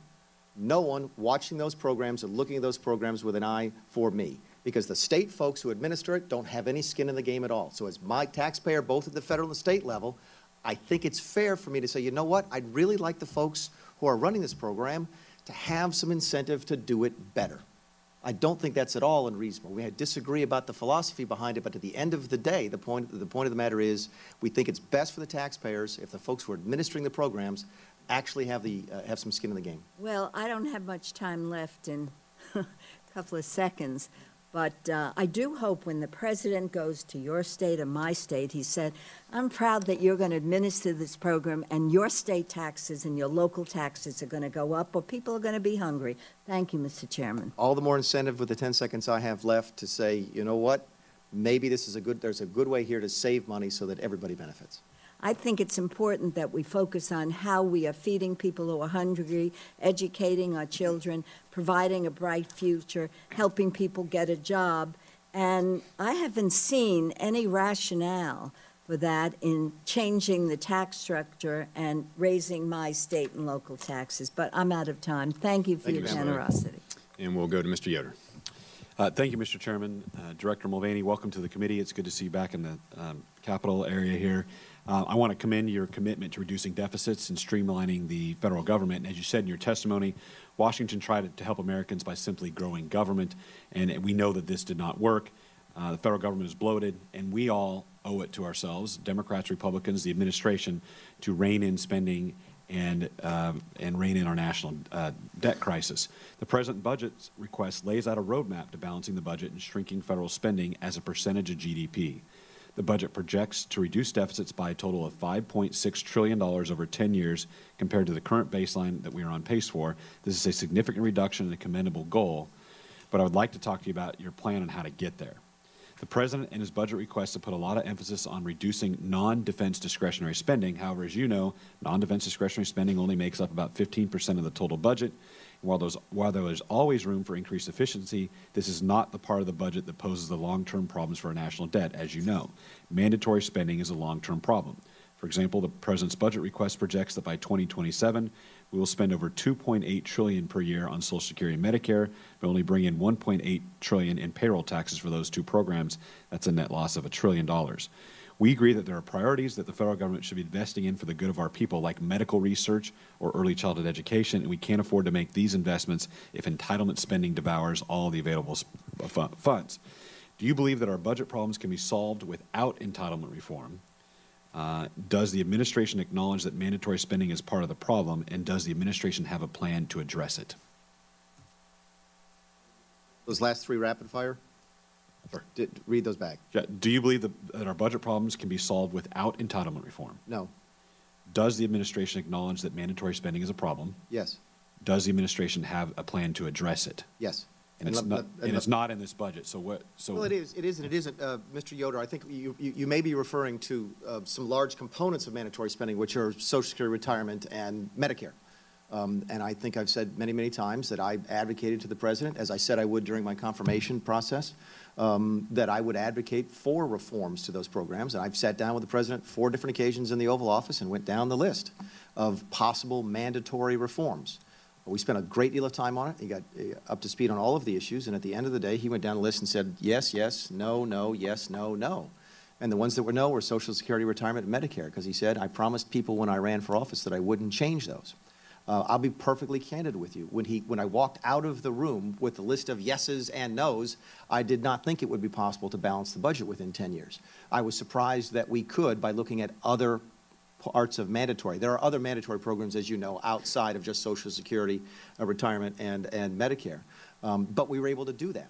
watching those programs and looking at those programs with an eye for me, because the state folks who administer it don't have any skin in the game at all. So as my taxpayer, both at the federal and the state level, I think it's fair for me to say, you know what, I'd really like the folks who are running this program to have some incentive to do it better. I don't think that's at all unreasonable. We disagree about the philosophy behind it, but at the end of the day, the point of the matter is, we think it's best for the taxpayers if the folks who are administering the programs actually have some skin in the game. Well, I don't have much time left in a couple of seconds. But I do hope when the president goes to your state or my state, he said, I'm proud that you're going to administer this program and your state taxes and your local taxes are going to go up or people are going to be hungry. Thank you, Mr. Chairman. All the more incentive with the 10 seconds I have left to say, you know what, maybe there's a good way here to save money so that everybody benefits. I think it's important that we focus on how we are feeding people who are hungry, educating our children, providing a bright future, helping people get a job. And I haven't seen any rationale for that in changing the tax structure and raising my state and local taxes. But I'm out of time. Thank you for your generosity. And we'll go to Mr. Yoder. Thank you, Mr. Chairman. Director Mulvaney, welcome to the committee. It's good to see you back in the Capitol area here. I want to commend your commitment to reducing deficits and streamlining the federal government. And as you said in your testimony, Washington tried to help Americans by simply growing government, and we know that this did not work. The federal government is bloated, and we all owe it to ourselves, Democrats, Republicans, the administration, to rein in spending and rein in our national debt crisis. The present budget request lays out a roadmap to balancing the budget and shrinking federal spending as a percentage of GDP. The budget projects to reduce deficits by a total of $5.6 trillion over 10 years compared to the current baseline that we are on pace for. This is a significant reduction and a commendable goal, but I would like to talk to you about your plan on how to get there. The President and his budget requests have put a lot of emphasis on reducing non-defense discretionary spending. However, as you know, non-defense discretionary spending only makes up about 15% of the total budget. While there is always room for increased efficiency, this is not the part of the budget that poses the long-term problems for our national debt, as you know. Mandatory spending is a long-term problem. For example, the President's budget request projects that by 2027, we will spend over $2.8 trillion per year on Social Security and Medicare, but only bring in $1.8 trillion in payroll taxes for those two programs. That's a net loss of $1 trillion. We agree that there are priorities that the federal government should be investing in for the good of our people, like medical research or early childhood education, and we can't afford to make these investments if entitlement spending devours all the available funds. Do you believe that our budget problems can be solved without entitlement reform? Does the administration acknowledge that mandatory spending is part of the problem, and does the administration have a plan to address it? Those last three rapid fire? Sure. Read those back. Do you believe that our budget problems can be solved without entitlement reform? No. Does the administration acknowledge that mandatory spending is a problem? Yes. Does the administration have a plan to address it? Yes. And it's not in this budget. So what? So well, it is. It is and it isn't. Mr. Yoder, I think you may be referring to some large components of mandatory spending, which are Social Security, retirement, and Medicare. And I think I've said many, many times that I advocated to the President, as I said I would during my confirmation process, that I would advocate for reforms to those programs. And I've sat down with the President 4 different occasions in the Oval Office and went down the list of possible mandatory reforms. We spent a great deal of time on it. He got up to speed on all of the issues. And at the end of the day, he went down the list and said, yes, yes, no, no, yes, no, no. And the ones that were no were Social Security, retirement, and Medicare, because he said, I promised people when I ran for office that I wouldn't change those. I'll be perfectly candid with you. When I walked out of the room with the list of yeses and nos, I did not think it would be possible to balance the budget within 10 years. I was surprised that we could by looking at other parts of mandatory. There are other mandatory programs, as you know, outside of just Social Security, retirement, and Medicare. But we were able to do that.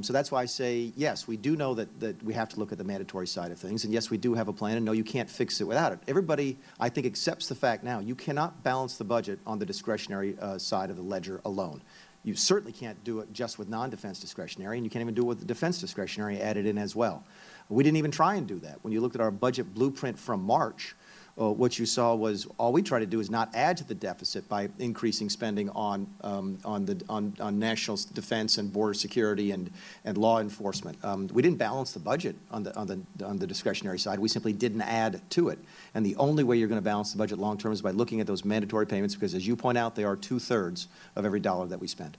So that's why I say, yes, we do know that we have to look at the mandatory side of things, and yes, we do have a plan, and no, you can't fix it without it. Everybody, I think, accepts the fact now you cannot balance the budget on the discretionary side of the ledger alone. You certainly can't do it just with non-defense discretionary, and you can't even do it with the defense discretionary added in as well. We didn't even try and do that. When you looked at our budget blueprint from March, what you saw was all we try to do is not add to the deficit by increasing spending on national defense and border security and law enforcement. We didn't balance the budget on the discretionary side. We simply didn't add to it. And the only way you're going to balance the budget long term is by looking at those mandatory payments, because as you point out, they are 2/3 of every dollar that we spend.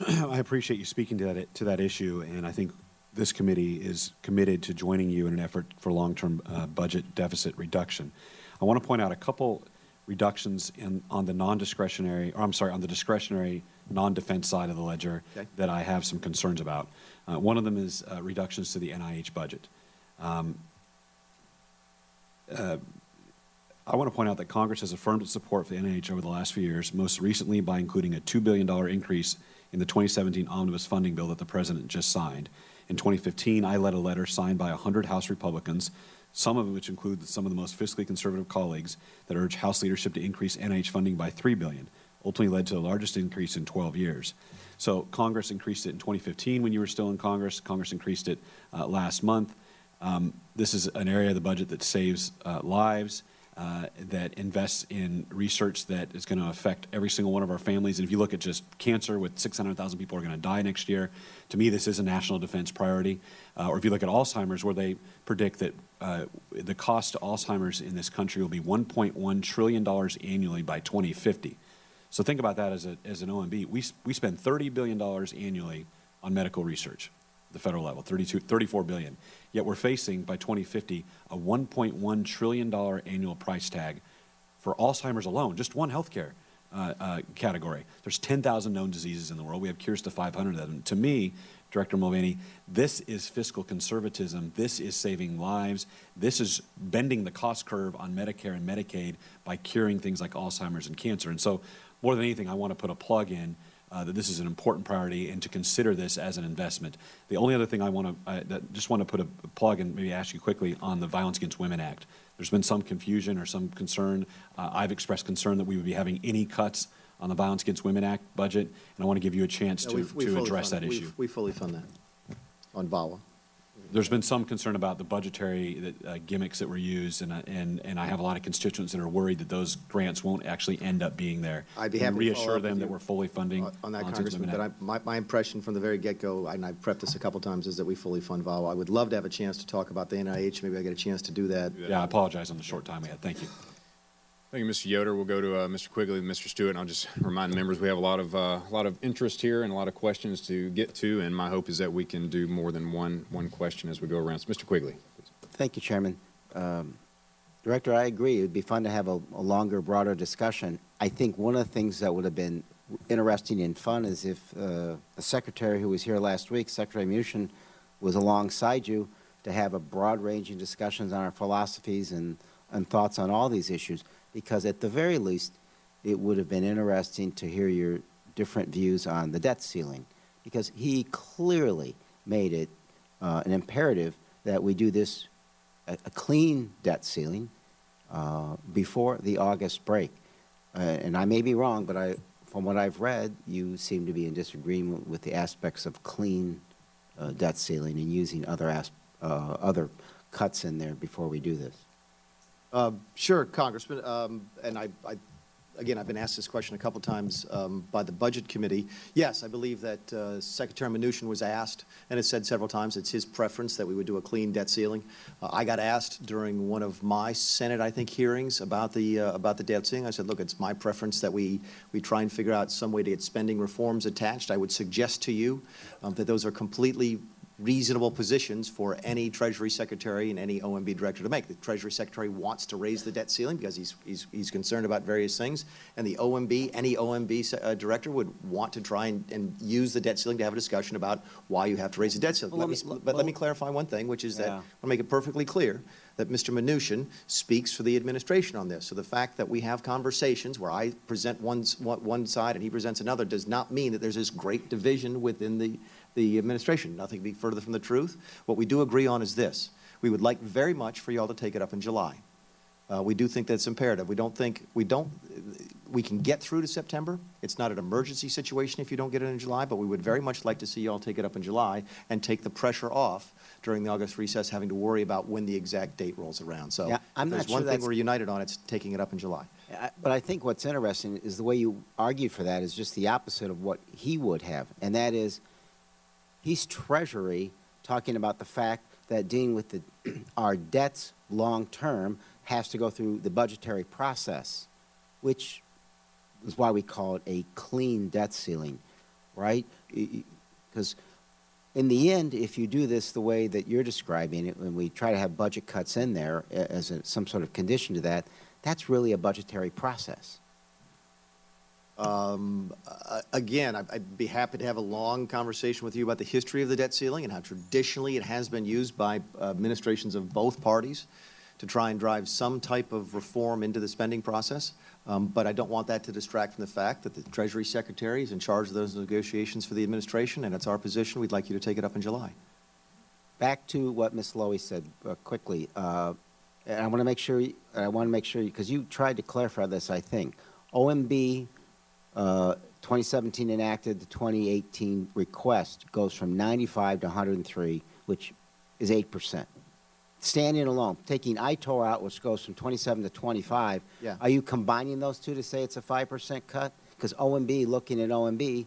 I appreciate you speaking to that issue, and I think this committee is committed to joining you in an effort for long-term budget deficit reduction. I want to point out a couple reductions on the non-discretionary, or I'm sorry, on the discretionary non-defense side of the ledger that I have some concerns about. One of them is reductions to the NIH budget. I want to point out that Congress has affirmed its support for the NIH over the last few years, most recently by including a $2 billion increase in the 2017 omnibus funding bill that the President just signed. In 2015, I led a letter signed by 100 House Republicans, some of which include some of the most fiscally conservative colleagues, that urged House leadership to increase NIH funding by $3 billion, ultimately led to the largest increase in 12 years. So Congress increased it in 2015 when you were still in Congress. Congress increased it last month. This is an area of the budget that saves lives. that invests in research that is going to affect every single one of our families. And if you look at just cancer, with 600,000 people are going to die next year, to me this is a national defense priority. Or if you look at Alzheimer's, where they predict that the cost to Alzheimer's in this country will be $1.1 trillion annually by 2050. So think about that as an OMB. We spend $30 billion annually on medical research, the federal level, $34 billion. Yet we're facing, by 2050, a $1.1 trillion annual price tag for Alzheimer's alone, just one healthcare category. There's 10,000 known diseases in the world. We have cures to 500 of them. To me, Director Mulvaney, this is fiscal conservatism. This is saving lives. This is bending the cost curve on Medicare and Medicaid by curing things like Alzheimer's and cancer. And so, more than anything, I want to put a plug in that this is an important priority and to consider this as an investment. The only other thing I just want to put a plug and maybe ask you quickly on the Violence Against Women Act. There's been some confusion or some concern. I've expressed concern that we would be having any cuts on the Violence Against Women Act budget, and I want to give you a chance to address that issue. We fully fund that on VAWA. There's been some concern about the budgetary gimmicks that were used, and I have a lot of constituents that are worried that those grants won't actually end up being there. I'd be happy to reassure them that we're fully funding on that, Congressman. But my impression from the very get-go, and I've prepped this a couple times, is that we fully fund VAWA. I would love to have a chance to talk about the NIH. Maybe I get a chance to do that. Yeah, I apologize on the short time we had. Thank you. Thank you, Mr. Yoder. We'll go to Mr. Quigley and Mr. Stewart, and I'll just remind members we have a lot of interest here and a lot of questions to get to, and my hope is that we can do more than one question as we go around. So, Mr. Quigley, please. Thank you, Chairman. Director, I agree. It would be fun to have a longer, broader discussion. I think one of the things that would have been interesting and fun is if the Secretary who was here last week, Secretary Mnuchin, was alongside you to have a broad-ranging discussions on our philosophies and thoughts on all these issues. Because at the very least, it would have been interesting to hear your different views on the debt ceiling, because he clearly made it an imperative that we do this, a clean debt ceiling, before the August break. And I may be wrong, but from what I've read, you seem to be in disagreement with the aspects of clean debt ceiling and using other cuts in there before we do this. Sure, Congressman. And again, I've been asked this question a couple times by the Budget Committee. Yes, I believe that Secretary Mnuchin was asked, and has said several times it's his preference that we would do a clean debt ceiling. I got asked during one of my Senate, I think, hearings about the debt ceiling. I said, look, it's my preference that we try and figure out some way to get spending reforms attached. I would suggest to you that those are completely reasonable positions for any Treasury Secretary and any OMB Director to make. The Treasury Secretary wants to raise the debt ceiling because he's concerned about various things, and the OMB, any OMB Director would want to try and use the debt ceiling to have a discussion about why you have to raise the debt ceiling. Let me clarify one thing, which is that I want to make it perfectly clear that Mr. Mnuchin speaks for the administration on this. So the fact that we have conversations where I present one side and he presents another does not mean that there's this great division within the administration. Nothing could be further from the truth. What we do agree on is this. We would like very much for you all to take it up in July. We do think that's imperative. We can get through to September. It's not an emergency situation if you don't get it in July, but we would very much like to see you all take it up in July and take the pressure off during the August recess having to worry about when the exact date rolls around. So yeah, if there's one thing we're united on, it's taking it up in July. But I think what's interesting is the way you argued for that is just the opposite of what he would have, and that is he's Treasury talking about the fact that dealing with our debts long-term has to go through the budgetary process, which is why we call it a clean debt ceiling, right? Because in the end, if you do this the way that you're describing it, when we try to have budget cuts in there as some sort of condition to that, that's really a budgetary process. Again, I'd be happy to have a long conversation with you about the history of the debt ceiling and how traditionally it has been used by administrations of both parties to try and drive some type of reform into the spending process. But I don't want that to distract from the fact that the Treasury Secretary is in charge of those negotiations for the administration, and it's our position. We'd like you to take it up in July. Back to what Ms. Lowy said quickly. And I want to make sure, because you tried to clarify this, I think. OMB 2017 enacted, the 2018 request goes from 95 to 103, which is 8%. standing alone, taking ITOR out, which goes from 27 to 25, Yeah. are you combining those two to say it's a 5% cut? Because OMB, looking at OMB,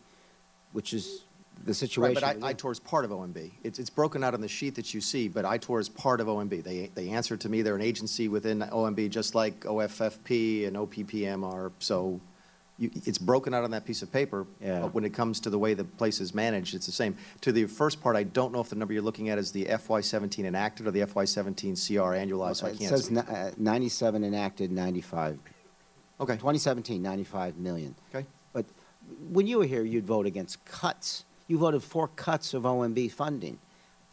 which is the situation. Right, but ITOR is part of OMB. It's broken out on the sheet that you see, but ITOR is part of OMB. They answer to me. They're an agency within OMB, just like OFFP and OPPM are. So it's broken out on that piece of paper. Yeah. But when it comes to the way the place is managed, it's the same. To the first part, I don't know if the number you're looking at is the FY17 enacted or the FY17 CR annualized. So I It can't. says 97 enacted, 95. Okay. 2017, 95 million. Okay. But when you were here, you'd vote against cuts. You voted for cuts of OMB funding.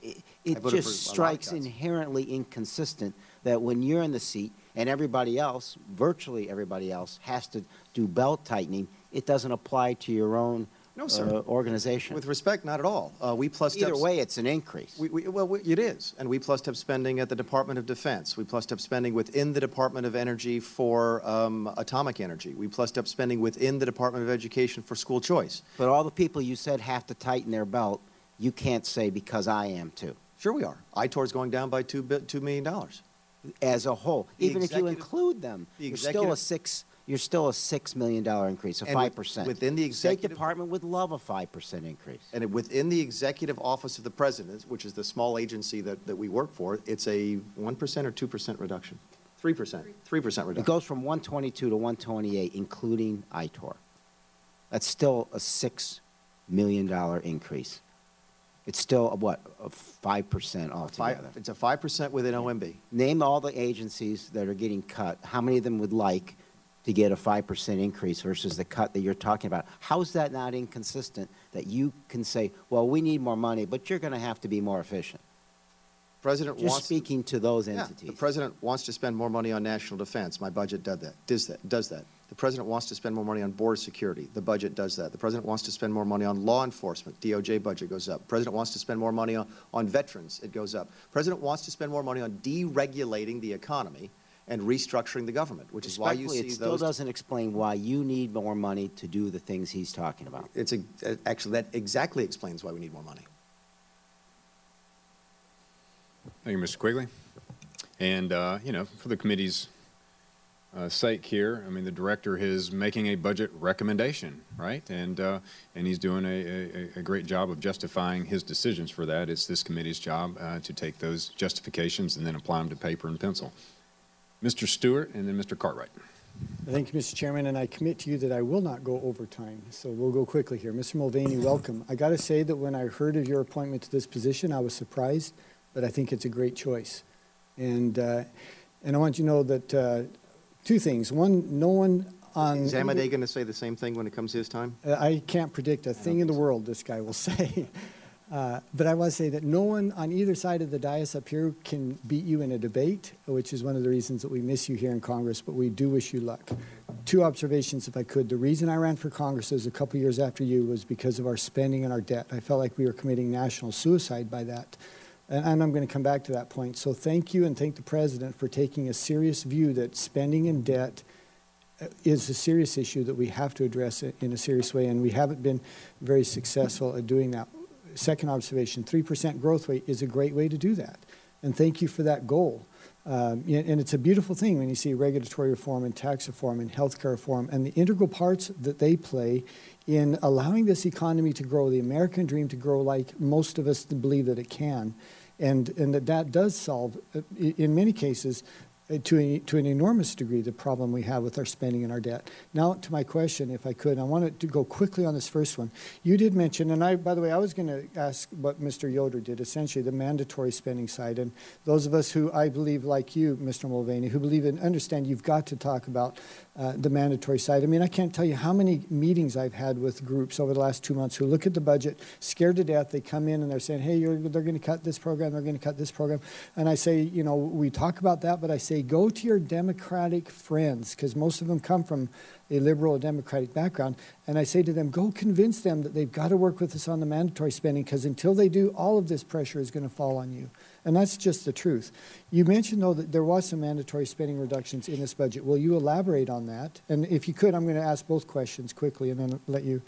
It voted just for a lot of strikes cuts. inherently inconsistent that when you're in the seat and everybody else, virtually everybody else, has to do belt tightening, it doesn't apply to your own No, sir. organization. With respect, not at all. We plussed Either up, way, it's an increase. it is. And we plussed up spending at the Department of Defense. We plussed up spending within the Department of Energy for atomic energy. We plussed up spending within the Department of Education for school choice. But all the people you said have to tighten their belt, you can't say because I am too. Sure we are. ITOR is going down by $2 million. As a whole, The even if you executive- include them, the you're still executive- a $6 million increase, a And 5%. within the State executive Department would love a 5% increase. And within the Executive Office of the President, which is the small agency that we work for, it's a 1% or 2% reduction? 3%. 3% reduction. It goes from 122 to 128, including ITOR. That's still a $6 million increase. It's still a 5% altogether. It's a 5% within OMB. Name all the agencies that are getting cut. How many of them would like to get a 5% increase versus the cut that you're talking about? How is that not inconsistent that you can say, well, we need more money, but you're going to have to be more efficient? President Just wants speaking to those Yeah, entities. the President wants to spend more money on national defense. My budget does that. The President wants to spend more money on border security. The budget does that. The President wants to spend more money on law enforcement. DOJ budget goes up. The President wants to spend more money on veterans. It goes up. The President wants to spend more money on deregulating the economy and restructuring the government, which is why you see Respectfully, it still doesn't explain why you need more money to do the things he's talking about. Actually, that exactly explains why we need more money. Thank you, Mr. Quigley. And, for the committee's sake here, I mean, the director is making a budget recommendation, right? And he's doing a great job of justifying his decisions for that. It's this committee's job to take those justifications and then apply them to paper and pencil. Mr. Stewart and then Mr. Cartwright. Thank you, Mr. Chairman, and I commit to you that I will not go over time, so we'll go quickly here. Mr. Mulvaney, welcome. I got to say that when I heard of your appointment to this position, I was surprised, but I think it's a great choice. And I want you to know that two things. One, no one on... Is Amadei going to say the same thing when it comes to his time? I can't predict a thing in the world, this guy will say. But I want to say that no one on either side of the dais up here can beat you in a debate, which is one of the reasons that we miss you here in Congress, but we do wish you luck. Two observations, if I could. The reason I ran for Congress was a couple years after you was because of our spending and our debt. I felt like we were committing national suicide by that. And I'm going to come back to that point. So thank you and thank the President for taking a serious view that spending and debt is a serious issue that we have to address it in a serious way, and we haven't been very successful at doing that. Second observation, 3% growth rate is a great way to do that. And thank you for that goal. And it's a beautiful thing when you see regulatory reform and tax reform and healthcare reform and the integral parts that they play in allowing this economy to grow, the American dream to grow like most of us believe that it can. And that does solve, in many cases, to an enormous degree, the problem we have with our spending and our debt. Now to my question, if I could, I wanted to go quickly on this first one. You did mention, and by the way, I was going to ask what Mr. Yoder did, essentially the mandatory spending side. And those of us who I believe, like you, Mr. Mulvaney, who believe and understand you've got to talk about the mandatory side. I mean, I can't tell you how many meetings I've had with groups over the last 2 months who look at the budget, scared to death. They come in and they're saying, hey, they're going to cut this program, they're going to cut this program. And I say, you know, we talk about that, but I say, go to your Democratic friends, because most of them come from a liberal or Democratic background, and I say to them, go convince them that they've got to work with us on the mandatory spending, because until they do, all of this pressure is going to fall on you. And that's just the truth. You mentioned, though, that there was some mandatory spending reductions in this budget. Will you elaborate on that? And if you could, I'm going to ask both questions quickly and then let you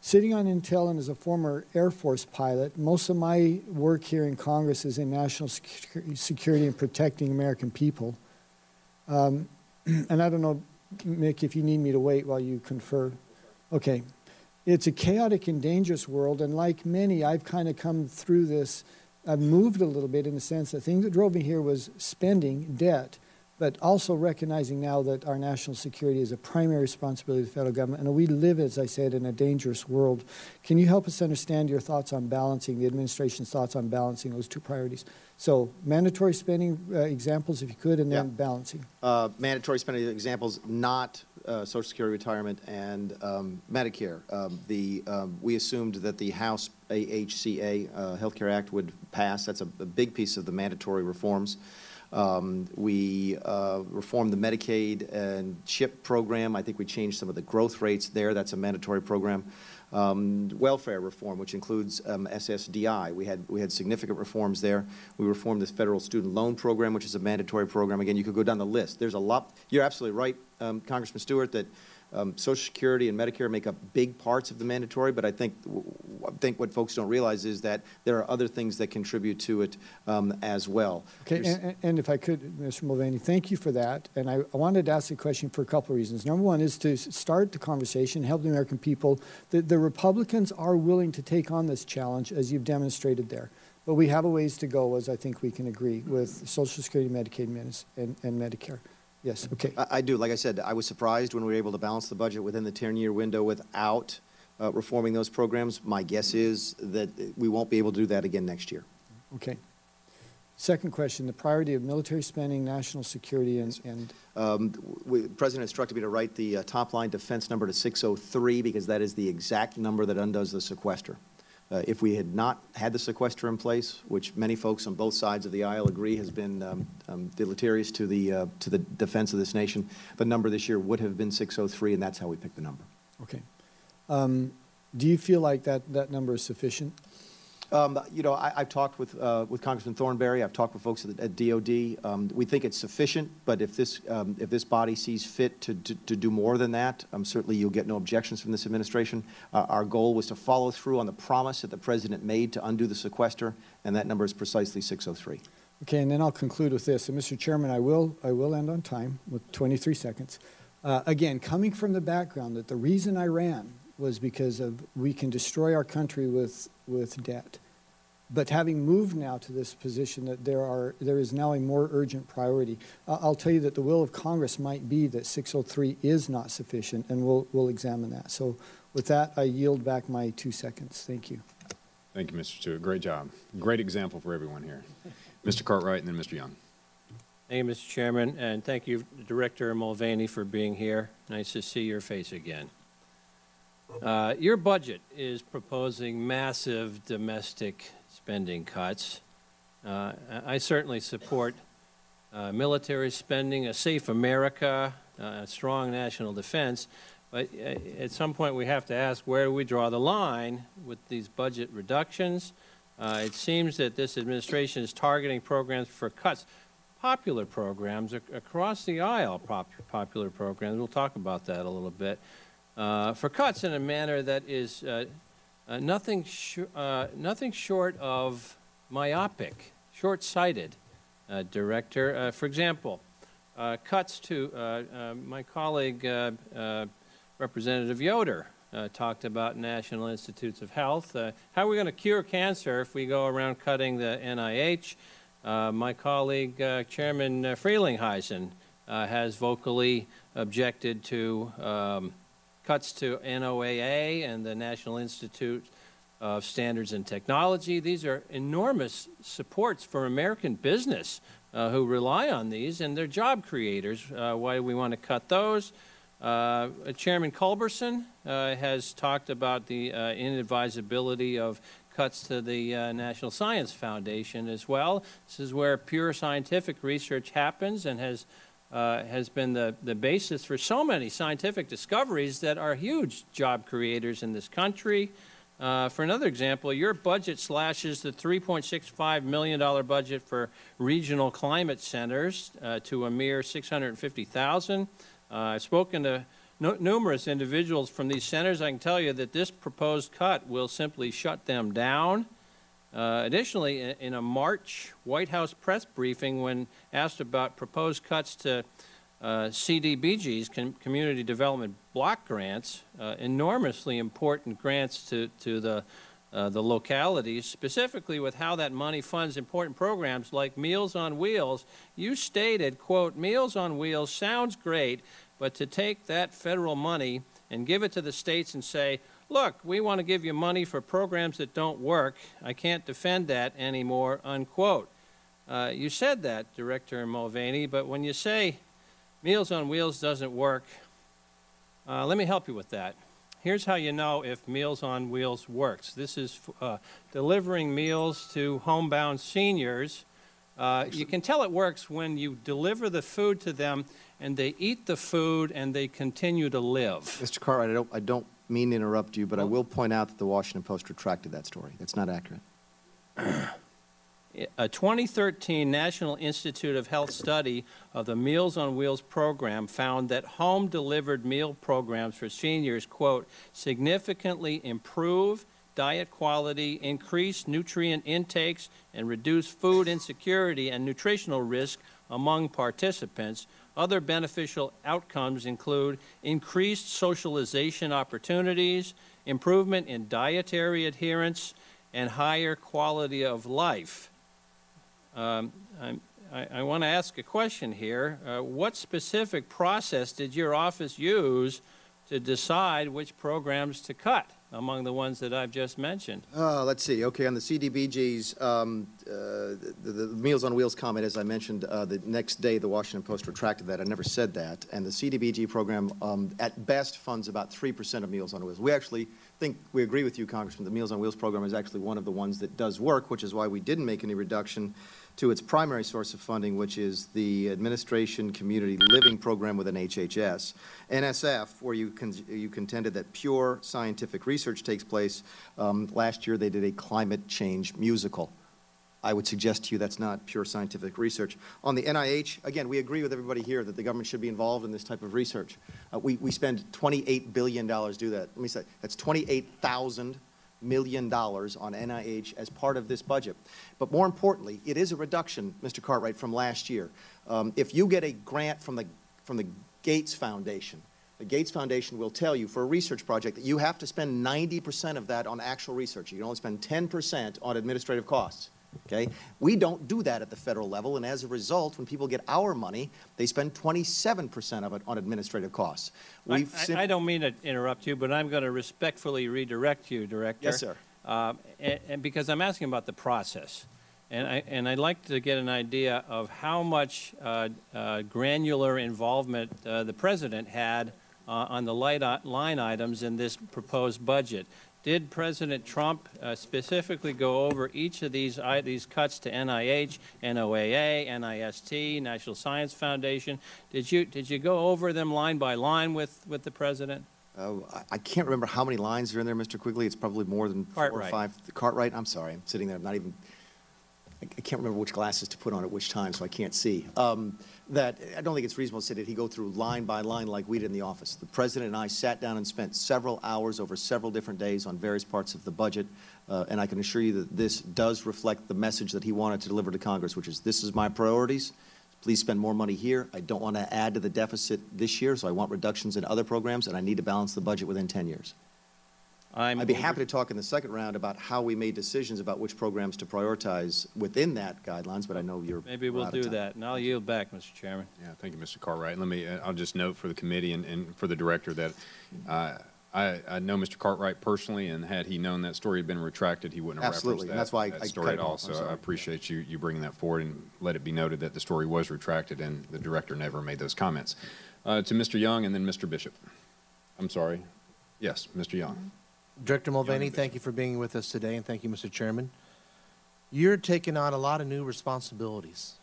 Sitting on Intel and as a former Air Force pilot, most of my work here in Congress is in national security and protecting American people. And I don't know, Mick, if you need me to wait while you confer. Okay. It's a chaotic and dangerous world, and like many, I've kind of come through this. I've moved a little bit in the sense that the thing that drove me here was spending, debt, but also recognizing now that our national security is a primary responsibility of the federal government, and we live, as I said, in a dangerous world. Can you help us understand your thoughts on balancing, the administration's thoughts on balancing those two priorities? So mandatory spending examples, if you could, and then balancing. Mandatory spending examples, not Social Security retirement and Medicare. We assumed that the House AHCA Healthcare Act would pass. That's a big piece of the mandatory reforms. We reformed the Medicaid and CHIP program. I think we changed some of the growth rates there. That's a mandatory program. Welfare reform, which includes SSDI. We had significant reforms there. We reformed this federal student loan program, which is a mandatory program. Again, you could go down the list. There's a lot. You're absolutely right, Congressman Stewart, that Social Security and Medicare make up big parts of the mandatory, but I think what folks don't realize is that there are other things that contribute to it as well. Okay, and if I could, Mr. Mulvaney, thank you for that. And I wanted to ask a question for a couple of reasons. Number one is to start the conversation, help the American people. The Republicans are willing to take on this challenge, as you've demonstrated there. But we have a ways to go, as I think we can agree, with Social Security, Medicaid, and Medicare. Yes, okay. I do. Like I said, I was surprised when we were able to balance the budget within the 10-year window without reforming those programs. My guess is that we won't be able to do that again next year. Okay. Second question, the priority of military spending, national security, and the President instructed me to write the top-line defense number to 603 because that is the exact number that undoes the sequester. If we had not had the sequester in place, which many folks on both sides of the aisle agree has been deleterious to the defense of this nation, the number this year would have been 603, and that's how we picked the number. Okay. Do you feel like that number is sufficient? You know, I've talked with Congressman Thornberry. I've talked with folks at DOD. We think it's sufficient, but if this body sees fit to do more than that, certainly you'll get no objections from this administration. Our goal was to follow through on the promise that the President made to undo the sequester, and that number is precisely 603. Okay, and then I'll conclude with this. And Mr. Chairman, I will end on time with 23 seconds. Again, coming from the background that the reason I ran was because we can destroy our country with debt. But having moved now to this position that there is now a more urgent priority, I'll tell you that the will of Congress might be that 603 is not sufficient, and we'll examine that. So with that, I yield back my 2 seconds. Thank you. Thank you, Mr. Stewart. Great job. Great example for everyone here. Mr. Cartwright and then Mr. Young. Thank you, Mr. Chairman, and thank you, Director Mulvaney, for being here. Nice to see your face again. Your budget is proposing massive domestic spending cuts. I certainly support military spending, a safe America, a strong national defense, but at some point we have to ask, where do we draw the line with these budget reductions? It seems that this administration is targeting programs for cuts, popular programs across the aisle, popular programs. We'll talk about that a little bit. For cuts in a manner that is nothing short of myopic, short-sighted, Director. For example, cuts to my colleague, Representative Yoder, talked about National Institutes of Health. How are we going to cure cancer if we go around cutting the NIH? My colleague, Chairman Frelinghuysen, has vocally objected to cuts to NOAA and the National Institute of Standards and Technology. These are enormous supports for American business who rely on these, and they're job creators. Why do we want to cut those? Chairman Culberson has talked about the inadvisability of cuts to the National Science Foundation as well. This is where pure scientific research happens and has been the basis for so many scientific discoveries that are huge job creators in this country. For another example, your budget slashes the $3.65 million budget for regional climate centers to a mere $650,000. I've spoken to numerous individuals from these centers. I can tell you that this proposed cut will simply shut them down. Additionally, in a March White House press briefing, when asked about proposed cuts to CDBG's, Community Development Block Grants, enormously important grants to the localities, specifically with how that money funds important programs like Meals on Wheels, you stated, quote, Meals on Wheels sounds great, but to take that federal money and give it to the states and say, look, we want to give you money for programs that don't work, I can't defend that anymore, unquote. You said that, Director Mulvaney, but when you say Meals on Wheels doesn't work, let me help you with that. Here's how you know if Meals on Wheels works. This is delivering meals to homebound seniors. You can tell it works when you deliver the food to them and they eat the food and they continue to live. Mr. Cartwright, I don't mean to interrupt you, but I will point out that the Washington Post retracted that story. That's not accurate. A 2013 National Institute of Health study of the Meals on Wheels program found that home-delivered meal programs for seniors, quote, significantly improve diet quality, increase nutrient intakes, and reduce food insecurity and nutritional risk among participants. Other beneficial outcomes include increased socialization opportunities, improvement in dietary adherence, and higher quality of life. I want to ask a question here. What specific process did your office use to decide which programs to cut among the ones that I've just mentioned? Let's see. Okay, on the CDBGs, the Meals on Wheels comment, as I mentioned, the next day the Washington Post retracted that. I never said that. And the CDBG program, at best, funds about 3% of Meals on Wheels. We actually think, we agree with you, Congressman, the Meals on Wheels program is actually one of the ones that does work, which is why we didn't make any reduction to its primary source of funding, which is the Administration Community Living Program within HHS. NSF, where you contended that pure scientific research takes place. Last year they did a climate change musical. I would suggest to you that's not pure scientific research. On the NIH, again, we agree with everybody here that the government should be involved in this type of research. We spend $28 billion to do that. Let me say, that's $28,000 million on NIH as part of this budget. But more importantly, it is a reduction, Mr. Cartwright, from last year. If you get a grant from the Gates Foundation, the Gates Foundation will tell you for a research project that you have to spend 90% of that on actual research. You can only spend 10% on administrative costs. Okay? We don't do that at the federal level, and as a result, when people get our money, they spend 27% of it on administrative costs. I don't mean to interrupt you, but I'm going to respectfully redirect you, Director. Yes, sir. And because I'm asking about the process. And I'd like to get an idea of how much granular involvement the President had on the line items in this proposed budget. Did President Trump specifically go over each of these cuts to NIH, NOAA, NIST, National Science Foundation? Did you go over them line by line with the President? I can't remember how many lines are in there, Mr. Quigley. It's probably more than Cartwright. 4 or 5. Cartwright, I'm sorry. I'm sitting there. I'm not even, I can't remember which glasses to put on at which time, so I can't see. That I don't think it's reasonable to say that he go through line by line like we did in the office. The President and I sat down and spent several hours over several different days on various parts of the budget, and I can assure you that this does reflect the message that he wanted to deliver to Congress, which is, this is my priorities. Please spend more money here. I don't want to add to the deficit this year, so I want reductions in other programs, and I need to balance the budget within 10 years. I'd be happy to talk in the second round about how we made decisions about which programs to prioritize within that guidelines, but I know you're Maybe we'll do that, and I'll yield back, Mr. Chairman. Yeah, thank you, Mr. Cartwright. Let me, I'll just note for the committee and for the Director that I know Mr. Cartwright personally, and had he known that story had been retracted, he wouldn't have Absolutely, referenced and that's why that I story cut at it all. off. So I appreciate you bringing that forward, and let it be noted that the story was retracted, and the Director never made those comments. To Mr. Young and then Mr. Bishop. I'm sorry. Yes, Mr. Young. Director Mulvaney, thank you for being with us today, and thank you, Mr. Chairman. You're taking on a lot of new responsibilities.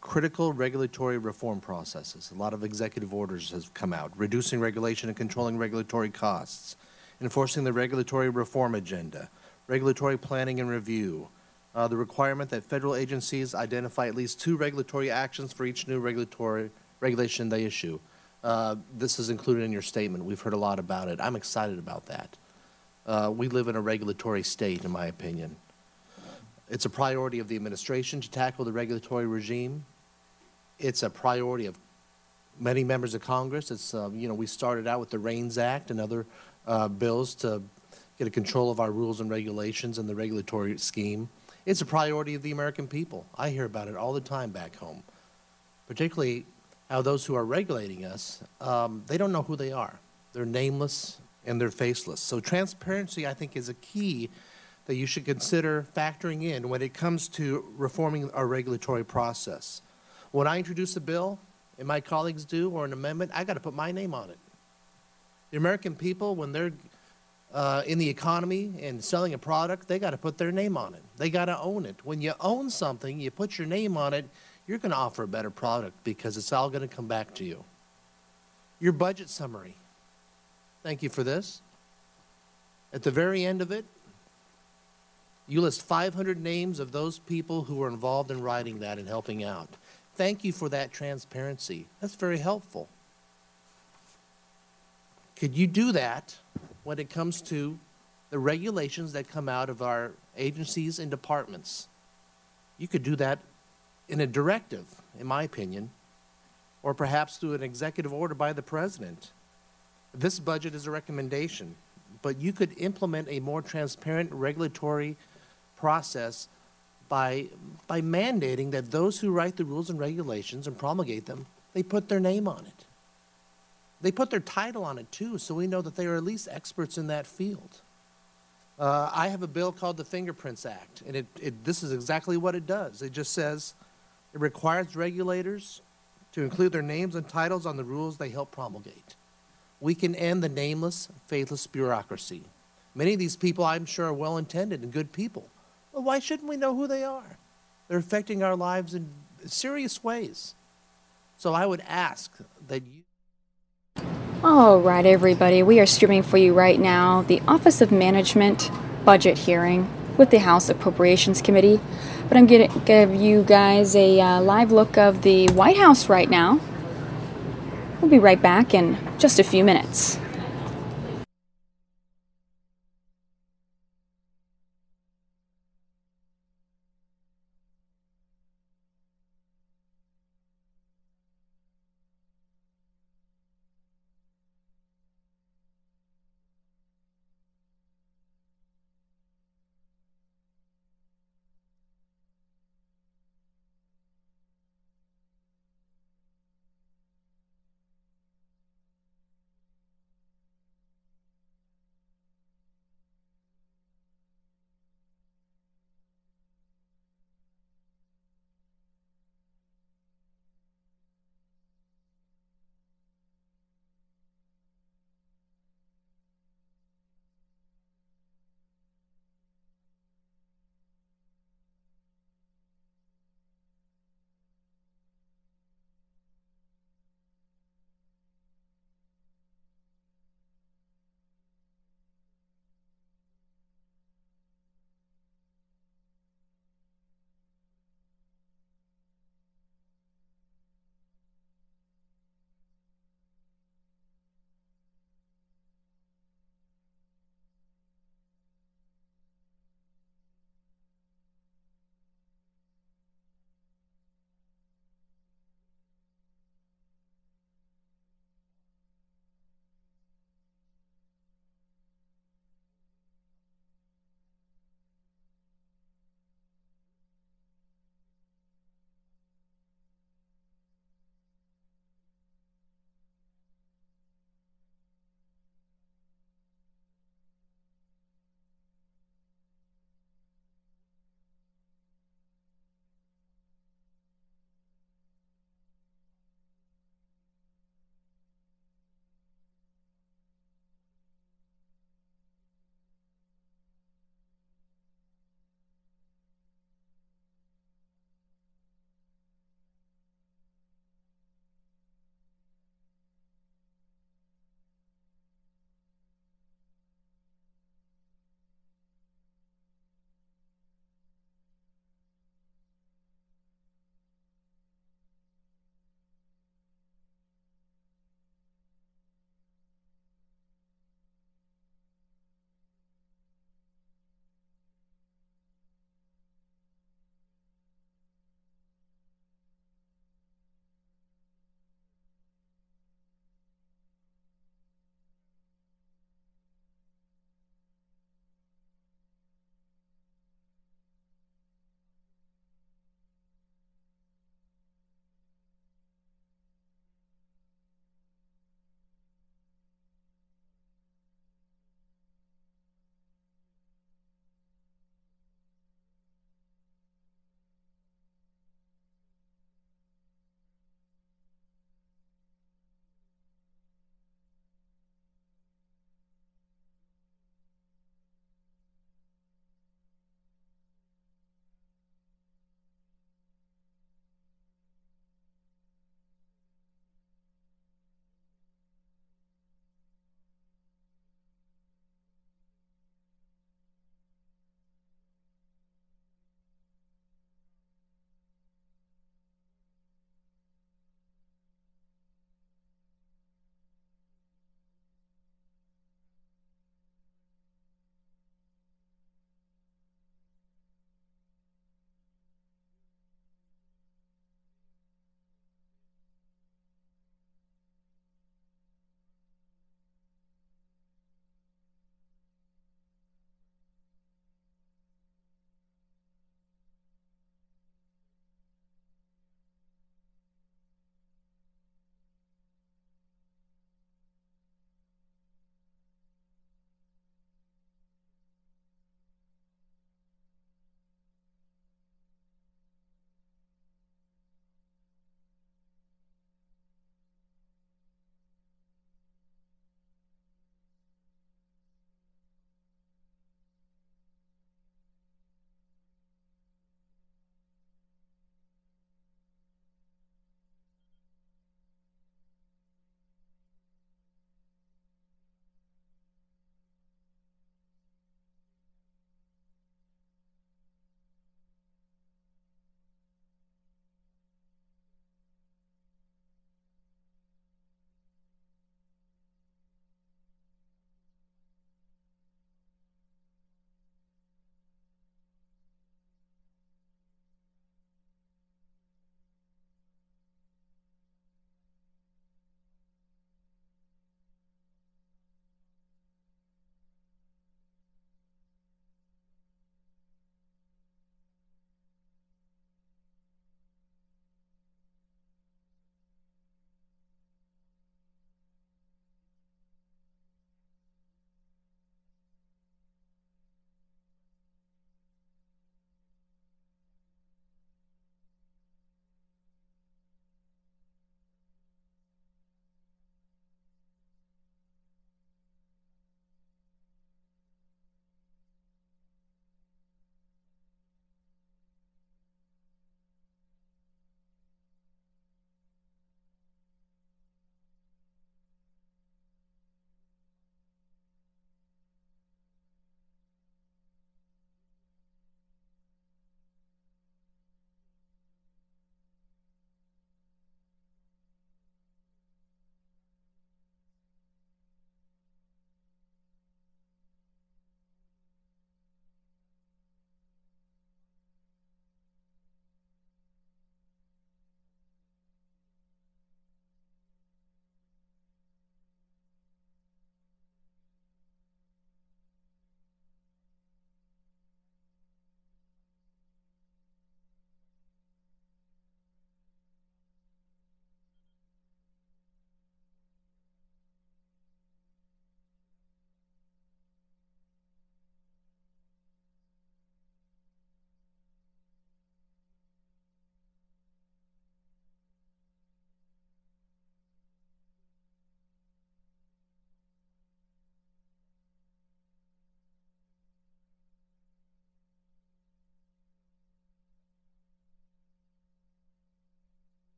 Critical regulatory reform processes. A lot of executive orders have come out, reducing regulation and controlling regulatory costs, enforcing the regulatory reform agenda, regulatory planning and review, the requirement that federal agencies identify at least 2 regulatory actions for each new regulation they issue, This is included in your statement. We've heard a lot about it. I'm excited about that. We live in a regulatory state, in my opinion. It's a priority of the administration to tackle the regulatory regime. It's a priority of many members of Congress. It's, we started out with the REINS Act and other bills to get a control of our rules and regulations and the regulatory scheme. It's a priority of the American people. I hear about it all the time back home, particularly how those who are regulating us, they don't know who they are. They're nameless and they're faceless. So transparency, I think, is a key that you should consider factoring in when it comes to reforming our regulatory process. When I introduce a bill, and my colleagues do, or an amendment, I got to put my name on it. The American people, when they're in the economy and selling a product, they got to put their name on it. They got to own it. When you own something, you put your name on it, you're going to offer a better product because it's all going to come back to you. Your budget summary. Thank you for this. At the very end of it, you list 500 names of those people who were involved in writing that and helping out. Thank you for that transparency. That's very helpful. Could you do that when it comes to the regulations that come out of our agencies and departments? You could do that in a directive, in my opinion, or perhaps through an executive order by the president. This budget is a recommendation, but you could implement a more transparent regulatory process by mandating that those who write the rules and regulations and promulgate them, they put their name on it. They put their title on it too, so we know that they are at least experts in that field. I have a bill called the Fingerprints Act, and this is exactly what it does. It just says it requires regulators to include their names and titles on the rules they help promulgate. We can end the nameless, faithless bureaucracy. Many of these people, I'm sure, are well-intended and good people. Well, why shouldn't we know who they are? They're affecting our lives in serious ways. So I would ask that you... All right, everybody, we are streaming for you right now the Office of Management budget hearing with the House Appropriations Committee. But I'm going to give you guys a live look of the White House right now. We'll be right back in just a few minutes.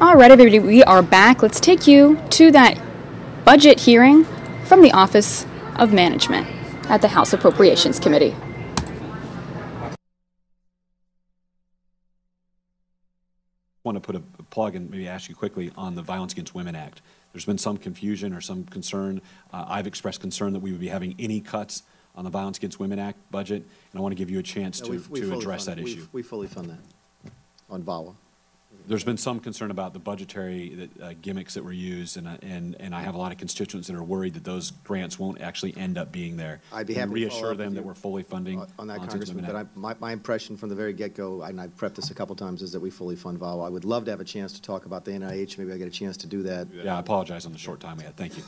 All right, everybody, we are back. Let's take you to that budget hearing from the Office of Management at the House Appropriations Committee. I want to put a plug and maybe ask you quickly on the Violence Against Women Act. There's been some confusion or some concern. I've expressed concern that we would be having any cuts on the Violence Against Women Act budget, and I want to give you a chance to address that issue. We fully fund that on VAWA. There's been some concern about the budgetary gimmicks that were used, and I have a lot of constituents that are worried that those grants won't actually end up being there. I'd be Can happy you to follow reassure up them with that you we're fully funding on that, Violence Against Congressman. Women But Act? my impression from the very get-go, and I've prepped this a couple times, is that we fully fund VAWA. I would love to have a chance to talk about the NIH. Maybe I get a chance to do that. Yeah, I apologize on the short time we had. Thank you.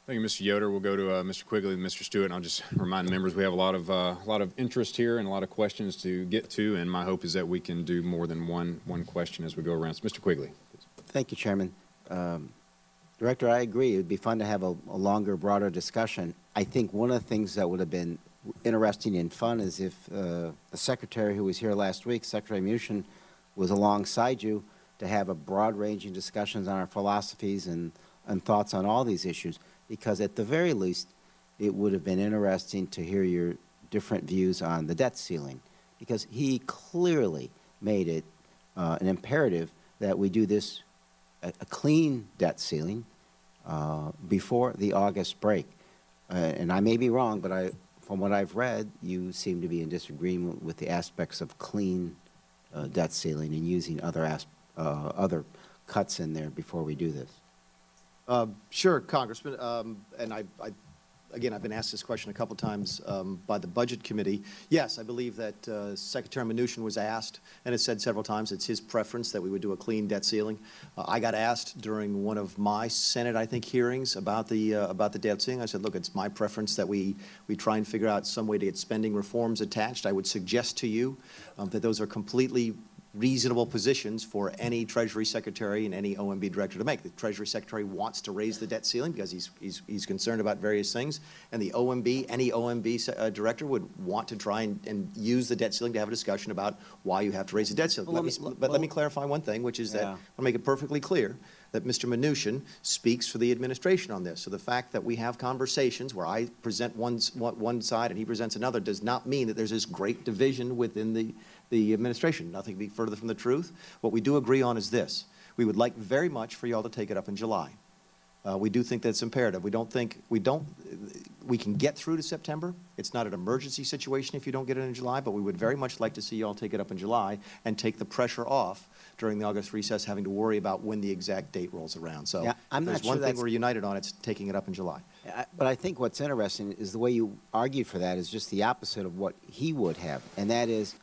Thank you, Mr. Yoder. We'll go to Mr. Quigley and Mr. Stewart, and I'll just remind members we have a lot of interest here and a lot of questions to get to, and my hope is that we can do more than one question as we go around. So, Mr. Quigley. Thank you, Chairman. Director, I agree. It would be fun to have a longer, broader discussion. I think one of the things that would have been interesting and fun is if the Secretary who was here last week, Secretary Mnuchin, was alongside you to have a broad-ranging discussions on our philosophies and thoughts on all these issues, because at the very least, it would have been interesting to hear your different views on the debt ceiling, because he clearly made it an imperative that we do this, a clean debt ceiling, before the August break. And I may be wrong, but from what I've read, you seem to be in disagreement with the aspects of clean debt ceiling and using other cuts in there before we do this. Sure, Congressman. And again, I've been asked this question a couple times by the Budget Committee. Yes, I believe that Secretary Mnuchin was asked, and has said several times it's his preference that we would do a clean debt ceiling. I got asked during one of my Senate, I think, hearings about the debt ceiling. I said, look, it's my preference that we try and figure out some way to get spending reforms attached. I would suggest to you that those are completely reasonable positions for any Treasury Secretary and any OMB Director to make. The Treasury Secretary wants to raise the debt ceiling because he's concerned about various things, and the OMB, any OMB Director would want to try and use the debt ceiling to have a discussion about why you have to raise the debt ceiling. Let me clarify one thing, which is that I want to make it perfectly clear that Mr. Mnuchin speaks for the administration on this. So the fact that we have conversations where I present one side and he presents another does not mean that there's this great division within the administration. Nothing could be further from the truth. What we do agree on is this. We would like very much for you all to take it up in July. We do think that's imperative. We can get through to September. It's not an emergency situation if you don't get it in July, but we would very much like to see you all take it up in July and take the pressure off during the August recess having to worry about when the exact date rolls around. So yeah, if there's one thing we're united on, it's taking it up in July. But I think what's interesting is the way you argued for that is just the opposite of what he would have, and that is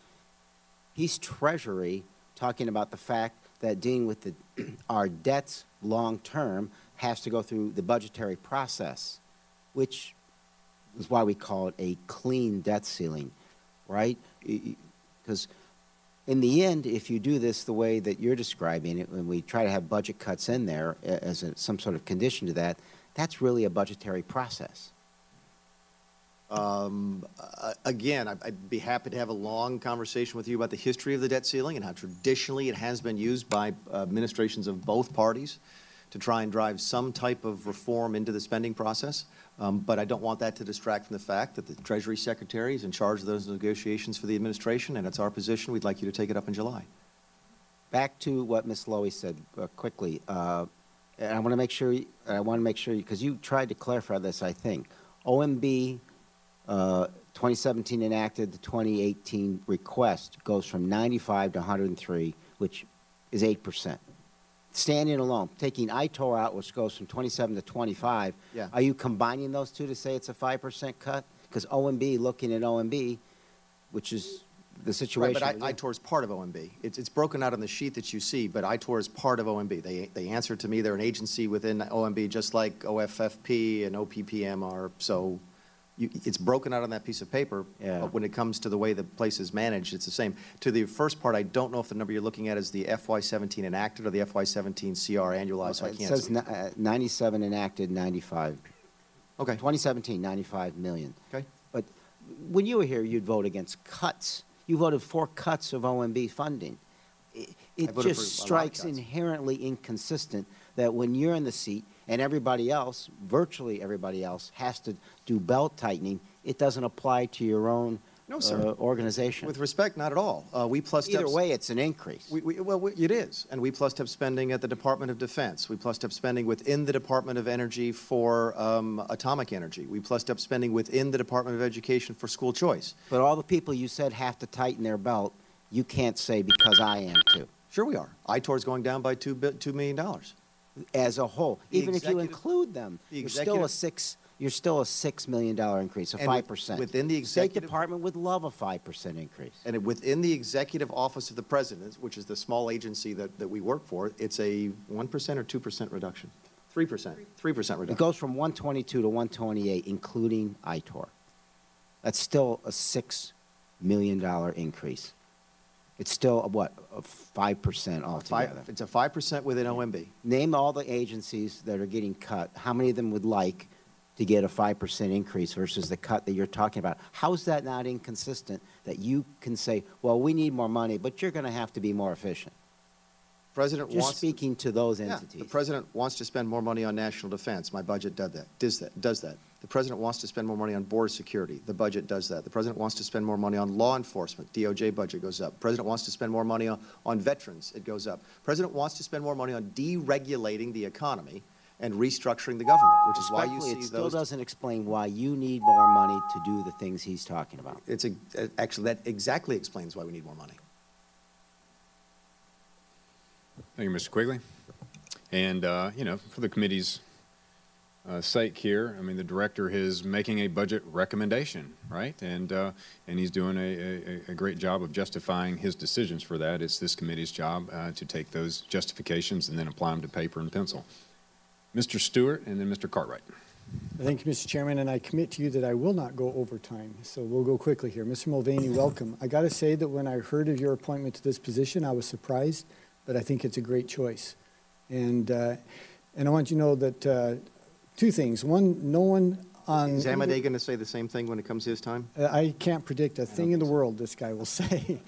he's Treasury talking about the fact that dealing with our debts long-term has to go through the budgetary process, which is why we call it a clean debt ceiling, right? Because in the end, if you do this the way that you're describing it, when we try to have budget cuts in there as some sort of condition to that, that's really a budgetary process. Again, I'd be happy to have a long conversation with you about the history of the debt ceiling and how traditionally it has been used by administrations of both parties to try and drive some type of reform into the spending process. But I don't want that to distract from the fact that the Treasury Secretary is in charge of those negotiations for the administration, and it's our position. We'd like you to take it up in July. Back to what Ms. Lowy said quickly. And I want to make sure, because you tried to clarify this, I think. OMB 2017 enacted, the 2018 request goes from 95 to 103, which is 8%. Standing alone, taking ITOR out, which goes from 27 to 25, yeah. Are you combining those two to say it's a 5% cut? Because OMB, looking at OMB, which is the situation. Right, but ITOR is part of OMB. It's broken out on the sheet that you see, but ITOR is part of OMB. They answer to me. They're an agency within OMB, just like OFFP and OPPM are. So it's broken out on that piece of paper, but when it comes to the way the place is managed, it's the same. To the first part, I don't know if the number you're looking at is the FY17 enacted or the FY17 CR annualized, so I can't It says 97 enacted, 95. Okay. 2017, 95 million. Okay. But when you were here, you'd vote against cuts. You voted for cuts of OMB funding. It just strikes inherently inconsistent that when you're in the seat and everybody else, virtually everybody else, has to do belt tightening, it doesn't apply to your own organization. With respect, not at all. We plussed Either up, way, it's an increase. It is. And we plussed up spending at the Department of Defense. We plussed up spending within the Department of Energy for atomic energy. We plussed up spending within the Department of Education for school choice. But all the people you said have to tighten their belt, you can't say because I am too. Sure we are. ITOR is going down by $2 million. As a whole. Even if you include them, you're still a $6 million increase, a 5%. Within the State executive Department would love a 5% increase. And within the Executive Office of the President, which is the small agency that we work for, it's a 1% or 2% reduction? 3%. 3% reduction. It goes from 122 to 128, including ITOR. That's still a $6 million increase. It's still, a 5% altogether. It's a 5% within OMB. Name all the agencies that are getting cut. How many of them would like to get a 5% increase versus the cut that you're talking about? How is that not inconsistent that you can say, well, we need more money, but you're going to have to be more efficient? Just speaking to those entities. The President wants to spend more money on national defense. My budget does that. The President wants to spend more money on border security. The budget does that. The President wants to spend more money on law enforcement. DOJ budget goes up. The President wants to spend more money on veterans. It goes up. The President wants to spend more money on deregulating the economy and restructuring the government, which is why you see it still doesn't explain why you need more money to do the things he's talking about. Actually, that exactly explains why we need more money. Thank you, Mr. Quigley. And, for the committee's sake here, I mean, the director is making a budget recommendation, right? And he's doing a great job of justifying his decisions for that. It's this committee's job to take those justifications and then apply them to paper and pencil. Mr. Stewart and then Mr. Cartwright. Thank you, Mr. Chairman, and I commit to you that I will not go over time, so we'll go quickly here. Mr. Mulvaney, welcome. I got to say that when I heard of your appointment to this position, I was surprised, but I think it's a great choice. And I want you to know that two things. One, no one on... Is Amadei going to say the same thing when it comes to his time? I can't predict a thing in the world, this guy will say.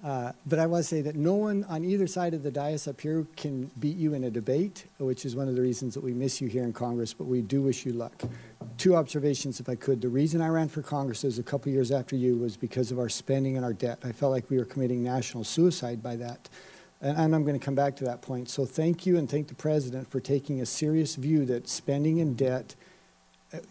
But I want to say that no one on either side of the dais up here can beat you in a debate, which is one of the reasons that we miss you here in Congress, but we do wish you luck. Two observations, if I could. The reason I ran for Congress a couple years after you was because of our spending and our debt. I felt like we were committing national suicide by that. And I'm going to come back to that point. So thank you and thank the President for taking a serious view that spending and debt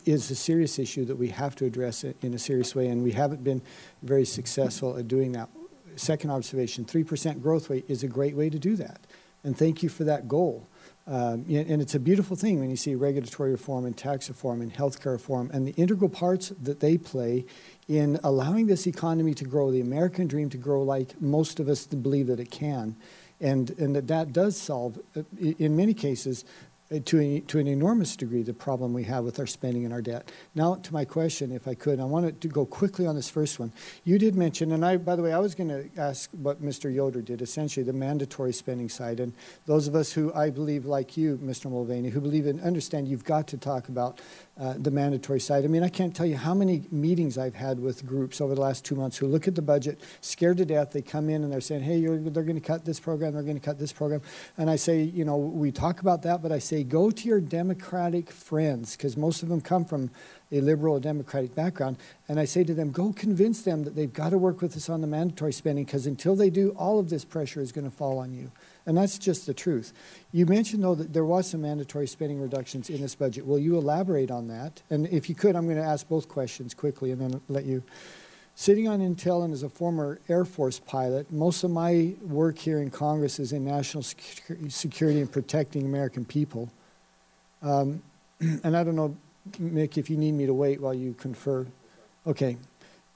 is a serious issue that we have to address it in a serious way, and we haven't been very successful at doing that. Second observation, 3% growth rate is a great way to do that. And thank you for that goal. And it's a beautiful thing when you see regulatory reform and tax reform and healthcare reform and the integral parts that they play in allowing this economy to grow, the American dream to grow like most of us believe that it can. And that does solve, in many cases, to an enormous degree, the problem we have with our spending and our debt. Now to my question, if I could, I wanted to go quickly on this first one. You did mention, and by the way, I was going to ask what Mr. Yoder did, essentially the mandatory spending side. And those of us who I believe, like you, Mr. Mulvaney, who believe and understand you've got to talk about the mandatory side. I mean, I can't tell you how many meetings I've had with groups over the last 2 months who look at the budget, scared to death. They come in and they're saying, hey, they're going to cut this program, they're going to cut this program. And I say, you know, we talk about that, but I say, go to your Democratic friends, because most of them come from a liberal or Democratic background, and I say to them, go convince them that they've got to work with us on the mandatory spending, because until they do, all of this pressure is going to fall on you. And that's just the truth. You mentioned, though, that there was some mandatory spending reductions in this budget. Will you elaborate on that? And if you could, I'm going to ask both questions quickly and then let you. Sitting on Intel and as a former Air Force pilot, most of my work here in Congress is in national security and protecting American people. And I don't know, Mick, if you need me to wait while you confer. Okay.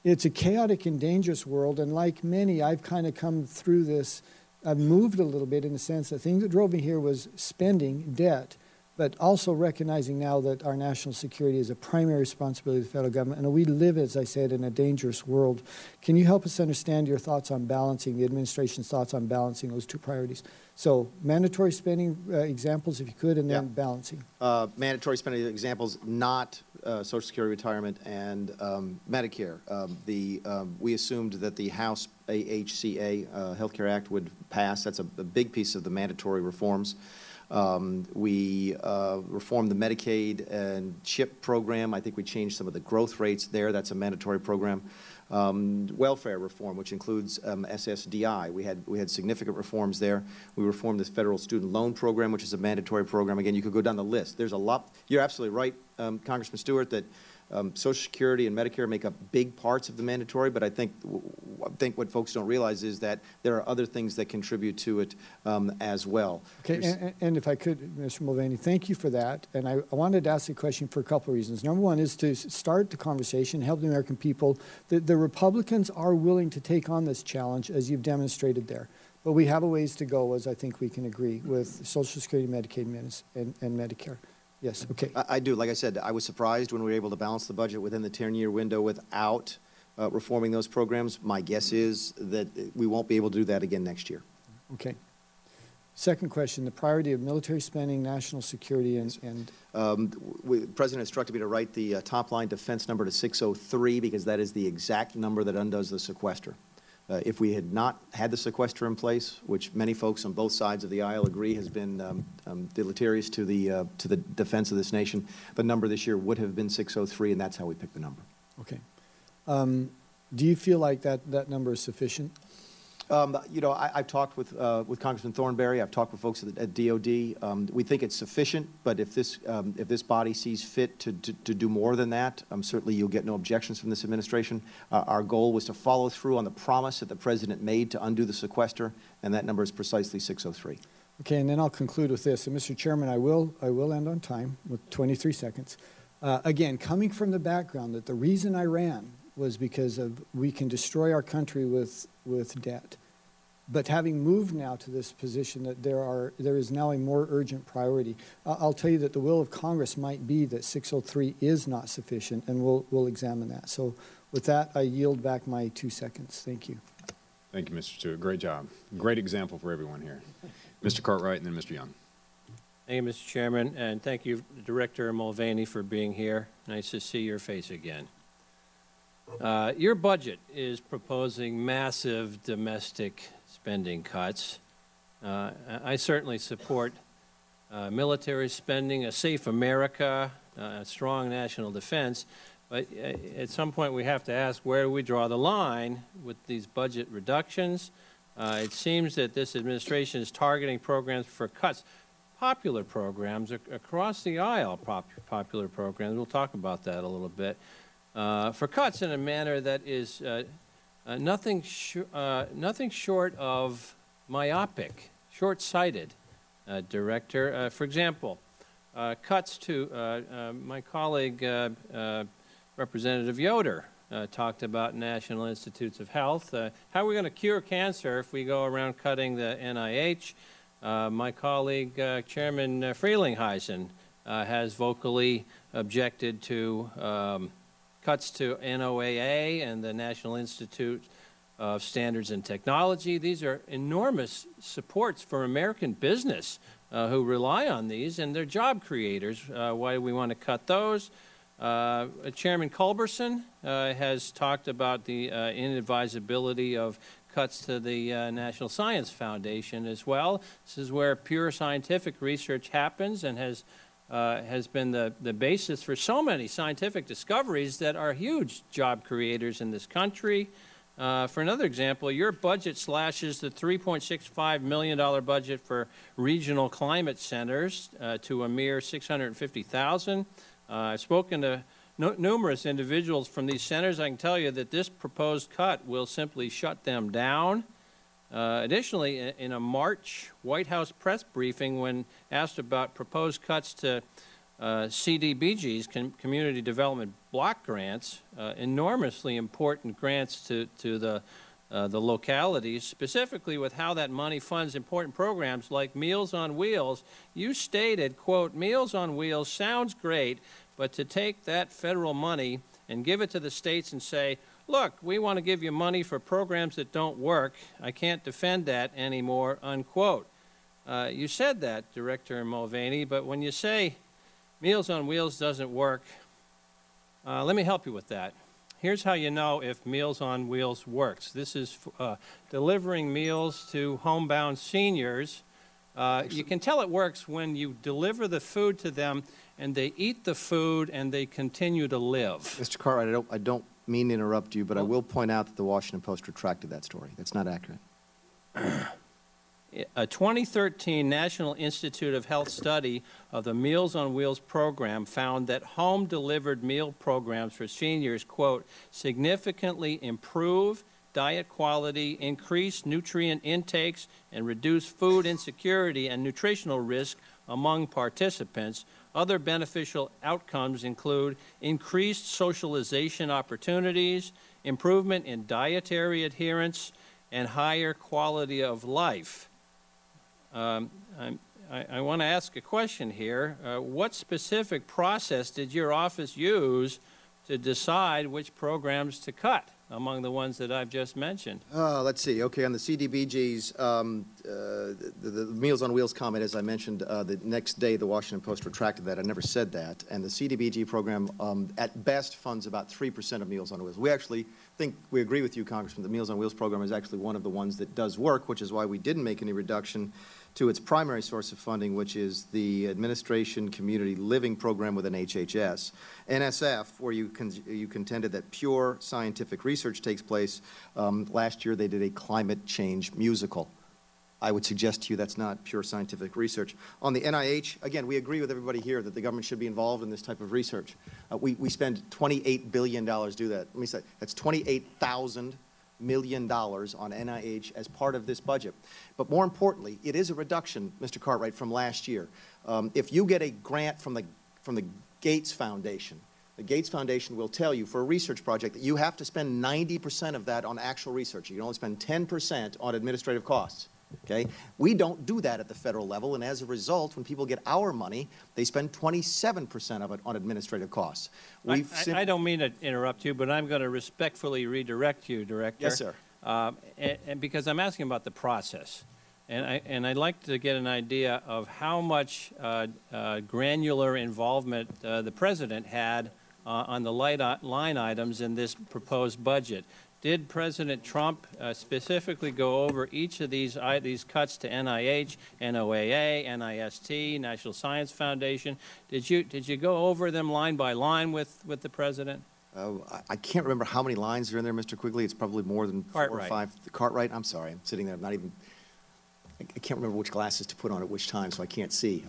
It's a chaotic and dangerous world, and like many, I've kind of come through this. I've moved a little bit in the sense the thing that drove me here was spending, debt, but also recognizing now that our national security is a primary responsibility of the federal government, and we live, as I said, in a dangerous world. Can you help us understand your thoughts on balancing, the administration's thoughts on balancing those two priorities? So mandatory spending examples, if you could, and then balancing. Mandatory spending examples not Social Security retirement, and Medicare. We assumed that the House AHCA, Healthcare Act, would pass. That's a big piece of the mandatory reforms. We reformed the Medicaid and CHIP program. I think we changed some of the growth rates there. That's a mandatory program. Welfare reform, which includes SSDI. We had significant reforms there. We reformed this federal student loan program, which is a mandatory program. Again, you could go down the list. There's a lot. You're absolutely right, Congressman Stewart, that Social Security and Medicare make up big parts of the mandatory, but I think what folks don't realize is that there are other things that contribute to it as well. Okay, and if I could, Mr. Mulvaney, thank you for that. And I wanted to ask a question for a couple of reasons. Number one is to start the conversation, help the American people. The Republicans are willing to take on this challenge, as you've demonstrated there. But we have a ways to go, as I think we can agree, with Social Security, Medicaid, and Medicare. Yes, okay. I do. Like I said, I was surprised when we were able to balance the budget within the 10-year window without reforming those programs. My guess is that we won't be able to do that again next year. Okay. Second question, the priority of military spending, national security, the President instructed me to write the top-line defense number to 603 because that is the exact number that undoes the sequester. If we had not had the sequester in place, which many folks on both sides of the aisle agree has been deleterious to the defense of this nation, the number this year would have been 603, and that's how we picked the number. Okay. Do you feel like that number is sufficient? You know, I've talked with Congressman Thornberry. I've talked with folks at DOD. We think it's sufficient, but if this body sees fit to do more than that, certainly you'll get no objections from this administration. Our goal was to follow through on the promise that the President made to undo the sequester, and that number is precisely 603. Okay, and then I'll conclude with this. And Mr. Chairman, I will end on time with 23 seconds. Again, coming from the background that the reason I ran was because we can destroy our country with debt. But having moved now to this position that there is now a more urgent priority, I'll tell you that the will of Congress might be that 603 is not sufficient, and we'll examine that. So with that, I yield back my 2 seconds. Thank you. Thank you, Mr. Stewart. Great job. Great example for everyone here. Mr. Cartwright and then Mr. Young. Thank you, Mr. Chairman, and thank you, Director Mulvaney, for being here. Nice to see your face again. Your budget is proposing massive domestic spending cuts. I certainly support military spending, a safe America, a strong national defense, but at some point we have to ask, where do we draw the line with these budget reductions? It seems that this administration is targeting programs for cuts, popular programs across the aisle, popular programs. We'll talk about that a little bit. For cuts in a manner that is nothing short of myopic, short-sighted, Director. For example, cuts to my colleague, Representative Yoder, talked about National Institutes of Health. How are we going to cure cancer if we go around cutting the NIH? My colleague, Chairman Frelinghuysen, has vocally objected to cuts to NOAA and the National Institute of Standards and Technology. These are enormous supports for American business who rely on these, and they're job creators. Why do we want to cut those? Chairman Culberson has talked about the inadvisability of cuts to the National Science Foundation as well. This is where pure scientific research happens and has been the basis for so many scientific discoveries that are huge job creators in this country. For another example, your budget slashes the $3.65 million budget for regional climate centers to a mere $650,000. I've spoken to numerous individuals from these centers. I can tell you that this proposed cut will simply shut them down. Additionally, in a March White House press briefing, when asked about proposed cuts to CDBGs, Community Development Block Grants, enormously important grants to the localities, specifically with how that money funds important programs like Meals on Wheels, you stated, quote, Meals on Wheels sounds great, but to take that federal money and give it to the states and say, look, we want to give you money for programs that don't work, I can't defend that anymore, unquote. You said that, Director Mulvaney, but when you say Meals on Wheels doesn't work, Let me help you with that. Here's how you know if Meals on Wheels works. This is delivering meals to homebound seniors. You can tell it works when you deliver the food to them and they eat the food and they continue to live. Mr. Cartwright, I don't mean to interrupt you, but I will point out that the Washington Post retracted that story. That's not accurate. A 2013 National Institute of Health study of the Meals on Wheels program found that home-delivered meal programs for seniors, quote, significantly improve diet quality, increase nutrient intakes, and reduce food insecurity and nutritional risk among participants. Other beneficial outcomes include increased socialization opportunities, improvement in dietary adherence, and higher quality of life. I want to ask a question here. What specific process did your office use to decide which programs to cut among the ones that I've just mentioned? Let's see. Okay, on the CDBGs, the Meals on Wheels comment, as I mentioned, the next day the Washington Post retracted that. I never said that. And the CDBG program, at best, funds about 3% of Meals on Wheels. We actually think, we agree with you, Congressman, the Meals on Wheels program is actually one of the ones that does work, which is why we didn't make any reduction to its primary source of funding, which is the Administration Community Living Program within HHS. NSF, where you contended that pure scientific research takes place, last year they did a climate change musical. I would suggest to you that's not pure scientific research. On the NIH, again, we agree with everybody here that the government should be involved in this type of research. We spend $28 billion to do that. Let me say, that's $28,000 million on NIH as part of this budget. But more importantly, it is a reduction, Mr. Cartwright, from last year. If you get a grant from the Gates Foundation, the Gates Foundation will tell you for a research project that you have to spend 90% of that on actual research. You can only spend 10% on administrative costs. Okay? We don't do that at the federal level, and as a result, when people get our money, they spend 27% of it on administrative costs. I don't mean to interrupt you, but I'm going to respectfully redirect you, Director. Yes, sir. And because I'm asking about the process. And I'd like to get an idea of how much granular involvement the President had on the line items in this proposed budget. Did President Trump specifically go over each of these cuts to NIH, NOAA, NIST, National Science Foundation? Did you go over them line by line with the President? I can't remember how many lines are in there, Mr. Quigley. It's probably more than Cartwright. 4 or 5. Cartwright, I'm sorry. I'm sitting there. I'm not even, I can't remember which glasses to put on at which time, so I can't see.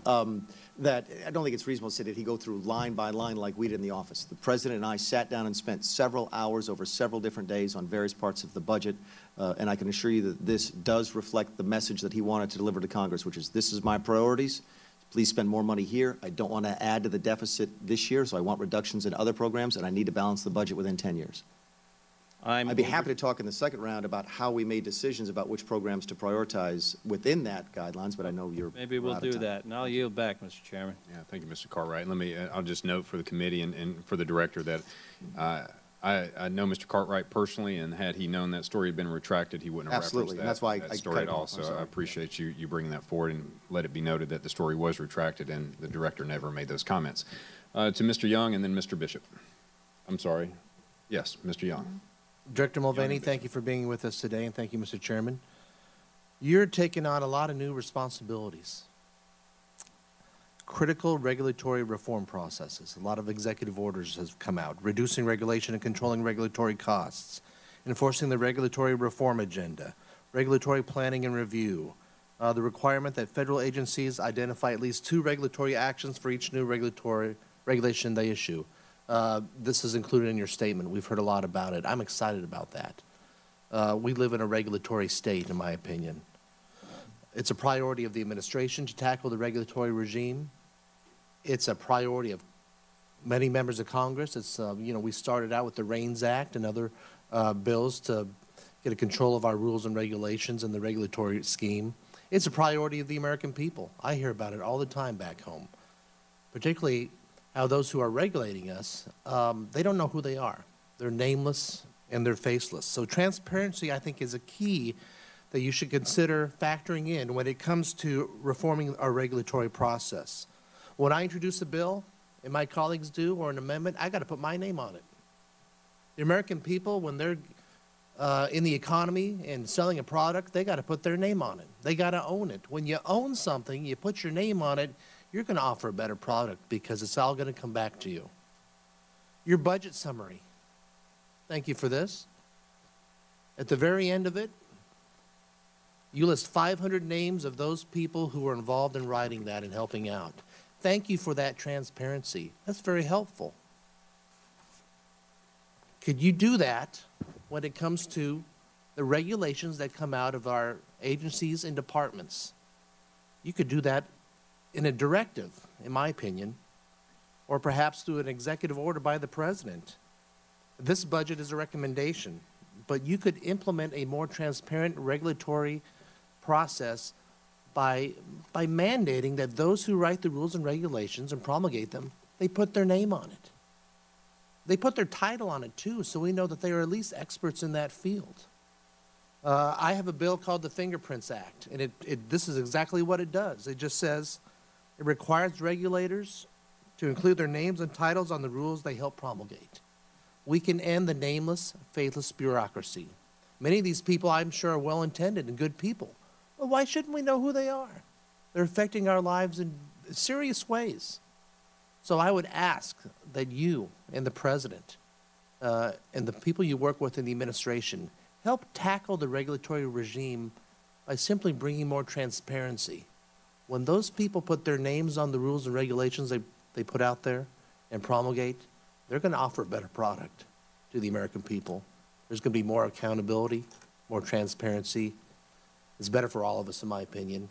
That I don't think it's reasonable to say that he go through line by line like we did in the office. The President and I sat down and spent several hours over several different days on various parts of the budget, and I can assure you that this does reflect the message that he wanted to deliver to Congress, which is, this is my priorities. Please spend more money here. I don't want to add to the deficit this year, so I want reductions in other programs, and I need to balance the budget within 10 years. I'd be happy to talk in the second round about how we made decisions about which programs to prioritize within that guidelines, but I know you're Maybe we'll do that, and I'll yield back, Mr. Chairman. Yeah, thank you, Mr. Cartwright. Let me, I'll just note for the committee and for the Director that I know Mr. Cartwright personally, and had he known that story had been retracted, he wouldn't have Absolutely, referenced and that's why that I story cut at it all. off. So I appreciate you bringing that forward, and let it be noted that the story was retracted, and the Director never made those comments. To Mr. Young and then Mr. Bishop. I'm sorry. Yes, Mr. Young. Director Mulvaney, thank you for being with us today, and thank you, Mr. Chairman. You're taking on a lot of new responsibilities. Critical regulatory reform processes. A lot of executive orders have come out, reducing regulation and controlling regulatory costs, enforcing the regulatory reform agenda, regulatory planning and review, the requirement that federal agencies identify at least 2 regulatory actions for each new regulation they issue. This is included in your statement. We've heard a lot about it. I'm excited about that. We live in a regulatory state, in my opinion. It's a priority of the administration to tackle the regulatory regime. It's a priority of many members of Congress. It's, we started out with the REINS Act and other bills to get a control of our rules and regulations and the regulatory scheme. It's a priority of the American people. I hear about it all the time back home, particularly how those who are regulating us, they don't know who they are. They're nameless and they're faceless. So transparency, I think, is a key that you should consider factoring in when it comes to reforming our regulatory process. When I introduce a bill, and my colleagues do, or an amendment, I got to put my name on it. The American people, when they're in the economy and selling a product, they got to put their name on it. They got to own it. When you own something, you put your name on it, you're going to offer a better product because it's all going to come back to you. Your budget summary. Thank you for this. At the very end of it, you list 500 names of those people who were involved in writing that and helping out. Thank you for that transparency. That's very helpful. Could you do that when it comes to the regulations that come out of our agencies and departments? You could do that in a directive, in my opinion, or perhaps through an executive order by the president. This budget is a recommendation, but you could implement a more transparent regulatory process by mandating that those who write the rules and regulations and promulgate them, they put their name on it. They put their title on it too, so we know that they are at least experts in that field. I have a bill called the Fingerprints Act, and this is exactly what it does. It just says it requires regulators to include their names and titles on the rules they help promulgate. We can end the nameless, faithless bureaucracy. Many of these people, I'm sure, are well-intended and good people. But why shouldn't we know who they are? They're affecting our lives in serious ways. So I would ask that you and the president and the people you work with in the administration help tackle the regulatory regime by simply bringing more transparency. When those people put their names on the rules and regulations they put out there and promulgate, they're going to offer a better product to the American people. There's going to be more accountability, more transparency. It's better for all of us, in my opinion.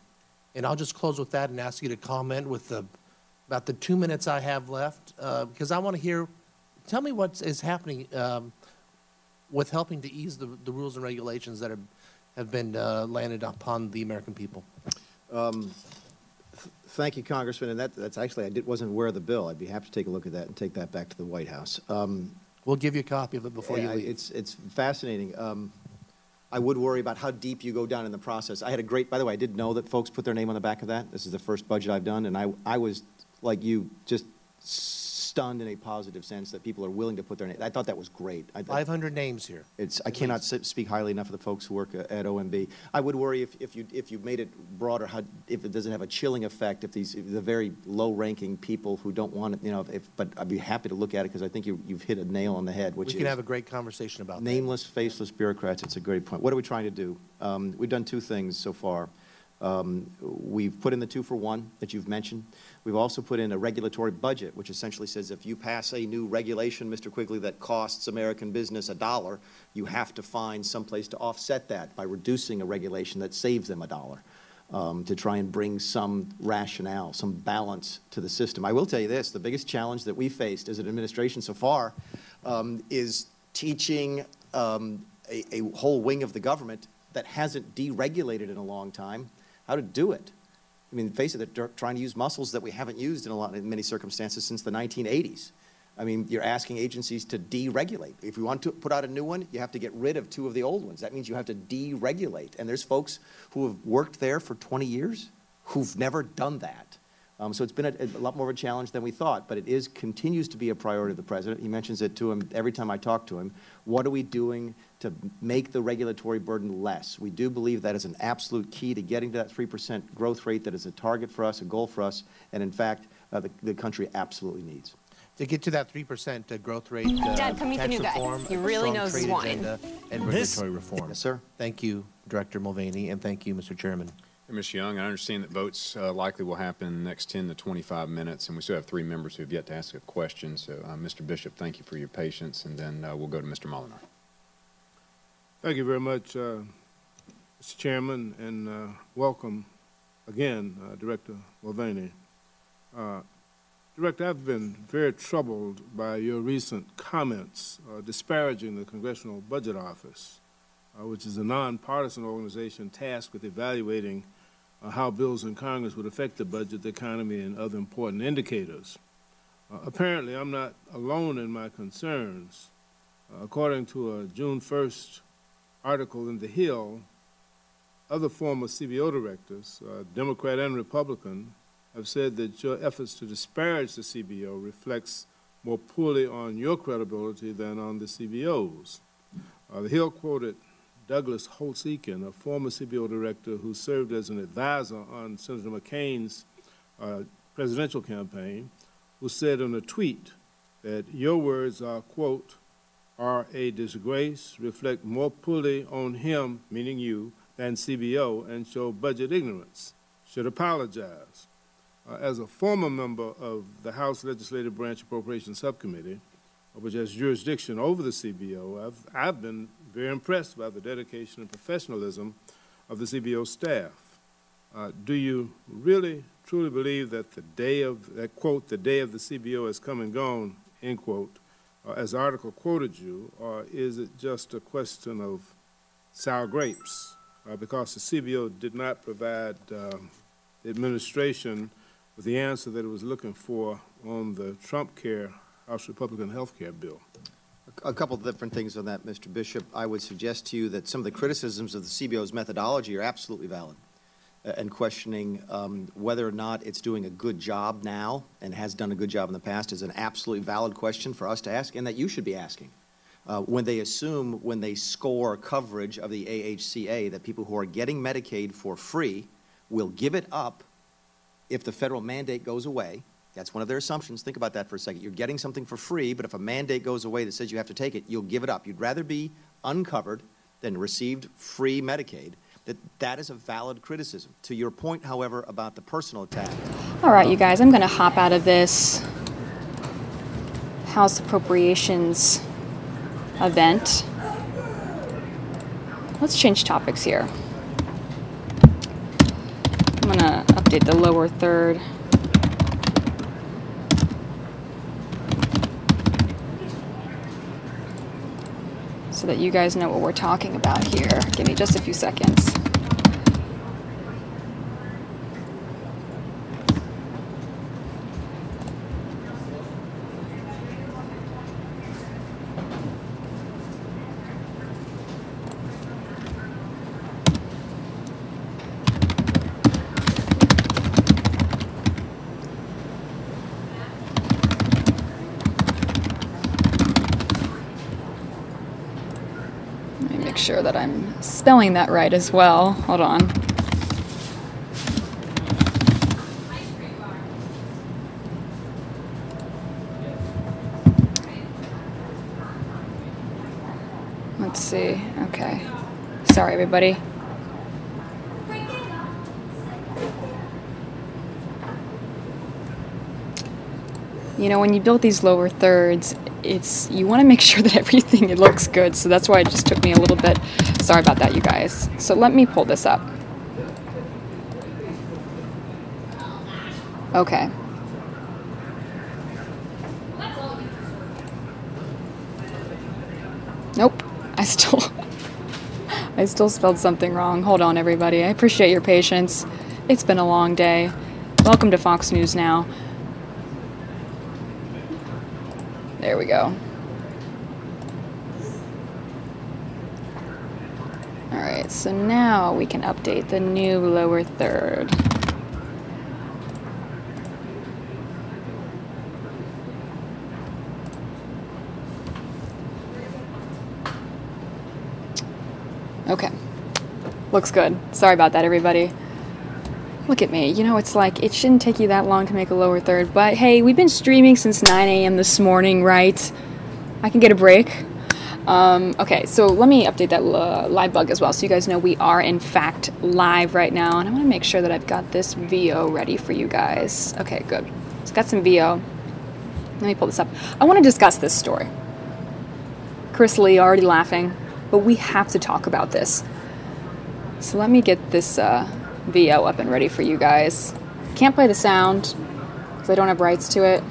And I'll just close with that and ask you to comment with about the 2 minutes I have left, because I want to hear, tell me what is happening with helping to ease the rules and regulations that have been landed upon the American people. Thank you, Congressman. And that's actually, I wasn't aware of the bill. I'd be happy to take a look at that and take that back to the White House. We'll give you a copy of it before you leave. It's fascinating. I would worry about how deep you go down in the process. I had a great, by the way, I did know that folks put their name on the back of that. This is the first budget I've done, and I was, like you, just stunned in a positive sense that people are willing to put their name. I thought that was great. 500 names here. I cannot speak highly enough of the folks who work at OMB. I would worry if you made it broader, if it doesn't have a chilling effect, if the very low-ranking people who don't want it, but I'd be happy to look at it because I think you've hit a nail on the head. Which we can have a great conversation about nameless, faceless bureaucrats. It's a great point. What are we trying to do? We've done two things so far. We've put in the 2-for-1 that you've mentioned. We've also put in a regulatory budget, which essentially says if you pass a new regulation, Mr. Quigley, that costs American business $1, you have to find someplace to offset that by reducing a regulation that saves them $1 to try and bring some rationale, some balance to the system. I will tell you this, the biggest challenge that we faced as an administration so far is teaching a whole wing of the government that hasn't deregulated in a long time how to do it. I mean, face it, they're trying to use muscles that we haven't used in many circumstances since the 1980s. I mean, you're asking agencies to deregulate. If you want to put out a new one, you have to get rid of 2 of the old ones. That means you have to deregulate. And there's folks who have worked there for 20 years who've never done that. So it's been a lot more of a challenge than we thought, but it continues to be a priority of the President. He mentions it to him every time I talk to him. What are we doing to make the regulatory burden less? We do believe that is an absolute key to getting to that 3% growth rate that is a target for us, a goal for us, and in fact, the country absolutely needs. To get to that 3% growth rate, Dad, come meet the new guy. He really knows his wine. And regulatory reform. Yes, sir. Thank you, Director Mulvaney, and thank you, Mr. Chairman. Ms. Young, I understand that votes likely will happen in the next 10 to 25 minutes, and we still have 3 members who have yet to ask a question. So, Mr. Bishop, thank you for your patience, and then we'll go to Mr. Molinar. Thank you very much, Mr. Chairman, and welcome again, Director Mulvaney. Director, I've been very troubled by your recent comments disparaging the Congressional Budget Office, which is a nonpartisan organization tasked with evaluating how bills in Congress would affect the budget, the economy, and other important indicators. Apparently, I'm not alone in my concerns. According to a June 1st article in The Hill, other former CBO directors, Democrat and Republican, have said that your efforts to disparage the CBO reflects more poorly on your credibility than on the CBO's. The Hill quoted Douglas Holtz-Eakin, a former CBO director who served as an advisor on Senator McCain's presidential campaign, who said in a tweet that your words are, quote, are a disgrace, reflect more poorly on him, meaning you, than CBO, and show budget ignorance. Should apologize. As a former member of the House Legislative Branch Appropriations Subcommittee, which has jurisdiction over the CBO, I've been very impressed by the dedication and professionalism of the CBO staff. Do you really, truly believe that the day of, that quote, the day of the CBO has come and gone, end quote, as the article quoted you, or is it just a question of sour grapes? Because the CBO did not provide the administration with the answer that it was looking for on the Trump Care House Republican health care bill. A couple of different things on that, Mr. Bishop. I would suggest to you that some of the criticisms of the CBO's methodology are absolutely valid, and questioning whether or not it's doing a good job now and has done a good job in the past is an absolutely valid question for us to ask, and that you should be asking. When they assume, when they score coverage of the AHCA, that people who are getting Medicaid for free will give it up if the federal mandate goes away. That's one of their assumptions. Think about that for a second. You're getting something for free, but if a mandate goes away that says you have to take it, you'll give it up. You'd rather be uncovered than received free Medicaid. That is a valid criticism. To your point, however, about the personal attack. All right, you guys, I'm going to hop out of this House Appropriations event. Let's change topics here. I'm going to update the lower third. So that you guys know what we're talking about here. Give me just a few seconds. Sure that I'm spelling that right as well. Hold on. Let's see. Okay. Sorry, everybody. You know, when you build these lower thirds, you want to make sure that everything it looks good, so that's why it just took me a little bit. Sorry about that, you guys. So let me pull this up. Okay. Nope. I still spelled something wrong. Hold on, everybody. I appreciate your patience. It's been a long day. Welcome to Fox News Now. There we go. All right, so now we can update the new lower third. Okay, looks good. Sorry about that, everybody. Look at me. You know, it's like, it shouldn't take you that long to make a lower third, but hey, we've been streaming since 9 a.m. this morning, right? I can get a break. Okay, so let me update that live bug as well, so you guys know we are, in fact, live right now, and I want to make sure that I've got this VO ready for you guys. Okay, good. It's got some VO. Let me pull this up. I want to discuss this story. Chris Lee already laughing, but we have to talk about this. So let me get this VO up and ready for you guys. Can't play the sound because I don't have rights to it,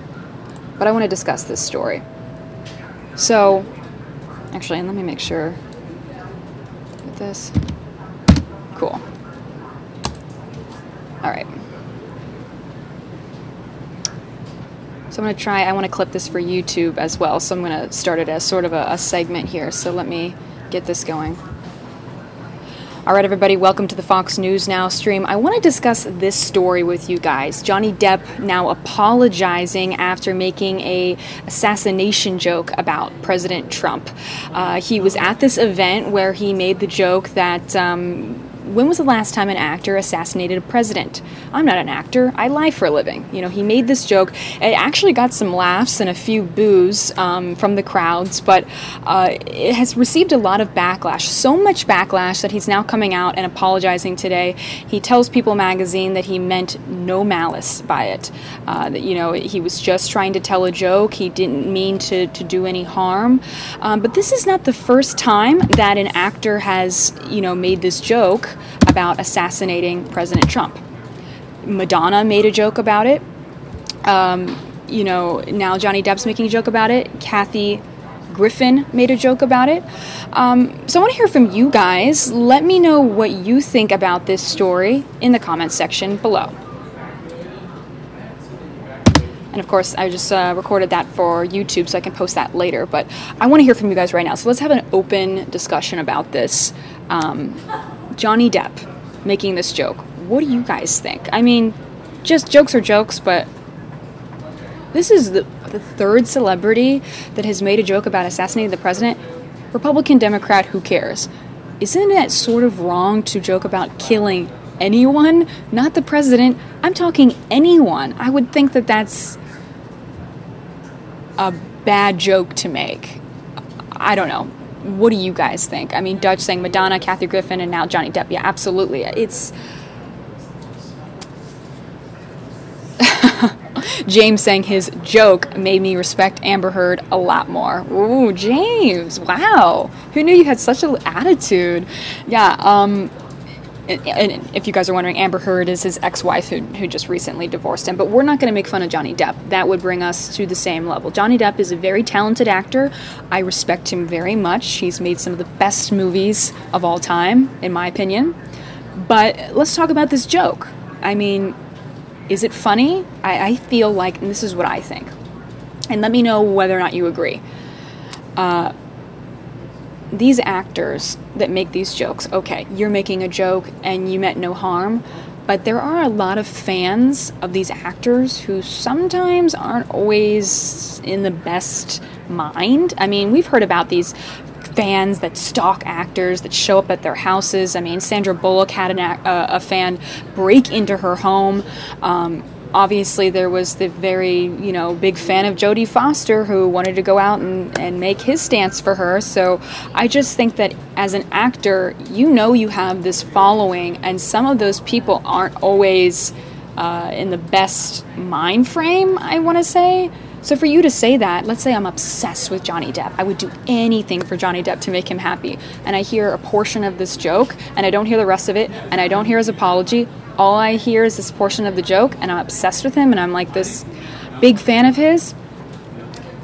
but I want to discuss this story. So, actually, and let me make sure. Get this. Cool. All right. So I'm going to try, I want to clip this for YouTube as well, so I'm going to start it as sort of a segment here, so let me get this going. All right, everybody, welcome to the Fox News Now stream. I want to discuss this story with you guys. Johnny Depp now apologizing after making a assassination joke about President Trump. He was at this event where he made the joke that when was the last time an actor assassinated a president? I'm not an actor. I lie for a living. You know, he made this joke. It actually got some laughs and a few boos from the crowds, but it has received a lot of backlash. So much backlash that he's now coming out and apologizing today. He tells People magazine that he meant no malice by it. That, you know, he was just trying to tell a joke. He didn't mean to do any harm. But this is not the first time that an actor has, you know, made this joke about assassinating President Trump. Madonna made a joke about it. You know, now Johnny Depp's making a joke about it. Kathy Griffin made a joke about it. So I want to hear from you guys. Let me know what you think about this story in the comments section below. And of course, I just recorded that for YouTube so I can post that later. But I want to hear from you guys right now. So let's have an open discussion about this. Johnny Depp making this joke. What do you guys think? I mean, just jokes are jokes, but this is the third celebrity that has made a joke about assassinating the president. Republican, Democrat, who cares? Isn't it sort of wrong to joke about killing anyone? Not the president. I'm talking anyone. I would think that that's a bad joke to make. I don't know. What do you guys think? I mean, Dutch saying Madonna, Kathy Griffin, and now Johnny Depp. Yeah, absolutely. It's... James saying his joke made me respect Amber Heard a lot more. Ooh, James. Wow. Who knew you had such an attitude? Yeah, and if you guys are wondering, Amber Heard is his ex-wife who just recently divorced him. But we're not going to make fun of Johnny Depp. That would bring us to the same level. Johnny Depp is a very talented actor. I respect him very much. He's made some of the best movies of all time, in my opinion. But let's talk about this joke. I mean, is it funny? I feel like, and this is what I think, and let me know whether or not you agree. These actors that make these jokes, okay, you're making a joke and you meant no harm, but there are a lot of fans of these actors who sometimes aren't always in the best mind. I mean, we've heard about these fans that stalk actors, that show up at their houses. I mean, Sandra Bullock had a fan break into her home. Obviously, there was the very, you know, big fan of Jodie Foster who wanted to go out and make his stance for her. So I just think that as an actor, you know you have this following, and some of those people aren't always in the best mind frame, I want to say. So for you to say that, let's say I'm obsessed with Johnny Depp. I would do anything for Johnny Depp to make him happy. And I hear a portion of this joke, and I don't hear the rest of it, and I don't hear his apology. All I hear is this portion of the joke, and I'm obsessed with him, and I'm like this big fan of his.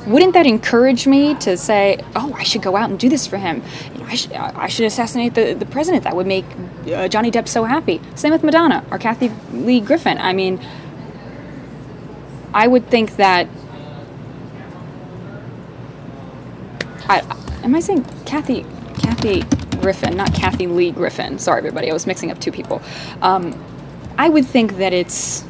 Wouldn't that encourage me to say, oh, I should go out and do this for him? You know, I should assassinate the president. That would make Johnny Depp so happy. Same with Madonna or Kathy Lee Griffin. I mean, I would think that... am I saying Kathy Griffin, not Kathy Lee Griffin? Sorry, everybody. I was mixing up two people. I would think that it's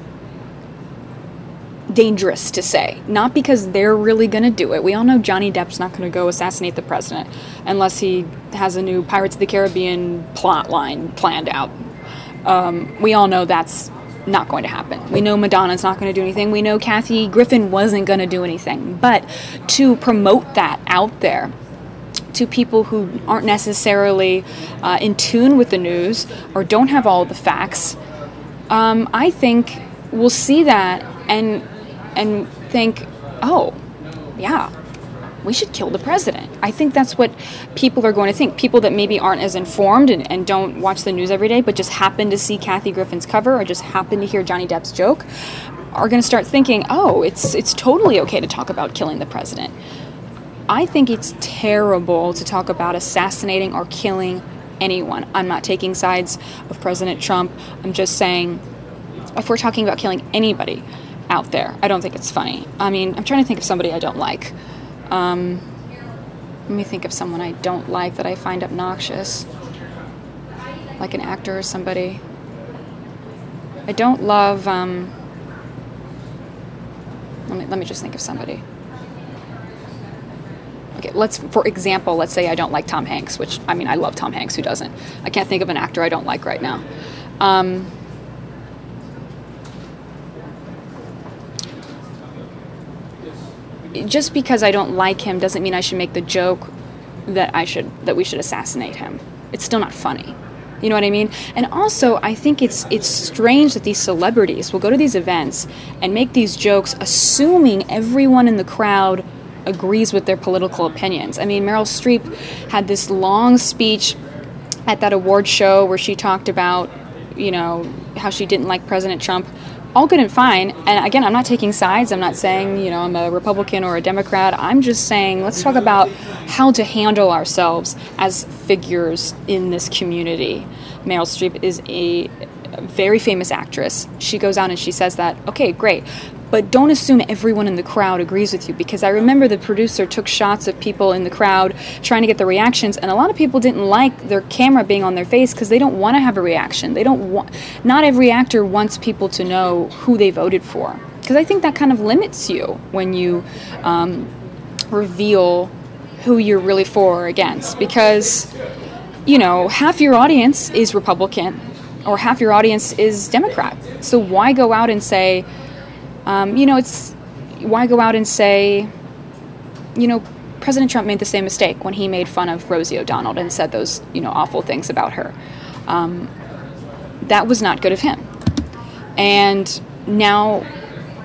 dangerous to say, not because they're really going to do it. We all know Johnny Depp's not going to go assassinate the president unless he has a new Pirates of the Caribbean plot line planned out. We all know that's not going to happen. We know Madonna's not going to do anything. We know Kathy Griffin wasn't going to do anything. But to promote that out there to people who aren't necessarily in tune with the news or don't have all the facts, I think we'll see that and think, oh, yeah, we should kill the president. I think that's what people are going to think. People that maybe aren't as informed and don't watch the news every day, but just happen to see Kathy Griffin's cover or just happen to hear Johnny Depp's joke, are going to start thinking, oh, it's totally okay to talk about killing the president. I think it's terrible to talk about assassinating or killing anyone. I'm not taking sides of President Trump. I'm just saying, if we're talking about killing anybody out there, I don't think it's funny. I mean, I'm trying to think of somebody I don't like. Let me think of someone I don't like that I find obnoxious. like an actor or somebody. I don't love, let me just think of somebody. Okay, for example, let's say I don't like Tom Hanks, which, I mean, I love Tom Hanks, who doesn't? I can't think of an actor I don't like right now. Just because I don't like him doesn't mean I should make the joke that we should assassinate him. It's still not funny. You know what I mean? And also, I think it's strange that these celebrities will go to these events and make these jokes assuming everyone in the crowd agrees with their political opinions. I mean, Meryl Streep had this long speech at that award show where she talked about, you know, how she didn't like President Trump. All good and fine. And again, I'm not taking sides. I'm not saying, you know, I'm a Republican or a Democrat. I'm just saying, let's talk about how to handle ourselves as figures in this community. Meryl Streep is a very famous actress. She goes out and she says that, okay, great. But don't assume everyone in the crowd agrees with you, because I remember the producer took shots of people in the crowd trying to get the reactions, and a lot of people didn't like their camera being on their face because they don't want to have a reaction. Not every actor wants people to know who they voted for, because I think that kind of limits you when you reveal who you're really for or against, because, you know, half your audience is Republican or half your audience is Democrat. So why go out and say, why go out and say, you know, President Trump made the same mistake when he made fun of Rosie O'Donnell and said those, you know, awful things about her. That was not good of him. And now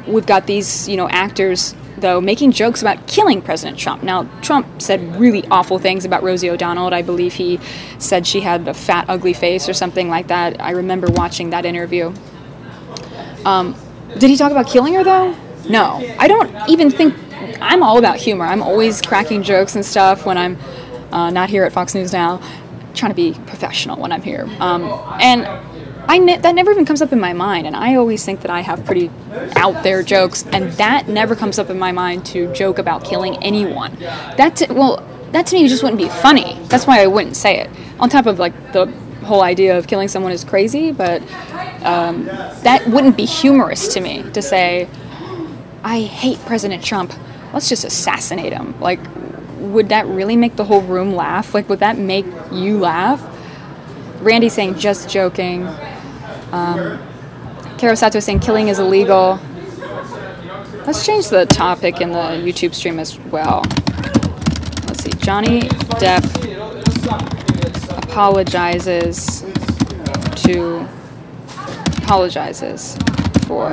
we've got these, you know, actors, though, making jokes about killing President Trump. Now, Trump said really awful things about Rosie O'Donnell. I believe he said she had a fat, ugly face or something like that. I remember watching that interview. Did he talk about killing her, though? No. I don't even think... I'm all about humor. I'm always cracking jokes and stuff when I'm not here at Fox News Now. I'm trying to be professional when I'm here. That never even comes up in my mind, and I always think that I have pretty out there jokes, and that never comes up in my mind to joke about killing anyone. That to me just wouldn't be funny. That's why I wouldn't say it. On top of, like, the whole idea of killing someone is crazy, but that wouldn't be humorous to me to say, I hate President Trump, let's just assassinate him. Like, would that really make the whole room laugh? Like, would that make you laugh? Randy saying, just joking. Karo Sato saying, killing is illegal. Let's change the topic in the YouTube stream as well. Let's see, Johnny Depp apologizes for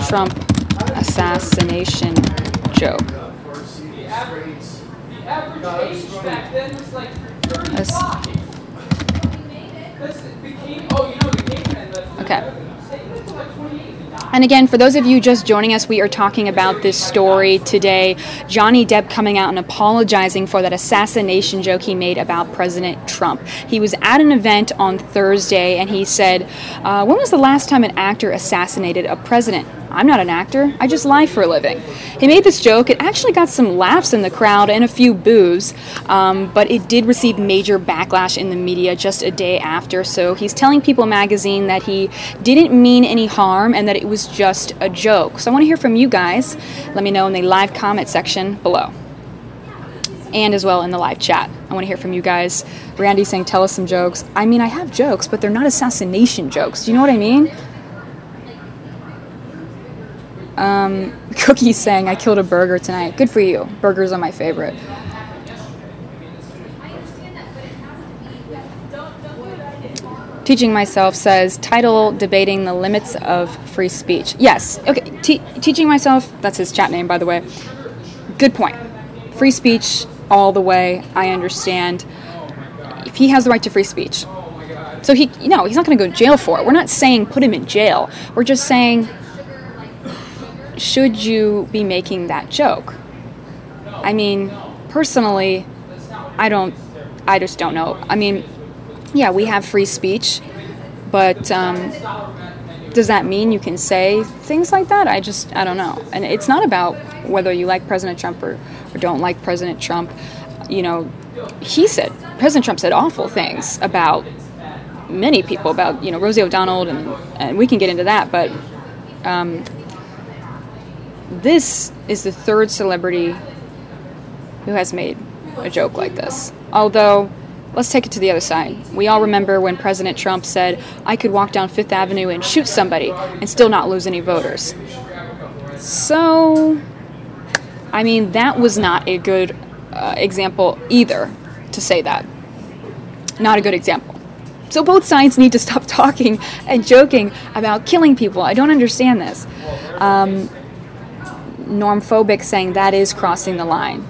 Trump assassination joke. Okay. And again, for those of you just joining us, we are talking about this story today. Johnny Depp coming out and apologizing for that assassination joke he made about President Trump. He was at an event on Thursday and he said, when was the last time an actor assassinated a president? I'm not an actor. I just lie for a living. He made this joke. It actually got some laughs in the crowd and a few boos, but it did receive major backlash in the media just a day after. So he's telling People magazine that he didn't mean any harm and that it was just a joke. So I want to hear from you guys. Let me know in the live comment section below. And as well in the live chat. I want to hear from you guys. Randy saying, tell us some jokes. I mean, I have jokes, but they're not assassination jokes. Do you know what I mean? Cookie saying, I killed a burger tonight. Good for you. Burgers are my favorite. Teaching Myself says, title, debating the limits of free speech. Yes. Okay. Teaching Myself, that's his chat name, by the way. Good point. Free speech all the way. I understand. If he has the right to free speech. So he's not going to go to jail for it. We're not saying put him in jail. We're just saying, should you be making that joke? I mean, personally, I just don't know. I mean, yeah, we have free speech, but does that mean you can say things like that? I don't know. And it's not about whether you like President Trump or don't like President Trump. You know, President Trump said awful things about many people, about, Rosie O'Donnell, and we can get into that, but this is the third celebrity who has made a joke like this. Although, let's take it to the other side. We all remember when President Trump said, I could walk down Fifth Avenue and shoot somebody and still not lose any voters. So, I mean, that was not a good example either, to say that. Not a good example. So both sides need to stop talking and joking about killing people. I don't understand this. Normphobic saying that is crossing the line.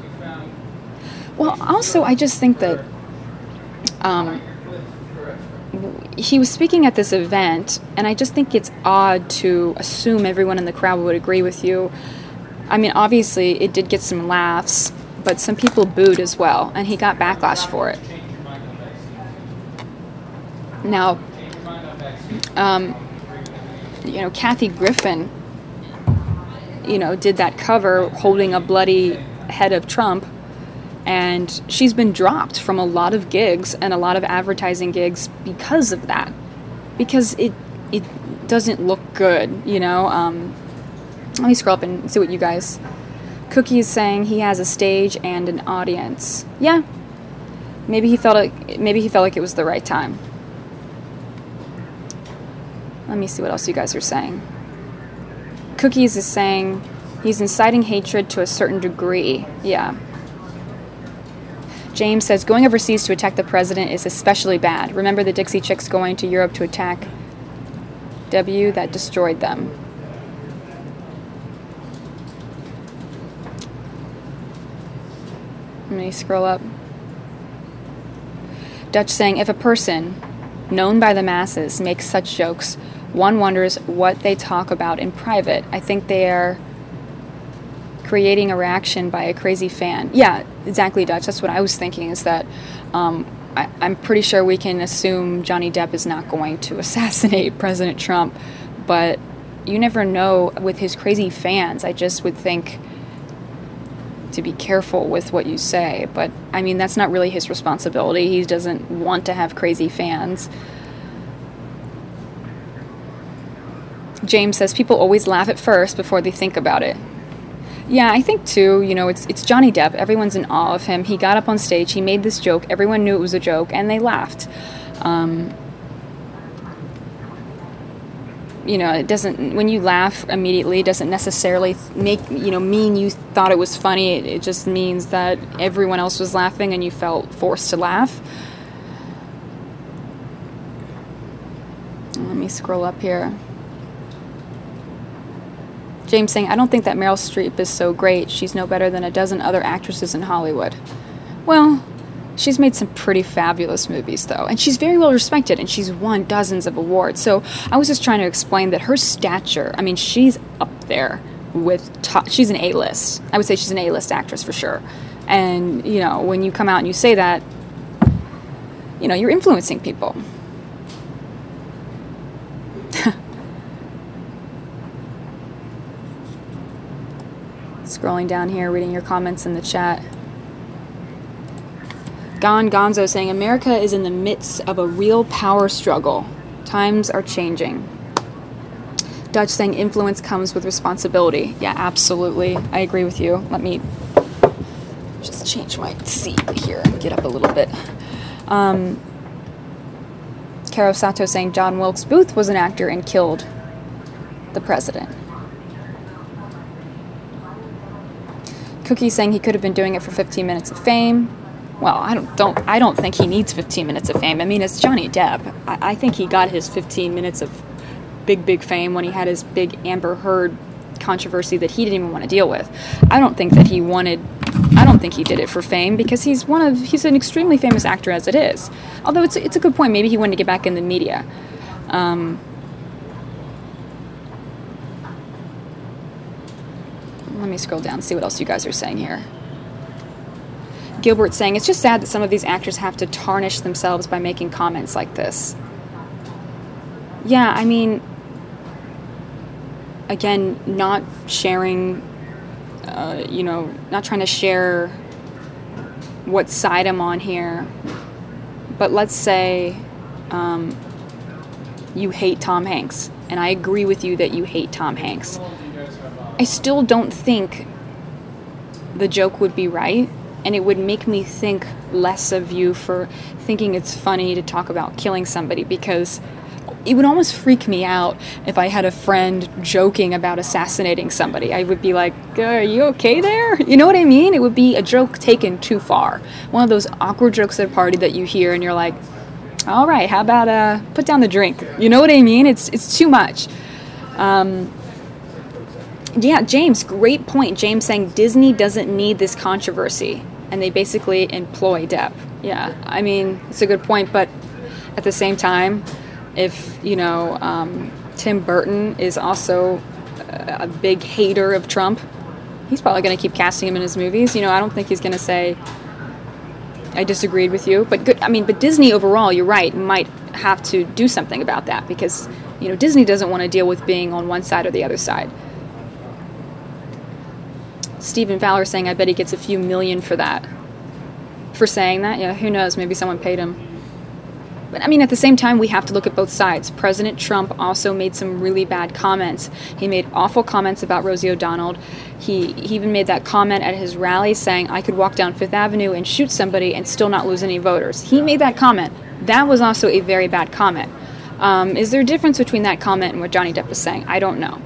Well, also, I just think that he was speaking at this event, and I just think it's odd to assume everyone in the crowd would agree with you. I mean, obviously, it did get some laughs, but some people booed as well, and he got backlash for it. Now, Kathy Griffin, did that cover holding a bloody head of Trump, and she's been dropped from a lot of gigs and a lot of advertising gigs because of that. Because it doesn't look good, Let me scroll up and see what you guys... Cookie is saying he has a stage and an audience. Yeah. Maybe he felt like it was the right time. Let me see what else you guys are saying. Cookies is saying he's inciting hatred to a certain degree. Yeah. James says, going overseas to attack the president is especially bad. Remember the Dixie Chicks going to Europe to attack W? That destroyed them. Let me scroll up. Dutch saying, if a person known by the masses makes such jokes, one wonders what they talk about in private. I think they are creating a reaction by a crazy fan. Yeah, exactly, Dutch. That's what I was thinking, is that I'm pretty sure we can assume Johnny Depp is not going to assassinate President Trump, but you never know with his crazy fans. I just would think to be careful with what you say, but I mean, that's not really his responsibility. He doesn't want to have crazy fans. James says people always laugh at first before they think about it. Yeah, I think too, it's Johnny Depp. Everyone's in awe of him. He got up on stage, he made this joke, everyone knew it was a joke, and they laughed. It doesn't, when you laugh immediately, it doesn't necessarily mean you thought it was funny. It just means that everyone else was laughing and you felt forced to laugh. Let me scroll up here. James saying, I don't think that Meryl Streep is so great. She's no better than a dozen other actresses in Hollywood. Well, she's made some pretty fabulous movies, though. And she's very well respected, and she's won dozens of awards. So I was just trying to explain that her stature, I mean, she's up there with she's an A-list. I would say she's an A-list actress for sure. And, when you come out and you say that, you're influencing people. Scrolling down here, reading your comments in the chat. Gonzo saying, America is in the midst of a real power struggle. Times are changing. Dutch saying, influence comes with responsibility. Yeah, absolutely. I agree with you. Let me just change my seat here and get up a little bit. Caro Sato saying, John Wilkes Booth was an actor and killed the president. Cookie saying he could have been doing it for 15 minutes of fame. Well, I don't think he needs 15 minutes of fame. I mean, it's Johnny Depp. I think he got his 15 minutes of big fame when he had his big Amber Heard controversy that he didn't even want to deal with. I don't think he did it for fame, because he's an extremely famous actor as it is. Although it's a good point. Maybe he wanted to get back in the media. Let me scroll down and see what else you guys are saying here. Gilbert saying, it's just sad that some of these actors have to tarnish themselves by making comments like this. Yeah, I mean, again, not sharing, not trying to share what side I'm on here. But let's say you hate Tom Hanks, and I agree with you that you hate Tom Hanks. I still don't think the joke would be right, and it would make me think less of you for thinking it's funny to talk about killing somebody, because it would almost freak me out if I had a friend joking about assassinating somebody. I would be like, are you okay there? You know what I mean? It would be a joke taken too far. One of those awkward jokes at a party that you hear and you're like, all right, how about put down the drink? You know what I mean? It's too much. Yeah, James, great point. James saying Disney doesn't need this controversy, and they basically employ Depp. Yeah, I mean, it's a good point, but at the same time, if, Tim Burton is also a big hater of Trump, he's probably going to keep casting him in his movies. I don't think he's going to say, I disagreed with you. But but Disney overall, you're right, might have to do something about that, because, Disney doesn't want to deal with being on one side or the other side. Stephen Fowler saying, I bet he gets a few million for that. For saying that? Yeah, who knows? Maybe someone paid him. But at the same time, we have to look at both sides. President Trump also made some really bad comments. He made awful comments about Rosie O'Donnell. He even made that comment at his rally saying, I could walk down Fifth Avenue and shoot somebody and still not lose any voters. He made that comment. That was also a very bad comment. Is there a difference between that comment and what Johnny Depp is saying? I don't know.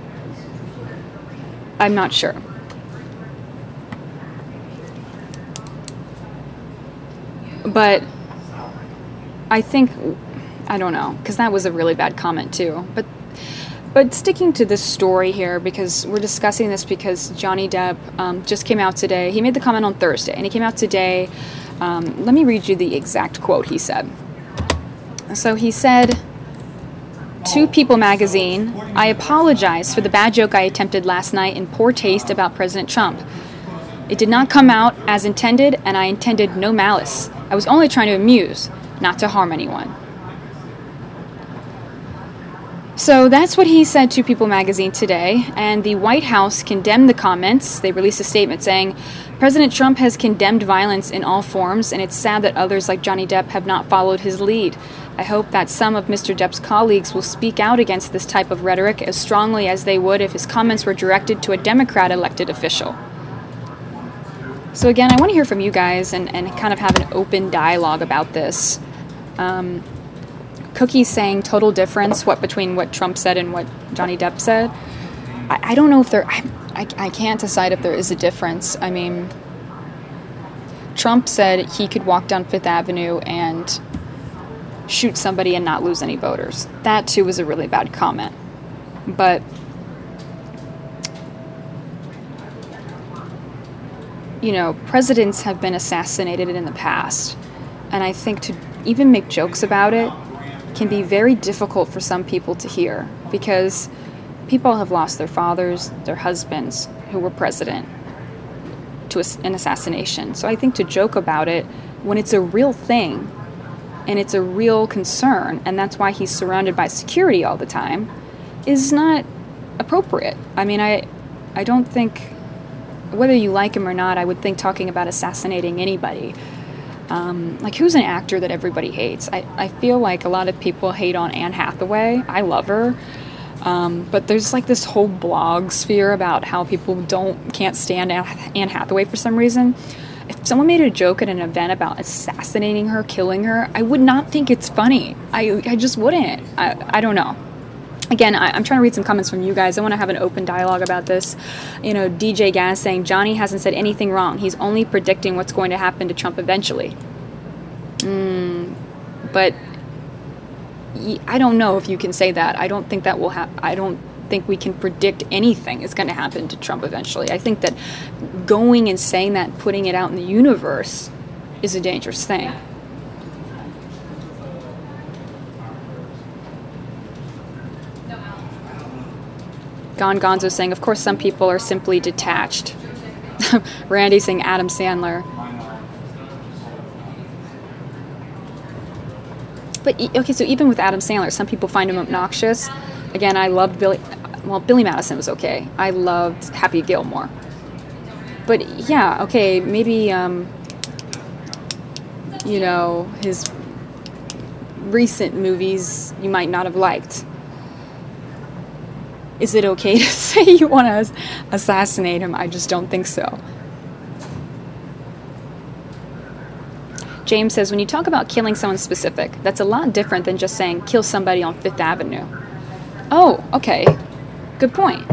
I'm not sure. But I think, I don't know, because that was a really bad comment too. But sticking to this story here, because we're discussing this because Johnny Depp just came out today. He made the comment on Thursday, and he came out today. Let me read you the exact quote he said. So he said, to People magazine, I apologize for the bad joke I attempted last night in poor taste about President Trump. It did not come out as intended, and I intended no malice. I was only trying to amuse, not to harm anyone. So that's what he said to People magazine today, and the White House condemned the comments. They released a statement saying, President Trump has condemned violence in all forms, and it's sad that others like Johnny Depp have not followed his lead. I hope that some of Mr. Depp's colleagues will speak out against this type of rhetoric as strongly as they would if his comments were directed to a Democrat elected official. So again, I want to hear from you guys and kind of have an open dialogue about this. Cookie's saying total difference, between what Trump said and what Johnny Depp said. I don't know if there... I can't decide if there is a difference. Trump said he could walk down Fifth Avenue and shoot somebody and not lose any voters. That, too, was a really bad comment. But... presidents have been assassinated in the past, and I think to even make jokes about it can be very difficult for some people to hear, because people have lost their fathers, their husbands, who were president, to an assassination. So I think to joke about it when it's a real thing, and it's a real concern, and that's why he's surrounded by security all the time, is not appropriate. I don't think... Whether you like him or not, I would think talking about assassinating anybody. Who's an actor that everybody hates? I feel like a lot of people hate on Anne Hathaway. I love her. But there's this whole blog sphere about how people can't stand Anne Hathaway for some reason. If someone made a joke at an event about assassinating her, killing her, I would not think it's funny. I just wouldn't. I don't know. Again, I'm trying to read some comments from you guys. I want to have an open dialogue about this. DJ Gaz saying, Johnny hasn't said anything wrong. He's only predicting what's going to happen to Trump eventually. But I don't know if you can say that. I don't think that will happen. I don't think we can predict anything is going to happen to Trump eventually. I think that going and saying that, putting it out in the universe, is a dangerous thing. Gon Gonzo saying, of course some people are simply detached. Randy saying Adam Sandler. But, okay, so even with Adam Sandler, some people find him obnoxious. Again, I loved Billy Madison was okay. I loved Happy Gilmore. But, yeah, okay, maybe, his recent movies you might not have liked. Is it okay to say you want to assassinate him? I just don't think so. James says, when you talk about killing someone specific, that's a lot different than just saying kill somebody on Fifth Avenue. Oh, okay. Good point.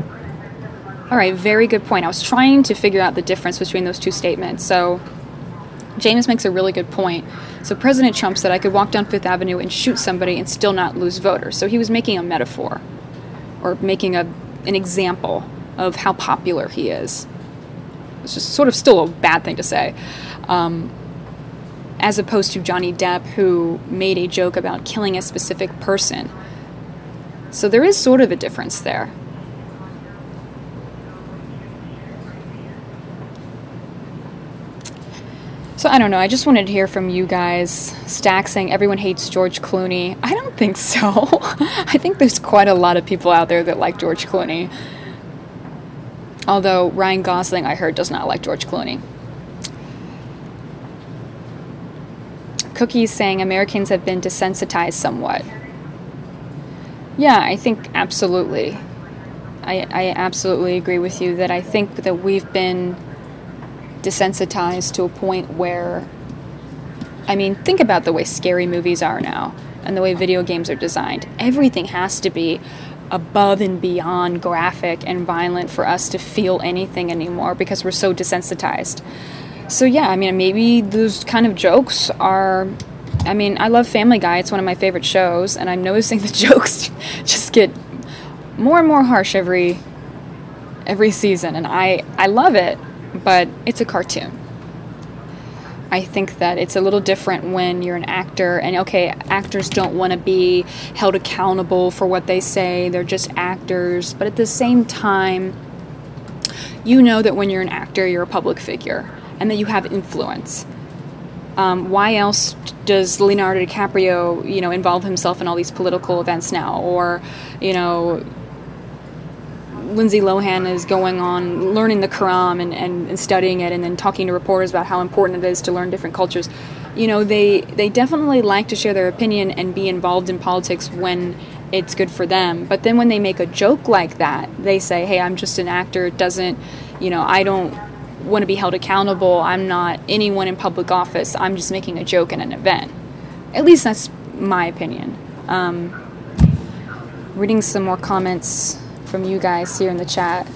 All right, very good point. I was trying to figure out the difference between those two statements. So James makes a really good point. So President Trump said I could walk down Fifth Avenue and shoot somebody and still not lose voters. So he was making a metaphor, or making an example of how popular he is. It's just sort of still a bad thing to say. As opposed to Johnny Depp, who made a joke about killing a specific person. So there is sort of a difference there. So I don't know, I just wanted to hear from you guys. Stack saying everyone hates George Clooney. I don't think so. I think there's quite a lot of people out there that like George Clooney. Although Ryan Gosling, I heard, does not like George Clooney. Cookies saying Americans have been desensitized somewhat. Yeah, I think absolutely. I absolutely agree with you that I think that we've been desensitized to a point where, I mean, think about the way scary movies are now and the way video games are designed. Everything has to be above and beyond graphic and violent for us to feel anything anymore because we're so desensitized. So yeah, I mean, maybe those kind of jokes are, I mean, I love Family Guy. It's one of my favorite shows, and I'm noticing the jokes just get more and more harsh every season, and I love it, but it's a cartoon. I think that it's a little different when you're an actor, and okay, actors don't want to be held accountable for what they say. They're just actors, but at the same time, you know that when you're an actor, you're a public figure, and that you have influence. Why else does Leonardo DiCaprio, involve himself in all these political events now? Or, Lindsay Lohan is going on learning the Quran and studying it and then talking to reporters about how important it is to learn different cultures. They definitely like to share their opinion and be involved in politics when it's good for them. But then when they make a joke like that, they say, hey, I'm just an actor. It doesn't, I don't want to be held accountable. I'm not anyone in public office. I'm just making a joke in an event. At least that's my opinion. Reading some more comments from you guys here in the chat.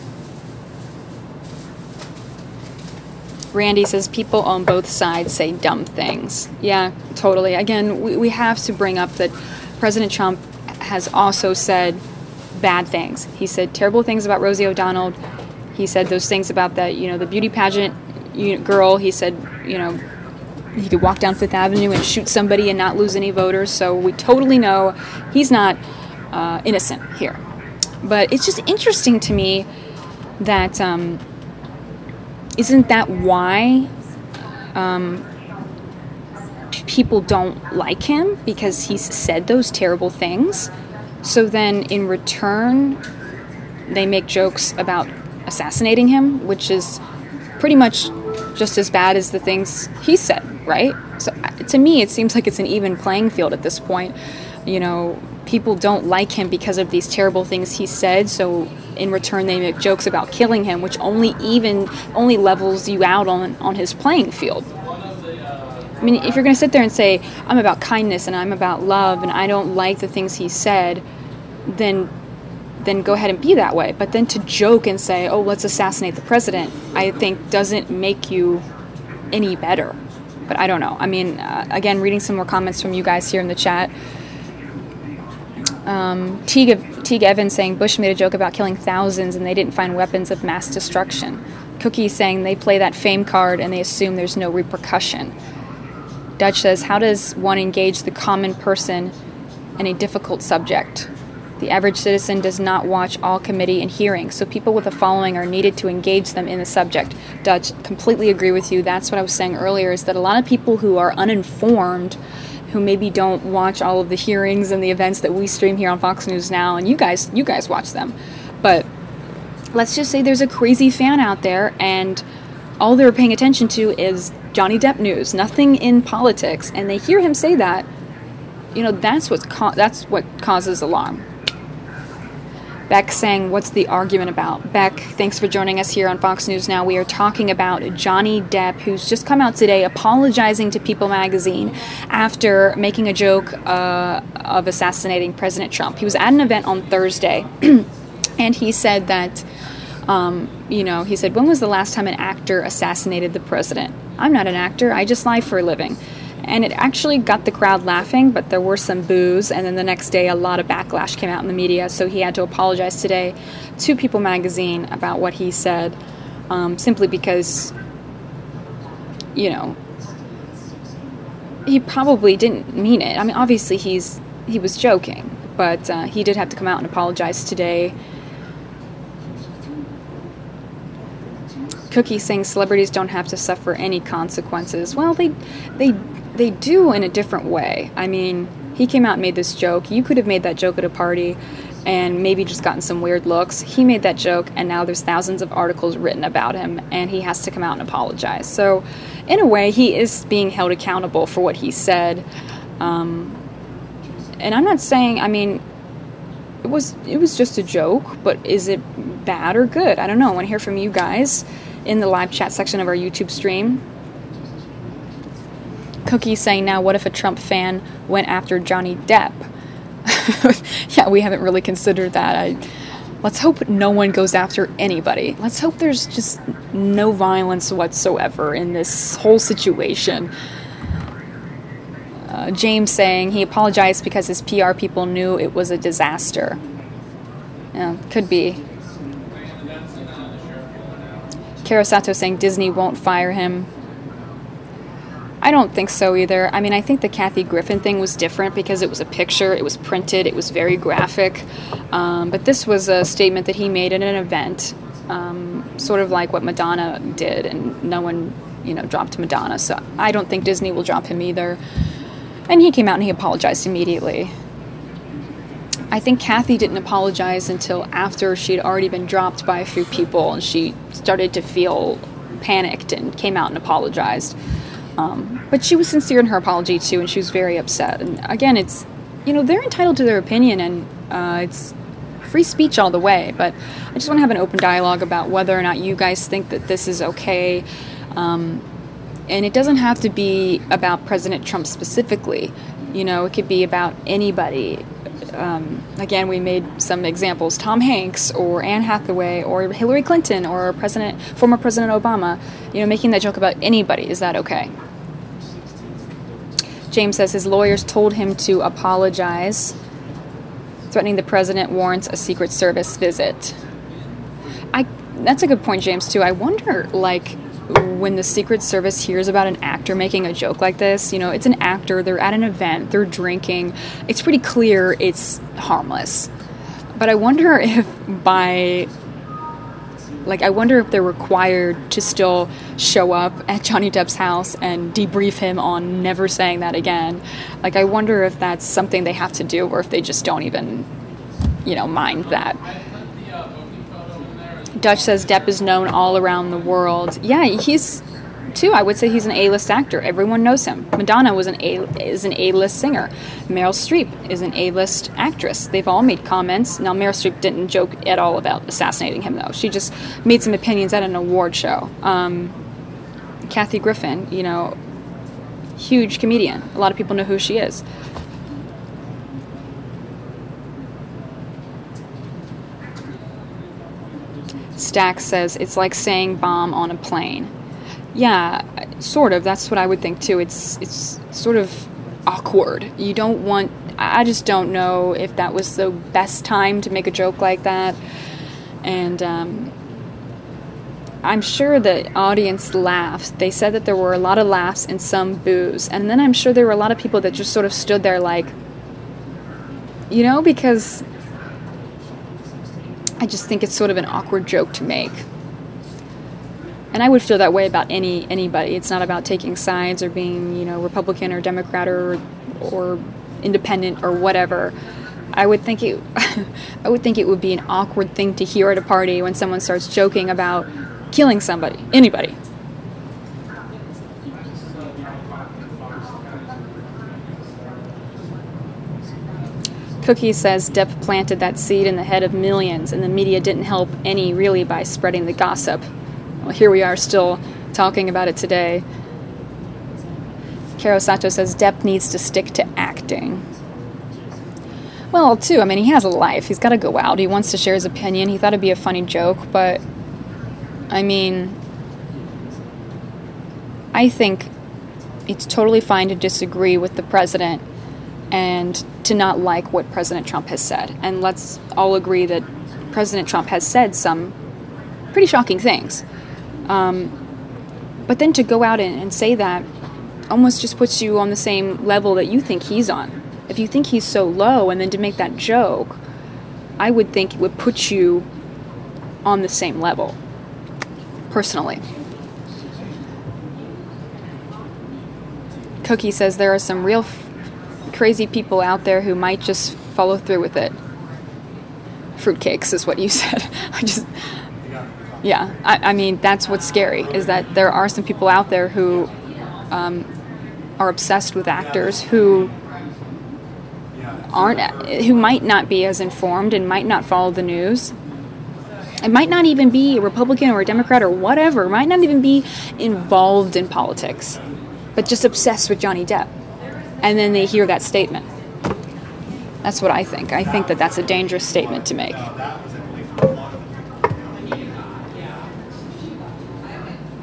Randy says people on both sides say dumb things. Yeah, totally. Again, we have to bring up that President Trump has also said bad things. He said terrible things about Rosie O'Donnell. He said those things about that, the beauty pageant girl. He said, he could walk down Fifth Avenue and shoot somebody and not lose any voters. So we totally know he's not innocent here. But it's just interesting to me that isn't that why people don't like him? Because he's said those terrible things. So then in return, they make jokes about assassinating him, which is pretty much just as bad as the things he said, right? So to me, it seems like it's an even playing field at this point. People don't like him because of these terrible things he said, so in return they make jokes about killing him, which only levels you out on his playing field. I mean, if you're going to sit there and say, I'm about kindness and I'm about love and I don't like the things he said, then go ahead and be that way. But then to joke and say, oh, let's assassinate the president, I think doesn't make you any better. But I don't know. I mean, again, reading some more comments from you guys here in the chat. Teague Evans saying Bush made a joke about killing thousands and they didn't find weapons of mass destruction. Cookie saying they play that fame card and they assume there's no repercussion. Dutch says, how does one engage the common person in a difficult subject? The average citizen does not watch all committee and hearings, so people with a following are needed to engage them in the subject. Dutch, completely agree with you. That's what I was saying earlier, is that a lot of people who are uninformed, who maybe don't watch all of the hearings and the events that we stream here on Fox News Now, and you guys watch them. But let's just say there's a crazy fan out there, and all they're paying attention to is Johnny Depp news, nothing in politics, and they hear him say that, that's what causes alarm. Beck saying, what's the argument about? Beck, thanks for joining us here on Fox News Now. We are talking about Johnny Depp, who's just come out today apologizing to People magazine after making a joke of assassinating President Trump. He was at an event on Thursday, and he said that, he said, when was the last time an actor assassinated the president? I'm not an actor, I just lie for a living. And it actually got the crowd laughing, but there were some boos, and then the next day a lot of backlash came out in the media, so he had to apologize today to People magazine about what he said, simply because, he probably didn't mean it. I mean, obviously he was joking, but he did have to come out and apologize today. Cookie saying celebrities don't have to suffer any consequences. Well, they do in a different way. I mean, he came out and made this joke. You could have made that joke at a party and maybe just gotten some weird looks. He made that joke, and now there's thousands of articles written about him, and he has to come out and apologize. So, in a way, he is being held accountable for what he said. And I'm not saying, I mean, it was just a joke, but is it bad or good? I don't know. I want to hear from you guys in the live chat section of our YouTube stream. Cookie saying, now what if a Trump fan went after Johnny Depp? Yeah, we haven't really considered that. Let's hope no one goes after anybody. Let's hope there's just no violence whatsoever in this whole situation. James saying he apologized because his PR people knew it was a disaster. Yeah, could be. Karasato saying Disney won't fire him. I don't think so either. I mean, I think the Kathy Griffin thing was different because it was a picture, it was printed, it was very graphic. But this was a statement that he made at an event, sort of like what Madonna did, and no one, dropped Madonna. So I don't think Disney will drop him either. And he came out and he apologized immediately. I think Kathy didn't apologize until after she'd already been dropped by a few people, and she started to feel panicked and came out and apologized. But she was sincere in her apology too, and she was very upset. And again, it's, they're entitled to their opinion, and it's free speech all the way. But I just want to have an open dialogue about whether or not you guys think that this is okay. And it doesn't have to be about President Trump specifically. It could be about anybody. Again, we made some examples: Tom Hanks or Anne Hathaway or Hillary Clinton or former President Obama. Making that joke about anybody. Is that okay? James says his lawyers told him to apologize. Threatening the president warrants a Secret Service visit. That's a good point, James, too. I wonder, when the Secret Service hears about an actor making a joke like this, it's an actor, they're at an event, they're drinking. It's pretty clear it's harmless. But I wonder if they're required to still show up at Johnny Depp's house and debrief him on never saying that again. I wonder if that's something they have to do, or if they just don't even, mind that. Dutch says Depp is known all around the world. Yeah, I would say he's an A-list actor. Everyone knows him. Madonna is an A-list singer. Meryl Streep is an A-list actress. They've all made comments. Now, Meryl Streep didn't joke at all about assassinating him, though. She just made some opinions at an award show. Kathy Griffin, huge comedian. A lot of people know who she is. Stack says, it's like saying bomb on a plane. Yeah, sort of. That's what I would think, too. It's sort of awkward. I just don't know if that was the best time to make a joke like that. And I'm sure the audience laughed. They said that there were a lot of laughs and some boos. And then I'm sure there were a lot of people that just sort of stood there because I just think it's sort of an awkward joke to make. And I would feel that way about anybody. It's not about taking sides or being, Republican or Democrat or independent or whatever. I would think it would be an awkward thing to hear at a party when someone starts joking about killing somebody, anybody. Cookie says Depp planted that seed in the head of millions, and the media didn't help any, really, by spreading the gossip. Well, here we are still talking about it today. Caro Sato says Depp needs to stick to acting. Well, too, I mean, he has a life. He's got to go out. He wants to share his opinion. He thought it'd be a funny joke, but, I mean, I think it's totally fine to disagree with the president and to not like what President Trump has said. And let's all agree that President Trump has said some pretty shocking things. But then to go out and say that almost just puts you on the same level that you think he's on. If you think he's so low, and then to make that joke, I would think it would put you on the same level, personally. Cookie says there are some real crazy people out there who might just follow through with it. Fruitcakes is what you said. I mean, that's what's scary, is that there are some people out there who are obsessed with actors who might not be as informed and might not follow the news. It might not even be a Republican or a Democrat or whatever. Might not even be involved in politics, but just obsessed with Johnny Depp. And then they hear that statement. That's what I think. I think that that's a dangerous statement to make.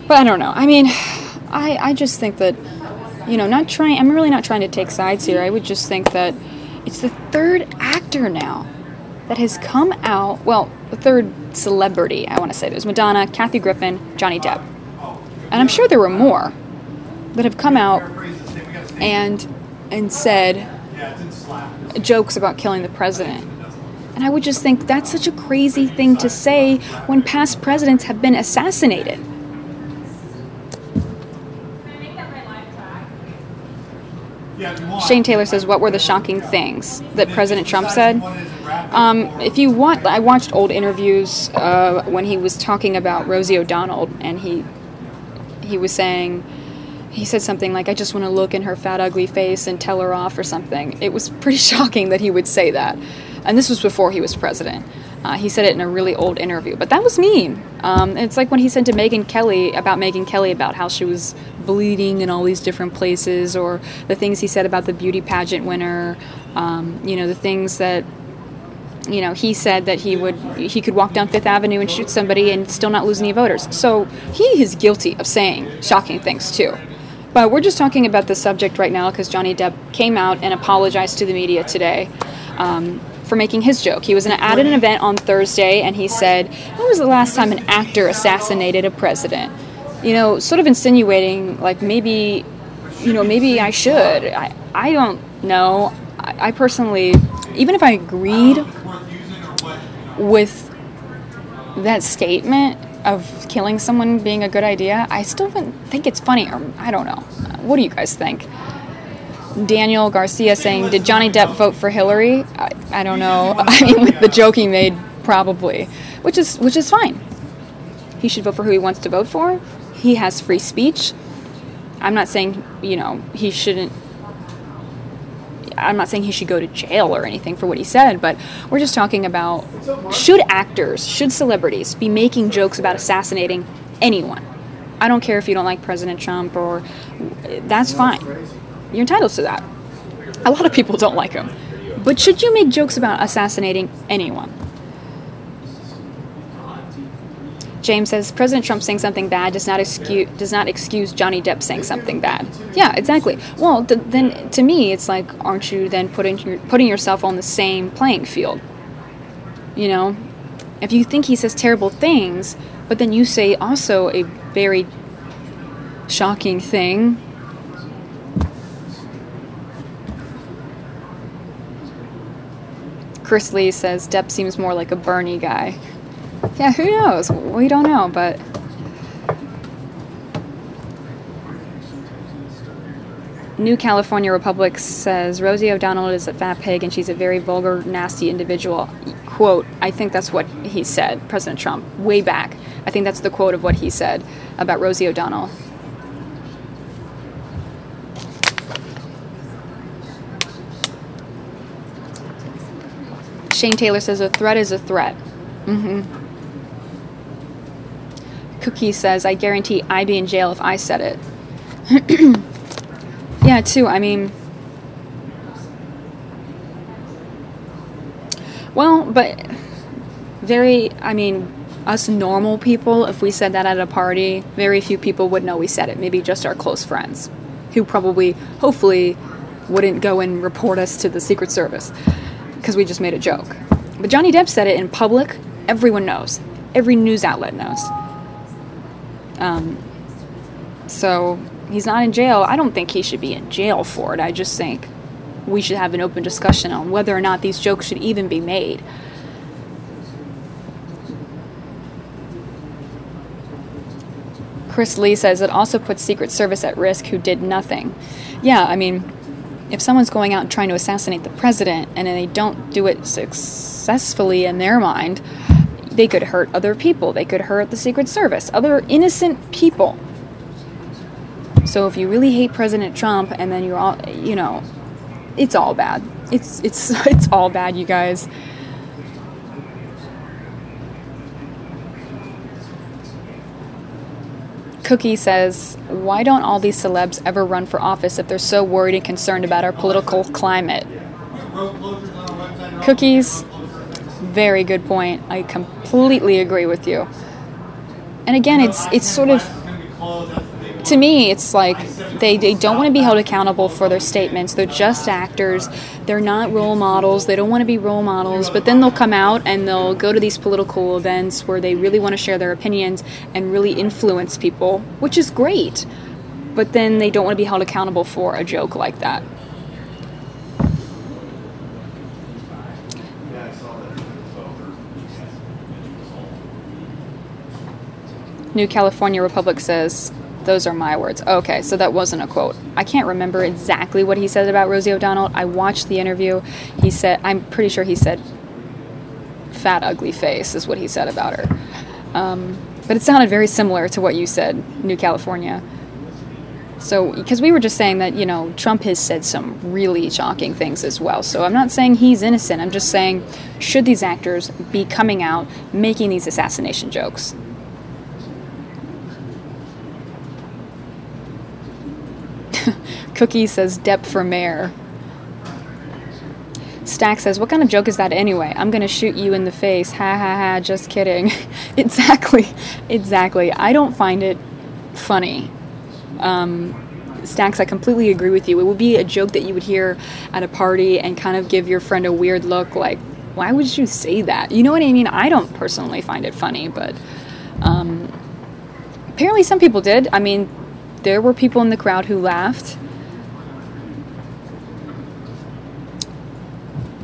But I don't know. I mean, I just think that, I'm really not trying to take sides here. I would just think that it's the third actor now that has come out, well, the third celebrity, I want to say. There's Madonna, Kathy Griffin, Johnny Depp. And I'm sure there were more that have come out and said jokes about killing the president. And I would just think that's such a crazy thing to say when past presidents have been assassinated. Shane Taylor says, what were the shocking things that President Trump said? If you want, I watched old interviews when he was talking about Rosie O'Donnell, and he was saying, he said something like, I just want to look in her fat, ugly face and tell her off or something. It was pretty shocking that he would say that. And this was before he was president. He said it in a really old interview. But that was mean. It's like when he said to Megyn Kelly about how she was bleeding in all these different places, or the things he said about the beauty pageant winner, the things that, he said that he could walk down Fifth Avenue and shoot somebody and still not lose any voters. So he is guilty of saying shocking things too. But we're just talking about the subject right now because Johnny Depp came out and apologized to the media today for making his joke. He was at an event on Thursday, and he said, when was the last time an actor assassinated a president? Sort of insinuating, like, maybe I should. I don't know. I personally, even if I agreed with that statement of killing someone being a good idea, I still wouldn't think it's funny, or I don't know. What do you guys think? Daniel Garcia saying, did Johnny Depp vote for Hillary? I don't know. I mean, with the joke he made, probably. Which is fine. He should vote for who he wants to vote for. He has free speech. I'm not saying, he shouldn't. I'm not saying he should go to jail or anything for what he said, but we're just talking about, should celebrities be making jokes about assassinating anyone? I don't care if you don't like President Trump, or that's fine. You're entitled to that. A lot of people don't like him. But should you make jokes about assassinating anyone? James says, President Trump saying something bad does not excuse Johnny Depp saying something bad. Yeah, exactly. Well, then to me, it's like, aren't you then putting yourself on the same playing field? If you think he says terrible things, but then you say also a very shocking thing. Chris Lee says, Depp seems more like a Bernie guy. Yeah, who knows? We don't know, but... New California Republic says, Rosie O'Donnell is a fat pig and she's a very vulgar, nasty individual. Quote, I think that's what he said, President Trump, way back. I think that's the quote of what he said about Rosie O'Donnell. Shane Taylor says a threat is a threat. Cookie says, I guarantee I'd be in jail if I said it. Yeah, too. I mean, well, but us normal people, if we said that at a party, very few people would know we said it. Maybe just our close friends, who probably, hopefully, wouldn't go and report us to the Secret Service because we just made a joke. But Johnny Depp said it in public. Everyone knows. Every news outlet knows. So he's not in jail. I don't think he should be in jail for it. I just think we should have an open discussion on whether or not these jokes should even be made. Chris Lee says it also puts Secret Service at risk who did nothing. Yeah, I mean, if someone's going out and trying to assassinate the president and they don't do it successfully in their mind, they could hurt other people. They could hurt the Secret Service, other innocent people. So if you really hate President Trump and then you're all, it's all bad. It's all bad, you guys. Cookie says, why don't all these celebs ever run for office if they're so worried and concerned about our political climate? Cookies, very good point. I completely agree with you. And again, it's sort of, to me, it's like they don't want to be held accountable for their statements. They're just actors. They're not role models. They don't want to be role models. But then they'll come out and they'll go to these political events where they really want to share their opinions and really influence people, which is great. But then they don't want to be held accountable for a joke like that. New California Republic says, those are my words. Okay, so that wasn't a quote. I can't remember exactly what he said about Rosie O'Donnell. I watched the interview. He said, I'm pretty sure he said, fat, ugly face is what he said about her. But it sounded very similar to what you said, New California. So, because we were just saying that, Trump has said some really shocking things as well. So I'm not saying he's innocent. I'm just saying, should these actors be coming out making these assassination jokes? Cookie says Depp for mayor. Stack says, what kind of joke is that anyway? I'm going to shoot you in the face. Ha ha ha, just kidding. Exactly. I don't find it funny. Stacks, I completely agree with you. It would be a joke that you would hear at a party and kind of give your friend a weird look like, why would you say that? You know what I mean? I don't personally find it funny, but apparently some people did. I mean, there were people in the crowd who laughed.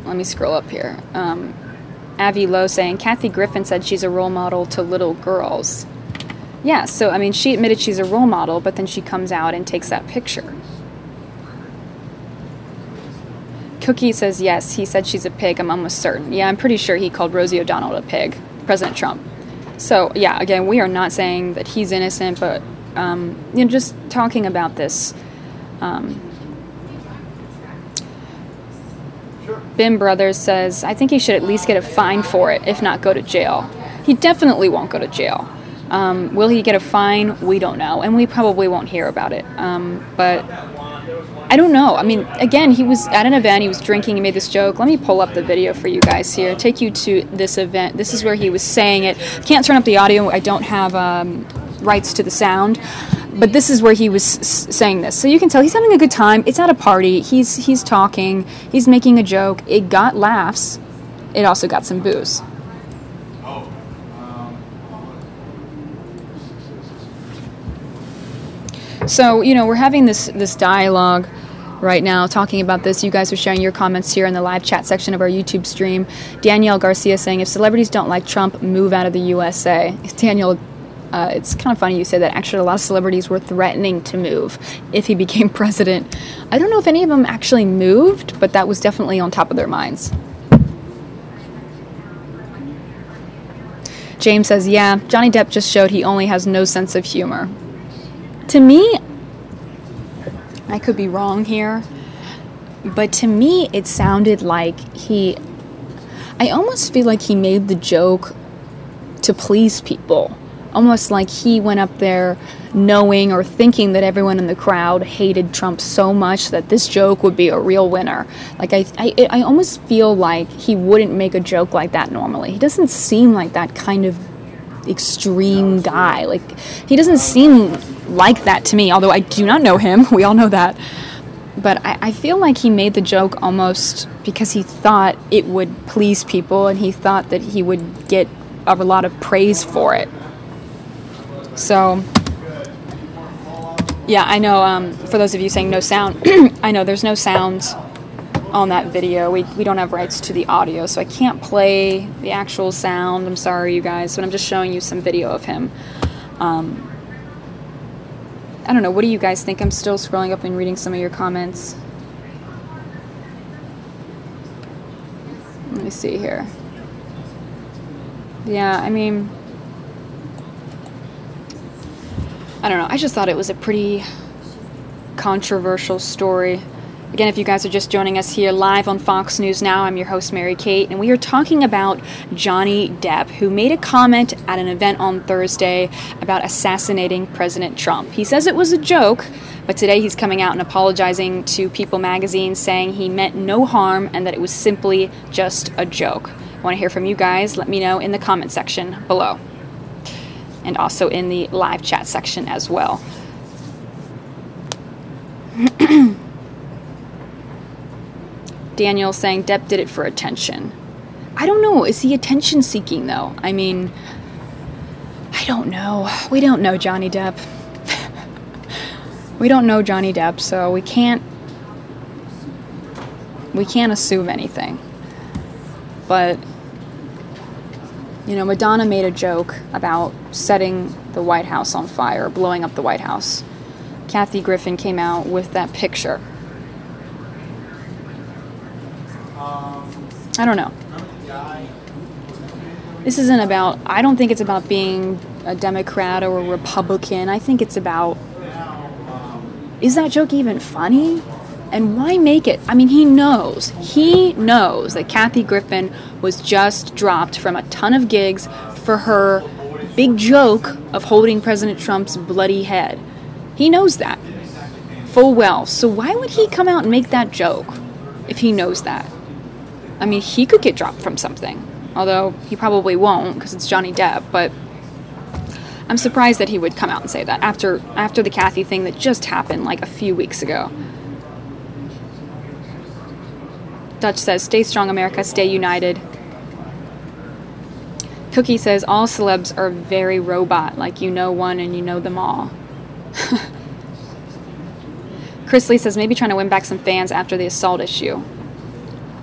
Let me scroll up here. Avi Lowe saying, Kathy Griffin said she's a role model to little girls. Yeah, so, I mean, she admitted she's a role model, but then she comes out and takes that picture. Cookie says, yes, he said she's a pig, I'm almost certain. Yeah, I'm pretty sure he called Rosie O'Donnell a pig, President Trump. So, yeah, again, we are not saying that he's innocent, but, just talking about this. Bim Brothers says, I think he should at least get a fine for it, if not go to jail. He definitely won't go to jail. Will he get a fine? We don't know, and we probably won't hear about it. But I don't know. I mean, again, he was at an event, he was drinking, he made this joke. Let me pull up the video for you guys here, take you to this event. This is where he was saying it. Can't turn up the audio, I don't have rights to the sound. But this is where he was saying this. So you can tell he's having a good time. It's at a party. He's talking. He's making a joke. It got laughs. It also got some boos. So, we're having this dialogue right now talking about this. You guys are sharing your comments here in the live chat section of our YouTube stream. Danielle Garcia saying, if celebrities don't like Trump, move out of the USA. Danielle, it's kind of funny you say that. Actually, a lot of celebrities were threatening to move if he became president. I don't know if any of them actually moved, but that was definitely on top of their minds. James says, yeah, Johnny Depp just showed he only has no sense of humor. To me, I could be wrong here, but to me it sounded like I almost feel like he made the joke to please people. Almost like he went up there knowing or thinking that everyone in the crowd hated Trump so much that this joke would be a real winner. Like, I almost feel like he wouldn't make a joke like that normally. He doesn't seem like that kind of extreme guy. Like, he doesn't seem like that to me, although I do not know him. We all know that. But I feel like he made the joke almost because he thought it would please people, and he thought that he would get a lot of praise for it. So, yeah, I know, for those of you saying no sound, I know there's no sound on that video. We don't have rights to the audio, so I can't play the actual sound. I'm sorry, you guys, but I'm just showing you some video of him. I don't know, what do you guys think? I'm still scrolling up and reading some of your comments. Let me see here. Yeah, I mean, I don't know. I just thought it was a pretty controversial story. Again, if you guys are just joining us here live on Fox News Now, I'm your host, Mary Kate, and we are talking about Johnny Depp, who made a comment at an event on Thursday about assassinating President Trump. He says it was a joke, but today he's coming out and apologizing to People magazine, saying he meant no harm and that it was simply just a joke. I want to hear from you guys. Let me know in the comment section below, and also in the live chat section as well. Daniel saying Depp did it for attention. I don't know. Is he attention seeking though? I mean, I don't know. We don't know Johnny Depp. We don't know Johnny Depp, so we can't assume anything. But, you know, Madonna made a joke about setting the White House on fire, blowing up the White House. Kathy Griffin came out with that picture. I don't know. This isn't about, I don't think it's about being a Democrat or a Republican. I think it's about, is that joke even funny? And why make it? I mean, he knows that Kathy Griffin was just dropped from a ton of gigs for her big joke of holding President Trump's bloody head. He knows that full well. So why would he come out and make that joke if he knows that? I mean, he could get dropped from something, although he probably won't because it's Johnny Depp, but I'm surprised that he would come out and say that after the Kathy thing that just happened like a few weeks ago. Dutch says, stay strong, America, stay united. Cookie says, all celebs are very robot, like you know one and you know them all. Chris Lee says, maybe trying to win back some fans after the assault issue.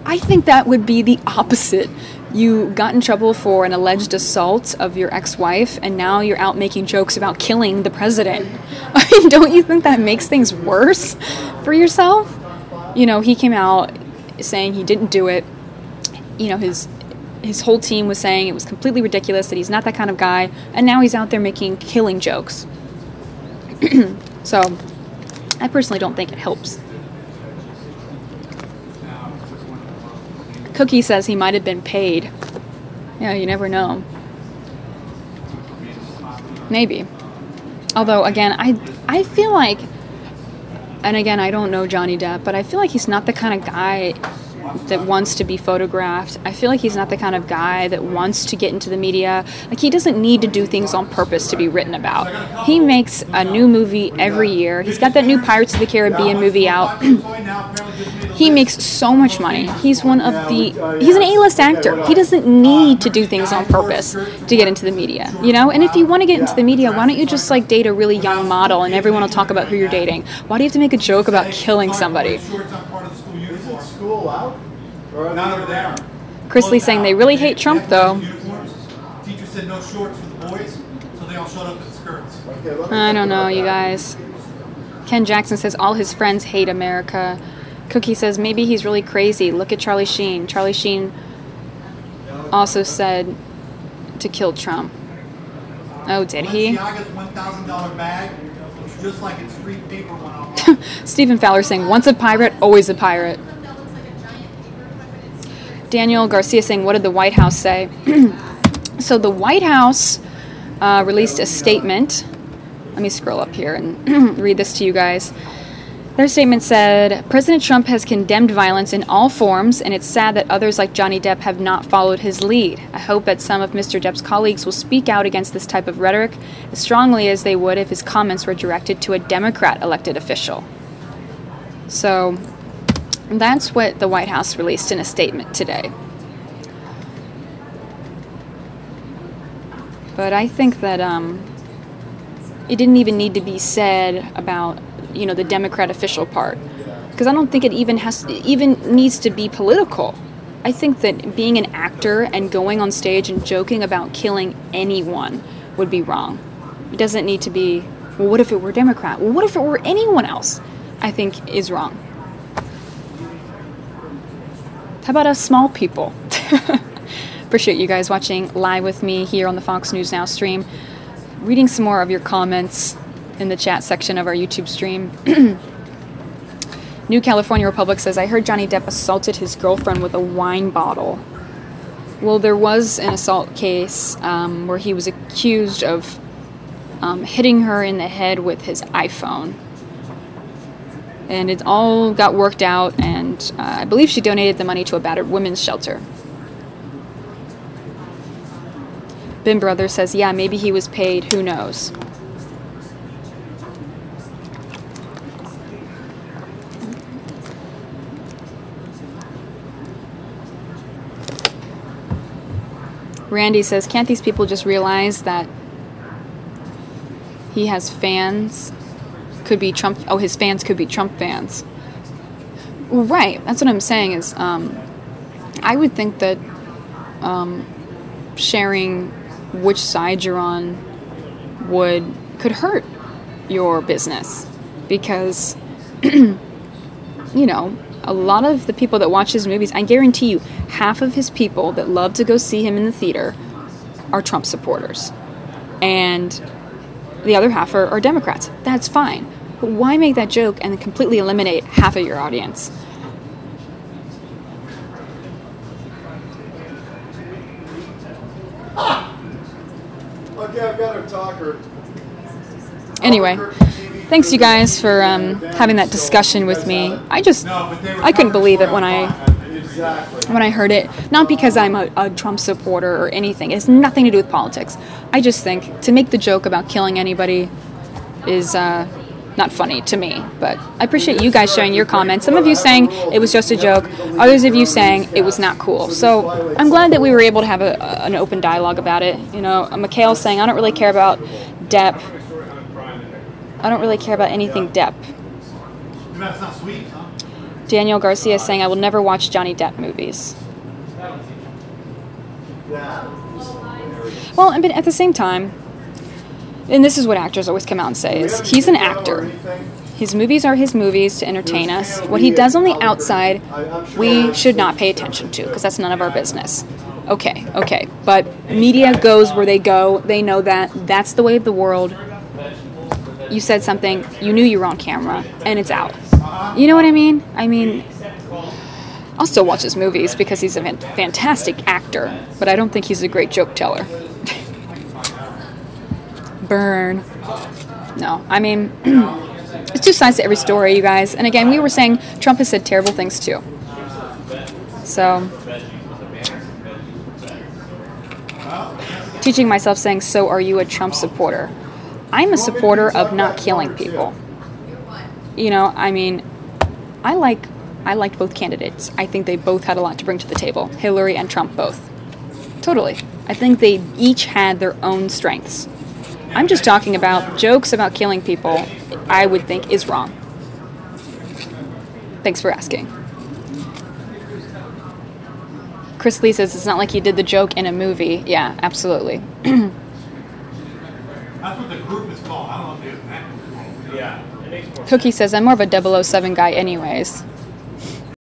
I think that would be the opposite. You got in trouble for an alleged assault of your ex-wife, and now you're out making jokes about killing the president. I mean, don't you think that makes things worse for yourself? You know, he came out saying he didn't do it. You know, his whole team was saying it was completely ridiculous, that he's not that kind of guy, and now he's out there making killing jokes. So, I personally don't think it helps. Cookie says he might have been paid. Yeah, you never know. Maybe. Although, again, I feel like, and again, I don't know Johnny Depp, but I feel like he's not the kind of guy that wants to be photographed. I feel like he's not the kind of guy that wants to get into the media. Like, he doesn't need to do things on purpose to be written about. He makes a new movie every year. He's got that new Pirates of the Caribbean movie out. He makes so much money. He's an A-list actor. He doesn't need to do things on purpose to get into the media, you know? And if you want to get into the media, why don't you just like date a really young model and everyone will talk about who you're dating? Why do you have to make a joke about killing somebody? Chris Lee saying they really hate Trump, though. Teacher said no shorts for the boys, so they all showed up in skirts. I don't know, you guys. Ken Jackson says all his friends hate America. Cookie says maybe he's really crazy. Look at Charlie Sheen. Charlie Sheen also said to kill Trump. Oh, did he? Balenciaga's $1,000 bag looks just like it's free paper one-on-one. Stephen Fowler saying once a pirate, always a pirate. Daniel Garcia saying, what did the White House say? So the White House released a statement. Let me scroll up here and read this to you guys. Their statement said, President Trump has condemned violence in all forms, and it's sad that others like Johnny Depp have not followed his lead. I hope that some of Mr. Depp's colleagues will speak out against this type of rhetoric as strongly as they would if his comments were directed to a Democrat elected official. So that's what the White House released in a statement today. But I think that it didn't even need to be said about, the Democrat official part, because I don't think it even needs to be political. I think that being an actor and going on stage and joking about killing anyone would be wrong. It doesn't need to be, well, what if it were Democrat? Well, what if it were anyone else? I think is wrong. How about us small people? Appreciate you guys watching live with me here on the Fox News Now stream. Reading some more of your comments in the chat section of our YouTube stream. New California Republic says, I heard Johnny Depp assaulted his girlfriend with a wine bottle. Well, there was an assault case where he was accused of hitting her in the head with his iPhone. And it all got worked out, and I believe she donated the money to a battered women's shelter. Bin Brother says, yeah, maybe he was paid, who knows. Randy says, can't these people just realize that he has fans? Could be Trump. Oh, his fans could be Trump fans. Well, right. That's what I'm saying is, I would think that sharing which side you're on could hurt your business, because a lot of the people that watch his movies, I guarantee you, half of his people that love to go see him in the theater are Trump supporters, and the other half are Democrats. That's fine. But why make that joke and completely eliminate half of your audience? Okay, I've got a talker. Anyway, thanks you guys for having that discussion with me. I couldn't believe it when I heard it. Not because I'm a Trump supporter or anything. It has nothing to do with politics. I just think to make the joke about killing anybody is not funny to me. But I appreciate you guys sharing your comments. Some of you saying it was just a joke. Others of you saying it was not cool. So I'm glad that we were able to have an open dialogue about it. Mikhail saying, I don't really care about Depp. I don't really care about anything Depp. That's not sweet, huh? Daniel Garcia saying, I will never watch Johnny Depp movies. Well, but at the same time, and this is what actors always come out and say, is he's an actor. His movies are his movies to entertain us. What he does on the outside, we should not pay attention to, because that's none of our business. Okay. But media goes where they go. They know that. That's the way of the world. You said something, you knew you were on camera, and it's out. You know what I mean? I'll still watch his movies because he's a fantastic actor, but I don't think he's a great joke teller. Burn. No, it's two sides to every story, you guys. And again, we were saying Trump has said terrible things too. So, teaching myself saying, so are you a Trump supporter? I'm a supporter of not killing people. I liked both candidates. I think they both had a lot to bring to the table. Hillary and Trump both. Totally. I think they each had their own strengths. I'm just talking about jokes about killing people, I would think is wrong. Thanks for asking. Chris Lee says it's not like he did the joke in a movie. Yeah, absolutely. That's what the group is called. I don't know if it's that. Yeah. Cookie says, I'm more of a 007 guy anyways.